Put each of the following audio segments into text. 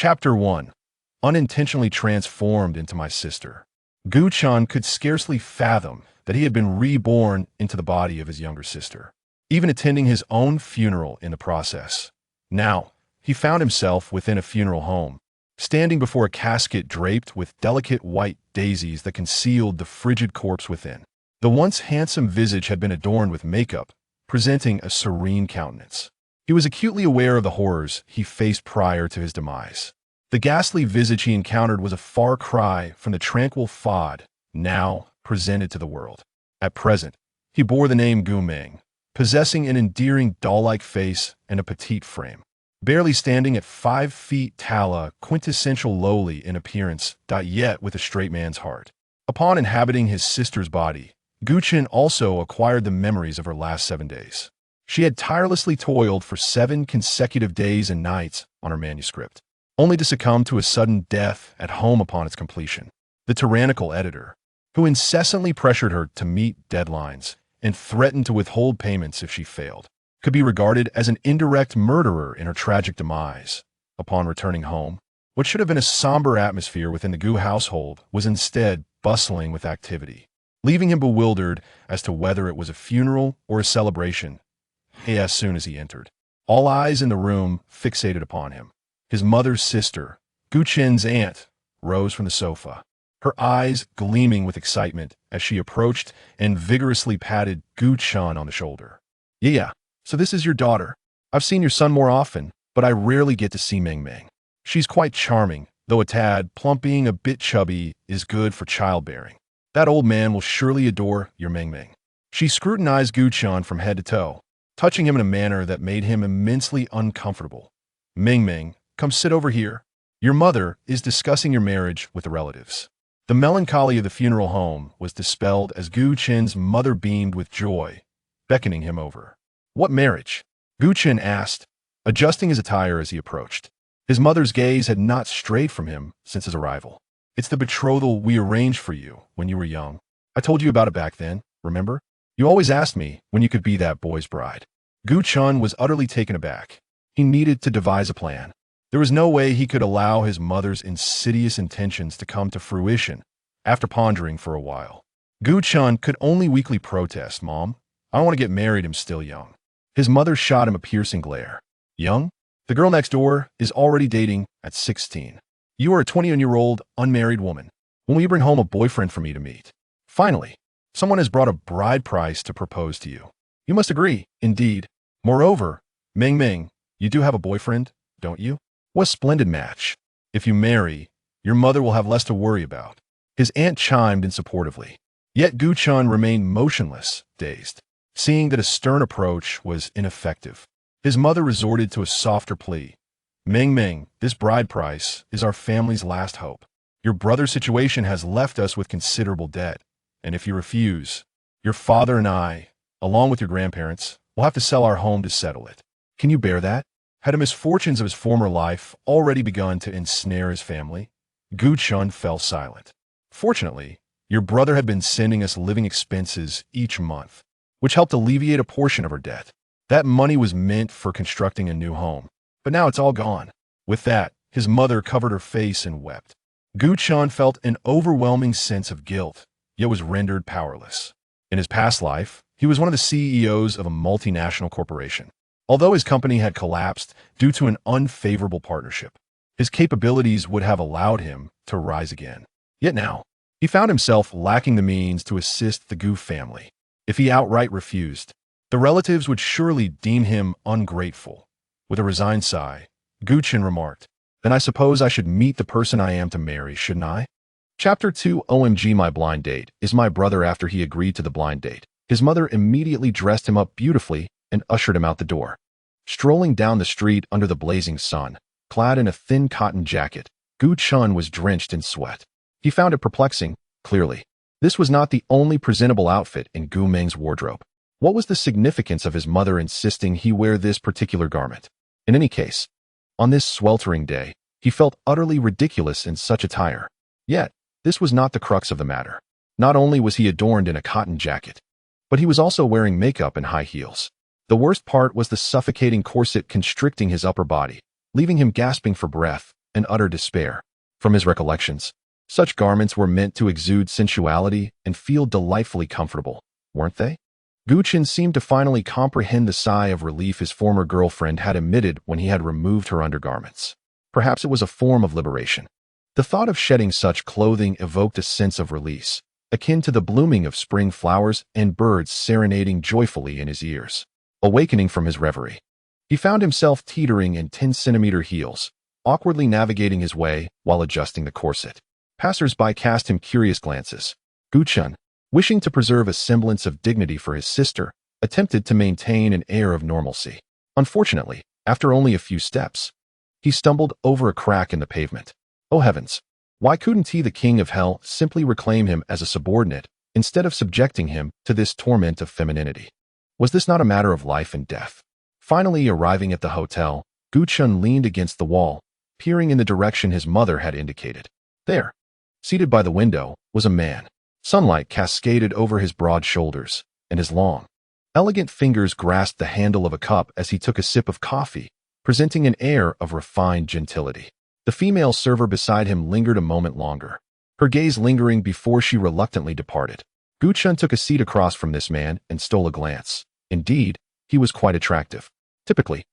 Chapter 1. Unintentionally transformed into my sister. Gu-chan could scarcely fathom that he had been reborn into the body of his younger sister, even attending his own funeral in the process. Now, he found himself within a funeral home, standing before a casket draped with delicate white daisies that concealed the frigid corpse within. The once handsome visage had been adorned with makeup, presenting a serene countenance. He was acutely aware of the horrors he faced prior to his demise. The ghastly visage he encountered was a far cry from the tranquil Fod now presented to the world. At present, he bore the name Gu Ming, possessing an endearing doll-like face and a petite frame. Barely standing at 5 feet tall, quintessential lowly in appearance, yet with a straight man's heart. Upon inhabiting his sister's body, Gu-chan also acquired the memories of her last 7 days. She had tirelessly toiled for 7 consecutive days and nights on her manuscript, only to succumb to a sudden death at home upon its completion. The tyrannical editor, who incessantly pressured her to meet deadlines and threatened to withhold payments if she failed, could be regarded as an indirect murderer in her tragic demise. Upon returning home, what should have been a somber atmosphere within the Gu household was instead bustling with activity, leaving him bewildered as to whether it was a funeral or a celebration. As soon as he entered, all eyes in the room fixated upon him. His mother's sister, Gu-chan's aunt, rose from the sofa, her eyes gleaming with excitement as she approached and vigorously patted Gu-chan on the shoulder. Yeah, so this is your daughter. I've seen your son more often, but I rarely get to see Ming Ming. She's quite charming, though a tad plump. Being a bit chubby is good for childbearing. That old man will surely adore your Ming Ming. She scrutinized Gu-chan from head to toe, touching him in a manner that made him immensely uncomfortable. Ming Ming, come sit over here. Your mother is discussing your marriage with the relatives. The melancholy of the funeral home was dispelled as Gu-chan's mother beamed with joy, beckoning him over. What marriage? Gu-chan asked, adjusting his attire as he approached. His mother's gaze had not strayed from him since his arrival. It's the betrothal we arranged for you when you were young. I told you about it back then, remember? You always asked me when you could be that boy's bride. Gu-chan was utterly taken aback. He needed to devise a plan. There was no way he could allow his mother's insidious intentions to come to fruition. After pondering for a while, Gu-chan could only weakly protest, Mom, I don't want to get married, I'm still young. His mother shot him a piercing glare. Young? The girl next door is already dating at 16. You are a 21-year-old unmarried woman. When will you bring home a boyfriend for me to meet? Finally, someone has brought a bride price to propose to you. You must agree, indeed. Moreover, Ming Ming, you do have a boyfriend, don't you? What a splendid match. If you marry, your mother will have less to worry about. His aunt chimed in supportively. Yet Gu-chan remained motionless, dazed, seeing that a stern approach was ineffective. His mother resorted to a softer plea. Ming Ming, this bride price is our family's last hope. Your brother's situation has left us with considerable debt, and if you refuse, your father and I, along with your grandparents, will have to sell our home to settle it. Can you bear that? Had the misfortunes of his former life already begun to ensnare his family? Gu-chan fell silent. Fortunately, your brother had been sending us living expenses each month, which helped alleviate a portion of our debt. That money was meant for constructing a new home, but now it's all gone. With that, his mother covered her face and wept. Gu-chan felt an overwhelming sense of guilt, yet was rendered powerless. In his past life, he was one of the CEOs of a multinational corporation. Although his company had collapsed due to an unfavorable partnership, his capabilities would have allowed him to rise again. Yet now, he found himself lacking the means to assist the Gu family. If he outright refused, the relatives would surely deem him ungrateful. With a resigned sigh, Gu-chan remarked, then I suppose I should meet the person I am to marry, shouldn't I? Chapter 2. OMG, my blind date is my brother. After he agreed to the blind date, his mother immediately dressed him up beautifully and ushered him out the door. Strolling down the street under the blazing sun, clad in a thin cotton jacket, Gu-chan was drenched in sweat. He found it perplexing, clearly. This was not the only presentable outfit in Gu Ming's wardrobe. What was the significance of his mother insisting he wear this particular garment? In any case, on this sweltering day, he felt utterly ridiculous in such attire. Yet, this was not the crux of the matter. Not only was he adorned in a cotton jacket, but he was also wearing makeup and high heels. The worst part was the suffocating corset constricting his upper body, leaving him gasping for breath, and utter despair. From his recollections, such garments were meant to exude sensuality and feel delightfully comfortable, weren't they? Guchen seemed to finally comprehend the sigh of relief his former girlfriend had emitted when he had removed her undergarments. Perhaps it was a form of liberation. The thought of shedding such clothing evoked a sense of release, akin to the blooming of spring flowers and birds serenading joyfully in his ears. Awakening from his reverie, he found himself teetering in 10-centimeter heels, awkwardly navigating his way while adjusting the corset. Passers-by cast him curious glances. Guchen, wishing to preserve a semblance of dignity for his sister, attempted to maintain an air of normalcy. Unfortunately, after only a few steps, he stumbled over a crack in the pavement. Oh heavens! Why couldn't he, the king of hell, simply reclaim him as a subordinate, instead of subjecting him to this torment of femininity? Was this not a matter of life and death? Finally arriving at the hotel, Guchen leaned against the wall, peering in the direction his mother had indicated. There, seated by the window, was a man. Sunlight cascaded over his broad shoulders, and his long, elegant fingers grasped the handle of a cup as he took a sip of coffee, presenting an air of refined gentility. The female server beside him lingered a moment longer, her gaze lingering before she reluctantly departed. Guchen took a seat across from this man and stole a glance. Indeed, he was quite attractive. Typically,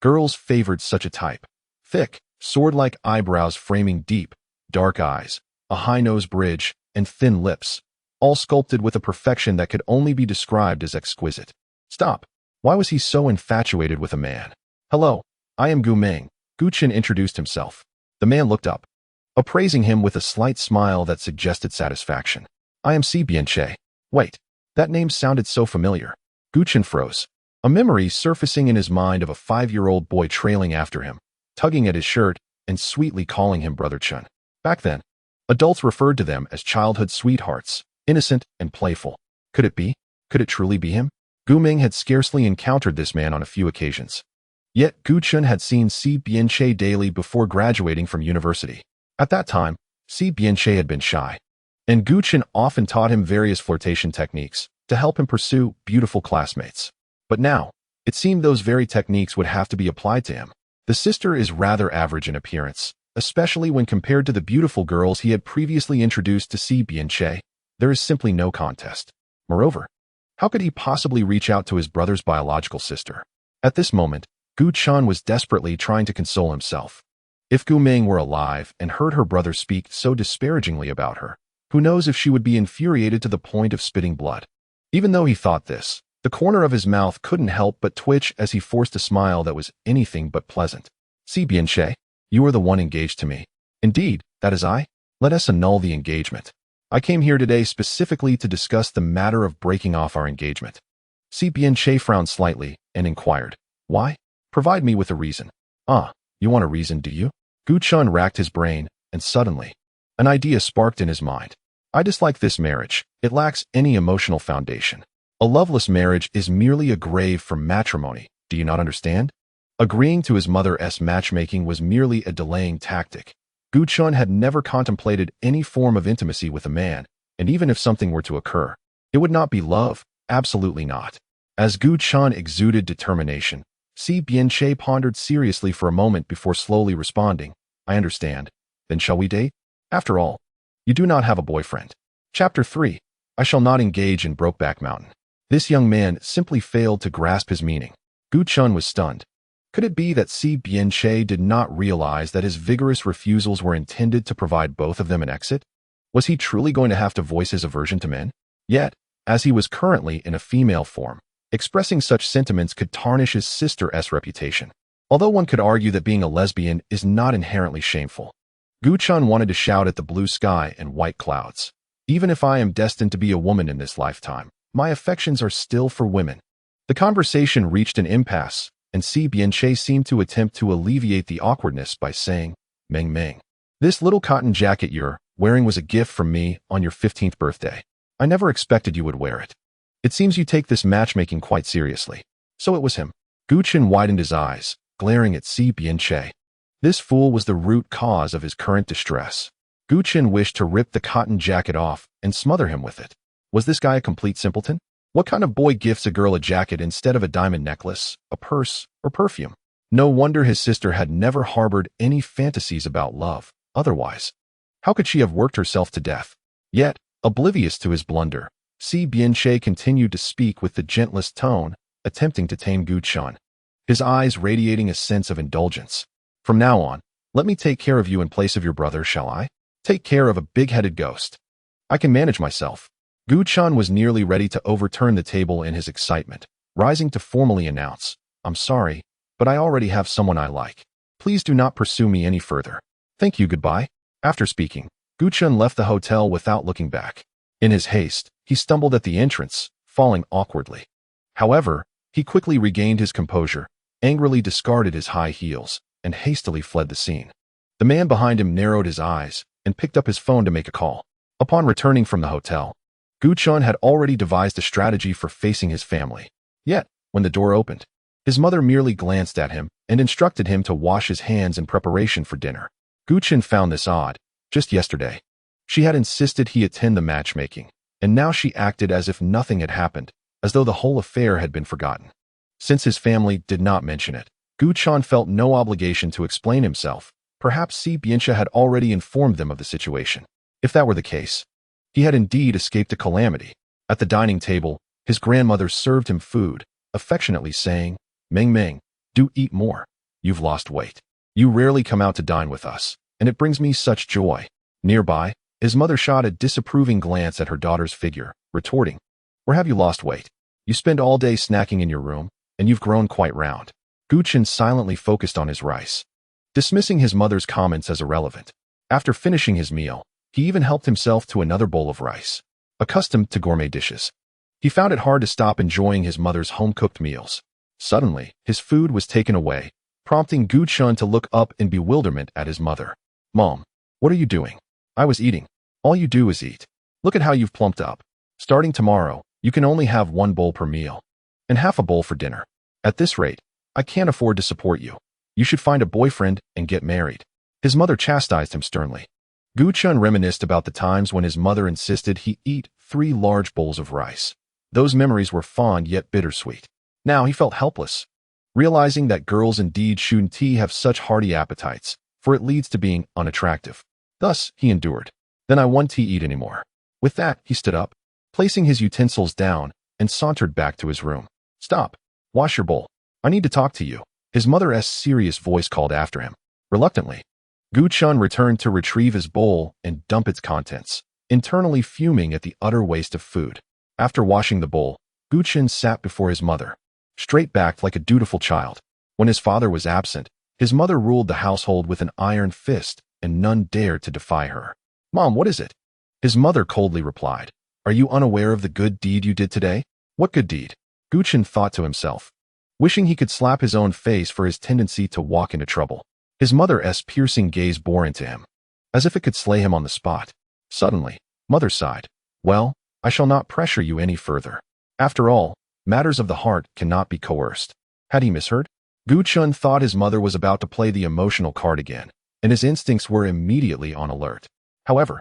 girls favored such a type. Thick, sword-like eyebrows framing deep, dark eyes, a high nose bridge, and thin lips, all sculpted with a perfection that could only be described as exquisite. Stop! Why was he so infatuated with a man? Hello, I am Gu Meng. Guchen introduced himself. The man looked up, appraising him with a slight smile that suggested satisfaction. I am Si Bianche. Wait, that name sounded so familiar. Guchen froze, a memory surfacing in his mind of a 5-year-old boy trailing after him, tugging at his shirt and sweetly calling him Brother Chun. Back then, adults referred to them as childhood sweethearts, innocent and playful. Could it be? Could it truly be him? Gu Ming had scarcely encountered this man on a few occasions. Yet Guchen had seen Si Bianche daily before graduating from university. At that time, Si Bianche had been shy, and Guchen often taught him various flirtation techniques to help him pursue beautiful classmates. But now, it seemed those very techniques would have to be applied to him. The sister is rather average in appearance, especially when compared to the beautiful girls he had previously introduced to Si Bianche. There is simply no contest. Moreover, how could he possibly reach out to his brother's biological sister? At this moment, Guchen was desperately trying to console himself. If Gu Ming were alive and heard her brother speak so disparagingly about her, who knows if she would be infuriated to the point of spitting blood. Even though he thought this, the corner of his mouth couldn't help but twitch as he forced a smile that was anything but pleasant. Si Bianche, you are the one engaged to me. Indeed, that is I. Let us annul the engagement. I came here today specifically to discuss the matter of breaking off our engagement. Si Bianche frowned slightly and inquired, why? Provide me with a reason. Ah, you want a reason, do you? Guchen racked his brain, and suddenly, an idea sparked in his mind. I dislike this marriage. It lacks any emotional foundation. A loveless marriage is merely a grave for matrimony. Do you not understand? Agreeing to his mother's matchmaking was merely a delaying tactic. Guchen had never contemplated any form of intimacy with a man, and even if something were to occur, it would not be love, absolutely not. As Guchen exuded determination, Si Bianche pondered seriously for a moment before slowly responding, I understand. Then shall we date? After all, you do not have a boyfriend. Chapter 3. I shall not engage in Brokeback Mountain. This young man simply failed to grasp his meaning. Guchen was stunned. Could it be that Si Bianche did not realize that his vigorous refusals were intended to provide both of them an exit? Was he truly going to have to voice his aversion to men? Yet, as he was currently in a female form, expressing such sentiments could tarnish his sister's reputation. Although one could argue that being a lesbian is not inherently shameful. Guchen wanted to shout at the blue sky and white clouds. Even if I am destined to be a woman in this lifetime, my affections are still for women. The conversation reached an impasse, and Si Bianche seemed to attempt to alleviate the awkwardness by saying, Meng Meng, this little cotton jacket you're wearing was a gift from me on your 15th birthday. I never expected you would wear it. It seems you take this matchmaking quite seriously. So it was him. Guchen widened his eyes, glaring at Si Bianche. This fool was the root cause of his current distress. Guchen wished to rip the cotton jacket off and smother him with it. Was this guy a complete simpleton? What kind of boy gifts a girl a jacket instead of a diamond necklace, a purse, or perfume? No wonder his sister had never harbored any fantasies about love. Otherwise, how could she have worked herself to death? Yet, oblivious to his blunder, Si Bianche continued to speak with the gentlest tone, attempting to tame Guchan, his eyes radiating a sense of indulgence. From now on, let me take care of you in place of your brother, shall I? Take care of a big-headed ghost. I can manage myself. Guchan was nearly ready to overturn the table in his excitement, rising to formally announce, I'm sorry, but I already have someone I like. Please do not pursue me any further. Thank you, goodbye. After speaking, Guchan left the hotel without looking back. In his haste, he stumbled at the entrance, falling awkwardly. However, he quickly regained his composure, angrily discarded his high heels, and hastily fled the scene. The man behind him narrowed his eyes and picked up his phone to make a call. Upon returning from the hotel, Guchan had already devised a strategy for facing his family. Yet, when the door opened, his mother merely glanced at him and instructed him to wash his hands in preparation for dinner. Guchan found this odd. Just yesterday, she had insisted he attend the matchmaking, and now she acted as if nothing had happened, as though the whole affair had been forgotten. Since his family did not mention it, Guchan felt no obligation to explain himself. Perhaps Si Bianche had already informed them of the situation. If that were the case, he had indeed escaped a calamity. At the dining table, his grandmother served him food, affectionately saying, Meng Meng, do eat more. You've lost weight. You rarely come out to dine with us, and it brings me such joy. Nearby, his mother shot a disapproving glance at her daughter's figure, retorting, Where have you lost weight? You spend all day snacking in your room, and you've grown quite round. Guchan silently focused on his rice, dismissing his mother's comments as irrelevant. After finishing his meal, he even helped himself to another bowl of rice. Accustomed to gourmet dishes, he found it hard to stop enjoying his mother's home-cooked meals. Suddenly, his food was taken away, prompting Guchan to look up in bewilderment at his mother. Mom, what are you doing? I was eating. All you do is eat. Look at how you've plumped up. Starting tomorrow, you can only have one bowl per meal, and half a bowl for dinner. At this rate, I can't afford to support you. You should find a boyfriend and get married. His mother chastised him sternly. Guchan reminisced about the times when his mother insisted he eat 3 large bowls of rice. Those memories were fond yet bittersweet. Now he felt helpless, realizing that girls indeed shouldn't have such hearty appetites, for it leads to being unattractive. Thus, he endured. Then I won't eat anymore. With that, he stood up, placing his utensils down, and sauntered back to his room. Stop. Wash your bowl. I need to talk to you. His mother's serious voice called after him. Reluctantly, Guchan returned to retrieve his bowl and dump its contents, internally fuming at the utter waste of food. After washing the bowl, Guchan sat before his mother, straight-backed like a dutiful child. When his father was absent, his mother ruled the household with an iron fist, and none dared to defy her. Mom, what is it? His mother coldly replied, Are you unaware of the good deed you did today? What good deed? Guchan thought to himself, wishing he could slap his own face for his tendency to walk into trouble. His mother's piercing gaze bore into him, as if it could slay him on the spot. Suddenly, mother sighed. Well, I shall not pressure you any further. After all, matters of the heart cannot be coerced. Had he misheard? Guchan thought his mother was about to play the emotional card again, and his instincts were immediately on alert. However,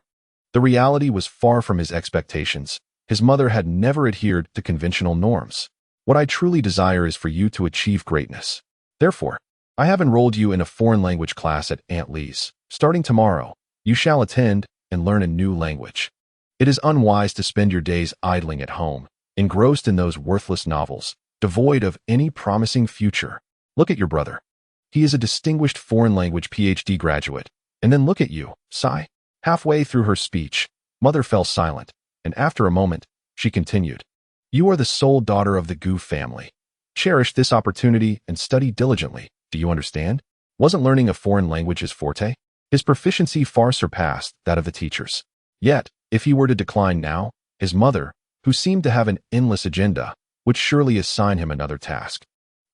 the reality was far from his expectations. His mother had never adhered to conventional norms. What I truly desire is for you to achieve greatness. Therefore, I have enrolled you in a foreign language class at Aunt Lee's. Starting tomorrow, you shall attend and learn a new language. It is unwise to spend your days idling at home, engrossed in those worthless novels, devoid of any promising future. Look at your brother. He is a distinguished foreign language PhD graduate. And then look at you, sigh. Halfway through her speech, mother fell silent, and after a moment, she continued. You are the sole daughter of the Gu family. Cherish this opportunity and study diligently. Do you understand? Wasn't learning a foreign language his forte? His proficiency far surpassed that of the teachers. Yet, if he were to decline now, his mother, who seemed to have an endless agenda, would surely assign him another task.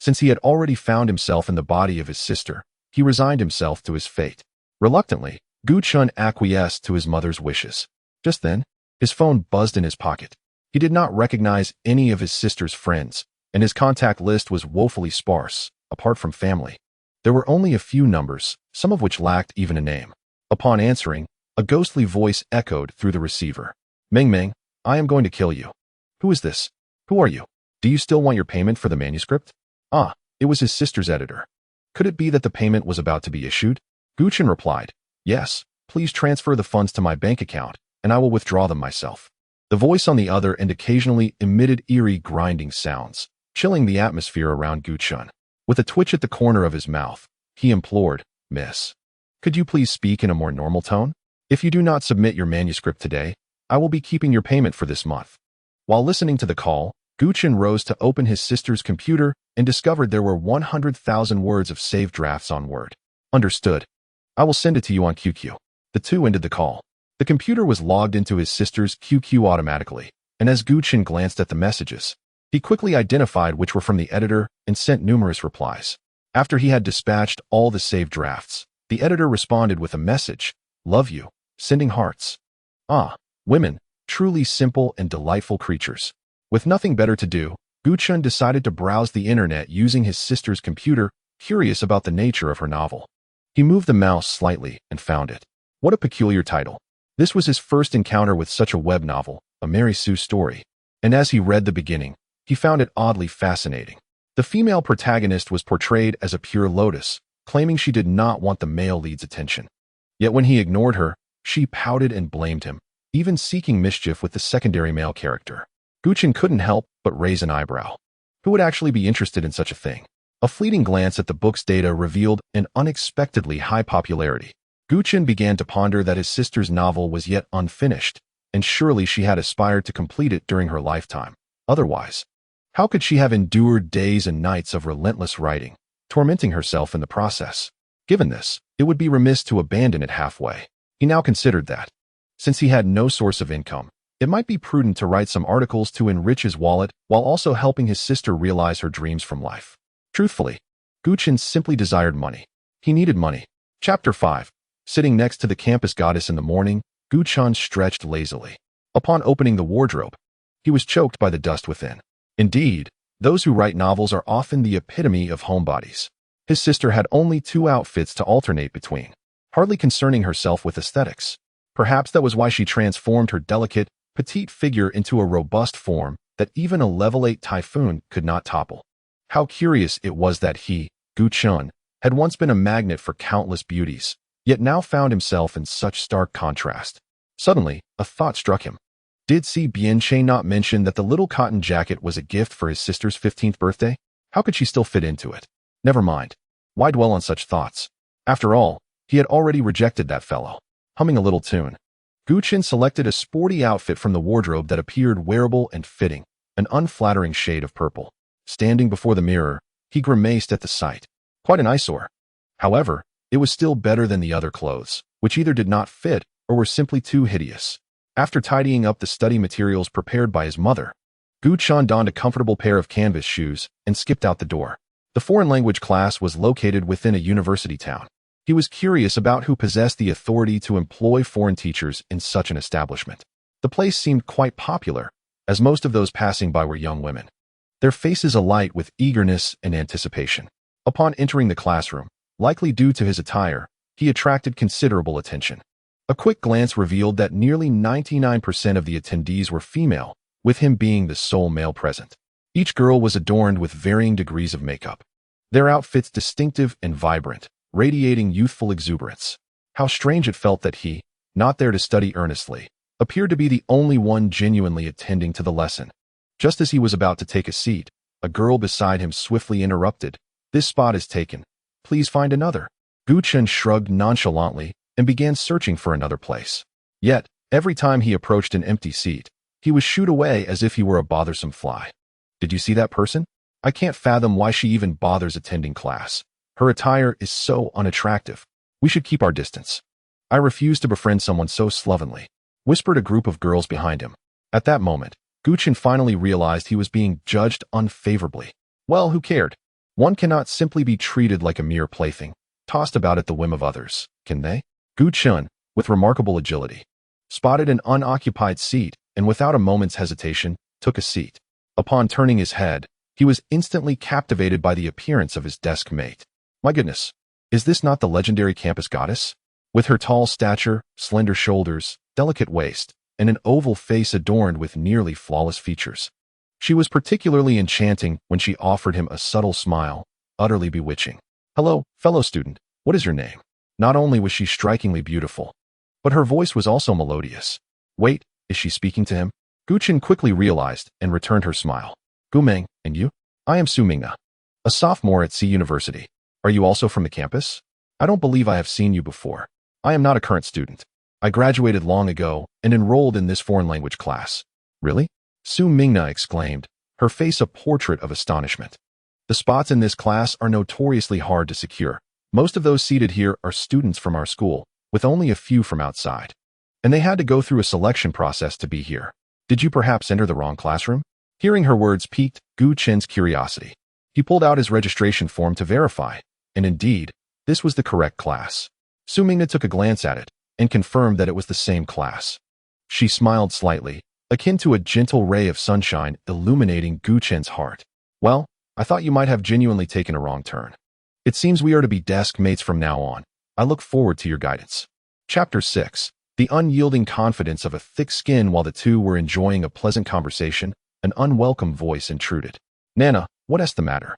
Since he had already found himself in the body of his sister, he resigned himself to his fate. Reluctantly, Guchan acquiesced to his mother's wishes. Just then, his phone buzzed in his pocket. He did not recognize any of his sister's friends, and his contact list was woefully sparse. Apart from family, there were only a few numbers, some of which lacked even a name. Upon answering, a ghostly voice echoed through the receiver. Meng Meng, I am going to kill you. Who is this? Who are you? Do you still want your payment for the manuscript? Ah, it was his sister's editor. Could it be that the payment was about to be issued? Guchen replied, "Yes, please transfer the funds to my bank account, and I will withdraw them myself." The voice on the other end occasionally emitted eerie grinding sounds, chilling the atmosphere around Guchen. With a twitch at the corner of his mouth, he implored, "Miss, could you please speak in a more normal tone? If you do not submit your manuscript today, I will be keeping your payment for this month." While listening to the call, Guchen rose to open his sister's computer and discovered there were 100,000 words of saved drafts on Word. "Understood. I will send it to you on QQ." The two ended the call. The computer was logged into his sister's QQ automatically, and as Guchen glanced at the messages, he quickly identified which were from the editor and sent numerous replies. After he had dispatched all the saved drafts, the editor responded with a message, "Love you," sending hearts. Ah, women, truly simple and delightful creatures. With nothing better to do, Guchen decided to browse the internet using his sister's computer, curious about the nature of her novel. He moved the mouse slightly and found it. What a peculiar title. This was his first encounter with such a web novel, a Mary Sue story, and as he read the beginning, he found it oddly fascinating. The female protagonist was portrayed as a pure lotus, claiming she did not want the male lead's attention. Yet when he ignored her, she pouted and blamed him, even seeking mischief with the secondary male character. Guchen couldn't help but raise an eyebrow. Who would actually be interested in such a thing? A fleeting glance at the book's data revealed an unexpectedly high popularity. Guchen began to ponder that his sister's novel was yet unfinished, and surely she had aspired to complete it during her lifetime. Otherwise, how could she have endured days and nights of relentless writing, tormenting herself in the process? Given this, it would be remiss to abandon it halfway. He now considered that, since he had no source of income, it might be prudent to write some articles to enrich his wallet while also helping his sister realize her dreams from life. Truthfully, Guchen simply desired money. He needed money. Chapter 5. Sitting next to the campus goddess in the morning, Guchen stretched lazily. Upon opening the wardrobe, he was choked by the dust within. Indeed, those who write novels are often the epitome of homebodies. His sister had only 2 outfits to alternate between, hardly concerning herself with aesthetics. Perhaps that was why she transformed her delicate, petite figure into a robust form that even a level 8 typhoon could not topple. How curious it was that he, Guchen, had once been a magnet for countless beauties, yet now found himself in such stark contrast. Suddenly, a thought struck him. Did Si Bianche not mention that the little cotton jacket was a gift for his sister's 15th birthday? How could she still fit into it? Never mind. Why dwell on such thoughts? After all, he had already rejected that fellow. Humming a little tune, Guchen selected a sporty outfit from the wardrobe that appeared wearable and fitting, an unflattering shade of purple. Standing before the mirror, he grimaced at the sight. Quite an eyesore. However, it was still better than the other clothes, which either did not fit or were simply too hideous. After tidying up the study materials prepared by his mother, Guchen donned a comfortable pair of canvas shoes and skipped out the door. The foreign language class was located within a university town. He was curious about who possessed the authority to employ foreign teachers in such an establishment. The place seemed quite popular, as most of those passing by were young women, their faces alight with eagerness and anticipation. Upon entering the classroom, likely due to his attire, he attracted considerable attention. A quick glance revealed that nearly 99% of the attendees were female, with him being the sole male present. Each girl was adorned with varying degrees of makeup, their outfits distinctive and vibrant, radiating youthful exuberance. How strange it felt that he, not there to study earnestly, appeared to be the only one genuinely attending to the lesson. Just as he was about to take a seat, a girl beside him swiftly interrupted. "This spot is taken. Please find another." Guchen shrugged nonchalantly and began searching for another place. Yet, every time he approached an empty seat, he was shooed away as if he were a bothersome fly. "Did you see that person? I can't fathom why she even bothers attending class. Her attire is so unattractive. We should keep our distance. I refuse to befriend someone so slovenly," whispered a group of girls behind him. At that moment, Guchen finally realized he was being judged unfavorably. Well, who cared? One cannot simply be treated like a mere plaything, tossed about at the whim of others, can they? Guchen, with remarkable agility, spotted an unoccupied seat and without a moment's hesitation, took a seat. Upon turning his head, he was instantly captivated by the appearance of his desk mate. My goodness, is this not the legendary campus goddess? With her tall stature, slender shoulders, delicate waist, and an oval face adorned with nearly flawless features, she was particularly enchanting when she offered him a subtle smile, utterly bewitching. Hello, fellow student. What is your name? Not only was she strikingly beautiful, but her voice was also melodious. Wait, is she speaking to him? Gu Chen quickly realized and returned her smile. Gu Meng, and you? I am Su Mingna, a sophomore at C University. Are you also from the campus? I don't believe I have seen you before. I am not a current student. I graduated long ago and enrolled in this foreign language class. Really? Su Mingna exclaimed, her face a portrait of astonishment. The spots in this class are notoriously hard to secure. Most of those seated here are students from our school, with only a few from outside. And they had to go through a selection process to be here. Did you perhaps enter the wrong classroom? Hearing her words piqued Gu Chen's curiosity. He pulled out his registration form to verify, and indeed, this was the correct class. Su Mingna took a glance at it and confirmed that it was the same class. She smiled slightly, akin to a gentle ray of sunshine illuminating Gu Chen's heart. Well, I thought you might have genuinely taken a wrong turn. It seems we are to be desk mates from now on. I look forward to your guidance. Chapter 6. The unyielding confidence of a thick skin. While the two were enjoying a pleasant conversation, an unwelcome voice intruded. Nana, what's the matter?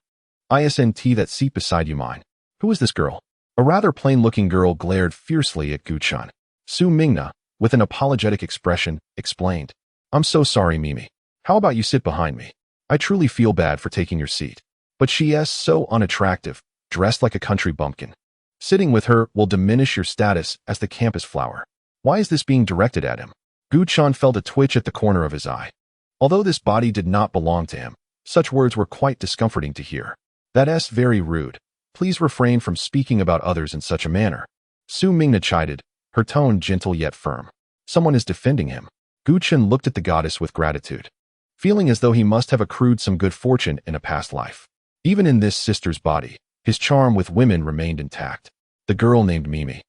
Isn't that seat beside you mine? Who is this girl? A rather plain-looking girl glared fiercely at Gu Chen. Su Mingna, with an apologetic expression, explained. I'm so sorry, Mimi. How about you sit behind me? I truly feel bad for taking your seat. But she is so unattractive, dressed like a country bumpkin. Sitting with her will diminish your status as the campus flower. Why is this being directed at him? Gu Chen felt a twitch at the corner of his eye. Although this body did not belong to him, such words were quite discomforting to hear. That's very rude. Please refrain from speaking about others in such a manner. Su Mingna chided, her tone gentle yet firm. Someone is defending him. Gu Chen looked at the goddess with gratitude, feeling as though he must have accrued some good fortune in a past life. Even in this sister's body, his charm with women remained intact. The girl named Mimi,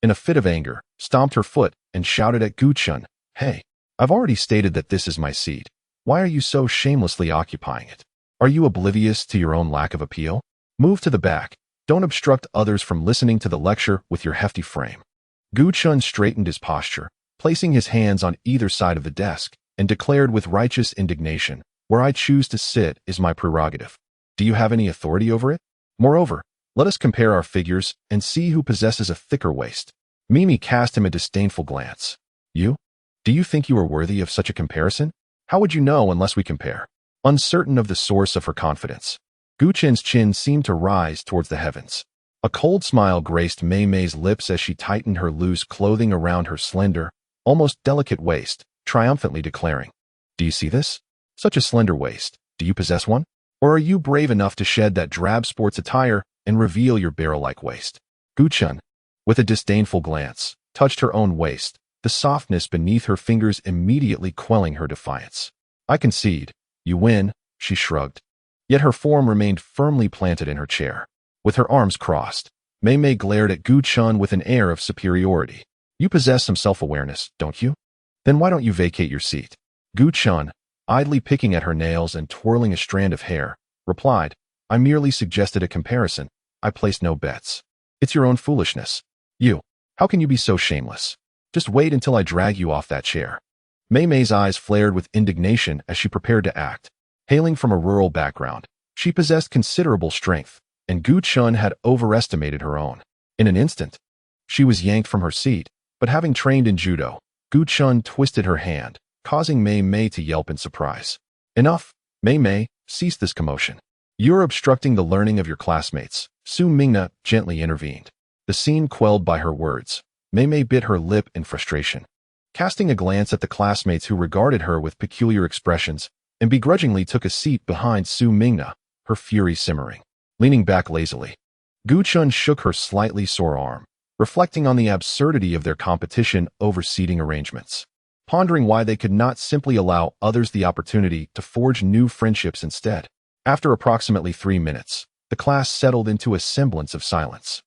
in a fit of anger, stomped her foot and shouted at Gu Chen, Hey, I've already stated that this is my seat. Why are you so shamelessly occupying it? Are you oblivious to your own lack of appeal? Move to the back. Don't obstruct others from listening to the lecture with your hefty frame. Gu Chen straightened his posture, placing his hands on either side of the desk, and declared with righteous indignation, Where I choose to sit is my prerogative. Do you have any authority over it? Moreover, let us compare our figures and see who possesses a thicker waist. Mimi cast him a disdainful glance. You? Do you think you are worthy of such a comparison? How would you know unless we compare? Uncertain of the source of her confidence, Gu Chen's chin seemed to rise towards the heavens. A cold smile graced Mei Mei's lips as she tightened her loose clothing around her slender, almost delicate waist, triumphantly declaring, Do you see this? Such a slender waist. Do you possess one? Or are you brave enough to shed that drab sports attire and reveal your barrel-like waist? Gu Chen, with a disdainful glance, touched her own waist, the softness beneath her fingers immediately quelling her defiance. I concede. You win, she shrugged. Yet her form remained firmly planted in her chair. With her arms crossed, Mei Mei glared at Gu Chen with an air of superiority. You possess some self-awareness, don't you? Then why don't you vacate your seat? Gu Chen, idly picking at her nails and twirling a strand of hair, replied, I merely suggested a comparison. I placed no bets. It's your own foolishness. You, how can you be so shameless? Just wait until I drag you off that chair. Mei Mei's eyes flared with indignation as she prepared to act. Hailing from a rural background, she possessed considerable strength, and Gu Chen had overestimated her own. In an instant, she was yanked from her seat, but having trained in judo, Gu Chen twisted her hand, causing Mei Mei to yelp in surprise. Enough, Mei Mei, cease this commotion. You're obstructing the learning of your classmates, Su Mingna gently intervened. The scene quelled by her words, Mei Mei bit her lip in frustration. Casting a glance at the classmates who regarded her with peculiar expressions, and begrudgingly took a seat behind Su Mingna, her fury simmering. Leaning back lazily, Gu Chen shook her slightly sore arm, reflecting on the absurdity of their competition over seating arrangements, pondering why they could not simply allow others the opportunity to forge new friendships instead. After approximately 3 minutes, the class settled into a semblance of silence.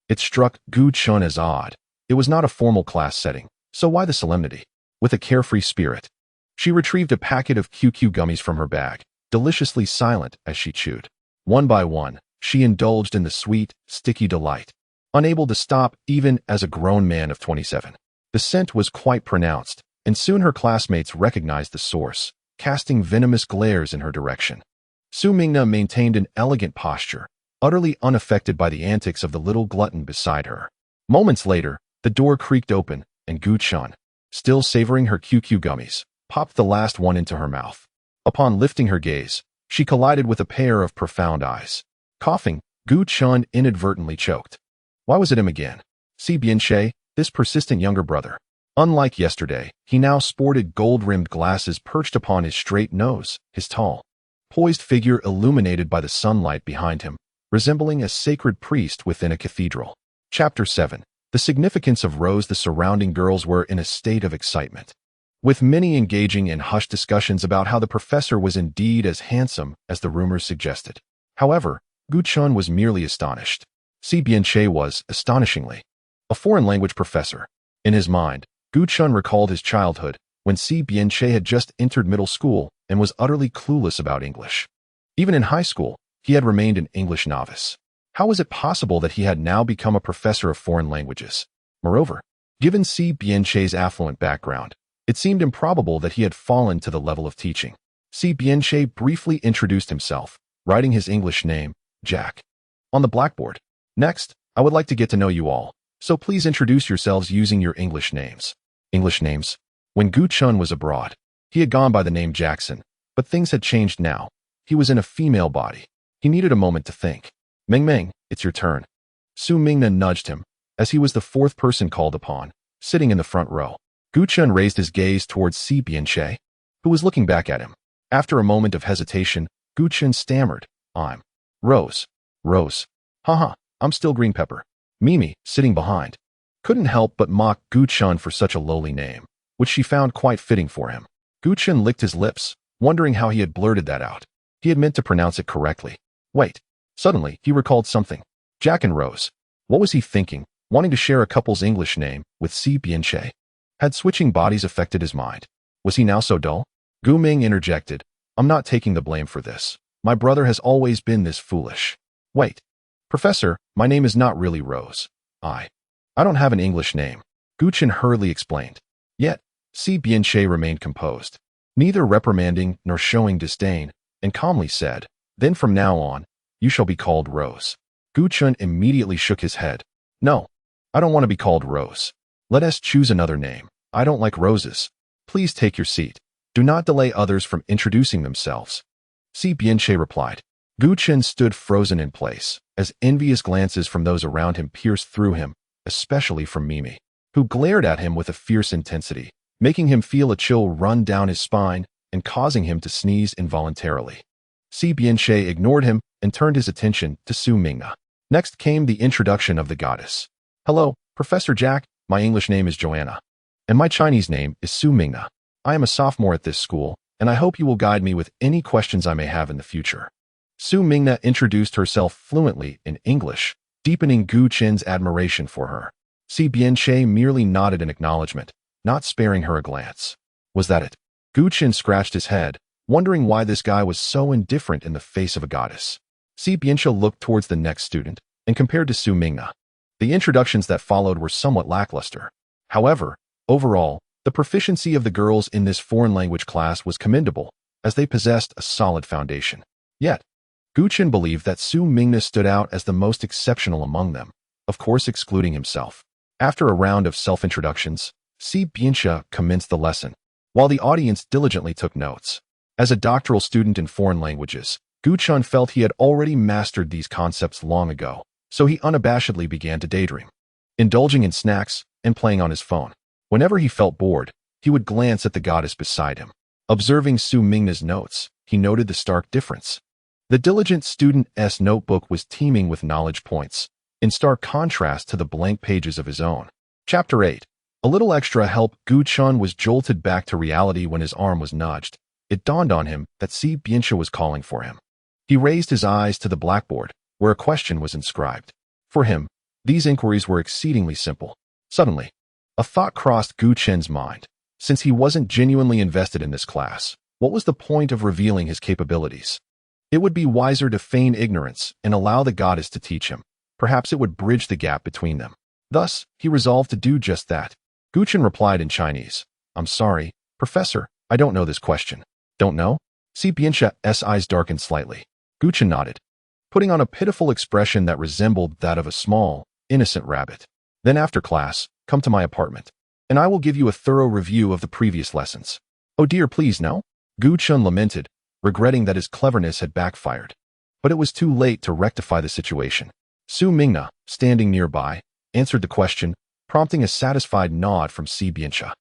It struck Gu Chen as odd. It was not a formal class setting, so why the solemnity? With a carefree spirit, she retrieved a packet of QQ gummies from her bag, deliciously silent as she chewed. One by one, she indulged in the sweet, sticky delight, unable to stop even as a grown man of 27. The scent was quite pronounced, and soon her classmates recognized the source, casting venomous glares in her direction. Su Mingna maintained an elegant posture, utterly unaffected by the antics of the little glutton beside her. Moments later, the door creaked open, and Gu Chun, still savoring her QQ gummies, popped the last one into her mouth. Upon lifting her gaze, she collided with a pair of profound eyes. Coughing, Gu Chun inadvertently choked. Why was it him again? Si Bianche, this persistent younger brother. Unlike yesterday, he now sported gold-rimmed glasses perched upon his straight nose, his tall, poised figure illuminated by the sunlight behind him, resembling a sacred priest within a cathedral. Chapter 7. The significance of Rose. The surrounding girls were in a state of excitement, with many engaging in hushed discussions about how the professor was indeed as handsome as the rumors suggested. However, Gu Chun was merely astonished. Si Bianche was, astonishingly, a foreign language professor. In his mind, Gu Chun recalled his childhood, when Si Bianche had just entered middle school and was utterly clueless about English. Even in high school, he had remained an English novice. How was it possible that he had now become a professor of foreign languages? Moreover, given Si Bianche's affluent background, it seemed improbable that he had fallen to the level of teaching. Si Bianche briefly introduced himself, writing his English name, Jack, on the blackboard. Next, I would like to get to know you all, so please introduce yourselves using your English names. English names? When Gu Chun was abroad, he had gone by the name Jackson, but things had changed now. He was in a female body. He needed a moment to think. Meng Meng, it's your turn. Su Mingna nudged him, as he was the fourth person called upon, sitting in the front row. Gu Chun raised his gaze towards Si Bianche, who was looking back at him. After a moment of hesitation, Gu Chun stammered, I'm Rose. Rose. Haha, I'm still Green Pepper. Mimi, sitting behind, couldn't help but mock Gu Chun for such a lowly name, which she found quite fitting for him. Gu Chun licked his lips, wondering how he had blurted that out. He had meant to pronounce it correctly. Wait. Suddenly, he recalled something. Jack and Rose. What was he thinking, wanting to share a couple's English name with Si Bianche? Had switching bodies affected his mind? Was he now so dull? Gu Ming interjected, I'm not taking the blame for this. My brother has always been this foolish. Wait. Professor, my name is not really Rose. I don't have an English name. Gu Chun hurriedly explained. Yet, Si Bianche remained composed, neither reprimanding nor showing disdain, and calmly said, Then from now on, you shall be called Rose. Gu Chun immediately shook his head. No, I don't want to be called Rose. Let us choose another name. I don't like roses. Please take your seat. Do not delay others from introducing themselves. Si Bianche replied. Gu Chun stood frozen in place, as envious glances from those around him pierced through him, especially from Mimi, who glared at him with a fierce intensity, making him feel a chill run down his spine and causing him to sneeze involuntarily. Si Bianche ignored him and turned his attention to Su Mingna. Next came the introduction of the goddess. Hello, Professor Jack, my English name is Joanna, and my Chinese name is Su Mingna. I am a sophomore at this school, and I hope you will guide me with any questions I may have in the future. Su Mingna introduced herself fluently in English, deepening Gu Chun's admiration for her. Si Bianche merely nodded in acknowledgement, not sparing her a glance. Was that it? Gu Chun scratched his head, wondering why this guy was so indifferent in the face of a goddess. Si Bianche looked towards the next student, and compared to Su Mingna. The introductions that followed were somewhat lackluster. However, overall, the proficiency of the girls in this foreign language class was commendable, as they possessed a solid foundation. Yet, Gu Chun believed that Su Mingna stood out as the most exceptional among them, of course excluding himself. After a round of self-introductions, Si Bianche commenced the lesson, while the audience diligently took notes. As a doctoral student in foreign languages, Gu Chun felt he had already mastered these concepts long ago, so he unabashedly began to daydream, indulging in snacks and playing on his phone. Whenever he felt bored, he would glance at the goddess beside him. Observing Su Mingna's notes, he noted the stark difference. The diligent student's notebook was teeming with knowledge points, in stark contrast to the blank pages of his own. Chapter 8. A little extra help. Gu Chun was jolted back to reality when his arm was nudged. It dawned on him that Si Bianche was calling for him. He raised his eyes to the blackboard, where a question was inscribed. For him, these inquiries were exceedingly simple. Suddenly, a thought crossed Gu Chun's mind. Since he wasn't genuinely invested in this class, what was the point of revealing his capabilities? It would be wiser to feign ignorance and allow the goddess to teach him. Perhaps it would bridge the gap between them. Thus, he resolved to do just that. Gu Chun replied in Chinese, I'm sorry, Professor, I don't know this question. Don't know? Si Bianche's eyes darkened slightly. Gu Chun nodded. putting on a pitiful expression that resembled that of a small, innocent rabbit. Then after class, come to my apartment, and I will give you a thorough review of the previous lessons. Oh dear, please no? Gu Chun lamented, regretting that his cleverness had backfired. But it was too late to rectify the situation. Su Mingna, standing nearby, answered the question, prompting a satisfied nod from Si Biancha.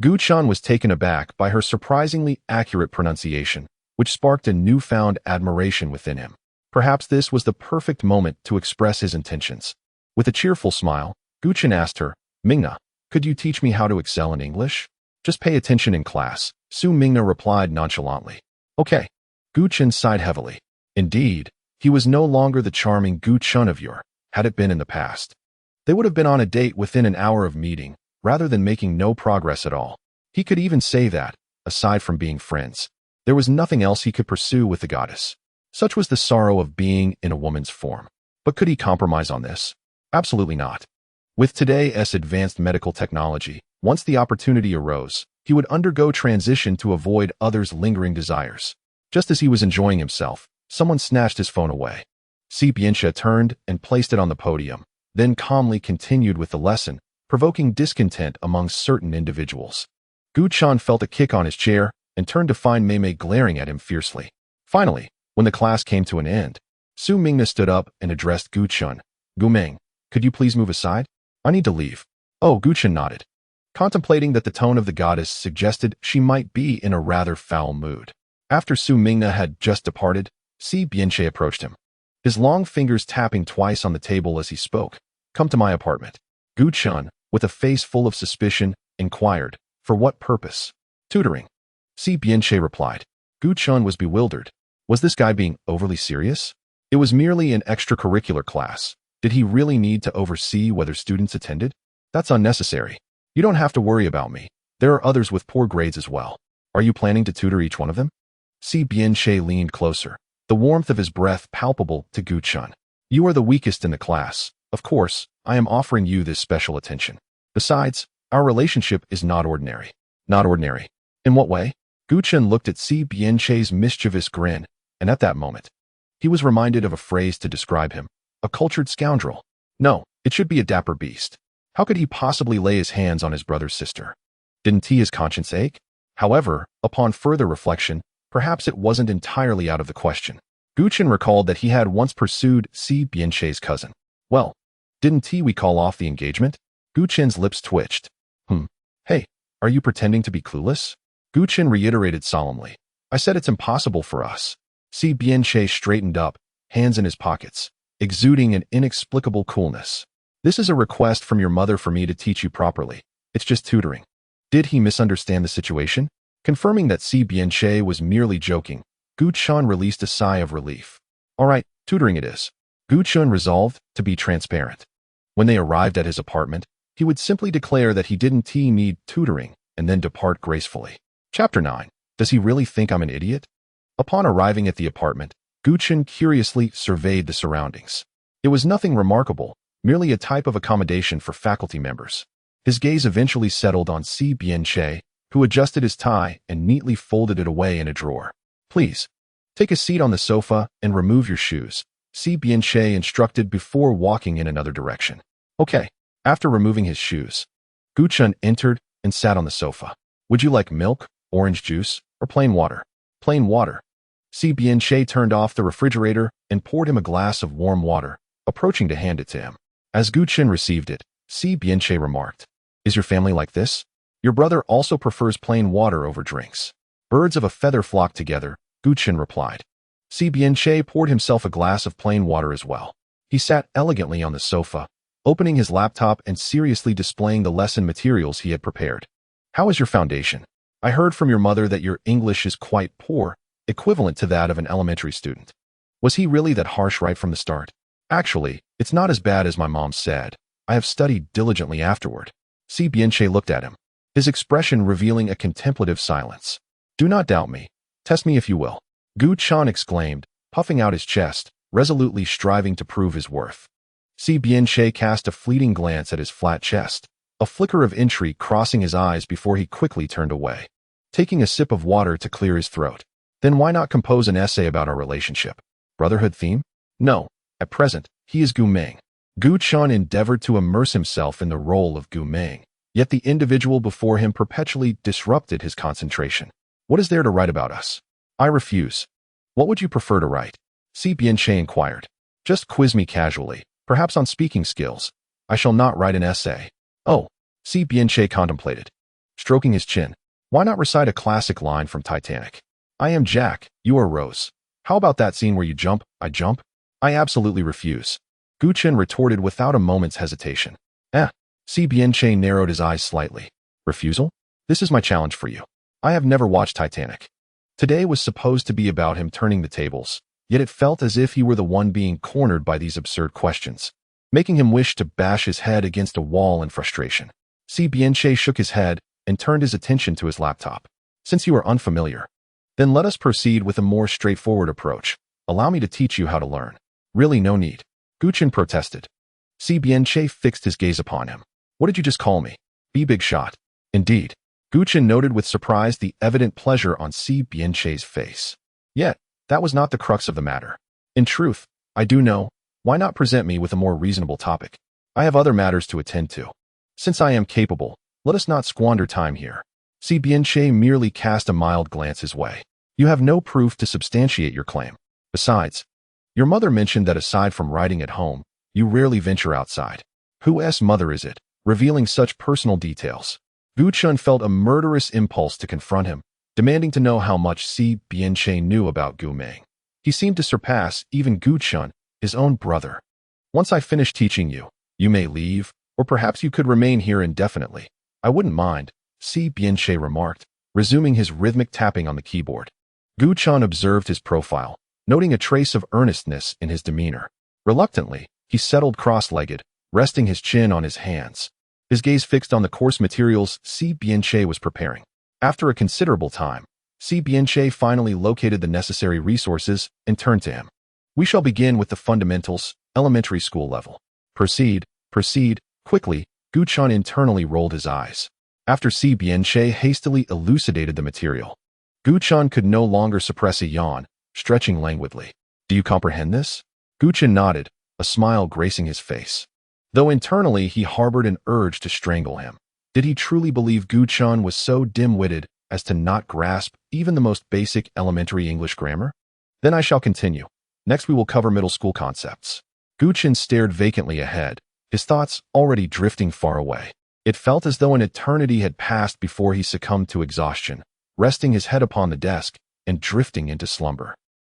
Gu Chun was taken aback by her surprisingly accurate pronunciation, which sparked a newfound admiration within him. Perhaps this was the perfect moment to express his intentions. With a cheerful smile, Gu Chun asked her, Mingna, could you teach me how to excel in English? Just pay attention in class, Su Mingna replied nonchalantly. Okay. Gu Chun sighed heavily. Indeed, he was no longer the charming Gu Chun of yore, had it been in the past. They would have been on a date within an hour of meeting, rather than making no progress at all. He could even say that, aside from being friends, there was nothing else he could pursue with the goddess. Such was the sorrow of being in a woman's form. But could he compromise on this? Absolutely not. With today's advanced medical technology, once the opportunity arose, he would undergo transition to avoid others' lingering desires. Just as he was enjoying himself, someone snatched his phone away. Si Biancha turned and placed it on the podium, then calmly continued with the lesson, provoking discontent among certain individuals. Gu Chun felt a kick on his chair and turned to find Mei Mei glaring at him fiercely. Finally, when the class came to an end, Su Mingna stood up and addressed Gu Chun. Gu Meng, could you please move aside? I need to leave. Oh, Gu Chun nodded, contemplating that the tone of the goddess suggested she might be in a rather foul mood. After Su Mingna had just departed, Si Bianche approached him, his long fingers tapping twice on the table as he spoke. Come to my apartment. Gu Chun, with a face full of suspicion, inquired, for what purpose? Tutoring. Si Bianche replied. Gu Chun was bewildered. Was this guy being overly serious? It was merely an extracurricular class. Did he really need to oversee whether students attended? That's unnecessary. You don't have to worry about me. There are others with poor grades as well. Are you planning to tutor each one of them? Si Bianche leaned closer, the warmth of his breath palpable to Gu Chun. You are the weakest in the class. Of course, I am offering you this special attention. Besides, our relationship is not ordinary. Not ordinary. In what way? Gu Chun looked at Si Bianche's mischievous grin, and at that moment, he was reminded of a phrase to describe him. A cultured scoundrel. No, it should be a dapper beast. How could he possibly lay his hands on his brother's sister? Didn't his conscience ache? However, upon further reflection, perhaps it wasn't entirely out of the question. Gu Chun recalled that he had once pursued Si Bianche's cousin. Well, didn't we call off the engagement? Gu Chun's lips twitched. Hey, are you pretending to be clueless? Gu Chun reiterated solemnly. I said it's impossible for us. Si Bianche straightened up, hands in his pockets, exuding an inexplicable coolness. This is a request from your mother for me to teach you properly. It's just tutoring. Did he misunderstand the situation? Confirming that Si Bianche was merely joking, Gu Chun released a sigh of relief. All right, tutoring it is. Gu Chun resolved to be transparent. When they arrived at his apartment, he would simply declare that he didn't need tutoring and then depart gracefully. Chapter 9. Does he really think I'm an idiot? Upon arriving at the apartment, Gu Chun curiously surveyed the surroundings. It was nothing remarkable, merely a type of accommodation for faculty members. His gaze eventually settled on Si Bianche, who adjusted his tie and neatly folded it away in a drawer. Please, take a seat on the sofa and remove your shoes, Si Bianche instructed before walking in another direction. Okay. After removing his shoes, Gu Chun entered and sat on the sofa. Would you like milk, orange juice, or plain water? Plain water. Si Bianche turned off the refrigerator and poured him a glass of warm water, approaching to hand it to him. As Gu Chun received it, Si Bianche remarked, Is your family like this? Your brother also prefers plain water over drinks. Birds of a feather flock together, Gu Chun replied. Si Bianche poured himself a glass of plain water as well. He sat elegantly on the sofa, opening his laptop and seriously displaying the lesson materials he had prepared. How is your foundation? I heard from your mother that your English is quite poor, equivalent to that of an elementary student. Was he really that harsh right from the start? Actually, it's not as bad as my mom said. I have studied diligently afterward. Si Bianche looked at him, his expression revealing a contemplative silence. Do not doubt me. Test me if you will. Gu Chun exclaimed, puffing out his chest, resolutely striving to prove his worth. Si Bianche cast a fleeting glance at his flat chest, a flicker of intrigue crossing his eyes before he quickly turned away, taking a sip of water to clear his throat. Then why not compose an essay about our relationship? Brotherhood theme? No, at present, he is Gu Meng. Gu Chun endeavored to immerse himself in the role of Gu Meng, yet the individual before him perpetually disrupted his concentration. What is there to write about us? I refuse. What would you prefer to write? Si Bianche inquired. Just quiz me casually, perhaps on speaking skills. I shall not write an essay. Oh, Si Bianche contemplated. Stroking his chin. Why not recite a classic line from Titanic? I am Jack, you are Rose. How about that scene where you jump, I jump? I absolutely refuse. Gu Chen retorted without a moment's hesitation. Si Bianche narrowed his eyes slightly. Refusal? This is my challenge for you. I have never watched Titanic. Today was supposed to be about him turning the tables, yet it felt as if he were the one being cornered by these absurd questions, making him wish to bash his head against a wall in frustration. Si Bianche shook his head and turned his attention to his laptop. Since you are unfamiliar, then let us proceed with a more straightforward approach. Allow me to teach you how to learn. Really, no need. Gu Chen protested. Si Bianche fixed his gaze upon him. What did you just call me? Be big shot. Indeed. Gu Chen noted with surprise the evident pleasure on Si Bianche's face. Yet, that was not the crux of the matter. In truth, I do know. Why not present me with a more reasonable topic? I have other matters to attend to. Since I am capable, let us not squander time here. Si Bianche merely cast a mild glance his way. You have no proof to substantiate your claim. Besides, your mother mentioned that aside from writing at home, you rarely venture outside. Whose mother is it, revealing such personal details? Gu Chun felt a murderous impulse to confront him, demanding to know how much Si Bianche knew about Gu Meng. He seemed to surpass even Gu Chun, his own brother. Once I finish teaching you, you may leave, or perhaps you could remain here indefinitely. I wouldn't mind, Si Bianche remarked, resuming his rhythmic tapping on the keyboard. Gu Chun observed his profile, noting a trace of earnestness in his demeanor. Reluctantly, he settled cross-legged, resting his chin on his hands, his gaze fixed on the course materials Si Bianche was preparing. After a considerable time, Si Bianche finally located the necessary resources and turned to him. We shall begin with the fundamentals, elementary school level. Proceed, quickly. Gu Chun internally rolled his eyes. After Si Bianche hastily elucidated the material, Gu Chun could no longer suppress a yawn, stretching languidly. Do you comprehend this? Gu Chun nodded, a smile gracing his face. Though internally he harbored an urge to strangle him. Did he truly believe Gu Chun was so dim-witted as to not grasp even the most basic elementary English grammar? Then I shall continue. Next we will cover middle school concepts. Gu Chun stared vacantly ahead, his thoughts already drifting far away. It felt as though an eternity had passed before he succumbed to exhaustion, resting his head upon the desk and drifting into slumber.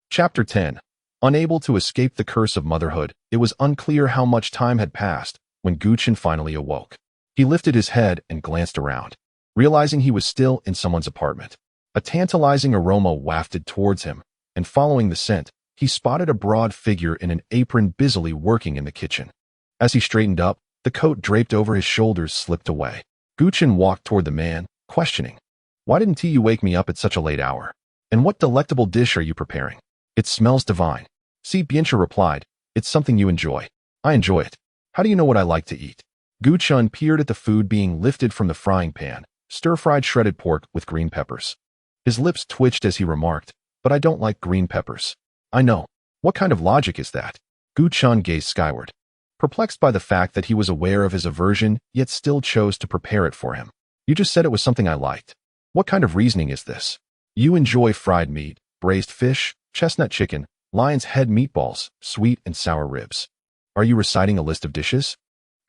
Chapter 10. Unable to escape the curse of motherhood, it was unclear how much time had passed when Gu Chun finally awoke. He lifted his head and glanced around, realizing he was still in someone's apartment. A tantalizing aroma wafted towards him, and following the scent, he spotted a broad figure in an apron busily working in the kitchen. As he straightened up, the coat draped over his shoulders slipped away. Gu Chun walked toward the man, questioning. Why didn't you wake me up at such a late hour? And what delectable dish are you preparing? It smells divine. Si Bianche replied, it's something you enjoy. I enjoy it. How do you know what I like to eat? Gu Chun peered at the food being lifted from the frying pan, stir-fried shredded pork with green peppers. His lips twitched as he remarked, but I don't like green peppers. I know. What kind of logic is that? Gu Chun gazed skyward, perplexed by the fact that he was aware of his aversion yet still chose to prepare it for him. You just said it was something I liked. What kind of reasoning is this? You enjoy fried meat, braised fish, chestnut chicken, lion's head meatballs, sweet and sour ribs. Are you reciting a list of dishes?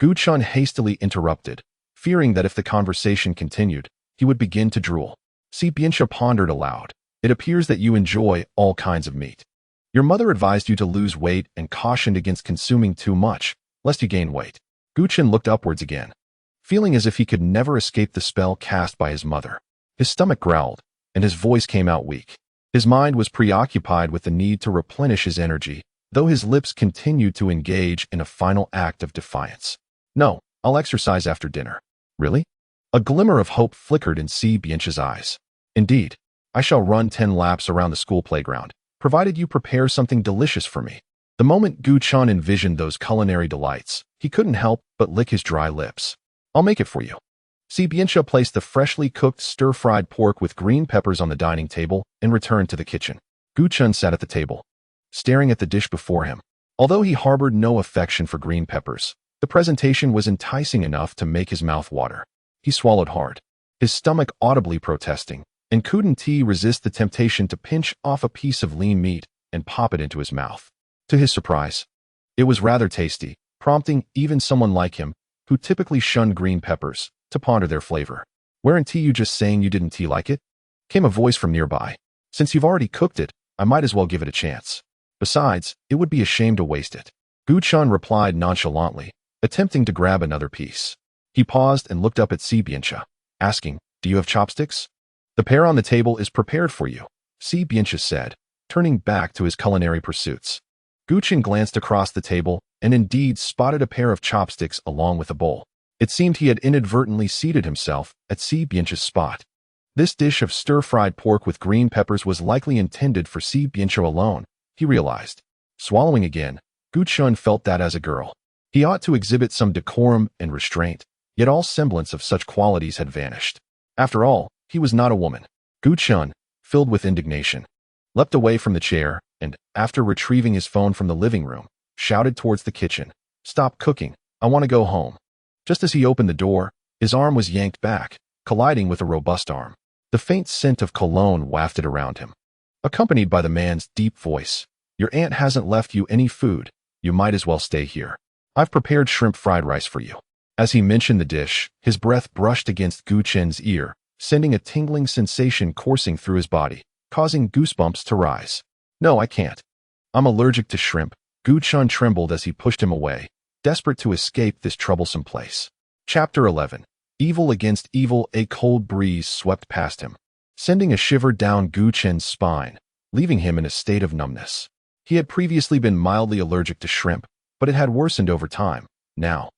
Gu Chun hastily interrupted, fearing that if the conversation continued, he would begin to drool. Si Bianche pondered aloud. It appears that you enjoy all kinds of meat. Your mother advised you to lose weight and cautioned against consuming too much, lest you gain weight. Gu Chun looked upwards again, feeling as if he could never escape the spell cast by his mother. His stomach growled, and his voice came out weak. His mind was preoccupied with the need to replenish his energy, though his lips continued to engage in a final act of defiance. No, I'll exercise after dinner. Really? A glimmer of hope flickered in Si Bianche's eyes. Indeed, I shall run 10 laps around the school playground, provided you prepare something delicious for me. The moment Gu Chun envisioned those culinary delights, he couldn't help but lick his dry lips. I'll make it for you. Si Bianche placed the freshly cooked stir-fried pork with green peppers on the dining table and returned to the kitchen. Gu Chun sat at the table, staring at the dish before him. Although he harbored no affection for green peppers, the presentation was enticing enough to make his mouth water. He swallowed hard, his stomach audibly protesting, and couldn't resist the temptation to pinch off a piece of lean meat and pop it into his mouth. To his surprise, it was rather tasty, prompting even someone like him, who typically shunned green peppers, to ponder their flavor. "Weren't you just saying you didn't like it?" came a voice from nearby. "Since you've already cooked it, I might as well give it a chance. Besides, it would be a shame to waste it." Gu-chan replied nonchalantly, attempting to grab another piece. He paused and looked up at Si Biancha, asking, "Do you have chopsticks?" "The pair on the table is prepared for you," Si Biancha said, turning back to his culinary pursuits. Gu-chan glanced across the table and indeed spotted a pair of chopsticks along with a bowl. It seemed he had inadvertently seated himself at Si Biancha's spot. This dish of stir-fried pork with green peppers was likely intended for Si Biancha alone, he realized. Swallowing again, Gu-chan felt that as a girl, he ought to exhibit some decorum and restraint, yet all semblance of such qualities had vanished. After all, he was not a woman. Gu-chan, filled with indignation, leapt away from the chair and, after retrieving his phone from the living room, shouted towards the kitchen, "Stop cooking, I want to go home." Just as he opened the door, his arm was yanked back, colliding with a robust arm. The faint scent of cologne wafted around him, accompanied by the man's deep voice. "Your aunt hasn't left you any food, you might as well stay here. I've prepared shrimp fried rice for you." As he mentioned the dish, his breath brushed against Gu-chan's ear, sending a tingling sensation coursing through his body, causing goosebumps to rise. "No, I can't. I'm allergic to shrimp." Gu-chan trembled as he pushed him away, desperate to escape this troublesome place. Chapter 11. Evil against evil. A cold breeze swept past him, sending a shiver down Gu-chan's spine, leaving him in a state of numbness. He had previously been mildly allergic to shrimp, but it had worsened over time. Now,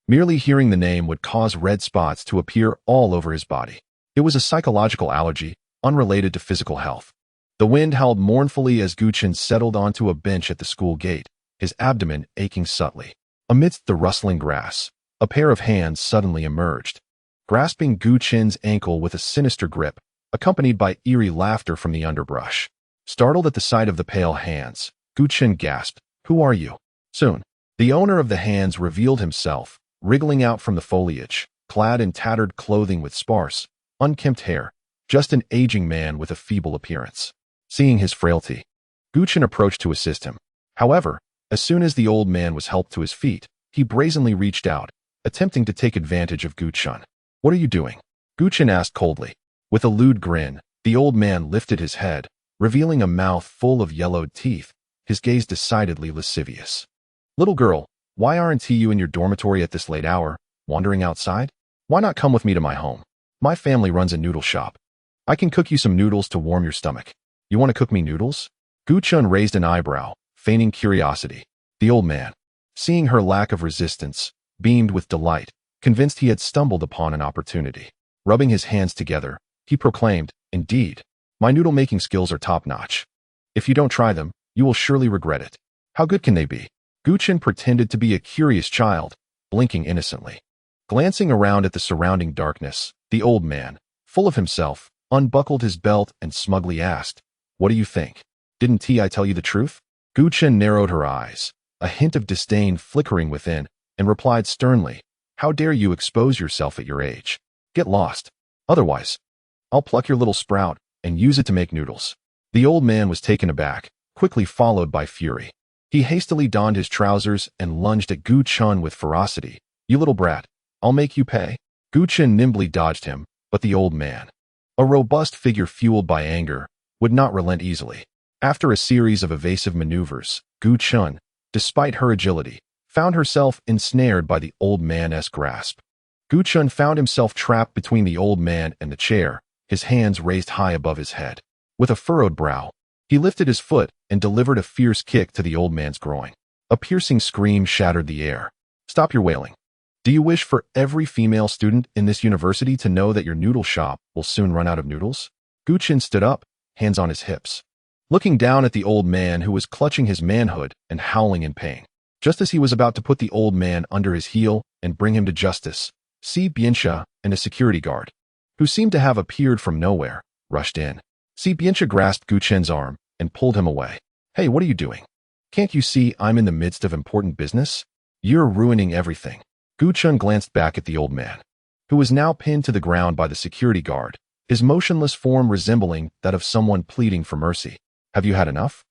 merely hearing the name would cause red spots to appear all over his body. It was a psychological allergy, unrelated to physical health. The wind howled mournfully as Gu-chan settled onto a bench at the school gate, his abdomen aching subtly. Amidst the rustling grass, a pair of hands suddenly emerged, grasping Gu-chan's ankle with a sinister grip, accompanied by eerie laughter from the underbrush. Startled at the sight of the pale hands, Gu-chan gasped, "Who are you?" Soon, the owner of the hands revealed himself, wriggling out from the foliage, clad in tattered clothing with sparse, unkempt hair, just an aging man with a feeble appearance. Seeing his frailty, Gu-chan approached to assist him. However, as soon as the old man was helped to his feet, he brazenly reached out, attempting to take advantage of Gu-chan. "What are you doing?" Gu-chan asked coldly. With a lewd grin, the old man lifted his head, revealing a mouth full of yellowed teeth, his gaze decidedly lascivious. "Little girl, why aren't you in your dormitory at this late hour, wandering outside? Why not come with me to my home? My family runs a noodle shop. I can cook you some noodles to warm your stomach." "You want to cook me noodles?" Gu-chan raised an eyebrow, feigning curiosity. The old man, seeing her lack of resistance, beamed with delight, convinced he had stumbled upon an opportunity. Rubbing his hands together, he proclaimed, "Indeed, my noodle-making skills are top-notch. If you don't try them, you will surely regret it." "How good can they be?" Gu-chan pretended to be a curious child, blinking innocently. Glancing around at the surrounding darkness, the old man, full of himself, unbuckled his belt and smugly asked, "What do you think? Didn't I tell you the truth?" Gu-chan narrowed her eyes, a hint of disdain flickering within, and replied sternly, "How dare you expose yourself at your age? Get lost. Otherwise, I'll pluck your little sprout and use it to make noodles." The old man was taken aback, quickly followed by fury. He hastily donned his trousers and lunged at Gu-chan with ferocity. "You little brat, I'll make you pay." Gu-chan nimbly dodged him, but the old man, a robust figure fueled by anger, would not relent easily. After a series of evasive maneuvers, Gu-chan, despite her agility, found herself ensnared by the old man's grasp. Gu-chan found himself trapped between the old man and the chair, his hands raised high above his head. With a furrowed brow, he lifted his foot and delivered a fierce kick to the old man's groin. A piercing scream shattered the air. "Stop your wailing. Do you wish for every female student in this university to know that your noodle shop will soon run out of noodles?" Gu-chan stood up, hands on his hips, looking down at the old man who was clutching his manhood and howling in pain. Just as he was about to put the old man under his heel and bring him to justice, Si Biancha and a security guard, who seemed to have appeared from nowhere, rushed in. Si Biancha grasped Gu-chan's arm and pulled him away. "Hey, what are you doing?" Can't you see I'm in the midst of important business? You're ruining everything. Gu Chun glanced back at the old man, who was now pinned to the ground by the security guard, his motionless form resembling that of someone pleading for mercy. Have you had enough?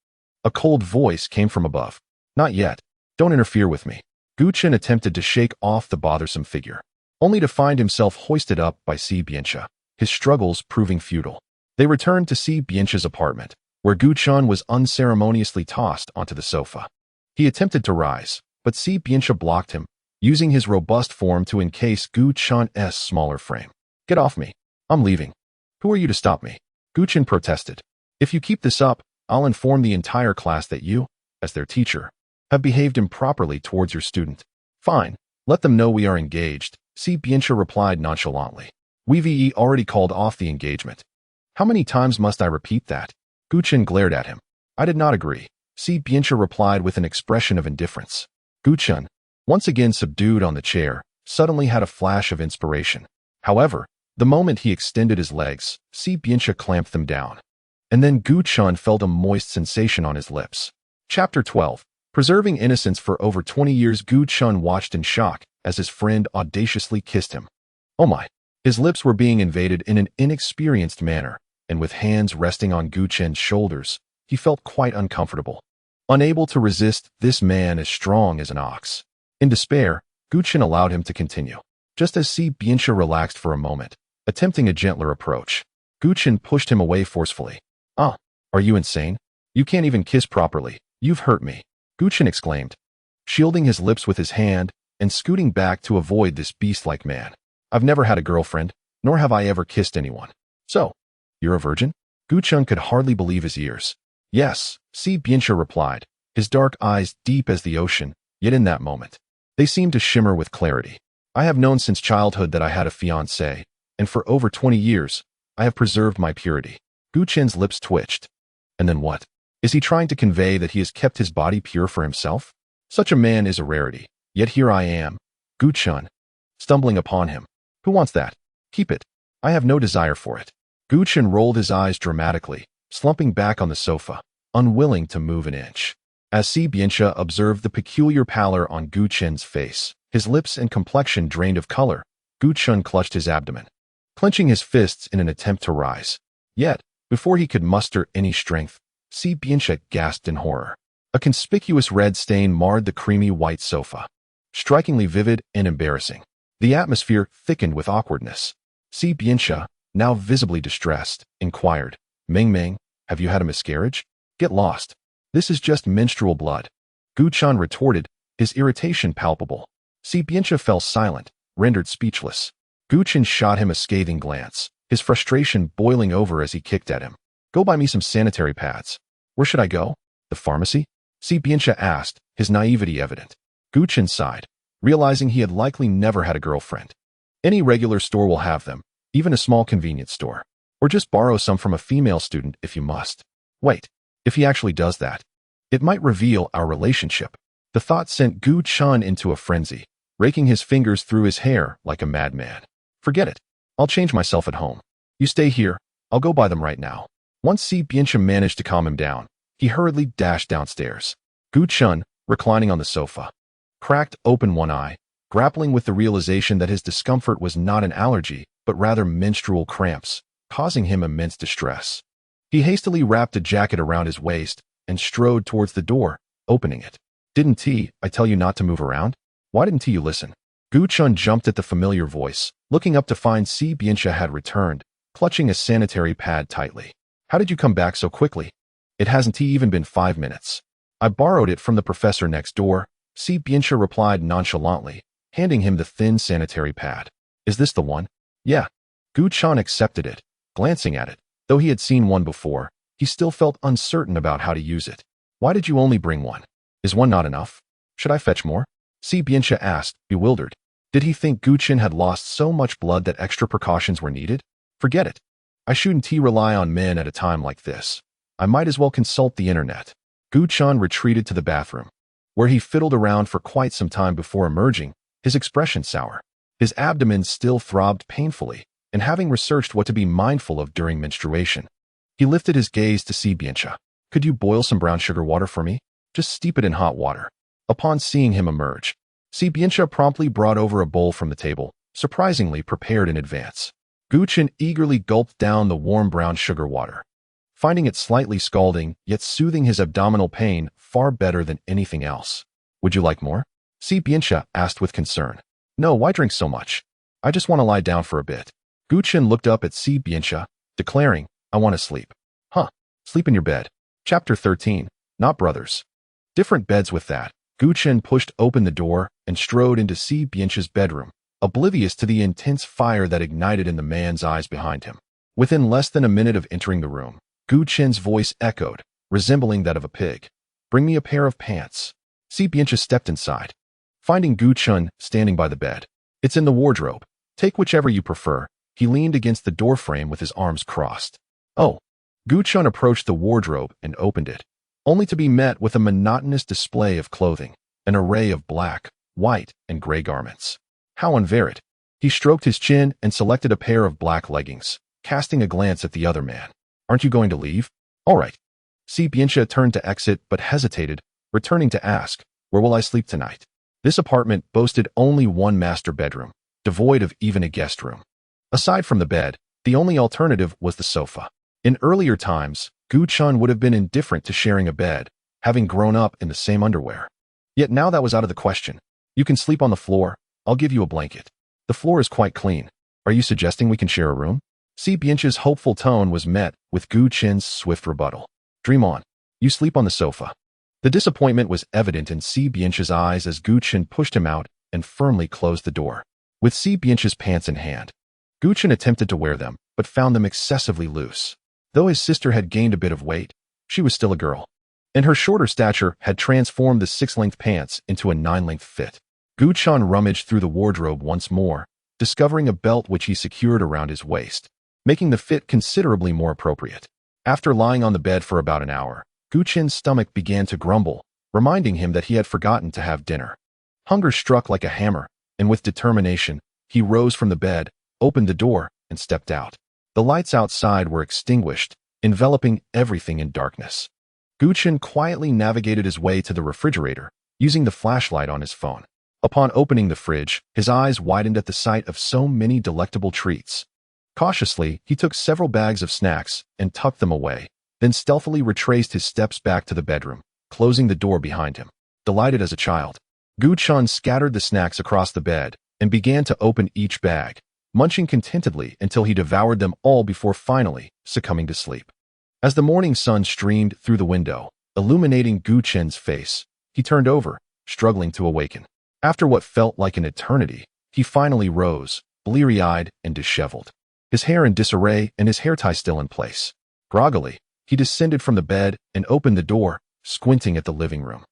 A cold voice came from above. Not yet. Don't interfere with me. Gu Chun attempted to shake off the bothersome figure, only to find himself hoisted up by Si Biancha, his struggles proving futile. They returned to Si Biancha's apartment, where Gu Chun was unceremoniously tossed onto the sofa. He attempted to rise, but Si Biancha blocked him, using his robust form to encase Gu Chun's smaller frame. Get off me. I'm leaving. Who are you to stop me? Gu Chun protested. If you keep this up, I'll inform the entire class that you, as their teacher, have behaved improperly towards your student. Fine. Let them know we are engaged, Si Biancha replied nonchalantly. We've already called off the engagement. How many times must I repeat that? Gu Chun glared at him. I did not agree, Si Biancha replied with an expression of indifference. Gu Chun, once again subdued on the chair, suddenly had a flash of inspiration. However, the moment he extended his legs, Si Biancha clamped them down. And then Gu Chun felt a moist sensation on his lips. Chapter 12. Preserving innocence for over 20 years. Gu Chun watched in shock as his friend audaciously kissed him. Oh my! His lips were being invaded in an inexperienced manner, and with hands resting on Gu Chun's shoulders, he felt quite uncomfortable. Unable to resist this man as strong as an ox. In despair, Gu Chun allowed him to continue. Just as Si Biancha relaxed for a moment, attempting a gentler approach, Gu Chun pushed him away forcefully. Ah, are you insane? You can't even kiss properly. You've hurt me, Gu Chun exclaimed, shielding his lips with his hand and scooting back to avoid this beast-like man. I've never had a girlfriend, nor have I ever kissed anyone. So, you're a virgin? Gu Chun could hardly believe his ears. Yes, Si Biancha replied, his dark eyes deep as the ocean, yet in that moment, they seemed to shimmer with clarity. I have known since childhood that I had a fiancée, and for over 20 years, I have preserved my purity. Gu Chun's lips twitched. And then what? Is he trying to convey that he has kept his body pure for himself? Such a man is a rarity, yet here I am, Gu Chun, stumbling upon him. Who wants that? Keep it. I have no desire for it. Gu Chun rolled his eyes dramatically, slumping back on the sofa, unwilling to move an inch. As Si Biancha observed the peculiar pallor on Gu Chun's face, his lips and complexion drained of color, Gu Chun clutched his abdomen, clenching his fists in an attempt to rise. Yet, before he could muster any strength, Si Biancha gasped in horror. A conspicuous red stain marred the creamy white sofa, strikingly vivid and embarrassing. The atmosphere thickened with awkwardness. Si Biancha, now visibly distressed, inquired, Meng Meng, have you had a miscarriage? Get lost. This is just menstrual blood. Gu Chun retorted, his irritation palpable. Si Biancha fell silent, rendered speechless. Gu Chun shot him a scathing glance, his frustration boiling over as he kicked at him. Go buy me some sanitary pads. Where should I go? The pharmacy? Si Biancha asked, his naivety evident. Gu Chun sighed, realizing he had likely never had a girlfriend. Any regular store will have them, even a small convenience store. Or just borrow some from a female student if you must. Wait, if he actually does that, it might reveal our relationship. The thought sent Gu Chun into a frenzy, raking his fingers through his hair like a madman. Forget it. I'll change myself at home. You stay here. I'll go buy them right now. Once Si Biancha managed to calm him down, he hurriedly dashed downstairs. Gu Chun, reclining on the sofa, cracked open one eye, grappling with the realization that his discomfort was not an allergy, but rather menstrual cramps, causing him immense distress. He hastily wrapped a jacket around his waist and strode towards the door, opening it. Didn't I tell you not to move around? Why didn't you listen? Gu Chun jumped at the familiar voice, looking up to find Si Biancha had returned, clutching a sanitary pad tightly. How did you come back so quickly? It hasn't even been 5 minutes. I borrowed it from the professor next door, Si Biancha replied nonchalantly, handing him the thin sanitary pad. Is this the one? Yeah. Gu Chun accepted it, glancing at it. Though he had seen one before, he still felt uncertain about how to use it. Why did you only bring one? Is one not enough? Should I fetch more? Si Biancha asked, bewildered. Did he think Gu Chun had lost so much blood that extra precautions were needed? Forget it. I shouldn't rely on men at a time like this. I might as well consult the internet. Gu Chun retreated to the bathroom, where he fiddled around for quite some time before emerging, his expression sour. His abdomen still throbbed painfully, and having researched what to be mindful of during menstruation, he lifted his gaze to Si Biancha. Could you boil some brown sugar water for me? Just steep it in hot water. Upon seeing him emerge, Si Biancha promptly brought over a bowl from the table, surprisingly prepared in advance. Gu Chen eagerly gulped down the warm brown sugar water, finding it slightly scalding, yet soothing his abdominal pain far better than anything else. Would you like more? Si Biancha asked with concern. No, why drink so much? I just want to lie down for a bit. Gu Chen looked up at Si Biancha, declaring, I want to sleep. Huh, sleep in your bed. Chapter 13, Not Brothers. Different beds with that. Gu Chen pushed open the door and strode into Si Biancha's bedroom, oblivious to the intense fire that ignited in the man's eyes behind him. Within less than a minute of entering the room, Gu Chen's voice echoed, resembling that of a pig. Bring me a pair of pants. Si Biancha stepped inside, finding Gu Chen standing by the bed. It's in the wardrobe. Take whichever you prefer. He leaned against the doorframe with his arms crossed. Oh. Gu Chen approached the wardrobe and opened it, only to be met with a monotonous display of clothing, an array of black, white, and gray garments. How unvaried. He stroked his chin and selected a pair of black leggings, casting a glance at the other man. Aren't you going to leave? All right. Si Biancha turned to exit but hesitated, returning to ask, where will I sleep tonight? This apartment boasted only one master bedroom, devoid of even a guest room. Aside from the bed, the only alternative was the sofa. In earlier times, Gu Chen would have been indifferent to sharing a bed, having grown up in the same underwear. Yet now that was out of the question. You can sleep on the floor. I'll give you a blanket. The floor is quite clean. Are you suggesting we can share a room? Si Biancha's hopeful tone was met with Gu Chen's swift rebuttal. Dream on. You sleep on the sofa. The disappointment was evident in Si Biancha's eyes as Gu Chen pushed him out and firmly closed the door. With Si Biancha's pants in hand, Gu Chen attempted to wear them, but found them excessively loose. Though his sister had gained a bit of weight, she was still a girl, and her shorter stature had transformed the 6-length pants into a 9-length fit. Gu Chen rummaged through the wardrobe once more, discovering a belt which he secured around his waist, making the fit considerably more appropriate. After lying on the bed for about an hour, Gu Chen's stomach began to grumble, reminding him that he had forgotten to have dinner. Hunger struck like a hammer, and with determination, he rose from the bed, opened the door, and stepped out. The lights outside were extinguished, enveloping everything in darkness. Gu Chen quietly navigated his way to the refrigerator, using the flashlight on his phone. Upon opening the fridge, his eyes widened at the sight of so many delectable treats. Cautiously, he took several bags of snacks and tucked them away, then stealthily retraced his steps back to the bedroom, closing the door behind him. Delighted as a child, Gu Chen scattered the snacks across the bed and began to open each bag, munching contentedly until he devoured them all before finally succumbing to sleep. As the morning sun streamed through the window, illuminating Gu Chen's face, he turned over, struggling to awaken. After what felt like an eternity, he finally rose, bleary-eyed and disheveled, his hair in disarray and his hair tie still in place. Groggily, he descended from the bed and opened the door, squinting at the living room,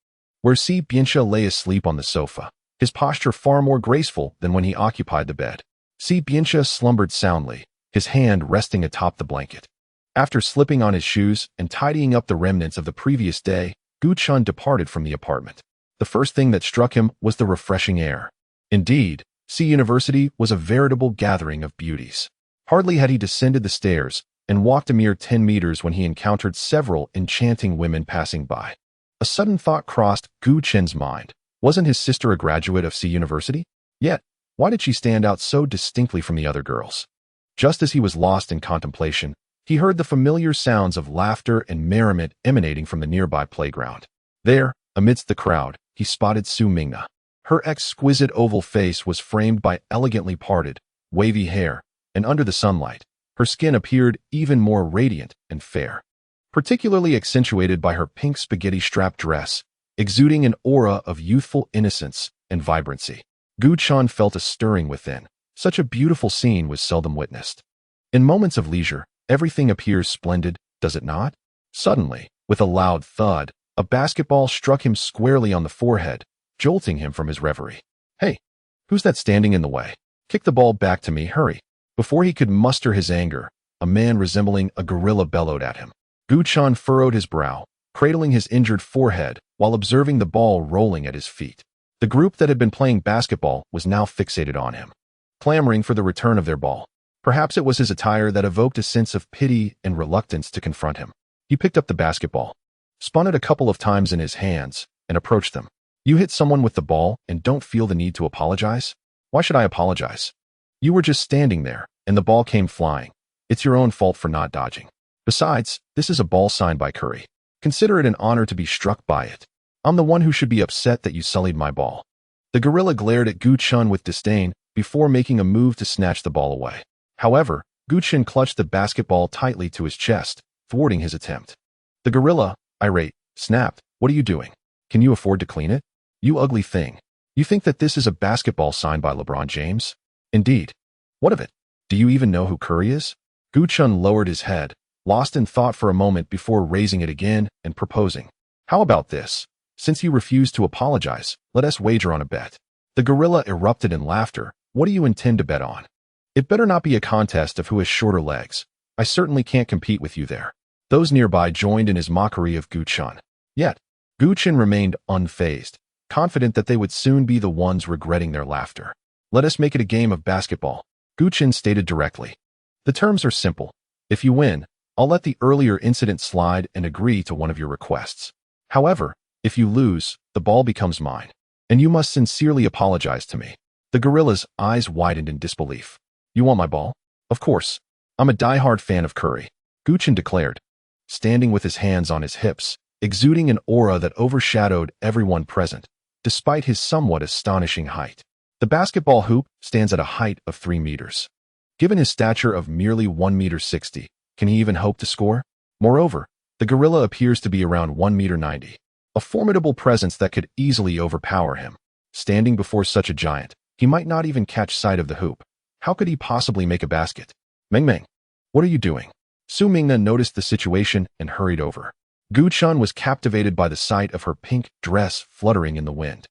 where Si Biancha lay asleep on the sofa, his posture far more graceful than when he occupied the bed. Si Biancha slumbered soundly, his hand resting atop the blanket. After slipping on his shoes and tidying up the remnants of the previous day, Gu Chen departed from the apartment. The first thing that struck him was the refreshing air. Indeed, Si University was a veritable gathering of beauties. Hardly had he descended the stairs and walked a mere 10 meters when he encountered several enchanting women passing by. A sudden thought crossed Gu Chen's mind. Wasn't his sister a graduate of Si University? Yet, why did she stand out so distinctly from the other girls? Just as he was lost in contemplation, he heard the familiar sounds of laughter and merriment emanating from the nearby playground. There, amidst the crowd, he spotted Su Mingna. Her exquisite oval face was framed by elegantly parted, wavy hair, and under the sunlight, her skin appeared even more radiant and fair, particularly accentuated by her pink spaghetti-strap dress, exuding an aura of youthful innocence and vibrancy. Gu Chen felt a stirring within. Such a beautiful scene was seldom witnessed. In moments of leisure, everything appears splendid, does it not? Suddenly, with a loud thud, a basketball struck him squarely on the forehead, jolting him from his reverie. Hey, who's that standing in the way? Kick the ball back to me, hurry. Before he could muster his anger, a man resembling a gorilla bellowed at him. Gu Chen furrowed his brow, cradling his injured forehead while observing the ball rolling at his feet. The group that had been playing basketball was now fixated on him, clamoring for the return of their ball. Perhaps it was his attire that evoked a sense of pity and reluctance to confront him. He picked up the basketball, spun it a couple of times in his hands, and approached them. You hit someone with the ball and don't feel the need to apologize? Why should I apologize? You were just standing there, and the ball came flying. It's your own fault for not dodging. Besides, this is a ball signed by Curry. Consider it an honor to be struck by it. I'm the one who should be upset that you sullied my ball. The gorilla glared at Gu Chun with disdain before making a move to snatch the ball away. However, Gu Chun clutched the basketball tightly to his chest, thwarting his attempt. The gorilla, irate, snapped, "What are you doing? Can you afford to clean it? You ugly thing. You think that this is a basketball signed by LeBron James? Indeed. What of it? Do you even know who Curry is?" Gu Chun lowered his head, lost in thought for a moment before raising it again and proposing. "How about this? Since you refuse to apologize, let us wager on a bet." The gorilla erupted in laughter. "What do you intend to bet on?" "It better not be a contest of who has shorter legs. I certainly can't compete with you there." Those nearby joined in his mockery of Gu Chun. Yet, Gu Chun remained unfazed, confident that they would soon be the ones regretting their laughter. "Let us make it a game of basketball," Gu Chun stated directly. "The terms are simple. If you win, I'll let the earlier incident slide and agree to one of your requests. However, if you lose, the ball becomes mine, and you must sincerely apologize to me." The gorilla's eyes widened in disbelief. "You want my ball?" "Of course. I'm a die-hard fan of Curry," Gu Chun declared, standing with his hands on his hips, exuding an aura that overshadowed everyone present, despite his somewhat astonishing height. The basketball hoop stands at a height of 3 meters. Given his stature of merely 1 meter 60, can he even hope to score? Moreover, the gorilla appears to be around 1 meter 90, a formidable presence that could easily overpower him. Standing before such a giant, he might not even catch sight of the hoop. How could he possibly make a basket? "Meng Meng, what are you doing?" Su Mingna noticed the situation and hurried over. Gu Chun was captivated by the sight of her pink dress fluttering in the wind,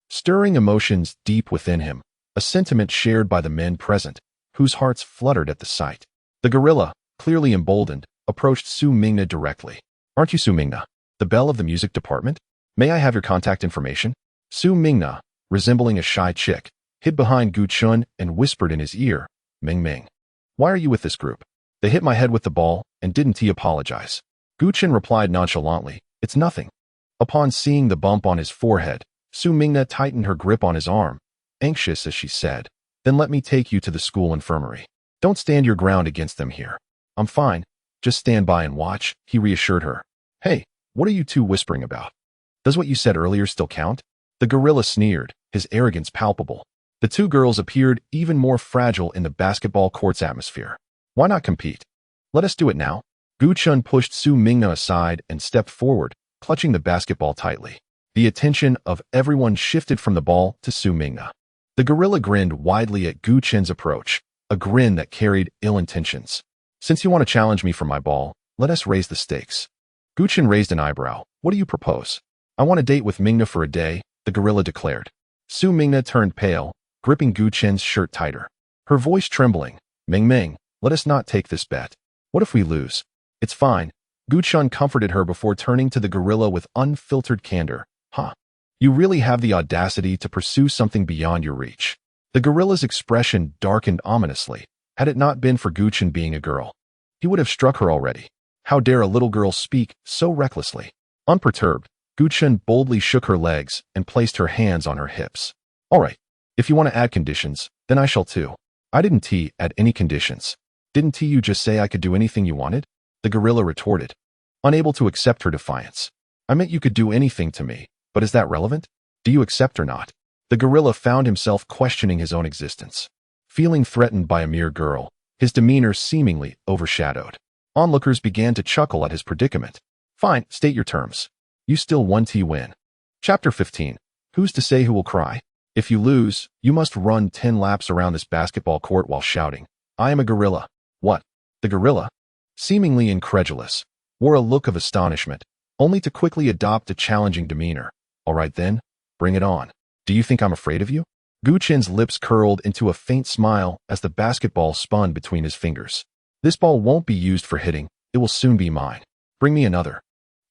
stirring emotions deep within him, a sentiment shared by the men present, whose hearts fluttered at the sight. The gorilla, clearly emboldened, approached Su Mingna directly. "Aren't you Su Mingna, the belle of the music department? May I have your contact information?" Su Mingna, resembling a shy chick, hid behind Gu Chun and whispered in his ear, "Meng Meng, why are you with this group? They hit my head with the ball, and didn't he apologize?" Gu Chun replied nonchalantly, "It's nothing." Upon seeing the bump on his forehead, Su Mingna tightened her grip on his arm, anxious as she said, "Then let me take you to the school infirmary. Don't stand your ground against them here." "I'm fine. Just stand by and watch," he reassured her. "Hey, what are you two whispering about? Does what you said earlier still count?" The gorilla sneered, his arrogance palpable. The two girls appeared even more fragile in the basketball court's atmosphere. "Why not compete? Let us do it now." Gu Chun pushed Su Mingna aside and stepped forward, clutching the basketball tightly. The attention of everyone shifted from the ball to Su Mingna. The gorilla grinned widely at Gu Chun's approach, a grin that carried ill intentions. "Since you want to challenge me for my ball, let us raise the stakes." Gu Chun raised an eyebrow. "What do you propose?" "I want a date with Mingna for a day," the gorilla declared. Su Mingna turned pale, gripping Gu Chun's shirt tighter. Her voice trembling. "Meng Meng, let us not take this bet. What if we lose?" "It's fine." Gu Chun comforted her before turning to the gorilla with unfiltered candor. "Huh. You really have the audacity to pursue something beyond your reach." The gorilla's expression darkened ominously. Had it not been for Gu Chun being a girl, he would have struck her already. How dare a little girl speak so recklessly? Unperturbed, Gu Chun boldly shook her legs and placed her hands on her hips. "All right. If you want to add conditions, then I shall too." "I didn't add any conditions." "Didn't you just say I could do anything you wanted?" The gorilla retorted, unable to accept her defiance. "I meant you could do anything to me, but is that relevant? Do you accept or not?" The gorilla found himself questioning his own existence. Feeling threatened by a mere girl, his demeanor seemingly overshadowed. Onlookers began to chuckle at his predicament. "Fine, state your terms. You still win. Chapter 15. Who's to say who will cry? If you lose, you must run 10 laps around this basketball court while shouting, 'I am a gorilla.'" "What?" The gorilla, seemingly incredulous, wore a look of astonishment, only to quickly adopt a challenging demeanor. "All right then, bring it on. Do you think I'm afraid of you?" Gu Chun's lips curled into a faint smile as the basketball spun between his fingers. "This ball won't be used for hitting, it will soon be mine. Bring me another."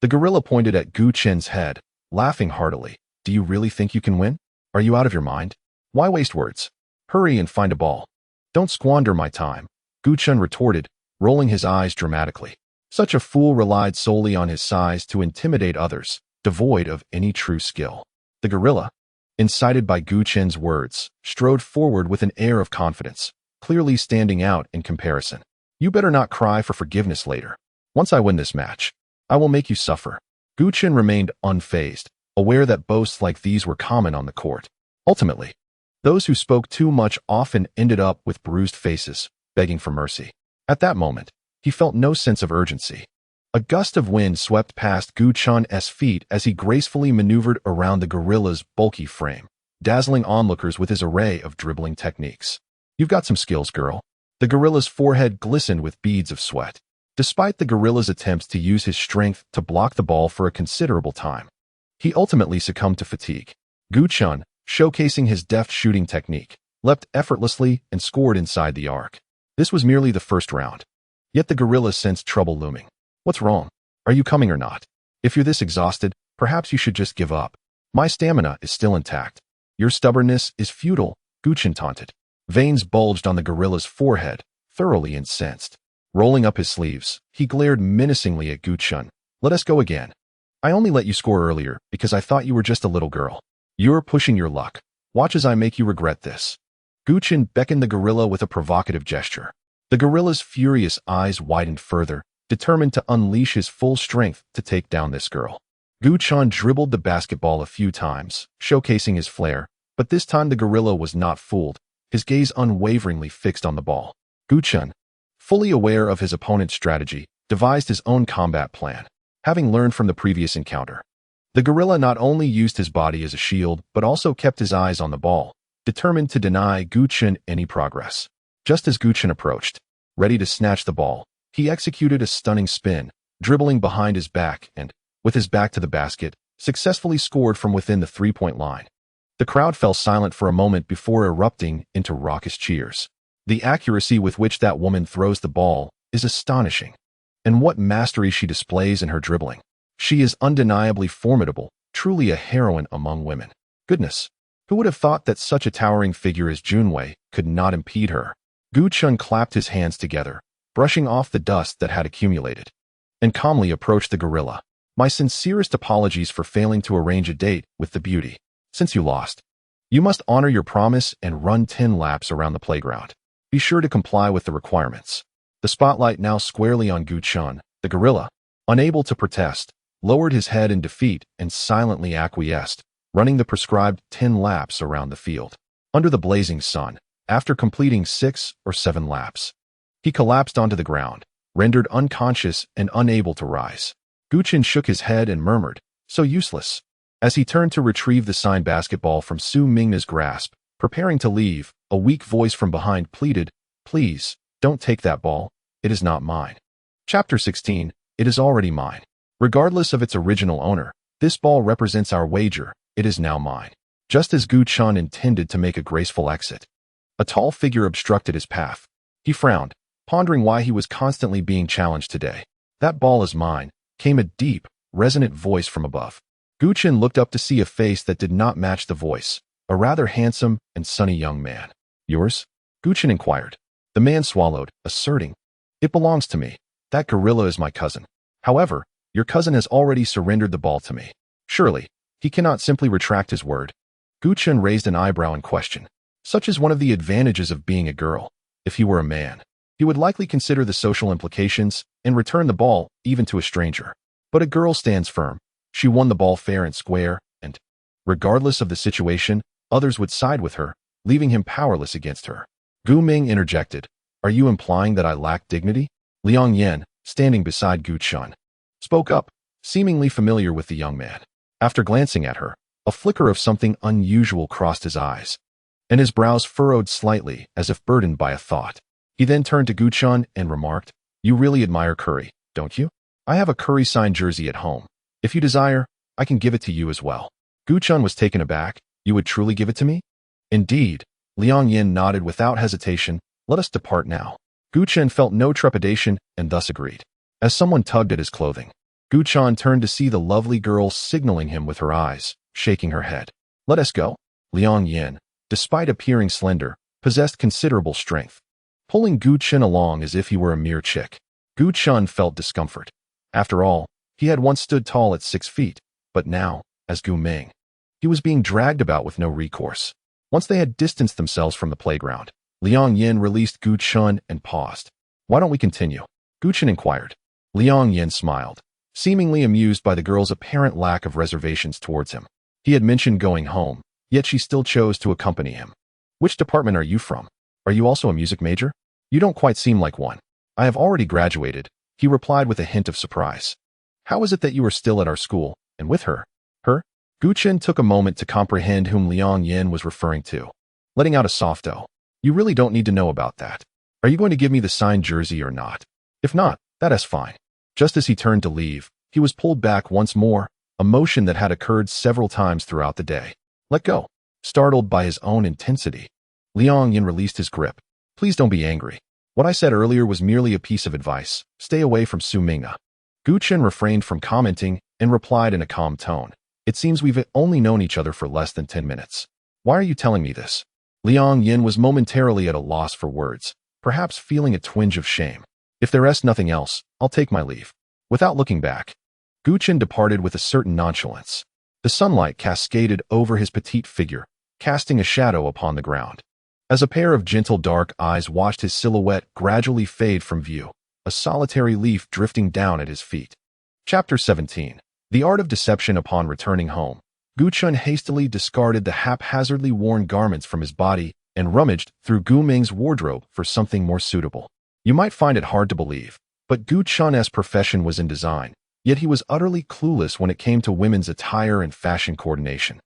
The gorilla pointed at Gu Chun's head, laughing heartily. "Do you really think you can win? Are you out of your mind? Why waste words? Hurry and find a ball." "Don't squander my time," Gu Chun retorted, rolling his eyes dramatically. Such a fool relied solely on his size to intimidate others, devoid of any true skill. The gorilla, incited by Gu Chen's words, strode forward with an air of confidence, clearly standing out in comparison. You better not cry for forgiveness later. Once I win this match, I will make you suffer. Gu Chen remained unfazed, aware that boasts like these were common on the court. Ultimately, those who spoke too much often ended up with bruised faces, begging for mercy. At that moment, he felt no sense of urgency. A gust of wind swept past Gu Chen's feet as he gracefully maneuvered around the gorilla's bulky frame, dazzling onlookers with his array of dribbling techniques. You've got some skills, girl. The gorilla's forehead glistened with beads of sweat. Despite the gorilla's attempts to use his strength to block the ball for a considerable time, he ultimately succumbed to fatigue. Gu Chen, showcasing his deft shooting technique, leapt effortlessly and scored inside the arc. This was merely the first round. Yet the gorilla sensed trouble looming. What's wrong? Are you coming or not? If you're this exhausted, perhaps you should just give up. My stamina is still intact. Your stubbornness is futile, Gu Chen taunted. Veins bulged on the gorilla's forehead, thoroughly incensed. Rolling up his sleeves, he glared menacingly at Gu Chen. Let us go again. I only let you score earlier because I thought you were just a little girl. You're pushing your luck. Watch as I make you regret this. Gu Chen beckoned the gorilla with a provocative gesture. The gorilla's furious eyes widened further, determined to unleash his full strength to take down this girl. Gu Chen dribbled the basketball a few times, showcasing his flair, but this time the gorilla was not fooled, his gaze unwaveringly fixed on the ball. Gu Chen, fully aware of his opponent's strategy, devised his own combat plan, having learned from the previous encounter. The gorilla not only used his body as a shield, but also kept his eyes on the ball, determined to deny Gu Chen any progress. Just as Gu Chen approached, ready to snatch the ball, he executed a stunning spin, dribbling behind his back and, with his back to the basket, successfully scored from within the three-point line. The crowd fell silent for a moment before erupting into raucous cheers. The accuracy with which that woman throws the ball is astonishing. And what mastery she displays in her dribbling. She is undeniably formidable, truly a heroine among women. Goodness, who would have thought that such a towering figure as Junwei could not impede her? Gu Chen clapped his hands together, brushing off the dust that had accumulated, and calmly approached the gorilla. My sincerest apologies for failing to arrange a date with the beauty. Since you lost, you must honor your promise and run 10 laps around the playground. Be sure to comply with the requirements. The spotlight now squarely on Gu Chen, the gorilla, unable to protest, lowered his head in defeat and silently acquiesced, running the prescribed 10 laps around the field. Under the blazing sun, after completing 6 or 7 laps, he collapsed onto the ground, rendered unconscious and unable to rise. Gu Chen shook his head and murmured, so useless. As he turned to retrieve the signed basketball from Su Mingna's grasp, preparing to leave, a weak voice from behind pleaded, Please, don't take that ball. It is not mine. Chapter 16, It is already mine. Regardless of its original owner, this ball represents our wager. It is now mine. Just as Gu Chen intended to make a graceful exit, a tall figure obstructed his path. He frowned, pondering why he was constantly being challenged today. That ball is mine, came a deep, resonant voice from above. Gu Chen looked up to see a face that did not match the voice, a rather handsome and sunny young man. Yours? Gu Chen inquired. The man swallowed, asserting, It belongs to me. That gorilla is my cousin. However, your cousin has already surrendered the ball to me. Surely, he cannot simply retract his word. Gu Chen raised an eyebrow in question. Such is one of the advantages of being a girl. If he were a man, he would likely consider the social implications and return the ball even to a stranger. But a girl stands firm. She won the ball fair and square, and, regardless of the situation, others would side with her, leaving him powerless against her. Gu Ming interjected, Are you implying that I lack dignity? Liang Yan, standing beside Gu Chen, spoke up, seemingly familiar with the young man. After glancing at her, a flicker of something unusual crossed his eyes, and his brows furrowed slightly as if burdened by a thought. He then turned to Gu Chen and remarked, You really admire curry, don't you? I have a curry-signed jersey at home. If you desire, I can give it to you as well. Gu Chen was taken aback. You would truly give it to me? Indeed. Liang Yin nodded without hesitation. Let us depart now. Gu Chen felt no trepidation and thus agreed. As someone tugged at his clothing, Gu Chen turned to see the lovely girl signaling him with her eyes, shaking her head. Let us go. Liang Yin, despite appearing slender, possessed considerable strength, pulling Gu Chen along as if he were a mere chick. Gu Chun felt discomfort. After all, he had once stood tall at 6 feet, but now, as Gu Ming, he was being dragged about with no recourse. Once they had distanced themselves from the playground, Liang Yin released Gu Chun and paused. "Why don't we continue?" Gu Chun inquired. Liang Yin smiled, seemingly amused by the girl's apparent lack of reservations towards him. He had mentioned going home, yet she still chose to accompany him. "Which department are you from? Are you also a music major? You don't quite seem like one." "I have already graduated," he replied with a hint of surprise. "How is it that you are still at our school, and with her?" "Her?" Gu Chun took a moment to comprehend whom Liang Yin was referring to, letting out a soft "oh." "You really don't need to know about that. Are you going to give me the signed jersey or not? If not, that is fine." Just as he turned to leave, he was pulled back once more, a motion that had occurred several times throughout the day. "Let go." Startled by his own intensity, Liang Yin released his grip. "Please don't be angry. What I said earlier was merely a piece of advice. Stay away from Su Mingna." Gu Chun refrained from commenting and replied in a calm tone. "It seems we've only known each other for less than 10 minutes. Why are you telling me this?" Liang Yin was momentarily at a loss for words, perhaps feeling a twinge of shame. "If there is nothing else, I'll take my leave." Without looking back, Gu Chun departed with a certain nonchalance. The sunlight cascaded over his petite figure, casting a shadow upon the ground. As a pair of gentle dark eyes watched his silhouette gradually fade from view, a solitary leaf drifting down at his feet. Chapter 17. The Art of Deception. Upon returning home, Gu Chun hastily discarded the haphazardly worn garments from his body and rummaged through Gu Ming's wardrobe for something more suitable. You might find it hard to believe, but Gu Chun's profession was in design, yet he was utterly clueless when it came to women's attire and fashion coordination,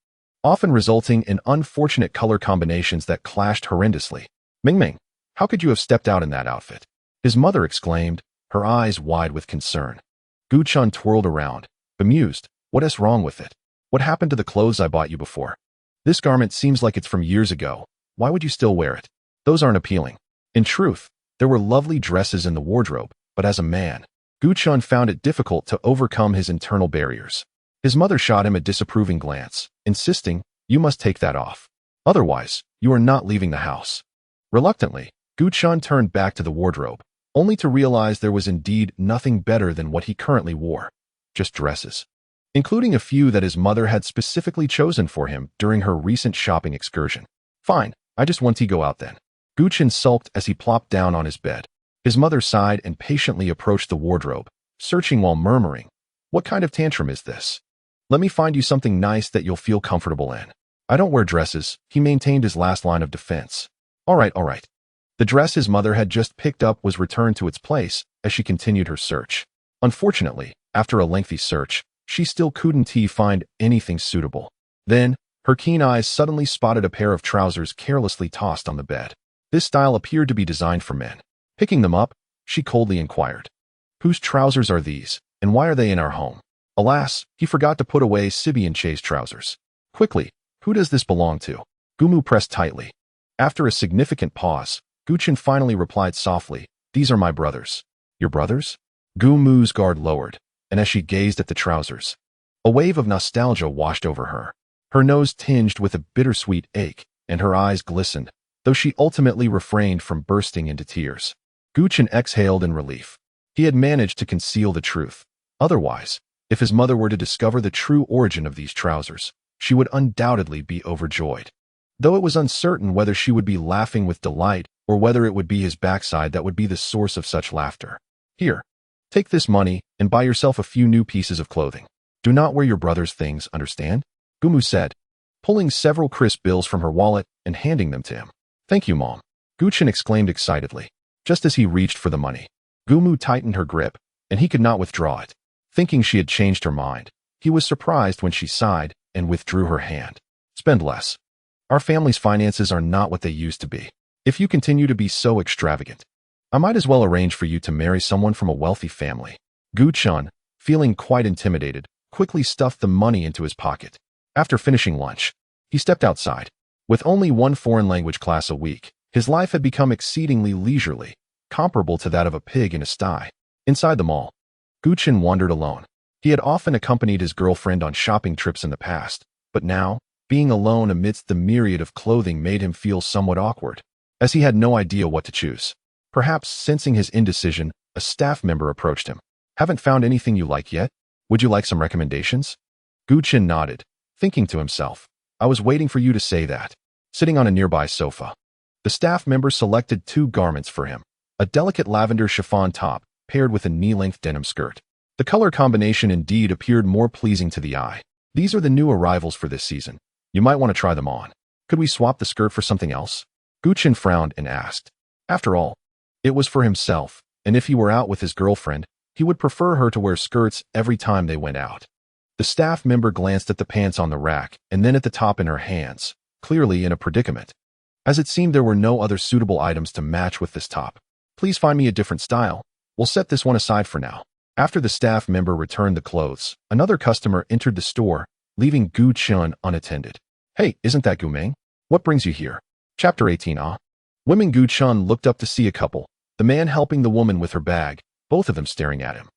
often resulting in unfortunate color combinations that clashed horrendously. "Ming Ming, how could you have stepped out in that outfit?" his mother exclaimed, her eyes wide with concern. Gu Chun twirled around, bemused. "What is wrong with it? What happened to the clothes I bought you before? This garment seems like it's from years ago. Why would you still wear it? Those aren't appealing." In truth, there were lovely dresses in the wardrobe, but as a man, Gu Chun found it difficult to overcome his internal barriers. His mother shot him a disapproving glance, insisting, "You must take that off. Otherwise, you are not leaving the house." Reluctantly, Gu Chun turned back to the wardrobe, only to realize there was indeed nothing better than what he currently wore. Just dresses, including a few that his mother had specifically chosen for him during her recent shopping excursion. "Fine, I just want to go out then." Gu Chun sulked as he plopped down on his bed. His mother sighed and patiently approached the wardrobe, searching while murmuring, "What kind of tantrum is this? Let me find you something nice that you'll feel comfortable in." "I don't wear dresses," he maintained his last line of defense. All right. The dress his mother had just picked up was returned to its place as she continued her search. Unfortunately, after a lengthy search, she still couldn't find anything suitable. Then, her keen eyes suddenly spotted a pair of trousers carelessly tossed on the bed. This style appeared to be designed for men. Picking them up, she coldly inquired, "Whose trousers are these, and why are they in our home?" Alas, he forgot to put away Sibi and Che's trousers. "Quickly, who does this belong to?" Gumu pressed tightly. After a significant pause, Gu Chun finally replied softly, "These are my brothers." "Your brothers?" Gumu's guard lowered, and as she gazed at the trousers, a wave of nostalgia washed over her. Her nose tinged with a bittersweet ache, and her eyes glistened, though she ultimately refrained from bursting into tears. Gu Chun exhaled in relief. He had managed to conceal the truth. Otherwise, if his mother were to discover the true origin of these trousers, she would undoubtedly be overjoyed. Though it was uncertain whether she would be laughing with delight or whether it would be his backside that would be the source of such laughter. "Here, take this money and buy yourself a few new pieces of clothing. Do not wear your brother's things, understand?" Gumu said, pulling several crisp bills from her wallet and handing them to him. "Thank you, Mom," Gu Chun exclaimed excitedly. Just as he reached for the money, Gumu tightened her grip, and he could not withdraw it. Thinking she had changed her mind, he was surprised when she sighed and withdrew her hand. "Spend less. Our family's finances are not what they used to be. If you continue to be so extravagant, I might as well arrange for you to marry someone from a wealthy family." Gu Chun, feeling quite intimidated, quickly stuffed the money into his pocket. After finishing lunch, he stepped outside. With only one foreign language class a week, his life had become exceedingly leisurely, comparable to that of a pig in a sty. Inside the mall, Gu Chun wandered alone. He had often accompanied his girlfriend on shopping trips in the past, but now, being alone amidst the myriad of clothing made him feel somewhat awkward, as he had no idea what to choose. Perhaps sensing his indecision, a staff member approached him. Haven't found anything you like yet? Would you like some recommendations? Gu Chen nodded, thinking to himself, I was waiting for you to say that. Sitting on a nearby sofa, the staff member selected 2 garments for him, a delicate lavender chiffon top paired with a knee-length denim skirt. The color combination indeed appeared more pleasing to the eye. These are the new arrivals for this season. You might want to try them on. Could we swap the skirt for something else? Gu Chen frowned and asked. After all, it was for himself, and if he were out with his girlfriend, he would prefer her to wear skirts every time they went out. The staff member glanced at the pants on the rack and then at the top in her hands, clearly in a predicament, as it seemed there were no other suitable items to match with this top. Please find me a different style. We'll set this one aside for now. After the staff member returned the clothes, another customer entered the store, leaving Gu Chen unattended. Hey, isn't that Gu Ming? What brings you here? Chapter 18. Women. Gu Chen looked up to see a couple, the man helping the woman with her bag, both of them staring at him.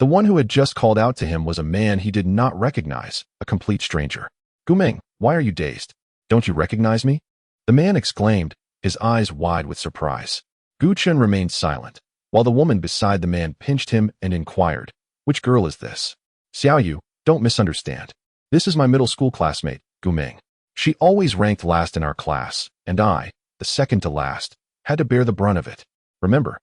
The one who had just called out to him was a man he did not recognize, a complete stranger. Gu Ming, why are you dazed? Don't you recognize me? The man exclaimed, his eyes wide with surprise. Gu Chen remained silent, while the woman beside the man pinched him and inquired, which girl is this? Xiao Yu, don't misunderstand. This is my middle school classmate, Gu Ming. She always ranked last in our class, and I, the second to last, had to bear the brunt of it. Remember,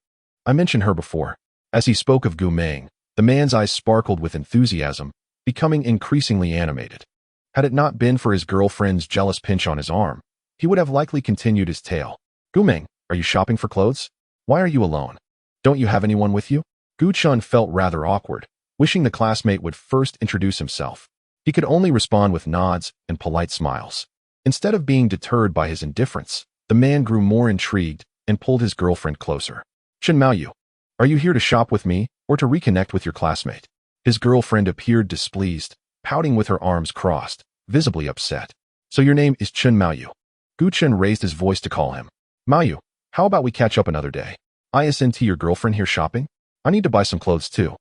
I mentioned her before. As he spoke of Gu Ming, the man's eyes sparkled with enthusiasm, becoming increasingly animated. Had it not been for his girlfriend's jealous pinch on his arm, he would have likely continued his tale. Gu Ming, are you shopping for clothes? Why are you alone? Don't you have anyone with you? Gu Chen felt rather awkward, wishing the classmate would first introduce himself. He could only respond with nods and polite smiles. Instead of being deterred by his indifference, the man grew more intrigued and pulled his girlfriend closer. Chen Maoyu, are you here to shop with me or to reconnect with your classmate? His girlfriend appeared displeased, pouting with her arms crossed, visibly upset. So your name is Chen Maoyu. Gu Chen raised his voice to call him. Maoyu, how about we catch up another day? Isn't your girlfriend here shopping? I need to buy some clothes too.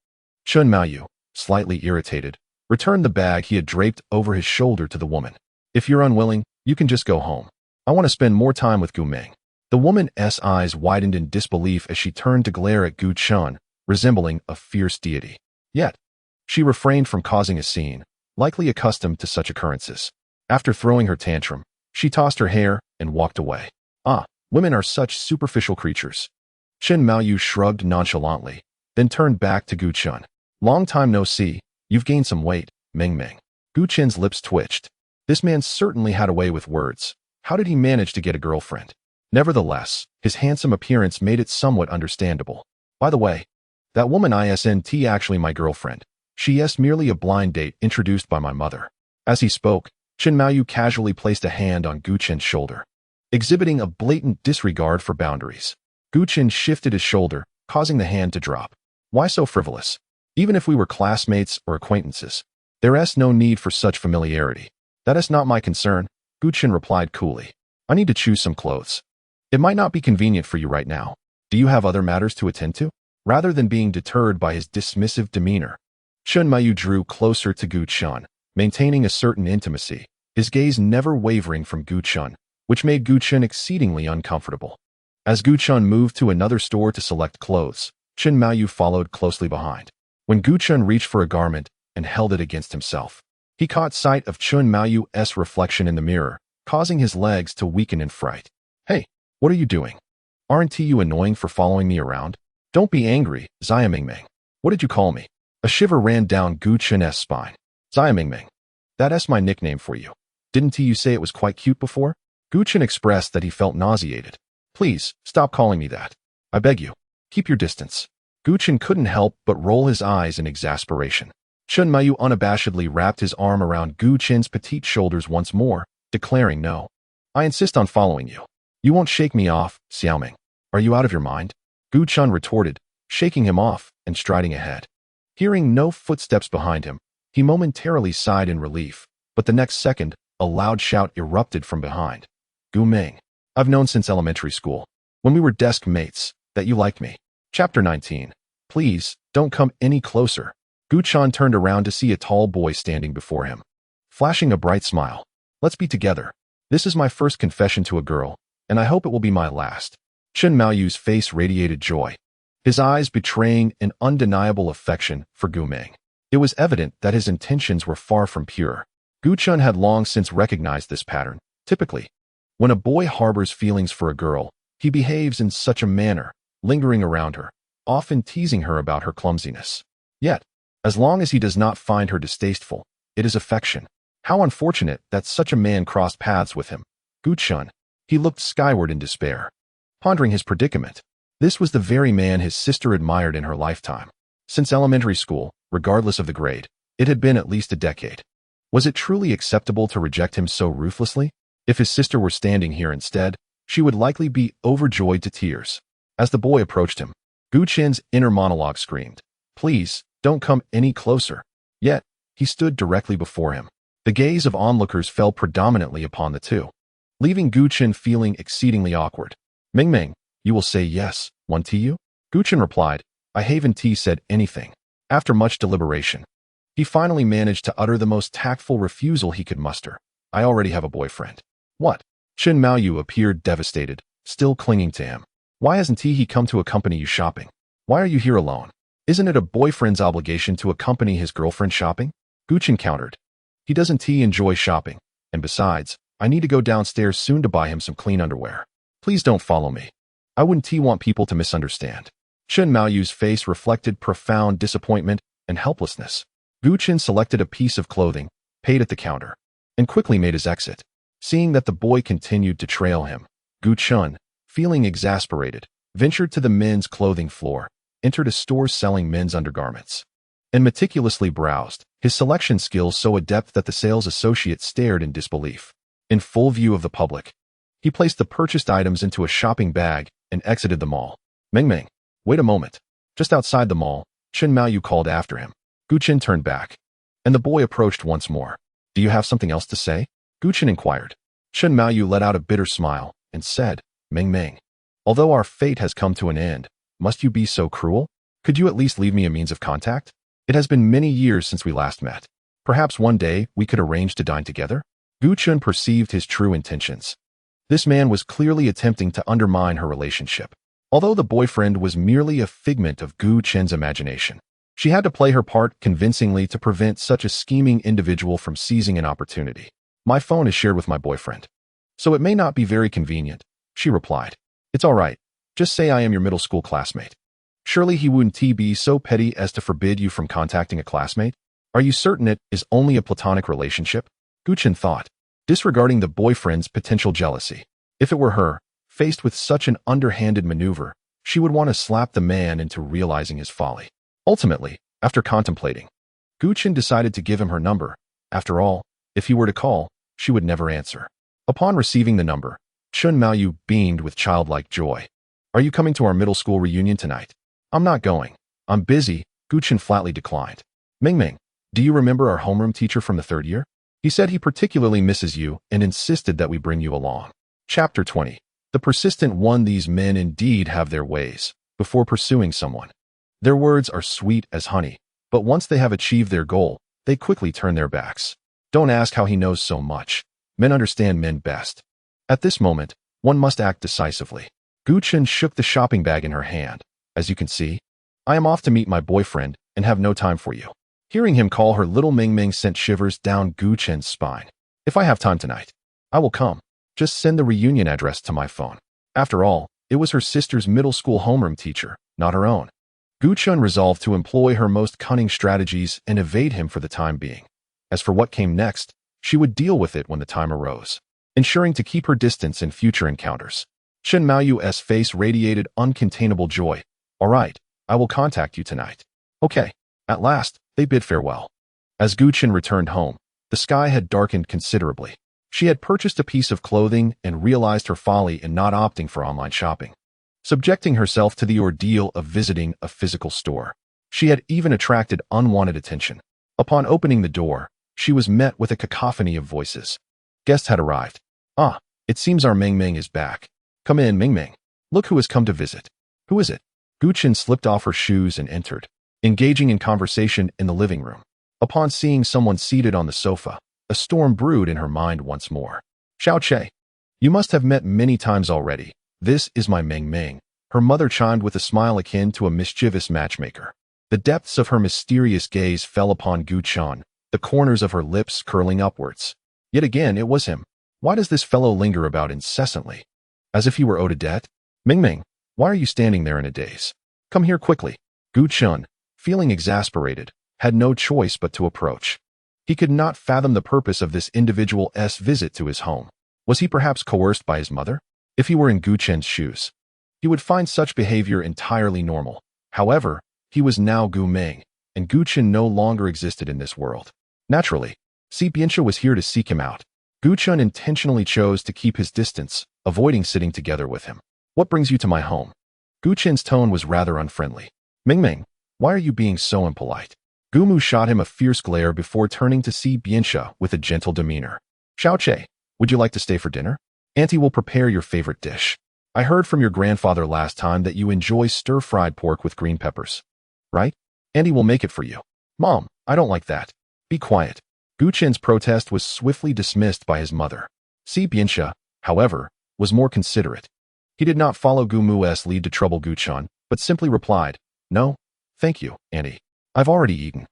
Chen Maoyu, slightly irritated, returned the bag he had draped over his shoulder to the woman. If you're unwilling, you can just go home. I want to spend more time with Gu Ming. The woman's eyes widened in disbelief as she turned to glare at Gu Chen, resembling a fierce deity. Yet, she refrained from causing a scene, likely accustomed to such occurrences. After throwing her tantrum, she tossed her hair and walked away. Women are such superficial creatures. Chen Maoyu shrugged nonchalantly, then turned back to Gu Chen. Long time no see, you've gained some weight, Ming Ming. Gu Chen's lips twitched. This man certainly had a way with words. How did he manage to get a girlfriend? Nevertheless, his handsome appearance made it somewhat understandable. By the way, that woman isn't actually my girlfriend. She's merely a blind date introduced by my mother. As he spoke, Chen Maoyu casually placed a hand on Gu Chen's shoulder, exhibiting a blatant disregard for boundaries. Gu Chen shifted his shoulder, causing the hand to drop. Why so frivolous? Even if we were classmates or acquaintances, there's no need for such familiarity. That is not my concern, Gu Chen replied coolly. I need to choose some clothes. It might not be convenient for you right now. Do you have other matters to attend to? Rather than being deterred by his dismissive demeanor, Chen Maoyu drew closer to Gu Chen, maintaining a certain intimacy, his gaze never wavering from Gu Chen, which made Gu Chen exceedingly uncomfortable. As Gu Chen moved to another store to select clothes, Chen Maoyu followed closely behind. When Gu Chen reached for a garment and held it against himself, he caught sight of Chen Maoyu's reflection in the mirror, causing his legs to weaken in fright. Hey, what are you doing? Aren't you annoying for following me around? Don't be angry, Xia Mingming. What did you call me? A shiver ran down Gu Chen's spine. Xia Mingming. That's my nickname for you. Didn't you say it was quite cute before? Gu Chen expressed that he felt nauseated. Please, stop calling me that. I beg you. Keep your distance. Gu Chen couldn't help but roll his eyes in exasperation. Chen Maoyu unabashedly wrapped his arm around Gu Chen's petite shoulders once more, declaring no. I insist on following you. You won't shake me off, Xiaoming. Are you out of your mind? Gu Chen retorted, shaking him off and striding ahead. Hearing no footsteps behind him, he momentarily sighed in relief, but the next second, a loud shout erupted from behind. Gu Ming. I've known since elementary school, when we were desk mates, that you liked me. Chapter 19. Please, don't come any closer. Gu Chen turned around to see a tall boy standing before him, flashing a bright smile. Let's be together. This is my first confession to a girl, and I hope it will be my last. Chen Maoyu's face radiated joy. his eyes betraying an undeniable affection for Gu Ming. It was evident that his intentions were far from pure. Gu Chun had long since recognized this pattern. Typically, when a boy harbors feelings for a girl, he behaves in such a manner, lingering around her, often teasing her about her clumsiness. Yet, as long as he does not find her distasteful, it is affection. How unfortunate that such a man crossed paths with him. Gu Chun. He looked skyward in despair, pondering his predicament. This was the very man his sister admired in her lifetime. Since elementary school, regardless of the grade, it had been at least a decade. Was it truly acceptable to reject him so ruthlessly? If his sister were standing here instead, she would likely be overjoyed to tears. As the boy approached him, Gu Chen's inner monologue screamed, "Please, don't come any closer." Yet, he stood directly before him. The gaze of onlookers fell predominantly upon the two, leaving Gu Chen feeling exceedingly awkward. "Ming Ming, you will say yes, one to you?" Gu Chen replied. I haven't said anything. After much deliberation, he finally managed to utter the most tactful refusal he could muster. "I already have a boyfriend." "What?" Chen Maoyu appeared devastated, still clinging to him. "Why hasn't he come to accompany you shopping? Why are you here alone? Isn't it a boyfriend's obligation to accompany his girlfriend shopping?" Gu Chen countered. "He doesn't enjoy shopping, and besides, I need to go downstairs soon to buy him some clean underwear. Please don't follow me. I wouldn't want people to misunderstand." Chen Maoyu's face reflected profound disappointment and helplessness. Gu Chen selected a piece of clothing, paid at the counter, and quickly made his exit. Seeing that the boy continued to trail him, Gu Chen, feeling exasperated, ventured to the men's clothing floor, entered a store selling men's undergarments, and meticulously browsed, his selection skills so adept that the sales associate stared in disbelief. In full view of the public, he placed the purchased items into a shopping bag and exited the mall. "Ming Ming, wait a moment." Just outside the mall, Chen Maoyu called after him. Gu Chen turned back, and the boy approached once more. "Do you have something else to say?" Gu Chen inquired. Chen Maoyu let out a bitter smile and said, "Ming Ming, although our fate has come to an end, must you be so cruel? Could you at least leave me a means of contact? It has been many years since we last met. Perhaps one day we could arrange to dine together?" Gu Chen perceived his true intentions. This man was clearly attempting to undermine her relationship. Although the boyfriend was merely a figment of Gu Chen's imagination, she had to play her part convincingly to prevent such a scheming individual from seizing an opportunity. "My phone is shared with my boyfriend, so it may not be very convenient," she replied. "It's all right. Just say I am your middle school classmate. Surely he wouldn't be so petty as to forbid you from contacting a classmate? Are you certain it is only a platonic relationship?" Gu Chen thought, disregarding the boyfriend's potential jealousy. If it were her, faced with such an underhanded maneuver, she would want to slap the man into realizing his folly. Ultimately, after contemplating, Gu Chen decided to give him her number. After all, if he were to call, she would never answer. Upon receiving the number, Chen Maoyu beamed with childlike joy. "Are you coming to our middle school reunion tonight?" "I'm not going. I'm busy," Gu Chen flatly declined. "Ming Ming, do you remember our homeroom teacher from the 3rd year? He said he particularly misses you and insisted that we bring you along." Chapter 20. The persistent one. These men indeed have their ways. Before pursuing someone, their words are sweet as honey, but once they have achieved their goal, they quickly turn their backs. Don't ask how he knows so much. Men understand men best. At this moment, one must act decisively. Gu Chen shook the shopping bag in her hand. "As you can see, I am off to meet my boyfriend and have no time for you." Hearing him call her little Ming Ming sent shivers down Gu Chen's spine. "If I have time tonight, I will come. Just send the reunion address to my phone." After all, it was her sister's middle school homeroom teacher, not her own. Gu Chen resolved to employ her most cunning strategies and evade him for the time being. As for what came next, she would deal with it when the time arose, ensuring to keep her distance in future encounters. Chen Maoyu's face radiated uncontainable joy. "All right, I will contact you tonight." "Okay." At last, they bid farewell. As Gu Chen returned home, the sky had darkened considerably. She had purchased a piece of clothing and realized her folly in not opting for online shopping, subjecting herself to the ordeal of visiting a physical store. She had even attracted unwanted attention. Upon opening the door, she was met with a cacophony of voices. Guests had arrived. "Ah, it seems our Ming Ming is back. Come in, Ming Ming. Look who has come to visit." "Who is it?" Gu Chen slipped off her shoes and entered, engaging in conversation in the living room. Upon seeing someone seated on the sofa, a storm brewed in her mind once more. "Xiao Che, you must have met many times already. This is my Ming Ming. Her mother chimed with a smile akin to a mischievous matchmaker. The depths of her mysterious gaze fell upon Gu-chan, the corners of her lips curling upwards. Yet again, it was him. Why does this fellow linger about incessantly? As if he were owed a debt? Ming, why are you standing there in a daze? Come here quickly. Gu-chan, feeling exasperated, had no choice but to approach. He could not fathom the purpose of this individual's visit to his home. Was he perhaps coerced by his mother? If he were in Gu-chan's shoes, he would find such behavior entirely normal. However, he was now Gu Ming, and Gu-chan no longer existed in this world. Naturally, Si Bianxia was here to seek him out. Gu-chan intentionally chose to keep his distance, avoiding sitting together with him. What brings you to my home? Gu-chan's tone was rather unfriendly. Ming, why are you being so impolite? Gumu shot him a fierce glare before turning to Si Bianxia with a gentle demeanor. Xiaoche, would you like to stay for dinner? Auntie will prepare your favorite dish. I heard from your grandfather last time that you enjoy stir-fried pork with green peppers. Right? Auntie will make it for you. Mom, I don't like that. Be quiet. Gu-chan's protest was swiftly dismissed by his mother. Si Bianxia, however, was more considerate. He did not follow Gumu's lead to trouble Gu-chan, but simply replied, No, thank you, Auntie. I've already eaten.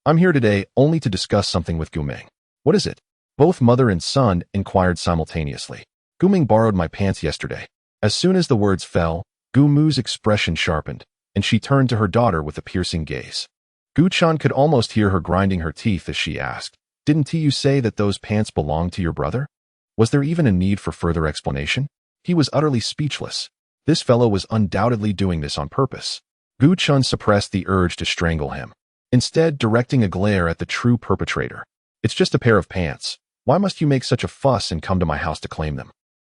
I'm here today only to discuss something with Gu Ming. What is it? Both mother and son inquired simultaneously. Gu Ming borrowed my pants yesterday. As soon as the words fell, Gu Mu's expression sharpened, and she turned to her daughter with a piercing gaze. Gu-chan could almost hear her grinding her teeth as she asked, Didn't you say that those pants belonged to your brother? Was there even a need for further explanation? He was utterly speechless. This fellow was undoubtedly doing this on purpose. Gu-chan suppressed the urge to strangle him, instead directing a glare at the true perpetrator. It's just a pair of pants. Why must you make such a fuss and come to my house to claim them?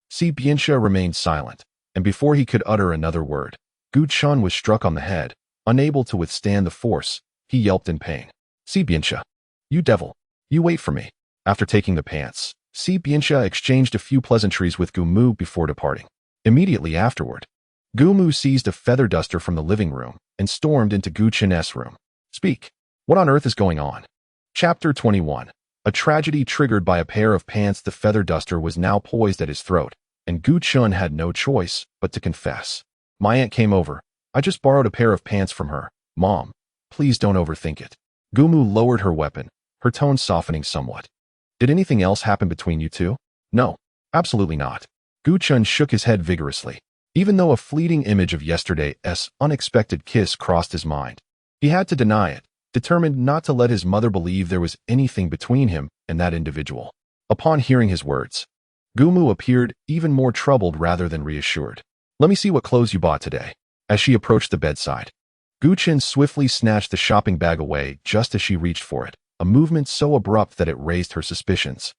Si Bianxia remained silent, and before he could utter another word, Gu-chan was struck on the head. Unable to withstand the force, he yelped in pain. Si Bianxia, you devil, you wait for me. After taking the pants, Si Bianxia exchanged a few pleasantries with Gu Mu before departing. Immediately afterward, Gu Mu seized a feather duster from the living room and stormed into Gu-chan's room. Speak. What on earth is going on? Chapter 21. A tragedy triggered by a pair of pants. The feather duster was now poised at his throat, and Gu-chan had no choice but to confess. My aunt came over. I just borrowed a pair of pants from her. Mom, please don't overthink it. Gu Mu lowered her weapon, her tone softening somewhat. Did anything else happen between you two? No, absolutely not. Gu-chan shook his head vigorously. Even though a fleeting image of yesterday's unexpected kiss crossed his mind, he had to deny it, determined not to let his mother believe there was anything between him and that individual. Upon hearing his words, Gu Mu appeared even more troubled rather than reassured. Let me see what clothes you bought today. As she approached the bedside, Gu-chan swiftly snatched the shopping bag away just as she reached for it, a movement so abrupt that it raised her suspicions.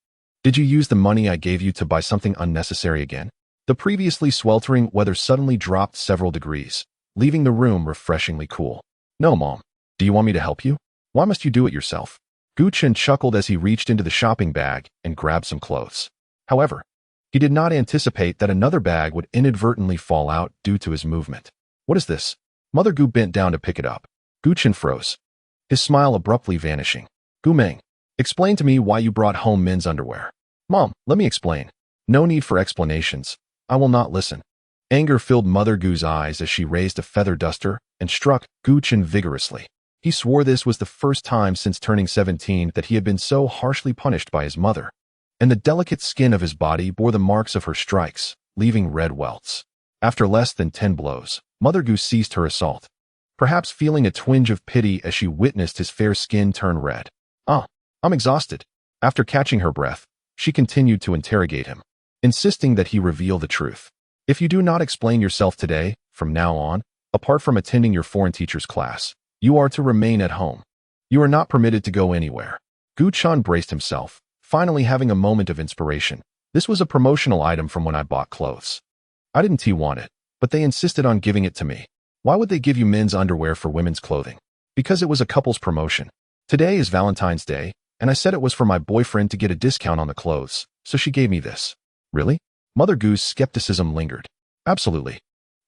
Did you use the money I gave you to buy something unnecessary again? The previously sweltering weather suddenly dropped several degrees, leaving the room refreshingly cool. No, Mom. Do you want me to help you? Why must you do it yourself? Gu-chan chuckled as he reached into the shopping bag and grabbed some clothes. However, he did not anticipate that another bag would inadvertently fall out due to his movement. What is this? Mother Gu bent down to pick it up. Gu-chan froze, his smile abruptly vanishing. Gu Ming, explain to me why you brought home men's underwear. Mom, let me explain. No need for explanations. I will not listen. Anger filled Mother Gu's eyes as she raised a feather duster and struck Gu-chan vigorously. He swore this was the first time since turning 17 that he had been so harshly punished by his mother, and the delicate skin of his body bore the marks of her strikes, leaving red welts. After less than 10 blows, Mother Gu ceased her assault, perhaps feeling a twinge of pity as she witnessed his fair skin turn red. I'm exhausted. After catching her breath, she continued to interrogate him, insisting that he reveal the truth. If you do not explain yourself today, from now on, apart from attending your foreign teacher's class, you are to remain at home. You are not permitted to go anywhere. Gu-chan braced himself, finally having a moment of inspiration. This was a promotional item from when I bought clothes. I didn't want it, but they insisted on giving it to me. Why would they give you men's underwear for women's clothing? Because it was a couple's promotion. Today is Valentine's Day, and I said it was for my boyfriend to get a discount on the clothes, so she gave me this. Really? Mother Gu's skepticism lingered. Absolutely.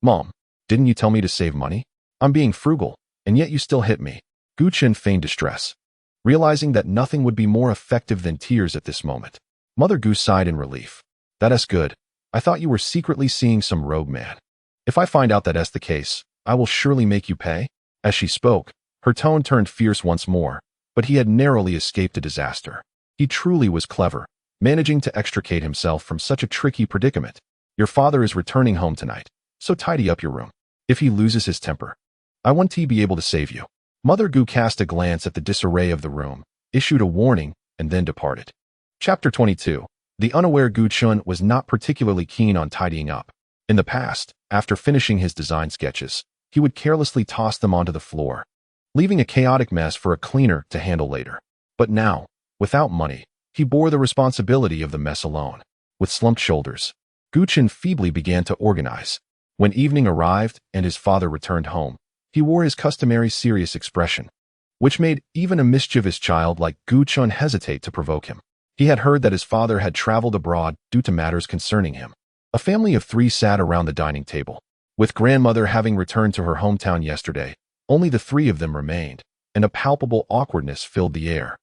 Mom, didn't you tell me to save money? I'm being frugal, and yet you still hit me. Gu-chan feigned distress, realizing that nothing would be more effective than tears at this moment. Mother Gu sighed in relief. That's good. I thought you were secretly seeing some rogue man. If I find out that that's the case, I will surely make you pay." As she spoke, her tone turned fierce once more, but he had narrowly escaped a disaster. He truly was clever, managing to extricate himself from such a tricky predicament. "Your father is returning home tonight, so tidy up your room. If he loses his temper, I want to be able to save you." Mother Gu cast a glance at the disarray of the room, issued a warning, and then departed. Chapter 22. The unaware Gu Chun was not particularly keen on tidying up. In the past, after finishing his design sketches, he would carelessly toss them onto the floor, leaving a chaotic mess for a cleaner to handle later. But now, without money, he bore the responsibility of the mess alone. With slumped shoulders, Gu Chun feebly began to organize. When evening arrived and his father returned home, he wore his customary serious expression, which made even a mischievous child like Gu Chun hesitate to provoke him. He had heard that his father had traveled abroad due to matters concerning him. A family of 3 sat around the dining table. With grandmother having returned to her hometown yesterday, only the 3 of them remained, and a palpable awkwardness filled the air.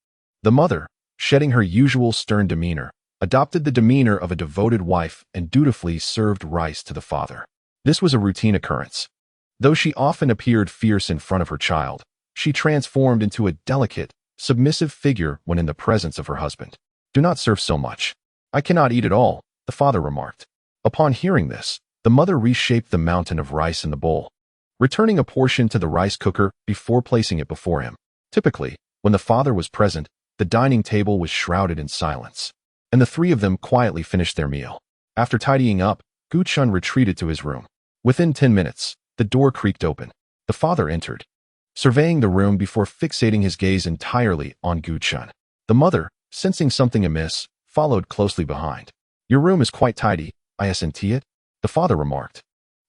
The mother, shedding her usual stern demeanor, adopted the demeanor of a devoted wife and dutifully served rice to the father. This was a routine occurrence. Though she often appeared fierce in front of her child, she transformed into a delicate, submissive figure when in the presence of her husband. "Do not serve so much. I cannot eat it all," the father remarked. Upon hearing this, the mother reshaped the mountain of rice in the bowl, returning a portion to the rice cooker before placing it before him. Typically, when the father was present, the dining table was shrouded in silence, and the 3 of them quietly finished their meal. After tidying up, Gu Chun retreated to his room. Within 10 minutes, the door creaked open. The father entered, surveying the room before fixating his gaze entirely on Gu Chun. The mother, sensing something amiss, followed closely behind. "Your room is quite tidy, I assent it," the father remarked,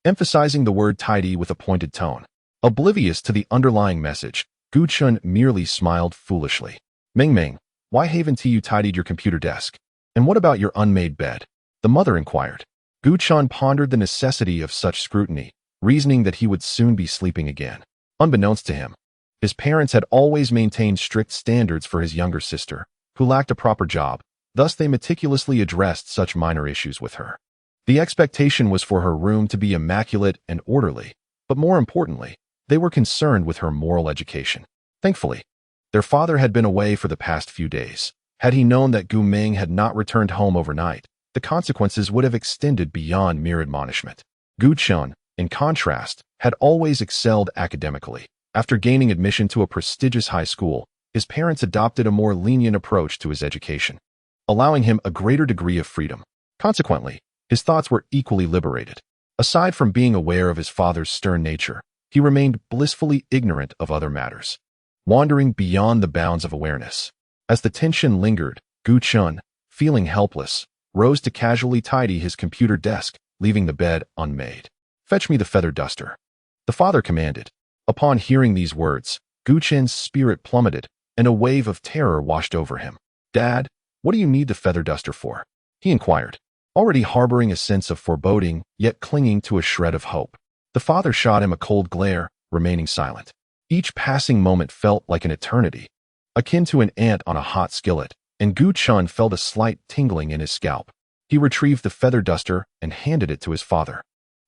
emphasizing the word tidy with a pointed tone. Oblivious to the underlying message, Gu Chun merely smiled foolishly. "Ming Ming, why haven't you tidied your computer desk? And what about your unmade bed?" the mother inquired. Gu Chun pondered the necessity of such scrutiny, reasoning that he would soon be sleeping again. Unbeknownst to him, his parents had always maintained strict standards for his younger sister, who lacked a proper job, thus they meticulously addressed such minor issues with her. The expectation was for her room to be immaculate and orderly, but more importantly, they were concerned with her moral education. Thankfully, their father had been away for the past few days. Had he known that Gu Ming had not returned home overnight, the consequences would have extended beyond mere admonishment. Gu Chun, in contrast, had always excelled academically. After gaining admission to a prestigious high school, his parents adopted a more lenient approach to his education, allowing him a greater degree of freedom. Consequently, his thoughts were equally liberated. Aside from being aware of his father's stern nature, he remained blissfully ignorant of other matters, wandering beyond the bounds of awareness. As the tension lingered, Gu Chun, feeling helpless, rose to casually tidy his computer desk, leaving the bed unmade. "Fetch me the feather duster," the father commanded. Upon hearing these words, Gu Chun's spirit plummeted, and a wave of terror washed over him. "Dad, what do you need the feather duster for?" he inquired, already harboring a sense of foreboding, yet clinging to a shred of hope. The father shot him a cold glare, remaining silent. Each passing moment felt like an eternity, akin to an ant on a hot skillet, and Gu Chun felt a slight tingling in his scalp. He retrieved the feather duster and handed it to his father,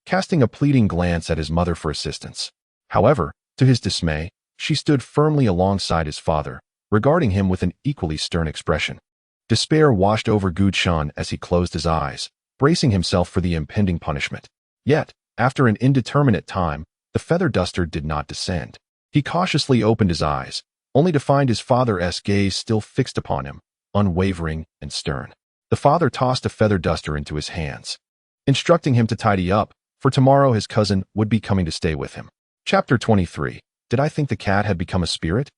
casting a pleading glance at his mother for assistance. However, to his dismay, she stood firmly alongside his father, regarding him with an equally stern expression. Despair washed over Gu Chun as he closed his eyes, bracing himself for the impending punishment. Yet, after an indeterminate time, the feather duster did not descend. He cautiously opened his eyes, only to find his father's gaze still fixed upon him, unwavering and stern. The father tossed a feather duster into his hands, instructing him to tidy up, for tomorrow his cousin would be coming to stay with him. Chapter 23. Did I think the cat had become a spirit?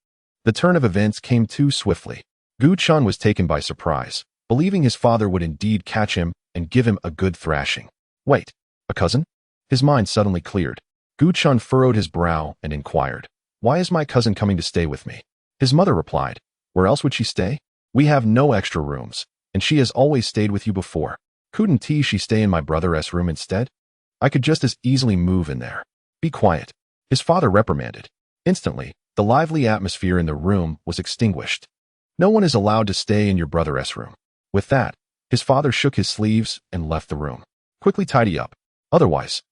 The turn of events came too swiftly. Gu Chun was taken by surprise, believing his father would indeed catch him and give him a good thrashing. Wait, a cousin? His mind suddenly cleared. Gu Chun furrowed his brow and inquired, "Why is my cousin coming to stay with me?" His mother replied, "Where else would she stay? We have no extra rooms, and she has always stayed with you before. Couldn't she stay in my brother's room instead? I could just as easily move in there." "Be quiet," his father reprimanded. Instantly, the lively atmosphere in the room was extinguished. "No one is allowed to stay in your brother's room." With that, his father shook his sleeves and left the room. "Quickly tidy up. Otherwise,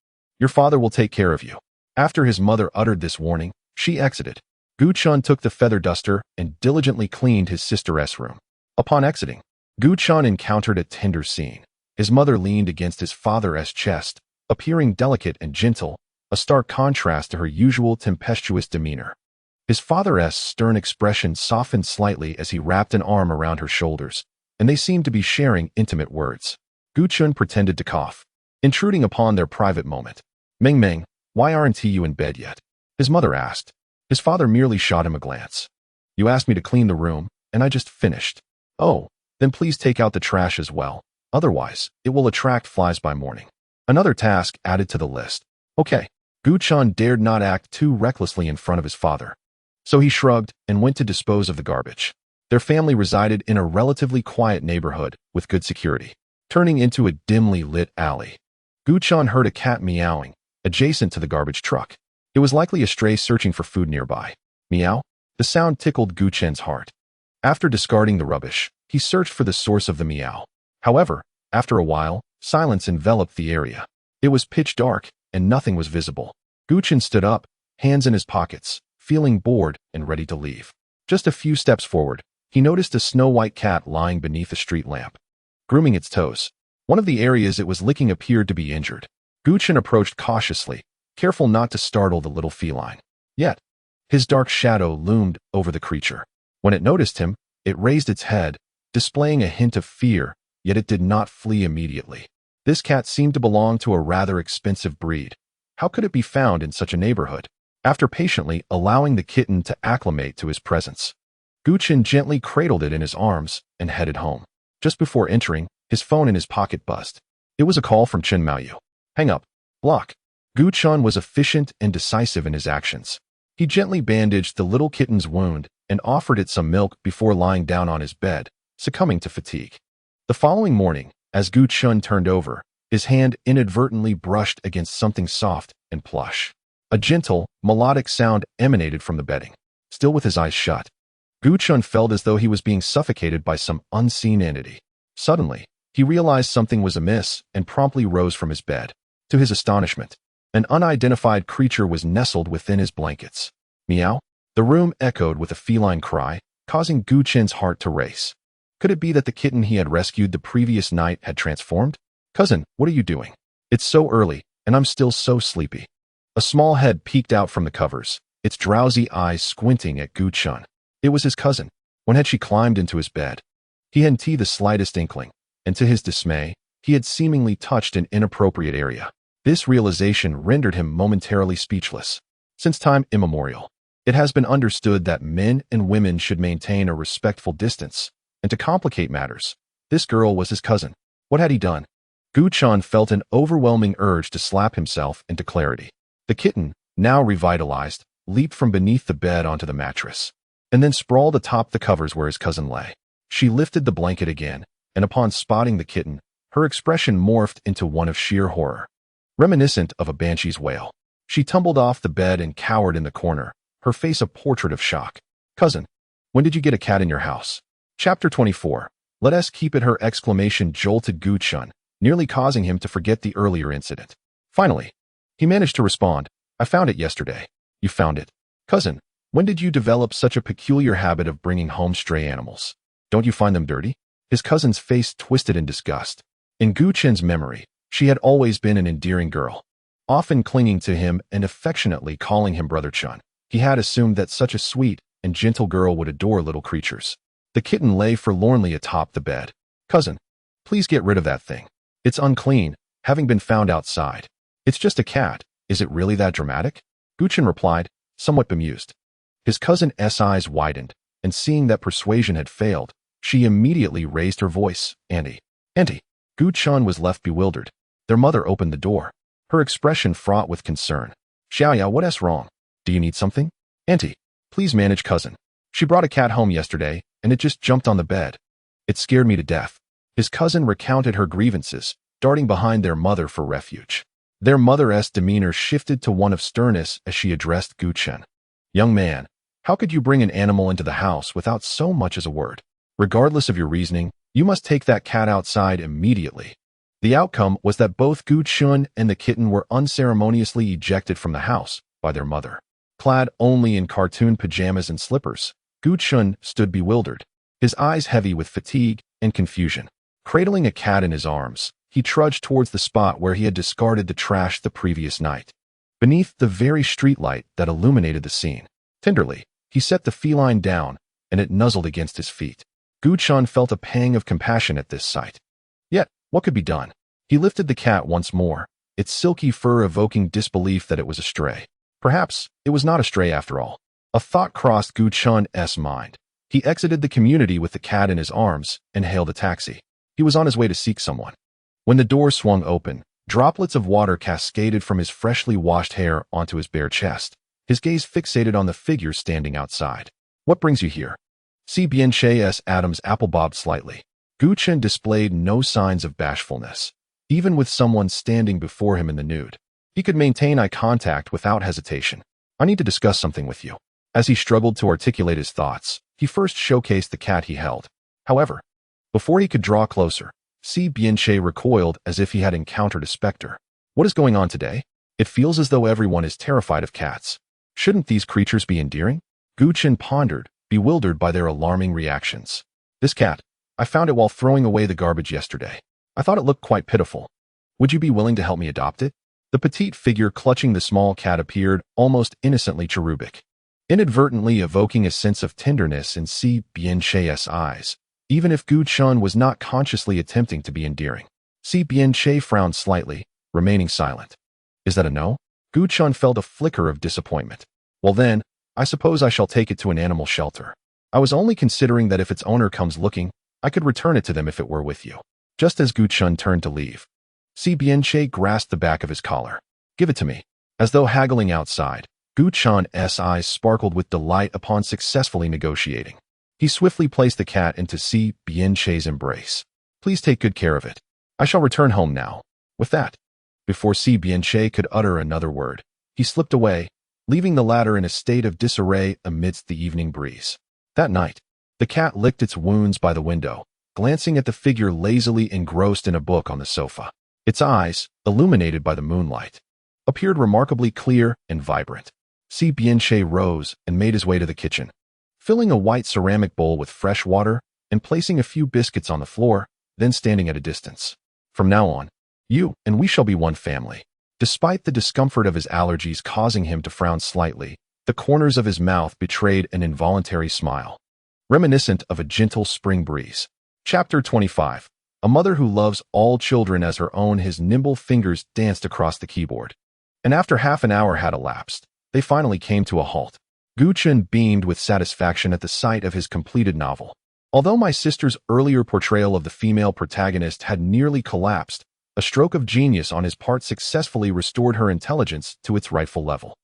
Your father will take care of you." After his mother uttered this warning, she exited. Gu-chan took the feather duster and diligently cleaned his sister's room. Upon exiting, Gu-chan encountered a tender scene. His mother leaned against his father's chest, appearing delicate and gentle, a stark contrast to her usual tempestuous demeanor. His father's stern expression softened slightly as he wrapped an arm around her shoulders, and they seemed to be sharing intimate words. Gu-chan pretended to cough, intruding upon their private moment. "Meng Meng, why aren't you in bed yet?" his mother asked. His father merely shot him a glance. "You asked me to clean the room, and I just finished." "Oh, then please take out the trash as well. Otherwise, it will attract flies by morning." Another task added to the list. Okay. Gu-chan dared not act too recklessly in front of his father. So he shrugged and went to dispose of the garbage. Their family resided in a relatively quiet neighborhood with good security, turning into a dimly lit alley. Gu-chan heard a cat meowing, adjacent to the garbage truck. It was likely a stray searching for food nearby. Meow? The sound tickled Gu-chan's heart. After discarding the rubbish, he searched for the source of the meow. However, after a while, silence enveloped the area. It was pitch dark, and nothing was visible. Gu-chan stood up, hands in his pockets, feeling bored and ready to leave. Just a few steps forward, he noticed a snow-white cat lying beneath a street lamp, grooming its toes. One of the areas it was licking appeared to be injured. Gu-chan approached cautiously, careful not to startle the little feline. Yet, his dark shadow loomed over the creature. When it noticed him, it raised its head, displaying a hint of fear, yet it did not flee immediately. This cat seemed to belong to a rather expensive breed. How could it be found in such a neighborhood? After patiently allowing the kitten to acclimate to his presence, Gu-chan gently cradled it in his arms and headed home. Just before entering, his phone in his pocket buzzed. It was a call from Chen Maoyu. Hang up. Block. Gu-chan was efficient and decisive in his actions. He gently bandaged the little kitten's wound and offered it some milk before lying down on his bed, succumbing to fatigue. The following morning, as Gu-chan turned over, his hand inadvertently brushed against something soft and plush. A gentle, melodic sound emanated from the bedding. Still with his eyes shut, Gu-chan felt as though he was being suffocated by some unseen entity. Suddenly, he realized something was amiss and promptly rose from his bed. To his astonishment, an unidentified creature was nestled within his blankets. Meow? The room echoed with a feline cry, causing Gu-chan's heart to race. Could it be that the kitten he had rescued the previous night had transformed? "Cousin, what are you doing? It's so early, and I'm still so sleepy." A small head peeked out from the covers, its drowsy eyes squinting at Gu-chan. It was his cousin. When had she climbed into his bed? He hadn't the slightest inkling, and to his dismay, he had seemingly touched an inappropriate area. This realization rendered him momentarily speechless. Since time immemorial, it has been understood that men and women should maintain a respectful distance. And to complicate matters, this girl was his cousin. What had he done? Gu-chan felt an overwhelming urge to slap himself into clarity. The kitten, now revitalized, leaped from beneath the bed onto the mattress, and then sprawled atop the covers where his cousin lay. She lifted the blanket again, and upon spotting the kitten, her expression morphed into one of sheer horror. Reminiscent of a banshee's wail, she tumbled off the bed and cowered in the corner, her face a portrait of shock. "Cousin, when did you get a cat in your house?" Chapter 24. Let us keep it. Her exclamation jolted Gu-chan, nearly causing him to forget the earlier incident. Finally, he managed to respond. "I found it yesterday." "You found it? Cousin, when did you develop such a peculiar habit of bringing home stray animals? Don't you find them dirty?" His cousin's face twisted in disgust. In Gu-chan's memory, she had always been an endearing girl, often clinging to him and affectionately calling him Brother Chun. He had assumed that such a sweet and gentle girl would adore little creatures. The kitten lay forlornly atop the bed. "Cousin, please get rid of that thing. It's unclean, having been found outside." "It's just a cat. Is it really that dramatic?" Gu-chan replied, somewhat bemused. His cousin's eyes widened, and seeing that persuasion had failed, she immediately raised her voice. Auntie. Gu-chan was left bewildered. Their mother opened the door, her expression fraught with concern. "Xiaoya, what's wrong? Do you need something?" "Auntie, please manage cousin. She brought a cat home yesterday, and it just jumped on the bed. It scared me to death." His cousin recounted her grievances, darting behind their mother for refuge. Their mother's demeanor shifted to one of sternness as she addressed Gu-chan. "Young man, how could you bring an animal into the house without so much as a word? Regardless of your reasoning, you must take that cat outside immediately." The outcome was that both Gu Chun and the kitten were unceremoniously ejected from the house by their mother. Clad only in cartoon pajamas and slippers, Gu Chun stood bewildered, his eyes heavy with fatigue and confusion. Cradling a cat in his arms, he trudged towards the spot where he had discarded the trash the previous night. Beneath the very streetlight that illuminated the scene, tenderly, he set the feline down, and it nuzzled against his feet. Gu Chun felt a pang of compassion at this sight. Yet, what could be done? He lifted the cat once more, its silky fur evoking disbelief that it was a stray. Perhaps it was not a stray after all. A thought crossed Gu Chun's mind. He exited the community with the cat in his arms and hailed a taxi. He was on his way to seek someone. When the door swung open, droplets of water cascaded from his freshly washed hair onto his bare chest, his gaze fixated on the figure standing outside. What brings you here? Si Bien Che's Adam's apple bobbed slightly. Gu Chun displayed no signs of bashfulness, even with someone standing before him in the nude. He could maintain eye contact without hesitation. I need to discuss something with you. As he struggled to articulate his thoughts, he first showcased the cat he held. However, before he could draw closer, Si Bien Che recoiled as if he had encountered a specter. What is going on today? It feels as though everyone is terrified of cats. Shouldn't these creatures be endearing? Gu Chun pondered, bewildered by their alarming reactions. This cat, I found it while throwing away the garbage yesterday. I thought it looked quite pitiful. Would you be willing to help me adopt it? The petite figure clutching the small cat appeared almost innocently cherubic, inadvertently evoking a sense of tenderness in Si Bien Che's eyes, even if Gu Chun was not consciously attempting to be endearing. Si Bien Che frowned slightly, remaining silent. Is that a no? Gu Chun felt a flicker of disappointment. Well then, I suppose I shall take it to an animal shelter. I was only considering that if its owner comes looking, I could return it to them if it were with you. Just as Gu Chun turned to leave, Si Bien Che grasped the back of his collar. Give it to me. As though haggling outside, Gu Chun's eyes sparkled with delight upon successfully negotiating. He swiftly placed the cat into Si Bien Che's embrace. Please take good care of it. I shall return home now. With that, before Si Bien Che could utter another word, he slipped away, leaving the latter in a state of disarray amidst the evening breeze. That night, the cat licked its wounds by the window, glancing at the figure lazily engrossed in a book on the sofa. Its eyes, illuminated by the moonlight, appeared remarkably clear and vibrant. Si Bien Che rose and made his way to the kitchen. Filling a white ceramic bowl with fresh water and placing a few biscuits on the floor, then standing at a distance. From now on, you and we shall be one family. Despite the discomfort of his allergies causing him to frown slightly, the corners of his mouth betrayed an involuntary smile, reminiscent of a gentle spring breeze. Chapter 25. A mother who loves all children as her own. His nimble fingers danced across the keyboard. And after half an hour had elapsed, they finally came to a halt. Gu Chun beamed with satisfaction at the sight of his completed novel. Although my sister's earlier portrayal of the female protagonist had nearly collapsed, a stroke of genius on his part successfully restored her intelligence to its rightful level.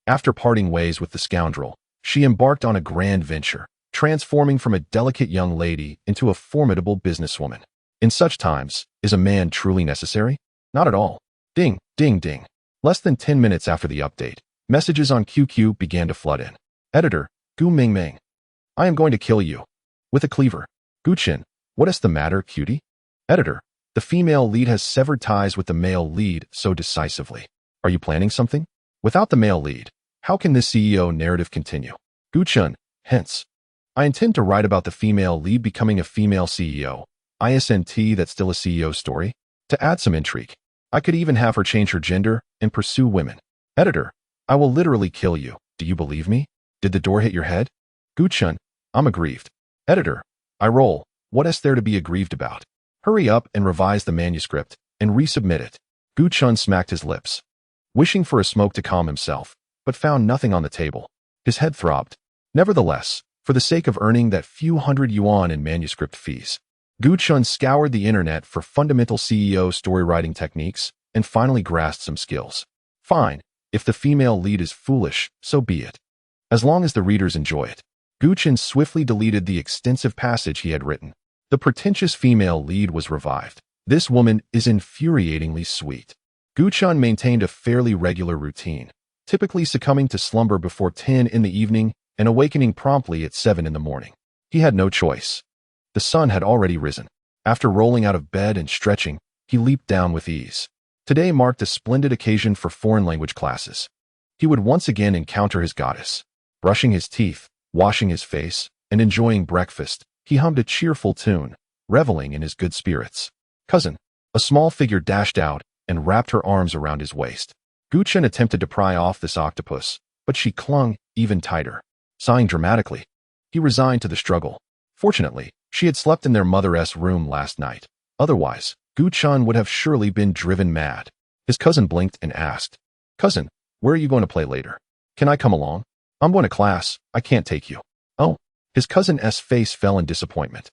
After parting ways with the scoundrel, she embarked on a grand venture, transforming from a delicate young lady into a formidable businesswoman. In such times, is a man truly necessary? Not at all. Ding, ding, ding. Less than 10 minutes after the update, messages on QQ began to flood in. Editor, Gu Ming Ming. I am going to kill you. With a cleaver. Gu Chun, what is the matter, cutie? Editor, the female lead has severed ties with the male lead so decisively. Are you planning something? Without the male lead, how can this CEO narrative continue? Gu Chun, hence. I intend to write about the female lead becoming a female CEO. ISNT, that's still a CEO story. To add some intrigue, I could even have her change her gender and pursue women. Editor, I will literally kill you. Do you believe me? Did the door hit your head? Gu Chun, I'm aggrieved. Editor, I roll. What is there to be aggrieved about? Hurry up and revise the manuscript and resubmit it. Gu Chun smacked his lips, wishing for a smoke to calm himself, but found nothing on the table. His head throbbed. Nevertheless, for the sake of earning that few hundred yuan in manuscript fees, Gu Chun scoured the internet for fundamental CEO storywriting techniques and finally grasped some skills. Fine, if the female lead is foolish, so be it. As long as the readers enjoy it. Gu Chun swiftly deleted the extensive passage he had written. The pretentious female lead was revived. This woman is infuriatingly sweet. Gu Chun maintained a fairly regular routine, typically succumbing to slumber before 10 in the evening and awakening promptly at 7 in the morning. He had no choice. The sun had already risen. After rolling out of bed and stretching, he leaped down with ease. Today marked a splendid occasion for foreign language classes. He would once again encounter his goddess. Brushing his teeth, washing his face, and enjoying breakfast, he hummed a cheerful tune, reveling in his good spirits. "Cousin." A small figure dashed out and wrapped her arms around his waist. Gu-chan attempted to pry off this octopus, but she clung even tighter. Sighing dramatically, he resigned to the struggle. Fortunately, she had slept in their mother's room last night. Otherwise, Gu-chan would have surely been driven mad. His cousin blinked and asked, "Cousin, where are you going to play later? Can I come along? I'm going to class, I can't take you." "Oh." His cousin's face fell in disappointment.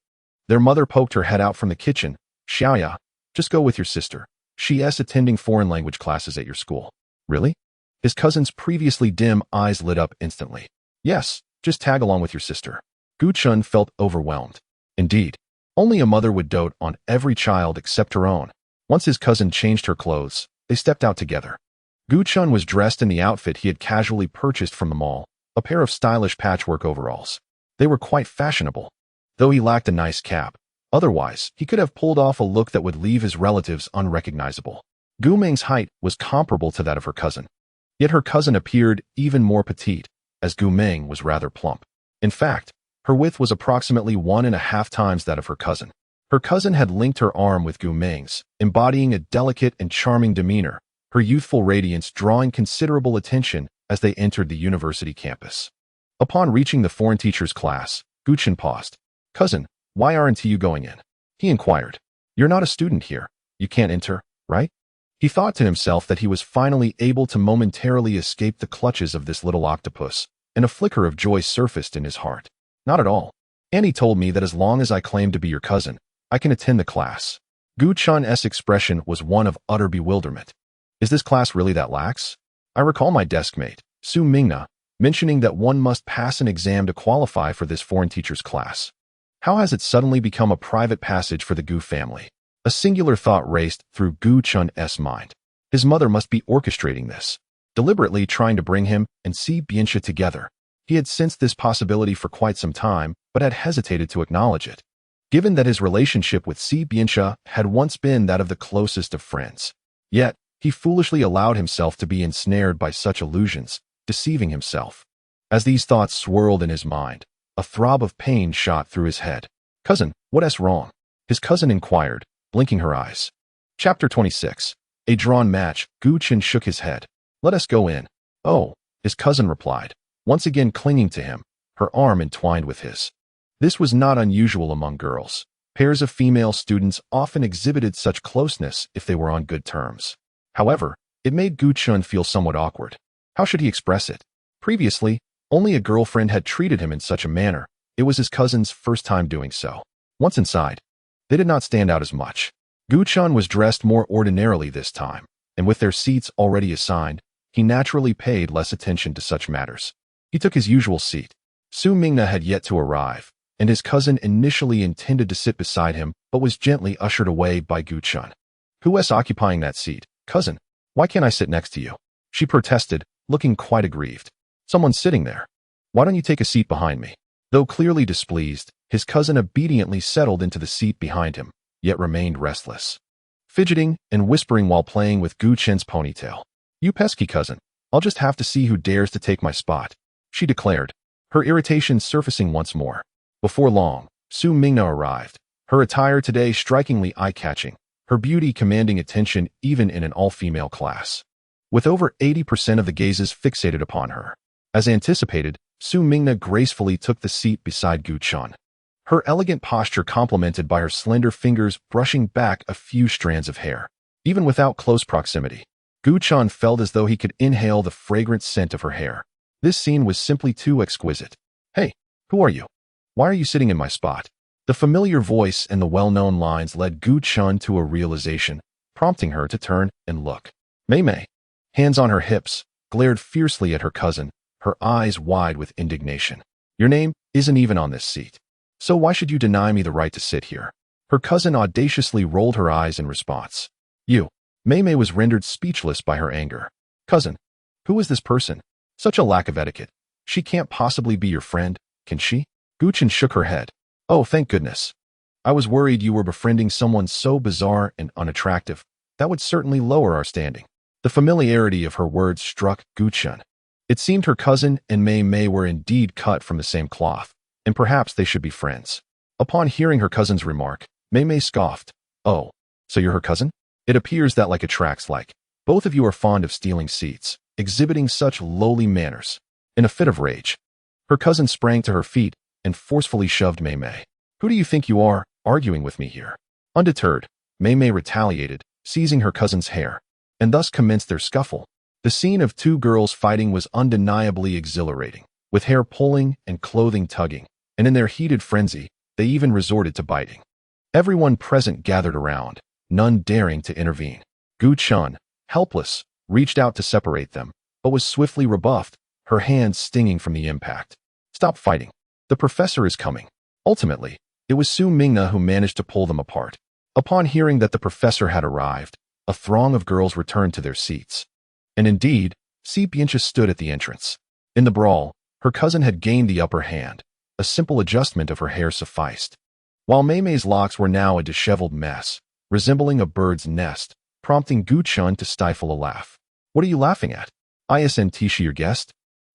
Their mother poked her head out from the kitchen. "Xiaoya, just go with your sister. She's attending foreign language classes at your school." "Really?" His cousin's previously dim eyes lit up instantly. "Yes, just tag along with your sister." Gu-chan felt overwhelmed. Indeed, only a mother would dote on every child except her own. Once his cousin changed her clothes, they stepped out together. Gu-chan was dressed in the outfit he had casually purchased from the mall, a pair of stylish patchwork overalls. They were quite fashionable, though he lacked a nice cap. Otherwise, he could have pulled off a look that would leave his relatives unrecognizable. Gu Ming's height was comparable to that of her cousin. Yet her cousin appeared even more petite, as Gu Ming was rather plump. In fact, her width was approximately 1.5 times that of her cousin. Her cousin had linked her arm with Gu Ming's, embodying a delicate and charming demeanor, her youthful radiance drawing considerable attention as they entered the university campus. Upon reaching the foreign teacher's class, Gu-chan paused. "Cousin, why aren't you going in?" he inquired. "You're not a student here. You can't enter, right?" He thought to himself that he was finally able to momentarily escape the clutches of this little octopus, and a flicker of joy surfaced in his heart. "Not at all. Annie told me that as long as I claim to be your cousin, I can attend the class." Gu-chan's expression was one of utter bewilderment. "Is this class really that lax? I recall my deskmate, Su Mingna, mentioning that one must pass an exam to qualify for this foreign teacher's class. How has it suddenly become a private passage for the Gu family?" A singular thought raced through Gu-chan's mind. His mother must be orchestrating this, deliberately trying to bring him and Si Bianxia together. He had sensed this possibility for quite some time, but had hesitated to acknowledge it, given that his relationship with Si Bianxia had once been that of the closest of friends. Yet, he foolishly allowed himself to be ensnared by such illusions, deceiving himself. As these thoughts swirled in his mind, a throb of pain shot through his head. "Cousin, what's wrong?" his cousin inquired, blinking her eyes. Chapter 26. A drawn match. Gu-chan shook his head. "Let us go in." "Oh," his cousin replied, once again clinging to him, her arm entwined with his. This was not unusual among girls. Pairs of female students often exhibited such closeness if they were on good terms. However, it made Gu-chan feel somewhat awkward. How should he express it? Previously, only a girlfriend had treated him in such a manner. It was his cousin's first time doing so. Once inside, they did not stand out as much. Gu-chan was dressed more ordinarily this time, and with their seats already assigned, he naturally paid less attention to such matters. He took his usual seat. Su Mingna had yet to arrive, and his cousin initially intended to sit beside him, but was gently ushered away by Gu-chan. "Who's occupying that seat? Cousin, why can't I sit next to you?" she protested, looking quite aggrieved. "Someone's sitting there. Why don't you take a seat behind me?" Though clearly displeased, his cousin obediently settled into the seat behind him, yet remained restless, fidgeting and whispering while playing with Gu-chan's ponytail. "You pesky cousin, I'll just have to see who dares to take my spot," she declared, her irritation surfacing once more. Before long, Su Mingna arrived, her attire today strikingly eye-catching, her beauty commanding attention even in an all-female class. With over 80% of the gazes fixated upon her. As anticipated, Su Mingna gracefully took the seat beside Gu-chan, her elegant posture complemented by her slender fingers brushing back a few strands of hair. Even without close proximity, Gu-chan felt as though he could inhale the fragrant scent of her hair. This scene was simply too exquisite. "Hey, who are you? Why are you sitting in my spot?" The familiar voice and the well-known lines led Gu-chan to a realization, prompting her to turn and look. Mei Mei, hands on her hips, glared fiercely at her cousin, her eyes wide with indignation. "Your name isn't even on this seat. So why should you deny me the right to sit here?" Her cousin audaciously rolled her eyes in response. "You." Mei Mei was rendered speechless by her anger. "Cousin, who is this person? Such a lack of etiquette. She can't possibly be your friend, can she?" Gu-chan shook her head. "Oh, thank goodness. I was worried you were befriending someone so bizarre and unattractive. That would certainly lower our standing. The familiarity of her words struck Guchun. It seemed her cousin and Mei Mei were indeed cut from the same cloth, and perhaps they should be friends. Upon hearing her cousin's remark, Mei Mei scoffed. Oh, so you're her cousin? It appears that like attracts like. Both of you are fond of stealing seats, exhibiting such lowly manners. In a fit of rage, her cousin sprang to her feet and forcefully shoved Mei Mei. Who do you think you are, arguing with me here? Undeterred, Mei Mei retaliated, seizing her cousin's hair, and thus commenced their scuffle. The scene of two girls fighting was undeniably exhilarating, with hair pulling and clothing tugging, and in their heated frenzy, they even resorted to biting. Everyone present gathered around, none daring to intervene. Guchun, helpless, reached out to separate them, but was swiftly rebuffed, her hands stinging from the impact. Stop fighting. The professor is coming. Ultimately, it was Su Mingna who managed to pull them apart. Upon hearing that the professor had arrived, a throng of girls returned to their seats. And indeed, Si Biancha stood at the entrance. In the brawl, her cousin had gained the upper hand. A simple adjustment of her hair sufficed. While Mei Mei's locks were now a disheveled mess, resembling a bird's nest, prompting Guchun to stifle a laugh. What are you laughing at? Isn't she your guest?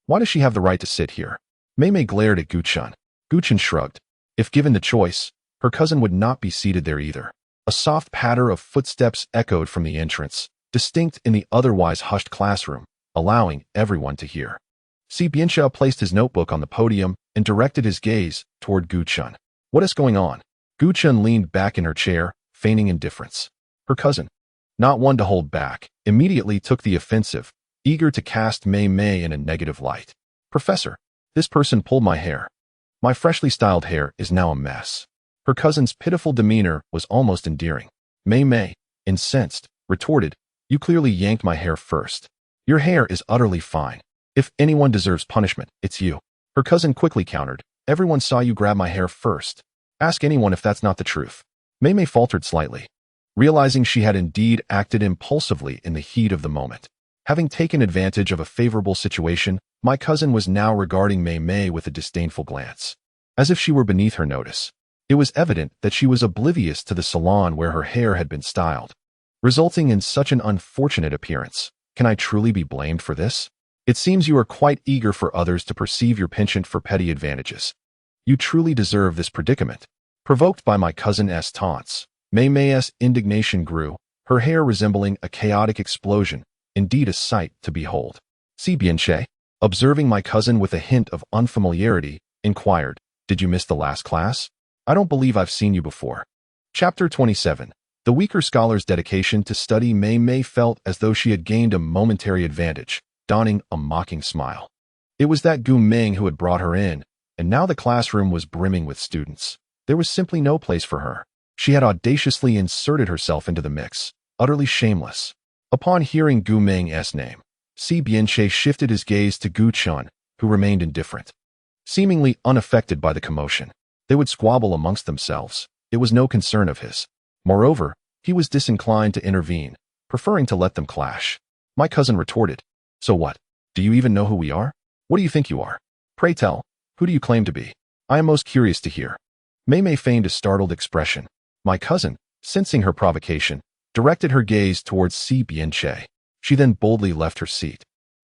Why does she have the right to sit here? Mei Mei glared at Guchun. Guchun shrugged. If given the choice, her cousin would not be seated there either. A soft patter of footsteps echoed from the entrance, distinct in the otherwise hushed classroom, allowing everyone to hear. Si Biancha placed his notebook on the podium and directed his gaze toward Guchun. What is going on? Guchun leaned back in her chair, feigning indifference. Her cousin, not one to hold back, immediately took the offensive, eager to cast Mei Mei in a negative light. Professor, this person pulled my hair. My freshly styled hair is now a mess. Her cousin's pitiful demeanor was almost endearing. Mei Mei, incensed, retorted, you clearly yanked my hair first. Your hair is utterly fine. If anyone deserves punishment, it's you. Her cousin quickly countered, everyone saw you grab my hair first. Ask anyone if that's not the truth. Mei Mei faltered slightly, realizing she had indeed acted impulsively in the heat of the moment. Having taken advantage of a favorable situation, my cousin was now regarding Mei Mei with a disdainful glance, as if she were beneath her notice. It was evident that she was oblivious to the salon where her hair had been styled, resulting in such an unfortunate appearance. Can I truly be blamed for this? It seems you are quite eager for others to perceive your penchant for petty advantages. You truly deserve this predicament. Provoked by my cousin's taunts, Mei Mei's indignation grew, her hair resembling a chaotic explosion, indeed a sight to behold. Si Biancha, observing my cousin with a hint of unfamiliarity, inquired, did you miss the last class? I don't believe I've seen you before. Chapter 27. The weaker scholar's dedication to study. Mei Mei felt as though she had gained a momentary advantage, donning a mocking smile. It was that Gu Ming who had brought her in, and now the classroom was brimming with students. There was simply no place for her. She had audaciously inserted herself into the mix, utterly shameless. Upon hearing Gu Ming's name, Si Biancha shifted his gaze to Guchun, who remained indifferent, seemingly unaffected by the commotion. They would squabble amongst themselves. It was no concern of his. Moreover, he was disinclined to intervene, preferring to let them clash. My cousin retorted, so what? Do you even know who we are? What do you think you are? Pray tell, who do you claim to be? I am most curious to hear. Mei Mei feigned a startled expression. My cousin, sensing her provocation, directed her gaze towards Si Biancha. She then boldly left her seat,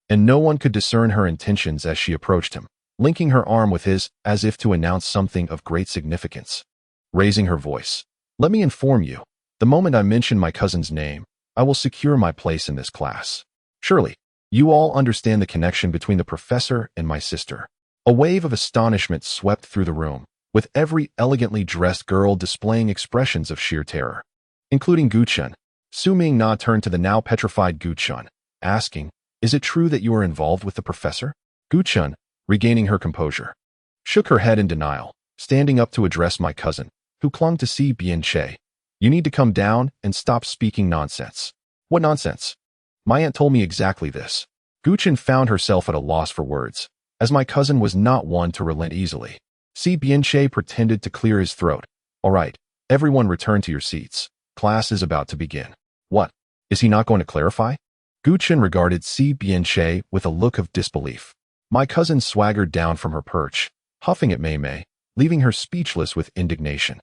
and no one could discern her intentions as she approached him, linking her arm with his as if to announce something of great significance. Raising her voice, let me inform you, the moment I mention my cousin's name, I will secure my place in this class. Surely, you all understand the connection between the professor and my sister. A wave of astonishment swept through the room, with every elegantly dressed girl displaying expressions of sheer terror, including Guchun. Su Mingna turned to the now petrified Guchun, asking, is it true that you are involved with the professor? Guchun, regaining her composure, shook her head in denial, standing up to address my cousin, who clung to Si Biancha. You need to come down and stop speaking nonsense. What nonsense? My aunt told me exactly this. Guchun found herself at a loss for words, as my cousin was not one to relent easily. Si Biancha pretended to clear his throat. All right, everyone return to your seats. Class is about to begin. What? Is he not going to clarify? Guchun regarded Si Biancha with a look of disbelief. My cousin swaggered down from her perch, huffing at Mei Mei, leaving her speechless with indignation.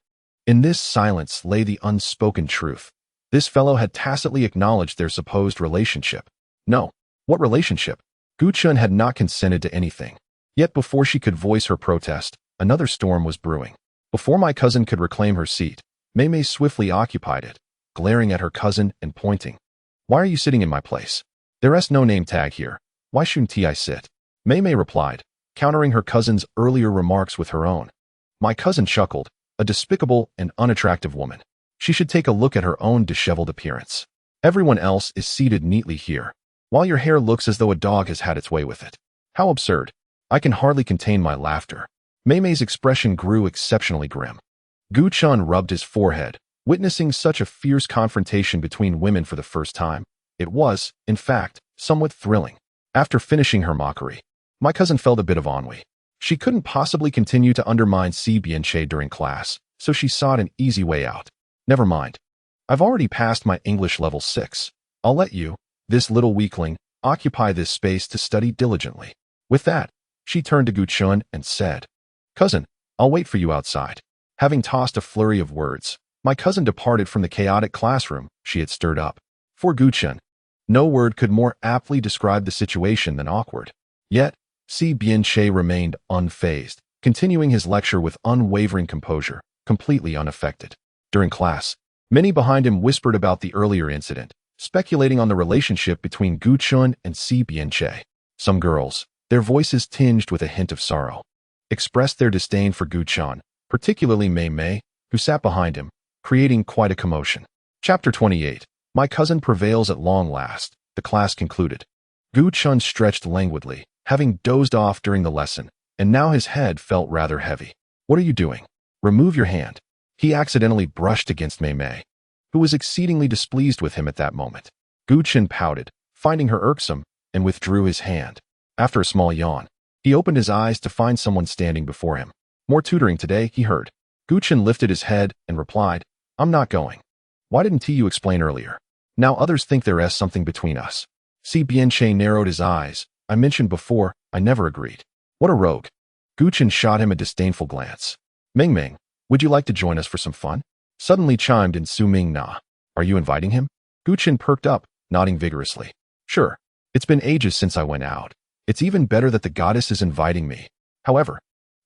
In this silence lay the unspoken truth. This fellow had tacitly acknowledged their supposed relationship. No. What relationship? Gu-chun had not consented to anything. Yet before she could voice her protest, another storm was brewing. Before my cousin could reclaim her seat, Mei swiftly occupied it, glaring at her cousin and pointing. Why are you sitting in my place? There's no name tag here. Why shouldn't I sit? Mei replied, countering her cousin's earlier remarks with her own. My cousin chuckled, a despicable and unattractive woman. She should take a look at her own disheveled appearance. Everyone else is seated neatly here, while your hair looks as though a dog has had its way with it. How absurd. I can hardly contain my laughter. Mei's expression grew exceptionally grim. Gu-chun rubbed his forehead, witnessing such a fierce confrontation between women for the first time. It was, in fact, somewhat thrilling. After finishing her mockery, my cousin felt a bit of ennui. She couldn't possibly continue to undermine Si Bianche during class, so she sought an easy way out. Never mind. I've already passed my English level 6. I'll let you, this little weakling, occupy this space to study diligently. With that, she turned to Gu-chun and said, Cousin, I'll wait for you outside. Having tossed a flurry of words, my cousin departed from the chaotic classroom she had stirred up. For Gu-chun, no word could more aptly describe the situation than awkward. Yet, Si Bianche remained unfazed, continuing his lecture with unwavering composure, completely unaffected. During class, many behind him whispered about the earlier incident, speculating on the relationship between Gu-chun and Si Bianche. Some girls, their voices tinged with a hint of sorrow, expressed their disdain for Gu-chun, particularly Mei, who sat behind him, creating quite a commotion. Chapter 28. My cousin prevails at long last. The class concluded. Gu-chun stretched languidly, having dozed off during the lesson, and now his head felt rather heavy. What are you doing? Remove your hand. He accidentally brushed against Mei, who was exceedingly displeased with him at that moment. Gu-chun pouted, finding her irksome, and withdrew his hand. After a small yawn, he opened his eyes to find someone standing before him. More tutoring today, he heard. Gu-chun lifted his head and replied, I'm not going. Why didn't you explain earlier? Now others think there is something between us. Si Bianche narrowed his eyes. I mentioned before, I never agreed. What a rogue. Gu-chun shot him a disdainful glance. Ming, would you like to join us for some fun? Suddenly chimed in Su Ming-na. Are you inviting him? Gu-chun perked up, nodding vigorously. Sure. It's been ages since I went out. It's even better that the goddess is inviting me. However,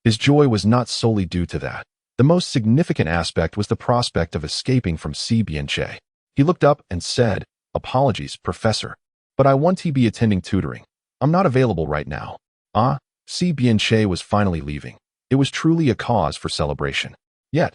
his joy was not solely due to that. The most significant aspect was the prospect of escaping from Si Bianche. He looked up and said, Apologies, Professor, but I want to be attending tutoring. I'm not available right now. Si Bianche was finally leaving. It was truly a cause for celebration. Yet,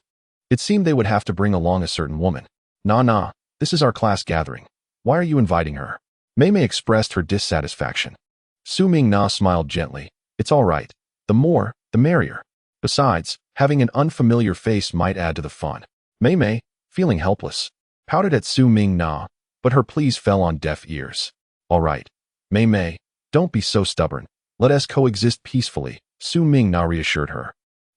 it seemed they would have to bring along a certain woman. Nah, this is our class gathering. Why are you inviting her? Mei expressed her dissatisfaction. Su Ming-na smiled gently. It's all right. The more, the merrier. Besides, having an unfamiliar face might add to the fun. Mei, feeling helpless, pouted at Su Ming-na, but her pleas fell on deaf ears. All right. Mei, don't be so stubborn. Let us coexist peacefully, Su Ming-na reassured her.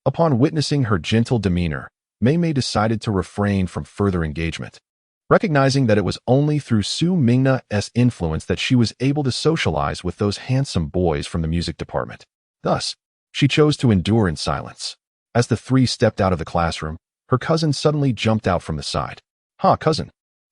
Upon witnessing her gentle demeanor, Mei decided to refrain from further engagement. Recognizing that it was only through Su Ming-na's influence that she was able to socialize with those handsome boys from the music department. Thus, she chose to endure in silence. As the three stepped out of the classroom, her cousin suddenly jumped out from the side. Cousin.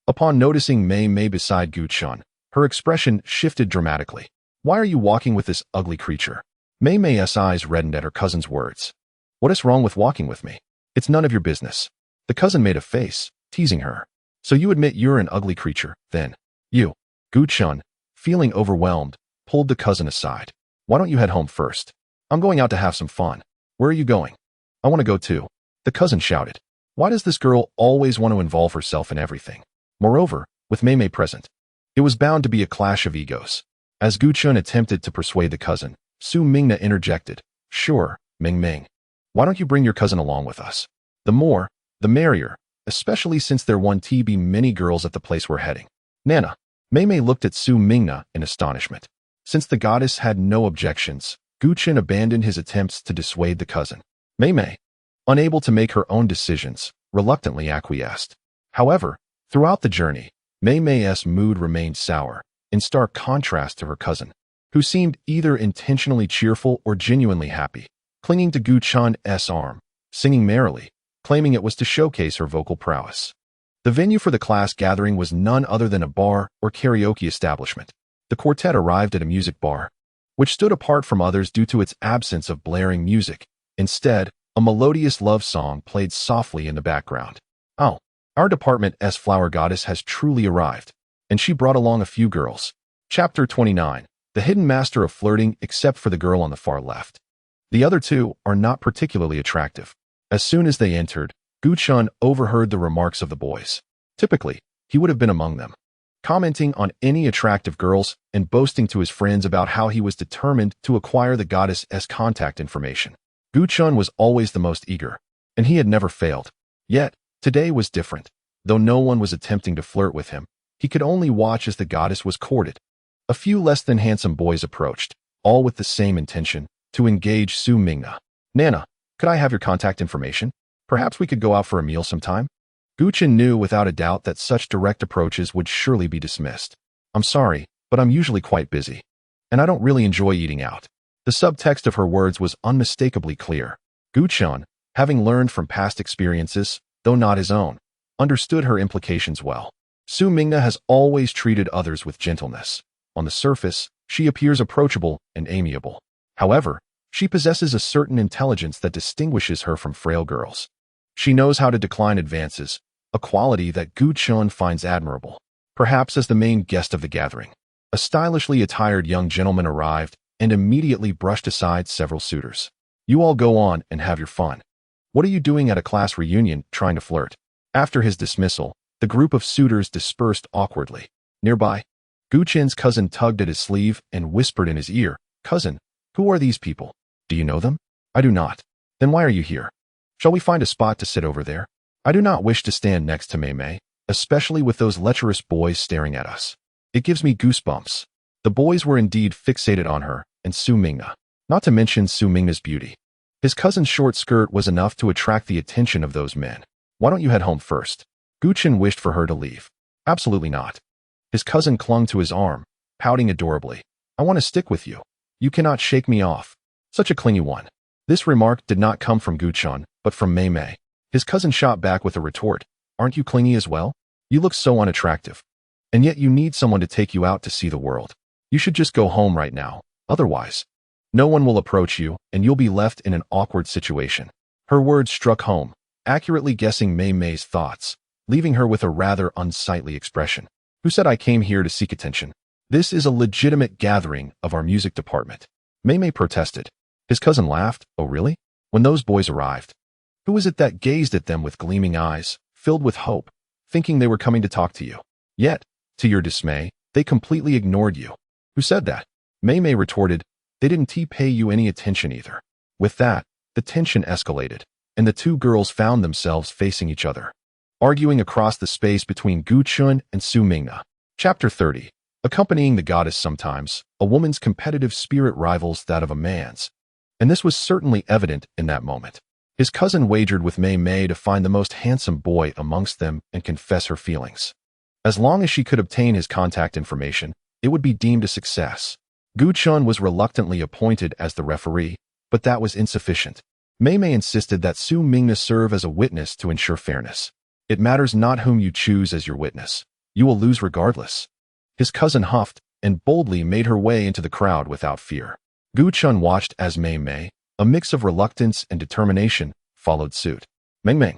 Upon noticing Mei beside Gu-chun, her expression shifted dramatically. Why are you walking with this ugly creature? Mei's eyes reddened at her cousin's words. What is wrong with walking with me? It's none of your business. The cousin made a face, teasing her. So you admit you're an ugly creature, then? You. Gu-chun, feeling overwhelmed, pulled the cousin aside. Why don't you head home first? I'm going out to have some fun. Where are you going? I want to go too. The cousin shouted. Why does this girl always want to involve herself in everything? Moreover, with Mei present, it was bound to be a clash of egos. As Gu-chun attempted to persuade the cousin, Su Ming-na interjected. Sure, Ming. Why don't you bring your cousin along with us? The more, the merrier, especially since there want to be many girls at the place we're heading. Nana. Mei looked at Su Ming-na in astonishment. Since the goddess had no objections, Gu-chun abandoned his attempts to dissuade the cousin. Mei, unable to make her own decisions, reluctantly acquiesced. However, throughout the journey, Mei's mood remained sour, in stark contrast to her cousin, who seemed either intentionally cheerful or genuinely happy, clinging to Gu-chun's arm, singing merrily. claiming it was to showcase her vocal prowess. The venue for the class gathering was none other than a bar or karaoke establishment. The quartet arrived at a music bar, which stood apart from others due to its absence of blaring music. Instead, a melodious love song played softly in the background. Oh, our department's flower goddess has truly arrived, and she brought along a few girls. Chapter 29. The hidden master of flirting, except for the girl on the far left. The other two are not particularly attractive. As soon as they entered, Gu-chun overheard the remarks of the boys. Typically, he would have been among them, commenting on any attractive girls and boasting to his friends about how he was determined to acquire the goddess's contact information. Gu-chun was always the most eager, and he had never failed. Yet, today was different. Though no one was attempting to flirt with him, he could only watch as the goddess was courted. A few less than handsome boys approached, all with the same intention, to engage Su Mingna. Nana, could I have your contact information? Perhaps we could go out for a meal sometime? Gu-chun knew without a doubt that such direct approaches would surely be dismissed. I'm sorry, but I'm usually quite busy, and I don't really enjoy eating out. The subtext of her words was unmistakably clear. Gu-chun, having learned from past experiences, though not his own, understood her implications well. Su Mingna has always treated others with gentleness. On the surface, she appears approachable and amiable. However, she possesses a certain intelligence that distinguishes her from frail girls. She knows how to decline advances, a quality that Gu-chun finds admirable. Perhaps as the main guest of the gathering, a stylishly attired young gentleman arrived and immediately brushed aside several suitors. You all go on and have your fun. What are you doing at a class reunion trying to flirt? After his dismissal, the group of suitors dispersed awkwardly. Nearby, Gu-chun's cousin tugged at his sleeve and whispered in his ear, Cousin, who are these people? Do you know them? I do not. Then why are you here? Shall we find a spot to sit over there? I do not wish to stand next to Mei, especially with those lecherous boys staring at us. It gives me goosebumps. The boys were indeed fixated on her and Su Mingna, not to mention Su Mingna's beauty. His cousin's short skirt was enough to attract the attention of those men. Why don't you head home first? Gu-chun wished for her to leave. Absolutely not. His cousin clung to his arm, pouting adorably. I want to stick with you. You cannot shake me off. Such a clingy one. This remark did not come from Gu-chun, but from Mei. His cousin shot back with a retort. Aren't you clingy as well? You look so unattractive. And yet you need someone to take you out to see the world. You should just go home right now. Otherwise, no one will approach you and you'll be left in an awkward situation. Her words struck home, accurately guessing Mei's thoughts, leaving her with a rather unsightly expression. Who said I came here to seek attention? This is a legitimate gathering of our music department. Mei protested. His cousin laughed. Oh really? When those boys arrived, who was it that gazed at them with gleaming eyes, filled with hope, thinking they were coming to talk to you? Yet, to your dismay, they completely ignored you. Who said that? Mei retorted. They didn't pay you any attention either. With that, the tension escalated, and the two girls found themselves facing each other, arguing across the space between Gu-chun and Su Mingna. Chapter 30. Accompanying the goddess sometimes, a woman's competitive spirit rivals that of a man's. And this was certainly evident in that moment. His cousin wagered with Mei to find the most handsome boy amongst them and confess her feelings. As long as she could obtain his contact information, it would be deemed a success. Gu-chun was reluctantly appointed as the referee, but that was insufficient. Mei insisted that Su Mingna serve as a witness to ensure fairness. It matters not whom you choose as your witness. You will lose regardless. His cousin huffed and boldly made her way into the crowd without fear. Gu-chun watched as Mei, a mix of reluctance and determination, followed suit. Meng,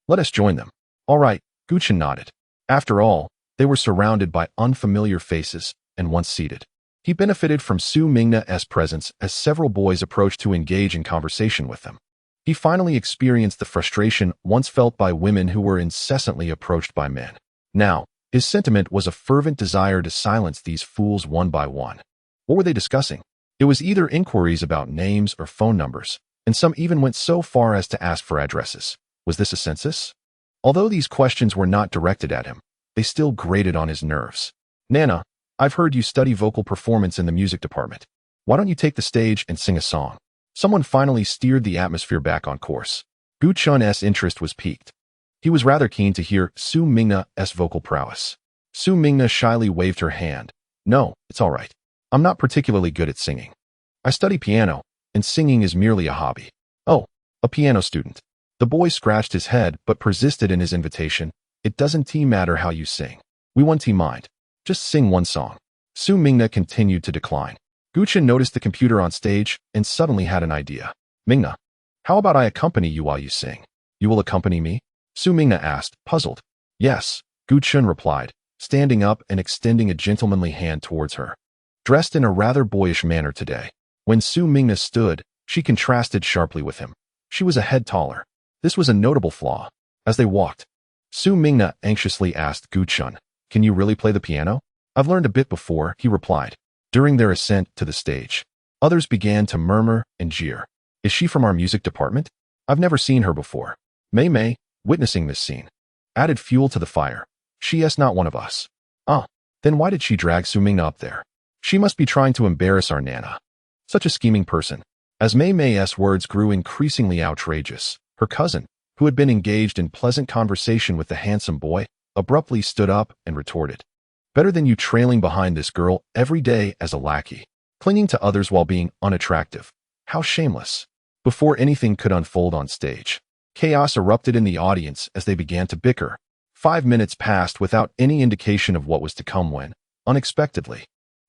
let us join them. All right, Gu-chun nodded. After all, they were surrounded by unfamiliar faces, and once seated, he benefited from Su Mingna's presence as several boys approached to engage in conversation with them. He finally experienced the frustration once felt by women who were incessantly approached by men. Now, his sentiment was a fervent desire to silence these fools one by one. What were they discussing? It was either inquiries about names or phone numbers, and some even went so far as to ask for addresses. Was this a census? Although these questions were not directed at him, they still grated on his nerves. Nana, I've heard you study vocal performance in the music department. Why don't you take the stage and sing a song? Someone finally steered the atmosphere back on course. Gu-chun's interest was piqued. He was rather keen to hear Su Mingna's vocal prowess. Su Mingna shyly waved her hand. No, it's all right. I'm not particularly good at singing. I study piano, and singing is merely a hobby. Oh, a piano student. The boy scratched his head but persisted in his invitation. It doesn't matter how you sing. We won't mind. Just sing one song. Su Mingna continued to decline. Guchen noticed the computer on stage and suddenly had an idea. Mingna, how about I accompany you while you sing? You will accompany me? Su Mingna asked, puzzled. Yes, Guchen replied, standing up and extending a gentlemanly hand towards her. Dressed in a rather boyish manner today. When Su Mingna stood, she contrasted sharply with him. She was a head taller. This was a notable flaw. As they walked, Su Mingna anxiously asked Guchen, can you really play the piano? I've learned a bit before, he replied. During their ascent to the stage, others began to murmur and jeer. Is she from our music department? I've never seen her before. Mei Mei, witnessing this scene, added fuel to the fire. She is not one of us. Then why did she drag Su Mingna up there? She must be trying to embarrass our Nana. Such a scheming person. As Mei Mei's words grew increasingly outrageous, her cousin, who had been engaged in pleasant conversation with the handsome boy, abruptly stood up and retorted. Better than you trailing behind this girl every day as a lackey, clinging to others while being unattractive. How shameless. Before anything could unfold on stage, chaos erupted in the audience as they began to bicker. 5 minutes passed without any indication of what was to come when, unexpectedly,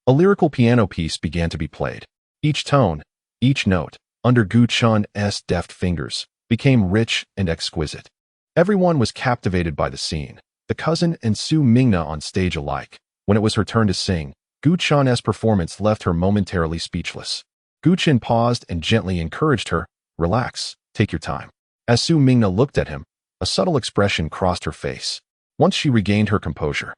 a lyrical piano piece began to be played. Each tone, each note, under Guchen's deft fingers, became rich and exquisite. Everyone was captivated by the scene, the cousin and Su Mingna on stage alike. When it was her turn to sing, Guchen's performance left her momentarily speechless. Guchen paused and gently encouraged her, relax, take your time. As Su Mingna looked at him, a subtle expression crossed her face. Once she regained her composure,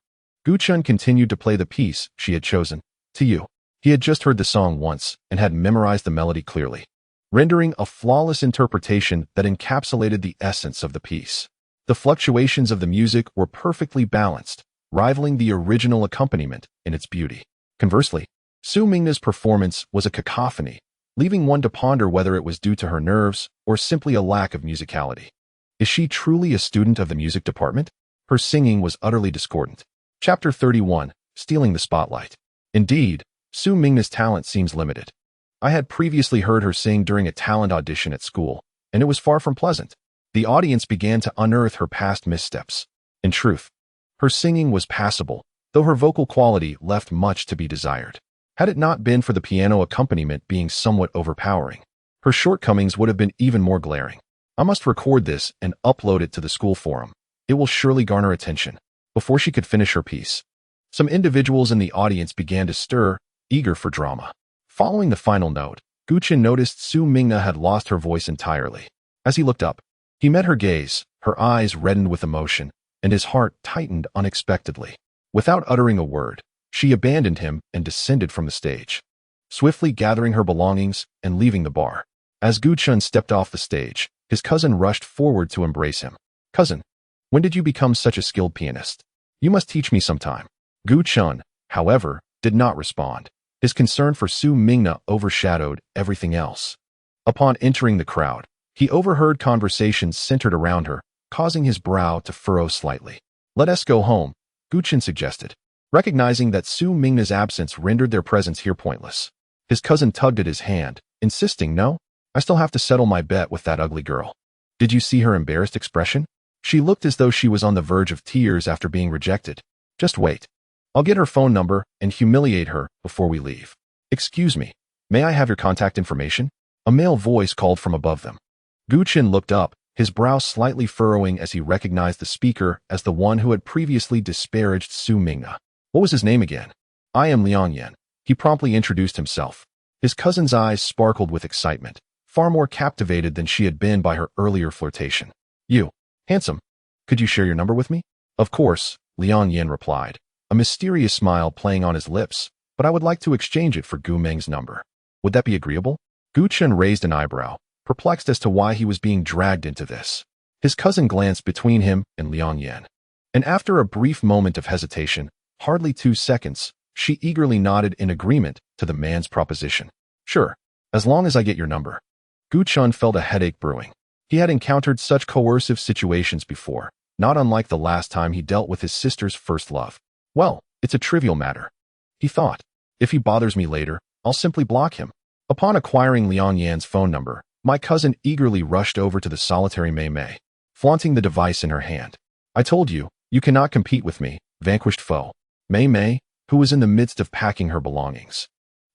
Guchen continued to play the piece she had chosen. To you. He had just heard the song once and had memorized the melody clearly, rendering a flawless interpretation that encapsulated the essence of the piece. The fluctuations of the music were perfectly balanced, rivaling the original accompaniment in its beauty. Conversely, Su Mingna's performance was a cacophony, leaving one to ponder whether it was due to her nerves or simply a lack of musicality. Is she truly a student of the music department? Her singing was utterly discordant. Chapter 31, Stealing the Spotlight. Indeed, Su Mingna's talent seems limited. I had previously heard her sing during a talent audition at school, and it was far from pleasant. The audience began to unearth her past missteps. In truth, her singing was passable, though her vocal quality left much to be desired. Had it not been for the piano accompaniment being somewhat overpowering, her shortcomings would have been even more glaring. I must record this and upload it to the school forum. It will surely garner attention. Before she could finish her piece, some individuals in the audience began to stir, eager for drama. Following the final note, Guchen noticed Su Mingna had lost her voice entirely. As he looked up, he met her gaze, her eyes reddened with emotion, and his heart tightened unexpectedly. Without uttering a word, she abandoned him and descended from the stage, swiftly gathering her belongings and leaving the bar. As Guchen stepped off the stage, his cousin rushed forward to embrace him. Cousin, when did you become such a skilled pianist? You must teach me sometime. Guchen, however, did not respond. His concern for Su Mingna overshadowed everything else. Upon entering the crowd, he overheard conversations centered around her, causing his brow to furrow slightly. Let us go home, Guchen suggested, recognizing that Su Mingna's absence rendered their presence here pointless. His cousin tugged at his hand, insisting, no, I still have to settle my bet with that ugly girl. Did you see her embarrassed expression? She looked as though she was on the verge of tears after being rejected. Just wait. I'll get her phone number and humiliate her before we leave. Excuse me, may I have your contact information? A male voice called from above them. Guchen looked up, his brow slightly furrowing as he recognized the speaker as the one who had previously disparaged Su Mingna. What was his name again? I am Liang Yan. He promptly introduced himself. His cousin's eyes sparkled with excitement, far more captivated than she had been by her earlier flirtation. You, handsome, could you share your number with me? Of course, Liang Yan replied, a mysterious smile playing on his lips, but I would like to exchange it for Gu Meng's number. Would that be agreeable? Guchen raised an eyebrow, perplexed as to why he was being dragged into this. His cousin glanced between him and Liang Yan, and after a brief moment of hesitation, hardly 2 seconds, she eagerly nodded in agreement to the man's proposition. Sure, as long as I get your number. Guchen felt a headache brewing. He had encountered such coercive situations before, not unlike the last time he dealt with his sister's first love. Well, it's a trivial matter, he thought. If he bothers me later, I'll simply block him. Upon acquiring Liang Yan's phone number, My cousin eagerly rushed over to the solitary Mei Mei, flaunting the device in her hand. I told you, you cannot compete with me, vanquished foe. Mei Mei, who was in the midst of packing her belongings,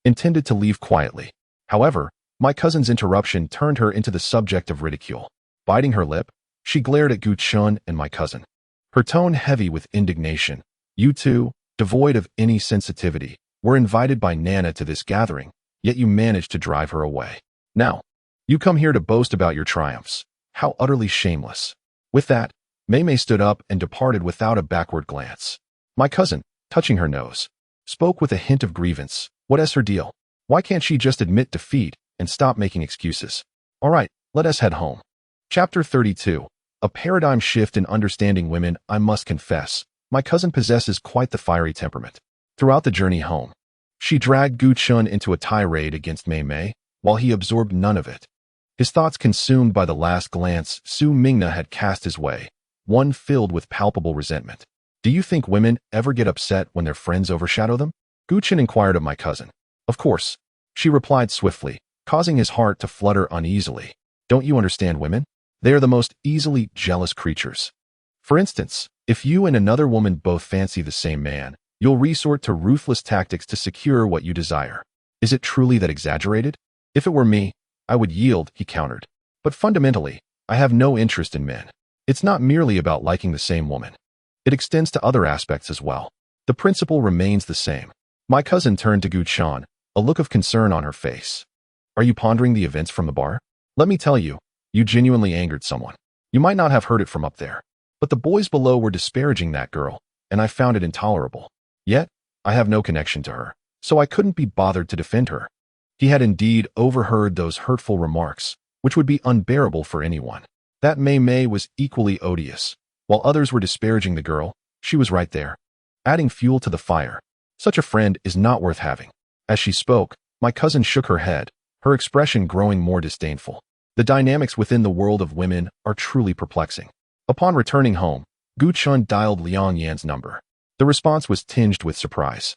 intended to leave quietly. However, my cousin's interruption turned her into the subject of ridicule. Biting her lip, she glared at Gu Chun and my cousin, her tone heavy with indignation. You two, devoid of any sensitivity, were invited by Nana to this gathering, yet you managed to drive her away. Now, you come here to boast about your triumphs. How utterly shameless. With that, Mei Mei stood up and departed without a backward glance. My cousin, touching her nose, spoke with a hint of grievance. What is her deal? Why can't she just admit defeat and stop making excuses? All right, let us head home. Chapter 32. A paradigm shift in understanding women. I must confess, my cousin possesses quite the fiery temperament. Throughout the journey home, she dragged Gu Chun into a tirade against Mei Mei, while he absorbed none of it. His thoughts consumed by the last glance Su Mingna had cast his way, one filled with palpable resentment. Do you think women ever get upset when their friends overshadow them? Gu Chun inquired of my cousin. Of course, she replied swiftly, causing his heart to flutter uneasily. Don't you understand women? They are the most easily jealous creatures. For instance, if you and another woman both fancy the same man, you'll resort to ruthless tactics to secure what you desire. Is it truly that exaggerated? If it were me, I would yield, he countered. But fundamentally, I have no interest in men. It's not merely about liking the same woman. It extends to other aspects as well. The principle remains the same. My cousin turned to Gu Chun, a look of concern on her face. Are you pondering the events from the bar? Let me tell you, you genuinely angered someone. You might not have heard it from up there, but the boys below were disparaging that girl, and I found it intolerable. Yet, I have no connection to her, so I couldn't be bothered to defend her. He had indeed overheard those hurtful remarks, which would be unbearable for anyone. That Mei Mei was equally odious. While others were disparaging the girl, she was right there, adding fuel to the fire. Such a friend is not worth having. As she spoke, my cousin shook her head, her expression growing more disdainful. The dynamics within the world of women are truly perplexing. Upon returning home, Gu Chun dialed Liang Yan's number. The response was tinged with surprise.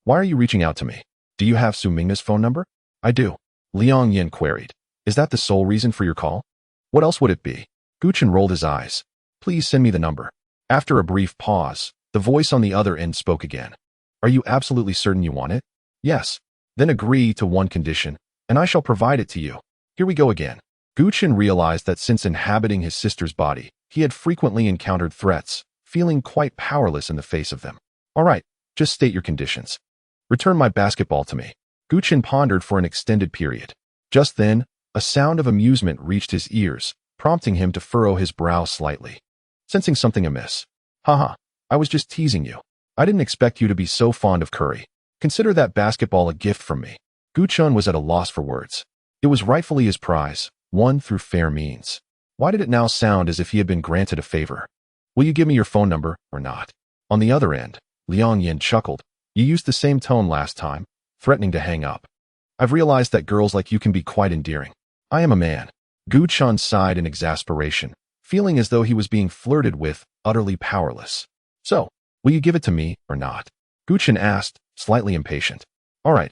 Why are you reaching out to me? Do you have Su Mingna's phone number? I do. Liang Yan queried. Is that the sole reason for your call? What else would it be? Gu Chun rolled his eyes. Please send me the number. After a brief pause, the voice on the other end spoke again. Are you absolutely certain you want it? Yes. Then agree to one condition, and I shall provide it to you. Here we go again. Gu Chun realized that since inhabiting his sister's body, he had frequently encountered threats, feeling quite powerless in the face of them. All right, just state your conditions. Return my basketball to me. Gu Chun pondered for an extended period. Just then, a sound of amusement reached his ears, prompting him to furrow his brow slightly. Sensing something amiss. Haha, I was just teasing you. I didn't expect you to be so fond of curry. Consider that basketball a gift from me. Gu Chun was at a loss for words. It was rightfully his prize, won through fair means. Why did it now sound as if he had been granted a favor? Will you give me your phone number or not? On the other end, Liang Yan chuckled. You used the same tone last time, threatening to hang up. I've realized that girls like you can be quite endearing. I am a man. Gu Chun sighed in exasperation, feeling as though he was being flirted with, utterly powerless. So, will you give it to me or not? Gu Chun asked, slightly impatient. All right,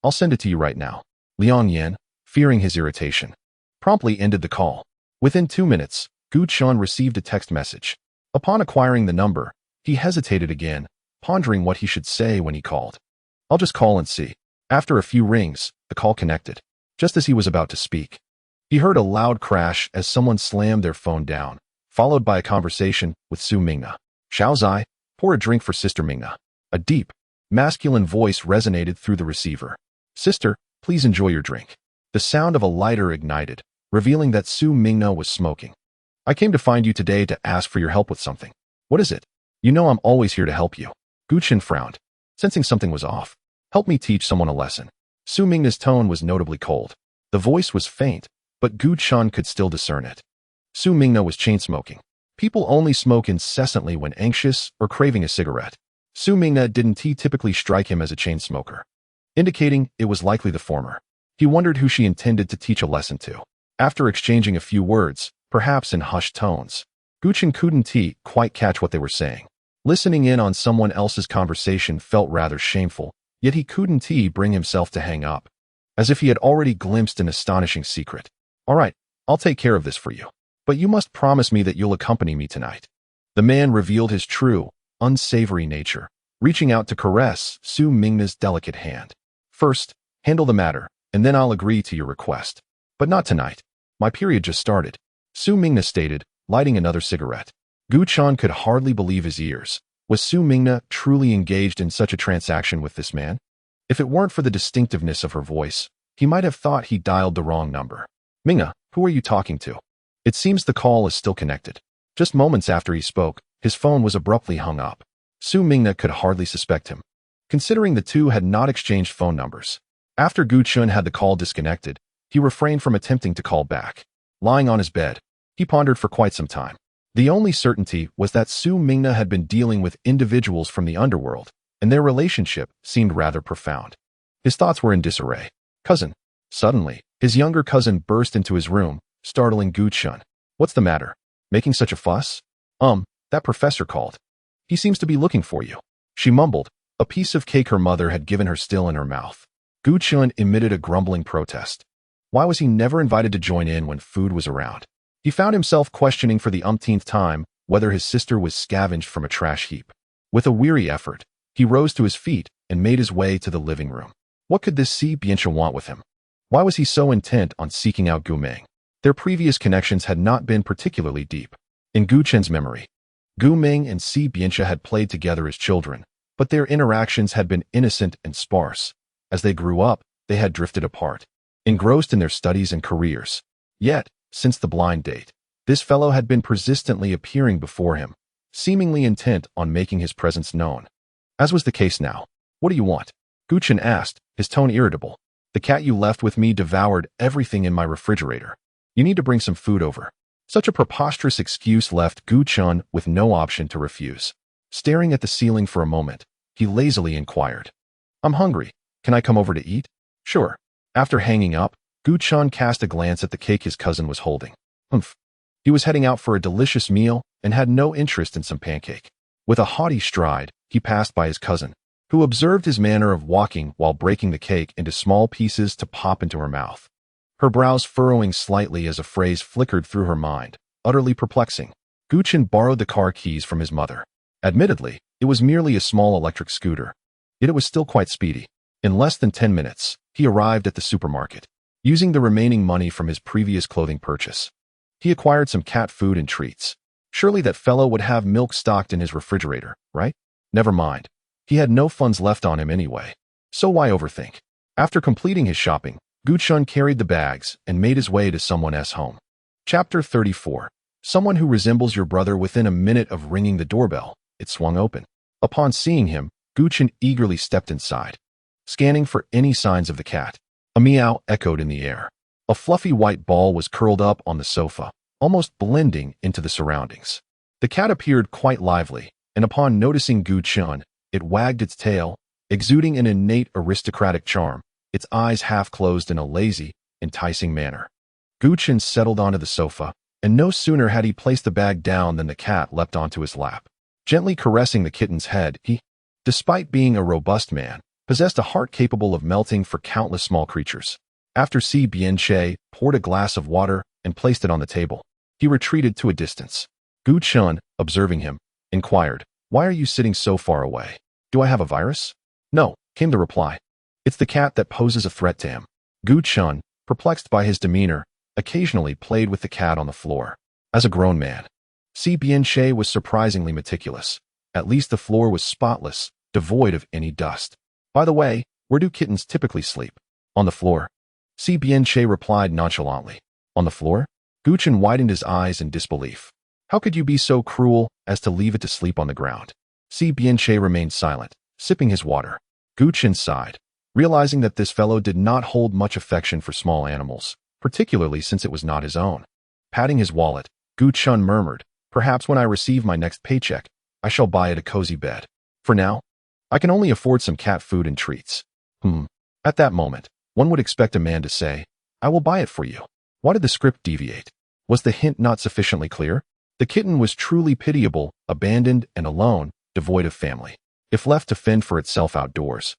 I'll send it to you right now. Liang Yan, fearing his irritation, promptly ended the call. Within 2 minutes, Gu Chun received a text message. Upon acquiring the number, he hesitated again, pondering what he should say when he called. I'll just call and see. After a few rings, the call connected. Just as he was about to speak, he heard a loud crash as someone slammed their phone down, followed by a conversation with Su Mingna. Xiao Zai, pour a drink for Sister Mingna. A deep, masculine voice resonated through the receiver. Sister, please enjoy your drink. The sound of a lighter ignited, revealing that Su Mingna was smoking. I came to find you today to ask for your help with something. What is it? You know I'm always here to help you. Gu Chun frowned, sensing something was off. Help me teach someone a lesson. Su Mingna's tone was notably cold. The voice was faint, but Gu Chun could still discern it. Su Mingna was chain-smoking. People only smoke incessantly when anxious or craving a cigarette. Su Mingna didn't typically strike him as a chain smoker, indicating it was likely the former. He wondered who she intended to teach a lesson to. After exchanging a few words, perhaps in hushed tones, Gu Chun couldn't quite catch what they were saying. Listening in on someone else's conversation felt rather shameful, yet he couldn't bring himself to hang up. as if he had already glimpsed an astonishing secret. "All right, I'll take care of this for you. But you must promise me that you'll accompany me tonight." The man revealed his true, unsavory nature, reaching out to caress Su Mingna's delicate hand. "First, handle the matter, and then I'll agree to your request. But not tonight. My period just started," Su Mingna stated, lighting another cigarette. Gu Chan could hardly believe his ears. Was Su Mingna truly engaged in such a transaction with this man? If it weren't for the distinctiveness of her voice, he might have thought he dialed the wrong number. "Mingna, who are you talking to?" It seems the call is still connected. Just moments after he spoke, his phone was abruptly hung up. Su Mingna could hardly suspect him, considering the two had not exchanged phone numbers. After Gu Chun had the call disconnected, he refrained from attempting to call back. Lying on his bed, he pondered for quite some time. The only certainty was that Su Mingna had been dealing with individuals from the underworld, and their relationship seemed rather profound. His thoughts were in disarray. "Cousin." Suddenly, his younger cousin burst into his room, startling Gu Chun. "What's the matter? Making such a fuss?" That professor called. He seems to be looking for you," she mumbled, a piece of cake her mother had given her still in her mouth. Gu Chun emitted a grumbling protest. Why was he never invited to join in when food was around? He found himself questioning for the umpteenth time whether his sister was scavenged from a trash heap. With a weary effort, he rose to his feet and made his way to the living room. What could this Si Bianxia want with him? Why was he so intent on seeking out Gu Ming? Their previous connections had not been particularly deep. In Gu Chen's memory, Gu Ming and Si Bianxia had played together as children, but their interactions had been innocent and sparse. As they grew up, they had drifted apart, engrossed in their studies and careers. Yet, since the blind date, this fellow had been persistently appearing before him, seemingly intent on making his presence known. As was the case now. "What do you want?" Gu Chen asked, his tone irritable. "The cat you left with me devoured everything in my refrigerator. You need to bring some food over." Such a preposterous excuse left Gu Chun with no option to refuse. Staring at the ceiling for a moment, he lazily inquired, "I'm hungry. Can I come over to eat?" "Sure." After hanging up, Gu Chun cast a glance at the cake his cousin was holding. Humph. He was heading out for a delicious meal and had no interest in some pancake. With a haughty stride, he passed by his cousin, who observed his manner of walking while breaking the cake into small pieces to pop into her mouth. Her brows furrowing slightly as a phrase flickered through her mind, utterly perplexing. Gu Chen borrowed the car keys from his mother. Admittedly, it was merely a small electric scooter, yet it was still quite speedy. In less than 10 minutes, he arrived at the supermarket, using the remaining money from his previous clothing purchase. He acquired some cat food and treats. Surely that fellow would have milk stocked in his refrigerator, right? Never mind. He had no funds left on him anyway. So why overthink? After completing his shopping, Gu Chun carried the bags and made his way to someone's home. Chapter 34. Someone who resembles your brother. Within a minute of ringing the doorbell, it swung open. Upon seeing him, Gu Chun eagerly stepped inside, scanning for any signs of the cat. A meow echoed in the air. A fluffy white ball was curled up on the sofa, almost blending into the surroundings. The cat appeared quite lively, and upon noticing Gu Chun, it wagged its tail, exuding an innate aristocratic charm, its eyes half closed in a lazy, enticing manner. Gu Chun settled onto the sofa, and no sooner had he placed the bag down than the cat leapt onto his lap. Gently caressing the kitten's head, he, despite being a robust man, possessed a heart capable of melting for countless small creatures. After Si Bianxia poured a glass of water and placed it on the table, he retreated to a distance. Gu Chun, observing him, inquired, "Why are you sitting so far away? Do I have a virus?" "No," came the reply. "It's the cat that poses a threat to him." Gu Chun, perplexed by his demeanor, occasionally played with the cat on the floor. As a grown man, Si Bianxia was surprisingly meticulous. At least the floor was spotless, devoid of any dust. "By the way, where do kittens typically sleep?" "On the floor." Si Bianxia replied nonchalantly. "On the floor?" Gu Chun widened his eyes in disbelief. "How could you be so cruel as to leave it to sleep on the ground?" Si Bianxia remained silent, sipping his water. Gu Chun sighed, realizing that this fellow did not hold much affection for small animals, particularly since it was not his own. Patting his wallet, Gu Chun murmured, "Perhaps when I receive my next paycheck, I shall buy it a cozy bed. For now, I can only afford some cat food and treats." At that moment, one would expect a man to say, "I will buy it for you." Why did the script deviate? Was the hint not sufficiently clear? The kitten was truly pitiable, abandoned and alone, devoid of family. If left to fend for itself outdoors,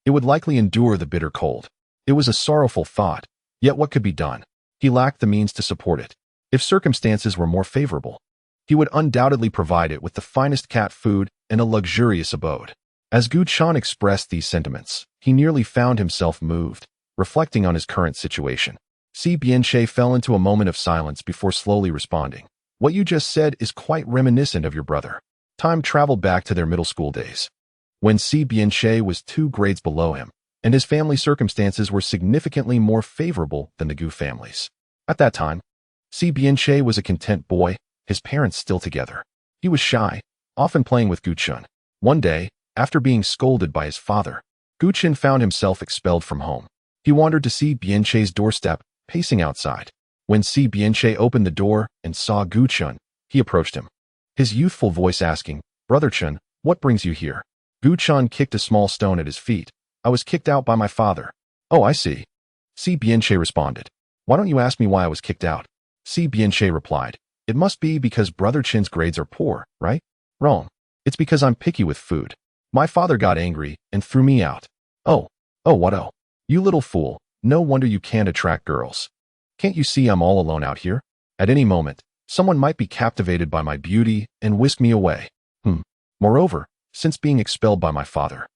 it would likely endure the bitter cold. It was a sorrowful thought, yet what could be done? He lacked the means to support it. If circumstances were more favorable, he would undoubtedly provide it with the finest cat food and a luxurious abode. As Gu Chan expressed these sentiments, he nearly found himself moved, reflecting on his current situation. Si Bianche fell into a moment of silence before slowly responding. What you just said is quite reminiscent of your brother. Time traveled back to their middle school days, when Si Bianche was 2 grades below him, and his family circumstances were significantly more favorable than the Gu family's. At that time, Si Bianche was a content boy, his parents still together. He was shy, often playing with Gu Chun. One day, after being scolded by his father, Gu Chun found himself expelled from home. He wandered to Si Bianche's doorstep, pacing outside. When Si Bianche opened the door and saw Gu Chun, he approached him, his youthful voice asking, "Brother Chun, what brings you here?" Gu Chun kicked a small stone at his feet. "I was kicked out by my father." "Oh, I see." Si Bianche responded. "Why don't you ask me why I was kicked out?" Si Bianche replied, "It must be because Brother Chin's grades are poor, right?" "Wrong. It's because I'm picky with food. My father got angry and threw me out." Oh, what oh. You little fool, no wonder you can't attract girls. Can't you see I'm all alone out here? At any moment, someone might be captivated by my beauty and whisk me away. Moreover, since being expelled by my father,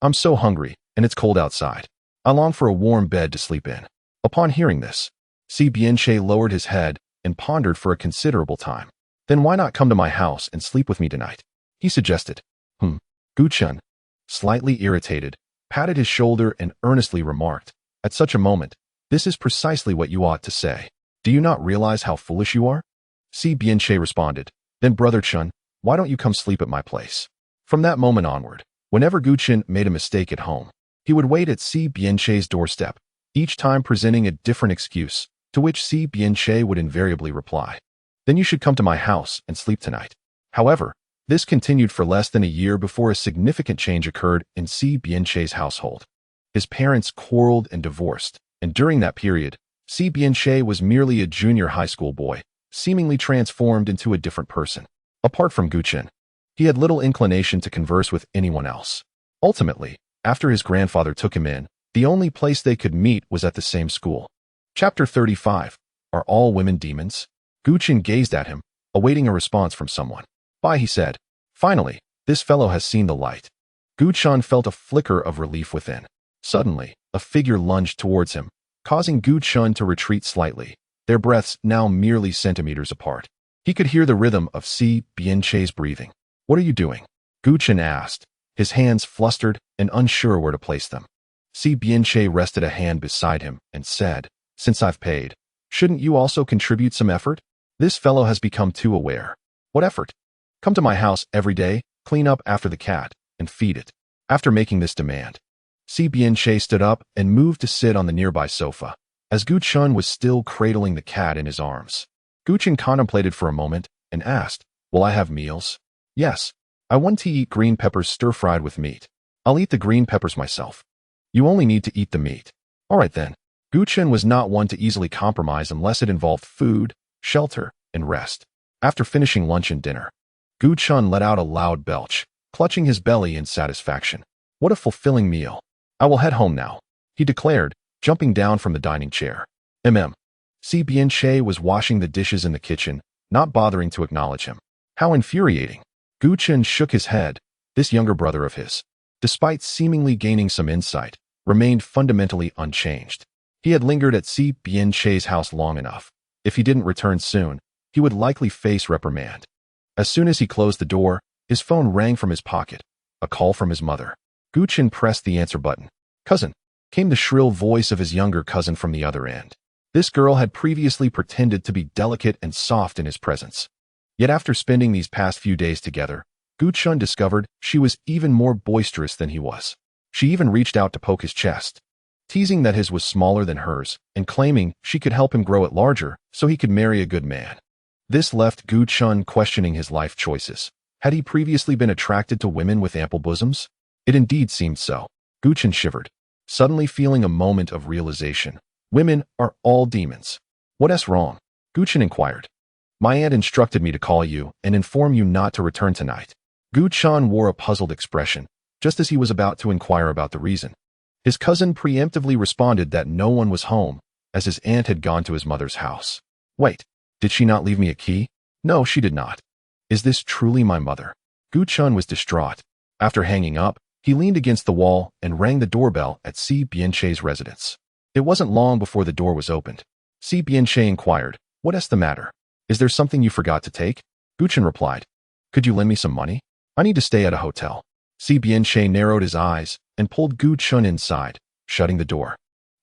I'm so hungry, and it's cold outside. I long for a warm bed to sleep in. Upon hearing this, Si Bianche lowered his head and pondered for a considerable time. "Then why not come to my house and sleep with me tonight?" he suggested. Gu Chun, slightly irritated, patted his shoulder and earnestly remarked, "At such a moment, this is precisely what you ought to say. Do you not realize how foolish you are?" Si Bianche responded, "Then Brother Chun, why don't you come sleep at my place?" From that moment onward, whenever Gu Chun made a mistake at home, he would wait at Si Bianche's doorstep, each time presenting a different excuse, to which Si Bianche would invariably reply, "Then you should come to my house and sleep tonight." However, this continued for less than a year before a significant change occurred in Si Bianche's household. His parents quarreled and divorced, and during that period, Si Bianche was merely a junior high school boy, seemingly transformed into a different person. Apart from Gu Chun, he had little inclination to converse with anyone else. Ultimately, after his grandfather took him in, the only place they could meet was at the same school. Chapter 35. Are all women demons? Gu Chun gazed at him, awaiting a response from someone. "Bye," he said. "Finally, this fellow has seen the light." Gu Chun felt a flicker of relief within. Suddenly, a figure lunged towards him, causing Gu Chun to retreat slightly, their breaths now merely centimeters apart. He could hear the rhythm of Si Bianche's breathing. "What are you doing?" Gu Chun asked, his hands flustered and unsure where to place them. Si Bianche rested a hand beside him and said, "Since I've paid, shouldn't you also contribute some effort? This fellow has become too aware." "What effort?" "Come to my house every day, clean up after the cat, and feed it." After making this demand, Si Bianche stood up and moved to sit on the nearby sofa, as Gu Chun was still cradling the cat in his arms. Gu Chun contemplated for a moment and asked, "Will I have meals?" "Yes. I want to eat green peppers stir-fried with meat. I'll eat the green peppers myself. You only need to eat the meat." "All right then." Gu Chun was not one to easily compromise unless it involved food, shelter, and rest. After finishing lunch and dinner, Gu Chun let out a loud belch, clutching his belly in satisfaction. "What a fulfilling meal. I will head home now," he declared, jumping down from the dining chair. Si Bianche was washing the dishes in the kitchen, not bothering to acknowledge him. How infuriating. Gu Chun shook his head. This younger brother of his, despite seemingly gaining some insight, remained fundamentally unchanged. He had lingered at Si Bianche's house long enough. If he didn't return soon, he would likely face reprimand. As soon as he closed the door, his phone rang from his pocket. A call from his mother. Gu Chun pressed the answer button. "Cousin," came the shrill voice of his younger cousin from the other end. This girl had previously pretended to be delicate and soft in his presence. Yet after spending these past few days together, Gu Chun discovered she was even more boisterous than he was. She even reached out to poke his chest, teasing that his was smaller than hers and claiming she could help him grow it larger so he could marry a good man. This left Gu Chun questioning his life choices. Had he previously been attracted to women with ample bosoms? It indeed seemed so. Gu Chun shivered, suddenly feeling a moment of realization. Women are all demons. "What's wrong?" Gu Chun inquired. "My aunt instructed me to call you and inform you not to return tonight." Gu Chun wore a puzzled expression, just as he was about to inquire about the reason. His cousin preemptively responded that no one was home, as his aunt had gone to his mother's house. Wait, did she not leave me a key? No, she did not. Is this truly my mother? Gu Chun was distraught. After hanging up, he leaned against the wall and rang the doorbell at Si Bianche's residence. It wasn't long before the door was opened. Si Bianche inquired, "What's the matter? Is there something you forgot to take?" Gu Chun replied, "Could you lend me some money? I need to stay at a hotel." Si Bianche narrowed his eyes and pulled Gu Chun inside, shutting the door.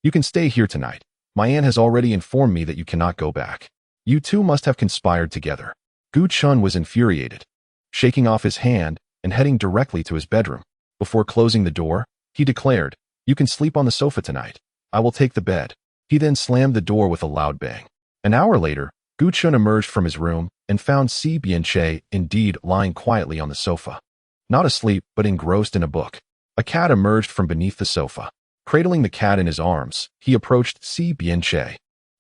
"You can stay here tonight. My aunt has already informed me that you cannot go back. You two must have conspired together." Gu Chun was infuriated, shaking off his hand and heading directly to his bedroom. Before closing the door, he declared, "You can sleep on the sofa tonight. I will take the bed." He then slammed the door with a loud bang. An hour later, Gu Chun emerged from his room and found Si Bianche indeed lying quietly on the sofa. Not asleep, but engrossed in a book. A cat emerged from beneath the sofa. Cradling the cat in his arms, he approached Si Bianche.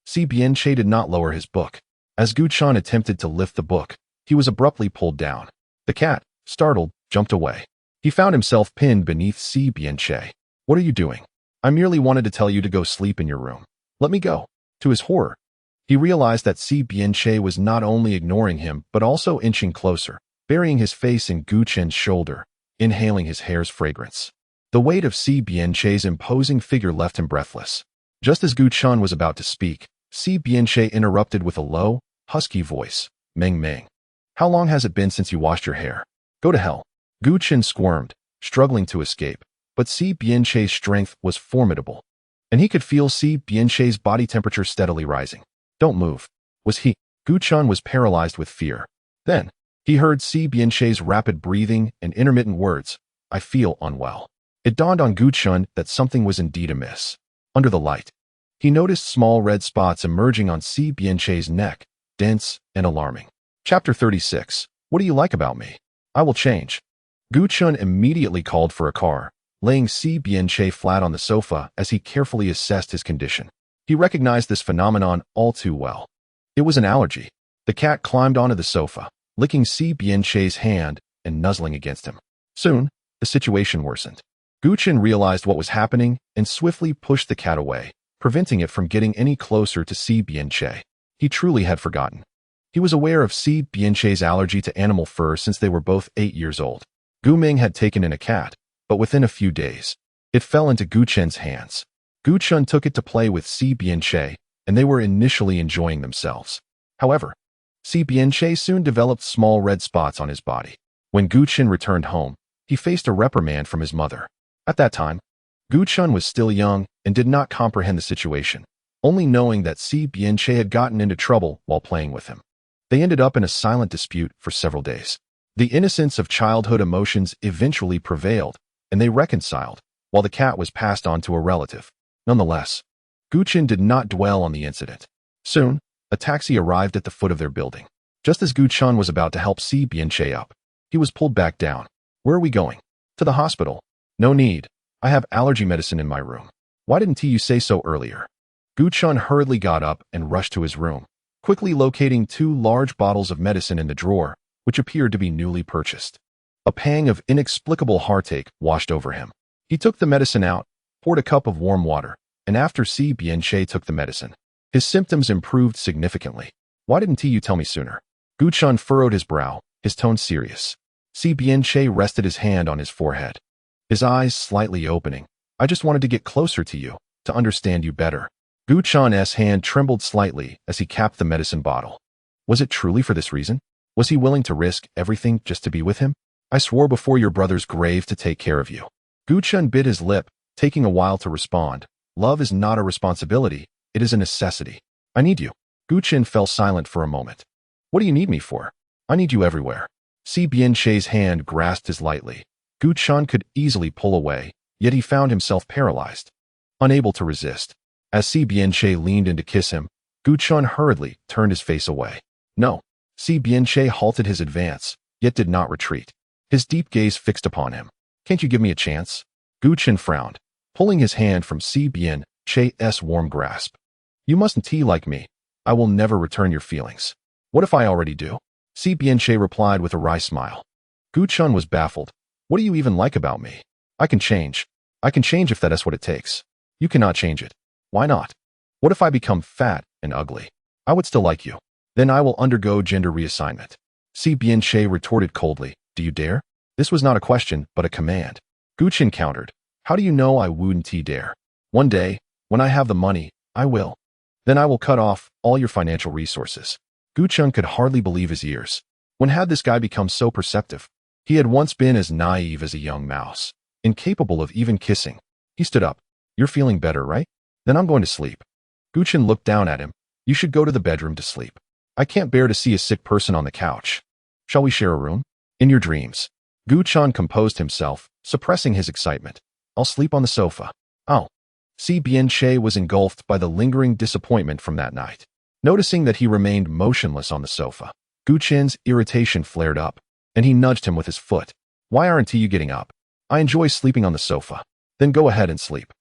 Si Bianche did not lower his book. As Gu Chun attempted to lift the book, he was abruptly pulled down. The cat, startled, jumped away. He found himself pinned beneath Si Bianche. "What are you doing? I merely wanted to tell you to go sleep in your room. Let me go." To his horror, he realized that Si Bianche was not only ignoring him, but also inching closer, burying his face in Gu Chun's shoulder, inhaling his hair's fragrance. The weight of Si Bianche's imposing figure left him breathless. Just as Gu Chun was about to speak, Si Bianche interrupted with a low, husky voice. "Meng Meng, how long has it been since you washed your hair? Go to hell." Gu Chun squirmed, struggling to escape, but Si Bianche's strength was formidable, and he could feel Si Bianche's body temperature steadily rising. "Don't move." Was he? Gu Chun was paralyzed with fear. Then, he heard Si Bianche's rapid breathing and intermittent words, "I feel unwell." It dawned on Gu Chun that something was indeed amiss. Under the light, he noticed small red spots emerging on Si Bianche's neck, dense and alarming. Chapter 36. What do you like about me? I will change. Gu Chun immediately called for a car, laying Si Bianche flat on the sofa as he carefully assessed his condition. He recognized this phenomenon all too well. It was an allergy. The cat climbed onto the sofa, licking Si Bianche's hand and nuzzling against him. Soon, the situation worsened. Gu Chun realized what was happening and swiftly pushed the cat away, preventing it from getting any closer to Si Bianche. He truly had forgotten. He was aware of Si Bianche's allergy to animal fur since they were both 8 years old. Gu Ming had taken in a cat, but within a few days, it fell into Gu Chun's hands. Gu Chun took it to play with Si Bianche, and they were initially enjoying themselves. However, Si Bianche soon developed small red spots on his body. When Gu Chun returned home, he faced a reprimand from his mother. At that time, Gu Chun was still young and did not comprehend the situation, only knowing that Si Bianche had gotten into trouble while playing with him. They ended up in a silent dispute for several days. The innocence of childhood emotions eventually prevailed, and they reconciled, while the cat was passed on to a relative. Nonetheless, Gu Chun did not dwell on the incident. Soon, a taxi arrived at the foot of their building. Just as Gu Chun was about to help Si Bianche up, he was pulled back down. "Where are we going?" "To the hospital." "No need. I have allergy medicine in my room. Why didn't you say so earlier?" Gu Chun hurriedly got up and rushed to his room, quickly locating 2 large bottles of medicine in the drawer, which appeared to be newly purchased. A pang of inexplicable heartache washed over him. He took the medicine out, poured a cup of warm water, and after Si Bianche took the medicine, his symptoms improved significantly. "Why didn't you tell me sooner?" Gu Chun furrowed his brow, his tone serious. Si Bianche rested his hand on his forehead, his eyes slightly opening. "I just wanted to get closer to you, to understand you better." Gu Chun's hand trembled slightly as he capped the medicine bottle. Was it truly for this reason? Was he willing to risk everything just to be with him? "I swore before your brother's grave to take care of you." Gu Chun bit his lip, taking a while to respond. "Love is not a responsibility, it is a necessity. I need you." Gu Chun fell silent for a moment. "What do you need me for?" "I need you everywhere." Si Bianche's hand grasped his lightly. Gu Chun could easily pull away, yet he found himself paralyzed, unable to resist. As Si Bianche leaned in to kiss him, Gu Chun hurriedly turned his face away. "No." Si Bianche halted his advance, yet did not retreat. His deep gaze fixed upon him. "Can't you give me a chance?" Gu Chun frowned, pulling his hand from Si Bianche's warm grasp. "You mustn't like me. I will never return your feelings." "What if I already do?" Si Bianche replied with a wry smile. Gu Chun was baffled. "What do you even like about me? I can change." I can change if that's what it takes. You cannot change it. Why not? What if I become fat and ugly? I would still like you. Then I will undergo gender reassignment. Si Bien-che retorted coldly. Do you dare? This was not a question, but a command. Guchen countered. How do you know I wouldn't dare? One day, when I have the money, I will. Then I will cut off all your financial resources. Guchen could hardly believe his ears. When had this guy become so perceptive? He had once been as naive as a young mouse, incapable of even kissing. He stood up. You're feeling better, right? Then I'm going to sleep. Guchen looked down at him. You should go to the bedroom to sleep. I can't bear to see a sick person on the couch. Shall we share a room? In your dreams. Guchen composed himself, suppressing his excitement. I'll sleep on the sofa. Oh. Si Bien-che was engulfed by the lingering disappointment from that night. Noticing that he remained motionless on the sofa, Guchen's irritation flared up, and he nudged him with his foot. Why aren't you getting up? I enjoy sleeping on the sofa. Then go ahead and sleep.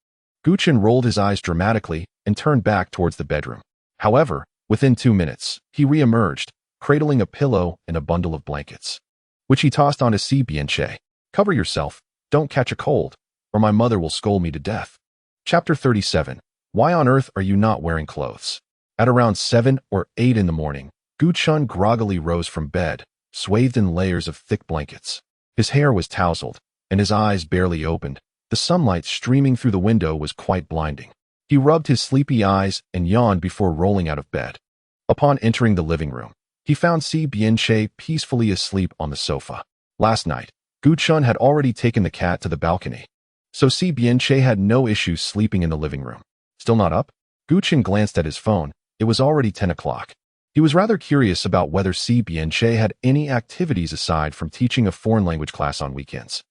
Guchen rolled his eyes dramatically and turned back towards the bedroom. However, within 2 minutes, he re-emerged, cradling a pillow and a bundle of blankets, which he tossed onto Si Bien-che. Cover yourself, don't catch a cold, or my mother will scold me to death. Chapter 37. Why on earth are you not wearing clothes? At around 7 or 8 in the morning, Guchen groggily rose from bed, swathed in layers of thick blankets. His hair was tousled, and his eyes barely opened. The sunlight streaming through the window was quite blinding. He rubbed his sleepy eyes and yawned before rolling out of bed. Upon entering the living room, he found Si Bien-che peacefully asleep on the sofa. Last night, Guchen had already taken the cat to the balcony, so Si Bien-che had no issue sleeping in the living room. Still not up? Guchen glanced at his phone. It was already 10 o'clock. He was rather curious about whether Si Bien-che had any activities aside from teaching a foreign language class on weekends,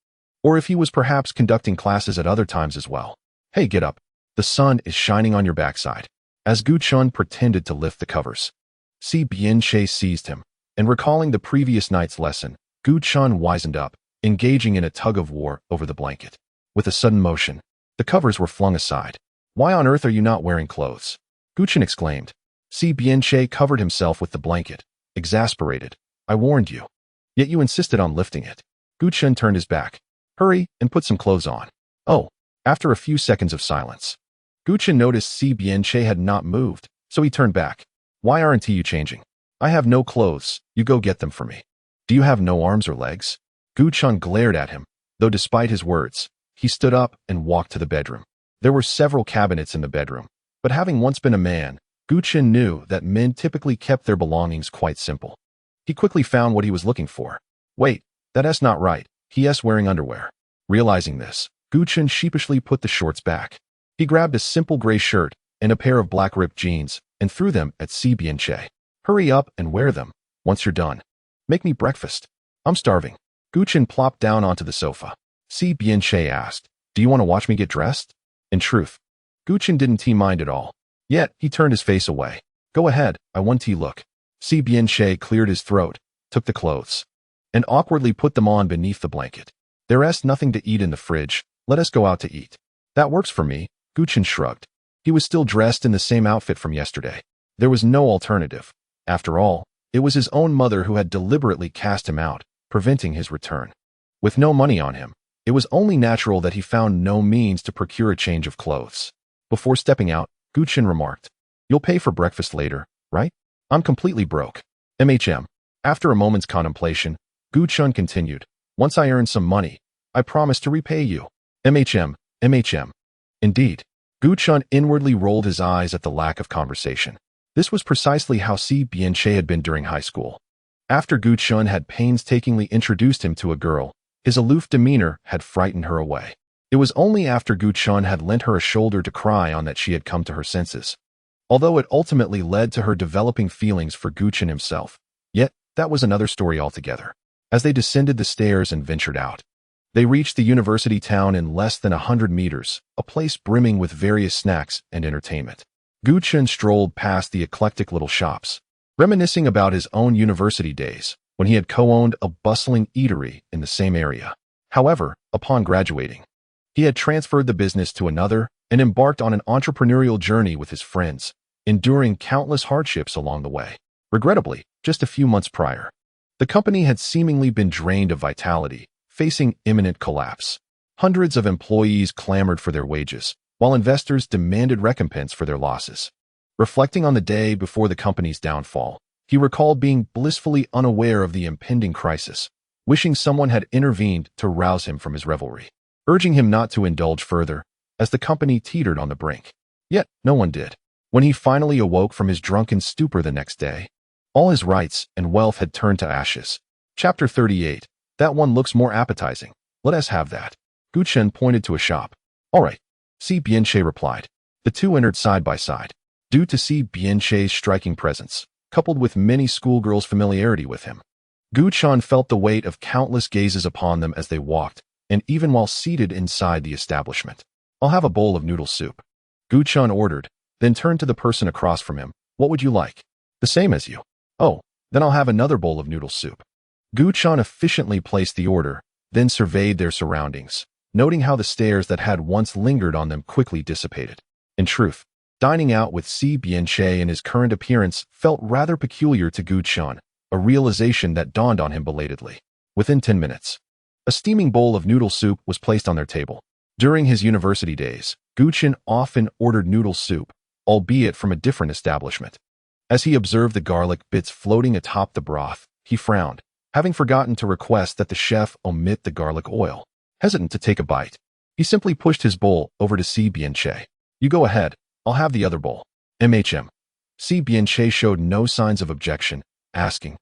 or if he was perhaps conducting classes at other times as well. Hey, get up. The sun is shining on your backside. As Guchen pretended to lift the covers, Si Bien-che seized him, and recalling the previous night's lesson, Guchen wizened up, engaging in a tug-of-war over the blanket. With a sudden motion, the covers were flung aside. Why on earth are you not wearing clothes? Guchen exclaimed. Si Bien-che covered himself with the blanket, exasperated. I warned you. Yet you insisted on lifting it. Guchen turned his back. Hurry and put some clothes on. Oh. After a few seconds of silence, Guchen noticed Si Bien-che had not moved, so he turned back. Why aren't you changing? I have no clothes, you go get them for me. Do you have no arms or legs? Guchen glared at him, though despite his words, he stood up and walked to the bedroom. There were several cabinets in the bedroom, but having once been a man, Guchen knew that men typically kept their belongings quite simple. He quickly found what he was looking for. Wait, that's not right, he's wearing underwear. Realizing this, Guchen sheepishly put the shorts back. He grabbed a simple gray shirt and a pair of black ripped jeans and threw them at Si Bien-che. Hurry up and wear them, once you're done. Make me breakfast. I'm starving. Guchen plopped down onto the sofa. Si Bien-che asked, do you want to watch me get dressed? In truth, Guchen didn't mind at all. Yet, he turned his face away. Go ahead, I want to look. Si Bien-che cleared his throat, took the clothes, and awkwardly put them on beneath the blanket. There's nothing to eat in the fridge, let us go out to eat. That works for me, Guchen shrugged. He was still dressed in the same outfit from yesterday. There was no alternative. After all, it was his own mother who had deliberately cast him out, preventing his return. With no money on him, it was only natural that he found no means to procure a change of clothes. Before stepping out, Guchen remarked, you'll pay for breakfast later, right? I'm completely broke. After a moment's contemplation, Guchen continued, once I earn some money, I promise to repay you. Indeed. Guchen inwardly rolled his eyes at the lack of conversation. This was precisely how Si Bien-che had been during high school. After Guchen had painstakingly introduced him to a girl, his aloof demeanor had frightened her away. It was only after Guchen had lent her a shoulder to cry on that she had come to her senses. Although it ultimately led to her developing feelings for Guchen himself. Yet, that was another story altogether. As they descended the stairs and ventured out, they reached the university town in less than 100 meters, a place brimming with various snacks and entertainment. Guchen strolled past the eclectic little shops, reminiscing about his own university days, when he had co-owned a bustling eatery in the same area. However, upon graduating, he had transferred the business to another and embarked on an entrepreneurial journey with his friends, enduring countless hardships along the way. Regrettably, just a few months prior, the company had seemingly been drained of vitality, facing imminent collapse. Hundreds of employees clamored for their wages, while investors demanded recompense for their losses. Reflecting on the day before the company's downfall, he recalled being blissfully unaware of the impending crisis, wishing someone had intervened to rouse him from his revelry, urging him not to indulge further, as the company teetered on the brink. Yet no one did. When he finally awoke from his drunken stupor the next day, all his rights and wealth had turned to ashes. Chapter 38. That one looks more appetizing. Let us have that. Gu Chen pointed to a shop. All right, Si Bianche replied. The two entered side by side. Due to Si Bianche's striking presence, coupled with many schoolgirls' familiarity with him, Gu Chen felt the weight of countless gazes upon them as they walked, and even while seated inside the establishment. I'll have a bowl of noodle soup, Gu Chen ordered, then turned to the person across from him. What would you like? The same as you. Oh, then I'll have another bowl of noodle soup. Gu Chen efficiently placed the order, then surveyed their surroundings, noting how the stares that had once lingered on them quickly dissipated. In truth, dining out with Si Bianche in his current appearance felt rather peculiar to Gu Chen, a realization that dawned on him belatedly. Within 10 minutes, a steaming bowl of noodle soup was placed on their table. During his university days, Gu Chen often ordered noodle soup, albeit from a different establishment. As he observed the garlic bits floating atop the broth, he frowned, having forgotten to request that the chef omit the garlic oil. Hesitant to take a bite, he simply pushed his bowl over to Si Bianche. You go ahead, I'll have the other bowl. Si Bianche showed no signs of objection, asking,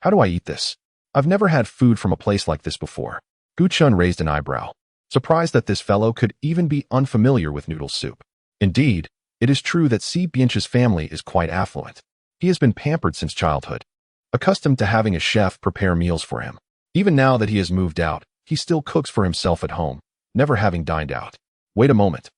how do I eat this? I've never had food from a place like this before. Gu Chen raised an eyebrow, surprised that this fellow could even be unfamiliar with noodle soup. Indeed, it is true that Si Bianche's family is quite affluent. He has been pampered since childhood, accustomed to having a chef prepare meals for him. Even now that he has moved out, he still cooks for himself at home, never having dined out. Wait a moment.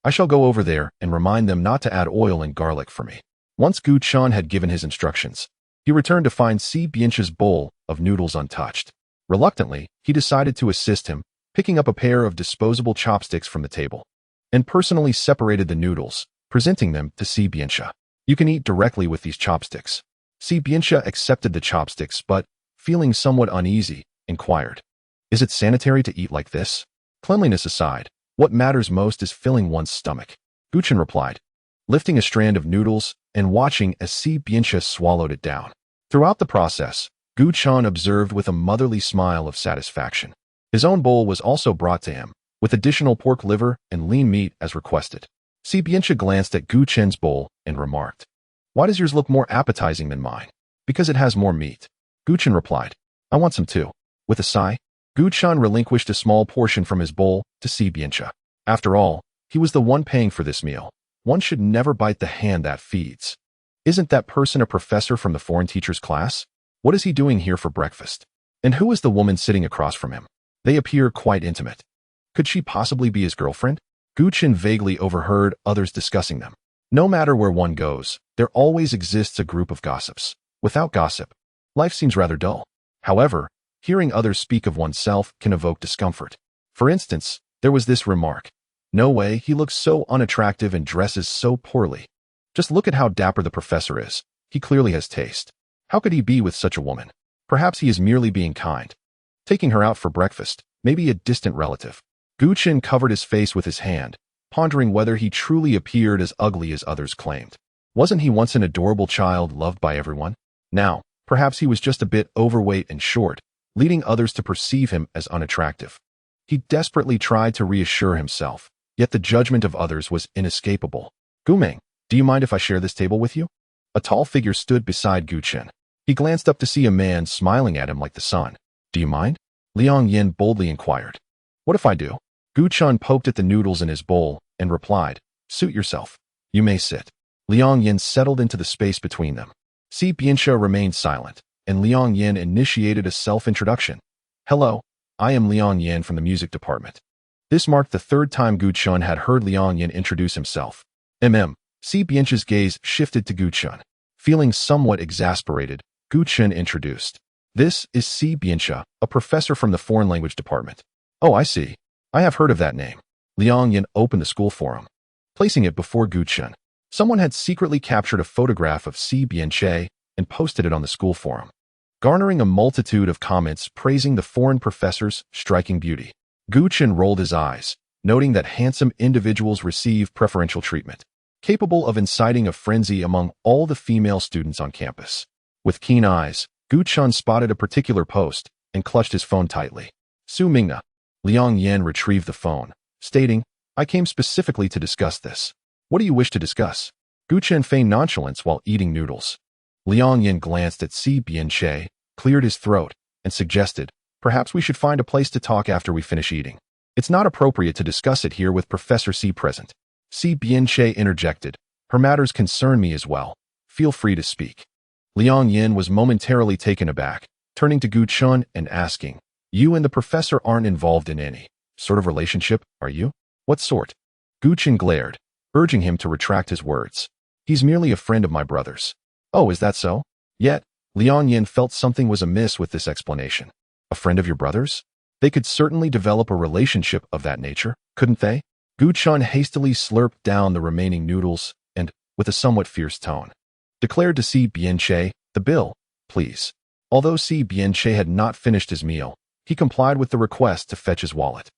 I shall go over there and remind them not to add oil and garlic for me. Once Gu Chen had given his instructions, he returned to find Si Bianche's bowl of noodles untouched. Reluctantly, he decided to assist him, picking up a pair of disposable chopsticks from the table, and personally separated the noodles, presenting them to Si Bianche. You can eat directly with these chopsticks. Si Bianche accepted the chopsticks, but, feeling somewhat uneasy, inquired, is it sanitary to eat like this? Cleanliness aside, what matters most is filling one's stomach, Gu Chen replied, lifting a strand of noodles and watching as Si Bianche swallowed it down. Throughout the process, Gu Chen observed with a motherly smile of satisfaction. His own bowl was also brought to him, with additional pork liver and lean meat as requested. Si Bianche glanced at Gu Chen's bowl and remarked, why does yours look more appetizing than mine? Because it has more meat, Gu Chen replied. I want some too. With a sigh, Gu Chen relinquished a small portion from his bowl to Si Bianche. After all, he was the one paying for this meal. One should never bite the hand that feeds. Isn't that person a professor from the foreign teacher's class? What is he doing here for breakfast? And who is the woman sitting across from him? They appear quite intimate. Could she possibly be his girlfriend? Gu Chen vaguely overheard others discussing them. No matter where one goes, there always exists a group of gossips. Without gossip, life seems rather dull. However, hearing others speak of oneself can evoke discomfort. For instance, there was this remark. No way, he looks so unattractive and dresses so poorly. Just look at how dapper the professor is. He clearly has taste. How could he be with such a woman? Perhaps he is merely being kind. Taking her out for breakfast, maybe a distant relative. Gu Chen covered his face with his hand, pondering whether he truly appeared as ugly as others claimed. Wasn't he once an adorable child loved by everyone? Now, perhaps he was just a bit overweight and short, leading others to perceive him as unattractive. He desperately tried to reassure himself, yet the judgment of others was inescapable. Gumeng, do you mind if I share this table with you? A tall figure stood beside Gu Chen. He glanced up to see a man smiling at him like the sun. Do you mind? Liang Yin boldly inquired. What if I do? Gu Chen poked at the noodles in his bowl and replied, suit yourself. You may sit. Liang Yin settled into the space between them. Si Bianche remained silent, and Liang Yin initiated a self-introduction. Hello, I am Liang Yin from the music department. This marked the third time Gu Chen had heard Liang Yin introduce himself. Si Bianche's gaze shifted to Gu Chen. Feeling somewhat exasperated, Gu Chen introduced. This is Si Bianche, a professor from the foreign language department. Oh, I see. I have heard of that name. Liang Yin opened the school forum, placing it before Gu Chen. Someone had secretly captured a photograph of Si Bianche and posted it on the school forum, garnering a multitude of comments praising the foreign professor's striking beauty. Gu Chen rolled his eyes, noting that handsome individuals receive preferential treatment, capable of inciting a frenzy among all the female students on campus. With keen eyes, Gu Chen spotted a particular post and clutched his phone tightly. Su Mingna. Liang Yin retrieved the phone, stating, "I came specifically to discuss this. What do you wish to discuss?" Gu Chen feigned nonchalance while eating noodles. Liang Yin glanced at Si Bianche, cleared his throat, and suggested, "Perhaps we should find a place to talk after we finish eating. It's not appropriate to discuss it here with Professor Si present." Si Bianche interjected, "Her matters concern me as well. Feel free to speak." Liang Yin was momentarily taken aback, turning to Gu Chen and asking, "You and the professor aren't involved in any sort of relationship, are you?" "What sort?" Gu Chen glared, urging him to retract his words. "He's merely a friend of my brother's." "Oh, is that so?" Yet, Liang Yin felt something was amiss with this explanation. "A friend of your brother's? They could certainly develop a relationship of that nature, couldn't they?" Gu Chen hastily slurped down the remaining noodles and, with a somewhat fierce tone, declared to Si Bianche, "The bill, please." Although Si Bianche had not finished his meal, he complied with the request to fetch his wallet.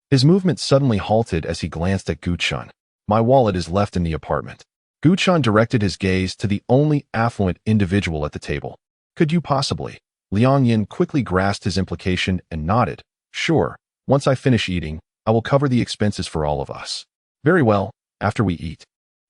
His movement suddenly halted as he glanced at Gu Chen. "My wallet is left in the apartment." Gu Chen directed his gaze to the only affluent individual at the table. "Could you possibly?" Liang Yin quickly grasped his implication and nodded. "Sure, once I finish eating, I will cover the expenses for all of us." "Very well, after we eat.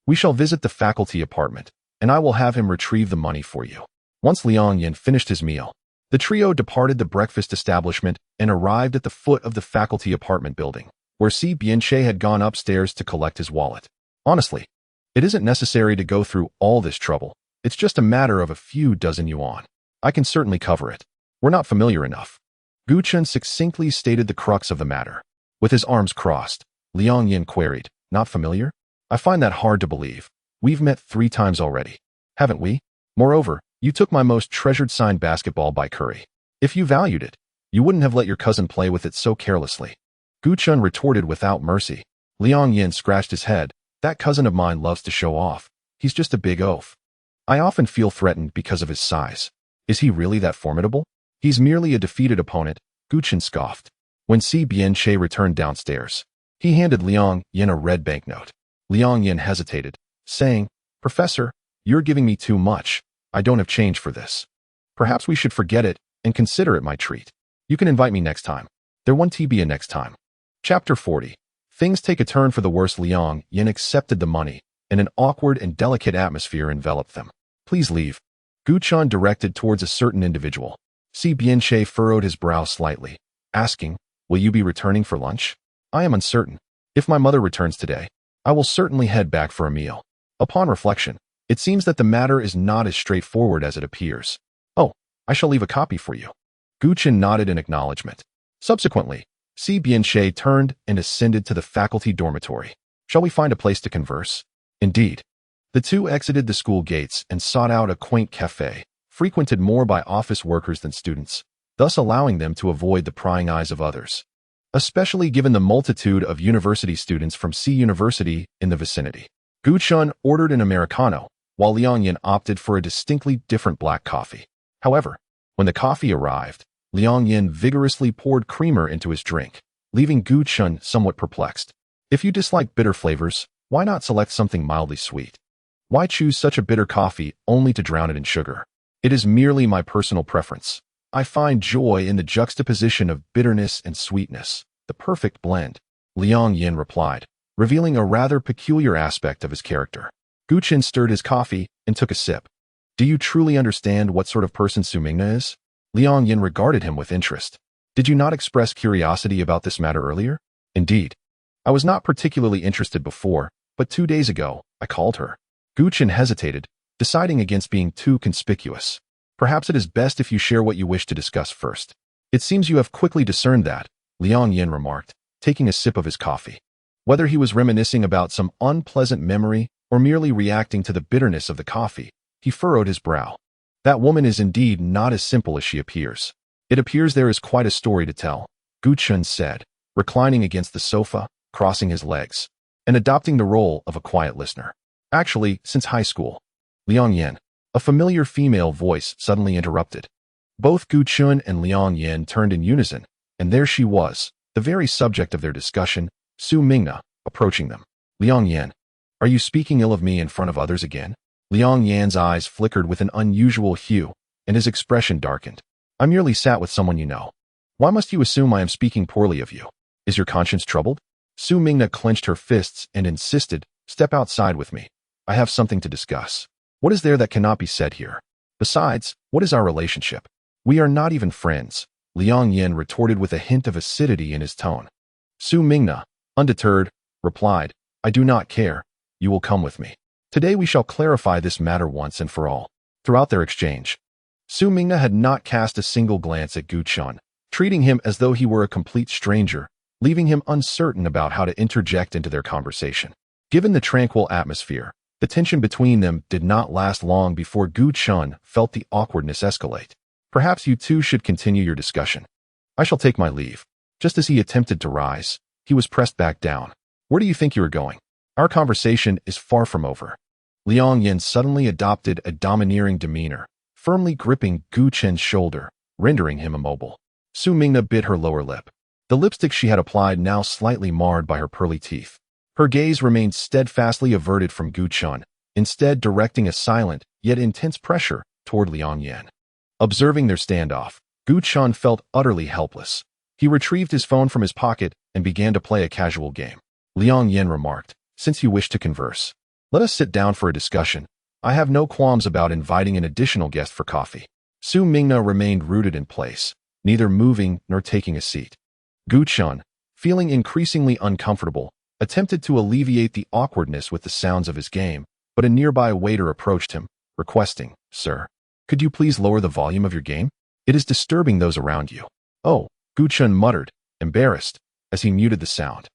We shall visit the faculty apartment, and I will have him retrieve the money for you." Once Liang Yin finished his meal, the trio departed the breakfast establishment and arrived at the foot of the faculty apartment building, where Si Bianche had gone upstairs to collect his wallet. "Honestly, it isn't necessary to go through all this trouble. It's just a matter of a few dozen yuan. I can certainly cover it. We're not familiar enough." Gu Chen succinctly stated the crux of the matter. With his arms crossed, Liang Yin queried, "Not familiar? I find that hard to believe. We've met 3 times already, haven't we? Moreover, you took my most treasured signed basketball by Curry. If you valued it, you wouldn't have let your cousin play with it so carelessly." Gu Chen retorted without mercy. Liang Yin scratched his head. "That cousin of mine loves to show off. He's just a big oaf. I often feel threatened because of his size. Is he really that formidable?" "He's merely a defeated opponent," Gu Chen scoffed. When Si Bianche returned downstairs, he handed Liang Yin a red banknote. Liang Yin hesitated, saying, "Professor, you're giving me too much. I don't have change for this. Perhaps we should forget it and consider it my treat. You can invite me next time. There won't be a next time." Chapter 40. Things take a turn for the worse. Liang Yin accepted the money, and an awkward and delicate atmosphere enveloped them. "Please leave." Gu Chen directed towards a certain individual. Si Bianche furrowed his brow slightly, asking, "Will you be returning for lunch?" "I am uncertain. If my mother returns today, I will certainly head back for a meal." Upon reflection, it seems that the matter is not as straightforward as it appears. "Oh, I shall leave a copy for you." Gu Chen nodded in acknowledgement. Subsequently, Si Bianche turned and ascended to the faculty dormitory. "Shall we find a place to converse?" Indeed. The two exited the school gates and sought out a quaint cafe, frequented more by office workers than students, thus allowing them to avoid the prying eyes of others, especially given the multitude of university students from C University in the vicinity. Gu Chen ordered an Americano, while Liang Yin opted for a distinctly different black coffee. However, when the coffee arrived, Liang Yin vigorously poured creamer into his drink, leaving Gu Chen somewhat perplexed. "If you dislike bitter flavors, why not select something mildly sweet? Why choose such a bitter coffee only to drown it in sugar?" "It is merely my personal preference. I find joy in the juxtaposition of bitterness and sweetness, the perfect blend," Liang Yin replied, revealing a rather peculiar aspect of his character. Gu Chen stirred his coffee and took a sip. "Do you truly understand what sort of person Su Mingna is?" Liang Yin regarded him with interest. "Did you not express curiosity about this matter earlier?" "Indeed. I was not particularly interested before, but 2 days ago, I called her." Gu Chen hesitated, deciding against being too conspicuous. "Perhaps it is best if you share what you wish to discuss first." "It seems you have quickly discerned that," Liang Yin remarked, taking a sip of his coffee. Whether he was reminiscing about some unpleasant memory or merely reacting to the bitterness of the coffee, he furrowed his brow. "That woman is indeed not as simple as she appears. It appears there is quite a story to tell," Gu Chen said, reclining against the sofa, crossing his legs, and adopting the role of a quiet listener. "Actually, since high school." Liang Yin, a familiar female voice, suddenly interrupted. Both Gu Chen and Liang Yin turned in unison, and there she was, the very subject of their discussion, Su Mingna, approaching them. Liang Yan, are you speaking ill of me in front of others again? Liang Yan's eyes flickered with an unusual hue, and his expression darkened. I merely sat with someone you know. Why must you assume I am speaking poorly of you? Is your conscience troubled? Su Mingna clenched her fists and insisted, step outside with me. I have something to discuss. What is there that cannot be said here? Besides, what is our relationship? We are not even friends, Liang Yan retorted with a hint of acidity in his tone. Su Mingna, undeterred, replied, I do not care. You will come with me. Today we shall clarify this matter once and for all. Throughout their exchange, Su Mingna had not cast a single glance at Gu Chun, treating him as though he were a complete stranger, leaving him uncertain about how to interject into their conversation. Given the tranquil atmosphere, the tension between them did not last long before Gu Chun felt the awkwardness escalate. Perhaps you two should continue your discussion. I shall take my leave. Just as he attempted to rise, he was pressed back down. Where do you think you are going? Our conversation is far from over. Liang Yan suddenly adopted a domineering demeanor, firmly gripping Gu Chen's shoulder, rendering him immobile. Su Mingna bit her lower lip, the lipstick she had applied now slightly marred by her pearly teeth. Her gaze remained steadfastly averted from Gu Chun, instead directing a silent, yet intense pressure toward Liang Yan. Observing their standoff, Gu Chun felt utterly helpless. He retrieved his phone from his pocket and began to play a casual game. Liang Yan remarked, since you wish to converse, let us sit down for a discussion. I have no qualms about inviting an additional guest for coffee. Su Mingna remained rooted in place, neither moving nor taking a seat. Gu Chun, feeling increasingly uncomfortable, attempted to alleviate the awkwardness with the sounds of his game, but a nearby waiter approached him, requesting, Sir, could you please lower the volume of your game? It is disturbing those around you. Oh, Gu Chun muttered, embarrassed, as he muted the sound.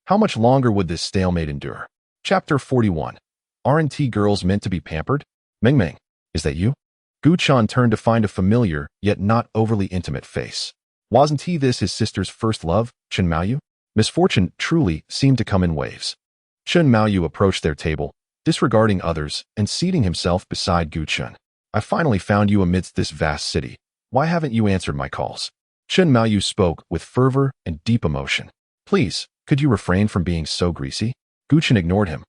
How much longer would this stalemate endure? Chapter 41. Aren't girls meant to be pampered? Meng Meng, is that you? Gu Chun turned to find a familiar, yet not overly intimate face. Wasn't this his sister's first love, Chen Maoyu? Misfortune truly seemed to come in waves. Chen Maoyu approached their table, disregarding others and seating himself beside Gu Chun. I finally found you amidst this vast city. Why haven't you answered my calls? Chen Maoyu spoke with fervor and deep emotion. Please, could you refrain from being so greasy? Gu Chun ignored him.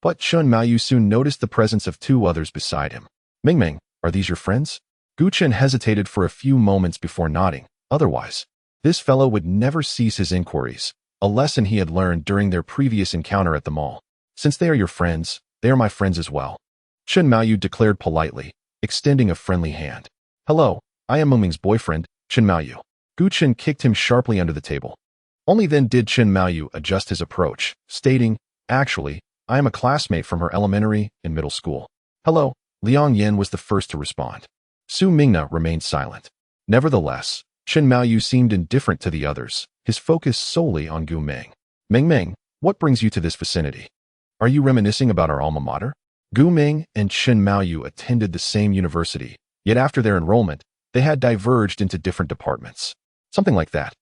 But Chen Maoyu soon noticed the presence of two others beside him. Meng Meng, are these your friends? Gu Chun hesitated for a few moments before nodding. Otherwise, this fellow would never cease his inquiries, a lesson he had learned during their previous encounter at the mall. Since they are your friends, they are my friends as well. Chen Maoyu declared politely, extending a friendly hand. Hello, I am Meng Meng's boyfriend, Chen Maoyu. Gu Chun kicked him sharply under the table. Only then did Chen Maoyu adjust his approach, stating, actually, I am a classmate from her elementary and middle school. Hello, Liang Yan was the first to respond. Su Mingna remained silent. Nevertheless, Chen Maoyu seemed indifferent to the others, his focus solely on Gu Meng. Meng Meng, what brings you to this vicinity? Are you reminiscing about our alma mater? Gu Meng and Chen Maoyu attended the same university, yet after their enrollment, they had diverged into different departments. Something like that.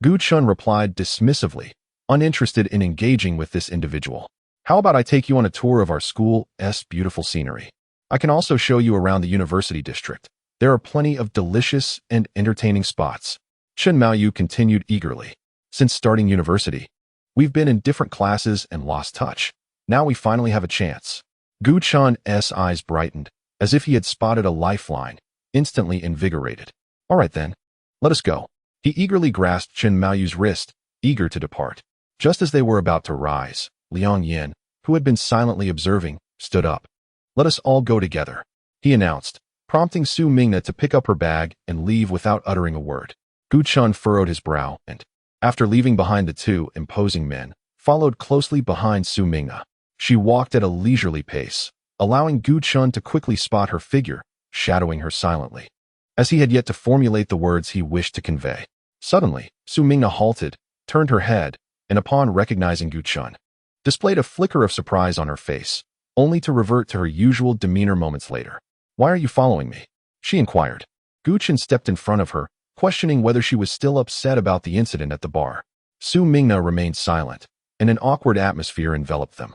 Gu Chun replied dismissively, uninterested in engaging with this individual. How about I take you on a tour of our school's beautiful scenery? I can also show you around the university district. There are plenty of delicious and entertaining spots. Chen Maoyu continued eagerly. Since starting university, we've been in different classes and lost touch. Now we finally have a chance. Gu Chun's eyes brightened, as if he had spotted a lifeline, instantly invigorated. All right then, let us go. He eagerly grasped Chen Maoyu's wrist, eager to depart. Just as they were about to rise, Liang Yan, who had been silently observing, stood up. Let us all go together, he announced, prompting Su Mingna to pick up her bag and leave without uttering a word. Gu Chun furrowed his brow and, after leaving behind the two imposing men, followed closely behind Su Mingna. She walked at a leisurely pace, allowing Gu Chun to quickly spot her figure, shadowing her silently, as he had yet to formulate the words he wished to convey. Suddenly, Su Mingna halted, turned her head, and upon recognizing Gu Chun, displayed a flicker of surprise on her face, only to revert to her usual demeanor moments later. Why are you following me? She inquired. Gu Chun stepped in front of her, questioning whether she was still upset about the incident at the bar. Su Mingna remained silent, and an awkward atmosphere enveloped them.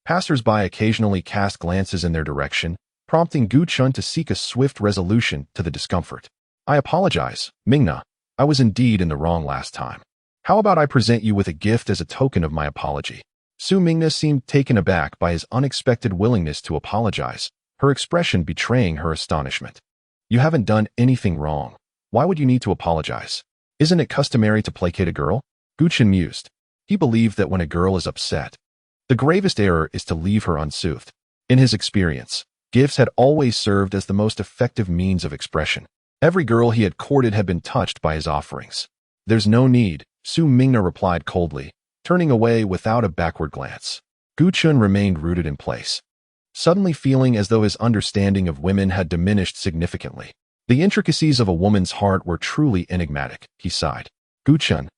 Passers-by occasionally cast glances in their direction, prompting Gu Chun to seek a swift resolution to the discomfort. I apologize, Mingna. I was indeed in the wrong last time. How about I present you with a gift as a token of my apology? Su Mingna seemed taken aback by his unexpected willingness to apologize, her expression betraying her astonishment. You haven't done anything wrong. Why would you need to apologize? Isn't it customary to placate a girl? Guchen mused. He believed that when a girl is upset, the gravest error is to leave her unsoothed. In his experience, gifts had always served as the most effective means of expression. Every girl he had courted had been touched by his offerings. There's no need, Su Mingna replied coldly, turning away without a backward glance. Guchen remained rooted in place, suddenly feeling as though his understanding of women had diminished significantly. The intricacies of a woman's heart were truly enigmatic, he sighed. Guchen,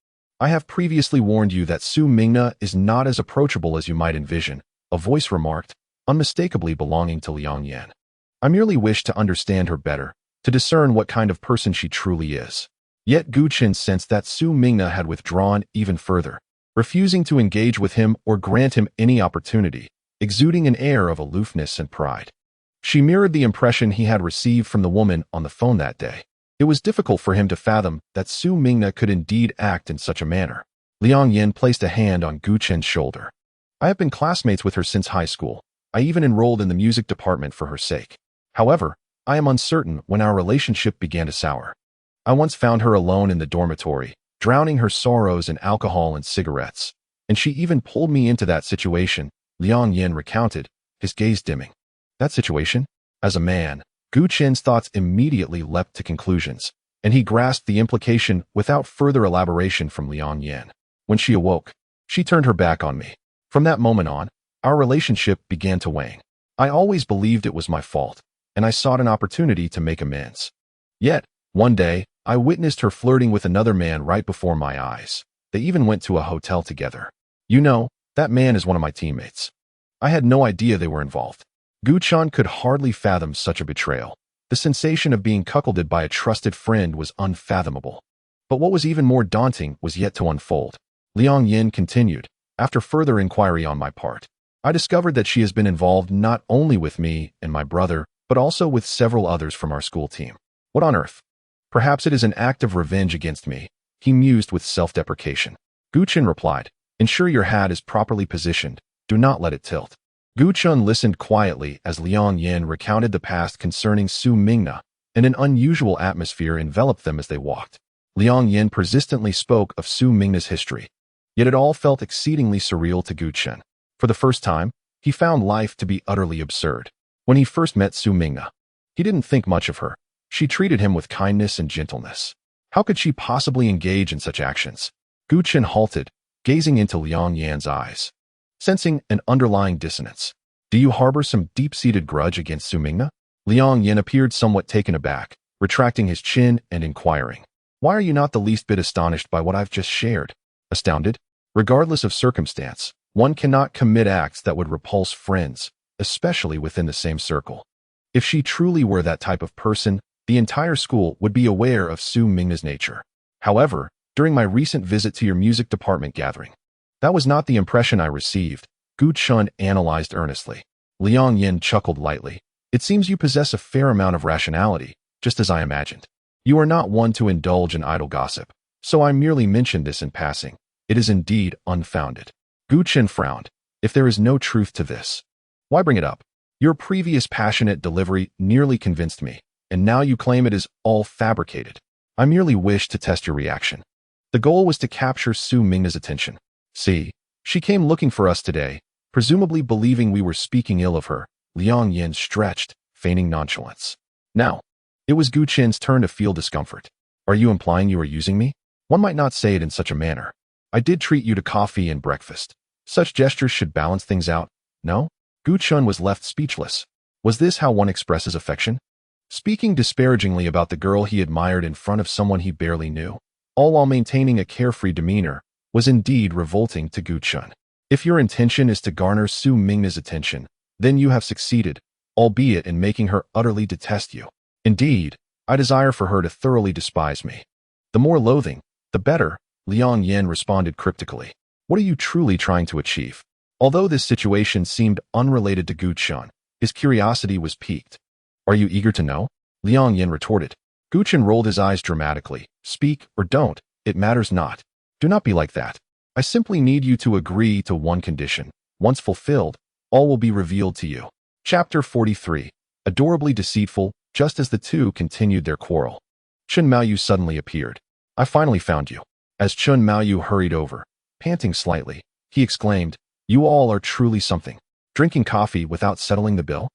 I have previously warned you that Su Mingna is not as approachable as you might envision, a voice remarked, unmistakably belonging to Liang Yan. I merely wish to understand her better, to discern what kind of person she truly is. Yet Guchen sensed that Su Mingna had withdrawn even further, refusing to engage with him or grant him any opportunity, exuding an air of aloofness and pride. She mirrored the impression he had received from the woman on the phone that day. It was difficult for him to fathom that Su Mingna could indeed act in such a manner. Liang Yan placed a hand on Guchen's shoulder. I have been classmates with her since high school. I even enrolled in the music department for her sake. However, I am uncertain when our relationship began to sour. I once found her alone in the dormitory, drowning her sorrows in alcohol and cigarettes. And she even pulled me into that situation, Liang Yan recounted, his gaze dimming. That situation? As a man, Guchen's thoughts immediately leapt to conclusions, and he grasped the implication without further elaboration from Liang Yan. When she awoke, she turned her back on me. From that moment on, our relationship began to wane. I always believed it was my fault, and I sought an opportunity to make amends. Yet, one day, I witnessed her flirting with another man right before my eyes. They even went to a hotel together. You know, that man is one of my teammates. I had no idea they were involved. Guchen could hardly fathom such a betrayal. The sensation of being cuckolded by a trusted friend was unfathomable. But what was even more daunting was yet to unfold. Liang Yin continued, after further inquiry on my part. I discovered that she has been involved not only with me and my brother, but also with several others from our school team. What on earth? Perhaps it is an act of revenge against me, he mused with self-deprecation. Guchen replied, ensure your hat is properly positioned. Do not let it tilt. Guchen listened quietly as Liang Yan recounted the past concerning Su Mingna, and an unusual atmosphere enveloped them as they walked. Liang Yan persistently spoke of Su Mingna's history, yet it all felt exceedingly surreal to Guchen. For the first time, he found life to be utterly absurd. When he first met Su Mingna, he didn't think much of her. She treated him with kindness and gentleness. How could she possibly engage in such actions? Guchen halted, gazing into Liang Yan's eyes, sensing an underlying dissonance. Do you harbor some deep-seated grudge against Su Mingna? Liang Yan appeared somewhat taken aback, retracting his chin and inquiring. Why are you not the least bit astonished by what I've just shared? Astounded? Regardless of circumstance, one cannot commit acts that would repulse friends, especially within the same circle. If she truly were that type of person, the entire school would be aware of Su Mingna's nature. However, during my recent visit to your music department gathering, that was not the impression I received, Guchen analyzed earnestly. Liang Yin chuckled lightly. It seems you possess a fair amount of rationality, just as I imagined. You are not one to indulge in idle gossip, so I merely mentioned this in passing. It is indeed unfounded. Guchen frowned. If there is no truth to this, why bring it up? Your previous passionate delivery nearly convinced me, and now you claim it is all fabricated. I merely wished to test your reaction. The goal was to capture Su Mingna's attention. See, she came looking for us today, presumably believing we were speaking ill of her. Liang Yin stretched, feigning nonchalance. Now, it was Guchen's turn to feel discomfort. Are you implying you are using me? One might not say it in such a manner. I did treat you to coffee and breakfast. Such gestures should balance things out, no? Guchen was left speechless. Was this how one expresses affection? Speaking disparagingly about the girl he admired in front of someone he barely knew, all while maintaining a carefree demeanor, was indeed revolting to Guchen. If your intention is to garner Su Mingna's attention, then you have succeeded, albeit in making her utterly detest you. Indeed, I desire for her to thoroughly despise me. The more loathing, the better, Liang Yan responded cryptically. What are you truly trying to achieve? Although this situation seemed unrelated to Guchen, his curiosity was piqued. Are you eager to know? Liang Yan retorted. Guchen rolled his eyes dramatically. Speak or don't, it matters not. Do not be like that. I simply need you to agree to one condition. Once fulfilled, all will be revealed to you. Chapter 43. Adorably deceitful, just as the two continued their quarrel. Chun Maoyu suddenly appeared. I finally found you. As Chun Maoyu hurried over, panting slightly, he exclaimed, You all are truly something. Drinking coffee without settling the bill?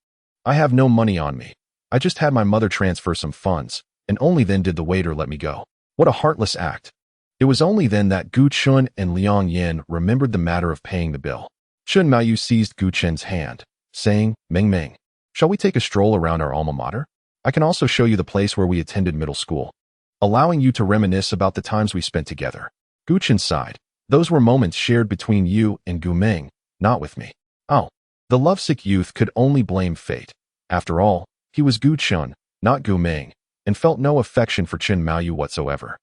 I have no money on me. I just had my mother transfer some funds, and only then did the waiter let me go. What a heartless act. It was only then that Gu Chun and Liang Yin remembered the matter of paying the bill. Chun Maoyu seized Gu Chen's hand, saying, Meng Meng, shall we take a stroll around our alma mater? I can also show you the place where we attended middle school, allowing you to reminisce about the times we spent together. Gu Chen sighed. Those were moments shared between you and Gu Meng, not with me. Oh, the lovesick youth could only blame fate. After all, he was Gu Chun, not Gu Meng, and felt no affection for Chun Maoyu whatsoever.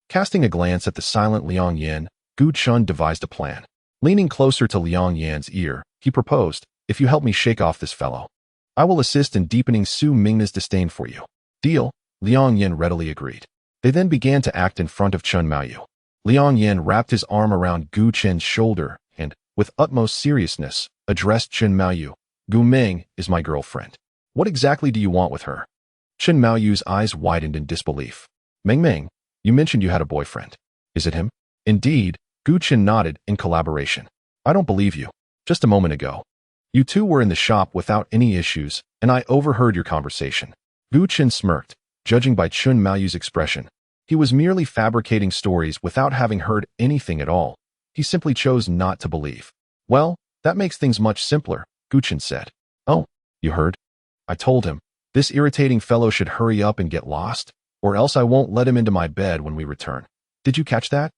Casting a glance at the silent Liang Yin, Gu Chun devised a plan. Leaning closer to Liang Yan's ear, he proposed, If you help me shake off this fellow, I will assist in deepening Su Mingna's disdain for you. Deal, Liang Yin readily agreed. They then began to act in front of Chun Maoyu. Liang Yin wrapped his arm around Gu Chen's shoulder and, with utmost seriousness, addressed Chun Maoyu. Gu Meng is my girlfriend. What exactly do you want with her? Chun Maoyu's eyes widened in disbelief. Meng Meng, you mentioned you had a boyfriend. Is it him? Indeed, Gu Chen nodded in collaboration. I don't believe you. Just a moment ago, you two were in the shop without any issues, and I overheard your conversation. Gu Chen smirked, judging by Chun Maoyu's expression. He was merely fabricating stories without having heard anything at all. He simply chose not to believe. Well, that makes things much simpler, Gu Chen said. Oh, you heard? I told him, this irritating fellow should hurry up and get lost, or else I won't let him into my bed when we return. Did you catch that?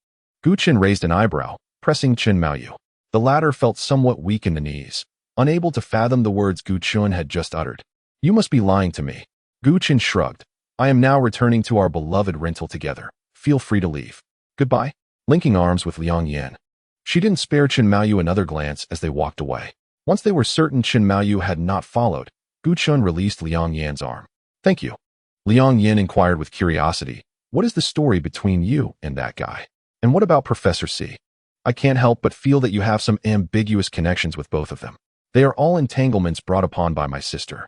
Gu Chen raised an eyebrow, pressing Chun Maoyu. The latter felt somewhat weak in the knees, unable to fathom the words Gu Chun had just uttered. You must be lying to me. Gu Chen shrugged. I am now returning to our beloved rental together. Feel free to leave. Goodbye. Linking arms with Liang Yin. She didn't spare Chun Maoyu another glance as they walked away. Once they were certain Chun Maoyu had not followed, Gu Chun released Liang Yan's arm. Thank you. Liang Yin inquired with curiosity. What is the story between you and that guy? And what about Professor C? I can't help but feel that you have some ambiguous connections with both of them. They are all entanglements brought upon by my sister.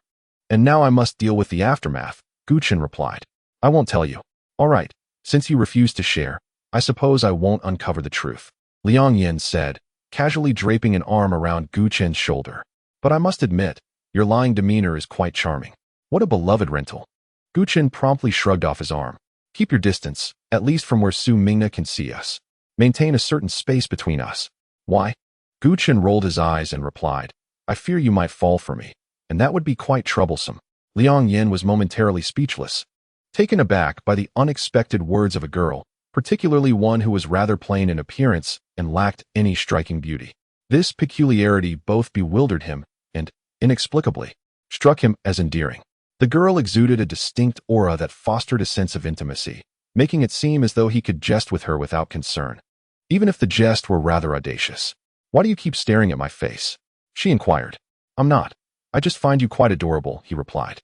And now I must deal with the aftermath, Gu Chen replied. I won't tell you. All right, since you refuse to share, I suppose I won't uncover the truth, Liang Yin said, casually draping an arm around Gu Chen's shoulder. But I must admit, your lying demeanor is quite charming. What a beloved rental. Gu Chen promptly shrugged off his arm. Keep your distance, at least from where Su Mingna can see us. Maintain a certain space between us. Why? Gu Chen rolled his eyes and replied, I fear you might fall for me, and that would be quite troublesome. Liang Yin was momentarily speechless, taken aback by the unexpected words of a girl, particularly one who was rather plain in appearance and lacked any striking beauty. This peculiarity both bewildered him and, inexplicably, struck him as endearing. The girl exuded a distinct aura that fostered a sense of intimacy, making it seem as though he could jest with her without concern, even if the jest were rather audacious. Why do you keep staring at my face? She inquired. I'm not. I just find you quite adorable, he replied.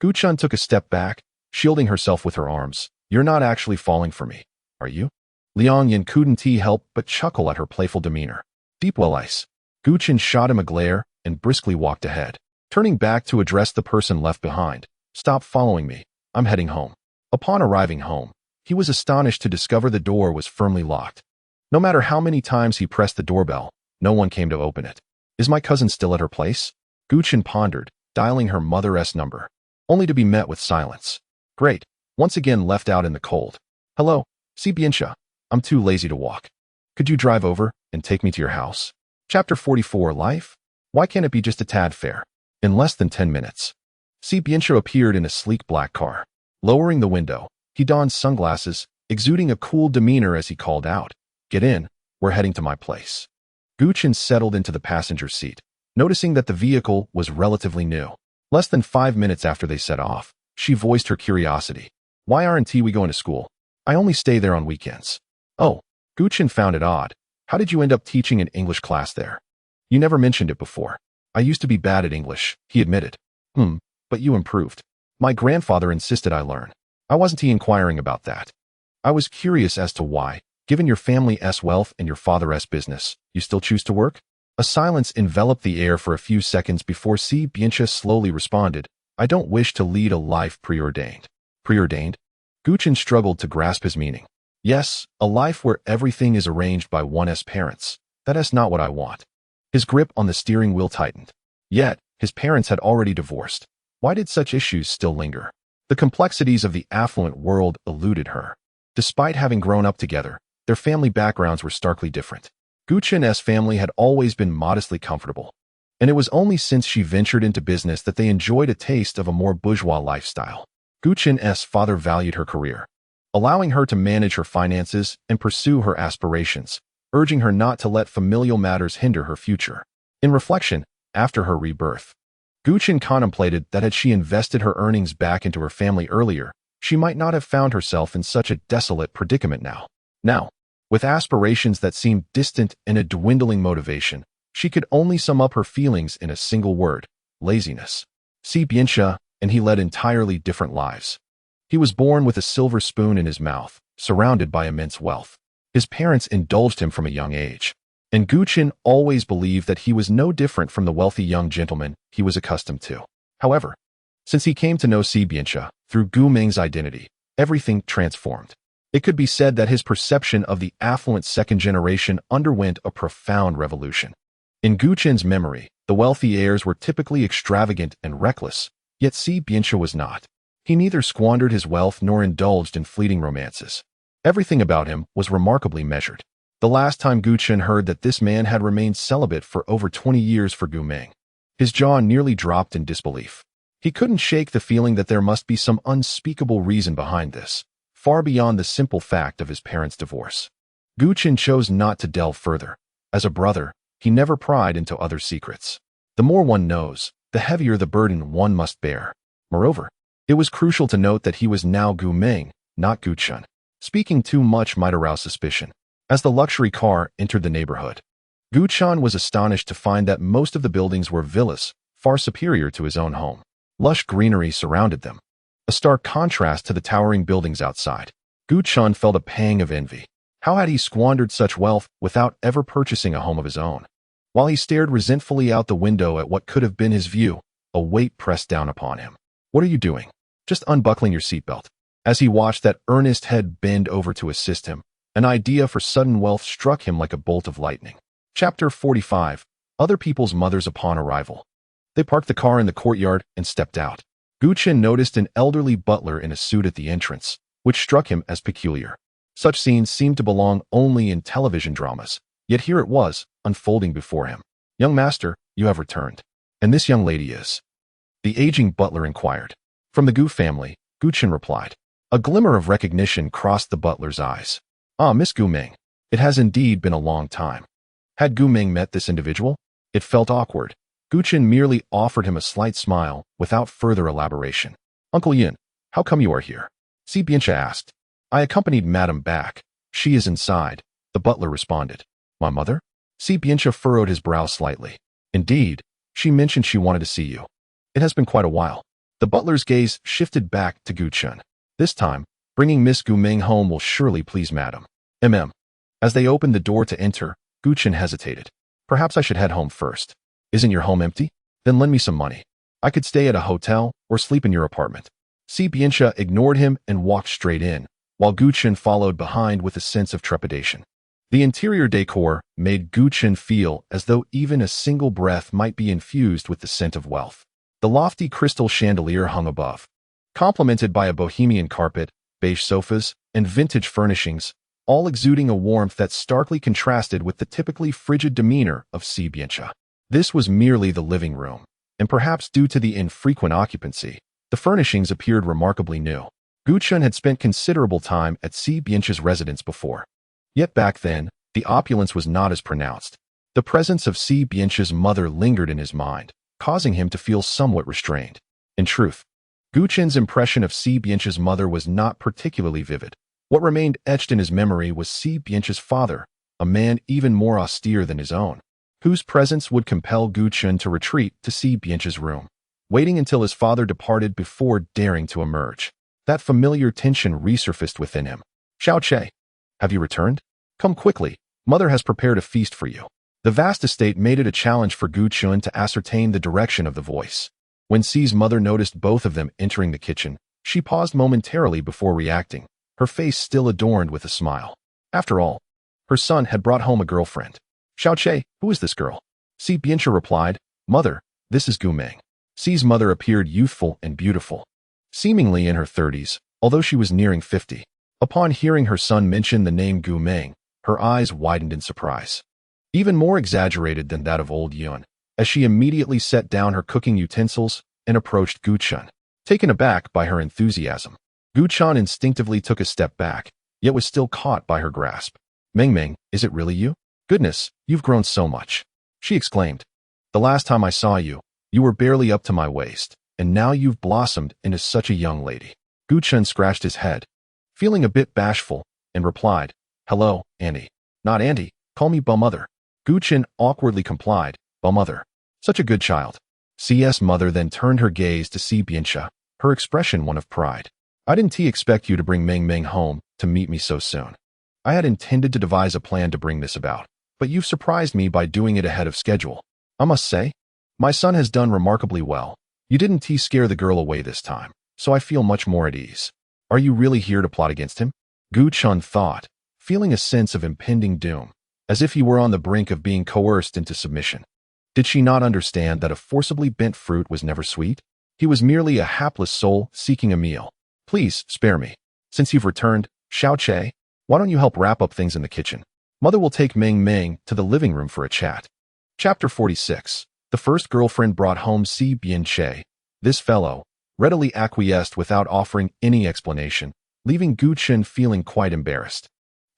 Gu Chun took a step back, shielding herself with her arms. You're not actually falling for me, are you? Liang Yin couldn't help but chuckle at her playful demeanor. Deep well ice. Gu Chun shot him a glare and briskly walked ahead, turning back to address the person left behind. Stop following me. I'm heading home. Upon arriving home, he was astonished to discover the door was firmly locked. No matter how many times he pressed the doorbell, no one came to open it. Is my cousin still at her place? Gu Chen pondered, dialing her mother's number, only to be met with silence. Great. Once again left out in the cold. Hello, si biencha. I'm too lazy to walk. Could you drive over and take me to your house? Chapter 44 Life? Why can't it be just a tad fair? In less than 10 minutes, si biencha appeared in a sleek black car. Lowering the window, he donned sunglasses, exuding a cool demeanor as he called out, Get in, we're heading to my place. Gu Chen settled into the passenger seat, noticing that the vehicle was relatively new. Less than 5 minutes after they set off, she voiced her curiosity. Why aren't we going to school? I only stay there on weekends. Oh, Gu Chen found it odd. How did you end up teaching an English class there? You never mentioned it before. I used to be bad at English, he admitted. But you improved. My grandfather insisted I learn. I wasn't inquiring about that. I was curious as to why. Given your family's wealth and your father's business, you still choose to work? A silence enveloped the air for a few seconds before Si Bianca slowly responded, I don't wish to lead a life preordained. Preordained? Guchen struggled to grasp his meaning. Yes, a life where everything is arranged by one's parents. That is not what I want. His grip on the steering wheel tightened. Yet, his parents had already divorced. Why did such issues still linger? The complexities of the affluent world eluded her. Despite having grown up together, their family backgrounds were starkly different. Guchen's family had always been modestly comfortable, and it was only since she ventured into business that they enjoyed a taste of a more bourgeois lifestyle. Guchen's father valued her career, allowing her to manage her finances and pursue her aspirations, urging her not to let familial matters hinder her future. In reflection, after her rebirth, Guchen contemplated that had she invested her earnings back into her family earlier, she might not have found herself in such a desolate predicament now. Now, with aspirations that seemed distant and a dwindling motivation, she could only sum up her feelings in a single word: laziness. Si Bianca and he led entirely different lives. He was born with a silver spoon in his mouth, surrounded by immense wealth. His parents indulged him from a young age, and Guchen always believed that he was no different from the wealthy young gentleman he was accustomed to. However, since he came to know Si Bianca through Gu Meng's identity, everything transformed. It could be said that his perception of the affluent second generation underwent a profound revolution. In Guchen's memory, the wealthy heirs were typically extravagant and reckless, yet Si Bianca was not. He neither squandered his wealth nor indulged in fleeting romances. Everything about him was remarkably measured. The last time Guchen heard that this man had remained celibate for over 20 years for Gu Meng, his jaw nearly dropped in disbelief. He couldn't shake the feeling that there must be some unspeakable reason behind this, far beyond the simple fact of his parents' divorce. Guchen chose not to delve further. As a brother, he never pried into other secrets. The more one knows, the heavier the burden one must bear. Moreover, it was crucial to note that he was now Gu Meng, not Guchen. Speaking too much might arouse suspicion. As the luxury car entered the neighborhood, Guchen was astonished to find that most of the buildings were villas, far superior to his own home. Lush greenery surrounded them, a stark contrast to the towering buildings outside. Guchen felt a pang of envy. How had he squandered such wealth without ever purchasing a home of his own? While he stared resentfully out the window at what could have been his view, a weight pressed down upon him. What are you doing? Just unbuckling your seatbelt. As he watched that earnest head bend over to assist him, an idea for sudden wealth struck him like a bolt of lightning. Chapter 45. Other people's mothers upon arrival. They parked the car in the courtyard and stepped out. Guchen noticed an elderly butler in a suit at the entrance, which struck him as peculiar. Such scenes seemed to belong only in television dramas, yet here it was, unfolding before him. Young master, you have returned. And this young lady is? The aging butler inquired. From the Gu family, Guchen replied. A glimmer of recognition crossed the butler's eyes. Ah, Miss Gu Meng. It has indeed been a long time. Had Gu Meng met this individual? It felt awkward. Guchen merely offered him a slight smile, without further elaboration. Uncle Yin, how come you are here? Si Bianca asked. I accompanied Madame back. She is inside, the butler responded. My mother? Si Bianca furrowed his brow slightly. Indeed, she mentioned she wanted to see you. It has been quite a while. The butler's gaze shifted back to Guchen. This time, bringing Miss Gu Meng home will surely please Madame. As they opened the door to enter, Guchen hesitated. Perhaps I should head home first. Isn't your home empty? Then lend me some money. I could stay at a hotel or sleep in your apartment. Si Bianca ignored him and walked straight in, while Guchen followed behind with a sense of trepidation. The interior decor made Guchen feel as though even a single breath might be infused with the scent of wealth. The lofty crystal chandelier hung above, complemented by a bohemian carpet, beige sofas, and vintage furnishings, all exuding a warmth that starkly contrasted with the typically frigid demeanor of Si Bianca. This was merely the living room, and perhaps due to the infrequent occupancy, the furnishings appeared remarkably new. Guchen had spent considerable time at Si Bianca's residence before. Yet back then, the opulence was not as pronounced. The presence of Si Bianca's mother lingered in his mind, causing him to feel somewhat restrained. In truth, Guchen's impression of Si Bianca's mother was not particularly vivid. What remained etched in his memory was Si Bianca's father, a man even more austere than his own, whose presence would compel Guchen to retreat to Si Bianca's room, waiting until his father departed before daring to emerge. That familiar tension resurfaced within him. Xiao Che, have you returned? Come quickly, mother has prepared a feast for you. The vast estate made it a challenge for Gu Chun to ascertain the direction of the voice. When Si's mother noticed both of them entering the kitchen, she paused momentarily before reacting, her face still adorned with a smile. After all, her son had brought home a girlfriend. Xiao Che, who is this girl? Si Bianxia replied, Mother, this is Gu Meng. Si's mother appeared youthful and beautiful, seemingly in her 30s, although she was nearing 50. Upon hearing her son mention the name Gu Meng, her eyes widened in surprise. Even more exaggerated than that of old Yun, as she immediately set down her cooking utensils and approached Gu Chun. Taken aback by her enthusiasm, Gu Chun instinctively took a step back, yet was still caught by her grasp. Meng Meng, is it really you? Goodness, you've grown so much, she exclaimed. The last time I saw you, you were barely up to my waist, and now you've blossomed into such a young lady. Gu Chun scratched his head, feeling a bit bashful, and replied, Hello, Auntie. Not Auntie, call me Bumother. Gu Chun awkwardly complied, Bumother. Such a good child. CS mother then turned her gaze to Si Bianxia, her expression one of pride. I didn't expect you to bring Meng Meng home to meet me so soon. I had intended to devise a plan to bring this about, but you've surprised me by doing it ahead of schedule. I must say, my son has done remarkably well. You didn't scare the girl away this time, so I feel much more at ease. Are you really here to plot against him? Gu Chun thought, feeling a sense of impending doom, as if he were on the brink of being coerced into submission. Did she not understand that a forcibly bent fruit was never sweet? He was merely a hapless soul seeking a meal. Please, spare me. Since you've returned, Xiao Che, why don't you help wrap up things in the kitchen? Mother will take Meng Meng to the living room for a chat. Chapter 46. The first girlfriend brought home Si Bianxia. This fellow readily acquiesced without offering any explanation, leaving Gu Chun feeling quite embarrassed.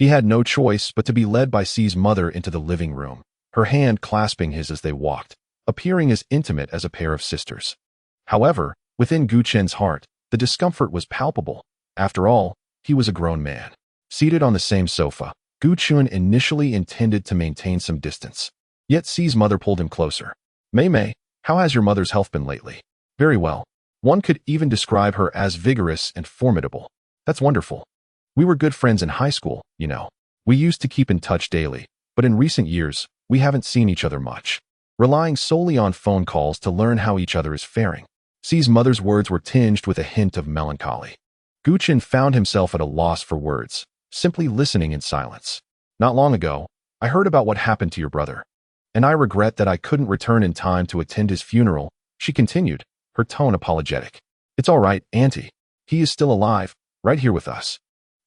He had no choice but to be led by Si's mother into the living room, her hand clasping his as they walked, appearing as intimate as a pair of sisters. However, within Gu Chun's heart, the discomfort was palpable. After all, he was a grown man. Seated on the same sofa, Gu Chun initially intended to maintain some distance. Yet Si's mother pulled him closer. Mei Mei, how has your mother's health been lately? Very well. One could even describe her as vigorous and formidable. That's wonderful. We were good friends in high school, you know. We used to keep in touch daily, but in recent years, we haven't seen each other much, relying solely on phone calls to learn how each other is faring. Si's mother's words were tinged with a hint of melancholy. Gu Chun found himself at a loss for words, simply listening in silence. Not long ago, I heard about what happened to your brother, and I regret that I couldn't return in time to attend his funeral, she continued, her tone apologetic. It's all right, Auntie. He is still alive, right here with us.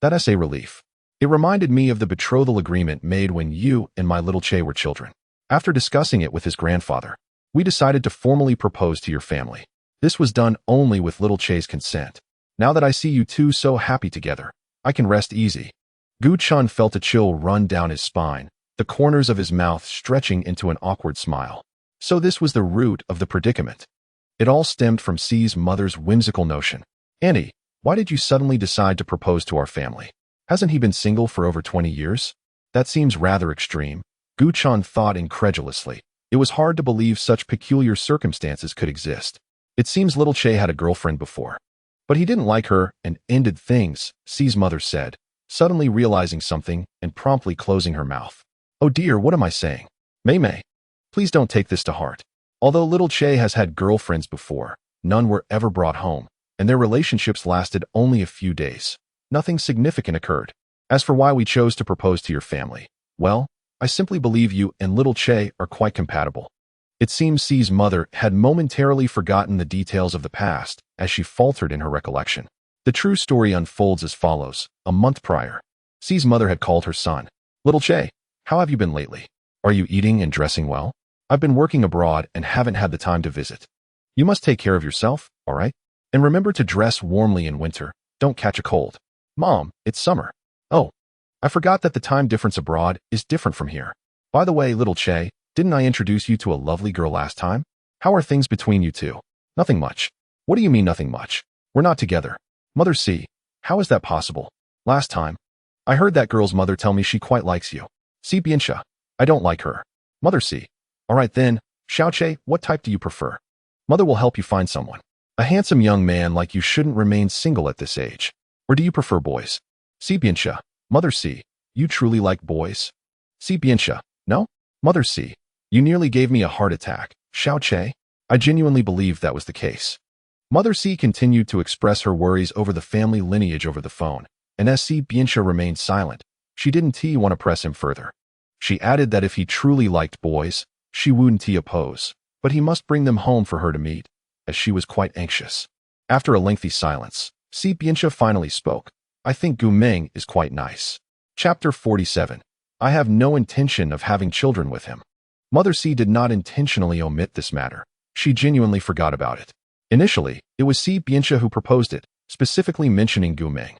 That's a relief. It reminded me of the betrothal agreement made when you and my little Che were children. After discussing it with his grandfather, we decided to formally propose to your family. This was done only with little Che's consent. Now that I see you two so happy together, I can rest easy. Gu Chun felt a chill run down his spine, the corners of his mouth stretching into an awkward smile. So this was the root of the predicament. It all stemmed from Si's mother's whimsical notion. Auntie, why did you suddenly decide to propose to our family? Hasn't he been single for over 20 years? That seems rather extreme, Gu Chun thought incredulously. It was hard to believe such peculiar circumstances could exist. It seems little Che had a girlfriend before. But he didn't like her and ended things, Si's mother said, suddenly realizing something and promptly closing her mouth. Oh dear, what am I saying? Mei Mei, please don't take this to heart. Although little Che has had girlfriends before, none were ever brought home, and their relationships lasted only a few days. Nothing significant occurred. As for why we chose to propose to your family, well, I simply believe you and little Che are quite compatible. It seems Si's mother had momentarily forgotten the details of the past as she faltered in her recollection. The true story unfolds as follows. A month prior, Si's mother had called her son. Little Che, how have you been lately? Are you eating and dressing well? I've been working abroad and haven't had the time to visit. You must take care of yourself, all right? And remember to dress warmly in winter. Don't catch a cold. Mom, it's summer. Oh, I forgot that the time difference abroad is different from here. By the way, little Che, didn't I introduce you to a lovely girl last time? How are things between you two? Nothing much. What do you mean nothing much? We're not together. Mother Si, how is that possible? Last time, I heard that girl's mother tell me she quite likes you. Si Bianxia, I don't like her. Mother Si. All right then, Xiao Che, what type do you prefer? Mother will help you find someone. A handsome young man like you shouldn't remain single at this age. Or do you prefer boys? Si Bianxia, Mother Si, you truly like boys? Si Bianxia, no? Mother Si, you nearly gave me a heart attack. Xiao Che? I genuinely believed that was the case. Mother Si continued to express her worries over the family lineage over the phone, and as Si Bianxia remained silent, she didn't want to press him further. She added that if he truly liked boys, she wouldn't oppose, but he must bring them home for her to meet, as she was quite anxious. After a lengthy silence, Si Bianxia finally spoke. I think Gu Meng is quite nice. Chapter 47. I have no intention of having children with him. Mother Si did not intentionally omit this matter. She genuinely forgot about it. Initially, it was Si Bianxia who proposed it, specifically mentioning Gu Meng.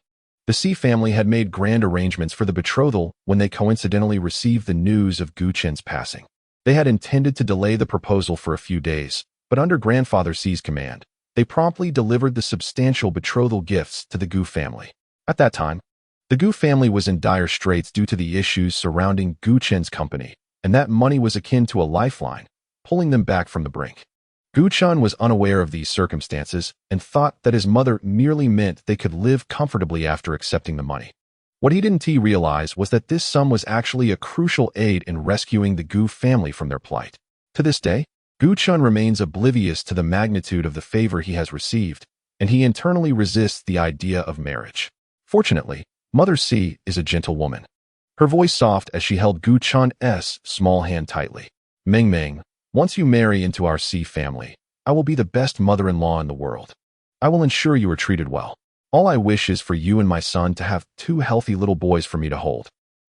The Si family had made grand arrangements for the betrothal when they coincidentally received the news of Gu Chen's passing. They had intended to delay the proposal for a few days, but under grandfather Si's command, they promptly delivered the substantial betrothal gifts to the Gu family. At that time, the Gu family was in dire straits due to the issues surrounding Gu Chen's company, and that money was akin to a lifeline, pulling them back from the brink. Gu Chen was unaware of these circumstances and thought that his mother merely meant they could live comfortably after accepting the money. What he didn't realize was that this sum was actually a crucial aid in rescuing the Gu family from their plight. To this day, Gu Chen remains oblivious to the magnitude of the favor he has received, and he internally resists the idea of marriage. Fortunately, Mother Si is a gentle woman. Her voice soft as she held Gu Chen's small hand tightly. Meng Meng, once you marry into our Si family, I will be the best mother-in-law in the world. I will ensure you are treated well. All I wish is for you and my son to have 2 healthy little boys for me to hold.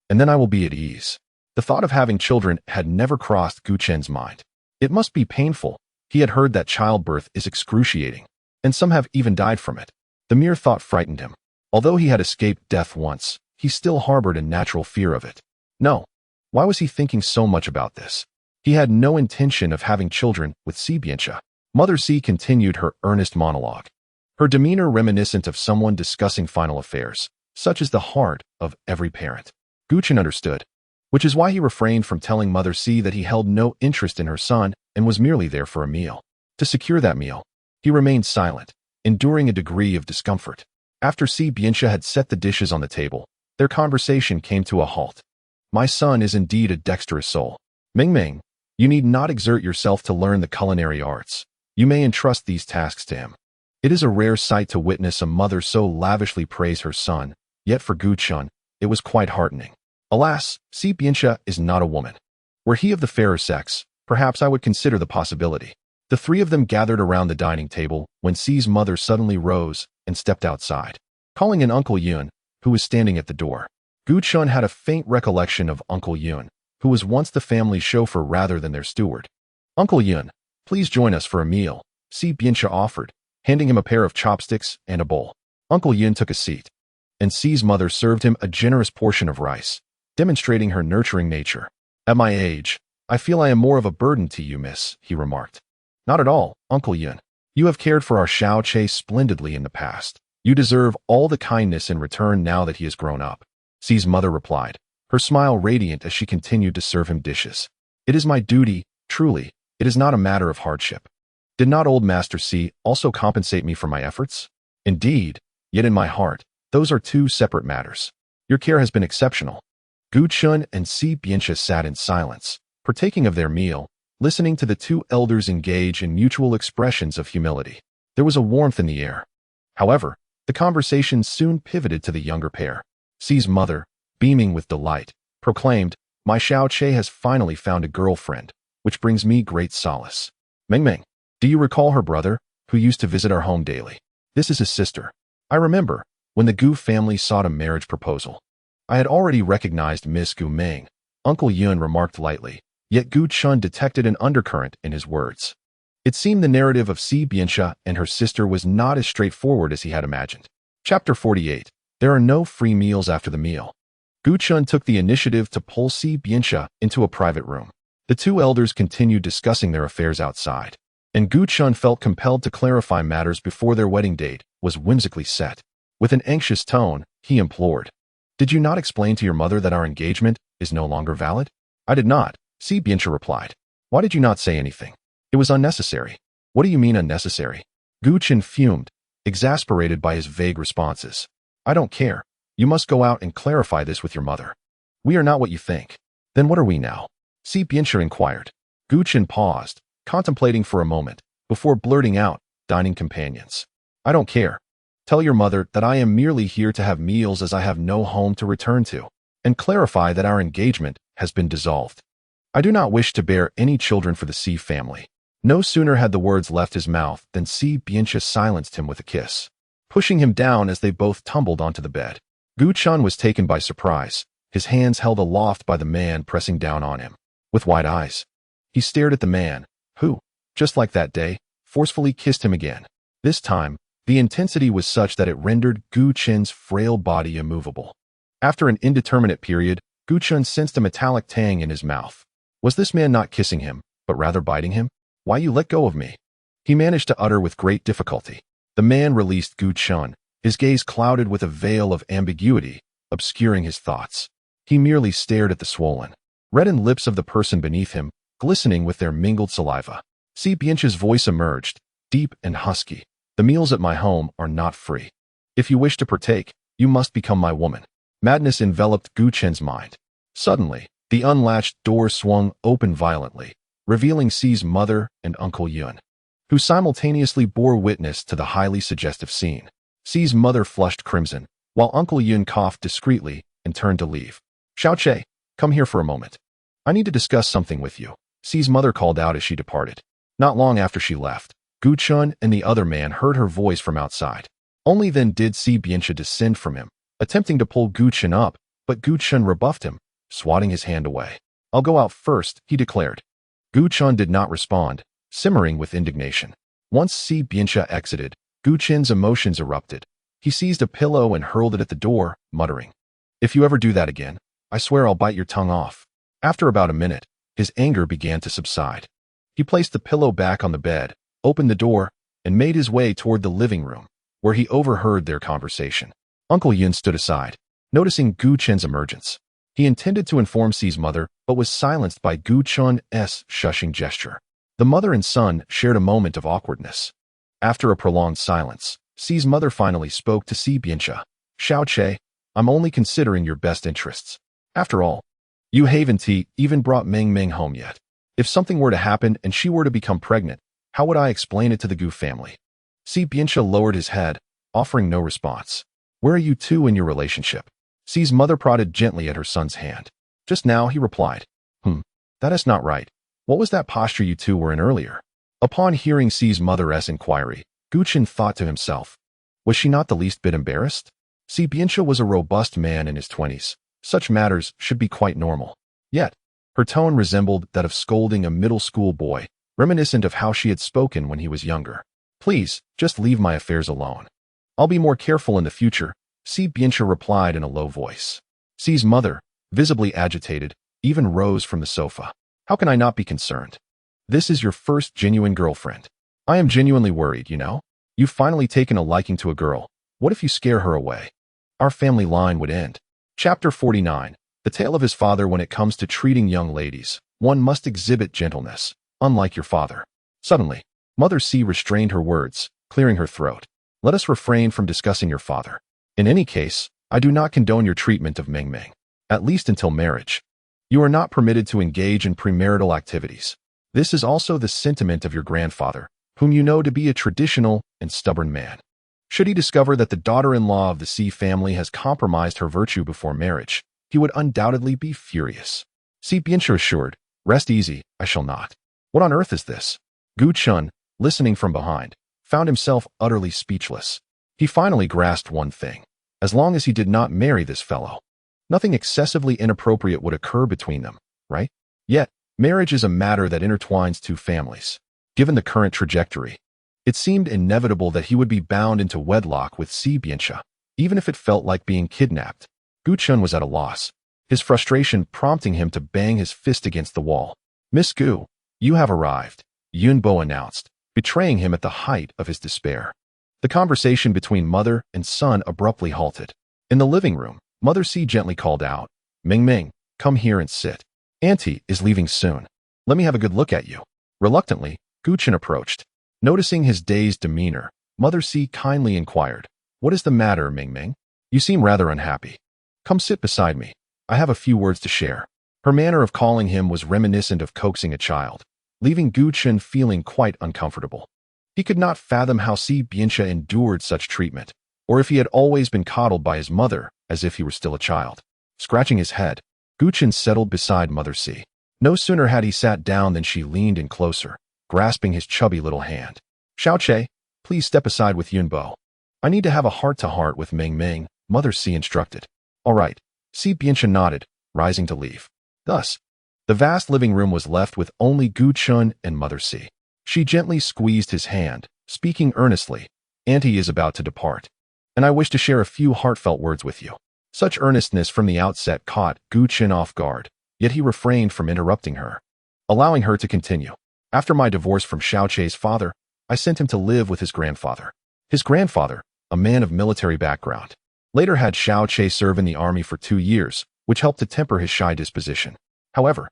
And then I will be at ease. The thought of having children had never crossed Gu Chen's mind. It must be painful. He had heard that childbirth is excruciating, and some have even died from it. The mere thought frightened him. Although he had escaped death once, he still harbored a natural fear of it. No. Why was he thinking so much about this? He had no intention of having children with Si Bianxia. Mother Si continued her earnest monologue, her demeanor reminiscent of someone discussing final affairs, such as the heart of every parent. Gu Chen understood, which is why he refrained from telling Mother Si that he held no interest in her son and was merely there for a meal. To secure that meal, he remained silent, enduring a degree of discomfort. After Si Bianxia had set the dishes on the table, their conversation came to a halt. My son is indeed a dexterous soul. Meng Meng, you need not exert yourself to learn the culinary arts. You may entrust these tasks to him. It is a rare sight to witness a mother so lavishly praise her son, yet for Gu Chen, it was quite heartening. Alas, Si Bianxia is not a woman. Were he of the fairer sex, perhaps I would consider the possibility. The 3 of them gathered around the dining table when Si's mother suddenly rose and stepped outside, calling in Uncle Yun, who was standing at the door. Gu Chen had a faint recollection of Uncle Yun, who was once the family's chauffeur rather than their steward. Uncle Yun, please join us for a meal, Si Bianxia offered, handing him a pair of chopsticks and a bowl. Uncle Yun took a seat, and Si's mother served him a generous portion of rice, demonstrating her nurturing nature. At my age, I feel I am more of a burden to you, miss, he remarked. Not at all, Uncle Yun. You have cared for our Xiao Che splendidly in the past. You deserve all the kindness in return now that he has grown up. Si's mother replied, her smile radiant as she continued to serve him dishes. It is my duty, truly. It is not a matter of hardship. Did not old Master Si also compensate me for my efforts? Indeed, yet in my heart, those are 2 separate matters. Your care has been exceptional. Gu Chen and Si Bianxia sat in silence, partaking of their meal, listening to the 2 elders engage in mutual expressions of humility. There was a warmth in the air. However, the conversation soon pivoted to the younger pair. Si's mother, beaming with delight, proclaimed, my Xiao Che has finally found a girlfriend, which brings me great solace. Meng Meng, do you recall her brother, who used to visit our home daily? This is his sister. I remember, when the Gu family sought a marriage proposal. I had already recognized Miss Gu Meng, Uncle Yun remarked lightly, yet Gu Chen detected an undercurrent in his words. It seemed the narrative of Si Bianxia and her sister was not as straightforward as he had imagined. Chapter 48. There are no free meals after the meal. Gu Chen took the initiative to pull Si Bianxia into a private room. The 2 elders continued discussing their affairs outside, and Gu Chen felt compelled to clarify matters before their wedding date was whimsically set. With an anxious tone, he implored, did you not explain to your mother that our engagement is no longer valid? I did not, Si Bianxia replied. Why did you not say anything? It was unnecessary. What do you mean unnecessary? Gu Chen fumed, exasperated by his vague responses. I don't care. You must go out and clarify this with your mother. We are not what you think. Then what are we now? Si Bianxia inquired. Gu Chen paused, contemplating for a moment, before blurting out, dining companions. I don't care. Tell your mother that I am merely here to have meals as I have no home to return to, and clarify that our engagement has been dissolved. I do not wish to bear any children for the Si family. No sooner had the words left his mouth than Si Bianxia silenced him with a kiss, pushing him down as they both tumbled onto the bed. Gu Chen was taken by surprise, his hands held aloft by the man pressing down on him. With wide eyes, he stared at the man, who, just like that day, forcefully kissed him again. This time, the intensity was such that it rendered Gu Chen's frail body immovable. After an indeterminate period, Gu Chen sensed a metallic tang in his mouth. Was this man not kissing him, but rather biting him? Why you let go of me? He managed to utter with great difficulty. The man released Gu Chen, his gaze clouded with a veil of ambiguity, obscuring his thoughts. He merely stared at the swollen, reddened lips of the person beneath him, glistening with their mingled saliva. Si Bianxia's voice emerged, deep and husky. The meals at my home are not free. If you wish to partake, you must become my woman. Madness enveloped Gu Chen's mind. Suddenly, the unlatched door swung open violently, revealing Si's mother and Uncle Yun, who simultaneously bore witness to the highly suggestive scene. Si's mother flushed crimson, while Uncle Yun coughed discreetly and turned to leave. Xiaoche, come here for a moment. I need to discuss something with you, Si's mother called out as she departed. Not long after she left, Gu Chen and the other man heard her voice from outside. Only then did Si Bianxia descend from him, attempting to pull Gu Chen up, but Gu Chen rebuffed him, swatting his hand away. I'll go out first, he declared. Gu Chen did not respond, simmering with indignation. Once Si Bianxia exited, Gu Chen's emotions erupted. He seized a pillow and hurled it at the door, muttering, If you ever do that again, I swear I'll bite your tongue off. After about a minute, his anger began to subside. He placed the pillow back on the bed, opened the door, and made his way toward the living room, where he overheard their conversation. Uncle Yun stood aside, noticing Gu Chen's emergence. He intended to inform Si's mother, but was silenced by Gu Chen's shushing gesture. The mother and son shared a moment of awkwardness. After a prolonged silence, Si's mother finally spoke to Si Bianxia. Xiaoche, I'm only considering your best interests. After all, you haven't even brought Meng Meng home yet. If something were to happen and she were to become pregnant, how would I explain it to the Gu family? Si Bianxia lowered his head, offering no response. Where are you two in your relationship? Si's mother prodded gently at her son's hand. Just now, he replied. That is not right. What was that posture you two were in earlier? Upon hearing Si's mother's inquiry, Gu Chen thought to himself. Was she not the least bit embarrassed? Si Bianxia was a robust man in his 20s. Such matters should be quite normal. Yet, her tone resembled that of scolding a middle school boy, reminiscent of how she had spoken when he was younger. Please, just leave my affairs alone. I'll be more careful in the future, Si Bianxia replied in a low voice. Si's mother, visibly agitated, even rose from the sofa. How can I not be concerned? This is your first genuine girlfriend. I am genuinely worried, you know? You've finally taken a liking to a girl. What if you scare her away? Our family line would end. Chapter 49. The tale of his father. When it comes to treating young ladies, one must exhibit gentleness, unlike your father. Suddenly, Mother Si restrained her words, clearing her throat. Let us refrain from discussing your father. In any case, I do not condone your treatment of Meng Meng, at least until marriage. You are not permitted to engage in premarital activities. This is also the sentiment of your grandfather, whom you know to be a traditional and stubborn man. Should he discover that the daughter-in-law of the Si family has compromised her virtue before marriage, he would undoubtedly be furious. Si Bianxia assured, Rest easy, I shall not. What on earth is this? Gu Chen, listening from behind, found himself utterly speechless. He finally grasped one thing. As long as he did not marry this fellow, nothing excessively inappropriate would occur between them, right? Yet, marriage is a matter that intertwines two families. Given the current trajectory, it seemed inevitable that he would be bound into wedlock with Si Bianxia, even if it felt like being kidnapped. Gu Chen was at a loss, his frustration prompting him to bang his fist against the wall. Miss Gu, you have arrived, Yun Bo announced, betraying him at the height of his despair. The conversation between mother and son abruptly halted. In the living room, Mother Si gently called out, Meng Meng, come here and sit. Auntie is leaving soon. Let me have a good look at you. Reluctantly, Gu Chen approached. Noticing his dazed demeanor, Mother Si kindly inquired, What is the matter, Meng Meng? You seem rather unhappy. Come sit beside me. I have a few words to share." Her manner of calling him was reminiscent of coaxing a child, leaving Gu Chen feeling quite uncomfortable. He could not fathom how Si Bianxia endured such treatment, or if he had always been coddled by his mother as if he were still a child. Scratching his head, Gu Chen settled beside Mother Si. No sooner had he sat down than she leaned in closer, grasping his chubby little hand. "Xiaoqie, please step aside with Yunbo. I need to have a heart-to-heart with Meng Meng," Mother Si instructed. "All right," Si Bianxia nodded, rising to leave. Thus, the vast living room was left with only Gu Chen and Mother Si. She gently squeezed his hand, speaking earnestly. "Auntie is about to depart, and I wish to share a few heartfelt words with you." Such earnestness from the outset caught Gu Chen off guard, yet he refrained from interrupting her, allowing her to continue. "After my divorce from Xiaoqie's father, I sent him to live with his grandfather. His grandfather, a man of military background, later had Xiaoqie serve in the army for 2 years, which helped to temper his shy disposition. However,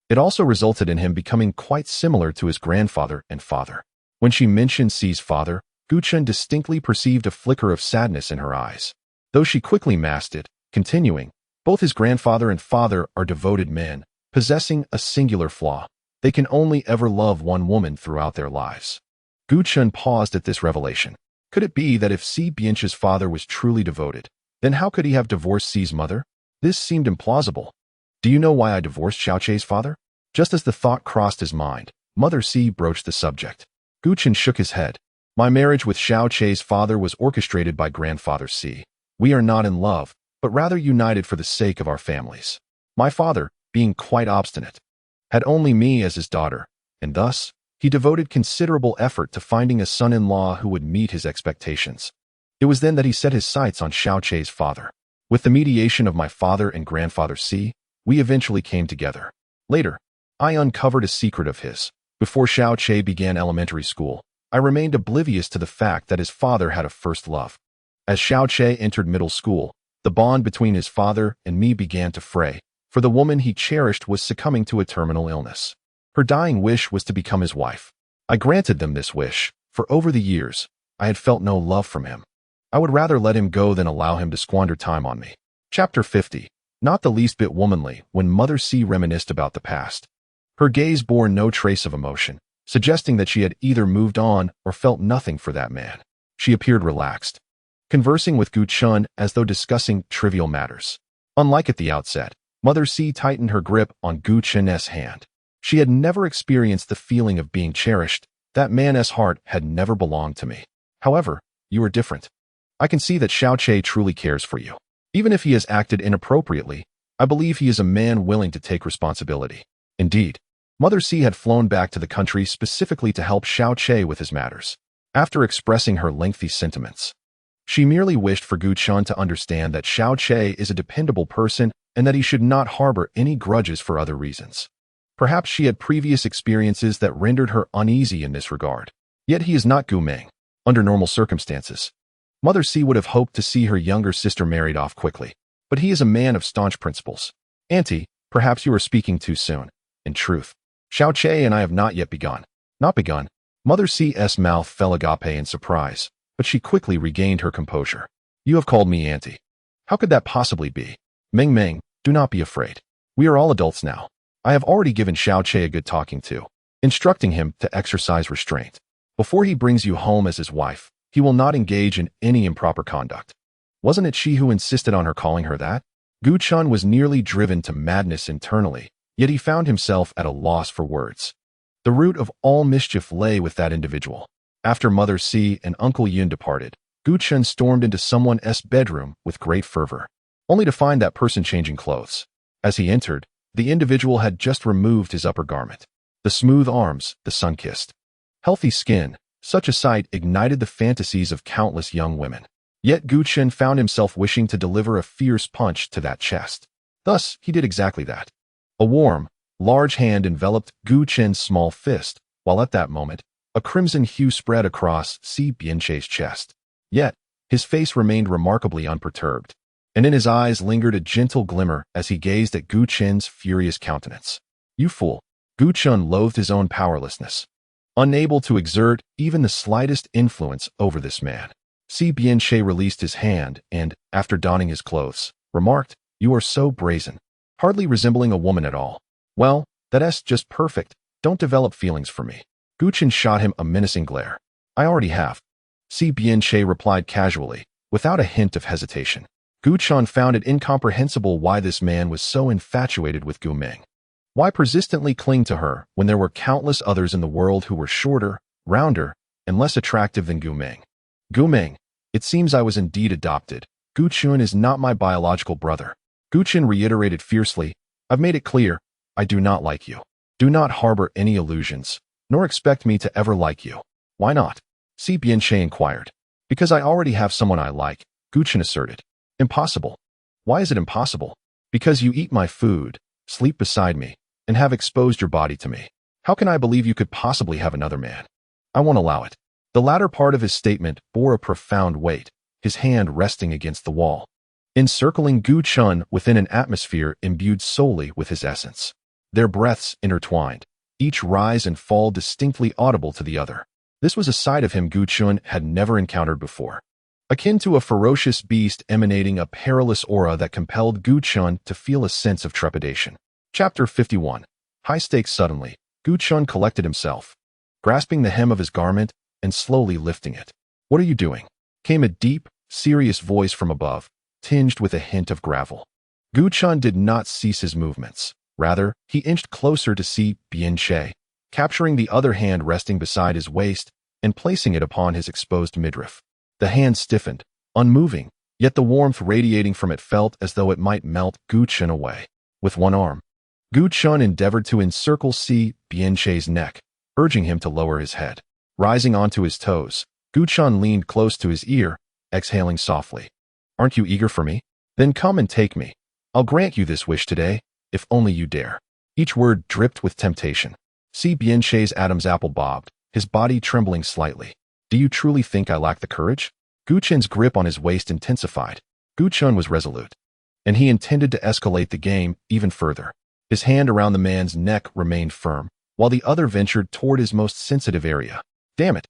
it also resulted in him becoming quite similar to his grandfather and father." When she mentioned Si's father, Gu Chen distinctly perceived a flicker of sadness in her eyes, though she quickly masked it, continuing, "Both his grandfather and father are devoted men, possessing a singular flaw. They can only ever love one woman throughout their lives." Gu Chen paused at this revelation. Could it be that if Si Bianxia's father was truly devoted, then how could he have divorced Si's mother? This seemed implausible. "Do you know why I divorced Xiaoqie's father?" Just as the thought crossed his mind, Mother Si broached the subject. Gu Chen shook his head. "My marriage with Xiaoqie's father was orchestrated by Grandfather Si. We are not in love, but rather united for the sake of our families. My father, being quite obstinate, had only me as his daughter, and thus, he devoted considerable effort to finding a son-in-law who would meet his expectations. It was then that he set his sights on Xiaoqie's father. With the mediation of my father and Grandfather Si, we eventually came together. Later, I uncovered a secret of his. Before Xiaoqie began elementary school, I remained oblivious to the fact that his father had a first love. As Xiaoqie entered middle school, the bond between his father and me began to fray, for the woman he cherished was succumbing to a terminal illness. Her dying wish was to become his wife. I granted them this wish, for over the years, I had felt no love from him. I would rather let him go than allow him to squander time on me." Chapter 50. Not the least bit womanly when Mother Si reminisced about the past. Her gaze bore no trace of emotion, suggesting that she had either moved on or felt nothing for that man. She appeared relaxed, conversing with Gu Chen as though discussing trivial matters. Unlike at the outset, Mother Si tightened her grip on Gu Chen's hand. She had never experienced the feeling of being cherished. That man's heart had never belonged to me. "However, you are different. I can see that Xiaoqie truly cares for you. Even if he has acted inappropriately, I believe he is a man willing to take responsibility." Indeed, Mother Si had flown back to the country specifically to help Xiaoqie with his matters. After expressing her lengthy sentiments, she merely wished for Gu Chen to understand that Xiaoqie is a dependable person and that he should not harbor any grudges for other reasons. Perhaps she had previous experiences that rendered her uneasy in this regard. Yet he is not Gu Meng. Under normal circumstances, Mother Si would have hoped to see her younger sister married off quickly, but he is a man of staunch principles. "Auntie, perhaps you are speaking too soon. In truth, Xiaoqie and I have not yet begun." "Not begun?" Mother Si's mouth fell agape in surprise, but she quickly regained her composure. "You have called me auntie. How could that possibly be? Meng Meng, do not be afraid. We are all adults now. I have already given Xiaoqie a good talking to, instructing him to exercise restraint. Before he brings you home as his wife, he will not engage in any improper conduct." Wasn't it she who insisted on her calling her that? Gu Chen was nearly driven to madness internally, yet he found himself at a loss for words. The root of all mischief lay with that individual. After Mother Si and Uncle Yun departed, Gu Chen stormed into someone's bedroom with great fervor, only to find that person changing clothes. As he entered, the individual had just removed his upper garment. The smooth arms, the sun-kissed, healthy skin, such a sight ignited the fantasies of countless young women. Yet Gu Chen found himself wishing to deliver a fierce punch to that chest. Thus, he did exactly that. A warm, large hand enveloped Gu Chen's small fist, while at that moment, a crimson hue spread across Si Bianxia's chest. Yet, his face remained remarkably unperturbed, and in his eyes lingered a gentle glimmer as he gazed at Gu Chen's furious countenance. "You fool!" Gu Chen loathed his own powerlessness, unable to exert even the slightest influence over this man. Si Bianxia released his hand and, after donning his clothes, remarked, "You are so brazen. hardly resembling a woman at all. Well, that's just perfect. Don't develop feelings for me. Gu Chen shot him a menacing glare. I already have. Si Bianche replied casually, without a hint of hesitation. Gu Chen found it incomprehensible why this man was so infatuated with Gu Ming. Why persistently cling to her when there were countless others in the world who were shorter, rounder, and less attractive than Gu Ming? Gu Ming, it seems I was indeed adopted. Gu Chen is not my biological brother. Gu Chen reiterated fiercely, I've made it clear, I do not like you. Do not harbor any illusions, nor expect me to ever like you. Why not? Si Bianche inquired. Because I already have someone I like, Gu Chen asserted. Impossible. Why is it impossible? Because you eat my food, sleep beside me, and have exposed your body to me. How can I believe you could possibly have another man? I won't allow it. The latter part of his statement bore a profound weight, his hand resting against the wall, encircling Gu Chen within an atmosphere imbued solely with his essence. Their breaths intertwined, each rise and fall distinctly audible to the other. This was a side of him Gu Chen had never encountered before. Akin to a ferocious beast emanating a perilous aura that compelled Gu Chen to feel a sense of trepidation. Chapter 51. High stakes. Suddenly, Gu Chen collected himself, grasping the hem of his garment and slowly lifting it. What are you doing? Came a deep, serious voice from above, tinged with a hint of gravel. Gu Chen did not cease his movements. Rather, he inched closer to Si Bianche, capturing the other hand resting beside his waist and placing it upon his exposed midriff. The hand stiffened, unmoving, yet the warmth radiating from it felt as though it might melt Gu Chen away. With one arm, Gu Chen endeavored to encircle Si Bianche's neck, urging him to lower his head. Rising onto his toes, Gu Chen leaned close to his ear, exhaling softly. Aren't you eager for me? Then come and take me. I'll grant you this wish today, if only you dare. Each word dripped with temptation. Si Bianche's Adam's apple bobbed, his body trembling slightly. Do you truly think I lack the courage? Gu Chen's grip on his waist intensified. Gu Chen was resolute, and he intended to escalate the game even further. His hand around the man's neck remained firm, while the other ventured toward his most sensitive area. Damn it!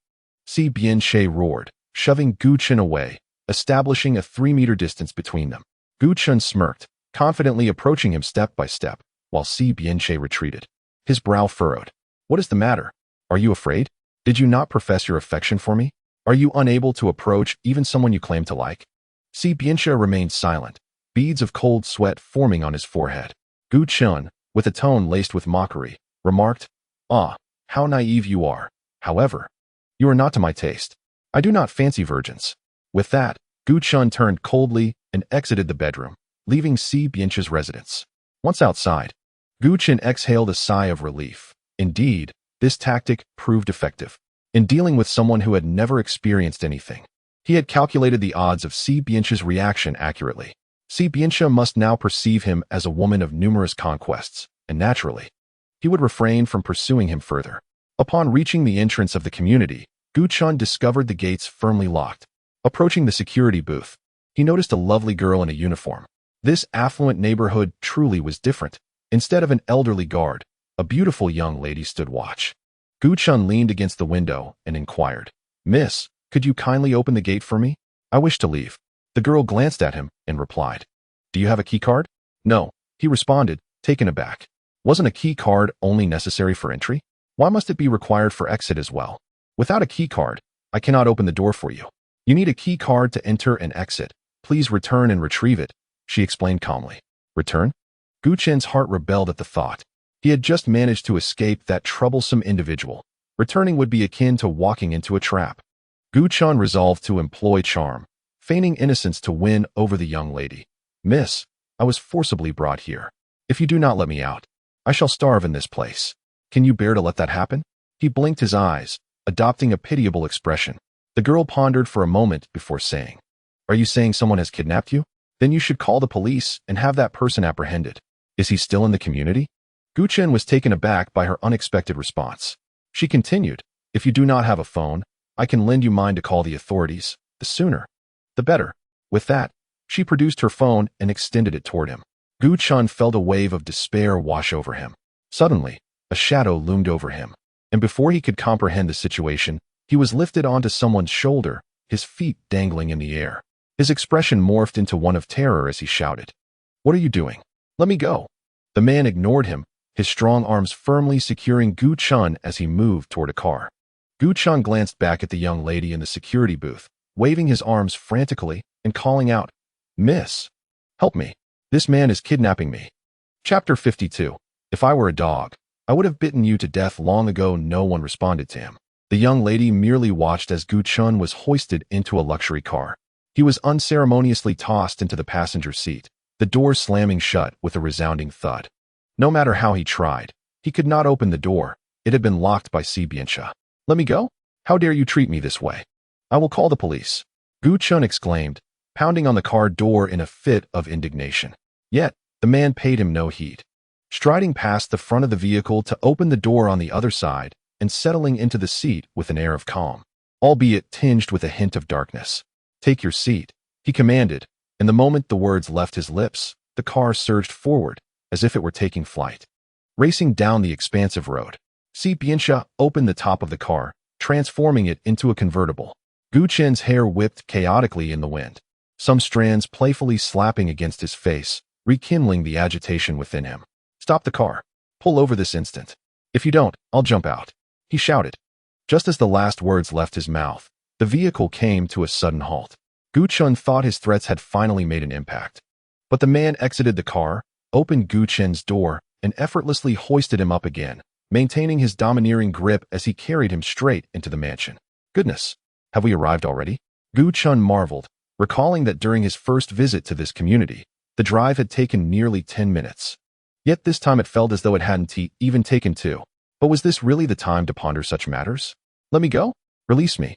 Si Bianche roared, shoving Gu Chen away, establishing a 3-meter distance between them. Gu Chen smirked, confidently approaching him step by step, while Si Bianche retreated. His brow furrowed. What is the matter? Are you afraid? Did you not profess your affection for me? Are you unable to approach even someone you claim to like? Si Bianche remained silent, beads of cold sweat forming on his forehead. Gu Chen, with a tone laced with mockery, remarked, Ah, how naive you are. However, you are not to my taste. I do not fancy virgins. With that, Gu Chen turned coldly and exited the bedroom, leaving Si Bianche's residence. Once outside, Gu Chen exhaled a sigh of relief. Indeed, this tactic proved effective. In dealing with someone who had never experienced anything, he had calculated the odds of Si Bianche's reaction accurately. Si Bianche must now perceive him as a woman of numerous conquests, and naturally, he would refrain from pursuing him further. Upon reaching the entrance of the community, Gu Chen discovered the gates firmly locked. Approaching the security booth, he noticed a lovely girl in a uniform. This affluent neighborhood truly was different. Instead of an elderly guard, a beautiful young lady stood watch. Gu Chen leaned against the window and inquired, Miss, could you kindly open the gate for me? I wish to leave. The girl glanced at him and replied, Do you have a key card? No, he responded, taken aback. Wasn't a key card only necessary for entry? Why must it be required for exit as well? Without a key card, I cannot open the door for you. You need a key card to enter and exit. Please return and retrieve it, she explained calmly. Return? Gu Chen's heart rebelled at the thought. He had just managed to escape that troublesome individual. Returning would be akin to walking into a trap. Gu Chen resolved to employ charm, feigning innocence to win over the young lady. Miss, I was forcibly brought here. If you do not let me out, I shall starve in this place. Can you bear to let that happen? He blinked his eyes, adopting a pitiable expression. The girl pondered for a moment before saying, Are you saying someone has kidnapped you? Then you should call the police and have that person apprehended. Is he still in the community? Gu Chen was taken aback by her unexpected response. She continued, If you do not have a phone, I can lend you mine to call the authorities. The sooner, the better. With that, she produced her phone and extended it toward him. Gu Chen felt a wave of despair wash over him. Suddenly, a shadow loomed over him, and before he could comprehend the situation, he was lifted onto someone's shoulder, his feet dangling in the air. His expression morphed into one of terror as he shouted, What are you doing? Let me go. The man ignored him, his strong arms firmly securing Gu Chun as he moved toward a car. Gu Chun glanced back at the young lady in the security booth, waving his arms frantically and calling out, "Miss, help me. This man is kidnapping me." Chapter 52. If I were a dog, I would have bitten you to death long ago. No one responded to him. The young lady merely watched as Gu Chun was hoisted into a luxury car. He was unceremoniously tossed into the passenger seat, the door slamming shut with a resounding thud. No matter how he tried, he could not open the door. It had been locked by Si Bianxia. "Let me go? How dare you treat me this way? I will call the police," Gu Chun exclaimed, pounding on the car door in a fit of indignation. Yet, the man paid him no heed. Striding past the front of the vehicle to open the door on the other side and settling into the seat with an air of calm, albeit tinged with a hint of darkness. "Take your seat," he commanded, and the moment the words left his lips, the car surged forward as if it were taking flight. Racing down the expansive road, Si Bianxia opened the top of the car, transforming it into a convertible. Gu Chen's hair whipped chaotically in the wind, some strands playfully slapping against his face, rekindling the agitation within him. "Stop the car. Pull over this instant. If you don't, I'll jump out," he shouted. Just as the last words left his mouth, the vehicle came to a sudden halt. Gu Chun thought his threats had finally made an impact. But the man exited the car, opened Gu Chen's door, and effortlessly hoisted him up again, maintaining his domineering grip as he carried him straight into the mansion. "Goodness, have we arrived already?" Gu Chun marveled, recalling that during his first visit to this community, the drive had taken nearly 10 minutes. Yet this time it felt as though it hadn't even taken 2. But was this really the time to ponder such matters? "Let me go? Release me,"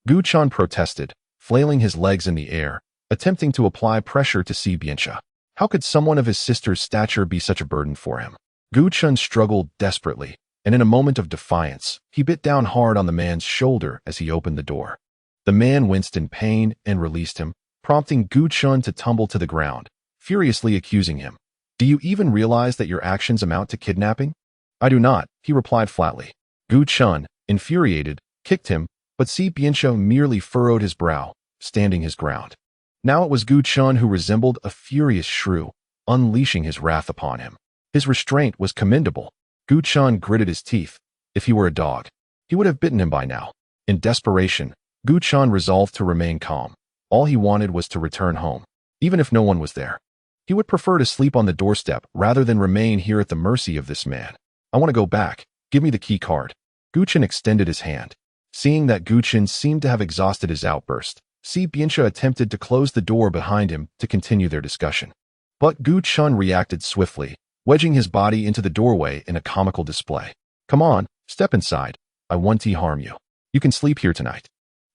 Gu Chun protested, flailing his legs in the air, attempting to apply pressure to Si Bianxia. How could someone of his sister's stature be such a burden for him? Gu Chun struggled desperately, and in a moment of defiance, he bit down hard on the man's shoulder as he opened the door. The man winced in pain and released him, prompting Gu Chun to tumble to the ground, furiously accusing him. "Do you even realize that your actions amount to kidnapping?" "I do not," he replied flatly. Gu Chun, infuriated, kicked him, but Si Bianxia merely furrowed his brow, standing his ground. Now it was Gu Chun who resembled a furious shrew, unleashing his wrath upon him. His restraint was commendable. Gu Chun gritted his teeth. If he were a dog, he would have bitten him by now. In desperation, Gu Chun resolved to remain calm. All he wanted was to return home, even if no one was there. He would prefer to sleep on the doorstep rather than remain here at the mercy of this man. "I want to go back. Give me the key card." Gu Chun extended his hand. Seeing that Gu Chun seemed to have exhausted his outburst, Si Bianxia attempted to close the door behind him to continue their discussion. But Gu Chun reacted swiftly, wedging his body into the doorway in a comical display. "Come on, step inside. I won't harm you. You can sleep here tonight."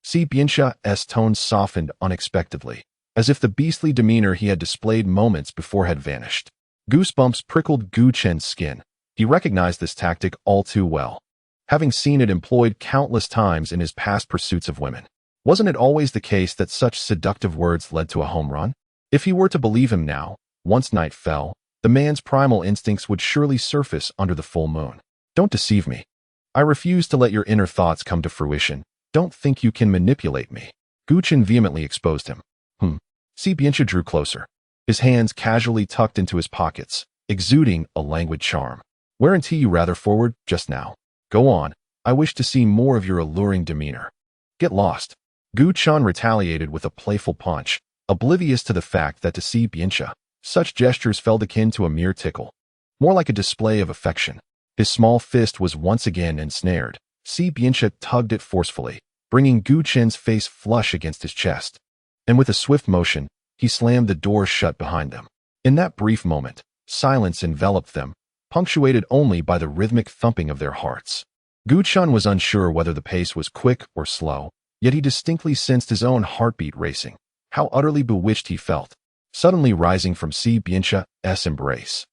Si Bianxia's tone softened unexpectedly, as if the beastly demeanor he had displayed moments before had vanished. Goosebumps prickled Gu Chen's skin. He recognized this tactic all too well, having seen it employed countless times in his past pursuits of women. Wasn't it always the case that such seductive words led to a home run? If he were to believe him now, once night fell, the man's primal instincts would surely surface under the full moon. "Don't deceive me. I refuse to let your inner thoughts come to fruition. Don't think you can manipulate me." Gu Chun vehemently exposed him. Si Bianxia drew closer, his hands casually tucked into his pockets, exuding a languid charm. "Weren't you rather forward just now? Go on. I wish to see more of your alluring demeanor." "Get lost." Gu Chun retaliated with a playful punch, oblivious to the fact that to Si Bianxia, such gestures felt akin to a mere tickle, more like a display of affection. His small fist was once again ensnared. Si Bianxia tugged it forcefully, bringing Gu Chen's face flush against his chest. And with a swift motion, he slammed the door shut behind them. In that brief moment, silence enveloped them, punctuated only by the rhythmic thumping of their hearts. Gu Chun was unsure whether the pace was quick or slow, yet he distinctly sensed his own heartbeat racing. How utterly bewitched he felt, suddenly rising from Si Bianxia's embrace.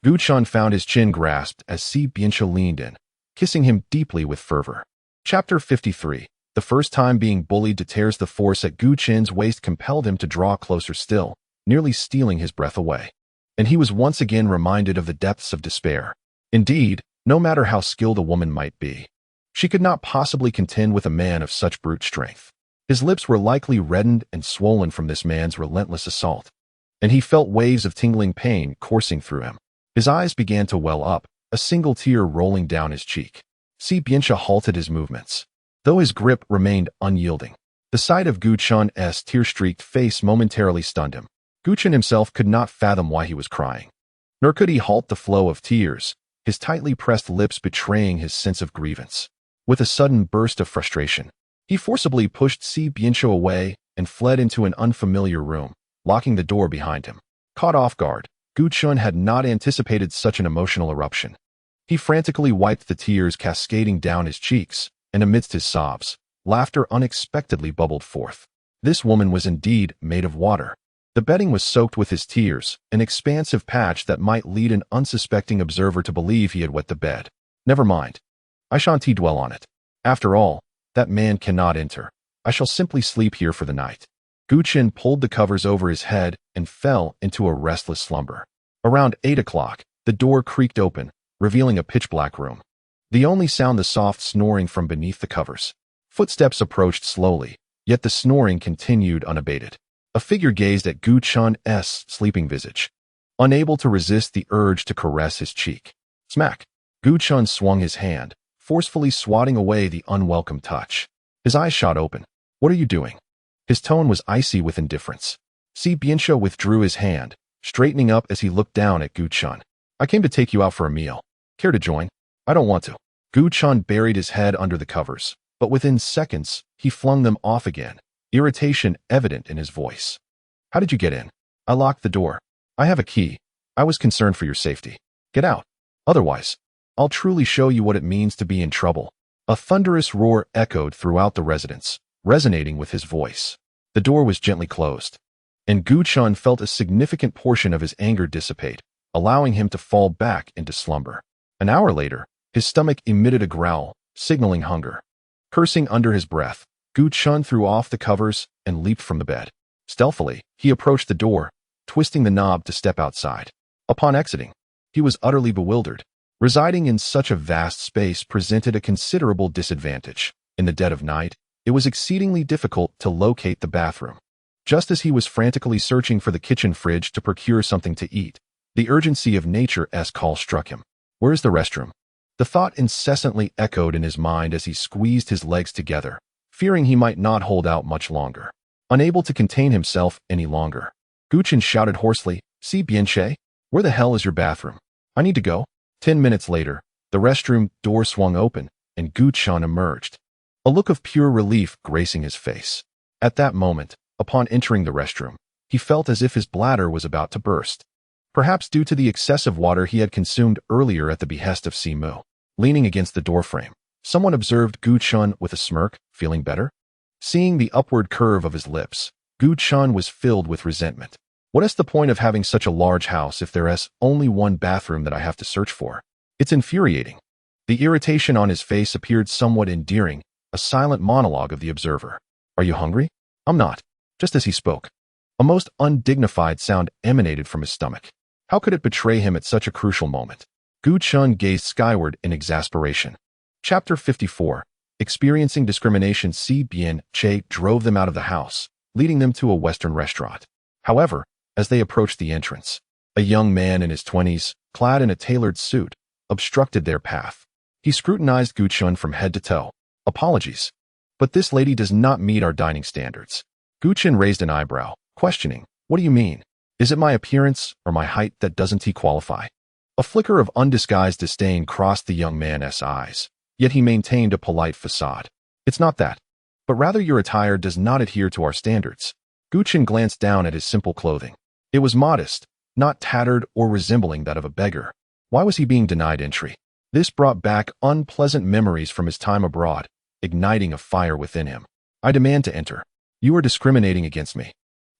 Gu Chun found his chin grasped as Si Bianxia leaned in, kissing him deeply with fervor. Chapter 53. The first time being bullied to tears, the force at Gu Chen's waist compelled him to draw closer still, nearly stealing his breath away. And he was once again reminded of the depths of despair. Indeed, no matter how skilled a woman might be, she could not possibly contend with a man of such brute strength. His lips were likely reddened and swollen from this man's relentless assault, and he felt waves of tingling pain coursing through him. His eyes began to well up, a single tear rolling down his cheek. Si Bianxia halted his movements, though his grip remained unyielding. The sight of Gu Chun's tear-streaked face momentarily stunned him. Gu Chun himself could not fathom why he was crying. Nor could he halt the flow of tears, his tightly pressed lips betraying his sense of grievance. With a sudden burst of frustration, he forcibly pushed Si Bianxia away and fled into an unfamiliar room, locking the door behind him. Caught off guard, Gu Chun had not anticipated such an emotional eruption. He frantically wiped the tears cascading down his cheeks, and amidst his sobs, laughter unexpectedly bubbled forth. This woman was indeed made of water. The bedding was soaked with his tears, an expansive patch that might lead an unsuspecting observer to believe he had wet the bed. Never mind. I shan't dwell on it. After all, that man cannot enter. I shall simply sleep here for the night. Gu Chun pulled the covers over his head and fell into a restless slumber. Around 8 o'clock, the door creaked open, revealing a pitch-black room. The only sound the soft snoring from beneath the covers. Footsteps approached slowly, yet the snoring continued unabated. A figure gazed at Gu Chun's sleeping visage, unable to resist the urge to caress his cheek. Smack! Gu Chun swung his hand, forcefully swatting away the unwelcome touch. His eyes shot open. What are you doing? His tone was icy with indifference. Si Bianxia withdrew his hand, straightening up as he looked down at Gu Chun. I came to take you out for a meal. Care to join? I don't want to. Gu Chun buried his head under the covers, but within seconds, he flung them off again, irritation evident in his voice. How did you get in? I locked the door. I have a key. I was concerned for your safety. Get out. Otherwise, I'll truly show you what it means to be in trouble. A thunderous roar echoed throughout the residence, resonating with his voice. The door was gently closed, and Gu Chun felt a significant portion of his anger dissipate, allowing him to fall back into slumber. An hour later, his stomach emitted a growl, signaling hunger. Cursing under his breath, Gu Chun threw off the covers and leaped from the bed. Stealthily, he approached the door, twisting the knob to step outside. Upon exiting, he was utterly bewildered. Residing in such a vast space presented a considerable disadvantage. In the dead of night, it was exceedingly difficult to locate the bathroom. Just as he was frantically searching for the kitchen fridge to procure something to eat, the urgency of nature's call struck him. Where's the restroom? The thought incessantly echoed in his mind as he squeezed his legs together, fearing he might not hold out much longer. Unable to contain himself any longer, Gu Chun shouted hoarsely, Si Bianxia, where the hell is your bathroom? I need to go. 10 minutes later, the restroom door swung open, and Gu Chun emerged, a look of pure relief gracing his face. At that moment, upon entering the restroom, he felt as if his bladder was about to burst. Perhaps due to the excessive water he had consumed earlier at the behest of Si Mu. Leaning against the doorframe, someone observed Gu Chun with a smirk, feeling better? Seeing the upward curve of his lips, Gu Chun was filled with resentment. What is the point of having such a large house if there's only one bathroom that I have to search for? It's infuriating. The irritation on his face appeared somewhat endearing, a silent monologue of the observer. Are you hungry? I'm not. Just as he spoke, a most undignified sound emanated from his stomach. How could it betray him at such a crucial moment? Gu Chun gazed skyward in exasperation. Chapter 54. Experiencing discrimination. Si Bianxia drove them out of the house, leading them to a Western restaurant. However, as they approached the entrance, a young man in his 20s, clad in a tailored suit, obstructed their path. He scrutinized Gu Chun from head to toe. Apologies, but this lady does not meet our dining standards. Gu Chun raised an eyebrow, questioning, what do you mean? Is it my appearance or my height that doesn't qualify? A flicker of undisguised disdain crossed the young man's eyes, yet he maintained a polite facade. It's not that, but rather your attire does not adhere to our standards. Gu Chun glanced down at his simple clothing. It was modest, not tattered or resembling that of a beggar. Why was he being denied entry? This brought back unpleasant memories from his time abroad, igniting a fire within him. I demand to enter. You are discriminating against me.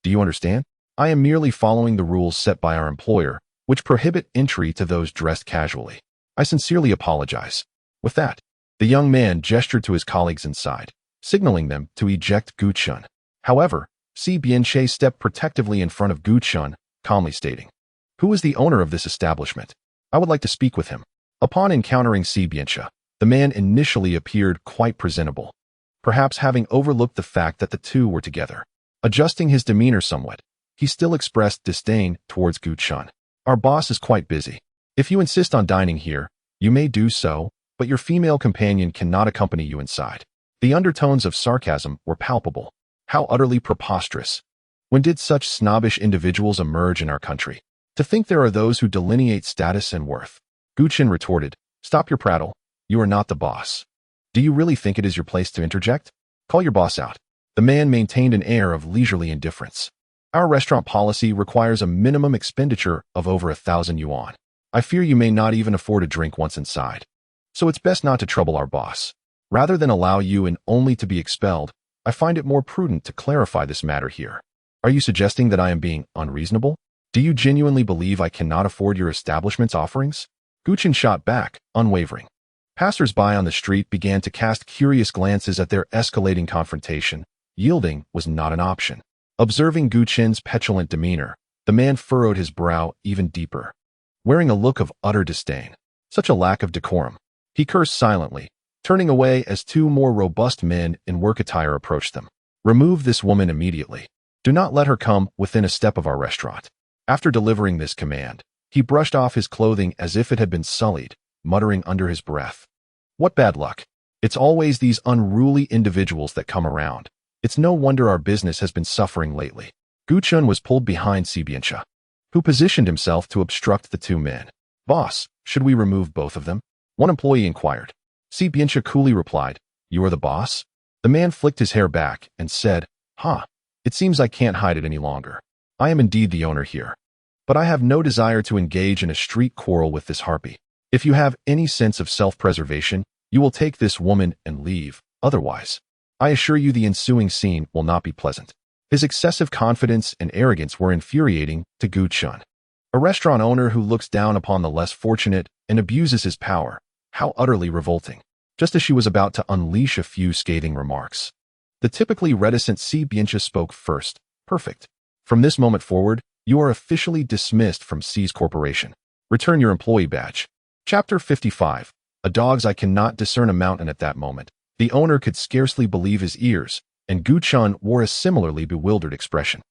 Do you understand? I am merely following the rules set by our employer, which prohibit entry to those dressed casually. I sincerely apologize. With that, the young man gestured to his colleagues inside, signaling them to eject Gu Chun. However, Si Bianxia stepped protectively in front of Gu Chun, calmly stating, "Who is the owner of this establishment? I would like to speak with him." Upon encountering Si Bianxia, the man initially appeared quite presentable, perhaps having overlooked the fact that the two were together. Adjusting his demeanor somewhat, he still expressed disdain towards Gu Chun. Our boss is quite busy. If you insist on dining here, you may do so, but your female companion cannot accompany you inside. The undertones of sarcasm were palpable. How utterly preposterous. When did such snobbish individuals emerge in our country? To think there are those who delineate status and worth. Guchin retorted, "Stop your prattle. You are not the boss. Do you really think it is your place to interject? Call your boss out." The man maintained an air of leisurely indifference. "Our restaurant policy requires a minimum expenditure of over 1,000 yuan. I fear you may not even afford a drink once inside. So it's best not to trouble our boss. Rather than allow you and only to be expelled, I find it more prudent to clarify this matter here. Are you suggesting that I am being unreasonable? Do you genuinely believe I cannot afford your establishment's offerings?" Guchin shot back, unwavering. Passers-by on the street began to cast curious glances at their escalating confrontation. Yielding was not an option. Observing Guchin's petulant demeanor, the man furrowed his brow even deeper, wearing a look of utter disdain. Such a lack of decorum. He cursed silently, turning away as two more robust men in work attire approached them. "Remove this woman immediately. Do not let her come within a step of our restaurant." After delivering this command, he brushed off his clothing as if it had been sullied, muttering under his breath, "What bad luck. It's always these unruly individuals that come around. It's no wonder our business has been suffering lately." Guchun was pulled behind Sibiancha, who positioned himself to obstruct the two men. "Boss, should we remove both of them?" one employee inquired. Sibiancha coolly replied, "You are the boss?" The man flicked his hair back and said, It seems I can't hide it any longer. I am indeed the owner here. But I have no desire to engage in a street quarrel with this harpy. If you have any sense of self-preservation, you will take this woman and leave. Otherwise, I assure you the ensuing scene will not be pleasant." His excessive confidence and arrogance were infuriating to Gu Chun, a restaurant owner who looks down upon the less fortunate and abuses his power. How utterly revolting. Just as she was about to unleash a few scathing remarks, the typically reticent Sibiancha spoke first. "Perfect. From this moment forward, you are officially dismissed from C's Corporation. Return your employee badge." Chapter 55. A dog's eye cannot discern a mountain. At that moment, the owner could scarcely believe his ears, and Gu Chun wore a similarly bewildered expression.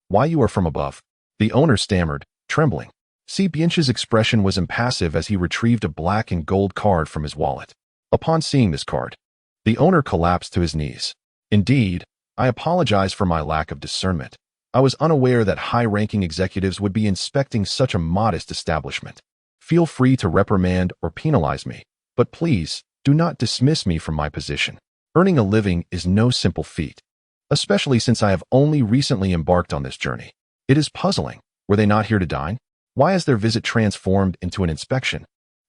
"Why, you are from above?" the owner stammered, trembling. Sibiancha's expression was impassive as he retrieved a black and gold card from his wallet. Upon seeing this card, the owner collapsed to his knees. "Indeed, I apologize for my lack of discernment. I was unaware that high-ranking executives would be inspecting such a modest establishment. Feel free to reprimand or penalize me, but please do not dismiss me from my position. Earning a living is no simple feat, especially since I have only recently embarked on this journey. It is puzzling. Were they not here to dine? Why is their visit transformed into an inspection?"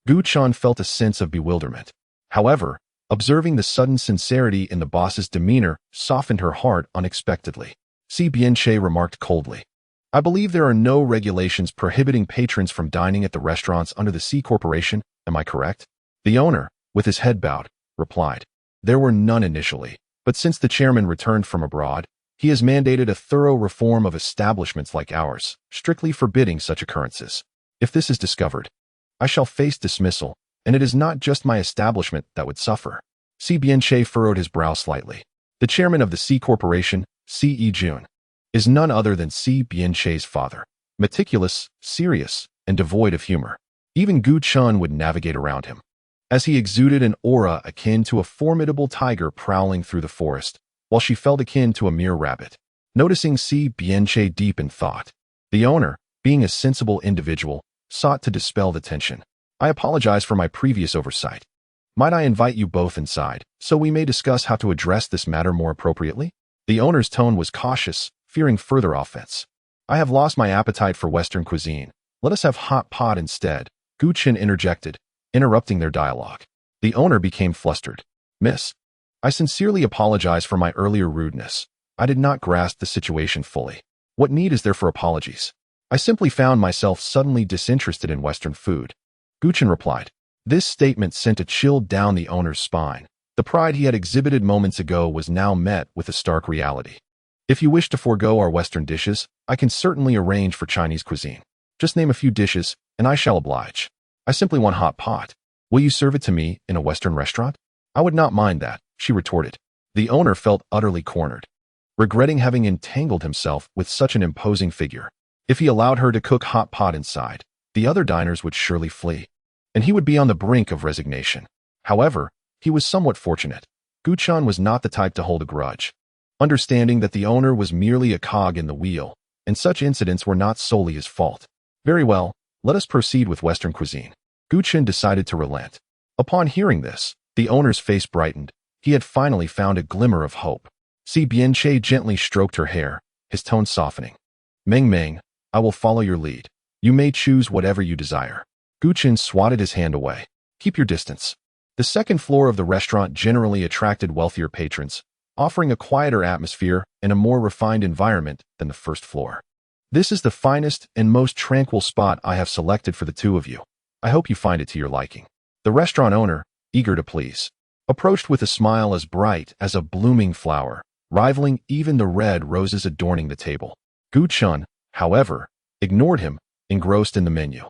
Gu Chun felt a sense of bewilderment. However, observing the sudden sincerity in the boss's demeanor softened her heart unexpectedly. Sibiancha remarked coldly, "I believe there are no regulations prohibiting patrons from dining at the restaurants under the C Corporation, am I correct?" The owner, with his head bowed, replied, "There were none initially, but since the chairman returned from abroad, he has mandated a thorough reform of establishments like ours, strictly forbidding such occurrences. If this is discovered, I shall face dismissal, and it is not just my establishment that would suffer." Sibiancha furrowed his brow slightly. The chairman of the C Corporation, C.E. Jun, is none other than Sibiancha's father, meticulous, serious, and devoid of humor. Even Gu Chun would navigate around him, as he exuded an aura akin to a formidable tiger prowling through the forest, while she felt akin to a mere rabbit. Noticing Sibiancha deep in thought, the owner, being a sensible individual, sought to dispel the tension. "I apologize for my previous oversight. Might I invite you both inside, so we may discuss how to address this matter more appropriately?" The owner's tone was cautious, fearing further offense. "I have lost my appetite for Western cuisine. Let us have hot pot instead," Gu Chun interjected, interrupting their dialogue. The owner became flustered. "Miss, I sincerely apologize for my earlier rudeness. I did not grasp the situation fully. What need is there for apologies? I simply found myself suddenly disinterested in Western food," Gu Chun replied. This statement sent a chill down the owner's spine. The pride he had exhibited moments ago was now met with a stark reality. "If you wish to forego our Western dishes, I can certainly arrange for Chinese cuisine. Just name a few dishes, and I shall oblige. I simply want hot pot. Will you serve it to me in a Western restaurant?" "I would not mind that," she retorted. The owner felt utterly cornered, regretting having entangled himself with such an imposing figure. If he allowed her to cook hot pot inside, the other diners would surely flee, and he would be on the brink of resignation. However, he was somewhat fortunate. Guchan was not the type to hold a grudge, understanding that the owner was merely a cog in the wheel, and such incidents were not solely his fault. Very well, let us proceed with Western cuisine. Guchan decided to relent. Upon hearing this, the owner's face brightened. He had finally found a glimmer of hope. Si Bianche gently stroked her hair, his tone softening. Meng Meng, I will follow your lead. You may choose whatever you desire. Guchan swatted his hand away. Keep your distance. The second floor of the restaurant generally attracted wealthier patrons, offering a quieter atmosphere and a more refined environment than the first floor. This is the finest and most tranquil spot I have selected for the two of you. I hope you find it to your liking. The restaurant owner, eager to please, approached with a smile as bright as a blooming flower, rivaling even the red roses adorning the table. Guchan, however, ignored him, engrossed in the menu.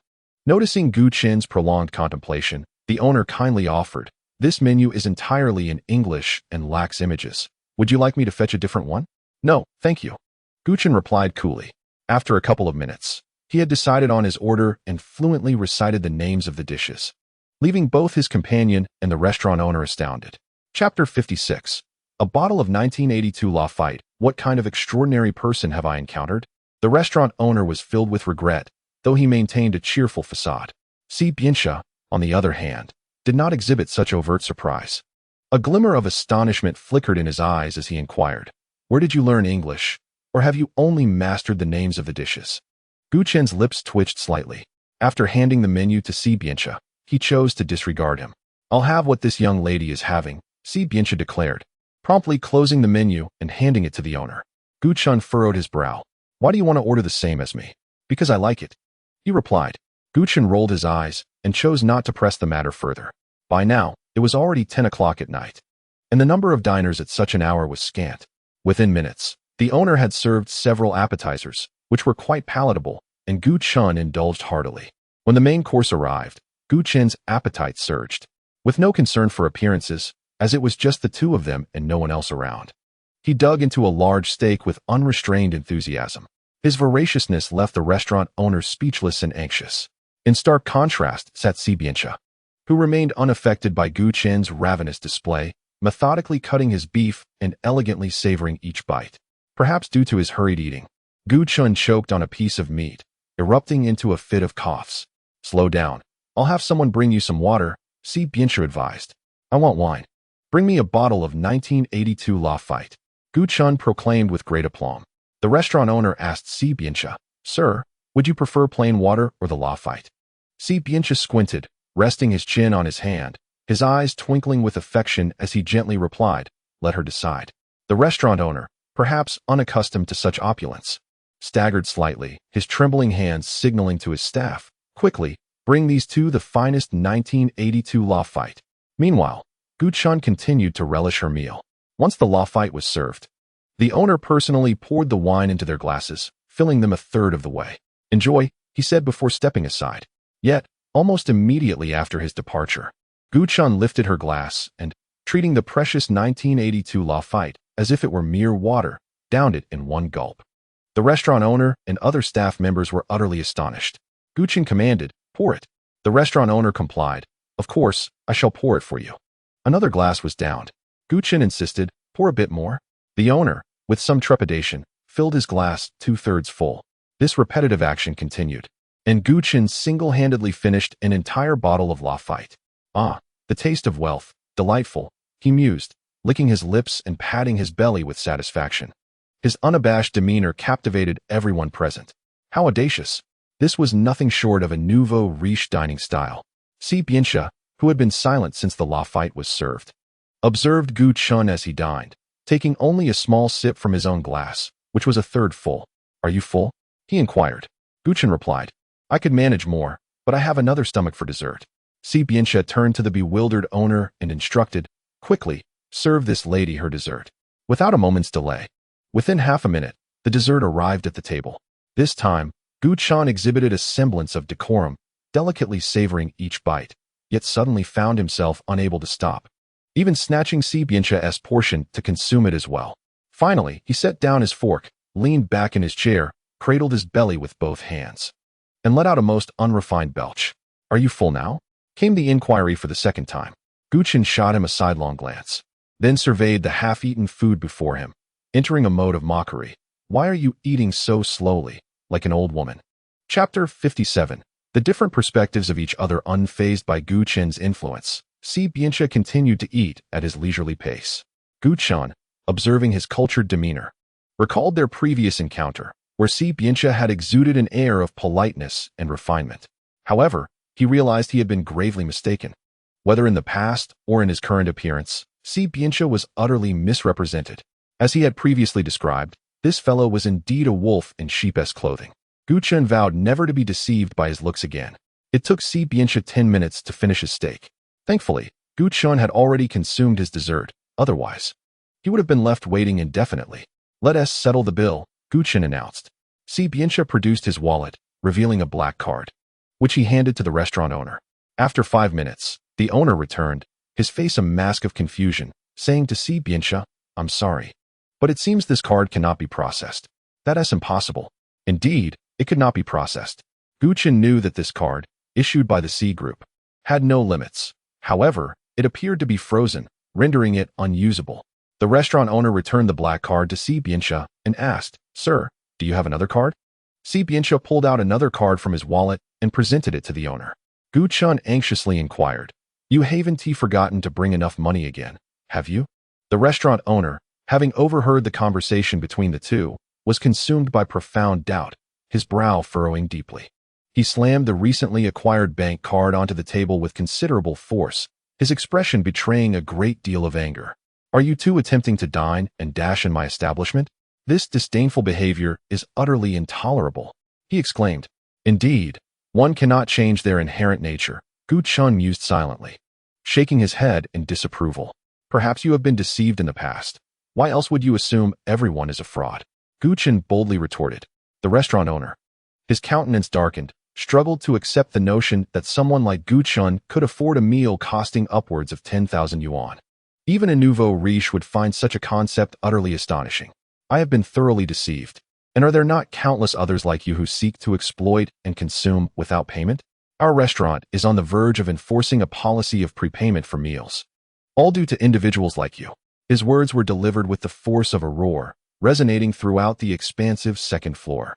Noticing Guchan's prolonged contemplation, the owner kindly offered, "This menu is entirely in English and lacks images. Would you like me to fetch a different one?" "No, thank you," Guchan replied coolly. After a couple of minutes, he had decided on his order and fluently recited the names of the dishes, leaving both his companion and the restaurant owner astounded. Chapter 56. A bottle of 1982 Lafite. What kind of extraordinary person have I encountered? The restaurant owner was filled with regret, though he maintained a cheerful facade. Si Bianche, on the other hand, did not exhibit such overt surprise. A glimmer of astonishment flickered in his eyes as he inquired, "Where did you learn English? Or have you only mastered the names of the dishes?" Guchan's lips twitched slightly. After handing the menu to Si Bianche, he chose to disregard him. "I'll have what this young lady is having," Si Bianche declared, promptly closing the menu and handing it to the owner. Guchan furrowed his brow. "Why do you want to order the same as me?" "Because I like it," he replied. Guchan rolled his eyes and chose not to press the matter further. By now, it was already 10 o'clock at night, and the number of diners at such an hour was scant. Within minutes, the owner had served several appetizers, which were quite palatable, and Guchan indulged heartily. When the main course arrived, Guchan's appetite surged. With no concern for appearances, as it was just the two of them and no one else around, he dug into a large steak with unrestrained enthusiasm. His voraciousness left the restaurant owner speechless and anxious. In stark contrast sat Si Bianche, who remained unaffected by Guchan's ravenous display, methodically cutting his beef and elegantly savoring each bite. Perhaps due to his hurried eating, Guchan choked on a piece of meat, erupting into a fit of coughs. "Slow down. I'll have someone bring you some water," Si Bianche advised. "I want wine. Bring me a bottle of 1982 Lafite," Guchan proclaimed with great aplomb. The restaurant owner asked Si Bianche, "Sir, would you prefer plain water or the Lafite?" Si Bianche squinted, resting his chin on his hand, his eyes twinkling with affection as he gently replied, "Let her decide." The restaurant owner, perhaps unaccustomed to such opulence, staggered slightly, his trembling hands signaling to his staff, "Quickly, bring these two the finest 1982 Lafite." Meanwhile, Guchan continued to relish her meal. Once the Lafite was served, the owner personally poured the wine into their glasses, filling them a third of the way. "Enjoy," he said before stepping aside. Yet, almost immediately after his departure, Guchan lifted her glass and, treating the precious 1982 Lafite as if it were mere water, downed it in one gulp. The restaurant owner and other staff members were utterly astonished. Guchan commanded, "Pour it." The restaurant owner complied. "Of course, I shall pour it for you." Another glass was downed. Guchan insisted, "Pour a bit more." The owner, with some trepidation, filled his glass 2/3 full. This repetitive action continued, and Guchan single-handedly finished an entire bottle of Lafite. "Ah, the taste of wealth, delightful," he mused, licking his lips and patting his belly with satisfaction. His unabashed demeanor captivated everyone present. How audacious! This was nothing short of a nouveau riche dining style. Si Bianche, who had been silent since the Lafite was served, observed Guchan as he dined, taking only a small sip from his own glass, which was a third full. "Are you full?" he inquired. Guchan replied, "I could manage more, but I have another stomach for dessert." Si Bianche turned to the bewildered owner and instructed, "Quickly, serve this lady her dessert." Without a moment's delay, within half a minute, the dessert arrived at the table. This time, Guchan exhibited a semblance of decorum, delicately savoring each bite, yet suddenly found himself unable to stop, even snatching Si Bianche's portion to consume it as well. Finally, he set down his fork, leaned back in his chair, cradled his belly with both hands, and let out a most unrefined belch. "Are you full now?" came the inquiry for the second time. Guchen shot him a sidelong glance, then surveyed the half-eaten food before him, entering a mode of mockery. "Why are you eating so slowly, like an old woman?" Chapter 57. The different perspectives of each other unfazed by Guchen's influence. Si Biancha continued to eat at his leisurely pace. Guchen, observing his cultured demeanor, recalled their previous encounter, where Si Biancha had exuded an air of politeness and refinement. However, he realized he had been gravely mistaken. Whether in the past or in his current appearance, Si Biancha was utterly misrepresented. As he had previously described, this fellow was indeed a wolf in sheep-esque clothing. Guchen vowed never to be deceived by his looks again. It took Si Biancha 10 minutes to finish his steak. Thankfully, Guchen had already consumed his dessert. Otherwise, he would have been left waiting indefinitely. "Let us settle the bill," Guchen announced. Si Biancha produced his wallet, revealing a black card, which he handed to the restaurant owner. After 5 minutes, the owner returned, his face a mask of confusion, saying to Si Biancha, "I'm sorry, but it seems this card cannot be processed." "That is impossible." Indeed, it could not be processed. Guchen knew that this card, issued by the C Group, had no limits. However, it appeared to be frozen, rendering it unusable. The restaurant owner returned the black card to Si Biancha and asked, "Sir, do you have another card?" Si Biancha pulled out another card from his wallet and presented it to the owner. Guchen anxiously inquired, "You haven't forgotten to bring enough money again, have you?" The restaurant owner, having overheard the conversation between the two, was consumed by profound doubt, his brow furrowing deeply. He slammed the recently acquired bank card onto the table with considerable force, his expression betraying a great deal of anger. "Are you two attempting to dine and dash in my establishment? This disdainful behavior is utterly intolerable," he exclaimed. "Indeed, one cannot change their inherent nature," Guchen mused silently, shaking his head in disapproval. "Perhaps you have been deceived in the past. Why else would you assume everyone is a fraud?" Guchen boldly retorted. The restaurant owner, his countenance darkened, struggled to accept the notion that someone like Guchen could afford a meal costing upwards of 10,000 yuan. Even a nouveau riche would find such a concept utterly astonishing. "I have been thoroughly deceived. And are there not countless others like you who seek to exploit and consume without payment? Our restaurant is on the verge of enforcing a policy of prepayment for meals, all due to individuals like you." His words were delivered with the force of a roar, resonating throughout the expansive second floor.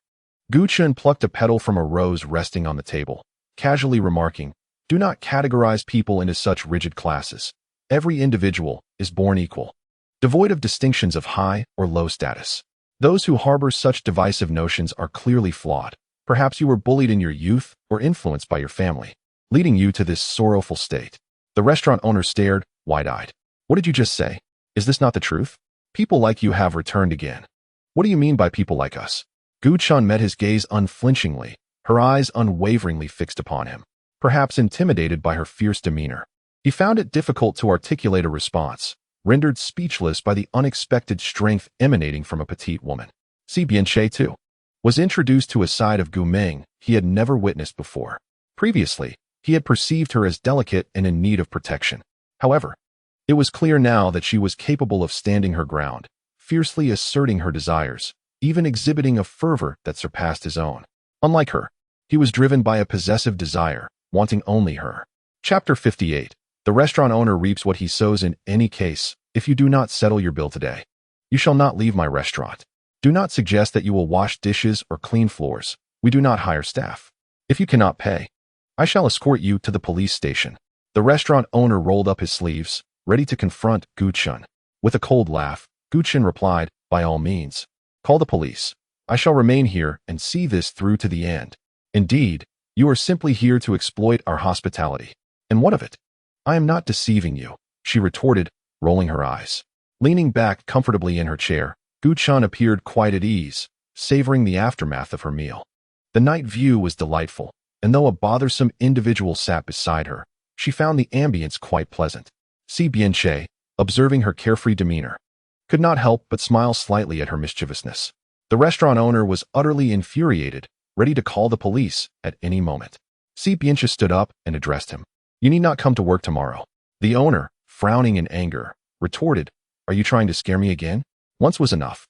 Guchen plucked a petal from a rose resting on the table, casually remarking, "Do not categorize people into such rigid classes. Every individual is born equal, devoid of distinctions of high or low status. Those who harbor such divisive notions are clearly flawed. Perhaps you were bullied in your youth or influenced by your family, leading you to this sorrowful state." The restaurant owner stared, wide-eyed. "What did you just say? Is this not the truth? People like you have returned again." "What do you mean by people like us?" Guchen met his gaze unflinchingly, her eyes unwaveringly fixed upon him, perhaps intimidated by her fierce demeanor. He found it difficult to articulate a response, rendered speechless by the unexpected strength emanating from a petite woman. Si Biancha, too, was introduced to a side of Gu Meng he had never witnessed before. Previously, he had perceived her as delicate and in need of protection. However, it was clear now that she was capable of standing her ground, fiercely asserting her desires, even exhibiting a fervor that surpassed his own. Unlike her, he was driven by a possessive desire, wanting only her. Chapter 58. The restaurant owner reaps what he sows in any case. "If you do not settle your bill today, you shall not leave my restaurant. Do not suggest that you will wash dishes or clean floors. We do not hire staff. If you cannot pay, I shall escort you to the police station." The restaurant owner rolled up his sleeves, ready to confront Guchen. With a cold laugh, Guchen replied, "By all means, call the police. I shall remain here and see this through to the end. Indeed, you are simply here to exploit our hospitality. And what of it?" "I am not deceiving you," she retorted, rolling her eyes. Leaning back comfortably in her chair, Guchen appeared quite at ease, savoring the aftermath of her meal. The night view was delightful, and though a bothersome individual sat beside her, she found the ambience quite pleasant. Si Biancha, observing her carefree demeanor, could not help but smile slightly at her mischievousness. The restaurant owner was utterly infuriated, ready to call the police at any moment. Si Biancha stood up and addressed him. "You need not come to work tomorrow." The owner, frowning in anger, retorted, "Are you trying to scare me again? Once was enough.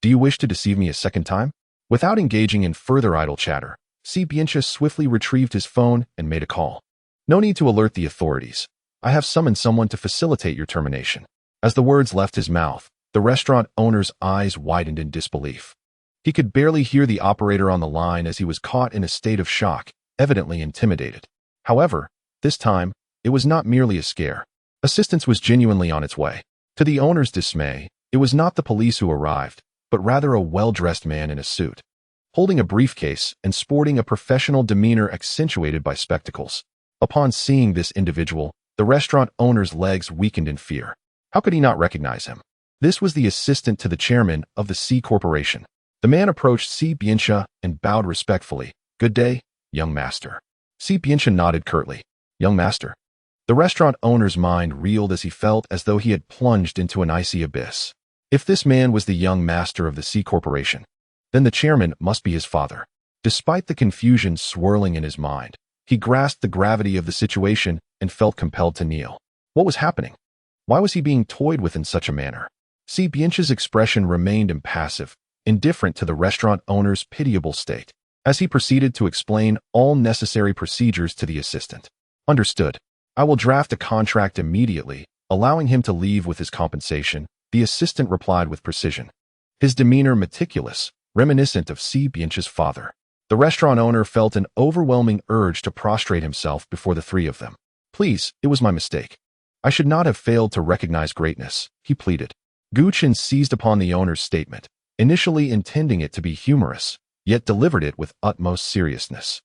Do you wish to deceive me a second time?" Without engaging in further idle chatter, Si Biancha swiftly retrieved his phone and made a call. No need to alert the authorities. I have summoned someone to facilitate your termination. As the words left his mouth, the restaurant owner's eyes widened in disbelief. He could barely hear the operator on the line as he was caught in a state of shock, evidently intimidated. However, this time, it was not merely a scare. Assistance was genuinely on its way. To the owner's dismay, it was not the police who arrived, but rather a well-dressed man in a suit, holding a briefcase and sporting a professional demeanor accentuated by spectacles. Upon seeing this individual, the restaurant owner's legs weakened in fear. How could he not recognize him? This was the assistant to the chairman of the C Corporation. The man approached Si Biancha and bowed respectfully. Good day, young master. Si Biancha nodded curtly. Young master. The restaurant owner's mind reeled as he felt as though he had plunged into an icy abyss. If this man was the young master of the C Corporation, then the chairman must be his father. Despite the confusion swirling in his mind, he grasped the gravity of the situation and felt compelled to kneel. What was happening? Why was he being toyed with in such a manner? Si Biancha's expression remained impassive, indifferent to the restaurant owner's pitiable state, as he proceeded to explain all necessary procedures to the assistant. Understood. I will draft a contract immediately, allowing him to leave with his compensation, the assistant replied with precision. His demeanor meticulous, reminiscent of Si Biancha's father. The restaurant owner felt an overwhelming urge to prostrate himself before the three of them. Please, it was my mistake. I should not have failed to recognize greatness, he pleaded. Guchen seized upon the owner's statement, initially intending it to be humorous, yet delivered it with utmost seriousness.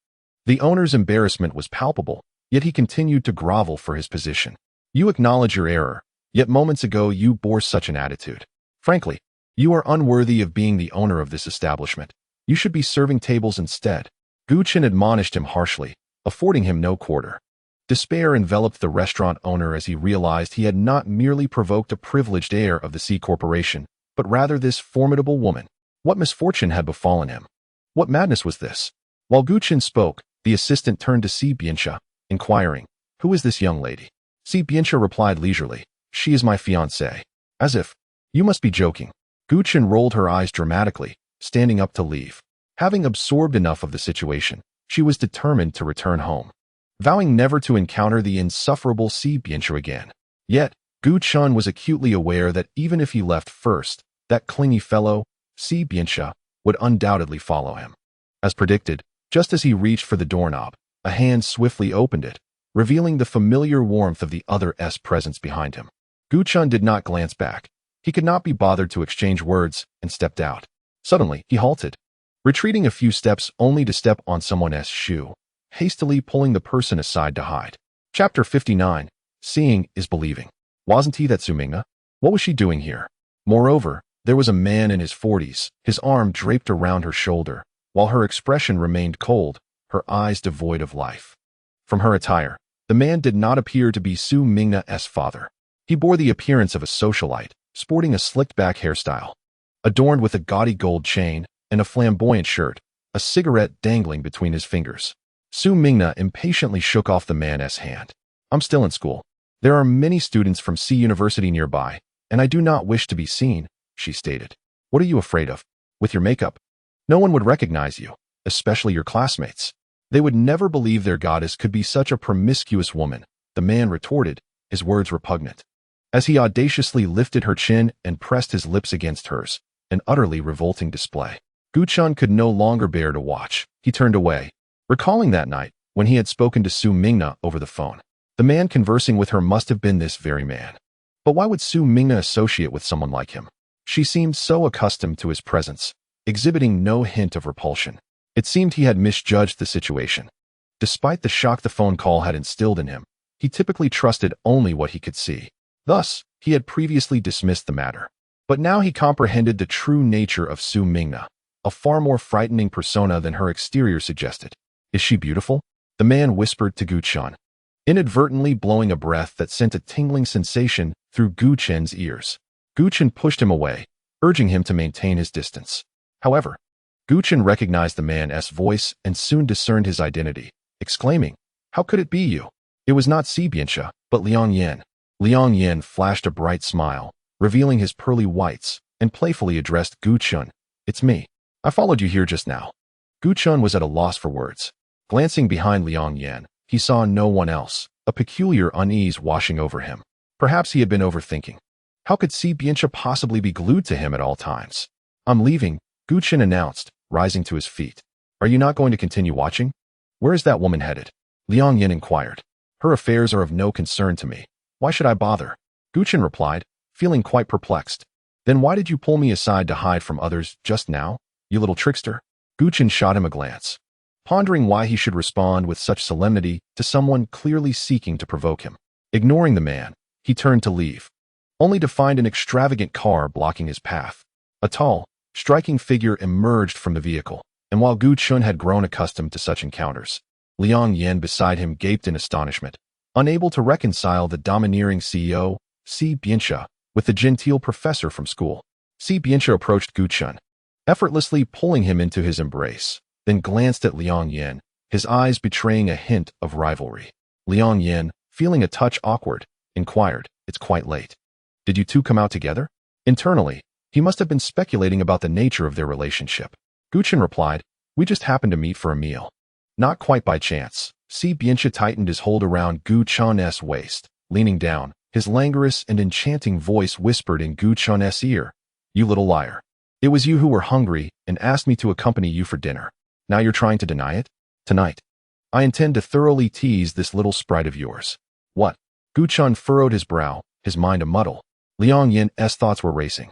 The owner's embarrassment was palpable, yet he continued to grovel for his position. You acknowledge your error, yet moments ago you bore such an attitude. Frankly, you are unworthy of being the owner of this establishment. You should be serving tables instead. Guchen admonished him harshly, affording him no quarter. Despair enveloped the restaurant owner as he realized he had not merely provoked a privileged heir of the C Corporation, but rather this formidable woman. What misfortune had befallen him? What madness was this? While Guchen spoke, the assistant turned to Si Biancha, inquiring, Who is this young lady? Si Biancha replied leisurely, She is my fiancée. As if, You must be joking. Guchen rolled her eyes dramatically, standing up to leave. Having absorbed enough of the situation, she was determined to return home, vowing never to encounter the insufferable Si Biancha again. Yet, Guchen was acutely aware that even if he left first, that clingy fellow, Si Biancha, would undoubtedly follow him. As predicted, just as he reached for the doorknob, a hand swiftly opened it, revealing the familiar warmth of the other's presence behind him. Guchen did not glance back. He could not be bothered to exchange words and stepped out. Suddenly, he halted, retreating a few steps only to step on someone's shoe, hastily pulling the person aside to hide. Chapter 59. Seeing is believing. Wasn't he that Su Mingna? What was she doing here? Moreover, there was a man in his 40s, his arm draped around her shoulder, while her expression remained cold, her eyes devoid of life. From her attire, the man did not appear to be Su Mingna's father. He bore the appearance of a socialite, sporting a slicked-back hairstyle, adorned with a gaudy gold chain and a flamboyant shirt, a cigarette dangling between his fingers. Su Mingna impatiently shook off the man's hand. I'm still in school. There are many students from C University nearby, and I do not wish to be seen, she stated. What are you afraid of? With your makeup? No one would recognize you, especially your classmates. They would never believe their goddess could be such a promiscuous woman, the man retorted, his words repugnant. As he audaciously lifted her chin and pressed his lips against hers, an utterly revolting display. Guchen could no longer bear to watch. He turned away, recalling that night when he had spoken to Su Mingna over the phone. The man conversing with her must have been this very man. But why would Su Mingna associate with someone like him? She seemed so accustomed to his presence, exhibiting no hint of repulsion. It seemed he had misjudged the situation. Despite the shock the phone call had instilled in him, he typically trusted only what he could see. Thus, he had previously dismissed the matter. But now he comprehended the true nature of Su Mingna, a far more frightening persona than her exterior suggested. Is she beautiful? The man whispered to Guchen, inadvertently blowing a breath that sent a tingling sensation through Guchen's ears. Guchen pushed him away, urging him to maintain his distance. However, Guchen recognized the man's voice and soon discerned his identity, exclaiming, How could it be you? It was not Si Biancha, but Liang Yin. Liang Yin flashed a bright smile, revealing his pearly whites, and playfully addressed Guchen. It's me. I followed you here just now. Gu Chun was at a loss for words. Glancing behind Liang Yan, he saw no one else, a peculiar unease washing over him. Perhaps he had been overthinking. How could Si Biancha possibly be glued to him at all times? I'm leaving, Gu Chun announced, rising to his feet. Are you not going to continue watching? Where is that woman headed? Liang Yan inquired. Her affairs are of no concern to me. Why should I bother? Gu Chun replied, feeling quite perplexed. Then why did you pull me aside to hide from others just now, you little trickster? Gu Chun shot him a glance, pondering why he should respond with such solemnity to someone clearly seeking to provoke him. Ignoring the man, he turned to leave, only to find an extravagant car blocking his path. A tall, striking figure emerged from the vehicle, and while Gu Chun had grown accustomed to such encounters, Liang Yan beside him gaped in astonishment, unable to reconcile the domineering CEO, Si Biancha, with the genteel professor from school. Si Biancha approached Gu Chun, effortlessly pulling him into his embrace, then glanced at Liang Yan, his eyes betraying a hint of rivalry. Liang Yan, feeling a touch awkward, inquired, It's quite late. Did you two come out together? Internally, he must have been speculating about the nature of their relationship. Gu Chun replied, We just happened to meet for a meal. Not quite by chance. Si Biancha tightened his hold around Gu Chun's waist, leaning down. His languorous and enchanting voice whispered in Gu Chun's ear, You little liar. It was you who were hungry and asked me to accompany you for dinner. Now you're trying to deny it? Tonight, I intend to thoroughly tease this little sprite of yours. What? Gu Chun furrowed his brow, his mind a muddle. Liang Yan's thoughts were racing,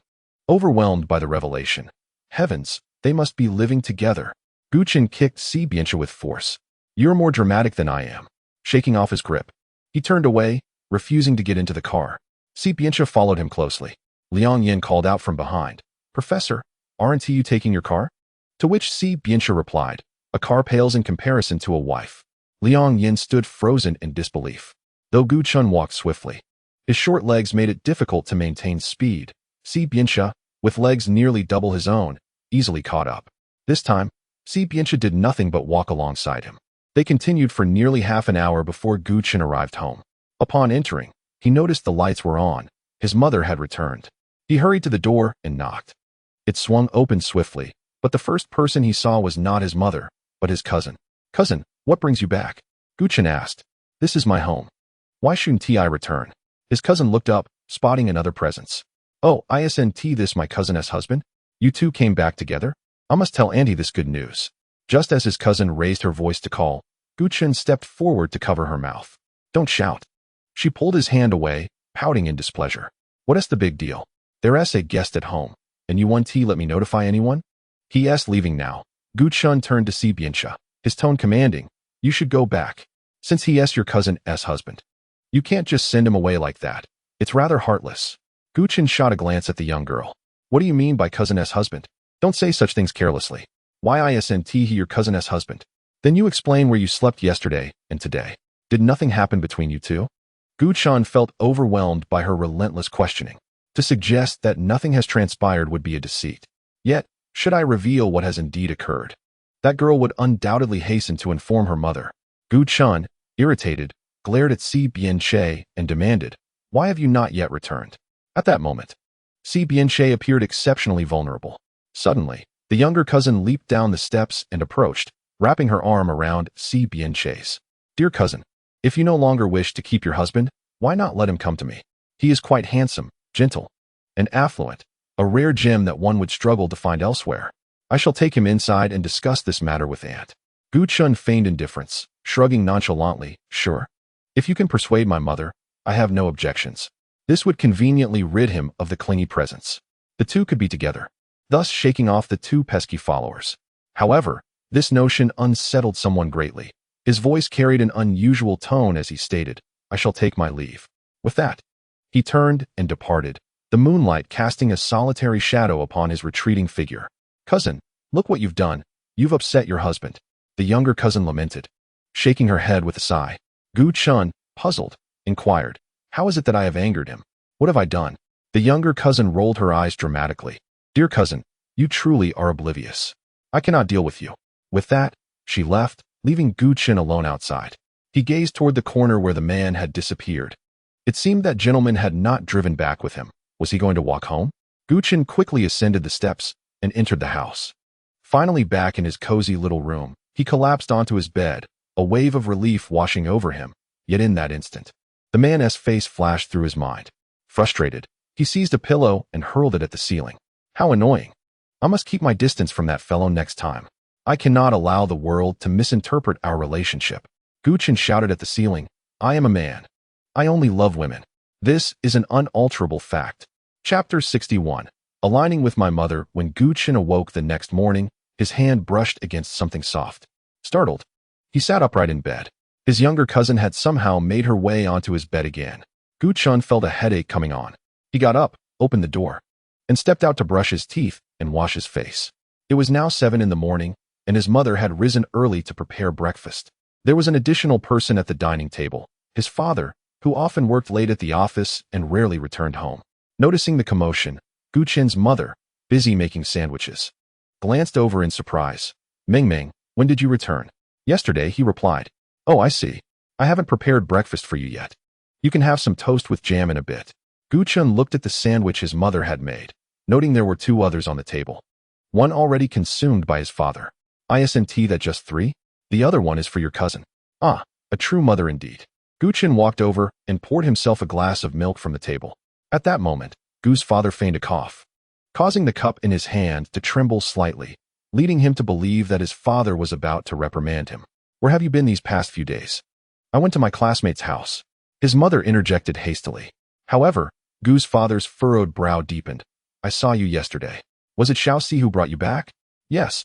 overwhelmed by the revelation. Heavens, they must be living together. Gu Chun kicked Si Biancha with force. You're more dramatic than I am. Shaking off his grip, he turned away, refusing to get into the car. Si Biancha followed him closely. Liang Yan called out from behind, Professor, aren't you taking your car? To which Si Biancha replied, A car pales in comparison to a wife. Liang Yan stood frozen in disbelief. Though Gu Chun walked swiftly, his short legs made it difficult to maintain speed. Si Biancha, with legs nearly double his own, easily caught up. This time, Si Biancha did nothing but walk alongside him. They continued for nearly half an hour before Gu Chun arrived home. Upon entering, he noticed the lights were on. His mother had returned. He hurried to the door and knocked. It swung open swiftly, but the first person he saw was not his mother, but his cousin. Cousin, what brings you back? Gu Chun asked. This is my home. Why shouldn't I return? His cousin looked up, spotting another presence. Oh, isn't this my cousin's husband? You two came back together? I must tell Auntie this good news. Just as his cousin raised her voice to call, Gu Chun stepped forward to cover her mouth. Don't shout. She pulled his hand away, pouting in displeasure. What is the big deal? There's a guest at home, and you want to let me notify anyone? He is leaving now. Gu Chun turned to Si Biancha, his tone commanding. You should go back, since he is your cousin's husband. You can't just send him away like that. It's rather heartless. Gu Chun shot a glance at the young girl. What do you mean by cousin's husband? Don't say such things carelessly. Why isn't he your cousin's husband? Then you explain where you slept yesterday and today. Did nothing happen between you two? Gu Chun felt overwhelmed by her relentless questioning. To suggest that nothing has transpired would be a deceit. Yet, should I reveal what has indeed occurred, that girl would undoubtedly hasten to inform her mother. Gu Chun, irritated, glared at Si Biancha and demanded, Why have you not yet returned? At that moment, Si Biancha appeared exceptionally vulnerable. Suddenly, the younger cousin leaped down the steps and approached, wrapping her arm around Si Biancha's. Dear cousin, if you no longer wish to keep your husband, why not let him come to me? He is quite handsome, gentle, and affluent, a rare gem that one would struggle to find elsewhere. I shall take him inside and discuss this matter with Aunt. Gu Chun feigned indifference, shrugging nonchalantly, Sure. If you can persuade my mother, I have no objections. This would conveniently rid him of the clingy presence. The two could be together, thus shaking off the two pesky followers. However, this notion unsettled someone greatly. His voice carried an unusual tone as he stated, I shall take my leave. With that, he turned and departed, the moonlight casting a solitary shadow upon his retreating figure. Cousin, look what you've done. You've upset your husband. The younger cousin lamented, shaking her head with a sigh. Gu Chun, puzzled, inquired, How is it that I have angered him? What have I done? The younger cousin rolled her eyes dramatically. Dear cousin, you truly are oblivious. I cannot deal with you. With that, she left, leaving Gu Chun alone outside. He gazed toward the corner where the man had disappeared. It seemed that gentleman had not driven back with him. Was he going to walk home? Gu Chun quickly ascended the steps and entered the house. Finally back in his cozy little room, he collapsed onto his bed, a wave of relief washing over him. Yet in that instant, the man's face flashed through his mind. Frustrated, he seized a pillow and hurled it at the ceiling. How annoying. I must keep my distance from that fellow next time. I cannot allow the world to misinterpret our relationship. Guchin shouted at the ceiling, I am a man. I only love women. This is an unalterable fact. Chapter 61. Aligning with my mother. When Guchin awoke the next morning, his hand brushed against something soft. Startled, he sat upright in bed. His younger cousin had somehow made her way onto his bed again. Guchin felt a headache coming on. He got up, opened the door, and stepped out to brush his teeth and wash his face. It was now 7 in the morning, and his mother had risen early to prepare breakfast. There was an additional person at the dining table, his father, who often worked late at the office and rarely returned home. Noticing the commotion, Guchin's mother, busy making sandwiches, glanced over in surprise. Ming, when did you return? Yesterday, he replied. Oh, I see. I haven't prepared breakfast for you yet. You can have some toast with jam in a bit. Guchin looked at the sandwich his mother had made, noting there were 2 others on the table. One already consumed by his father. Isn't that just 3? The other one is for your cousin. Ah, a true mother indeed. Guchin walked over and poured himself a glass of milk from the table. At that moment, Gu's father feigned a cough, causing the cup in his hand to tremble slightly, leading him to believe that his father was about to reprimand him. Where have you been these past few days? I went to my classmate's house. His mother interjected hastily. However, Gu's father's furrowed brow deepened. I saw you yesterday. Was it Xiaoxi who brought you back? Yes.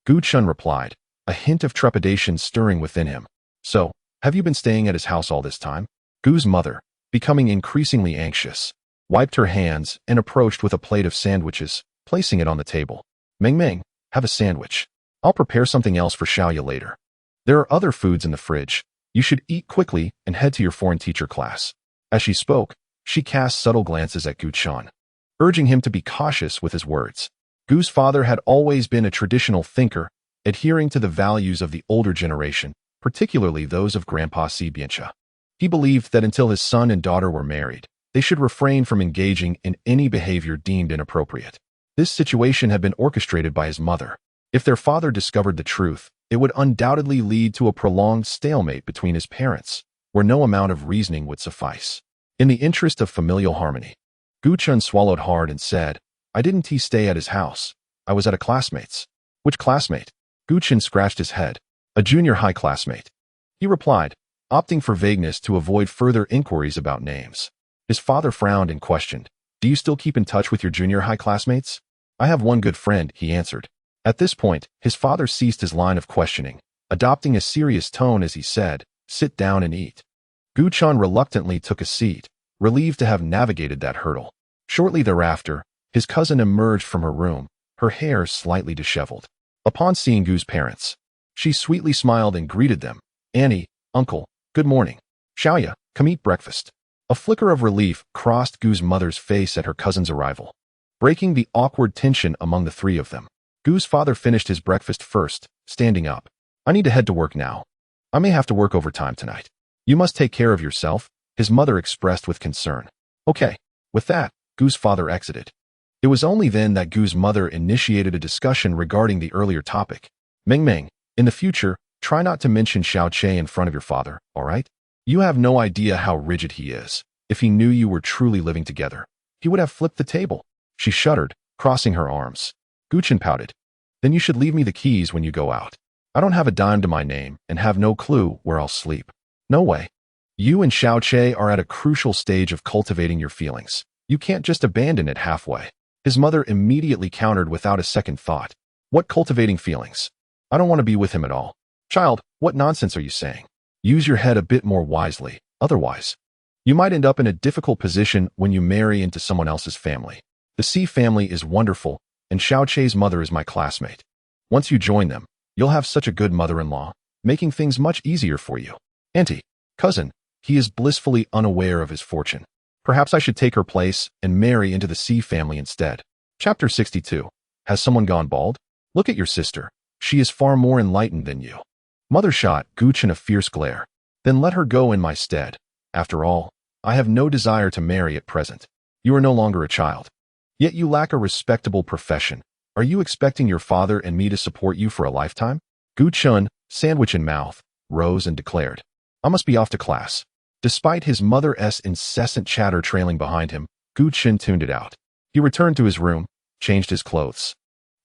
Guchin replied, a hint of trepidation stirring within him. So, have you been staying at his house all this time? Gu's mother, becoming increasingly anxious, wiped her hands and approached with a plate of sandwiches, placing it on the table. Ming, have a sandwich. I'll prepare something else for Xiaoya later. There are other foods in the fridge. You should eat quickly and head to your foreign teacher class. As she spoke, she cast subtle glances at Guchin, urging him to be cautious with his words. Gu's father had always been a traditional thinker, adhering to the values of the older generation, particularly those of Grandpa Sibiancha. He believed that until his son and daughter were married, they should refrain from engaging in any behavior deemed inappropriate. This situation had been orchestrated by his mother. If their father discovered the truth, it would undoubtedly lead to a prolonged stalemate between his parents, where no amount of reasoning would suffice. In the interest of familial harmony, Guchin swallowed hard and said, I didn't stay at his house. I was at a classmate's. Which classmate? Guchin scratched his head. A junior high classmate. He replied, opting for vagueness to avoid further inquiries about names. His father frowned and questioned, do you still keep in touch with your junior high classmates? I have one good friend, he answered. At this point, his father ceased his line of questioning, adopting a serious tone as he said, sit down and eat. Guchin reluctantly took a seat, relieved to have navigated that hurdle. Shortly thereafter, his cousin emerged from her room, her hair slightly disheveled. Upon seeing Gu's parents, she sweetly smiled and greeted them. Annie, uncle, good morning. Xiaoya, come eat breakfast. A flicker of relief crossed Gu's mother's face at her cousin's arrival, breaking the awkward tension among the 3 of them. Gu's father finished his breakfast first, standing up. I need to head to work now. I may have to work overtime tonight. You must take care of yourself, his mother expressed with concern. Okay. With that, Gu's father exited. It was only then that Gu's mother initiated a discussion regarding the earlier topic. Ming, in the future, try not to mention Xiaoqie in front of your father, all right? You have no idea how rigid he is. If he knew you were truly living together, he would have flipped the table. She shuddered, crossing her arms. Guchin pouted. Then you should leave me the keys when you go out. I don't have a dime to my name and have no clue where I'll sleep. No way. You and Xiaoqie are at a crucial stage of cultivating your feelings. You can't just abandon it halfway. His mother immediately countered without a second thought. What cultivating feelings? I don't want to be with him at all. Child, what nonsense are you saying? Use your head a bit more wisely, otherwise, you might end up in a difficult position when you marry into someone else's family. The C family is wonderful, and Xiaoqie's mother is my classmate. Once you join them, you'll have such a good mother-in-law, making things much easier for you. Auntie, cousin, he is blissfully unaware of his fortune. Perhaps I should take her place and marry into the C family instead. Chapter 62. Has someone gone bald? Look at your sister. She is far more enlightened than you. Mother shot Guchin a fierce glare. Then let her go in my stead. After all, I have no desire to marry at present. You are no longer a child. Yet you lack a respectable profession, Are you expecting your father and me to support you for a lifetime? Gu Chun, sandwich in mouth, rose and declared, I must be off to class. Despite his mother's incessant chatter trailing behind him, Gu Chun tuned it out. He returned to his room, changed his clothes,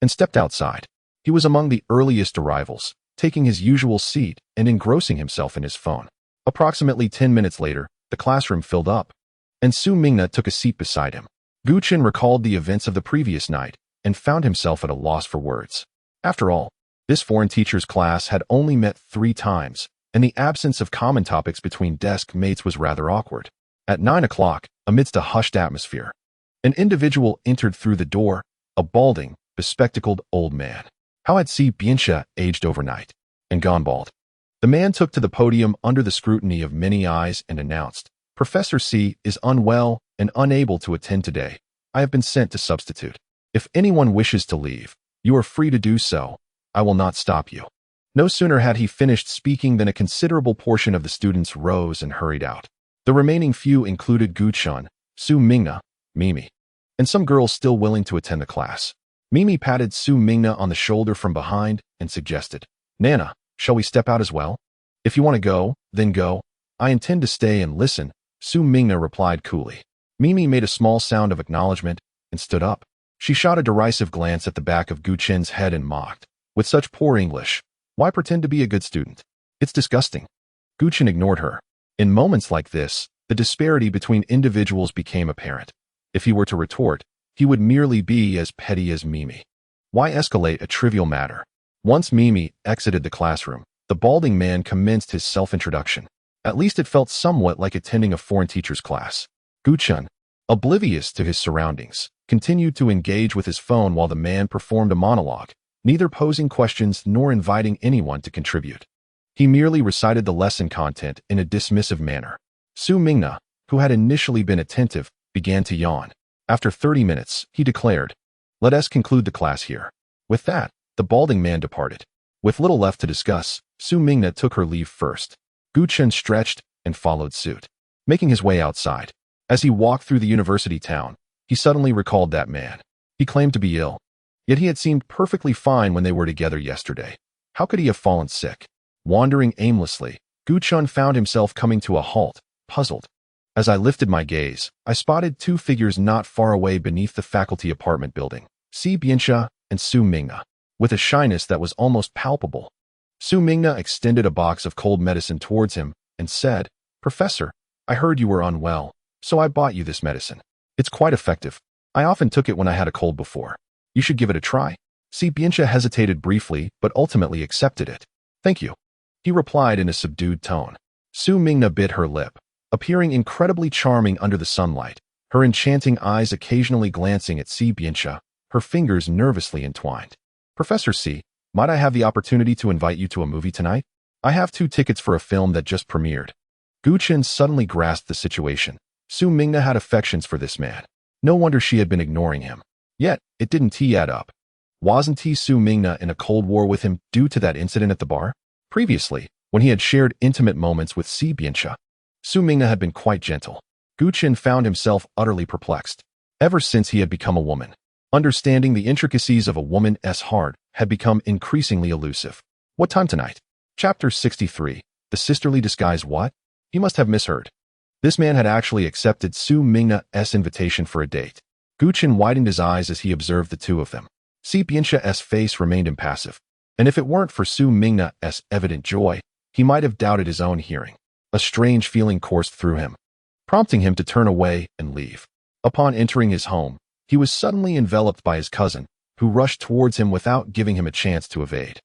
and stepped outside. He was among the earliest arrivals, taking his usual seat and engrossing himself in his phone. Approximately 10 minutes later, the classroom filled up, and Su Mingna took a seat beside him. Gu Chun recalled the events of the previous night and found himself at a loss for words. After all, this foreign teacher's class had only met 3 times, and the absence of common topics between desk mates was rather awkward. At 9 o'clock, amidst a hushed atmosphere, an individual entered through the door, a balding, bespectacled old man. How had Si Bianxia aged overnight and gone bald? The man took to the podium under the scrutiny of many eyes and announced, Professor C is unwell and unable to attend today. I have been sent to substitute. If anyone wishes to leave, you are free to do so. I will not stop you. No sooner had he finished speaking than a considerable portion of the students rose and hurried out. The remaining few included Gu Chun, Su Mingna, Mimi, and some girls still willing to attend the class. Mimi patted Su Mingna on the shoulder from behind and suggested, Nana, shall we step out as well? If you want to go, then go. I intend to stay and listen, Su Mingna replied coolly. Mimi made a small sound of acknowledgement and stood up. She shot a derisive glance at the back of Gu Chun's head and mocked, with such poor English, why pretend to be a good student? It's disgusting. Gu Chun ignored her. In moments like this, the disparity between individuals became apparent. If he were to retort, he would merely be as petty as Mimi. Why escalate a trivial matter? Once Mimi exited the classroom, the balding man commenced his self-introduction. At least it felt somewhat like attending a foreign teacher's class. Gu Chun, oblivious to his surroundings, continued to engage with his phone while the man performed a monologue, neither posing questions nor inviting anyone to contribute. He merely recited the lesson content in a dismissive manner. Su Mingna, who had initially been attentive, began to yawn. After 30 minutes, he declared, Let us conclude the class here. With that, the balding man departed. With little left to discuss, Su Mingna took her leave first. Gu Chun stretched and followed suit, making his way outside. As he walked through the university town, he suddenly recalled that man. He claimed to be ill, yet he had seemed perfectly fine when they were together yesterday. How could he have fallen sick? Wandering aimlessly, Gu Chun found himself coming to a halt, puzzled. As I lifted my gaze, I spotted 2 figures not far away beneath the faculty apartment building, Si Bianxia and Su Mingna, with a shyness that was almost palpable. Su Mingna extended a box of cold medicine towards him and said, Professor, I heard you were unwell, so I bought you this medicine. It's quite effective. I often took it when I had a cold before. You should give it a try. Si Bianxia hesitated briefly, but ultimately accepted it. Thank you, he replied in a subdued tone. Su Mingna bit her lip, appearing incredibly charming under the sunlight, her enchanting eyes occasionally glancing at Si Bianxia, her fingers nervously entwined. Professor C, might I have the opportunity to invite you to a movie tonight? I have 2 tickets for a film that just premiered. Gu Chun suddenly grasped the situation. Su Mingna had affections for this man. No wonder she had been ignoring him. Yet, it didn't add up. Wasn't Su Mingna in a cold war with him due to that incident at the bar? Previously, when he had shared intimate moments with Si Bianxia, Su Mingna had been quite gentle. Gu Chun found himself utterly perplexed. Ever since he had become a woman, understanding the intricacies of a woman's heart had become increasingly elusive. What time tonight? Chapter 63. The sisterly disguise what? He must have misheard. This man had actually accepted Su Mingna's invitation for a date. Gu Chun widened his eyes as he observed the 2 of them. Si Bianxia's face remained impassive, and if it weren't for Su Mingna's evident joy, he might have doubted his own hearing. A strange feeling coursed through him, prompting him to turn away and leave. Upon entering his home, he was suddenly enveloped by his cousin, who rushed towards him without giving him a chance to evade.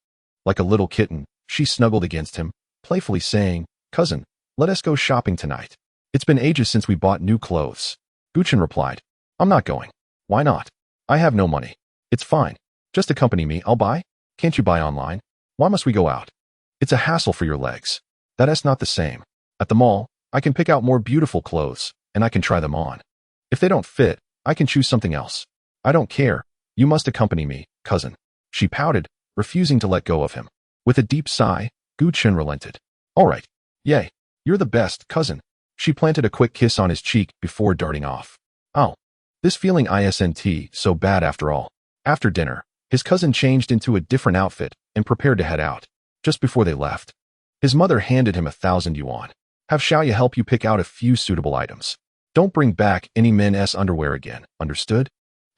Like a little kitten, she snuggled against him, playfully saying, Cousin, let us go shopping tonight. It's been ages since we bought new clothes. Gu Chun replied, I'm not going. Why not? I have no money. It's fine. Just accompany me, I'll buy. Can't you buy online? Why must we go out? It's a hassle for your legs. That's not the same. At the mall, I can pick out more beautiful clothes, and I can try them on. If they don't fit, I can choose something else. I don't care. You must accompany me, cousin. She pouted, refusing to let go of him. With a deep sigh, Gu Chun relented. All right. Yay. You're the best, cousin. She planted a quick kiss on his cheek before darting off. Oh, this feeling isn't so bad after all. After dinner, His cousin changed into a different outfit and prepared to head out. Just before they left, his mother handed him 1,000 yuan. Have Xiaoya help you pick out a few suitable items. Don't bring back any men's underwear again, understood?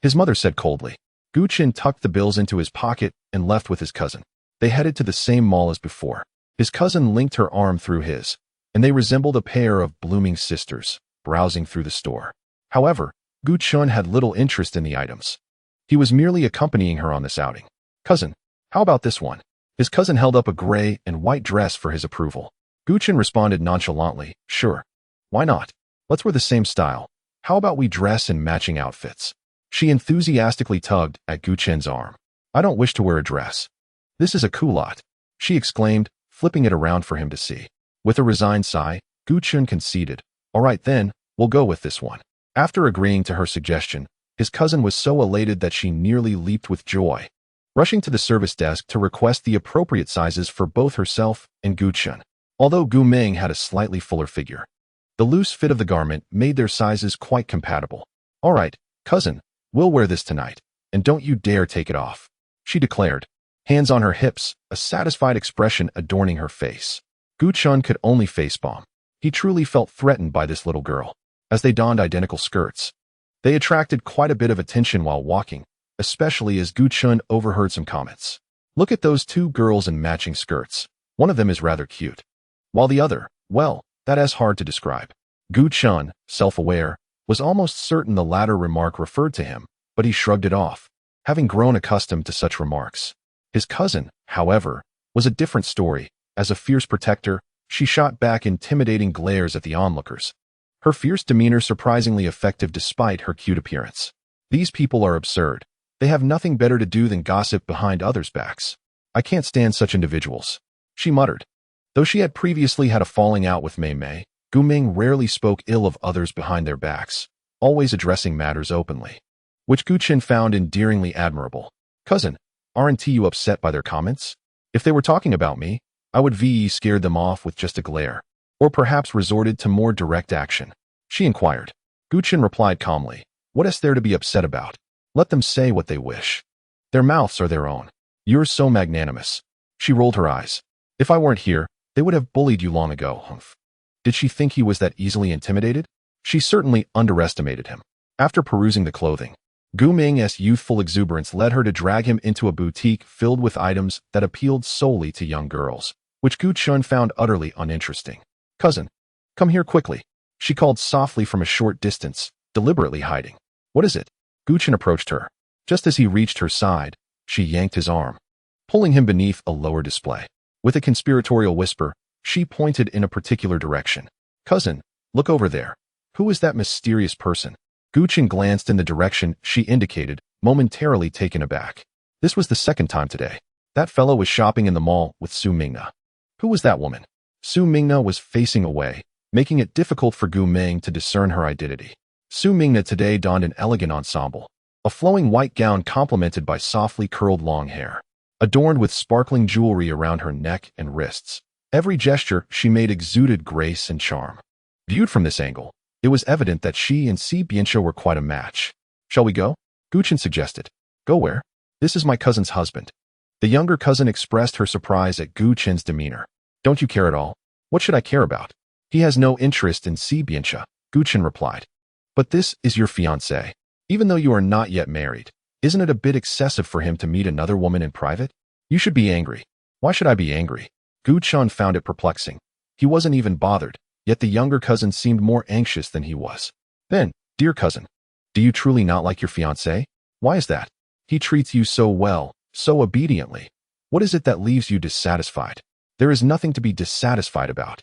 His mother said coldly. Gu Qin tucked the bills into his pocket and left with his cousin. They headed to the same mall as before. His cousin linked her arm through his, and they resembled a pair of blooming sisters, browsing through the store. However, Gu Qin had little interest in the items. He was merely accompanying her on this outing. Cousin, how about this one? His cousin held up a gray and white dress for his approval. Gu Qin responded nonchalantly, sure. Why not? Let's wear the same style. How about we dress in matching outfits? She enthusiastically tugged at Gu Qin's arm. I don't wish to wear a dress. This is a culotte, she exclaimed, flipping it around for him to see. With a resigned sigh, Gu Qin conceded. All right then, we'll go with this one. After agreeing to her suggestion, his cousin was so elated that she nearly leaped with joy, rushing to the service desk to request the appropriate sizes for both herself and Gu Qin. Although Gu Ming had a slightly fuller figure, the loose fit of the garment made their sizes quite compatible. All right, cousin, we'll wear this tonight, and don't you dare take it off, she declared, hands on her hips, a satisfied expression adorning her face. Gu Qin could only facepalm. He truly felt threatened by this little girl. As they donned identical skirts, they attracted quite a bit of attention while walking, especially as Gu Qin overheard some comments. Look at those two girls in matching skirts. One of them is rather cute, while the other, well, that is hard to describe. Gu Qin, self-aware, was almost certain the latter remark referred to him, but he shrugged it off, having grown accustomed to such remarks. His cousin, however, was a different story. As a fierce protector, she shot back intimidating glares at the onlookers. Her fierce demeanor surprisingly effective despite her cute appearance. These people are absurd. They have nothing better to do than gossip behind others' backs. I can't stand such individuals, she muttered. Though she had previously had a falling out with Mei Mei, Gu Ming rarely spoke ill of others behind their backs, always addressing matters openly, which Gu Qin found endearingly admirable. Cousin, aren't you upset by their comments? If they were talking about me, I would have scared them off with just a glare, or perhaps resorted to more direct action, she inquired. Gu Qin replied calmly, what is there to be upset about? Let them say what they wish. Their mouths are their own. You're so magnanimous. She rolled her eyes. If I weren't here, they would have bullied you long ago, humph. Did she think he was that easily intimidated? She certainly underestimated him. After perusing the clothing, Gu Ming's youthful exuberance led her to drag him into a boutique filled with items that appealed solely to young girls, which Gu Qin found utterly uninteresting. Cousin, come here quickly, she called softly from a short distance, deliberately hiding. What is it? Gu Qin approached her. Just as he reached her side, she yanked his arm, pulling him beneath a lower display. With a conspiratorial whisper, she pointed in a particular direction. Cousin, look over there. Who is that mysterious person? Gu Qin glanced in the direction she indicated, momentarily taken aback. This was the second time today. That fellow was shopping in the mall with Su Mingna. Who was that woman? Su Mingna was facing away, making it difficult for Gu Ming to discern her identity. Su Mingna today donned an elegant ensemble, a flowing white gown complemented by softly curled long hair, adorned with sparkling jewelry around her neck and wrists. Every gesture she made exuded grace and charm. Viewed from this angle, it was evident that she and Si Bianqiu were quite a match. Shall we go? Gu Qin suggested. Go where? This is my cousin's husband. The younger cousin expressed her surprise at Gu Qin's demeanor. Don't you care at all? What should I care about? He has no interest in Si Bianqiu, Gu Qin replied. But this is your fiancé. Even though you are not yet married, isn't it a bit excessive for him to meet another woman in private? You should be angry. Why should I be angry? Gu Qin found it perplexing. He wasn't even bothered, yet the younger cousin seemed more anxious than he was. Then, dear cousin, do you truly not like your fiancé? Why is that? He treats you so well, so obediently. What is it that leaves you dissatisfied? There is nothing to be dissatisfied about.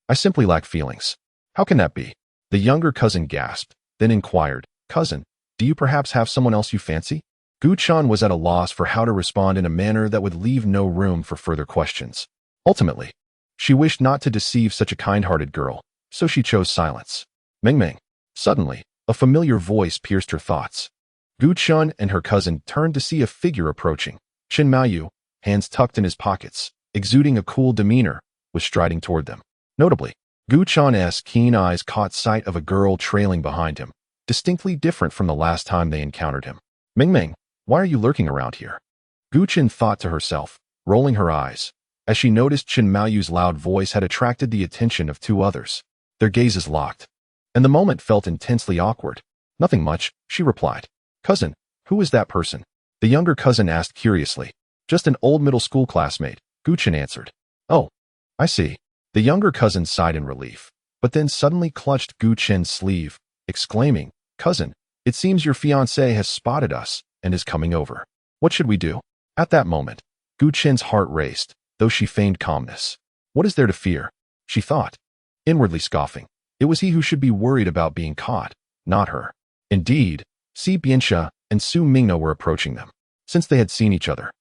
I simply lack feelings. How can that be? The younger cousin gasped, then inquired, Cousin, do you perhaps have someone else you fancy? Gu Qin was at a loss for how to respond in a manner that would leave no room for further questions. Ultimately, she wished not to deceive such a kind-hearted girl, so she chose silence. Ming Ming. Suddenly, a familiar voice pierced her thoughts. Gu Qin and her cousin turned to see a figure approaching. Qin Maoyu, hands tucked in his pockets, exuding a cool demeanor, was striding toward them. Notably, Gu Qin's keen eyes caught sight of a girl trailing behind him, distinctly different from the last time they encountered him. Ming Ming, why are you lurking around here? Gu Chen thought to herself, rolling her eyes, as she noticed Chen Maoyu's loud voice had attracted the attention of two others. Their gazes locked, and the moment felt intensely awkward. Nothing much, she replied. Cousin, who is that person? The younger cousin asked curiously. Just an old middle school classmate, Gu Chen answered. Oh, I see. The younger cousin sighed in relief, but then suddenly clutched Gu Chen's sleeve, exclaiming, Cousin, it seems your fiancé has spotted us and is coming over. What should we do? At that moment, Gu Chen's heart raced, though she feigned calmness. What is there to fear? She thought, inwardly scoffing. It was he who should be worried about being caught, not her. Indeed, Si Bianxia and Su Mingna were approaching them. Since they had seen each other,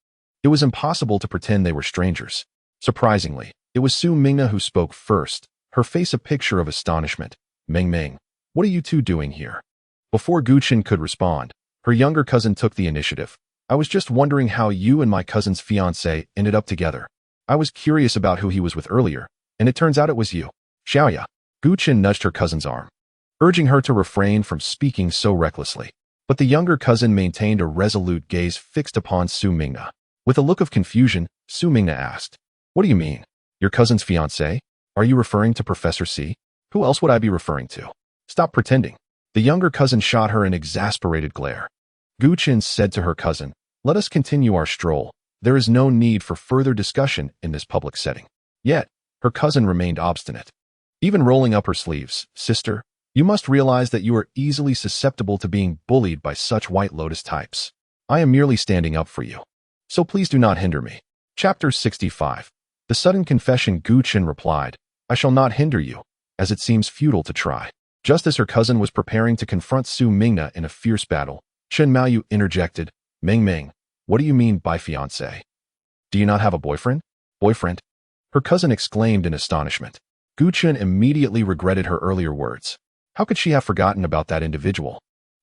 it was impossible to pretend they were strangers. Surprisingly, it was Su Mingna who spoke first, her face a picture of astonishment. Ming, what are you two doing here? Before Gu Chen could respond, her younger cousin took the initiative. I was just wondering how you and my cousin's fiancé ended up together. I was curious about who he was with earlier, and it turns out it was you. Xiaoya. Gu Chen nudged her cousin's arm, urging her to refrain from speaking so recklessly. But the younger cousin maintained a resolute gaze fixed upon Su Mingna. With a look of confusion, Su Mingna asked, What do you mean? Your cousin's fiancé? Are you referring to Professor C? Who else would I be referring to? Stop pretending. The younger cousin shot her an exasperated glare. Gu Chen said to her cousin, Let us continue our stroll. There is no need for further discussion in this public setting. Yet, her cousin remained obstinate. Even rolling up her sleeves, Sister, you must realize that you are easily susceptible to being bullied by such White Lotus types. I am merely standing up for you. So please do not hinder me. Chapter 65. The sudden confession. Gu Chen replied, I shall not hinder you, as it seems futile to try. Just as her cousin was preparing to confront Su Mingna in a fierce battle, Chen Maoyu interjected, Ming, what do you mean by fiancé? Do you not have a boyfriend? Boyfriend? Her cousin exclaimed in astonishment. Gu Chen immediately regretted her earlier words. How could she have forgotten about that individual?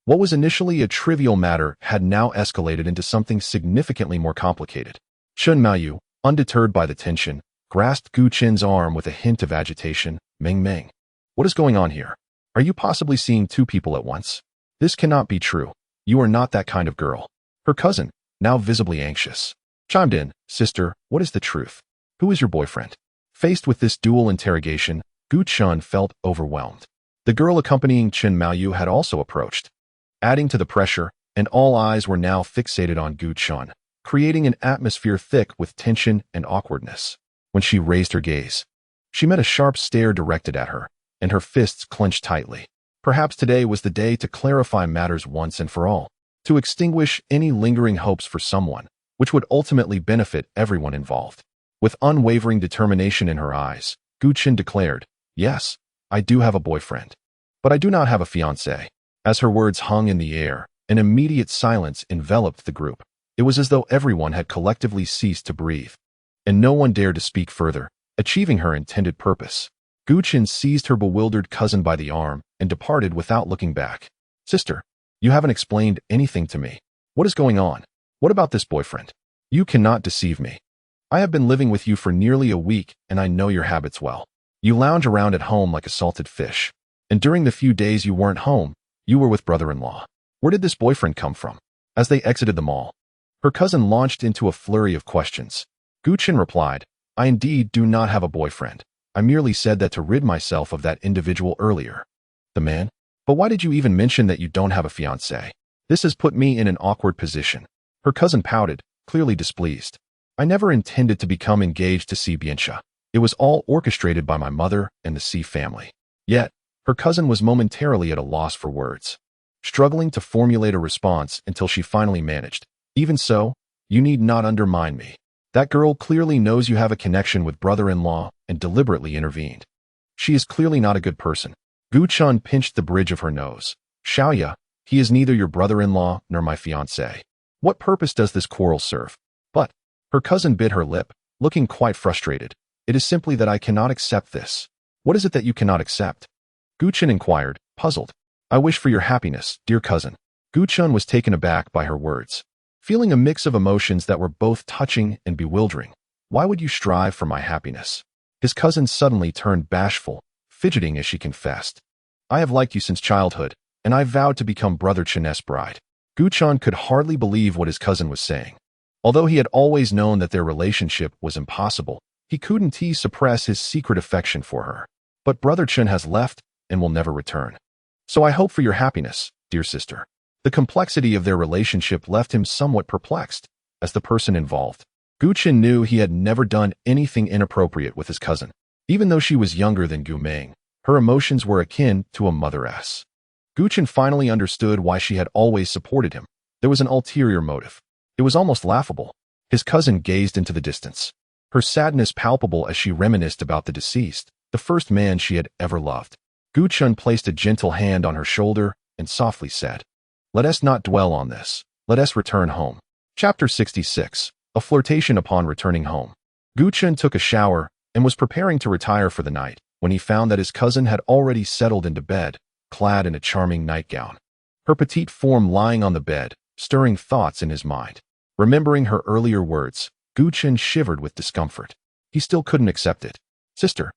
What was initially a trivial matter had now escalated into something significantly more complicated. Chen Maoyu, undeterred by the tension, grasped Gu Chen's arm with a hint of agitation. Ming, what is going on here? Are you possibly seeing two people at once? This cannot be true. You are not that kind of girl. Her cousin, now visibly anxious, chimed in, Sister, what is the truth? Who is your boyfriend? Faced with this dual interrogation, Gu Chen felt overwhelmed. The girl accompanying Chen Maoyu had also approached, adding to the pressure, and all eyes were now fixated on Gu Chen, creating an atmosphere thick with tension and awkwardness. When she raised her gaze, she met a sharp stare directed at her, and her fists clenched tightly. Perhaps today was the day to clarify matters once and for all, to extinguish any lingering hopes for someone, which would ultimately benefit everyone involved. With unwavering determination in her eyes, Gu Chen declared, Yes, I do have a boyfriend, but I do not have a fiancé. As her words hung in the air, an immediate silence enveloped the group. It was as though everyone had collectively ceased to breathe, and no one dared to speak further, achieving her intended purpose. Gu Chen seized her bewildered cousin by the arm and departed without looking back. Sister, you haven't explained anything to me. What is going on? What about this boyfriend? You cannot deceive me. I have been living with you for nearly a week, and I know your habits well. You lounge around at home like a salted fish. And during the few days you weren't home, you were with brother-in-law. Where did this boyfriend come from? As they exited the mall, her cousin launched into a flurry of questions. Gu Chen replied, I indeed do not have a boyfriend. I merely said that to rid myself of that individual earlier. The man? But why did you even mention that you don't have a fiancé? This has put me in an awkward position. Her cousin pouted, clearly displeased. I never intended to become engaged to Si Bianxia. It was all orchestrated by my mother and the Si family. Yet, her cousin was momentarily at a loss for words, struggling to formulate a response until she finally managed. Even so, you need not undermine me. That girl clearly knows you have a connection with brother-in-law and deliberately intervened. She is clearly not a good person. Gu Chen pinched the bridge of her nose. Xiaoya, he is neither your brother-in-law nor my fiancé. What purpose does this quarrel serve? But, her cousin bit her lip, looking quite frustrated. It is simply that I cannot accept this. What is it that you cannot accept? Gu Chen inquired, puzzled. I wish for your happiness, dear cousin. Gu Chen was taken aback by her words, feeling a mix of emotions that were both touching and bewildering. Why would you strive for my happiness? His cousin suddenly turned bashful, fidgeting as she confessed. I have liked you since childhood, and I vowed to become Brother Chen's bride. Gu Chen could hardly believe what his cousin was saying. Although he had always known that their relationship was impossible, he couldn't suppress his secret affection for her. But Brother Chun has left and will never return. So I hope for your happiness, dear sister. The complexity of their relationship left him somewhat perplexed. As the person involved, Gu Chen knew he had never done anything inappropriate with his cousin. Even though she was younger than Gu Ming, her emotions were akin to a mother's. Gu Chen finally understood why she had always supported him. There was an ulterior motive. It was almost laughable. His cousin gazed into the distance, her sadness palpable as she reminisced about the deceased, the first man she had ever loved. Gu Chen placed a gentle hand on her shoulder and softly said, "Let us not dwell on this. Let us return home." Chapter 66. A flirtation upon returning home. Gu Chen took a shower and was preparing to retire for the night when he found that his cousin had already settled into bed, clad in a charming nightgown. Her petite form lying on the bed, stirring thoughts in his mind. Remembering her earlier words, Gu Chen shivered with discomfort. He still couldn't accept it. "Sister,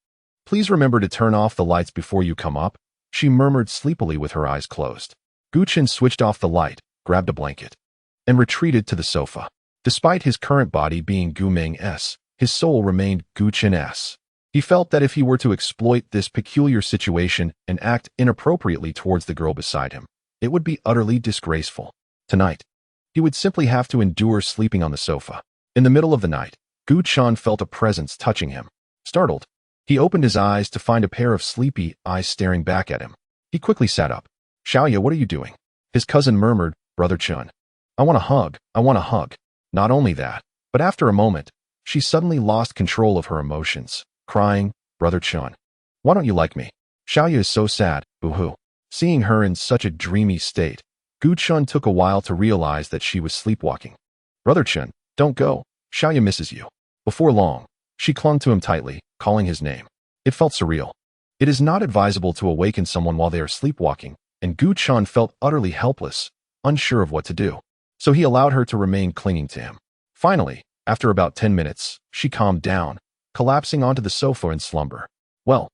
please remember to turn off the lights before you come up," she murmured sleepily with her eyes closed. Gu Chen switched off the light, grabbed a blanket, and retreated to the sofa. Despite his current body being Gu Ming's, his soul remained Gu Chen's. He felt that if he were to exploit this peculiar situation and act inappropriately towards the girl beside him, it would be utterly disgraceful. Tonight, he would simply have to endure sleeping on the sofa. In the middle of the night, Gu Chen felt a presence touching him. Startled, he opened his eyes to find a pair of sleepy eyes staring back at him. He quickly sat up. "Xiaoya, what are you doing?" His cousin murmured, "Brother Chun. I want a hug. I want a hug." Not only that, but after a moment, she suddenly lost control of her emotions, crying, "Brother Chun, why don't you like me? Xiaoya is so sad, boo-hoo." Seeing her in such a dreamy state, Gu Chun took a while to realize that she was sleepwalking. "Brother Chun, don't go. Xiaoya misses you." Before long, she clung to him tightly, calling his name. It felt surreal. It is not advisable to awaken someone while they are sleepwalking, and Gu Chun felt utterly helpless, unsure of what to do. So he allowed her to remain clinging to him. Finally, after about 10 minutes, she calmed down, collapsing onto the sofa in slumber. "Well,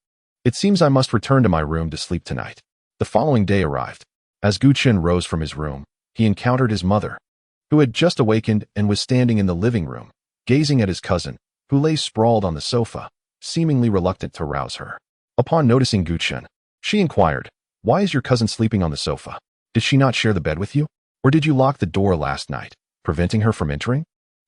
it seems I must return to my room to sleep tonight." The following day arrived. As Gu Chen rose from his room, he encountered his mother, who had just awakened and was standing in the living room, gazing at his cousin, who lay sprawled on the sofa, seemingly reluctant to rouse her. Upon noticing Gu Chen, she inquired, "Why is your cousin sleeping on the sofa? Did she not share the bed with you? Or did you lock the door last night, preventing her from entering?"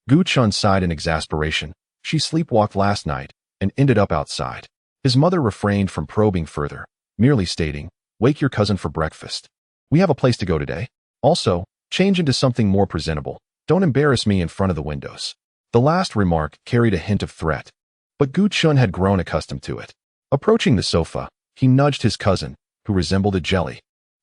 Gu Chen sighed in exasperation. She sleepwalked last night and ended up outside. His mother refrained from probing further, merely stating, "Wake your cousin for breakfast. We have a place to go today. Also, change into something more presentable. Don't embarrass me in front of the windows." The last remark carried a hint of threat, but Gu Chen had grown accustomed to it. Approaching the sofa, he nudged his cousin, who resembled a jelly,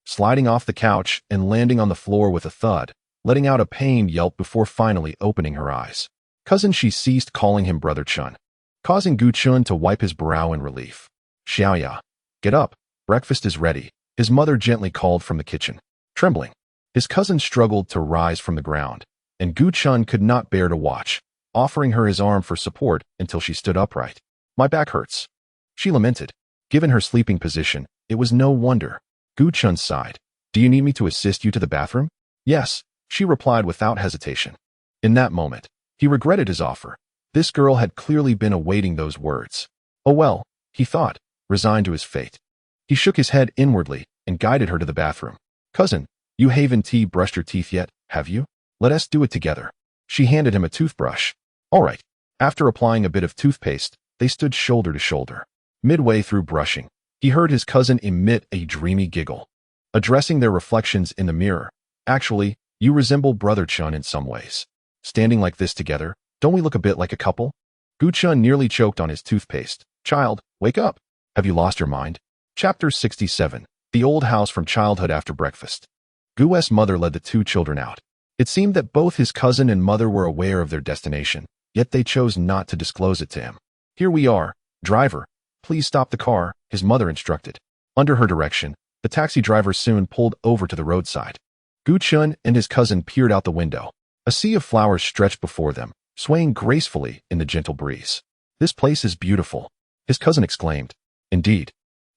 sliding off the couch and landing on the floor with a thud, letting out a pained yelp before finally opening her eyes. "Cousin," she ceased calling him Brother Chun, causing Gu Chen to wipe his brow in relief. "Xiaoya, get up. Breakfast is ready," his mother gently called from the kitchen. Trembling, his cousin struggled to rise from the ground, and Gu Chen could not bear to watch, offering her his arm for support until she stood upright. "My back hurts," she lamented. Given her sleeping position, it was no wonder. Gu Chen sighed. "Do you need me to assist you to the bathroom?" "Yes," she replied without hesitation. In that moment, he regretted his offer. This girl had clearly been awaiting those words. "Oh well," he thought, resigned to his fate. He shook his head inwardly and guided her to the bathroom. "Cousin, you haven't brushed your teeth yet, have you? Let us do it together." She handed him a toothbrush. "All right." After applying a bit of toothpaste, they stood shoulder to shoulder. Midway through brushing, he heard his cousin emit a dreamy giggle. Addressing their reflections in the mirror, "Actually, you resemble Brother Chun in some ways. Standing like this together, don't we look a bit like a couple?" Gu Chun nearly choked on his toothpaste. "Child, wake up. Have you lost your mind?" Chapter 67. The old house from childhood. After breakfast, Gu's mother led the two children out. It seemed that both his cousin and mother were aware of their destination, yet they chose not to disclose it to him. "Here we are. Driver, please stop the car," his mother instructed. Under her direction, the taxi driver soon pulled over to the roadside. Gu Chun and his cousin peered out the window. A sea of flowers stretched before them, swaying gracefully in the gentle breeze. "This place is beautiful," his cousin exclaimed. Indeed,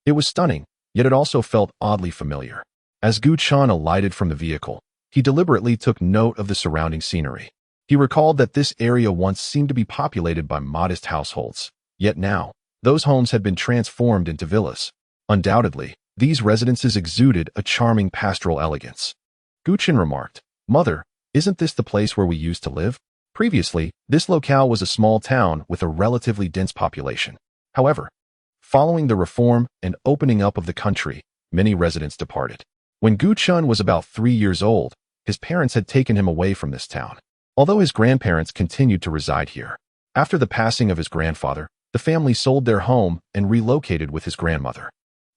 it was stunning, yet it also felt oddly familiar. As Gu Chun alighted from the vehicle, he deliberately took note of the surrounding scenery. He recalled that this area once seemed to be populated by modest households, yet now, those homes had been transformed into villas. Undoubtedly, these residences exuded a charming pastoral elegance. Guchen remarked, "Mother, isn't this the place where we used to live?" Previously, this locale was a small town with a relatively dense population. However, following the reform and opening up of the country, many residents departed. When Guchun was about 3 years old, his parents had taken him away from this town. Although his grandparents continued to reside here. After the passing of his grandfather, the family sold their home and relocated with his grandmother.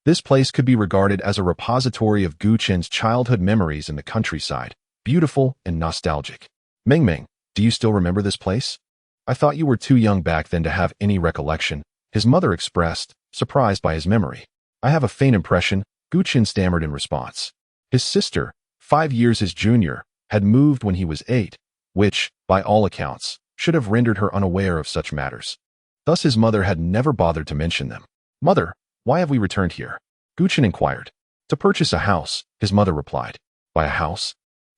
This place could be regarded as a repository of Guchen's childhood memories in the countryside, beautiful and nostalgic. Mengmeng, do you still remember this place? I thought you were too young back then to have any recollection, his mother expressed, surprised by his memory. I have a faint impression, Guchen stammered in response. His sister, 5 years his junior, had moved when he was 8, which, by all accounts, should have rendered her unaware of such matters. Thus his mother had never bothered to mention them. Mother, why have we returned here? Guchen inquired. To purchase a house, his mother replied. Buy a house?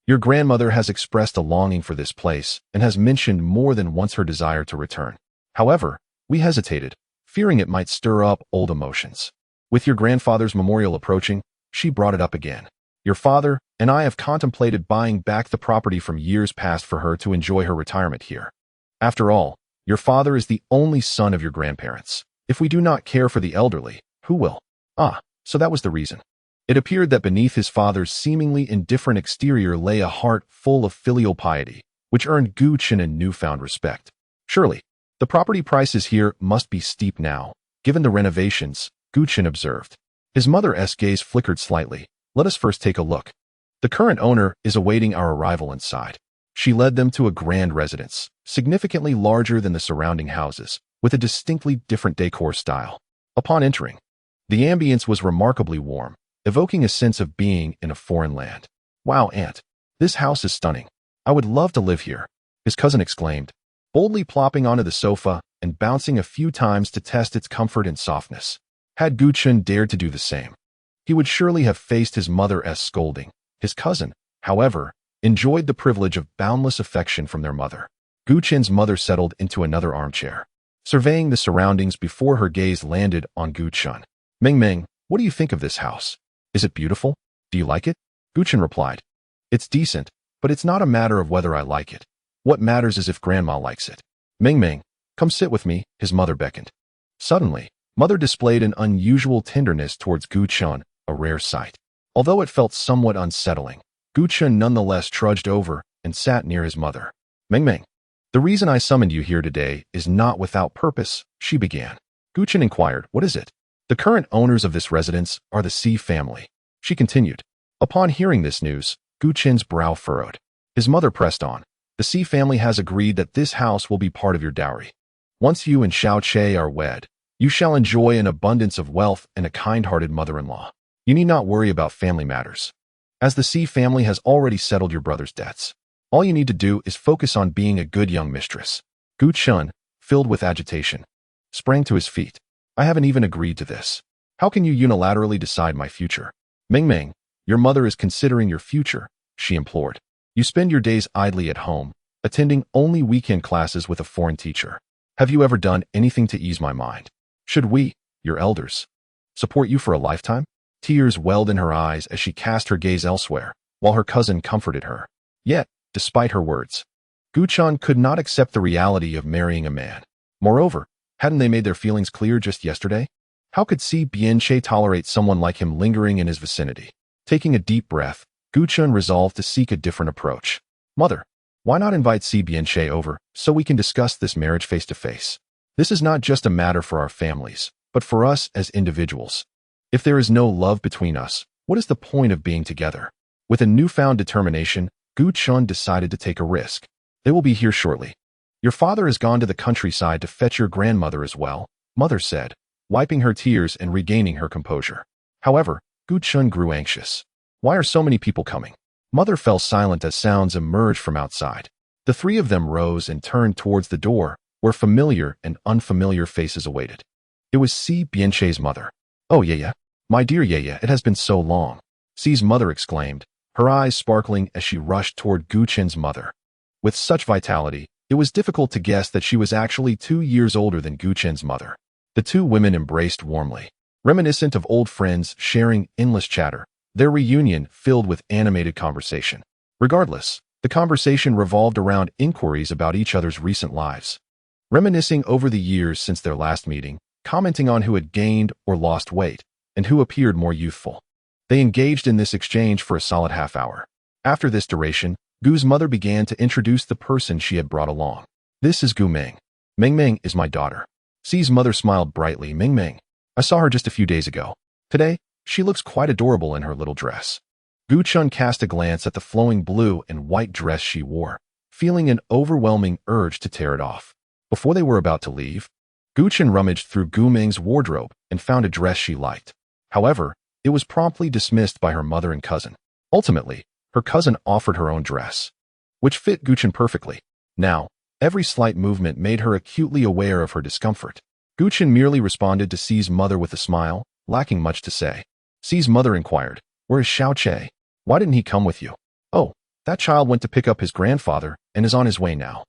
Your grandmother has expressed a longing for this place and has mentioned more than once her desire to return. However, we hesitated, fearing it might stir up old emotions. With your grandfather's memorial approaching, she brought it up again. Your father and I have contemplated buying back the property from years past for her to enjoy her retirement here. After all, your father is the only son of your grandparents. If we do not care for the elderly, who will? Ah, so that was the reason. It appeared that beneath his father's seemingly indifferent exterior lay a heart full of filial piety, which earned Guchen a newfound respect. Surely, the property prices here must be steep now, given the renovations, Guchen observed. His mother's gaze flickered slightly. Let us first take a look. The current owner is awaiting our arrival inside. She led them to a grand residence, significantly larger than the surrounding houses, with a distinctly different decor style. Upon entering, the ambience was remarkably warm, evoking a sense of being in a foreign land. Wow, Aunt, this house is stunning. I would love to live here, his cousin exclaimed, boldly plopping onto the sofa and bouncing a few times to test its comfort and softness. Had Guchen dared to do the same, he would surely have faced his mother's scolding. His cousin, however, enjoyed the privilege of boundless affection from their mother. Guchen's mother settled into another armchair, surveying the surroundings before her gaze landed on Guchen. Mengmeng, what do you think of this house? Is it beautiful? Do you like it? Guchen replied. It's decent, but it's not a matter of whether I like it. What matters is if Grandma likes it. Mengmeng, come sit with me, his mother beckoned. Suddenly, Mother displayed an unusual tenderness towards Guchen, a rare sight. Although it felt somewhat unsettling, Guchen nonetheless trudged over and sat near his mother. Mengmeng, the reason I summoned you here today is not without purpose, she began. Guchen inquired, what is it? The current owners of this residence are the C family, she continued. Upon hearing this news, Guchen's brow furrowed. His mother pressed on. The C family has agreed that this house will be part of your dowry. Once you and Xiao Che are wed, you shall enjoy an abundance of wealth and a kind-hearted mother-in-law. You need not worry about family matters, as the C family has already settled your brother's debts. All you need to do is focus on being a good young mistress. Guchen, filled with agitation, sprang to his feet. I haven't even agreed to this. How can you unilaterally decide my future? Mengmeng, your mother is considering your future, she implored. You spend your days idly at home, attending only weekend classes with a foreign teacher. Have you ever done anything to ease my mind? Should we, your elders, support you for a lifetime? Tears welled in her eyes as she cast her gaze elsewhere, while her cousin comforted her. Yet, despite her words, Guchen could not accept the reality of marrying a man. Moreover, hadn't they made their feelings clear just yesterday? How could Si Bianche tolerate someone like him lingering in his vicinity? Taking a deep breath, Guchen resolved to seek a different approach. Mother, why not invite Si Bianche over so we can discuss this marriage face to face? This is not just a matter for our families, but for us as individuals. If there is no love between us, what is the point of being together? With a newfound determination, Guchen decided to take a risk. They will be here shortly. Your father has gone to the countryside to fetch your grandmother as well, Mother said, wiping her tears and regaining her composure. However, Guchen grew anxious. Why are so many people coming? Mother fell silent as sounds emerged from outside. The three of them rose and turned towards the door, where familiar and unfamiliar faces awaited. It was Si Bianche's mother. Oh, Yaya. My dear Yaya, it has been so long, Si's mother exclaimed, her eyes sparkling as she rushed toward Guchen's mother. With such vitality, it was difficult to guess that she was actually 2 years older than Gu Chen's mother. The two women embraced warmly, reminiscent of old friends sharing endless chatter, their reunion filled with animated conversation. Regardless, the conversation revolved around inquiries about each other's recent lives, reminiscing over the years since their last meeting, commenting on who had gained or lost weight, and who appeared more youthful. They engaged in this exchange for a solid half hour. After this duration, Gu's mother began to introduce the person she had brought along. This is Gu Ming. Ming is my daughter. Xi's mother smiled brightly. Ming, I saw her just a few days ago. Today, she looks quite adorable in her little dress. Gu Chun cast a glance at the flowing blue and white dress she wore, feeling an overwhelming urge to tear it off. Before they were about to leave, Gu Chun rummaged through Gu Ming's wardrobe and found a dress she liked. However, it was promptly dismissed by her mother and cousin. Ultimately, her cousin offered her own dress, which fit Gu Chun perfectly. Now, every slight movement made her acutely aware of her discomfort. Gu Chun merely responded to Xi's mother with a smile, lacking much to say. Xi's mother inquired, "Where is Xiao Che? Why didn't he come with you?" "Oh, that child went to pick up his grandfather and is on his way now.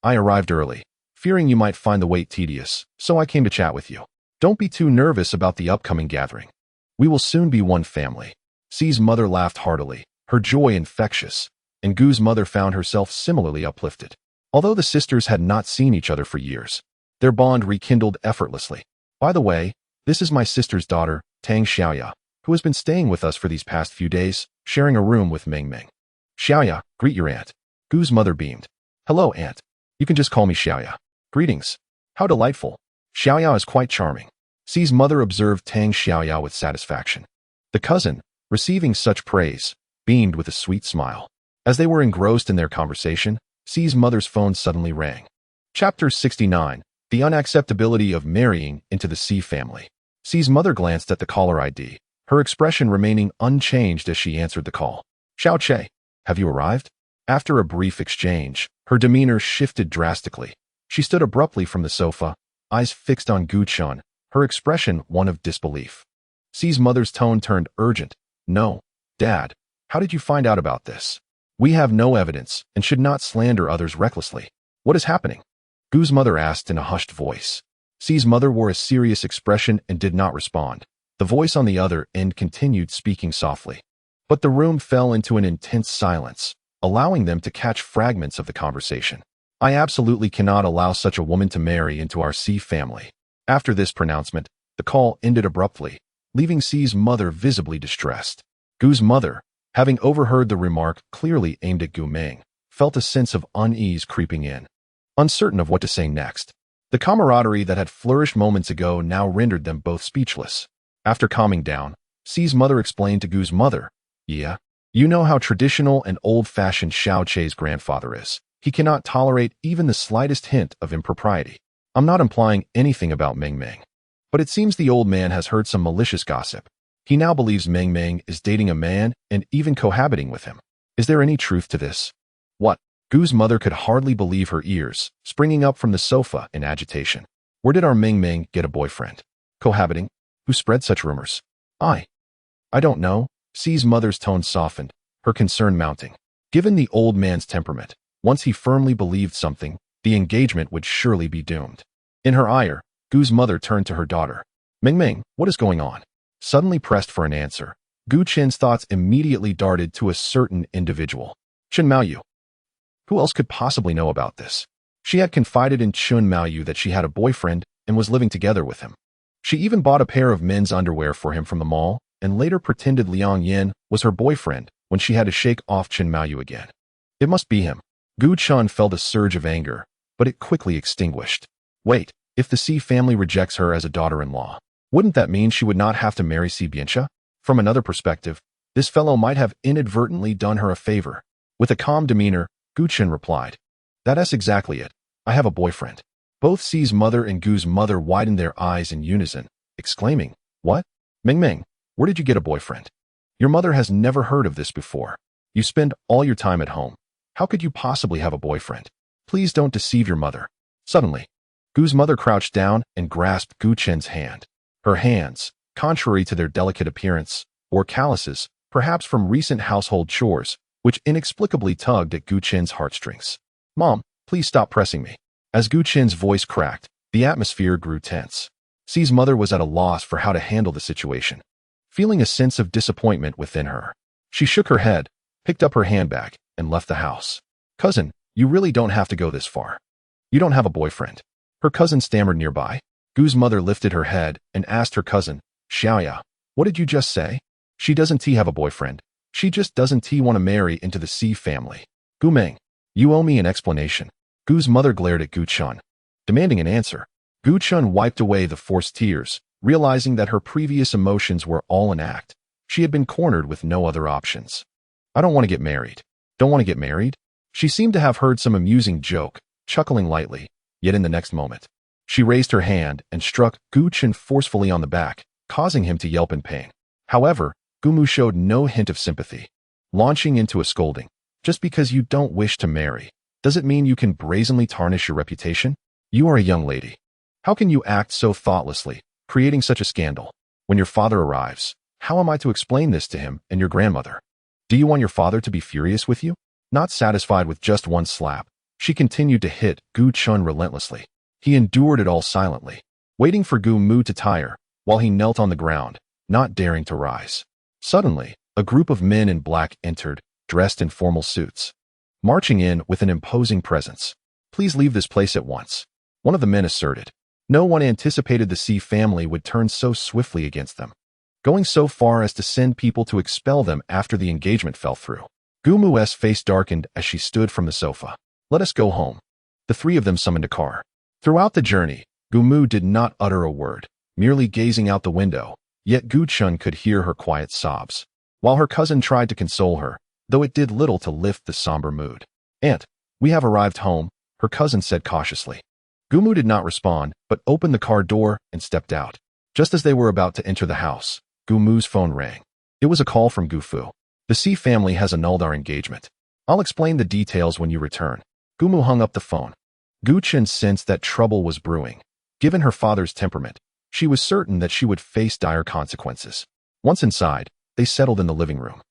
I arrived early, fearing you might find the wait tedious, so I came to chat with you. Don't be too nervous about the upcoming gathering. We will soon be one family." Xi's mother laughed heartily, her joy infectious, and Gu's mother found herself similarly uplifted. Although the sisters had not seen each other for years, their bond rekindled effortlessly. "By the way, this is my sister's daughter, Tang Xiaoya, who has been staying with us for these past few days, sharing a room with Ming. Xiaoya, greet your aunt." Gu's mother beamed. "Hello, aunt. You can just call me Xiaoya." "Greetings. How delightful. Xiaoya is quite charming." Xi's mother observed Tang Xiaoya with satisfaction. The cousin, receiving such praise, beamed with a sweet smile. As they were engrossed in their conversation, Xi's mother's phone suddenly rang. Chapter 69. The Unacceptability of Marrying into the Xi Family. Xi's mother glanced at the caller ID, her expression remaining unchanged as she answered the call. "Xiao Che, have you arrived?" After a brief exchange, her demeanor shifted drastically. She stood abruptly from the sofa, eyes fixed on Gu Chun, her expression one of disbelief. Xi's mother's tone turned urgent. "No, Dad. How did you find out about this? We have no evidence and should not slander others recklessly. What is happening?" Gu's mother asked in a hushed voice. Xi's mother wore a serious expression and did not respond. The voice on the other end continued speaking softly. But the room fell into an intense silence, allowing them to catch fragments of the conversation. "I absolutely cannot allow such a woman to marry into our Xi family." After this pronouncement, the call ended abruptly, leaving Xi's mother visibly distressed. Gu's mother, having overheard the remark clearly aimed at Gu Ming, felt a sense of unease creeping in. Uncertain of what to say next, the camaraderie that had flourished moments ago now rendered them both speechless. After calming down, Xi's mother explained to Gu's mother, "Yeah, you know how traditional and old-fashioned Xiao Che's grandfather is. He cannot tolerate even the slightest hint of impropriety. I'm not implying anything about Ming, but it seems the old man has heard some malicious gossip. He now believes Ming is dating a man and even cohabiting with him. Is there any truth to this?" "What?" Gu's mother could hardly believe her ears, springing up from the sofa in agitation. "Where did our Ming get a boyfriend? Cohabiting? Who spread such rumors?" I don't know." Xi's mother's tone softened, her concern mounting. Given the old man's temperament, once he firmly believed something, the engagement would surely be doomed. In her ire, Gu's mother turned to her daughter. Ming, what is going on?" Suddenly pressed for an answer, Gu Chen's thoughts immediately darted to a certain individual. Chen Maoyu. Who else could possibly know about this? She had confided in Chen Maoyu that she had a boyfriend and was living together with him. She even bought a pair of men's underwear for him from the mall and later pretended Liang Yin was her boyfriend when she had to shake off Chen Maoyu again. It must be him. Gu Chun felt a surge of anger, but it quickly extinguished. Wait, if the Xi family rejects her as a daughter-in-law, wouldn't that mean she would not have to marry Xi Bianxia? From another perspective, this fellow might have inadvertently done her a favor. With a calm demeanor, Gu Chun replied, "That's exactly it. I have a boyfriend." Both Xi's mother and Gu's mother widened their eyes in unison, exclaiming, "What? Ming, where did you get a boyfriend? Your mother has never heard of this before. You spend all your time at home. How could you possibly have a boyfriend? Please don't deceive your mother." Suddenly, Gu's mother crouched down and grasped Gu Chen's hand. Her hands, contrary to their delicate appearance, bore calluses, perhaps from recent household chores, which inexplicably tugged at Gu Chen's heartstrings. Mom, please stop pressing me. As Gu Chen's voice cracked, the atmosphere grew tense. Si's mother was at a loss for how to handle the situation. Feeling a sense of disappointment within her, she shook her head, picked up her handbag, and left the house. Cousin, you really don't have to go this far. You don't have a boyfriend. Her cousin stammered nearby. Gu's mother lifted her head and asked her cousin, Xiaoya, what did you just say? She doesn't have a boyfriend. She just doesn't want to marry into the Si family. Gu Meng, you owe me an explanation. Gu's mother glared at Gu Chun, demanding an answer. Gu Chun wiped away the forced tears, realizing that her previous emotions were all an act. She had been cornered with no other options. I don't want to get married. Don't want to get married? She seemed to have heard some amusing joke, chuckling lightly, yet in the next moment, she raised her hand and struck Gu Chun forcefully on the back, causing him to yelp in pain. However, Gu Mu showed no hint of sympathy, launching into a scolding. Just because you don't wish to marry, does it mean you can brazenly tarnish your reputation? You are a young lady. How can you act so thoughtlessly, creating such a scandal? When your father arrives, how am I to explain this to him and your grandmother? Do you want your father to be furious with you? Not satisfied with just one slap, she continued to hit Gu Chun relentlessly. He endured it all silently, waiting for Gu Mu to tire, while he knelt on the ground, not daring to rise. Suddenly, a group of men in black entered, dressed in formal suits, marching in with an imposing presence. Please leave this place at once, one of the men asserted. No one anticipated the Si family would turn so swiftly against them, going so far as to send people to expel them after the engagement fell through. Gu Mu's face darkened as she stood from the sofa. Let us go home. The three of them summoned a car. Throughout the journey, Gu Mu did not utter a word, merely gazing out the window, yet Gu Chun could hear her quiet sobs, while her cousin tried to console her, though it did little to lift the somber mood. Aunt, we have arrived home, her cousin said cautiously. Gu Mu did not respond, but opened the car door and stepped out. Just as they were about to enter the house, Gu Mu's phone rang. It was a call from Gu Fu. The Si family has annulled our engagement. I'll explain the details when you return. Gu Mu hung up the phone. Gu Chun sensed that trouble was brewing. Given her father's temperament, she was certain that she would face dire consequences. Once inside, they settled in the living room.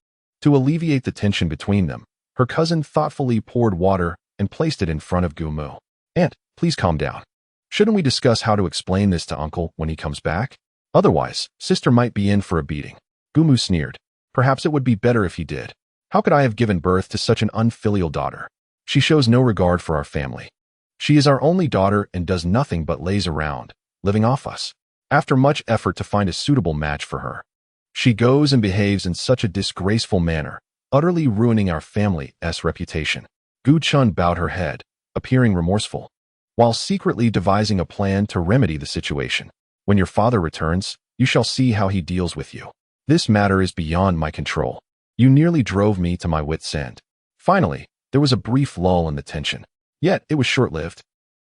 To alleviate the tension between them, her cousin thoughtfully poured water and placed it in front of Gu Mu. Aunt, please calm down. Shouldn't we discuss how to explain this to Uncle when he comes back? Otherwise, Sister might be in for a beating. Gu Mu sneered. Perhaps it would be better if he did. How could I have given birth to such an unfilial daughter? She shows no regard for our family. She is our only daughter and does nothing but laze around, living off us. After much effort to find a suitable match for her, she goes and behaves in such a disgraceful manner, utterly ruining our family's reputation. Gu Chun bowed her head, appearing remorseful, while secretly devising a plan to remedy the situation. When your father returns, you shall see how he deals with you. This matter is beyond my control. You nearly drove me to my wit's end. Finally, there was a brief lull in the tension. Yet, it was short-lived,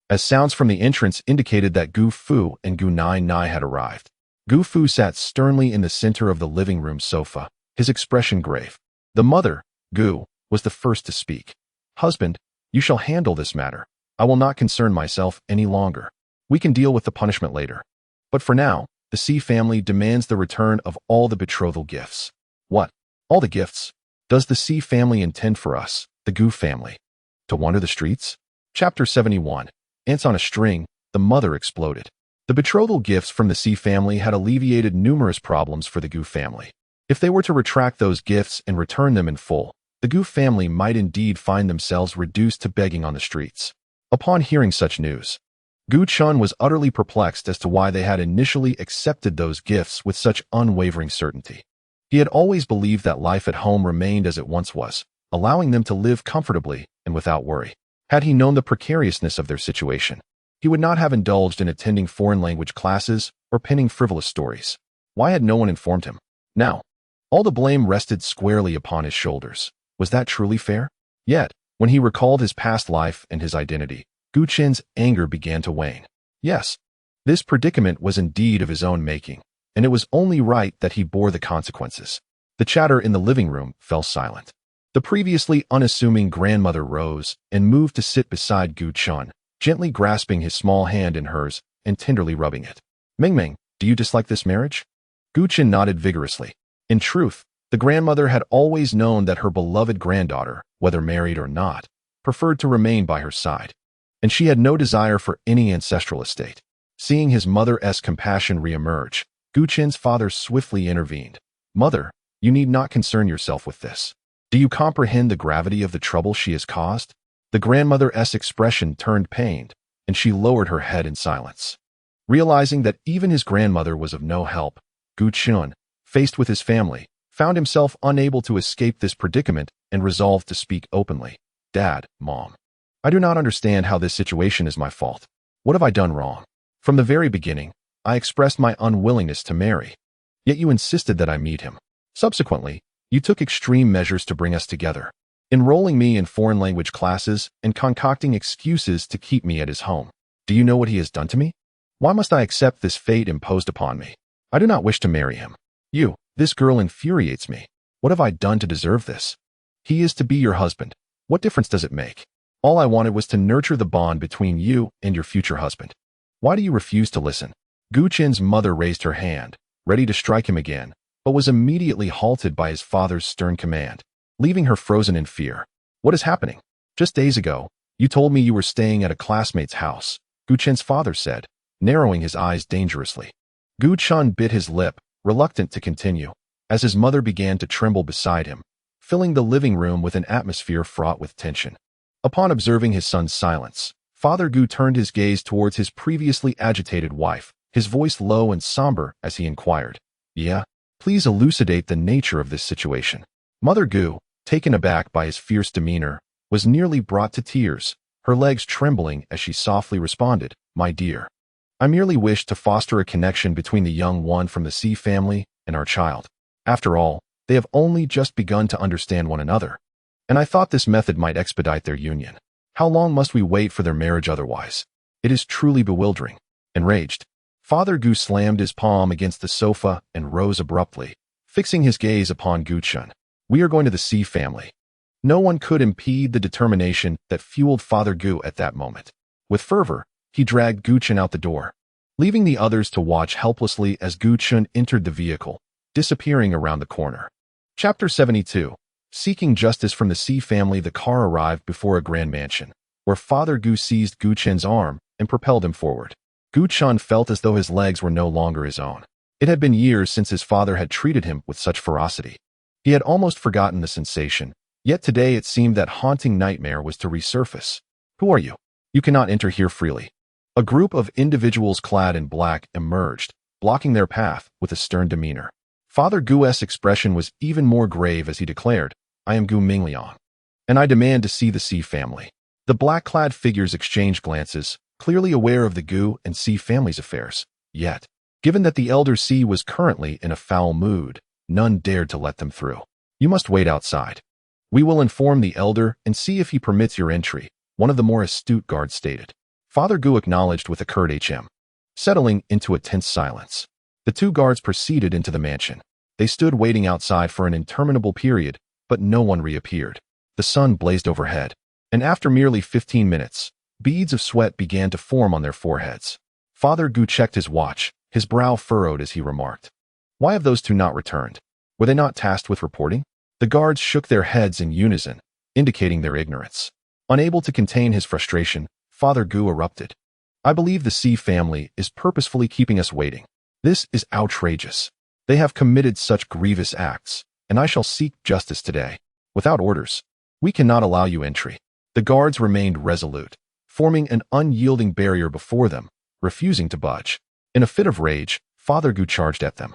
as sounds from the entrance indicated that Gu Fu and Gu Nai had arrived. Gu Fu sat sternly in the center of the living room sofa, his expression grave. The mother, Gu, was the first to speak. Husband, you shall handle this matter. I will not concern myself any longer. We can deal with the punishment later. But for now, the Si family demands the return of all the betrothal gifts. What? All the gifts? Does the Si family intend for us, the Gu family, to wander the streets? Chapter 71. Ants on a String, the mother exploded. The betrothal gifts from the Si family had alleviated numerous problems for the Gu family. If they were to retract those gifts and return them in full, the Gu family might indeed find themselves reduced to begging on the streets. Upon hearing such news, Gu Chun was utterly perplexed as to why they had initially accepted those gifts with such unwavering certainty. He had always believed that life at home remained as it once was, allowing them to live comfortably and without worry. Had he known the precariousness of their situation, he would not have indulged in attending foreign language classes or penning frivolous stories. Why had no one informed him? Now, all the blame rested squarely upon his shoulders. Was that truly fair? Yet, when he recalled his past life and his identity, Gu Chen's anger began to wane. Yes, this predicament was indeed of his own making, and it was only right that he bore the consequences. The chatter in the living room fell silent. The previously unassuming grandmother rose and moved to sit beside Gu Chun, gently grasping his small hand in hers and tenderly rubbing it. Ming, do you dislike this marriage? Gu Chun nodded vigorously. In truth, the grandmother had always known that her beloved granddaughter, whether married or not, preferred to remain by her side, and she had no desire for any ancestral estate. Seeing his mother's compassion reemerge, Guchen's father swiftly intervened. "Mother, you need not concern yourself with this. Do you comprehend the gravity of the trouble she has caused?" The grandmother's expression turned pained, and she lowered her head in silence. Realizing that even his grandmother was of no help, Guchen, faced with his family, found himself unable to escape this predicament and resolved to speak openly. "Dad, Mom, I do not understand how this situation is my fault. What have I done wrong? From the very beginning, I expressed my unwillingness to marry. Yet you insisted that I meet him. Subsequently, you took extreme measures to bring us together, enrolling me in foreign language classes and concocting excuses to keep me at his home. Do you know what he has done to me? Why must I accept this fate imposed upon me? I do not wish to marry him. This girl infuriates me. What have I done to deserve this? He is to be your husband. What difference does it make? All I wanted was to nurture the bond between you and your future husband. Why do you refuse to listen?" Guchen's mother raised her hand, ready to strike him again, but was immediately halted by his father's stern command, leaving her frozen in fear. "What is happening? Just days ago, you told me you were staying at a classmate's house," Guchen's father said, narrowing his eyes dangerously. Guchen bit his lip, reluctant to continue, as his mother began to tremble beside him, filling the living room with an atmosphere fraught with tension. Upon observing his son's silence, Father Gu turned his gaze towards his previously agitated wife, his voice low and somber as he inquired, "Yeah, please elucidate the nature of this situation." Mother Gu, taken aback by his fierce demeanor, was nearly brought to tears, her legs trembling as she softly responded, "My dear, I merely wish to foster a connection between the young one from the C family and our child. After all, they have only just begun to understand one another, and I thought this method might expedite their union. How long must we wait for their marriage otherwise? It is truly bewildering." Enraged, Father Gu slammed his palm against the sofa and rose abruptly, fixing his gaze upon Guchen. "We are going to the C family." No one could impede the determination that fueled Father Gu at that moment. With fervor, he dragged Guchen out the door, leaving the others to watch helplessly as Guchen entered the vehicle, disappearing around the corner. Chapter 72. Seeking justice from the C family. The car arrived before a grand mansion, where Father Gu seized Guchen's arm and propelled him forward. Guchen felt as though his legs were no longer his own. It had been years since his father had treated him with such ferocity. He had almost forgotten the sensation, yet today it seemed that haunting nightmare was to resurface. "Who are you? You cannot enter here freely." A group of individuals clad in black emerged, blocking their path with a stern demeanor. Father Gu's expression was even more grave as he declared, "I am Gu Mingliang, and I demand to see the C family." The black-clad figures exchanged glances, clearly aware of the Gu and C family's affairs. Yet, given that the elder C was currently in a foul mood, none dared to let them through. "You must wait outside. We will inform the elder and see if he permits your entry," one of the more astute guards stated. Father Gu acknowledged with a curt "HM," settling into a tense silence. The two guards proceeded into the mansion. They stood waiting outside for an interminable period, but no one reappeared. The sun blazed overhead, and after merely 15 minutes, beads of sweat began to form on their foreheads. Father Gu checked his watch, his brow furrowed as he remarked, "Why have those two not returned? Were they not tasked with reporting?" The guards shook their heads in unison, indicating their ignorance. Unable to contain his frustration, Father Gu erupted, "I believe the C family is purposefully keeping us waiting. This is outrageous. They have committed such grievous acts, and I shall seek justice today. Without orders, we cannot allow you entry." The guards remained resolute, forming an unyielding barrier before them, refusing to budge. In a fit of rage, Father Gu charged at them,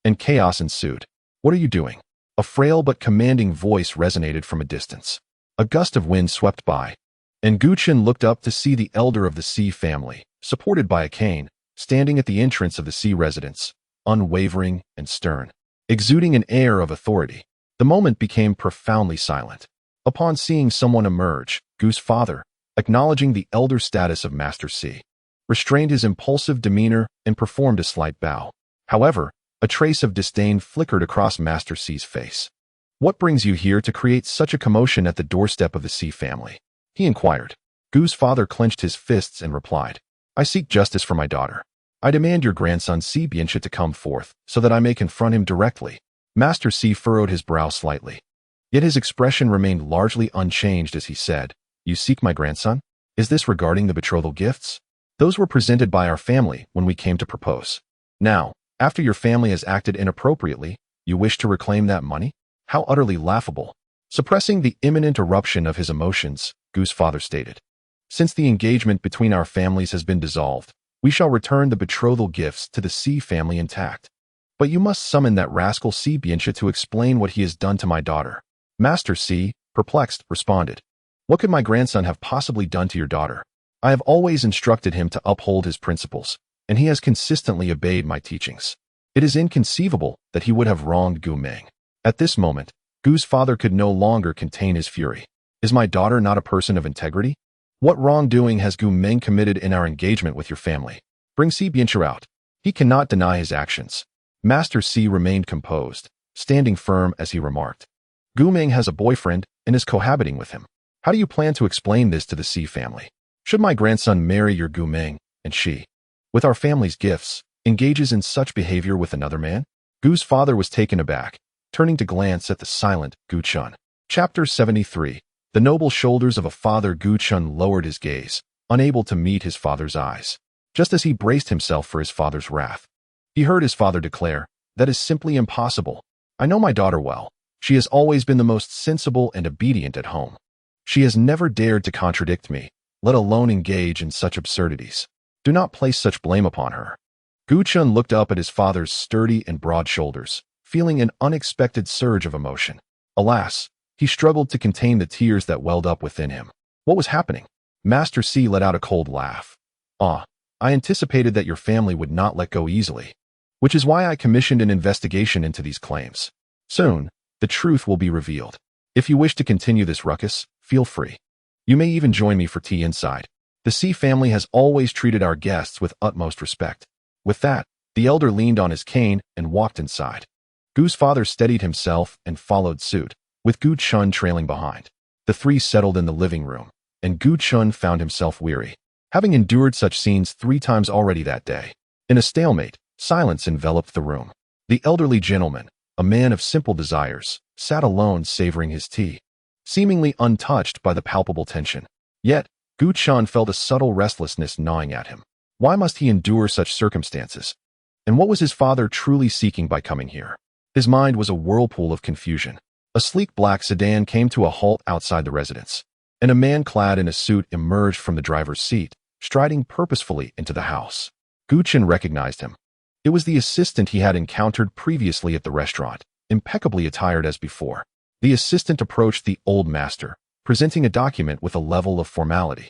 and chaos ensued. "What are you doing?" A frail but commanding voice resonated from a distance. A gust of wind swept by, and Guchen looked up to see the elder of the C family, supported by a cane, standing at the entrance of the C residence, unwavering and stern, exuding an air of authority. The moment became profoundly silent. Upon seeing someone emerge, Gu's father, acknowledging the elder status of Master C, restrained his impulsive demeanor and performed a slight bow. However, a trace of disdain flickered across Master C's face. "What brings you here to create such a commotion at the doorstep of the C family?" he inquired. Gu's father clenched his fists and replied, "I seek justice for my daughter. I demand your grandson C Bianchi to come forth, so that I may confront him directly." Master C furrowed his brow slightly, yet his expression remained largely unchanged as he said, You seek my grandson? Is this regarding the betrothal gifts? Those were presented by our family when we came to propose. Now, after your family has acted inappropriately, you wish to reclaim that money? How utterly laughable. Suppressing the imminent eruption of his emotions, Gu's father stated. Since the engagement between our families has been dissolved, we shall return the betrothal gifts to the C family intact. But you must summon that rascal C Bianca to explain what he has done to my daughter. Master C, perplexed, responded. What could my grandson have possibly done to your daughter? I have always instructed him to uphold his principles, and he has consistently obeyed my teachings. It is inconceivable that he would have wronged Gu Meng. At this moment, Gu's father could no longer contain his fury. Is my daughter not a person of integrity? What wrongdoing has Gu Meng committed in our engagement with your family? Bring Si Bianchi out. He cannot deny his actions. Master Si remained composed, standing firm as he remarked. Gu Meng has a boyfriend and is cohabiting with him. How do you plan to explain this to the Si family? Should my grandson marry your Gu Meng, and she, with our family's gifts, engages in such behavior with another man? Gu's father was taken aback, turning to glance at the silent Gu Chun. Chapter 73. The noble shoulders of a father. Gu Chun lowered his gaze, unable to meet his father's eyes. Just as he braced himself for his father's wrath, he heard his father declare, "That is simply impossible. I know my daughter well. She has always been the most sensible and obedient at home. She has never dared to contradict me, let alone engage in such absurdities. Do not place such blame upon her." Gu Chun looked up at his father's sturdy and broad shoulders, feeling an unexpected surge of emotion. Alas, he struggled to contain the tears that welled up within him. What was happening? Master C let out a cold laugh. I anticipated that your family would not let go easily, which is why I commissioned an investigation into these claims. Soon, the truth will be revealed. If you wish to continue this ruckus, feel free. You may even join me for tea inside. The C family has always treated our guests with utmost respect. With that, the elder leaned on his cane and walked inside. Gu's father steadied himself and followed suit, with Gu Chun trailing behind. The three settled in the living room, and Gu Chun found himself weary, having endured such scenes 3 times already that day. In a stalemate, silence enveloped the room. The elderly gentleman, a man of simple desires, sat alone savoring his tea, seemingly untouched by the palpable tension. Yet, Gu Chun felt a subtle restlessness gnawing at him. Why must he endure such circumstances? And what was his father truly seeking by coming here? His mind was a whirlpool of confusion. A sleek black sedan came to a halt outside the residence, and a man clad in a suit emerged from the driver's seat, striding purposefully into the house. Gu Chun recognized him. It was the assistant he had encountered previously at the restaurant, impeccably attired as before. The assistant approached the old master, presenting a document with a level of formality.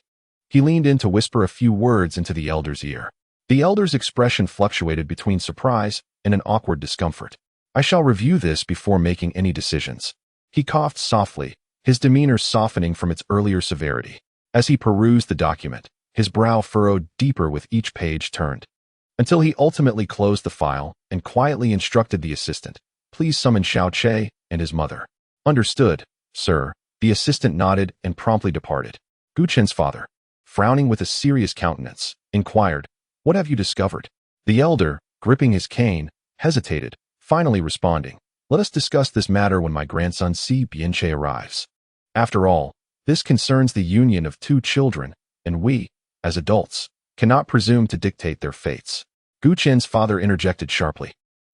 He leaned in to whisper a few words into the elder's ear. The elder's expression fluctuated between surprise and an awkward discomfort. I shall review this before making any decisions. He coughed softly, his demeanor softening from its earlier severity. As he perused the document, his brow furrowed deeper with each page turned, until he ultimately closed the file and quietly instructed the assistant, "Please summon Xiao Che and his mother." "Understood, sir." The assistant nodded and promptly departed. Gu Chun's father, frowning with a serious countenance, inquired, "What have you discovered?" The elder, gripping his cane, hesitated, finally responding, "Let us discuss this matter when my grandson Si Bianchi arrives. After all, this concerns the union of 2 children, and we, as adults, cannot presume to dictate their fates." Gu Chun's father interjected sharply.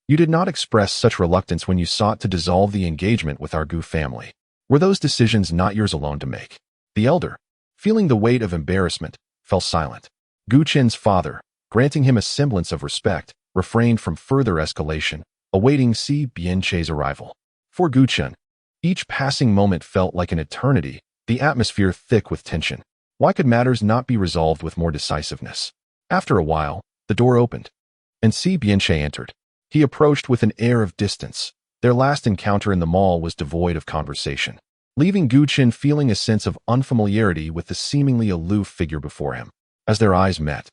"You did not express such reluctance when you sought to dissolve the engagement with our Gu family. Were those decisions not yours alone to make?" The elder, feeling the weight of embarrassment, fell silent. Gu Chun's father, granting him a semblance of respect, refrained from further escalation, awaiting Si Bianchi's arrival. For Gu Chun, each passing moment felt like an eternity, the atmosphere thick with tension. Why could matters not be resolved with more decisiveness? After a while, the door opened, and Si Bianchi entered. He approached with an air of distance. Their last encounter in the mall was devoid of conversation, leaving Gu Chun feeling a sense of unfamiliarity with the seemingly aloof figure before him. As their eyes met,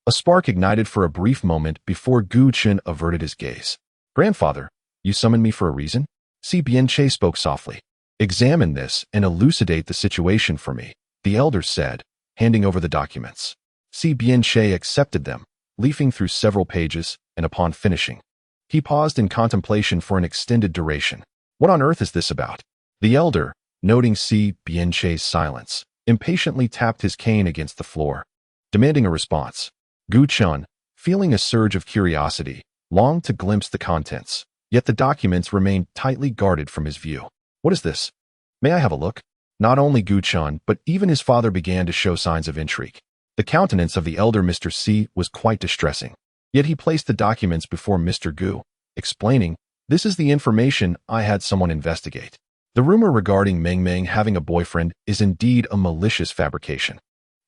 a spark ignited for a brief moment before Gu Chun averted his gaze. "Grandfather, you summoned me for a reason?" Si Bianchi spoke softly. "Examine this and elucidate the situation for me," the elder said, handing over the documents. Si Bianchi accepted them, leafing through several pages, and upon finishing, he paused in contemplation for an extended duration. "What on earth is this about?" The elder, noting Si Bianchi's silence, impatiently tapped his cane against the floor, demanding a response. Gu Chun, feeling a surge of curiosity, longed to glimpse the contents, yet the documents remained tightly guarded from his view. What is this? May I have a look? Not only Gu Chun, but even his father began to show signs of intrigue. The countenance of the elder Mr. C was quite distressing, yet he placed the documents before Mr. Gu, explaining, "This is the information I had someone investigate. The rumor regarding Meng Meng having a boyfriend is indeed a malicious fabrication.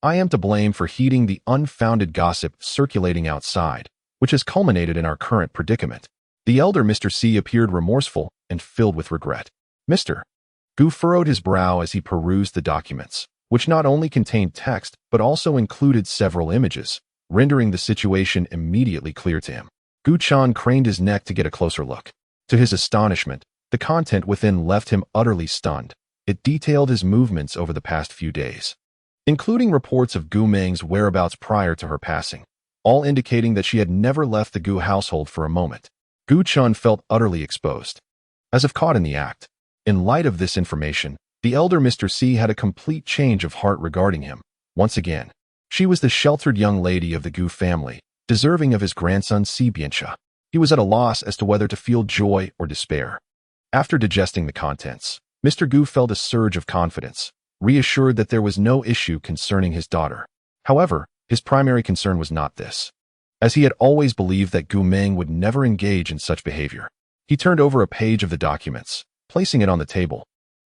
I am to blame for heeding the unfounded gossip circulating outside, which has culminated in our current predicament." The elder Mr. C appeared remorseful and filled with regret. Mr. Gu furrowed his brow as he perused the documents, which not only contained text but also included several images, rendering the situation immediately clear to him. Gu Chan craned his neck to get a closer look. To his astonishment, the content within left him utterly stunned. It detailed his movements over the past few days, including reports of Gu Meng's whereabouts prior to her passing, all indicating that she had never left the Gu household for a moment. Gu Chun felt utterly exposed, as if caught in the act. In light of this information, the elder Mr. C had a complete change of heart regarding him. Once again, she was the sheltered young lady of the Gu family, deserving of his grandson Si Bianxia. He was at a loss as to whether to feel joy or despair. After digesting the contents, Mr. Gu felt a surge of confidence, reassured that there was no issue concerning his daughter. However, his primary concern was not this, as he had always believed that Gu Meng would never engage in such behavior. He turned over a page of the documents, placing it on the table,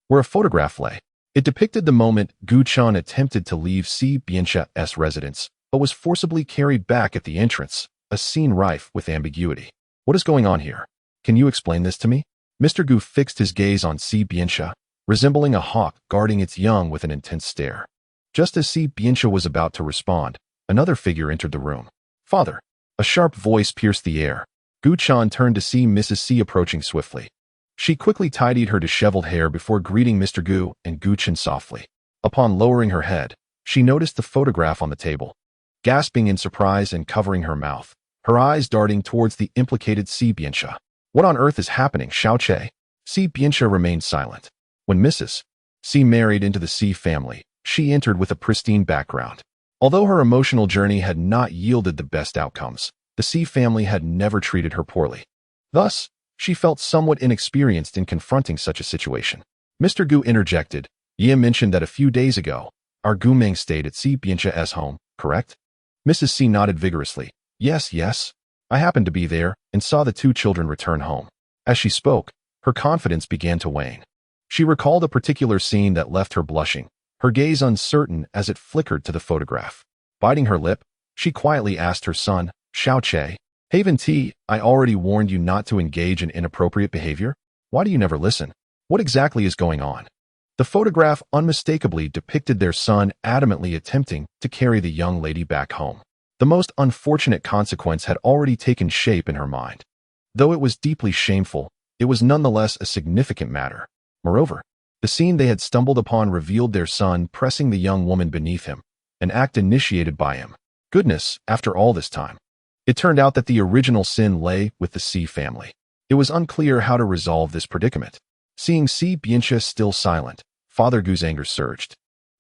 where a photograph lay. It depicted the moment Gu Chun attempted to leave Si Bianxia's residence, but was forcibly carried back at the entrance, a scene rife with ambiguity. What is going on here? Can you explain this to me? Mr. Gu fixed his gaze on Si Bianxia, resembling a hawk guarding its young with an intense stare. Just as Si Bianxia was about to respond, another figure entered the room. "Father!" A sharp voice pierced the air. Gu Chan turned to see Mrs. C approaching swiftly. She quickly tidied her disheveled hair before greeting Mr. Gu and Gu Chen softly. Upon lowering her head, she noticed the photograph on the table. Gasping in surprise and covering her mouth, her eyes darting towards the implicated Si Bianxia. "What on earth is happening, Xiao Che?" Si Bianxia remained silent. When Mrs. C married into the C family, she entered with a pristine background. Although her emotional journey had not yielded the best outcomes, the C family had never treated her poorly. Thus, she felt somewhat inexperienced in confronting such a situation. Mr. Gu interjected. "Ye mentioned that a few days ago, our Gu Meng stayed at Si Bianxia's home, correct?" Mrs. C nodded vigorously. Yes. I happened to be there and saw the two children return home." As she spoke, her confidence began to wane. She recalled a particular scene that left her blushing, her gaze uncertain as it flickered to the photograph. Biting her lip, she quietly asked her son, "Xiao Che, Haven T, I already warned you not to engage in inappropriate behavior. Why do you never listen? What exactly is going on?" The photograph unmistakably depicted their son adamantly attempting to carry the young lady back home. The most unfortunate consequence had already taken shape in her mind. Though it was deeply shameful, it was nonetheless a significant matter. Moreover, the scene they had stumbled upon revealed their son pressing the young woman beneath him, an act initiated by him. Goodness, after all this time. It turned out that the original sin lay with the C family. It was unclear how to resolve this predicament. Seeing Si Bianxia still silent, Father Gu's anger surged,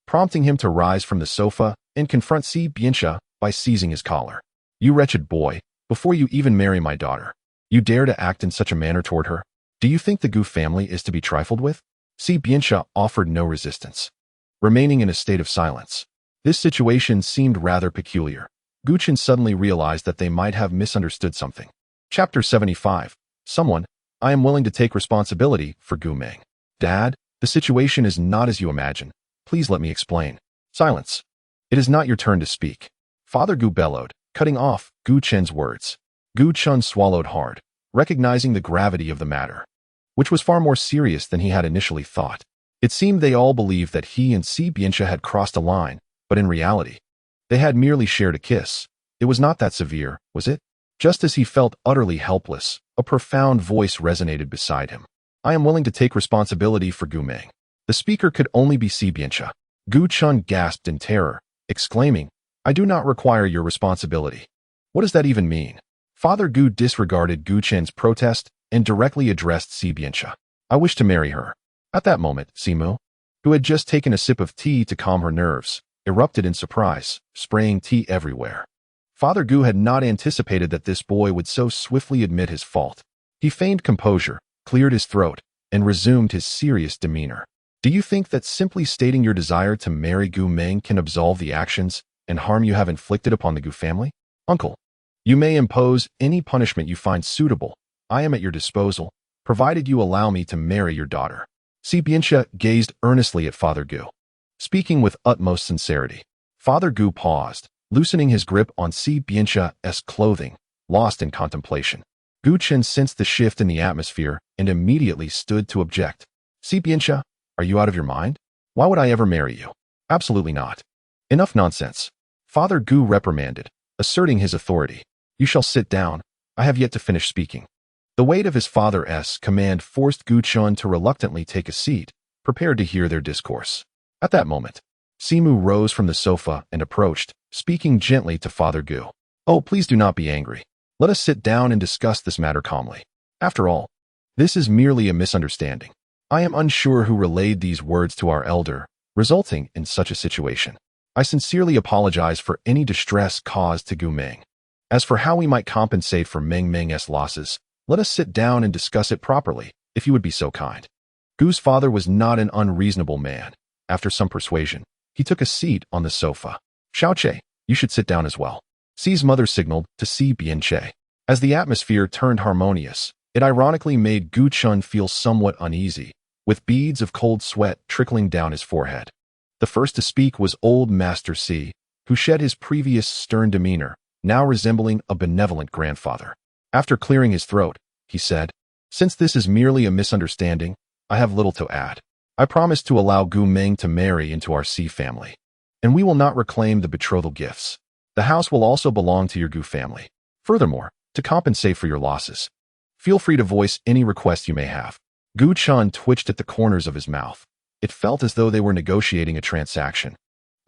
prompting him to rise from the sofa and confront Si Bianxia by seizing his collar. "You wretched boy, before you even marry my daughter, you dare to act in such a manner toward her? Do you think the Gu family is to be trifled with?" Si Bianxia offered no resistance, remaining in a state of silence. This situation seemed rather peculiar. Gu Chen suddenly realized that they might have misunderstood something. Chapter 75. Someone, I am willing to take responsibility for Gu Meng. "Dad, the situation is not as you imagine. Please let me explain." Silence. "It is not your turn to speak." Father Gu bellowed, cutting off Gu Chen's words. Gu Chen swallowed hard, recognizing the gravity of the matter, which was far more serious than he had initially thought. It seemed they all believed that he and Si Bianxia had crossed a line, but in reality, they had merely shared a kiss. It was not that severe, was it? Just as he felt utterly helpless, a profound voice resonated beside him. "I am willing to take responsibility for Gu Meng." The speaker could only be Si Bianxia. Gu Chun gasped in terror, exclaiming, "I do not require your responsibility." What does that even mean? Father Gu disregarded Gu Chen's protest and directly addressed Si Bianxia. "I wish to marry her." At that moment, Simu, who had just taken a sip of tea to calm her nerves, erupted in surprise, spraying tea everywhere. Father Gu had not anticipated that this boy would so swiftly admit his fault. He feigned composure, cleared his throat, and resumed his serious demeanor. Do you think that simply stating your desire to marry Gu Meng can absolve the actions and harm you have inflicted upon the Gu family? Uncle, you may impose any punishment you find suitable. I am at your disposal, provided you allow me to marry your daughter. Si Bianxia gazed earnestly at Father Gu. Speaking with utmost sincerity, Father Gu paused, loosening his grip on Si Bianxia's clothing, lost in contemplation. Gu Chen sensed the shift in the atmosphere and immediately stood to object. Si Bianxia, are you out of your mind? Why would I ever marry you? Absolutely not. Enough nonsense. Father Gu reprimanded, asserting his authority. You shall sit down. I have yet to finish speaking. The weight of his father's command forced Gu Chen to reluctantly take a seat, prepared to hear their discourse. At that moment, Simu rose from the sofa and approached, speaking gently to Father Gu. Oh, please do not be angry. Let us sit down and discuss this matter calmly. After all, this is merely a misunderstanding. I am unsure who relayed these words to our elder, resulting in such a situation. I sincerely apologize for any distress caused to Gu Meng. As for how we might compensate for Meng Meng's losses, let us sit down and discuss it properly, if you would be so kind. Gu's father was not an unreasonable man. After some persuasion, he took a seat on the sofa. Xiaoche, you should sit down as well. Si's mother signaled to Si Bianxia. As the atmosphere turned harmonious, it ironically made Gu Chen feel somewhat uneasy, with beads of cold sweat trickling down his forehead. The first to speak was old Master Si, who shed his previous stern demeanor, now resembling a benevolent grandfather. After clearing his throat, he said, Since this is merely a misunderstanding, I have little to add. I promise to allow Gu Meng to marry into our Si family, and we will not reclaim the betrothal gifts. The house will also belong to your Gu family. Furthermore, to compensate for your losses, feel free to voice any request you may have. Gu Chen twitched at the corners of his mouth. It felt as though they were negotiating a transaction,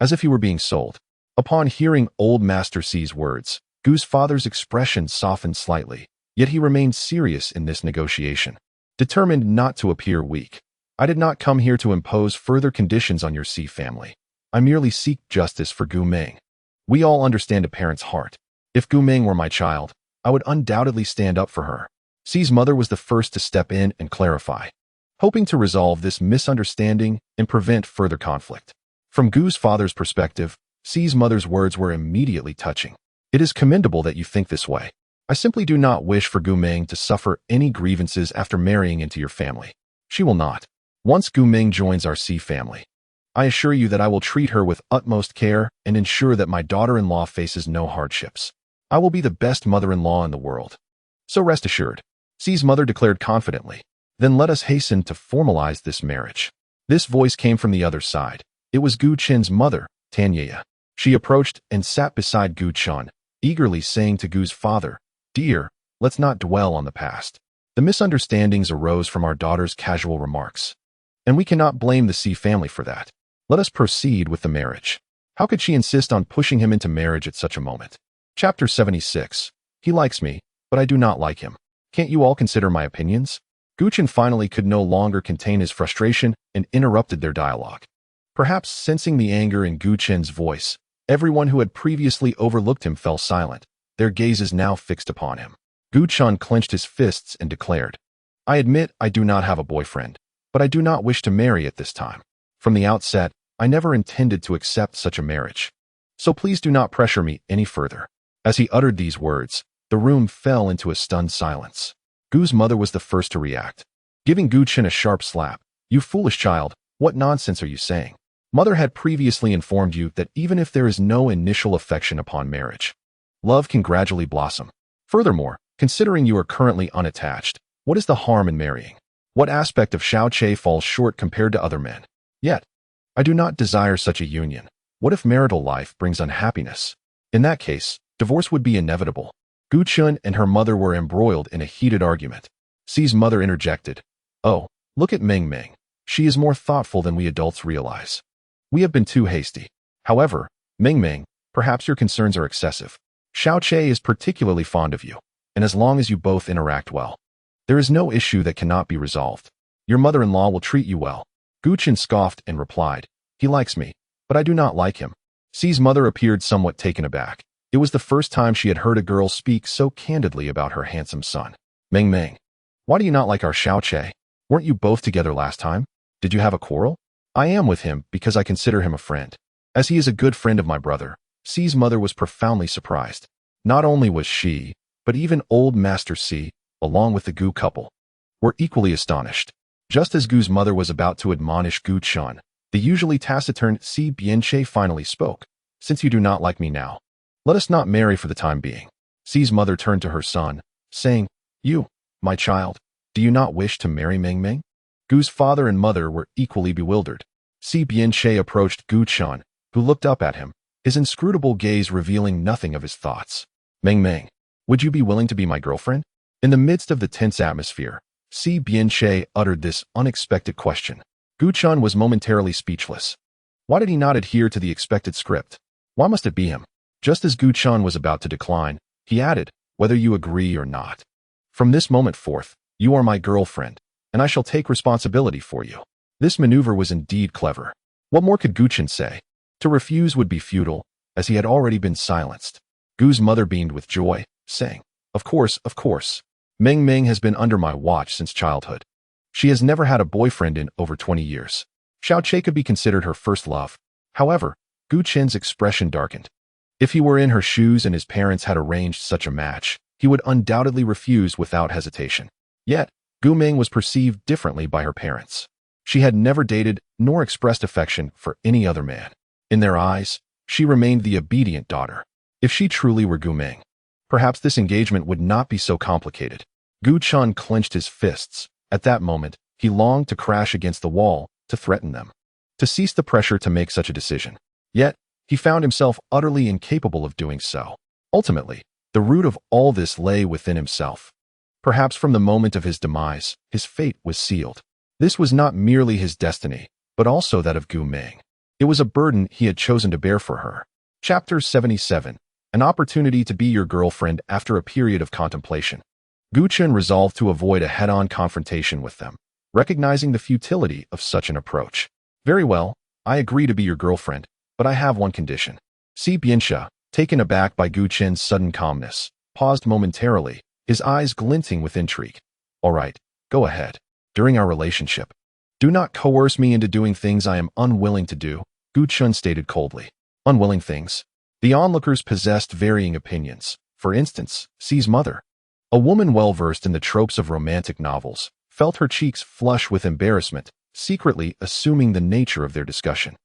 as if he were being sold. Upon hearing old Master Si's words, Gu's father's expression softened slightly, yet he remained serious in this negotiation, determined not to appear weak. I did not come here to impose further conditions on your Si family. I merely seek justice for Gu Meng. We all understand a parent's heart. If Gu Meng were my child, I would undoubtedly stand up for her. Si's mother was the first to step in and clarify, hoping to resolve this misunderstanding and prevent further conflict. From Gu's father's perspective, Si's mother's words were immediately touching. It is commendable that you think this way. I simply do not wish for Gu Meng to suffer any grievances after marrying into your family. She will not. Once Gu Meng joins our Si family, I assure you that I will treat her with utmost care and ensure that my daughter-in-law faces no hardships. I will be the best mother-in-law in the world. So rest assured, Si's mother declared confidently. Then let us hasten to formalize this marriage. This voice came from the other side. It was Gu Chen's mother, Tanya. She approached and sat beside Gu Chen, eagerly saying to Gu's father, Dear, let's not dwell on the past. The misunderstandings arose from our daughter's casual remarks, and we cannot blame the Si family for that. Let us proceed with the marriage. How could she insist on pushing him into marriage at such a moment? Chapter 76. He likes me, but I do not like him. Can't you all consider my opinions? Gu Chen finally could no longer contain his frustration and interrupted their dialogue. Perhaps sensing the anger in Gu Chen's voice, everyone who had previously overlooked him fell silent, their gazes now fixed upon him. Gu Chen clenched his fists and declared, I admit I do not have a boyfriend, but I do not wish to marry at this time. From the outset, I never intended to accept such a marriage. So please do not pressure me any further. As he uttered these words, the room fell into a stunned silence. Gu's mother was the first to react, giving Gu Chen a sharp slap. You foolish child, what nonsense are you saying? Mother had previously informed you that even if there is no initial affection upon marriage, love can gradually blossom. Furthermore, considering you are currently unattached, what is the harm in marrying? What aspect of Xiaoche falls short compared to other men? Yet, I do not desire such a union. What if marital life brings unhappiness? In that case, divorce would be inevitable. Gu Chen and her mother were embroiled in a heated argument. Si's mother interjected, Oh, look at Meng Meng. She is more thoughtful than we adults realize. We have been too hasty. However, Meng Meng, perhaps your concerns are excessive. Xiaoche is particularly fond of you, and as long as you both interact well, there is no issue that cannot be resolved. Your mother-in-law will treat you well. Gu Chen scoffed and replied, "He likes me, but I do not like him." Si's mother appeared somewhat taken aback. It was the first time she had heard a girl speak so candidly about her handsome son. "Meng Meng, why do you not like our Xiao Che? Weren't you both together last time? Did you have a quarrel?" "I am with him because I consider him a friend. As he is a good friend of my brother." Si's mother was profoundly surprised. Not only was she, but even old Master Si, along with the Gu couple, were equally astonished. Just as Gu's mother was about to admonish Gu Chun, the usually taciturn Si Bianche finally spoke. "Since you do not like me now, let us not marry for the time being." Si's mother turned to her son, saying, "You, my child, do you not wish to marry Meng Meng?" Gu's father and mother were equally bewildered. Si Bianche approached Gu Chun, who looked up at him, his inscrutable gaze revealing nothing of his thoughts. "Meng Meng, would you be willing to be my girlfriend?" In the midst of the tense atmosphere, Si Bianche uttered this unexpected question. Gu Chun was momentarily speechless. Why did he not adhere to the expected script? Why must it be him? Just as Gu Chun was about to decline, he added, "Whether you agree or not. From this moment forth, you are my girlfriend, and I shall take responsibility for you." This maneuver was indeed clever. What more could Gu Chun say? To refuse would be futile, as he had already been silenced. Gu's mother beamed with joy, saying, Of course. Meng Meng has been under my watch since childhood. She has never had a boyfriend in over 20 years. Xiao Che could be considered her first love. However, Gu Chen's expression darkened. If he were in her shoes and his parents had arranged such a match, he would undoubtedly refuse without hesitation. Yet, Gu Meng was perceived differently by her parents. She had never dated nor expressed affection for any other man. In their eyes, she remained the obedient daughter. If she truly were Gu Meng, perhaps this engagement would not be so complicated. Gu Chun clenched his fists. At that moment, he longed to crash against the wall, to threaten them, to cease the pressure to make such a decision. Yet, he found himself utterly incapable of doing so. Ultimately, the root of all this lay within himself. Perhaps from the moment of his demise, his fate was sealed. This was not merely his destiny, but also that of Gu Meng. It was a burden he had chosen to bear for her. Chapter 77. An opportunity to be your girlfriend after a period of contemplation. Gu Chun resolved to avoid a head-on confrontation with them, recognizing the futility of such an approach. "Very well, I agree to be your girlfriend, but I have one condition." Si Bianxia, taken aback by Gu Chen's sudden calmness, paused momentarily, his eyes glinting with intrigue. "All right, go ahead. During our relationship, do not coerce me into doing things I am unwilling to do," Gu Chun stated coldly. Unwilling things? The onlookers possessed varying opinions. For instance, Si's mother, a woman well-versed in the tropes of romantic novels, felt her cheeks flush with embarrassment, secretly assuming the nature of their discussion.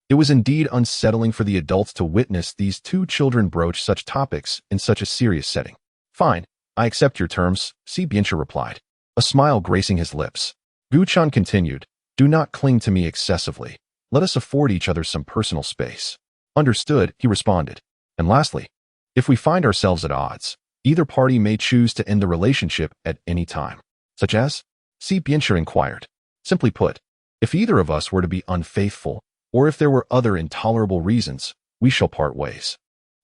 It was indeed unsettling for the adults to witness these two children broach such topics in such a serious setting. "Fine, I accept your terms," Si Bianxia replied, a smile gracing his lips. Gu Chun continued, "Do not cling to me excessively. Let us afford each other some personal space." "Understood," he responded. "And lastly, if we find ourselves at odds, either party may choose to end the relationship at any time." "Such as?" Si Bianxia inquired. "Simply put, if either of us were to be unfaithful, or if there were other intolerable reasons, we shall part ways."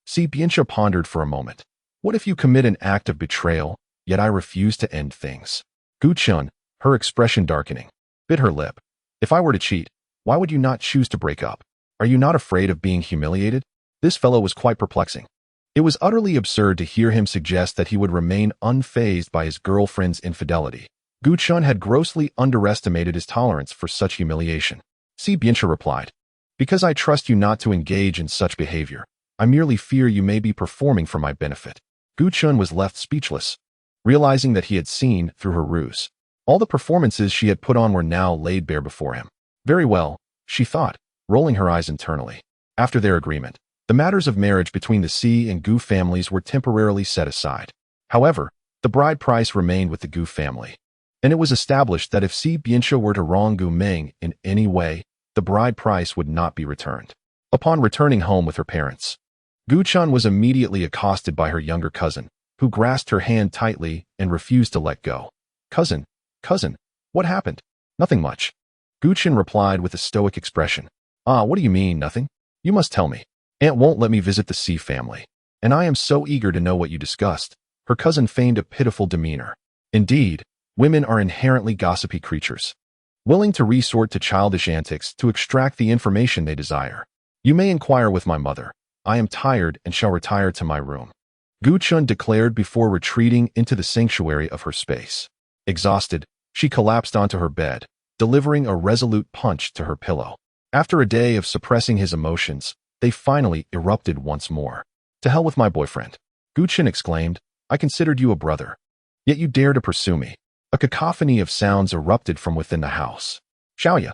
Si Bianxia pondered for a moment. "What if you commit an act of betrayal, yet I refuse to end things?" Gu Chun, her expression darkening, bit her lip. "If I were to cheat, why would you not choose to break up? Are you not afraid of being humiliated?" This fellow was quite perplexing. It was utterly absurd to hear him suggest that he would remain unfazed by his girlfriend's infidelity. Gu Chun had grossly underestimated his tolerance for such humiliation. Si Bianxia replied, "Because I trust you not to engage in such behavior. I merely fear you may be performing for my benefit." Gu Chun was left speechless, realizing that he had seen through her ruse. All the performances she had put on were now laid bare before him. Very well, she thought, rolling her eyes internally. After their agreement, the matters of marriage between the Si and Gu families were temporarily set aside. However, the bride price remained with the Gu family, and it was established that if Si Bianxia were to wrong Gu Meng in any way, the bride price would not be returned. Upon returning home with her parents, Gu Chun was immediately accosted by her younger cousin, who grasped her hand tightly and refused to let go. Cousin, what happened?" "Nothing much," Gu Chun replied with a stoic expression. "Ah, what do you mean, nothing? You must tell me. Aunt won't let me visit the Si family, and I am so eager to know what you discussed." Her cousin feigned a pitiful demeanor. Indeed, women are inherently gossipy creatures. willing to resort to childish antics to extract the information they desire. You may inquire with my mother. I am tired and shall retire to my room, Gu Chun declared before retreating into the sanctuary of her space. Exhausted, she collapsed onto her bed, delivering a resolute punch to her pillow. After a day of suppressing his emotions, they finally erupted once more. To hell with my boyfriend, Gu Chun exclaimed. I considered you a brother. Yet you dare to pursue me. A cacophony of sounds erupted from within the house. Xiaoya,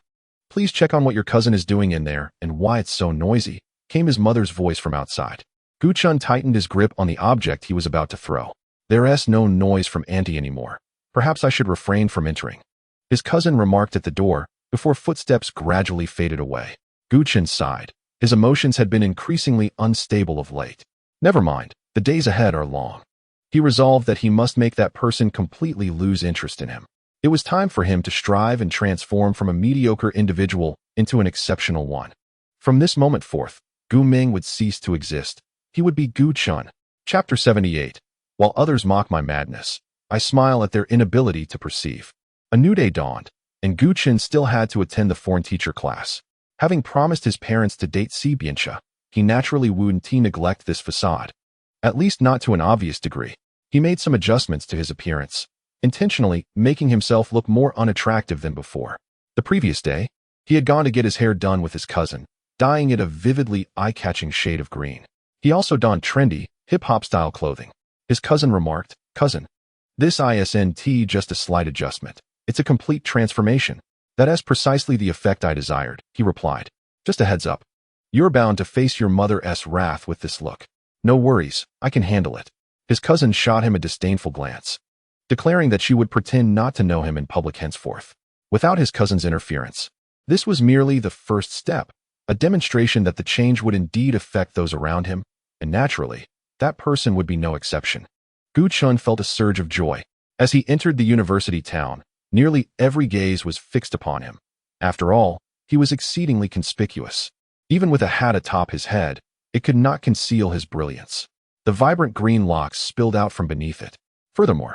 please check on what your cousin is doing in there and why it's so noisy, came his mother's voice from outside. Gu Chun tightened his grip on the object he was about to throw. There's no noise from Auntie anymore. Perhaps I should refrain from entering, his cousin remarked at the door before footsteps gradually faded away. Gu Chun sighed. His emotions had been increasingly unstable of late. Never mind, the days ahead are long. He resolved that he must make that person completely lose interest in him. It was time for him to strive and transform from a mediocre individual into an exceptional one. From this moment forth, Gu Ming would cease to exist. He would be Gu Chun. Chapter 78. While others mock my madness, I smile at their inability to perceive. A new day dawned, and Gu Chun still had to attend the foreign teacher class. Having promised his parents to date Si Bianxia, he naturally wouldn't neglect this facade. At least not to an obvious degree. He made some adjustments to his appearance, intentionally making himself look more unattractive than before. The previous day, he had gone to get his hair done with his cousin, dyeing it a vividly eye-catching shade of green. He also donned trendy, hip-hop style clothing. His cousin remarked, Cousin, this isn't just a slight adjustment. It's a complete transformation. That has precisely the effect I desired, he replied. Just a heads up. You're bound to face your mother's wrath with this look. No worries, I can handle it. His cousin shot him a disdainful glance, declaring that she would pretend not to know him in public henceforth, without his cousin's interference. This was merely the first step, a demonstration that the change would indeed affect those around him, and naturally, that person would be no exception. Gu Chun felt a surge of joy. As he entered the university town, nearly every gaze was fixed upon him. After all, he was exceedingly conspicuous. Even with a hat atop his head, it could not conceal his brilliance. The vibrant green locks spilled out from beneath it. Furthermore,